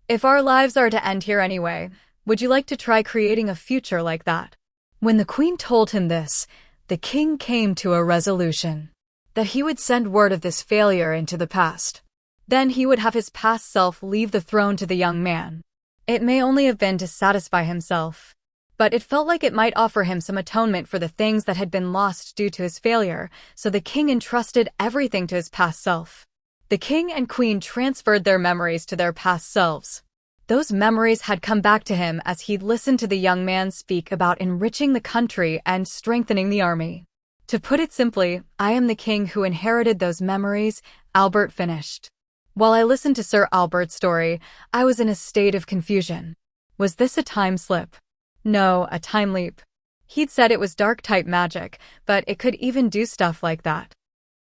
A: if our lives are to end here anyway, would you like to try creating a future like that?" When the queen told him this, the king came to a resolution that he would send word of this failure into the past. Then he would have his past self leave the throne to the young man. It may only have been to satisfy himself, but it felt like it might offer him some atonement for the things that had been lost due to his failure, so the king entrusted everything to his past self. The king and queen transferred their memories to their past selves. Those memories had come back to him as he'd listened to the young man speak about enriching the country and strengthening the army. "To put it simply, I am the king who inherited those memories," Albert finished. While I listened to Sir Albert's story, I was in a state of confusion. Was this a time slip? No, a time leap. He'd said it was dark-type magic, but it could even do stuff like that.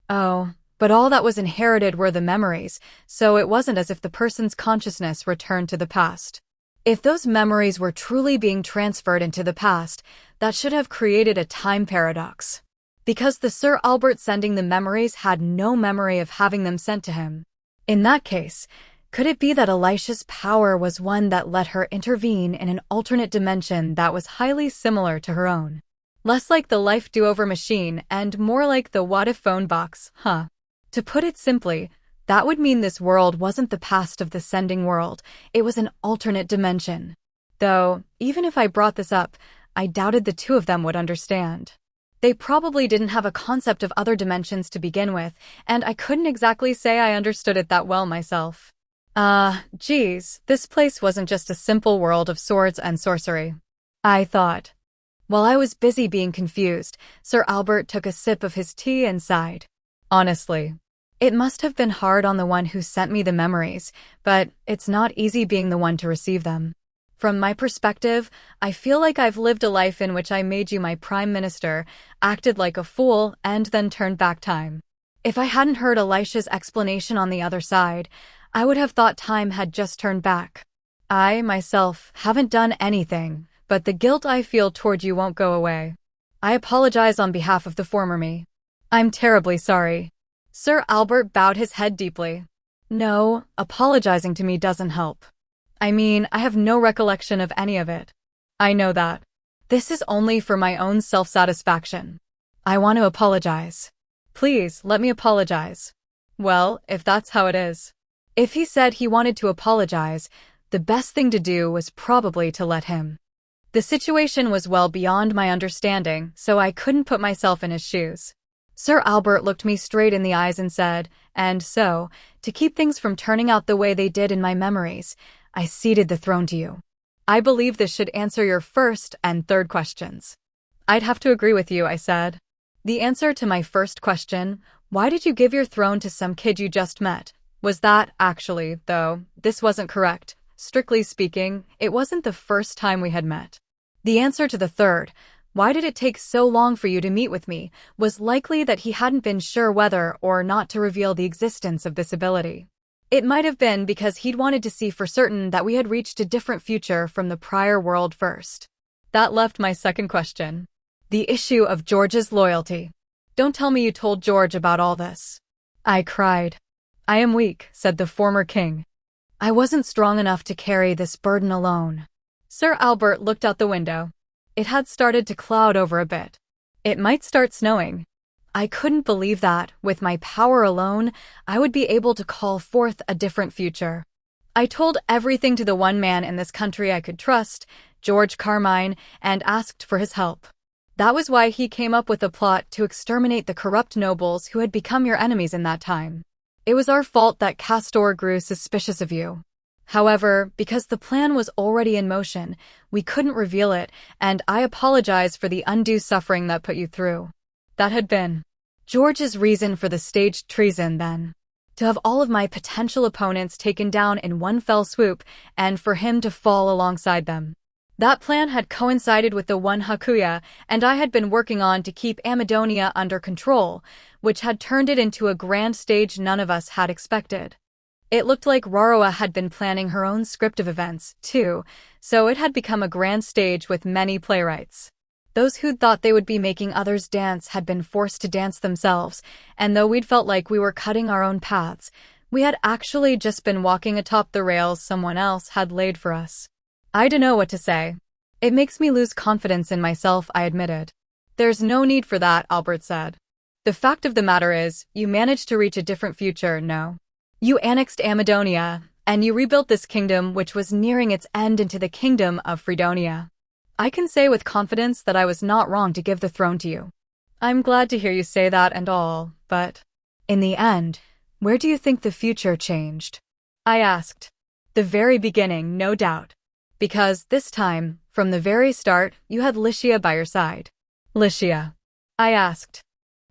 A: Oh, but all that was inherited were the memories, so it wasn't as if the person's consciousness returned to the past. If those memories were truly being transferred into the past, that should have created a time paradox. Because the Sir Albert sending the memories had no memory of having them sent to him. In that case, could it be that Elisha's power was one that let her intervene in an alternate dimension that was highly similar to her own? Less like the life do-over machine and more like the what-if phone box, huh? To put it simply, that would mean this world wasn't the past of the sending world, it was an alternate dimension. Though, even if I brought this up, I doubted the two of them would understand. They probably didn't have a concept of other dimensions to begin with, and I couldn't exactly say I understood it that well myself. Geez, this place wasn't just a simple world of swords and sorcery, I thought. While I was busy being confused, Sir Albert took a sip of his tea and sighed. Honestly, it must have been hard on the one who sent me the memories, but it's not easy being the one to receive them. From my perspective, I feel like I've lived a life in which I made you my prime minister, acted like a fool, and then turned back time. If I hadn't heard Elisha's explanation on the other side, I would have thought time had just turned back. I, myself, haven't done anything, but the guilt I feel toward you won't go away. I apologize on behalf of the former me. I'm terribly sorry. Sir Albert bowed his head deeply. No, apologizing to me doesn't help. I mean, I have no recollection of any of it. I know that. This is only for my own self-satisfaction. I want to apologize. Please, let me apologize. Well, if that's how it is. If he said he wanted to apologize, the best thing to do was probably to let him. The situation was well beyond my understanding, so I couldn't put myself in his shoes. Sir Albert looked me straight in the eyes and said, "And so, to keep things from turning out the way they did in my memories, I ceded the throne to you. I believe this should answer your first and third questions." "I'd have to agree with you," I said. The answer to my first question, why did you give your throne to some kid you just met, was that, actually, though, this wasn't correct. Strictly speaking, it wasn't the first time we had met. The answer to the third, why did it take so long for you to meet with me, was likely that he hadn't been sure whether or not to reveal the existence of this ability. It might have been because he'd wanted to see for certain that we had reached a different future from the prior world first. That left my second question. The issue of George's loyalty. Don't tell me you told George about all this. I cried. I am weak, said the former king. I wasn't strong enough to carry this burden alone. Sir Albert looked out the window. It had started to cloud over a bit. It might start snowing. I couldn't believe that, with my power alone, I would be able to call forth a different future. I told everything to the one man in this country I could trust, George Carmine, and asked for his help. That was why he came up with a plot to exterminate the corrupt nobles who had become your enemies in that time. It was our fault that Castor grew suspicious of you. However, because the plan was already in motion, we couldn't reveal it, and I apologize for the undue suffering that put you through. That had been George's reason for the staged treason then. To have all of my potential opponents taken down in one fell swoop, and for him to fall alongside them. That plan had coincided with the one Hakuya, and I had been working on to keep Amadonia under control, which had turned it into a grand stage none of us had expected. It looked like Raroa had been planning her own script of events, too, so it had become a grand stage with many playwrights. Those who'd thought they would be making others dance had been forced to dance themselves, and though we'd felt like we were cutting our own paths, we had actually just been walking atop the rails someone else had laid for us. I don't know what to say. It makes me lose confidence in myself, I admitted. There's no need for that, Albert said. The fact of the matter is, you managed to reach a different future, no? You annexed Amadonia, and you rebuilt this kingdom which was nearing its end into the kingdom of Fredonia. I can say with confidence that I was not wrong to give the throne to you. I'm glad to hear you say that and all, but in the end, where do you think the future changed? I asked. The very beginning, no doubt. Because, this time, from the very start, you had Lycia by your side. Lycia? I asked.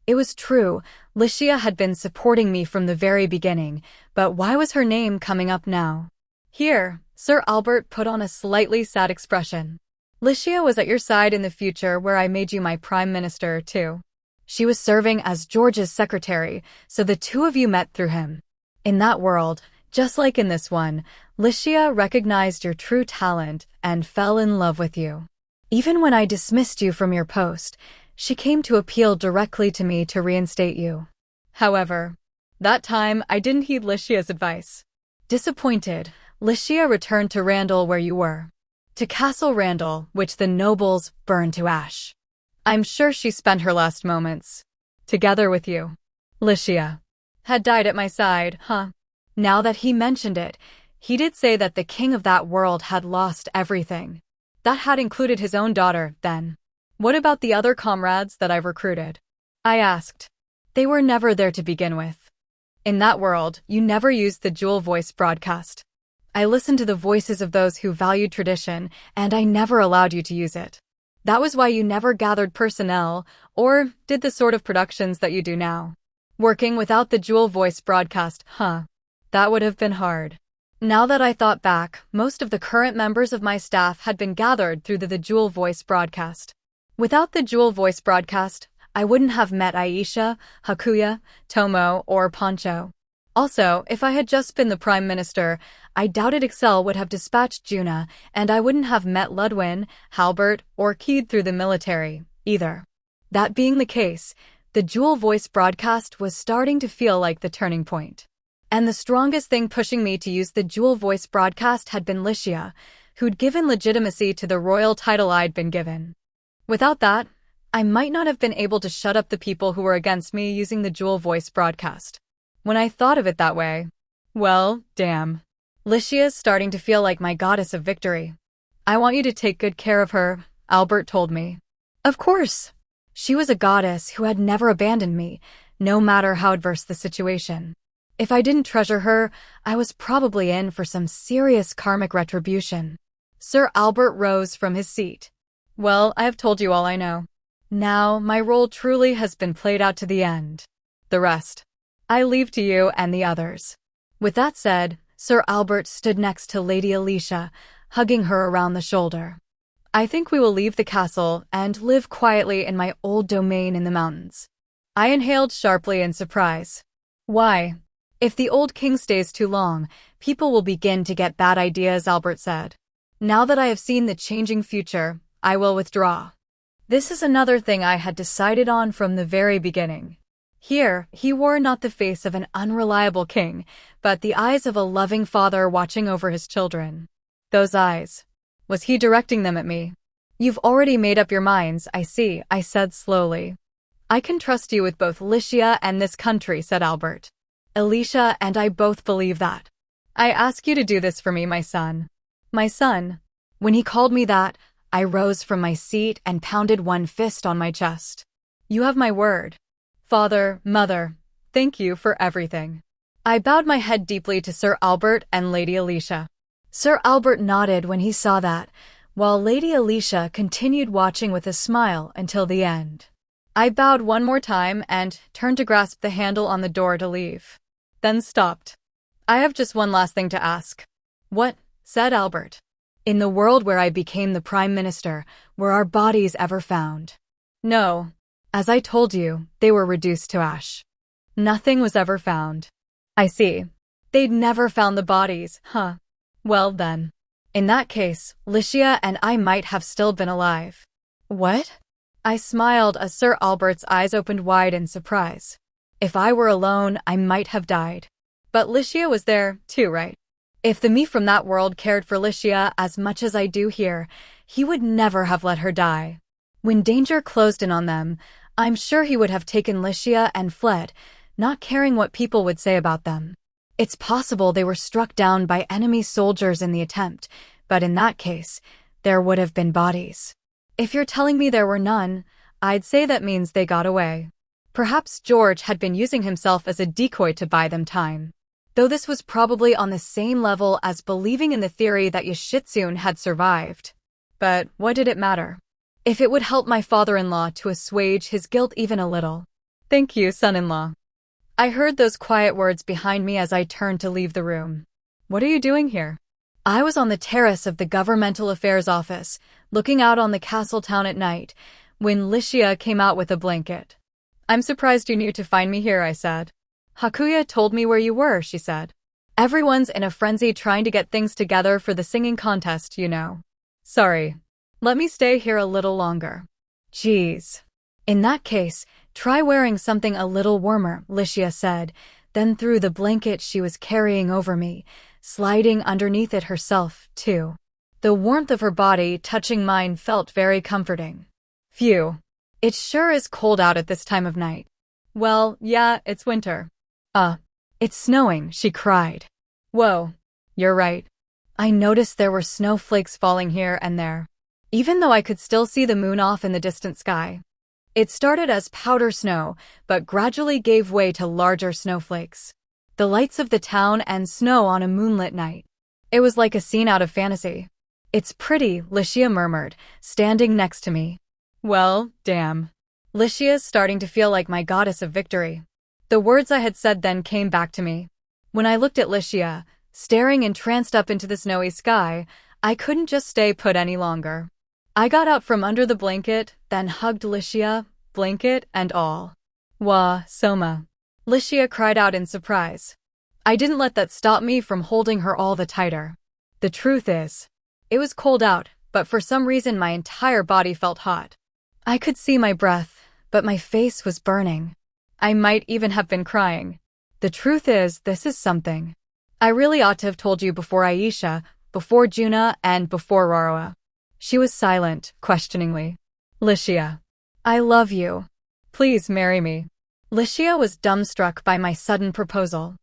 A: It was true, Lycia had been supporting me from the very beginning, but why was her name coming up now? Here, Sir Albert put on a slightly sad expression. Lycia was at your side in the future where I made you my prime minister, too. She was serving as George's secretary, so the two of you met through him. In that world, just like in this one, Lycia recognized your true talent and fell in love with you. Even when I dismissed you from your post, she came to appeal directly to me to reinstate you. However, that time I didn't heed Lycia's advice. Disappointed, Lycia returned to Randall where you were. To Castle Randall, which the nobles burned to ash. I'm sure she spent her last moments together with you. Lycia had died at my side, huh? Now that he mentioned it, he did say that the king of that world had lost everything. That had included his own daughter, then. What about the other comrades that I've recruited? I asked. They were never there to begin with. In that world, you never used the dual voice broadcast. I listened to the voices of those who valued tradition, and I never allowed you to use it. That was why you never gathered personnel, or did the sort of productions that you do now. Working without the dual voice broadcast, huh? That would have been hard. Now that I thought back, most of the current members of my staff had been gathered through the dual voice broadcast. Without the dual voice broadcast, I wouldn't have met Aisha, Hakuya, Tomo, or Poncho. Also, if I had just been the Prime Minister, I doubted Excel would have dispatched Juna, and I wouldn't have met Ludwin, Halbert, or Keed through the military, either. That being the case, the dual voice broadcast was starting to feel like the turning point. And the strongest thing pushing me to use the dual voice broadcast had been Lycia, who'd given legitimacy to the royal title I'd been given. Without that, I might not have been able to shut up the people who were against me using the dual voice broadcast. When I thought of it that way, well, damn. Lycia's starting to feel like my goddess of victory. I want you to take good care of her, Albert told me. Of course. She was a goddess who had never abandoned me, no matter how adverse the situation. If I didn't treasure her, I was probably in for some serious karmic retribution. Sir Albert rose from his seat. Well, I have told you all I know. Now, my role truly has been played out to the end. The rest I leave to you and the others. With that said, Sir Albert stood next to Lady Alicia, hugging her around the shoulder. I think we will leave the castle and live quietly in my old domain in the mountains. I inhaled sharply in surprise. Why? If the old king stays too long, people will begin to get bad ideas, Albert said. Now that I have seen the changing future, I will withdraw. This is another thing I had decided on from the very beginning. Here, he wore not the face of an unreliable king, but the eyes of a loving father watching over his children. Those eyes. Was he directing them at me? You've already made up your minds, I see, I said slowly. I can trust you with both Lycia and this country, said Albert. Alicia and I both believe that. I ask you to do this for me, my son. My son. When he called me that, I rose from my seat and pounded one fist on my chest. You have my word. Father, mother, thank you for everything. I bowed my head deeply to Sir Albert and Lady Alicia. Sir Albert nodded when he saw that, while Lady Alicia continued watching with a smile until the end. I bowed one more time and turned to grasp the handle on the door to leave. Then stopped. I have just one last thing to ask. What? Said Albert. In the world where I became the Prime Minister, were our bodies ever found? No. As I told you, they were reduced to ash. Nothing was ever found. I see. They'd never found the bodies, huh? Well then. In that case, Lycia and I might have still been alive. What? I smiled as Sir Albert's eyes opened wide in surprise. If I were alone, I might have died. But Lycia was there, too, right? If the me from that world cared for Lycia as much as I do here, he would never have let her die. When danger closed in on them, I'm sure he would have taken Lycia and fled, not caring what people would say about them. It's possible they were struck down by enemy soldiers in the attempt, but in that case, there would have been bodies. If you're telling me there were none, I'd say that means they got away. Perhaps George had been using himself as a decoy to buy them time. Though this was probably on the same level as believing in the theory that Yoshitsune had survived. But what did it matter? If it would help my father-in-law to assuage his guilt even a little. Thank you, son-in-law. I heard those quiet words behind me as I turned to leave the room. What are you doing here? I was on the terrace of the Governmental Affairs Office, looking out on the castle town at night, when Lycia came out with a blanket. I'm surprised you knew to find me here, I said. Hakuya told me where you were, she said. Everyone's in a frenzy trying to get things together for the singing contest, you know. Sorry. Let me stay here a little longer. Geez. In that case, try wearing something a little warmer, Lycia said, then threw the blanket she was carrying over me, sliding underneath it herself, too. The warmth of her body touching mine felt very comforting. Phew. It sure is cold out at this time of night. Well, yeah, it's winter. It's snowing, she cried. Whoa. You're right. I noticed there were snowflakes falling here and there, even though I could still see the moon off in the distant sky. It started as powder snow, but gradually gave way to larger snowflakes. The lights of the town and snow on a moonlit night. It was like a scene out of fantasy. It's pretty, Lycia murmured, standing next to me. Well, damn. Lycia's starting to feel like my goddess of victory. The words I had said then came back to me. When I looked at Lycia, staring entranced up into the snowy sky, I couldn't just stay put any longer. I got out from under the blanket, then hugged Lycia, blanket and all. Wah, Soma. Lycia cried out in surprise. I didn't let that stop me from holding her all the tighter. The truth is, it was cold out, but for some reason my entire body felt hot. I could see my breath, but my face was burning. I might even have been crying. The truth is, this is something. I really ought to have told you before Aisha, before Juna, and before Raroa. She was silent, questioningly. Lycia. I love you. Please marry me. Lycia was dumbstruck by my sudden proposal.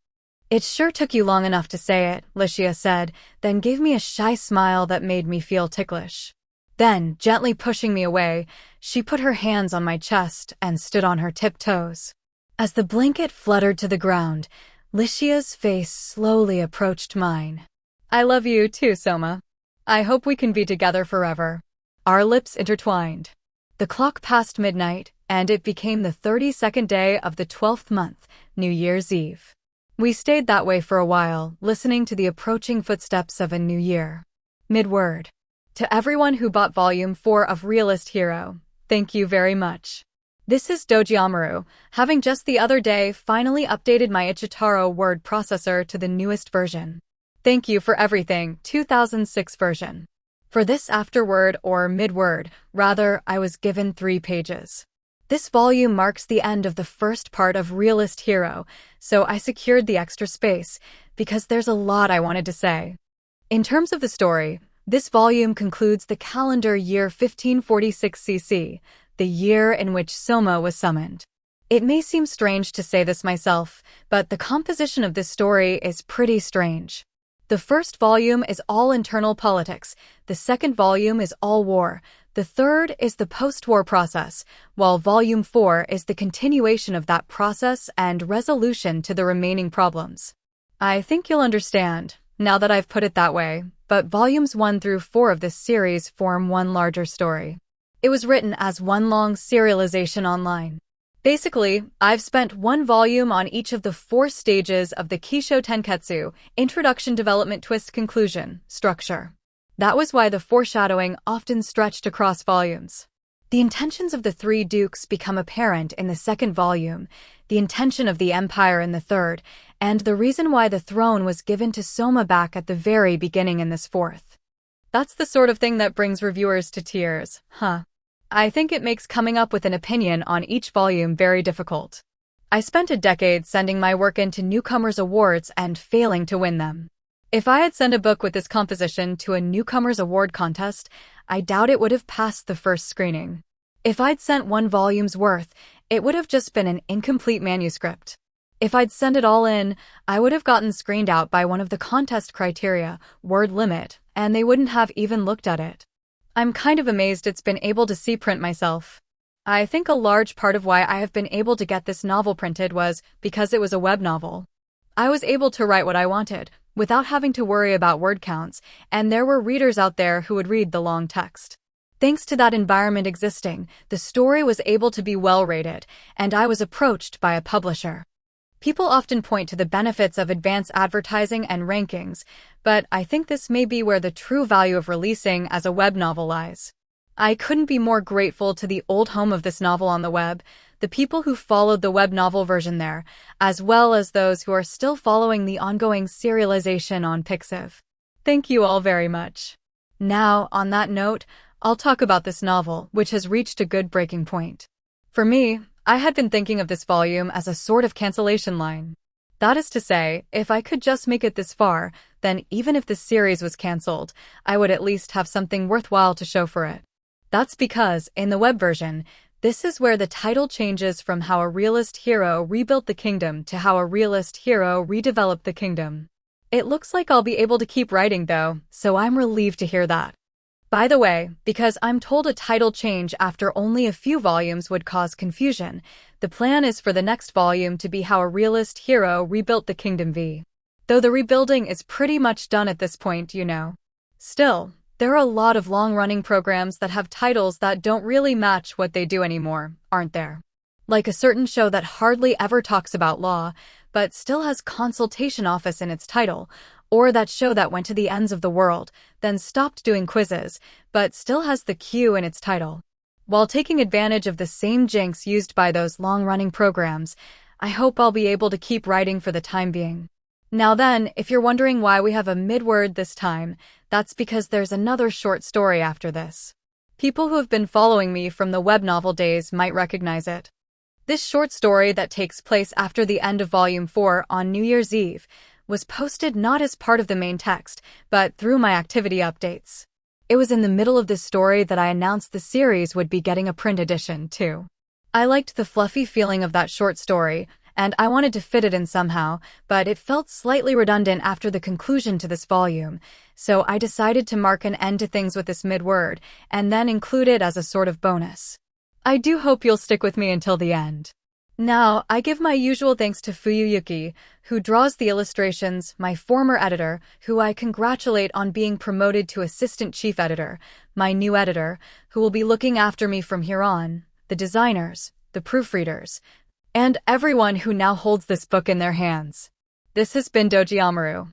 A: It sure took you long enough to say it, Lycia said, then gave me a shy smile that made me feel ticklish. Then, gently pushing me away, she put her hands on my chest and stood on her tiptoes. As the blanket fluttered to the ground, Lycia's face slowly approached mine. I love you too, Soma. I hope we can be together forever. Our lips intertwined. The clock passed midnight, and it became the 32nd day of the 12th month, New Year's Eve. We stayed that way for a while, listening to the approaching footsteps of a new year. Mid-word. To everyone who bought Volume 4 of Realist Hero, thank you very much. This is Doji Amaru, having just the other day finally updated my Ichitaro word processor to the newest version. Thank you for everything, 2006 version. For this afterword or midword, rather, I was given 3 pages. This volume marks the end of the first part of Realist Hero, so I secured the extra space because there's a lot I wanted to say. In terms of the story, this volume concludes the calendar year 1546 CC, the year in which Soma was summoned. It may seem strange to say this myself, but the composition of this story is pretty strange. The first volume is all internal politics, the second volume is all war, the third is the post-war process, while Volume 4 is the continuation of that process and resolution to the remaining problems. I think you'll understand, now that I've put it that way, but Volumes 1 through 4 of this series form one larger story. It was written as one long serialization online. Basically, I've spent one volume on each of the 4 stages of the Kisho Tenketsu, introduction, development, twist, conclusion, structure. That was why the foreshadowing often stretched across volumes. The intentions of the 3 dukes become apparent in the second volume, the intention of the empire in the third, and the reason why the throne was given to Soma back at the very beginning in this fourth. That's the sort of thing that brings reviewers to tears, huh? I think it makes coming up with an opinion on each volume very difficult. I spent a decade sending my work into newcomers awards and failing to win them. If I had sent a book with this composition to a newcomers award contest, I doubt it would have passed the first screening. If I'd sent 1 volume's worth, it would have just been an incomplete manuscript. If I'd sent it all in, I would have gotten screened out by one of the contest criteria, word limit, and they wouldn't have even looked at it. I'm kind of amazed it's been able to see print myself. I think a large part of why I have been able to get this novel printed was because it was a web novel. I was able to write what I wanted, without having to worry about word counts, and there were readers out there who would read the long text. Thanks to that environment existing, the story was able to be well rated, and I was approached by a publisher. People often point to the benefits of advanced advertising and rankings, but I think this may be where the true value of releasing as a web novel lies. I couldn't be more grateful to the old home of this novel on the web, the people who followed the web novel version there, as well as those who are still following the ongoing serialization on Pixiv. Thank you all very much. Now, on that note, I'll talk about this novel, which has reached a good breaking point. For me, I had been thinking of this volume as a sort of cancellation line. That is to say, if I could just make it this far, then even if this series was cancelled, I would at least have something worthwhile to show for it. That's because, in the web version, this is where the title changes from How a Realist Hero Rebuilt the Kingdom to How a Realist Hero Redeveloped the Kingdom. It looks like I'll be able to keep writing though, so I'm relieved to hear that. By the way, because I'm told a title change after only a few volumes would cause confusion, the plan is for the next volume to be How a Realist Hero Rebuilt the Kingdom V. Though the rebuilding is pretty much done at this point, you know. Still, there are a lot of long-running programs that have titles that don't really match what they do anymore, aren't there? Like a certain show that hardly ever talks about law, but still has consultation office in its title, or that show that went to the ends of the world, then stopped doing quizzes, but still has the Q in its title. While taking advantage of the same jinx used by those long-running programs, I hope I'll be able to keep writing for the time being. Now then, if you're wondering why we have a midword this time, that's because there's another short story after this. People who have been following me from the web novel days might recognize it. This short story that takes place after the end of Volume 4 on New Year's Eve was posted not as part of the main text, but through my activity updates. It was in the middle of this story that I announced the series would be getting a print edition, too. I liked the fluffy feeling of that short story, and I wanted to fit it in somehow, but it felt slightly redundant after the conclusion to this volume, so I decided to mark an end to things with this midword, and then include it as a sort of bonus. I do hope you'll stick with me until the end. Now, I give my usual thanks to Fuyuyuki, who draws the illustrations, my former editor, who I congratulate on being promoted to assistant chief editor, my new editor, who will be looking after me from here on, the designers, the proofreaders, and everyone who now holds this book in their hands. This has been Doji Amaru.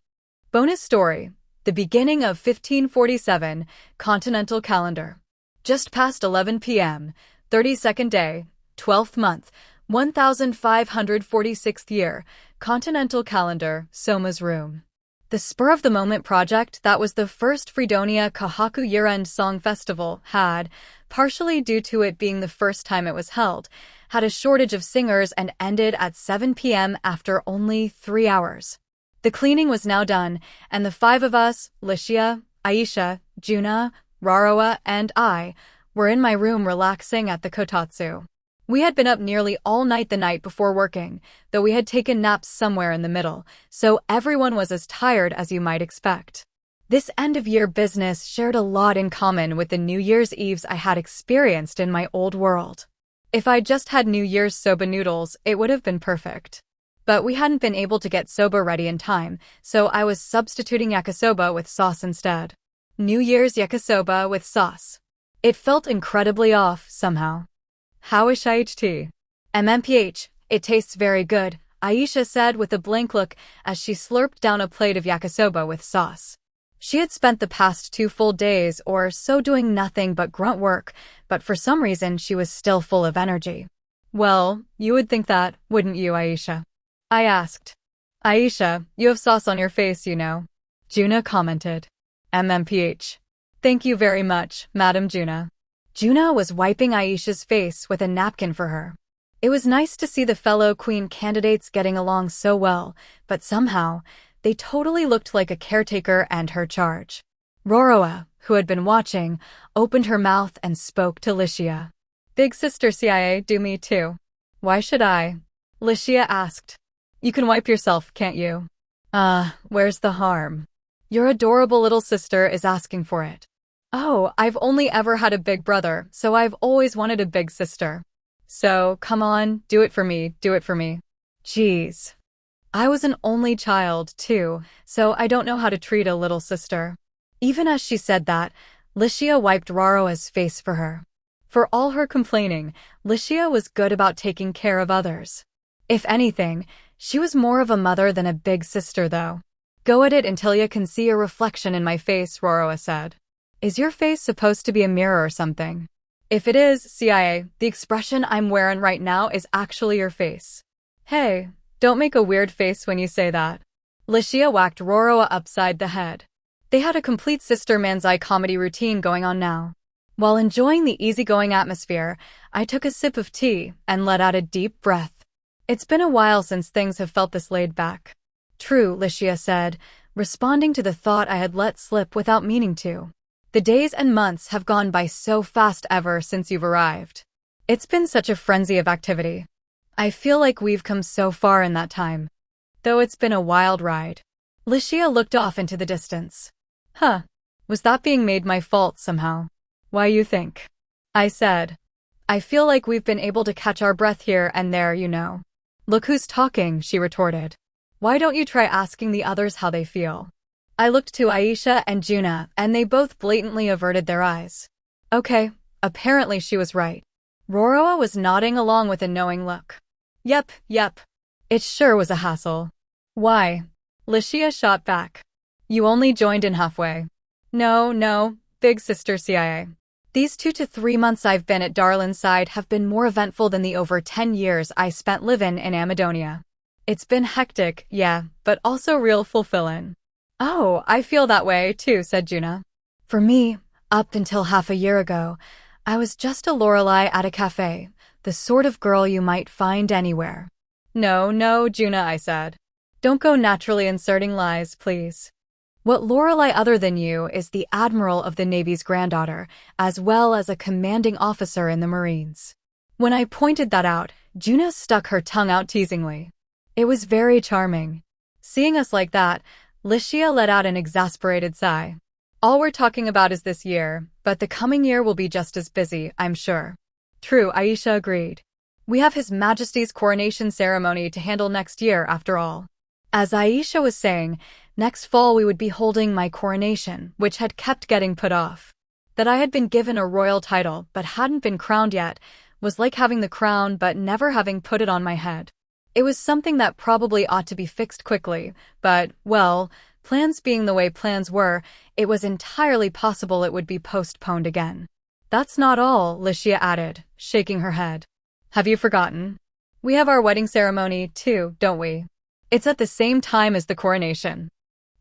A: Bonus story. The beginning of 1547, Continental Calendar. Just past 11 p.m., 32nd day, 12th month, 1546th year, Continental Calendar, Soma's room. The spur-of-the-moment project that was the first Fredonia Kahaku year-end song festival had, partially due to it being the first time it was held, had a shortage of singers and ended at 7 p.m. after only 3 hours. The cleaning was now done, and the 5 of us, Licia, Aisha, Juna, Raroa, and I, were in my room relaxing at the kotatsu. We had been up nearly all night the night before working, though we had taken naps somewhere in the middle, so everyone was as tired as you might expect. This end-of-year business shared a lot in common with the New Year's Eves I had experienced in my old world. If I'd just had New Year's soba noodles, it would have been perfect. But we hadn't been able to get soba ready in time, so I was substituting yakisoba with sauce instead. New Year's yakisoba with sauce. It felt incredibly off, somehow. How is IHT? MMPH, it tastes very good, Aisha said with a blank look as she slurped down a plate of yakisoba with sauce. She had spent the past 2 full days or so doing nothing but grunt work, but for some reason she was still full of energy. Well, you would think that, wouldn't you, Aisha? I asked. Aisha, you have sauce on your face, you know. Juna commented. MMPH. Thank you very much, Madam Juna. Juna was wiping Aisha's face with a napkin for her. It was nice to see the fellow queen candidates getting along so well, but somehow, they totally looked like a caretaker and her charge. Roroa, who had been watching, opened her mouth and spoke to Licia. Big sister CIA, do me too. Why should I? Licia asked. You can wipe yourself, can't you? Where's the harm? Your adorable little sister is asking for it. Oh, I've only ever had a big brother, so I've always wanted a big sister. So, come on, do it for me, do it for me. Jeez. I was an only child, too, so I don't know how to treat a little sister. Even as she said that, Licia wiped Raroa's face for her. For all her complaining, Licia was good about taking care of others. If anything, she was more of a mother than a big sister, though. Go at it until you can see a reflection in my face, Raroa said. Is your face supposed to be a mirror or something? If it is, CIA, the expression I'm wearing right now is actually your face. Hey, don't make a weird face when you say that. Licia whacked Roroa upside the head. They had a complete sister man's-eye comedy routine going on now. While enjoying the easygoing atmosphere, I took a sip of tea and let out a deep breath. It's been a while since things have felt this laid back. True, Licia said, responding to the thought I had let slip without meaning to. The days and months have gone by so fast ever since you've arrived. It's been such a frenzy of activity. I feel like we've come so far in that time. Though it's been a wild ride. Licia looked off into the distance. Huh. Was that being made my fault somehow? Why you think? I said. I feel like we've been able to catch our breath here and there, you know. Look who's talking, she retorted. Why don't you try asking the others how they feel? I looked to Aisha and Juna, and they both blatantly averted their eyes. Okay, apparently she was right. Roroa was nodding along with a knowing look. Yep. It sure was a hassle. Why? Licia shot back. You only joined in halfway. No, big sister CIA. These 2 to 3 months I've been at Darlin's side have been more eventful than the over 10 years I spent living in Amadonia. It's been hectic, yeah, but also real fulfillin'. Oh, I feel that way, too, said Juna. For me, up until half a year ago, I was just a Lorelei at a cafe, the sort of girl you might find anywhere. No, Juna, I said. Don't go naturally inserting lies, please. What Lorelei other than you is the Admiral of the Navy's granddaughter, as well as a commanding officer in the Marines. When I pointed that out, Juna stuck her tongue out teasingly. It was very charming. Seeing us like that, Licia let out an exasperated sigh. All we're talking about is this year, but the coming year will be just as busy, I'm sure. True, Aisha agreed. We have His Majesty's coronation ceremony to handle next year, after all. As Aisha was saying, next fall we would be holding my coronation, which had kept getting put off. That I had been given a royal title but hadn't been crowned yet was like having the crown but never having put it on my head. It was something that probably ought to be fixed quickly, but, well, Plans being the way plans were, it was entirely possible it would be postponed again. That's not all, Licia added, shaking her head. Have you forgotten? We have our wedding ceremony, too, don't we? It's at the same time as the coronation.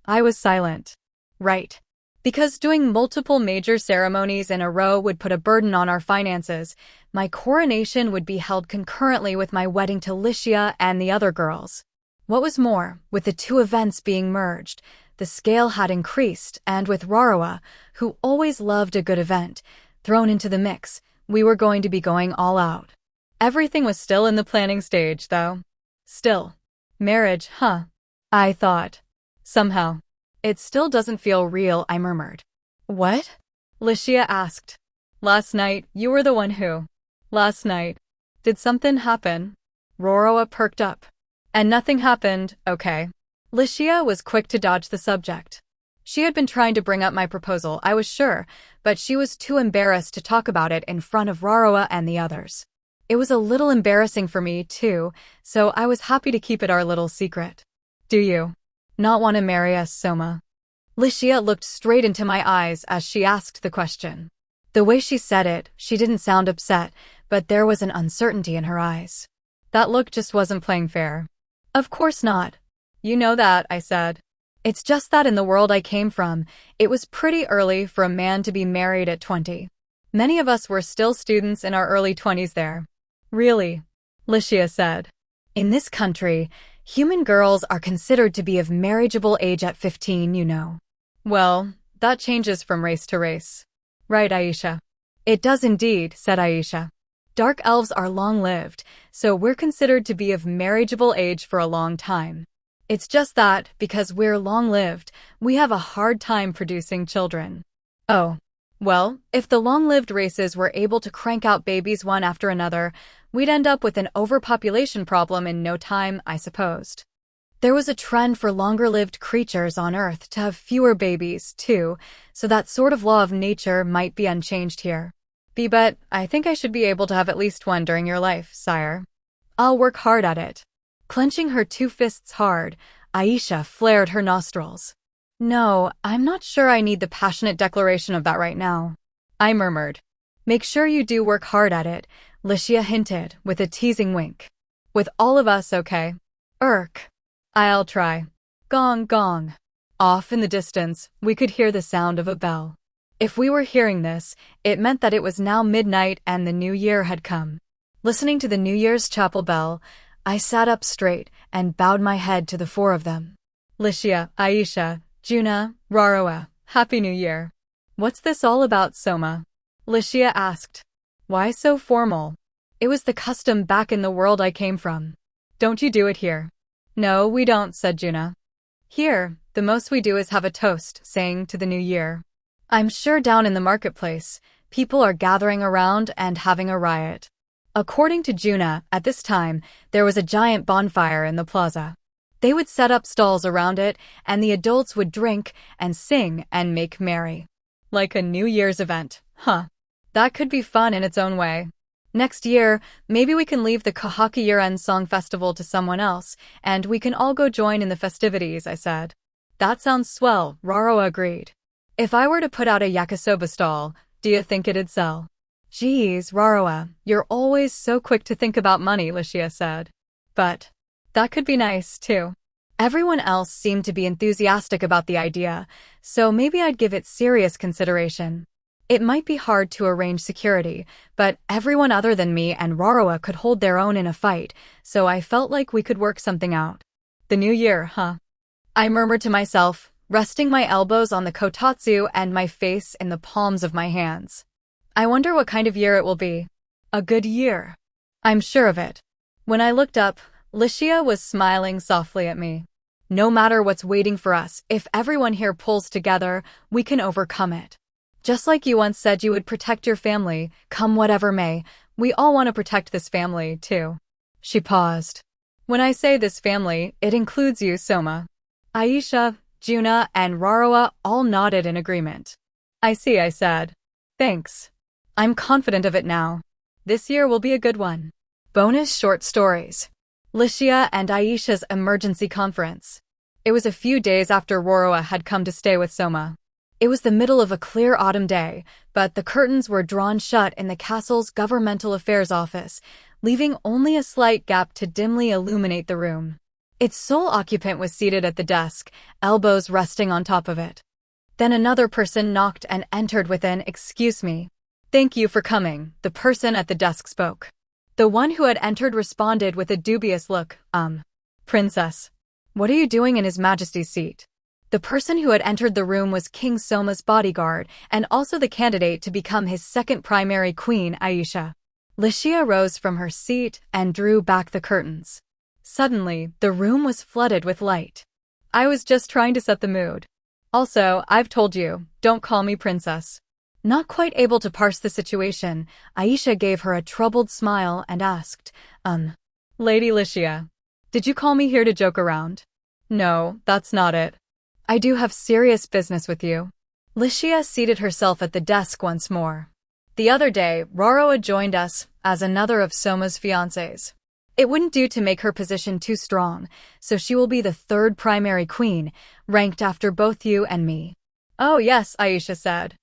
A: I was silent. Right. Because doing multiple major ceremonies in a row would put a burden on our finances, my coronation would be held concurrently with my wedding to Licia and the other girls. What was more, with the two events being merged, the scale had increased, and with Rarawa, who always loved a good event, thrown into the mix, we were going to be going all out. Everything was still in the planning stage, though. Still. Marriage, huh? I thought. Somehow. It still doesn't feel real, I murmured. What? Licia asked. Last night, you were the one who. Last night. Did something happen? Rarawa perked up. And nothing happened, okay. Licia was quick to dodge the subject. She had been trying to bring up my proposal, I was sure, but she was too embarrassed to talk about it in front of Rarawa and the others. It was a little embarrassing for me, too, so I was happy to keep it our little secret. Do you not want to marry us, Soma? Licia looked straight into my eyes as she asked the question. The way she said it, she didn't sound upset, but there was an uncertainty in her eyes. That look just wasn't playing fair. Of course not. You know that, I said. It's just that in the world I came from, it was pretty early for a man to be married at 20. Many of us were still students in our early 20s there. Really? Licia said. In this country, human girls are considered to be of marriageable age at 15, you know. Well, that changes from race to race. Right, Aisha? It does indeed, said Aisha. Dark elves are long-lived, so we're considered to be of marriageable age for a long time. It's just that, because we're long-lived, we have a hard time producing children. Oh. Well, if the long-lived races were able to crank out babies one after another, we'd end up with an overpopulation problem in no time, I supposed. There was a trend for longer-lived creatures on Earth to have fewer babies, too, so that sort of law of nature might be unchanged here. But I think I should be able to have at least one during your life, sire. I'll work hard at it. Clenching her two fists hard, Aisha flared her nostrils. No, I'm not sure I need the passionate declaration of that right now. I murmured. Make sure you do work hard at it, Licia hinted, with a teasing wink. With all of us, okay? I'll try. Gong, gong. Off in the distance, we could hear the sound of a bell. If we were hearing this, it meant that it was now midnight and the new year had come. Listening to the New Year's chapel bell, I sat up straight and bowed my head to the four of them. Licia, Aisha, Juna, Rarawa, Happy New Year. What's this all about, Soma? Licia asked. Why so formal? It was the custom back in the world I came from. Don't you do it here? No, we don't, said Juna. Here, the most we do is have a toast, saying to the new year. I'm sure down in the marketplace, people are gathering around and having a riot. According to Juna, at this time, there was a giant bonfire in the plaza. They would set up stalls around it, and the adults would drink and sing and make merry. Like a New Year's event, huh? That could be fun in its own way. Next year, maybe we can leave the Kahaki Year-End Song Festival to someone else, and we can all go join in the festivities, I said. That sounds swell, Raro agreed. If I were to put out a yakisoba stall, do you think it'd sell? Geez, Rarawa, you're always so quick to think about money, Licia said. But that could be nice, too. Everyone else seemed to be enthusiastic about the idea, so maybe I'd give it serious consideration. It might be hard to arrange security, but everyone other than me and Rarawa could hold their own in a fight, so I felt like we could work something out. The new year, huh? I murmured to myself, resting my elbows on the kotatsu and my face in the palms of my hands. I wonder what kind of year it will be. A good year. I'm sure of it. When I looked up, Licia was smiling softly at me. No matter what's waiting for us, if everyone here pulls together, we can overcome it. Just like you once said you would protect your family, come whatever may, we all want to protect this family, too. She paused. When I say this family, it includes you, Soma. Aisha, Juna, and Rarawa all nodded in agreement. I see, I said. Thanks. I'm confident of it now. This year will be a good one. Bonus short stories. Licia and Aisha's emergency conference. It was a few days after Roroa had come to stay with Soma. It was the middle of a clear autumn day, but the curtains were drawn shut in the castle's governmental affairs office, leaving only a slight gap to dimly illuminate the room. Its sole occupant was seated at the desk, elbows resting on top of it. Then another person knocked and entered with an "Excuse me." "Thank you for coming," the person at the desk spoke. The one who had entered responded with a dubious look, Princess, what are you doing in His Majesty's seat?" The person who had entered the room was King Soma's bodyguard and also the candidate to become his second primary queen, Aisha. Licia rose from her seat and drew back the curtains. Suddenly, the room was flooded with light. "I was just trying to set the mood. Also, I've told you, don't call me princess." Not quite able to parse the situation, Aisha gave her a troubled smile and asked, Lady Licia, did you call me here to joke around?" "No, that's not it. I do have serious business with you." Licia seated herself at the desk once more. "The other day, Roroa joined us as another of Soma's fiancés. It wouldn't do to make her position too strong, so she will be the third primary queen, ranked after both you and me." "Oh yes," Aisha said.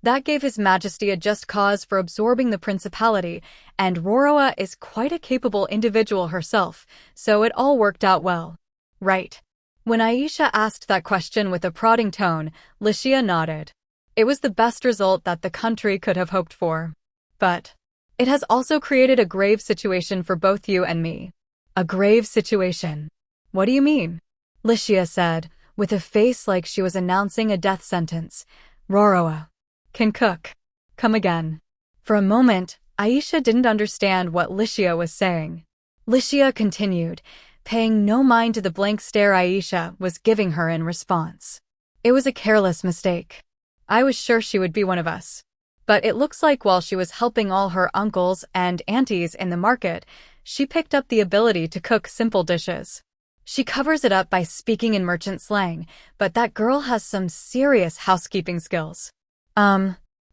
A: "That gave His Majesty a just cause for absorbing the principality, and Roroa is quite a capable individual herself, so it all worked out well." "Right." When Aisha asked that question with a prodding tone, Licia nodded. "It was the best result that the country could have hoped for. But it has also created a grave situation for both you and me." "A grave situation? What do you mean?" Licia said, with a face like she was announcing a death sentence. "Roroa can cook." "Come again." For a moment, Aisha didn't understand what Licia was saying. Licia continued, paying no mind to the blank stare Aisha was giving her in response. "It was a careless mistake. I was sure she would be one of us. But it looks like while she was helping all her uncles and aunties in the market, she picked up the ability to cook simple dishes. She covers it up by speaking in merchant slang, but that girl has some serious housekeeping skills."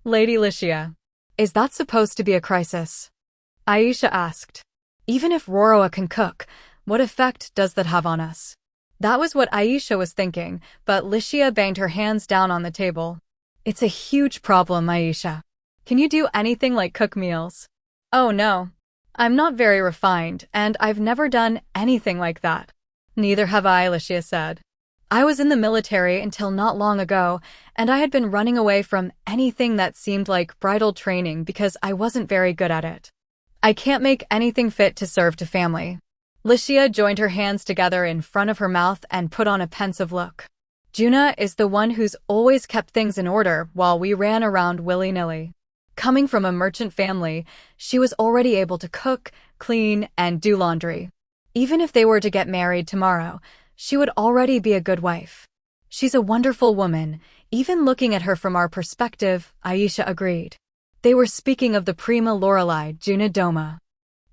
A: Lady Licia, is that supposed to be a crisis?" Aisha asked. "Even if Roroa can cook, what effect does that have on us?" That was what Aisha was thinking, but Licia banged her hands down on the table. "It's a huge problem, Aisha. Can you do anything like cook meals?" "Oh no. I'm not very refined, and I've never done anything like that." "Neither have I," Licia said. "I was in the military until not long ago, and I had been running away from anything that seemed like bridal training because I wasn't very good at it. I can't make anything fit to serve to family." Licia joined her hands together in front of her mouth and put on a pensive look. "Juna is the one who's always kept things in order while we ran around willy-nilly. Coming from a merchant family, she was already able to cook, clean, and do laundry. Even if they were to get married tomorrow, she would already be a good wife. She's a wonderful woman, even looking at her from our perspective," Aisha agreed. They were speaking of the prima Lorelei, Juna Doma.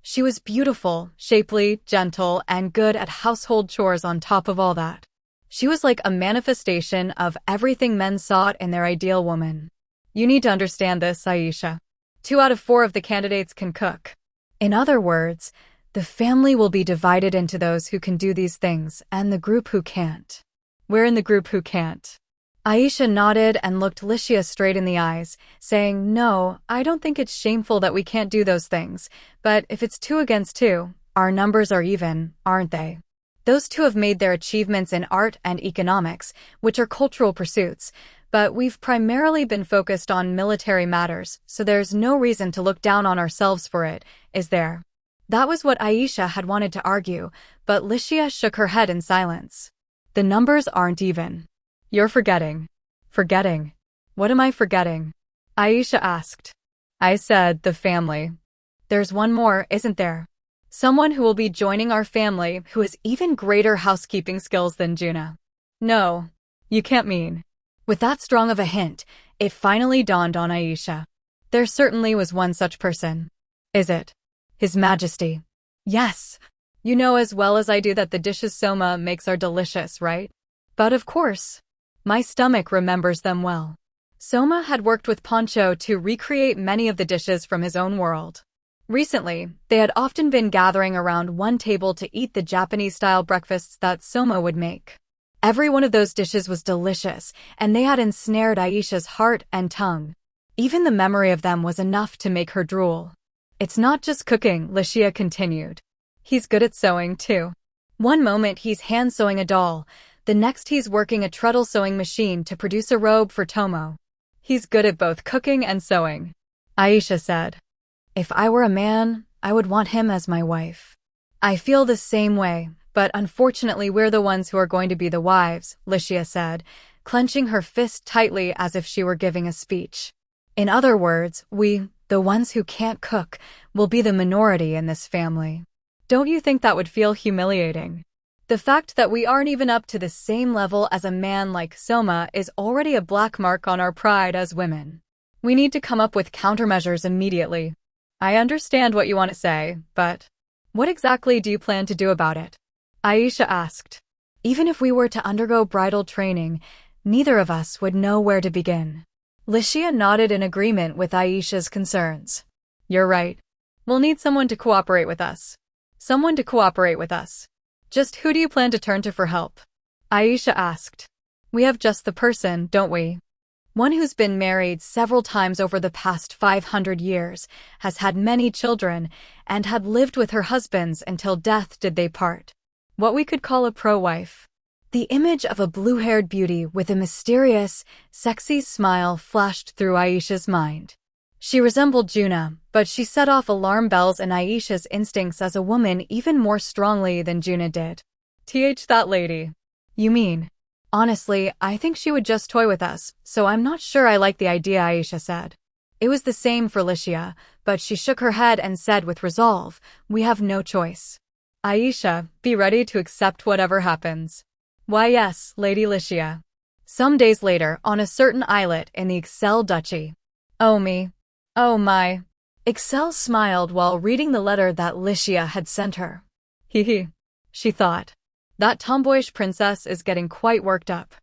A: She was beautiful, shapely, gentle, and good at household chores on top of all that. She was like a manifestation of everything men sought in their ideal woman. "You need to understand this, Aisha. 2 out of 4 of the candidates can cook. In other words, the family will be divided into those who can do these things and the group who can't." "We're in the group who can't." Aisha nodded and looked Licia straight in the eyes, saying, "No, I don't think it's shameful that we can't do those things, but if it's 2 against 2, our numbers are even, aren't they? Those 2 have made their achievements in art and economics, which are cultural pursuits, but we've primarily been focused on military matters, so there's no reason to look down on ourselves for it, is there?" That was what Aisha had wanted to argue, but Licia shook her head in silence. "The numbers aren't even. You're forgetting." "Forgetting? What am I forgetting?" Aisha asked. "I said the family. There's one more, isn't there? Someone who will be joining our family who has even greater housekeeping skills than Juna." "No, you can't mean." With that strong of a hint, it finally dawned on Aisha. There certainly was one such person. "Is it His Majesty?" "Yes. You know as well as I do that the dishes Soma makes are delicious, right?" "But of course. My stomach remembers them well." Soma had worked with Poncho to recreate many of the dishes from his own world. Recently, they had often been gathering around one table to eat the Japanese-style breakfasts that Soma would make. Every one of those dishes was delicious, and they had ensnared Aisha's heart and tongue. Even the memory of them was enough to make her drool. It's not just cooking, Licia continued. He's good at sewing, too. One moment he's hand-sewing a doll, the next he's working a treadle sewing machine to produce a robe for Tomo. He's good at both cooking and sewing, Aisha said. If I were a man, I would want him as my wife. I feel the same way, but unfortunately we're the ones who are going to be the wives, Licia said, clenching her fist tightly as if she were giving a speech. In other words, we, the ones who can't cook, will be the minority in this family. Don't you think that would feel humiliating? The fact that we aren't even up to the same level as a man like Soma is already a black mark on our pride as women. We need to come up with countermeasures immediately. I understand what you want to say, but what exactly do you plan to do about it? Aisha asked. Even if we were to undergo bridal training, neither of us would know where to begin. Licia nodded in agreement with Aisha's concerns. You're right. We'll need someone to cooperate with us. Someone to cooperate with us. Just who do you plan to turn to for help? Aisha asked. We have just the person, don't we? One who's been married several times over the past 500 years, has had many children, and had lived with her husbands until death did they part. What we could call a pro-wife. The image of a blue-haired beauty with a mysterious, sexy smile flashed through Aisha's mind. She resembled Juna, but she set off alarm bells in Aisha's instincts as a woman even more strongly than Juna did. That lady. You mean? Honestly, I think she would just toy with us, so I'm not sure I like the idea, Aisha said. It was the same for Licia, but she shook her head and said with resolve, we have no choice. Aisha, be ready to accept whatever happens. Why yes, Lady Licia. Some days later, on a certain islet in the Excel Duchy. Oh me. Oh my. Excel smiled while reading the letter that Licia had sent her. Hee, she thought. That tomboyish princess is getting quite worked up.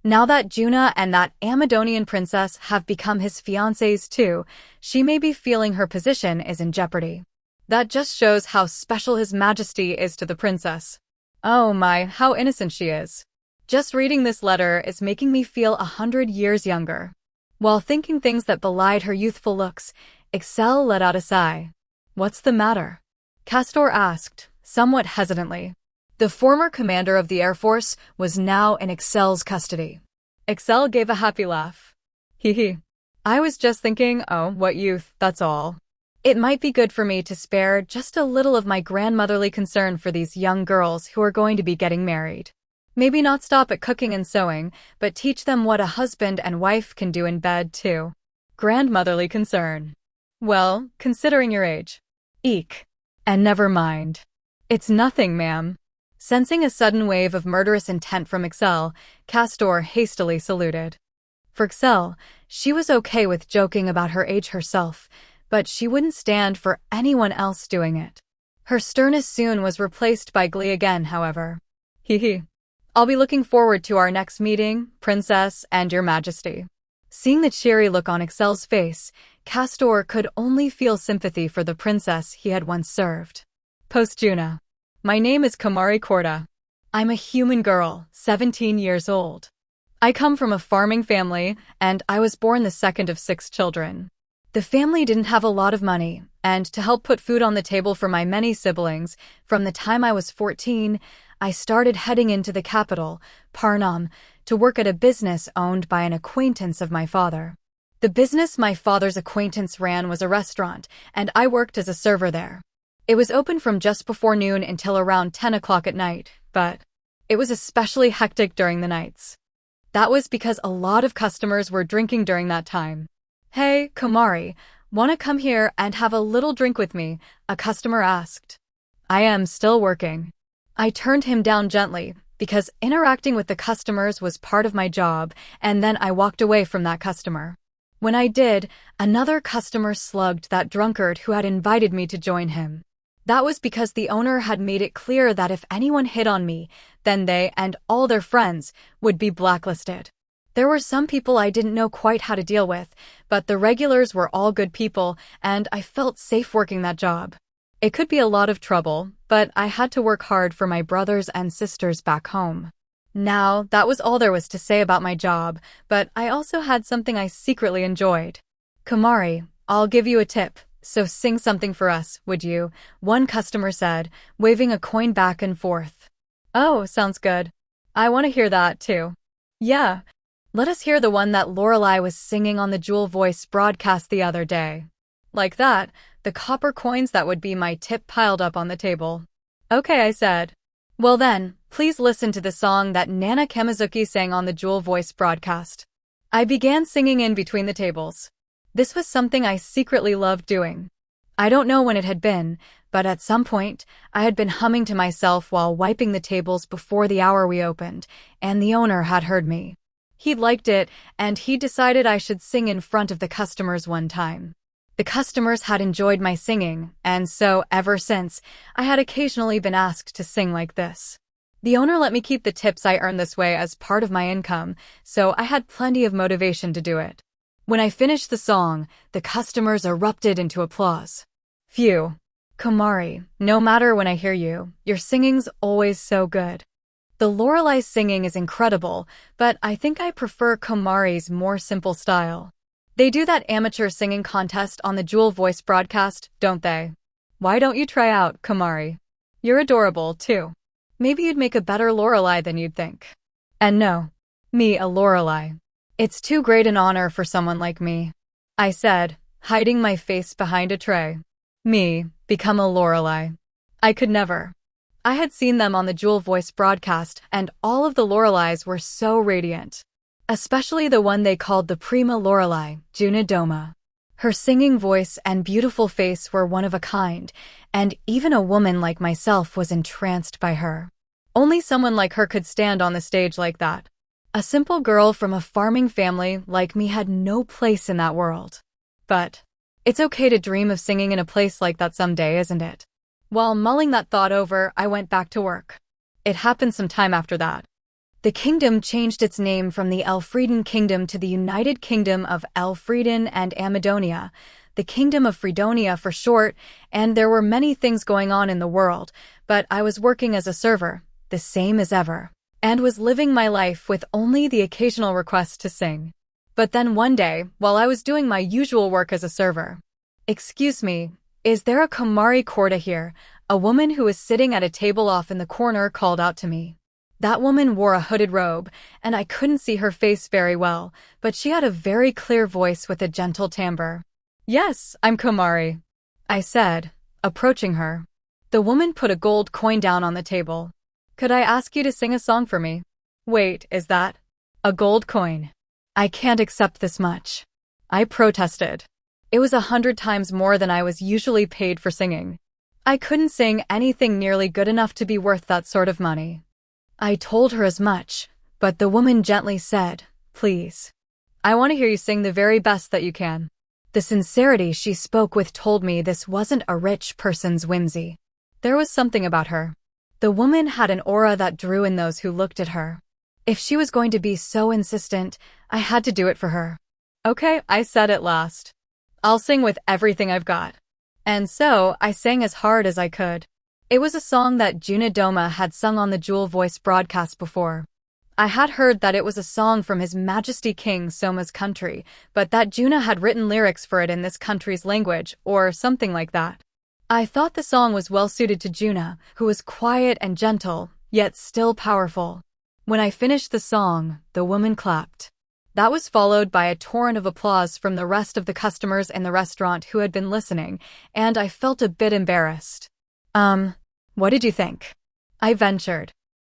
A: Now that Juna and that Amadonian princess have become his fiancés too, she may be feeling her position is in jeopardy. That just shows how special His Majesty is to the princess. Oh my, how innocent she is. Just reading this letter is making me feel 100 years younger. While thinking things that belied her youthful looks, Excel let out a sigh. What's the matter? Castor asked, somewhat hesitantly. The former commander of the Air Force was now in Excel's custody. Excel gave a happy laugh. Hee. I was just thinking, oh, what youth, that's all. It might be good for me to spare just a little of my grandmotherly concern for these young girls who are going to be getting married. Maybe not stop at cooking and sewing, but teach them what a husband and wife can do in bed too. Grandmotherly concern. Well, considering your age. Eek. And never mind. It's nothing, ma'am. Sensing a sudden wave of murderous intent from Excel, Castor hastily saluted. For Excel, she was okay with joking about her age herself, but she wouldn't stand for anyone else doing it. Her sternness soon was replaced by glee again, however. Hee. I'll be looking forward to our next meeting, Princess and Your Majesty. Seeing the cheery look on Excel's face, Castor could only feel sympathy for the princess he had once served. Post Juna. My name is Kamari Korda. I'm a human girl, 17 years old. I come from a farming family, and I was born the second of 6 children. The family didn't have a lot of money, and to help put food on the table for my many siblings, from the time I was 14, I started heading into the capital, Parnam, to work at a business owned by an acquaintance of my father. The business my father's acquaintance ran was a restaurant, and I worked as a server there. It was open from just before noon until around 10 o'clock at night, but it was especially hectic during the nights. That was because a lot of customers were drinking during that time. Hey, Kamari, wanna come here and have a little drink with me? A customer asked. I am still working. I turned him down gently, because interacting with the customers was part of my job, and then I walked away from that customer. When I did, another customer slugged that drunkard who had invited me to join him. That was because the owner had made it clear that if anyone hit on me, then they and all their friends would be blacklisted. There were some people I didn't know quite how to deal with, but the regulars were all good people, and I felt safe working that job. It could be a lot of trouble, but I had to work hard for my brothers and sisters back home. Now, that was all there was to say about my job, but I also had something I secretly enjoyed. Kumari, I'll give you a tip, so sing something for us, would you? One customer said, waving a coin back and forth. Oh, sounds good. I want to hear that, too. Yeah. Let us hear the one that Lorelei was singing on the Jewel Voice broadcast the other day. Like that, the copper coins that would be my tip piled up on the table. Okay, I said. Well then, please listen to the song that Nana Kamizuki sang on the Jewel Voice broadcast. I began singing in between the tables. This was something I secretly loved doing. I don't know when it had been, but at some point, I had been humming to myself while wiping the tables before the hour we opened, and the owner had heard me. He liked it, and he decided I should sing in front of the customers one time. The customers had enjoyed my singing, and so, ever since, I had occasionally been asked to sing like this. The owner let me keep the tips I earned this way as part of my income, so I had plenty of motivation to do it. When I finished the song, the customers erupted into applause. Phew. Kumari, no matter when I hear you, your singing's always so good. The Lorelei singing is incredible, but I think I prefer Kumari's more simple style. They do that amateur singing contest on the Jewel Voice broadcast, don't they? Why don't you try out, Kumari? You're adorable, too. Maybe you'd make a better Lorelei than you'd think. And no, me a Lorelei. It's too great an honor for someone like me. I said, hiding my face behind a tray. Me, become a Lorelei. I could never. I had seen them on the Jewel Voice broadcast, and all of the Lorelei's were so radiant. Especially the one they called the Prima Lorelei, Juna Doma. Her singing voice and beautiful face were one of a kind, and even a woman like myself was entranced by her. Only someone like her could stand on the stage like that. A simple girl from a farming family like me had no place in that world. But it's okay to dream of singing in a place like that someday, isn't it? While mulling that thought over, I went back to work. It happened some time after that. The kingdom changed its name from the Elfrieden Kingdom to the United Kingdom of Elfrieden and Amadonia, the Kingdom of Fredonia for short, and there were many things going on in the world, but I was working as a server, the same as ever, and was living my life with only the occasional request to sing. But then one day, while I was doing my usual work as a server, "Excuse me, is there a Kumari Korda here?" A woman who was sitting at a table off in the corner called out to me. That woman wore a hooded robe, and I couldn't see her face very well, but she had a very clear voice with a gentle timbre. "Yes, I'm Kumari," I said, approaching her. The woman put a gold coin down on the table. "Could I ask you to sing a song for me?" "Wait, is that a gold coin? I can't accept this much," I protested. It was 100 times more than I was usually paid for singing. I couldn't sing anything nearly good enough to be worth that sort of money. I told her as much, but the woman gently said, "Please. I want to hear you sing the very best that you can." The sincerity she spoke with told me this wasn't a rich person's whimsy. There was something about her. The woman had an aura that drew in those who looked at her. If she was going to be so insistent, I had to do it for her. "Okay," I said at last. "I'll sing with everything I've got." And so, I sang as hard as I could. It was a song that Juna Doma had sung on the Jewel Voice broadcast before. I had heard that it was a song from His Majesty King Soma's country, but that Juna had written lyrics for it in this country's language, or something like that. I thought the song was well suited to Juna, who was quiet and gentle, yet still powerful. When I finished the song, the woman clapped. That was followed by a torrent of applause from the rest of the customers in the restaurant who had been listening, and I felt a bit embarrassed. What did you think?" I ventured.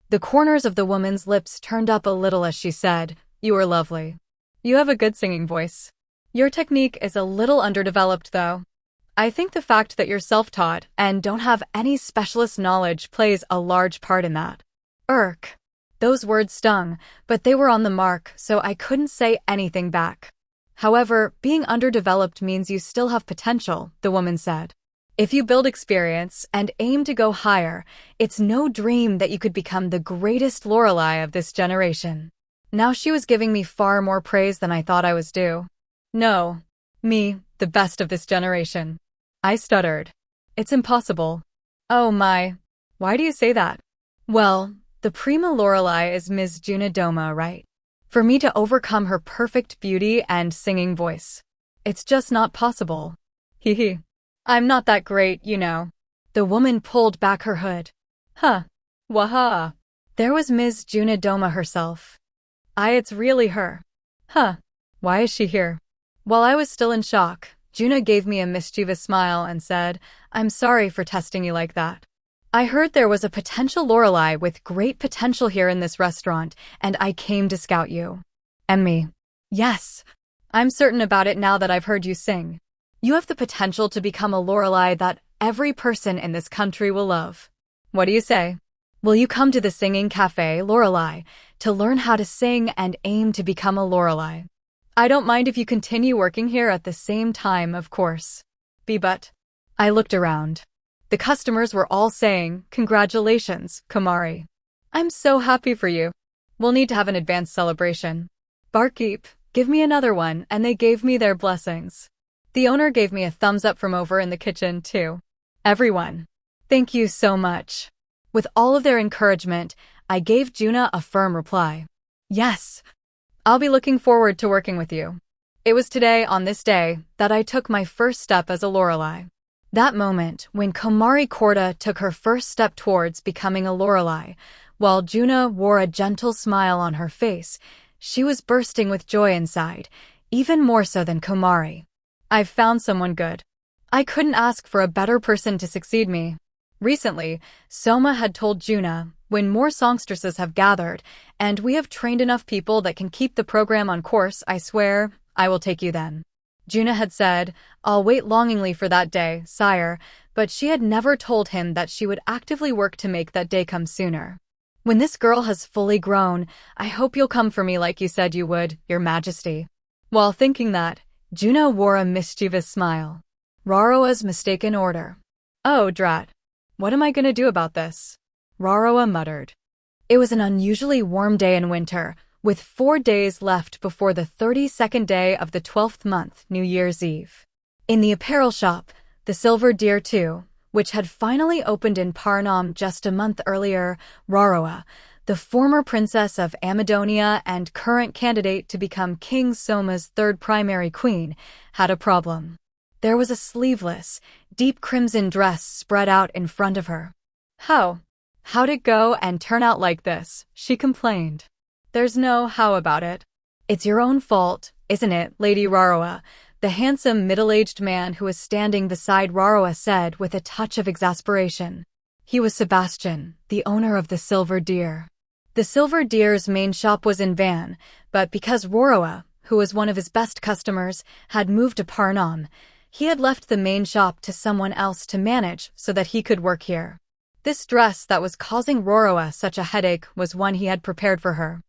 A: The corners of the woman's lips turned up a little as she said, "You were lovely. You have a good singing voice. Your technique is a little underdeveloped, though. I think the fact that you're self-taught and don't have any specialist knowledge plays a large part in that." Irk. Those words stung, but they were on the mark, so I couldn't say anything back. "However, being underdeveloped means you still have potential," the woman said. "If you build experience and aim to go higher, it's no dream that you could become the greatest Lorelei of this generation." Now she was giving me far more praise than I thought I was due. "No. Me, the best of this generation." I stuttered. "It's impossible." "Oh my. Why do you say that?" "Well, The prima Lorelei is Ms. Junidoma, right? For me to overcome her perfect beauty and singing voice. It's just not possible. Hee hee. I'm not that great, you know. The woman pulled back her hood. Huh. Waha. There was Ms. Junidoma herself. It's really her. Huh. Why is she here? While I was still in shock, Juna gave me a mischievous smile and said, I'm sorry for testing you like that. I heard there was a potential Lorelei with great potential here in this restaurant, and I came to scout you. And me. Yes. I'm certain about it now that I've heard you sing. You have the potential to become a Lorelei that every person in this country will love. What do you say? Will you come to the singing cafe, Lorelei, to learn how to sing and aim to become a Lorelei? I don't mind if you continue working here at the same time, of course. But I looked around. The customers were all saying, congratulations, Kumari. I'm so happy for you. We'll need to have an advanced celebration. Barkeep, give me another one, and they gave me their blessings. The owner gave me a thumbs up from over in the kitchen, too. Everyone. Thank you so much. With all of their encouragement, I gave Juna a firm reply. Yes. I'll be looking forward to working with you. It was today, on this day, that I took my first step as a Lorelei. That moment, when Kumari Korda took her first step towards becoming a Lorelei, while Juna wore a gentle smile on her face, she was bursting with joy inside, even more so than Kumari. I've found someone good. I couldn't ask for a better person to succeed me. Recently, Soma had told Juna, when more songstresses have gathered, and we have trained enough people that can keep the program on course, I swear, I will take you then. Juna had said, I'll wait longingly for that day, sire, but she had never told him that she would actively work to make that day come sooner. When this girl has fully grown, I hope you'll come for me like you said you would, your majesty. While thinking that, Juna wore a mischievous smile. Raroa's mistaken order. Oh, drat. What am I going to do about this? Raroa muttered. It was an unusually warm day in winter, with 4 days left before the 32nd day of the 12th month, New Year's Eve. In the apparel shop, the Silver Deer 2, which had finally opened in Parnam just a month earlier, Raroa, the former princess of Amadonia and current candidate to become King Soma's third primary queen, had a problem. There was a sleeveless, deep crimson dress spread out in front of her. How'd it go and turn out like this? She complained. There's no how about it. It's your own fault, isn't it, Lady Raroa? The handsome middle-aged man who was standing beside Raroa said with a touch of exasperation. He was Sebastian, the owner of the Silver Deer. The Silver Deer's main shop was in Van, but because Raroa, who was one of his best customers, had moved to Parnam, he had left the main shop to someone else to manage so that he could work here. This dress that was causing Raroa such a headache was one he had prepared for her.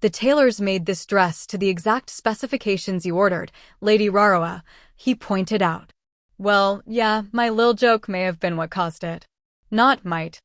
A: The tailors made this dress to the exact specifications you ordered, Lady Raroa, he pointed out. Well, yeah, my lil joke may have been what caused it. Not might.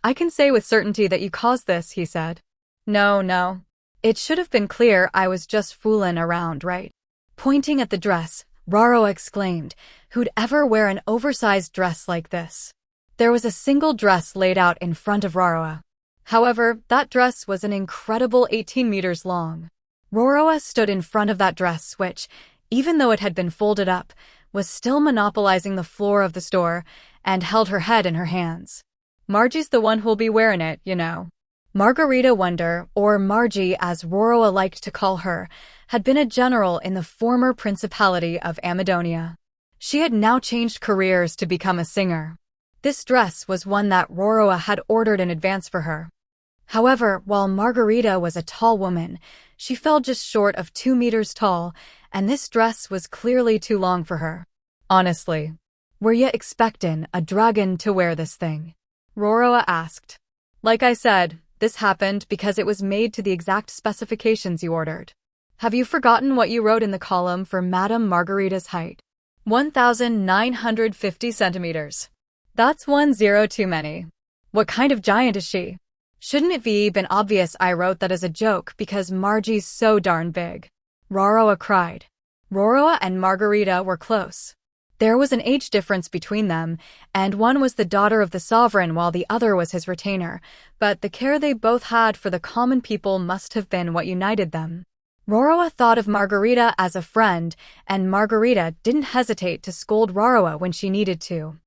A: I can say with certainty that you caused this, he said. No. It should have been clear I was just foolin' around, right? Pointing at the dress, Raroa exclaimed, who'd ever wear an oversized dress like this? There was a single dress laid out in front of Raroa. However, that dress was an incredible 18 meters long. Raroa stood in front of that dress which, even though it had been folded up, was still monopolizing the floor of the store, and held her head in her hands. Margie's the one who'll be wearing it, you know. Margarita Wonder, or Margie as Raroa liked to call her, had been a general in the former Principality of Amadonia. She had now changed careers to become a singer. This dress was one that Raroa had ordered in advance for her. However, while Margarita was a tall woman, she fell just short of 2 meters tall, and this dress was clearly too long for her. Honestly, were ya expectin' a dragon to wear this thing? Raroa asked. Like I said, this happened because it was made to the exact specifications you ordered. Have you forgotten what you wrote in the column for Madame Margarita's height? 1,950 centimeters. That's 10 too many. What kind of giant is she? Shouldn't it be been obvious I wrote that as a joke because Margie's so darn big? Raroa cried. Raroa and Margarita were close. There was an age difference between them, and one was the daughter of the sovereign while the other was his retainer, but the care they both had for the common people must have been what united them. Roroa thought of Margarita as a friend, and Margarita didn't hesitate to scold Roroa when she needed to.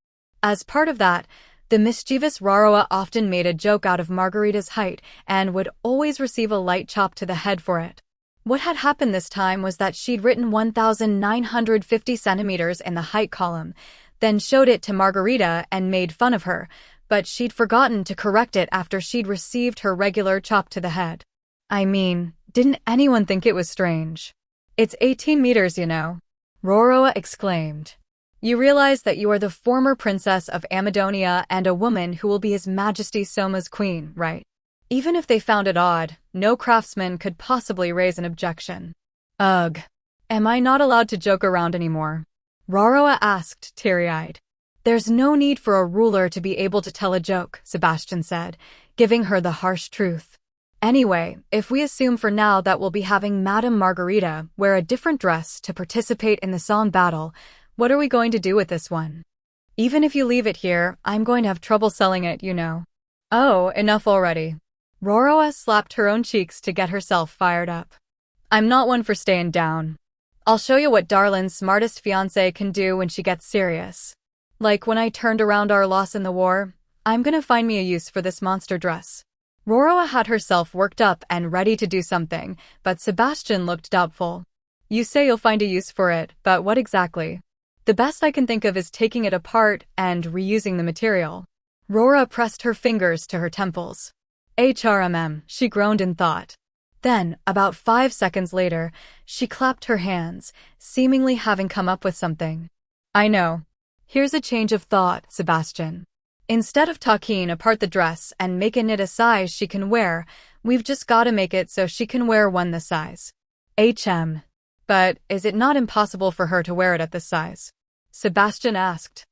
A: As part of that, the mischievous Roroa often made a joke out of Margarita's height and would always receive a light chop to the head for it. What had happened this time was that she'd written 1,950 centimeters in the height column, then showed it to Margarita and made fun of her, but she'd forgotten to correct it after she'd received her regular chop to the head. I mean, didn't anyone think it was strange? It's 18 meters, you know, Roroa exclaimed. You realize that you are the former princess of Amadonia and a woman who will be His Majesty Soma's queen, right? Even if they found it odd, no craftsman could possibly raise an objection. Ugh. Am I not allowed to joke around anymore? Roroa asked, teary-eyed. There's no need for a ruler to be able to tell a joke, Sebastian said, giving her the harsh truth. Anyway, if we assume for now that we'll be having Madame Margarita wear a different dress to participate in the song battle, what are we going to do with this one? Even if you leave it here, I'm going to have trouble selling it, you know. Oh, enough already. Roroa slapped her own cheeks to get herself fired up. I'm not one for staying down. I'll show you what Darlin's smartest fiancé can do when she gets serious. Like when I turned around our loss in the war, I'm gonna find me a use for this monster dress. Roroa had herself worked up and ready to do something, but Sebastian looked doubtful. You say you'll find a use for it, but what exactly? The best I can think of is taking it apart and reusing the material. Roroa pressed her fingers to her temples. HRMM, she groaned in thought. Then, about 5 seconds later, she clapped her hands, seemingly having come up with something. I know. Here's a change of thought, Sebastian. Instead of taking apart the dress and making it a size she can wear, we've just gotta make it so she can wear one this size. But is it not impossible for her to wear it at this size? Sebastian asked.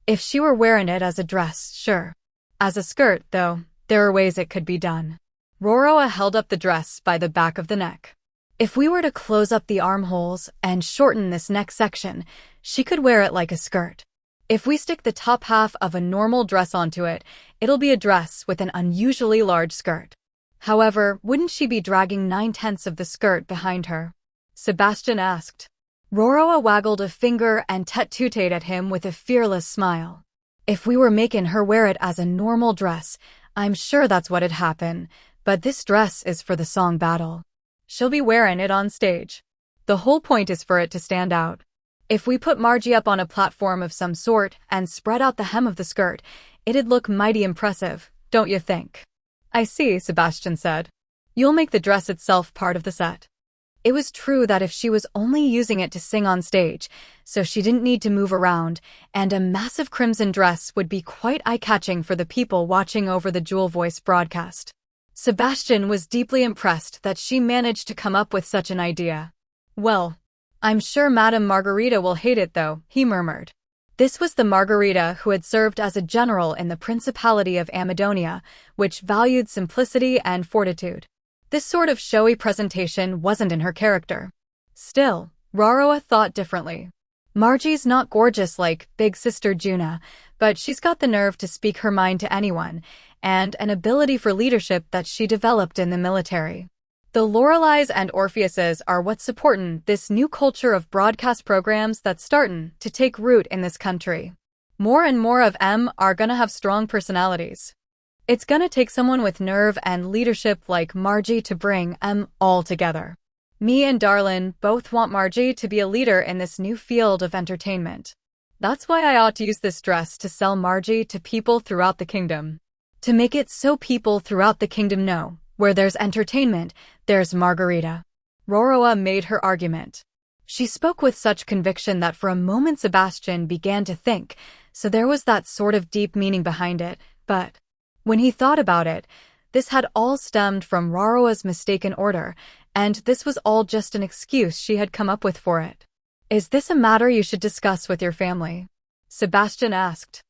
A: If she were wearing it as a dress, sure. As a skirt, though, there are ways it could be done. Roroa held up the dress by the back of the neck. If we were to close up the armholes and shorten this neck section, she could wear it like a skirt. If we stick the top half of a normal dress onto it, it'll be a dress with an unusually large skirt. However, wouldn't she be dragging 9/10 of the skirt behind her? Sebastian asked. Roroa waggled a finger and tut-tutted at him with a fearless smile. If we were making her wear it as a normal dress, I'm sure that's what'd happen, but this dress is for the song battle. She'll be wearing it on stage. The whole point is for it to stand out. If we put Margie up on a platform of some sort and spread out the hem of the skirt, it'd look mighty impressive, don't you think? I see, Sebastian said. You'll make the dress itself part of the set. It was true that if she was only using it to sing on stage, so she didn't need to move around, and a massive crimson dress would be quite eye-catching for the people watching over the Jewel Voice broadcast. Sebastian was deeply impressed that she managed to come up with such an idea. Well, I'm sure Madame Margarita will hate it though, he murmured. This was the Margarita who had served as a general in the Principality of Amadonia, which valued simplicity and fortitude. This sort of showy presentation wasn't in her character. Still, Roroa thought differently. Margie's not gorgeous like Big Sister Juna, but she's got the nerve to speak her mind to anyone, and an ability for leadership that she developed in the military. The Loreleis and Orpheuses are what's supportin' this new culture of broadcast programs that's startin' to take root in this country. More and more of 'em are gonna have strong personalities. It's gonna take someone with nerve and leadership like Margie to bring 'em all together. Me and Darlin both want Margie to be a leader in this new field of entertainment. That's why I ought to use this dress to sell Margie to people throughout the kingdom. To make it so people throughout the kingdom know, where there's entertainment, there's Margarita. Roroa made her argument. She spoke with such conviction that for a moment Sebastian began to think, so there was that sort of deep meaning behind it, but when he thought about it, this had all stemmed from Roroa's mistaken order, and this was all just an excuse she had come up with for it. Is this a matter you should discuss with your family? Sebastian asked.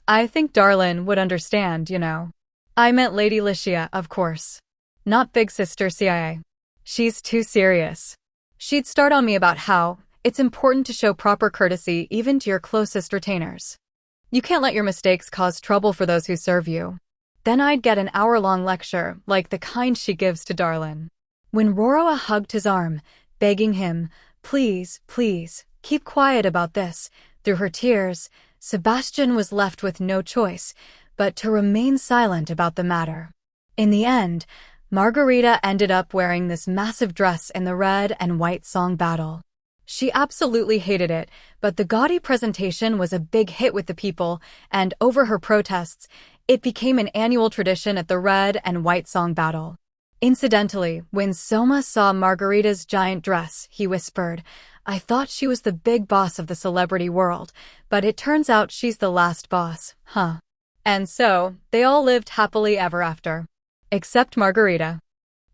A: I think Darlin would understand, you know. I meant Lady Licia, of course. Not Big Sister CIA. She's too serious. She'd start on me about how, It's important to show proper courtesy even to your closest retainers. You can't let your mistakes cause trouble for those who serve you. Then I'd get an hour-long lecture, like the kind she gives to Darlin. When Roroa hugged his arm, begging him, please, please, keep quiet about this, through her tears, Sebastian was left with no choice but to remain silent about the matter. In the end, Margarita ended up wearing this massive dress in the red and white song battle. She absolutely hated it, but the gaudy presentation was a big hit with the people, and over her protests, it became an annual tradition at the red and white song battle. Incidentally, when Soma saw Margarita's giant dress, he whispered, I thought she was the big boss of the celebrity world, but it turns out she's the last boss, huh? And so, they all lived happily ever after. Except Margarita.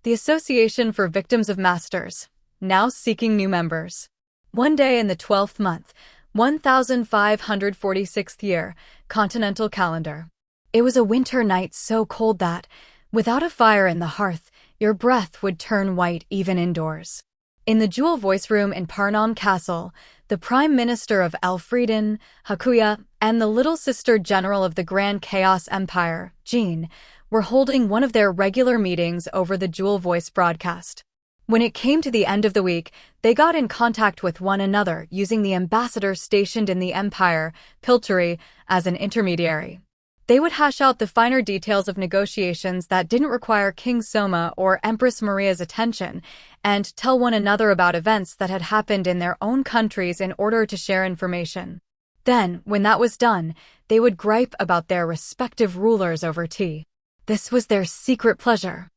A: The Association for Victims of Masters, now seeking new members. One day in the 12th month, 1546th year, continental calendar. It was a winter night so cold that, without a fire in the hearth, your breath would turn white even indoors. In the jewel voice room in Parnam Castle, the Prime Minister of Elfrieden, Hakuya, and the little sister general of the Grand Chaos Empire, Jean, were holding one of their regular meetings over the jewel voice broadcast. When it came to the end of the week, they got in contact with one another using the ambassador stationed in the Empire, Pilteri, as an intermediary. They would hash out the finer details of negotiations that didn't require King Soma or Empress Maria's attention, and tell one another about events that had happened in their own countries in order to share information. Then, when that was done, they would gripe about their respective rulers over tea. This was their secret pleasure.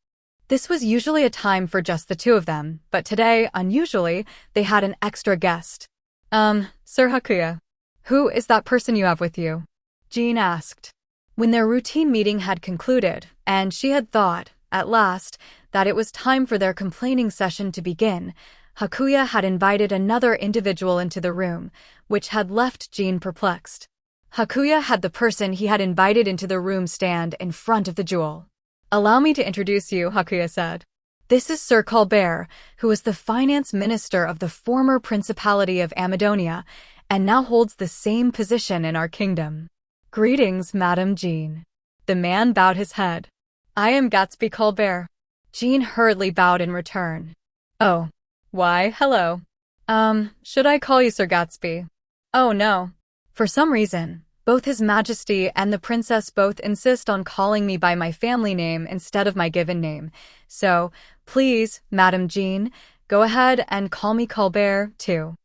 A: This was usually a time for just the two of them, but today, unusually, they had an extra guest. Sir Hakuya. Who is that person you have with you? Jean asked. When their routine meeting had concluded, and she had thought, at last, that it was time for their complaining session to begin, Hakuya had invited another individual into the room, which had left Jean perplexed. Hakuya had the person he had invited into the room stand in front of the jewel. Allow me to introduce you, Hakuya said. This is Sir Colbert, who was the finance minister of the former Principality of Amadonia, and now holds the same position in our kingdom. Greetings, Madame Jean. The man bowed his head. I am Gatsby Colbert. Jean hurriedly bowed in return. Oh. Why, hello. Should I call you Sir Gatsby? Oh, no. For some reason, both His Majesty and the Princess both insist on calling me by my family name instead of my given name. So, please, Madame Jean, go ahead and call me Colbert, too.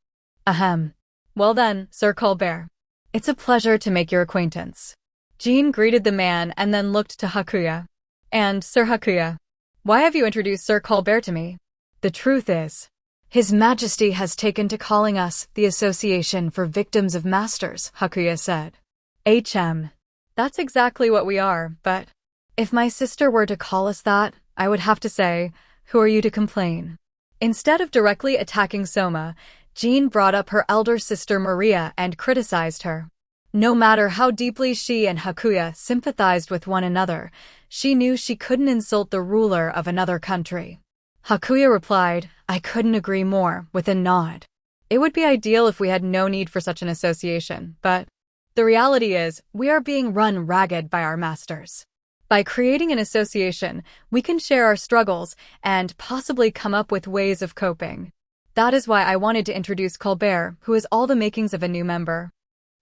A: Ahem. Well then, Sir Colbert. It's a pleasure to make your acquaintance. Jean greeted the man and then looked to Hakuya. And, Sir Hakuya, why have you introduced Sir Colbert to me? The truth is, His Majesty has taken to calling us the Association for Victims of Masters, Hakuya said. That's exactly what we are, but if my sister were to call us that, I would have to say, who are you to complain? Instead of directly attacking Soma, Jean brought up her elder sister Maria and criticized her. No matter how deeply she and Hakuya sympathized with one another, she knew she couldn't insult the ruler of another country. Hakuya replied, I couldn't agree more, with a nod. It would be ideal if we had no need for such an association, but the reality is, we are being run ragged by our masters. By creating an association, we can share our struggles and possibly come up with ways of coping. That is why I wanted to introduce Colbert, who is all the makings of a new member.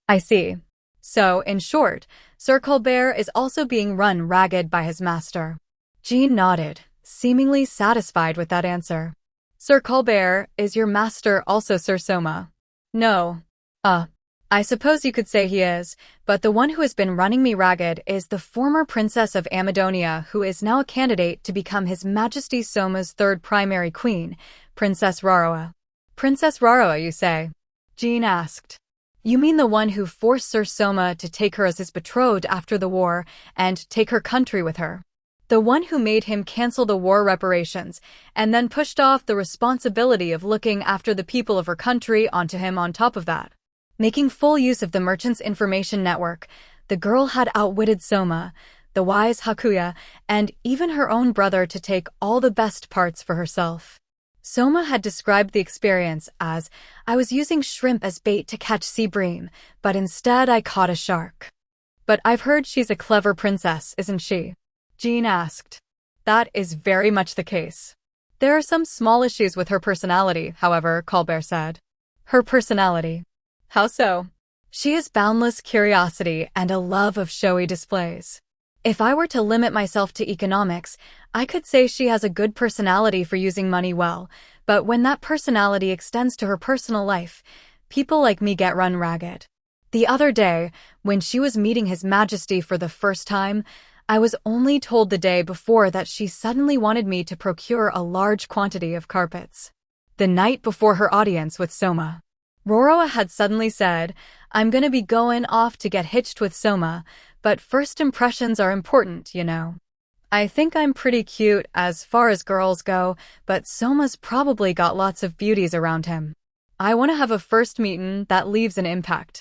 A: I see. So, in short, Sir Colbert is also being run ragged by his master. Jean nodded, seemingly satisfied with that answer. Sir Colbert, is your master also Sir Soma? No. I suppose you could say he is, but the one who has been running me ragged is the former Princess of Amadonia, who is now a candidate to become His Majesty Soma's third primary queen, Princess Roroa. Princess Roroa, you say? Jean asked. You mean the one who forced Sir Soma to take her as his betrothed after the war and take her country with her? The one who made him cancel the war reparations and then pushed off the responsibility of looking after the people of her country onto him on top of that. Making full use of the merchant's information network, the girl had outwitted Soma, the wise Hakuya, and even her own brother to take all the best parts for herself. Soma had described the experience as, I was using shrimp as bait to catch sea bream, but instead I caught a shark. But I've heard she's a clever princess, isn't she? Jean asked. That is very much the case. There are some small issues with her personality, however, Colbert said. Her personality. How so? She has boundless curiosity and a love of showy displays. If I were to limit myself to economics, I could say she has a good personality for using money well, but when that personality extends to her personal life, people like me get run ragged. The other day, when she was meeting His Majesty for the first time, I was only told the day before that she suddenly wanted me to procure a large quantity of carpets. The night before her audience with Soma. Roroa had suddenly said, I'm gonna be going off to get hitched with Soma, but first impressions are important, you know. I think I'm pretty cute as far as girls go, but Soma's probably got lots of beauties around him. I want to have a first meeting that leaves an impact.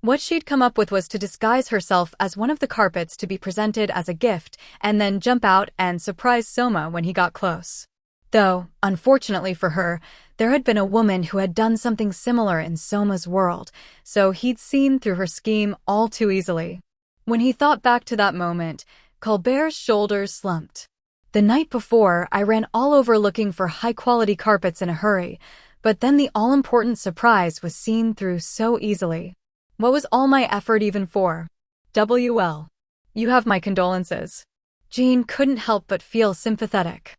A: What she'd come up with was to disguise herself as one of the carpets to be presented as a gift and then jump out and surprise Soma when he got close. Though, unfortunately for her, there had been a woman who had done something similar in Soma's world, so he'd seen through her scheme all too easily. When he thought back to that moment, Colbert's shoulders slumped. The night before, I ran all over looking for high-quality carpets in a hurry, but then the all-important surprise was seen through so easily. What was all my effort even for? WL. You have my condolences. Jean couldn't help but feel sympathetic.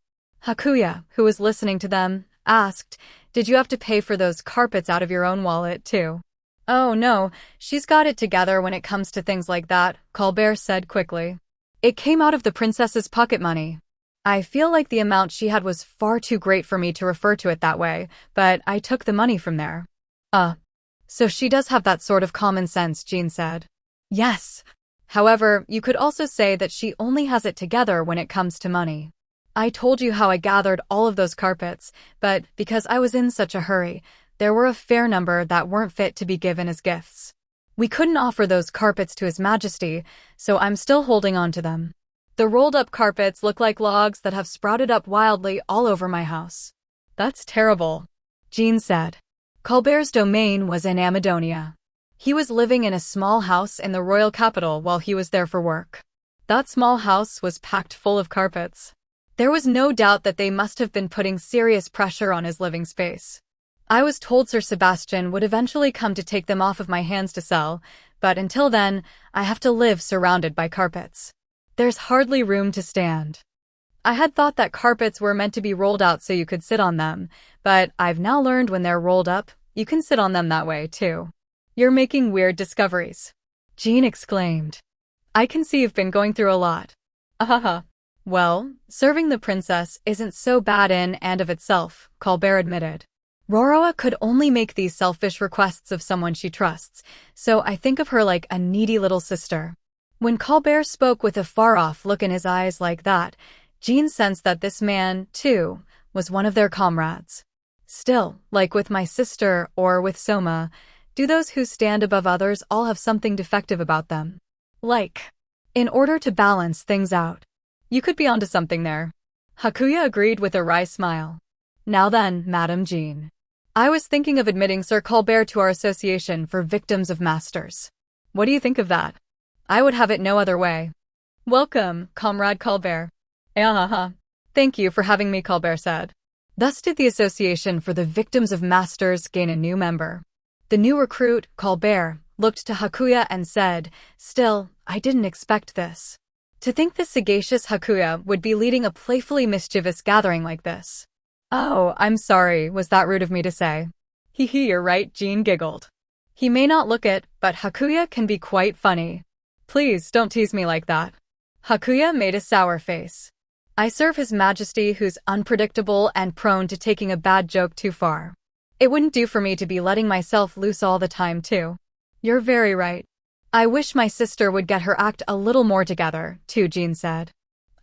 A: Hakuya, who was listening to them, asked, Did you have to pay for those carpets out of your own wallet, too? Oh no, she's got it together when it comes to things like that, Colbert said quickly. It came out of the princess's pocket money. I feel like the amount she had was far too great for me to refer to it that way, but I took the money from there. So she does have that sort of common sense, Jean said. Yes. However, you could also say that she only has it together when it comes to money. I told you how I gathered all of those carpets, but because I was in such a hurry, there were a fair number that weren't fit to be given as gifts. We couldn't offer those carpets to His Majesty, so I'm still holding on to them. The rolled-up carpets look like logs that have sprouted up wildly all over my house. That's terrible, Jean said. Colbert's domain was in Amadonia. He was living in a small house in the royal capital while he was there for work. That small house was packed full of carpets. There was no doubt that they must have been putting serious pressure on his living space. I was told Sir Sebastian would eventually come to take them off of my hands to sell, but until then, I have to live surrounded by carpets. There's hardly room to stand. I had thought that carpets were meant to be rolled out so you could sit on them, but I've now learned when they're rolled up, you can sit on them that way, too. You're making weird discoveries, Jean exclaimed. I can see you've been going through a lot. Ahaha. Well, serving the princess isn't so bad in and of itself, Colbert admitted. Roroa could only make these selfish requests of someone she trusts, so I think of her like a needy little sister. When Colbert spoke with a far-off look in his eyes like that, Jean sensed that this man, too, was one of their comrades. Still, like with my sister or with Soma, do those who stand above others all have something defective about them? In order to balance things out. You could be onto something there. Hakuya agreed with a wry smile. Now then, Madame Jean. I was thinking of admitting Sir Colbert to our association for victims of masters. What do you think of that? I would have it no other way. Welcome, Comrade Colbert. Thank you for having me, Colbert said. Thus did the Association for the Victims of Masters gain a new member. The new recruit, Colbert, looked to Hakuya and said, Still, I didn't expect this. To think the sagacious Hakuya would be leading a playfully mischievous gathering like this. Oh, I'm sorry, was that rude of me to say? You're right, Jean giggled. He may not look it, but Hakuya can be quite funny. Please don't tease me like that. Hakuya made a sour face. I serve His Majesty who's unpredictable and prone to taking a bad joke too far. It wouldn't do for me to be letting myself loose all the time too. You're very right. I wish my sister would get her act a little more together, too, Jean said.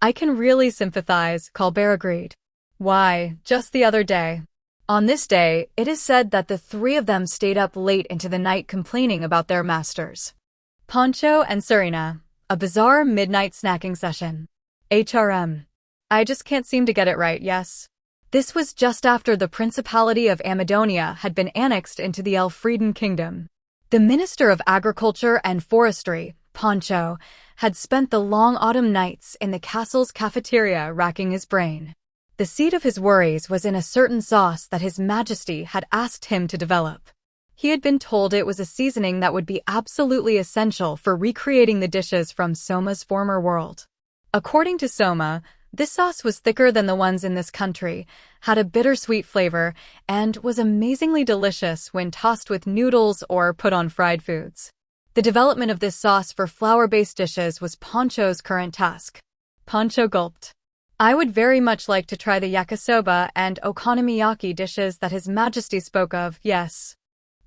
A: I can really sympathize, Colbert agreed. Why, just the other day. On this day, it is said that the three of them stayed up late into the night complaining about their masters. Poncho and Serena, a bizarre midnight snacking session. HRM. I just can't seem to get it right, yes? This was just after the Principality of Amadonia had been annexed into the Elfrieden Kingdom. The Minister of Agriculture and Forestry, Pancho, had spent the long autumn nights in the castle's cafeteria racking his brain. The seed of his worries was in a certain sauce that His Majesty had asked him to develop. He had been told it was a seasoning that would be absolutely essential for recreating the dishes from Soma's former world. According to Soma, this sauce was thicker than the ones in this country, had a bittersweet flavor, and was amazingly delicious when tossed with noodles or put on fried foods. The development of this sauce for flour-based dishes was Pancho's current task. Pancho gulped. I would very much like to try the yakisoba and okonomiyaki dishes that His Majesty spoke of, yes.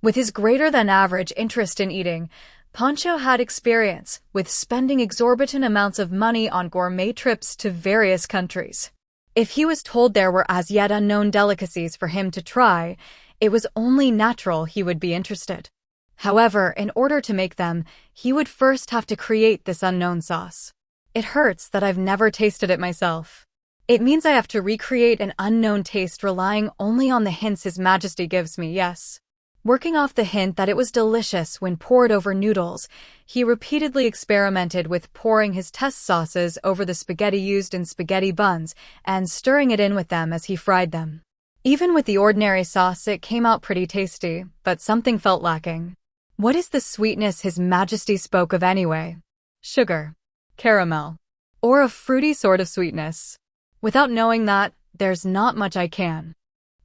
A: With his greater-than-average interest in eating, Pancho had experience with spending exorbitant amounts of money on gourmet trips to various countries. If he was told there were as yet unknown delicacies for him to try, it was only natural he would be interested. However, in order to make them, he would first have to create this unknown sauce. It hurts that I've never tasted it myself. It means I have to recreate an unknown taste relying only on the hints His Majesty gives me, yes. Working off the hint that it was delicious when poured over noodles, he repeatedly experimented with pouring his test sauces over the spaghetti used in spaghetti buns and stirring it in with them as he fried them. Even with the ordinary sauce, it came out pretty tasty, but something felt lacking. What is the sweetness His Majesty spoke of anyway? Sugar, caramel, or a fruity sort of sweetness? Without knowing that, there's not much I can.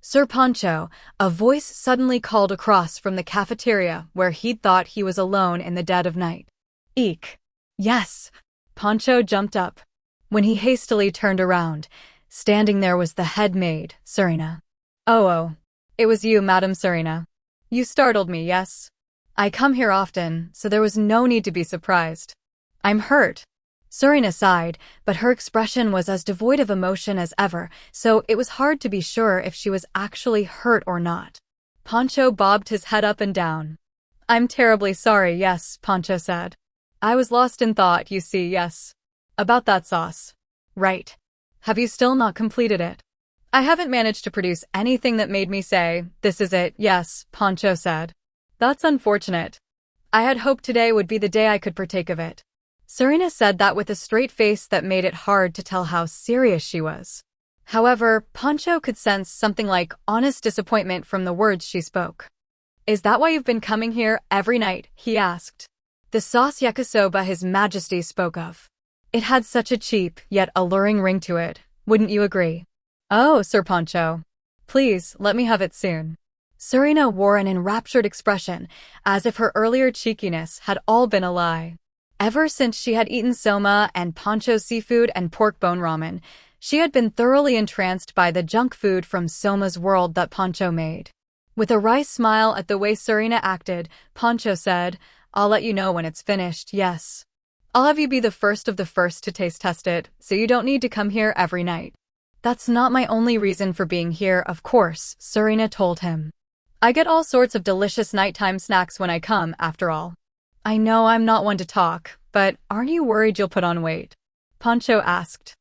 A: Sir Pancho, a voice suddenly called across from the cafeteria where he'd thought he was alone in the dead of night. Eek. Yes. Pancho jumped up. When he hastily turned around, standing there was the head maid, Serena. Oh, it was you, Madam Serena. You startled me, yes? I come here often, so there was no need to be surprised. I'm hurt. Serena sighed, but her expression was as devoid of emotion as ever, so it was hard to be sure if she was actually hurt or not. Pancho bobbed his head up and down. I'm terribly sorry, yes, Pancho said. I was lost in thought, you see, yes. About that sauce. Right. Have you still not completed it? I haven't managed to produce anything that made me say, this is it, yes, Pancho said. That's unfortunate. I had hoped today would be the day I could partake of it. Serena said that with a straight face that made it hard to tell how serious she was. However, Pancho could sense something like honest disappointment from the words she spoke. Is that why you've been coming here every night? He asked. The sauce yakisoba His Majesty spoke of. It had such a cheap, yet alluring ring to it, wouldn't you agree? Oh, Sir Pancho. Please, let me have it soon. Serena wore an enraptured expression, as if her earlier cheekiness had all been a lie. Ever since she had eaten Soma and Pancho's seafood and pork bone ramen, she had been thoroughly entranced by the junk food from Soma's world that Pancho made. With a wry smile at the way Serena acted, Pancho said, I'll let you know when it's finished, yes. I'll have you be the first of the first to taste test it, so you don't need to come here every night. That's not my only reason for being here, of course, Serena told him. I get all sorts of delicious nighttime snacks when I come, after all. I know I'm not one to talk, but aren't you worried you'll put on weight? Pancho asked.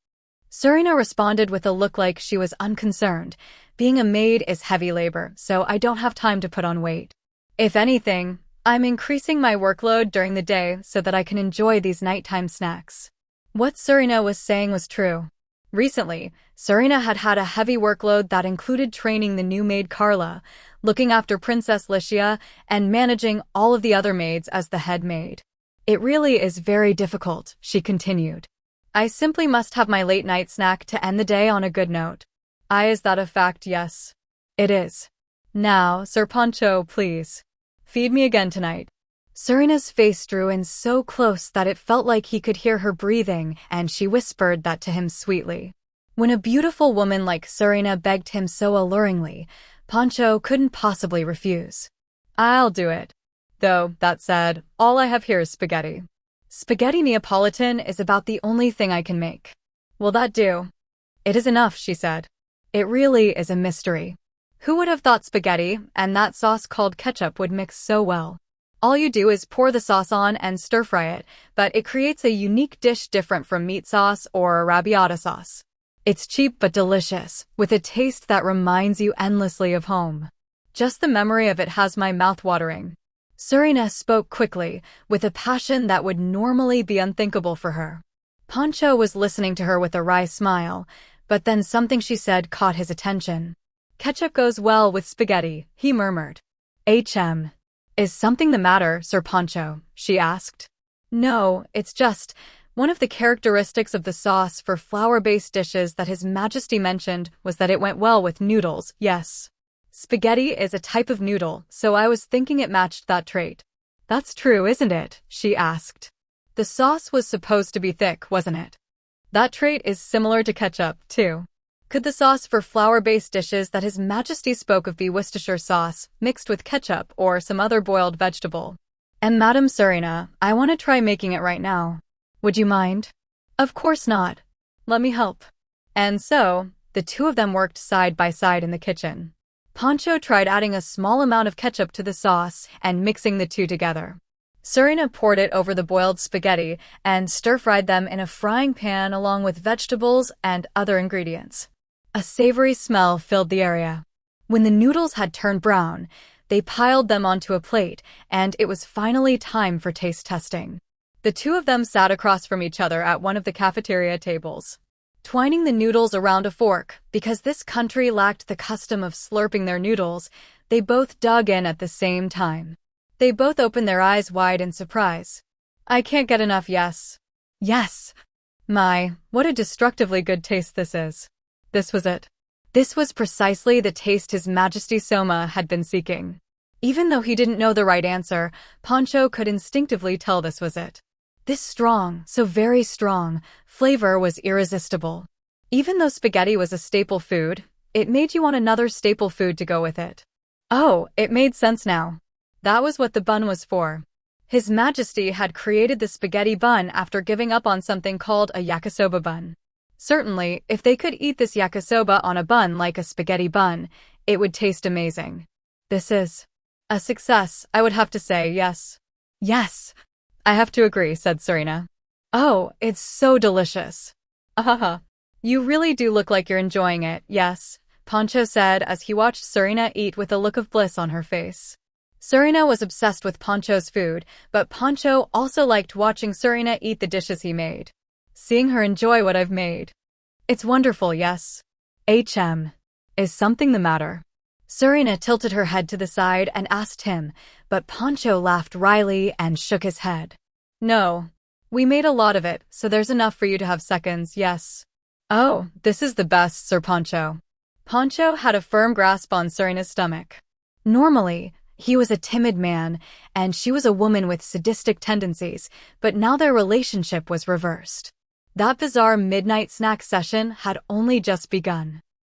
A: Serena responded with a look like she was unconcerned. Being a maid is heavy labor, so I don't have time to put on weight. If anything, I'm increasing my workload during the day so that I can enjoy these nighttime snacks. What Serena was saying was true. Recently, Serena had had a heavy workload that included training the new maid Carla, looking after Princess Licia, and managing all of the other maids as the head maid. It really is very difficult, she continued. I simply must have my late-night snack to end the day on a good note. Is that a fact? Yes. It is. Now, Sir Pancho, please. Feed me again tonight. Serena's face drew in so close that it felt like he could hear her breathing, and she whispered that to him sweetly. When a beautiful woman like Serena begged him so alluringly, Pancho couldn't possibly refuse. I'll do it. Though, that said, all I have here is spaghetti. Spaghetti Neapolitan is about the only thing I can make. Will that do? It is enough, she said. It really is a mystery. Who would have thought spaghetti and that sauce called ketchup would mix so well? All you do is pour the sauce on and stir-fry it, but it creates a unique dish different from meat sauce or arrabbiata sauce. It's cheap but delicious, with a taste that reminds you endlessly of home. Just the memory of it has my mouth watering. Serena spoke quickly, with a passion that would normally be unthinkable for her. Pancho was listening to her with a wry smile, but then something she said caught his attention. Ketchup goes well with spaghetti, he murmured. Is something the matter, Sir Pancho? She asked. No, it's just one of the characteristics of the sauce for flour-based dishes that His Majesty mentioned was that it went well with noodles, yes. Spaghetti is a type of noodle, so I was thinking it matched that trait. That's true, isn't it? She asked. The sauce was supposed to be thick, wasn't it? That trait is similar to ketchup, too. Could the sauce for flour-based dishes that His Majesty spoke of be Worcestershire sauce, mixed with ketchup or some other boiled vegetable? And Madam Serena, I want to try making it right now. Would you mind? Of course not. Let me help. And so, the two of them worked side by side in the kitchen. Pancho tried adding a small amount of ketchup to the sauce and mixing the two together. Serena poured it over the boiled spaghetti and stir-fried them in a frying pan along with vegetables and other ingredients. A savory smell filled the area. When the noodles had turned brown, they piled them onto a plate, and it was finally time for taste testing. The two of them sat across from each other at one of the cafeteria tables, twining the noodles around a fork. Because this country lacked the custom of slurping their noodles, they both dug in at the same time. They both opened their eyes wide in surprise. I can't get enough yes. Yes. My, what a destructively good taste this is. This was it. This was precisely the taste His Majesty Soma had been seeking. Even though he didn't know the right answer, Pancho could instinctively tell this was it. This strong, so very strong, flavor was irresistible. Even though spaghetti was a staple food, it made you want another staple food to go with it. Oh, it made sense now. That was what the bun was for. His Majesty had created the spaghetti bun after giving up on something called a yakisoba bun. Certainly, if they could eat this yakisoba on a bun like a spaghetti bun, it would taste amazing. This is a success, I would have to say, yes. Yes. I have to agree, said Serena. Oh, it's so delicious. Ahaha. You really do look like you're enjoying it, yes, Pancho said as he watched Serena eat with a look of bliss on her face. Serena was obsessed with Pancho's food, but Pancho also liked watching Serena eat the dishes he made. Seeing her enjoy what I've made. It's wonderful, yes. Is something the matter? Serena tilted her head to the side and asked him, but Pancho laughed wryly and shook his head. No. We made a lot of it, so there's enough for you to have seconds, yes. Oh, this is the best, Sir Pancho. Pancho had a firm grasp on Serena's stomach. Normally, he was a timid man, and she was a woman with sadistic tendencies, but now their relationship was reversed. That bizarre midnight snack session had only just begun.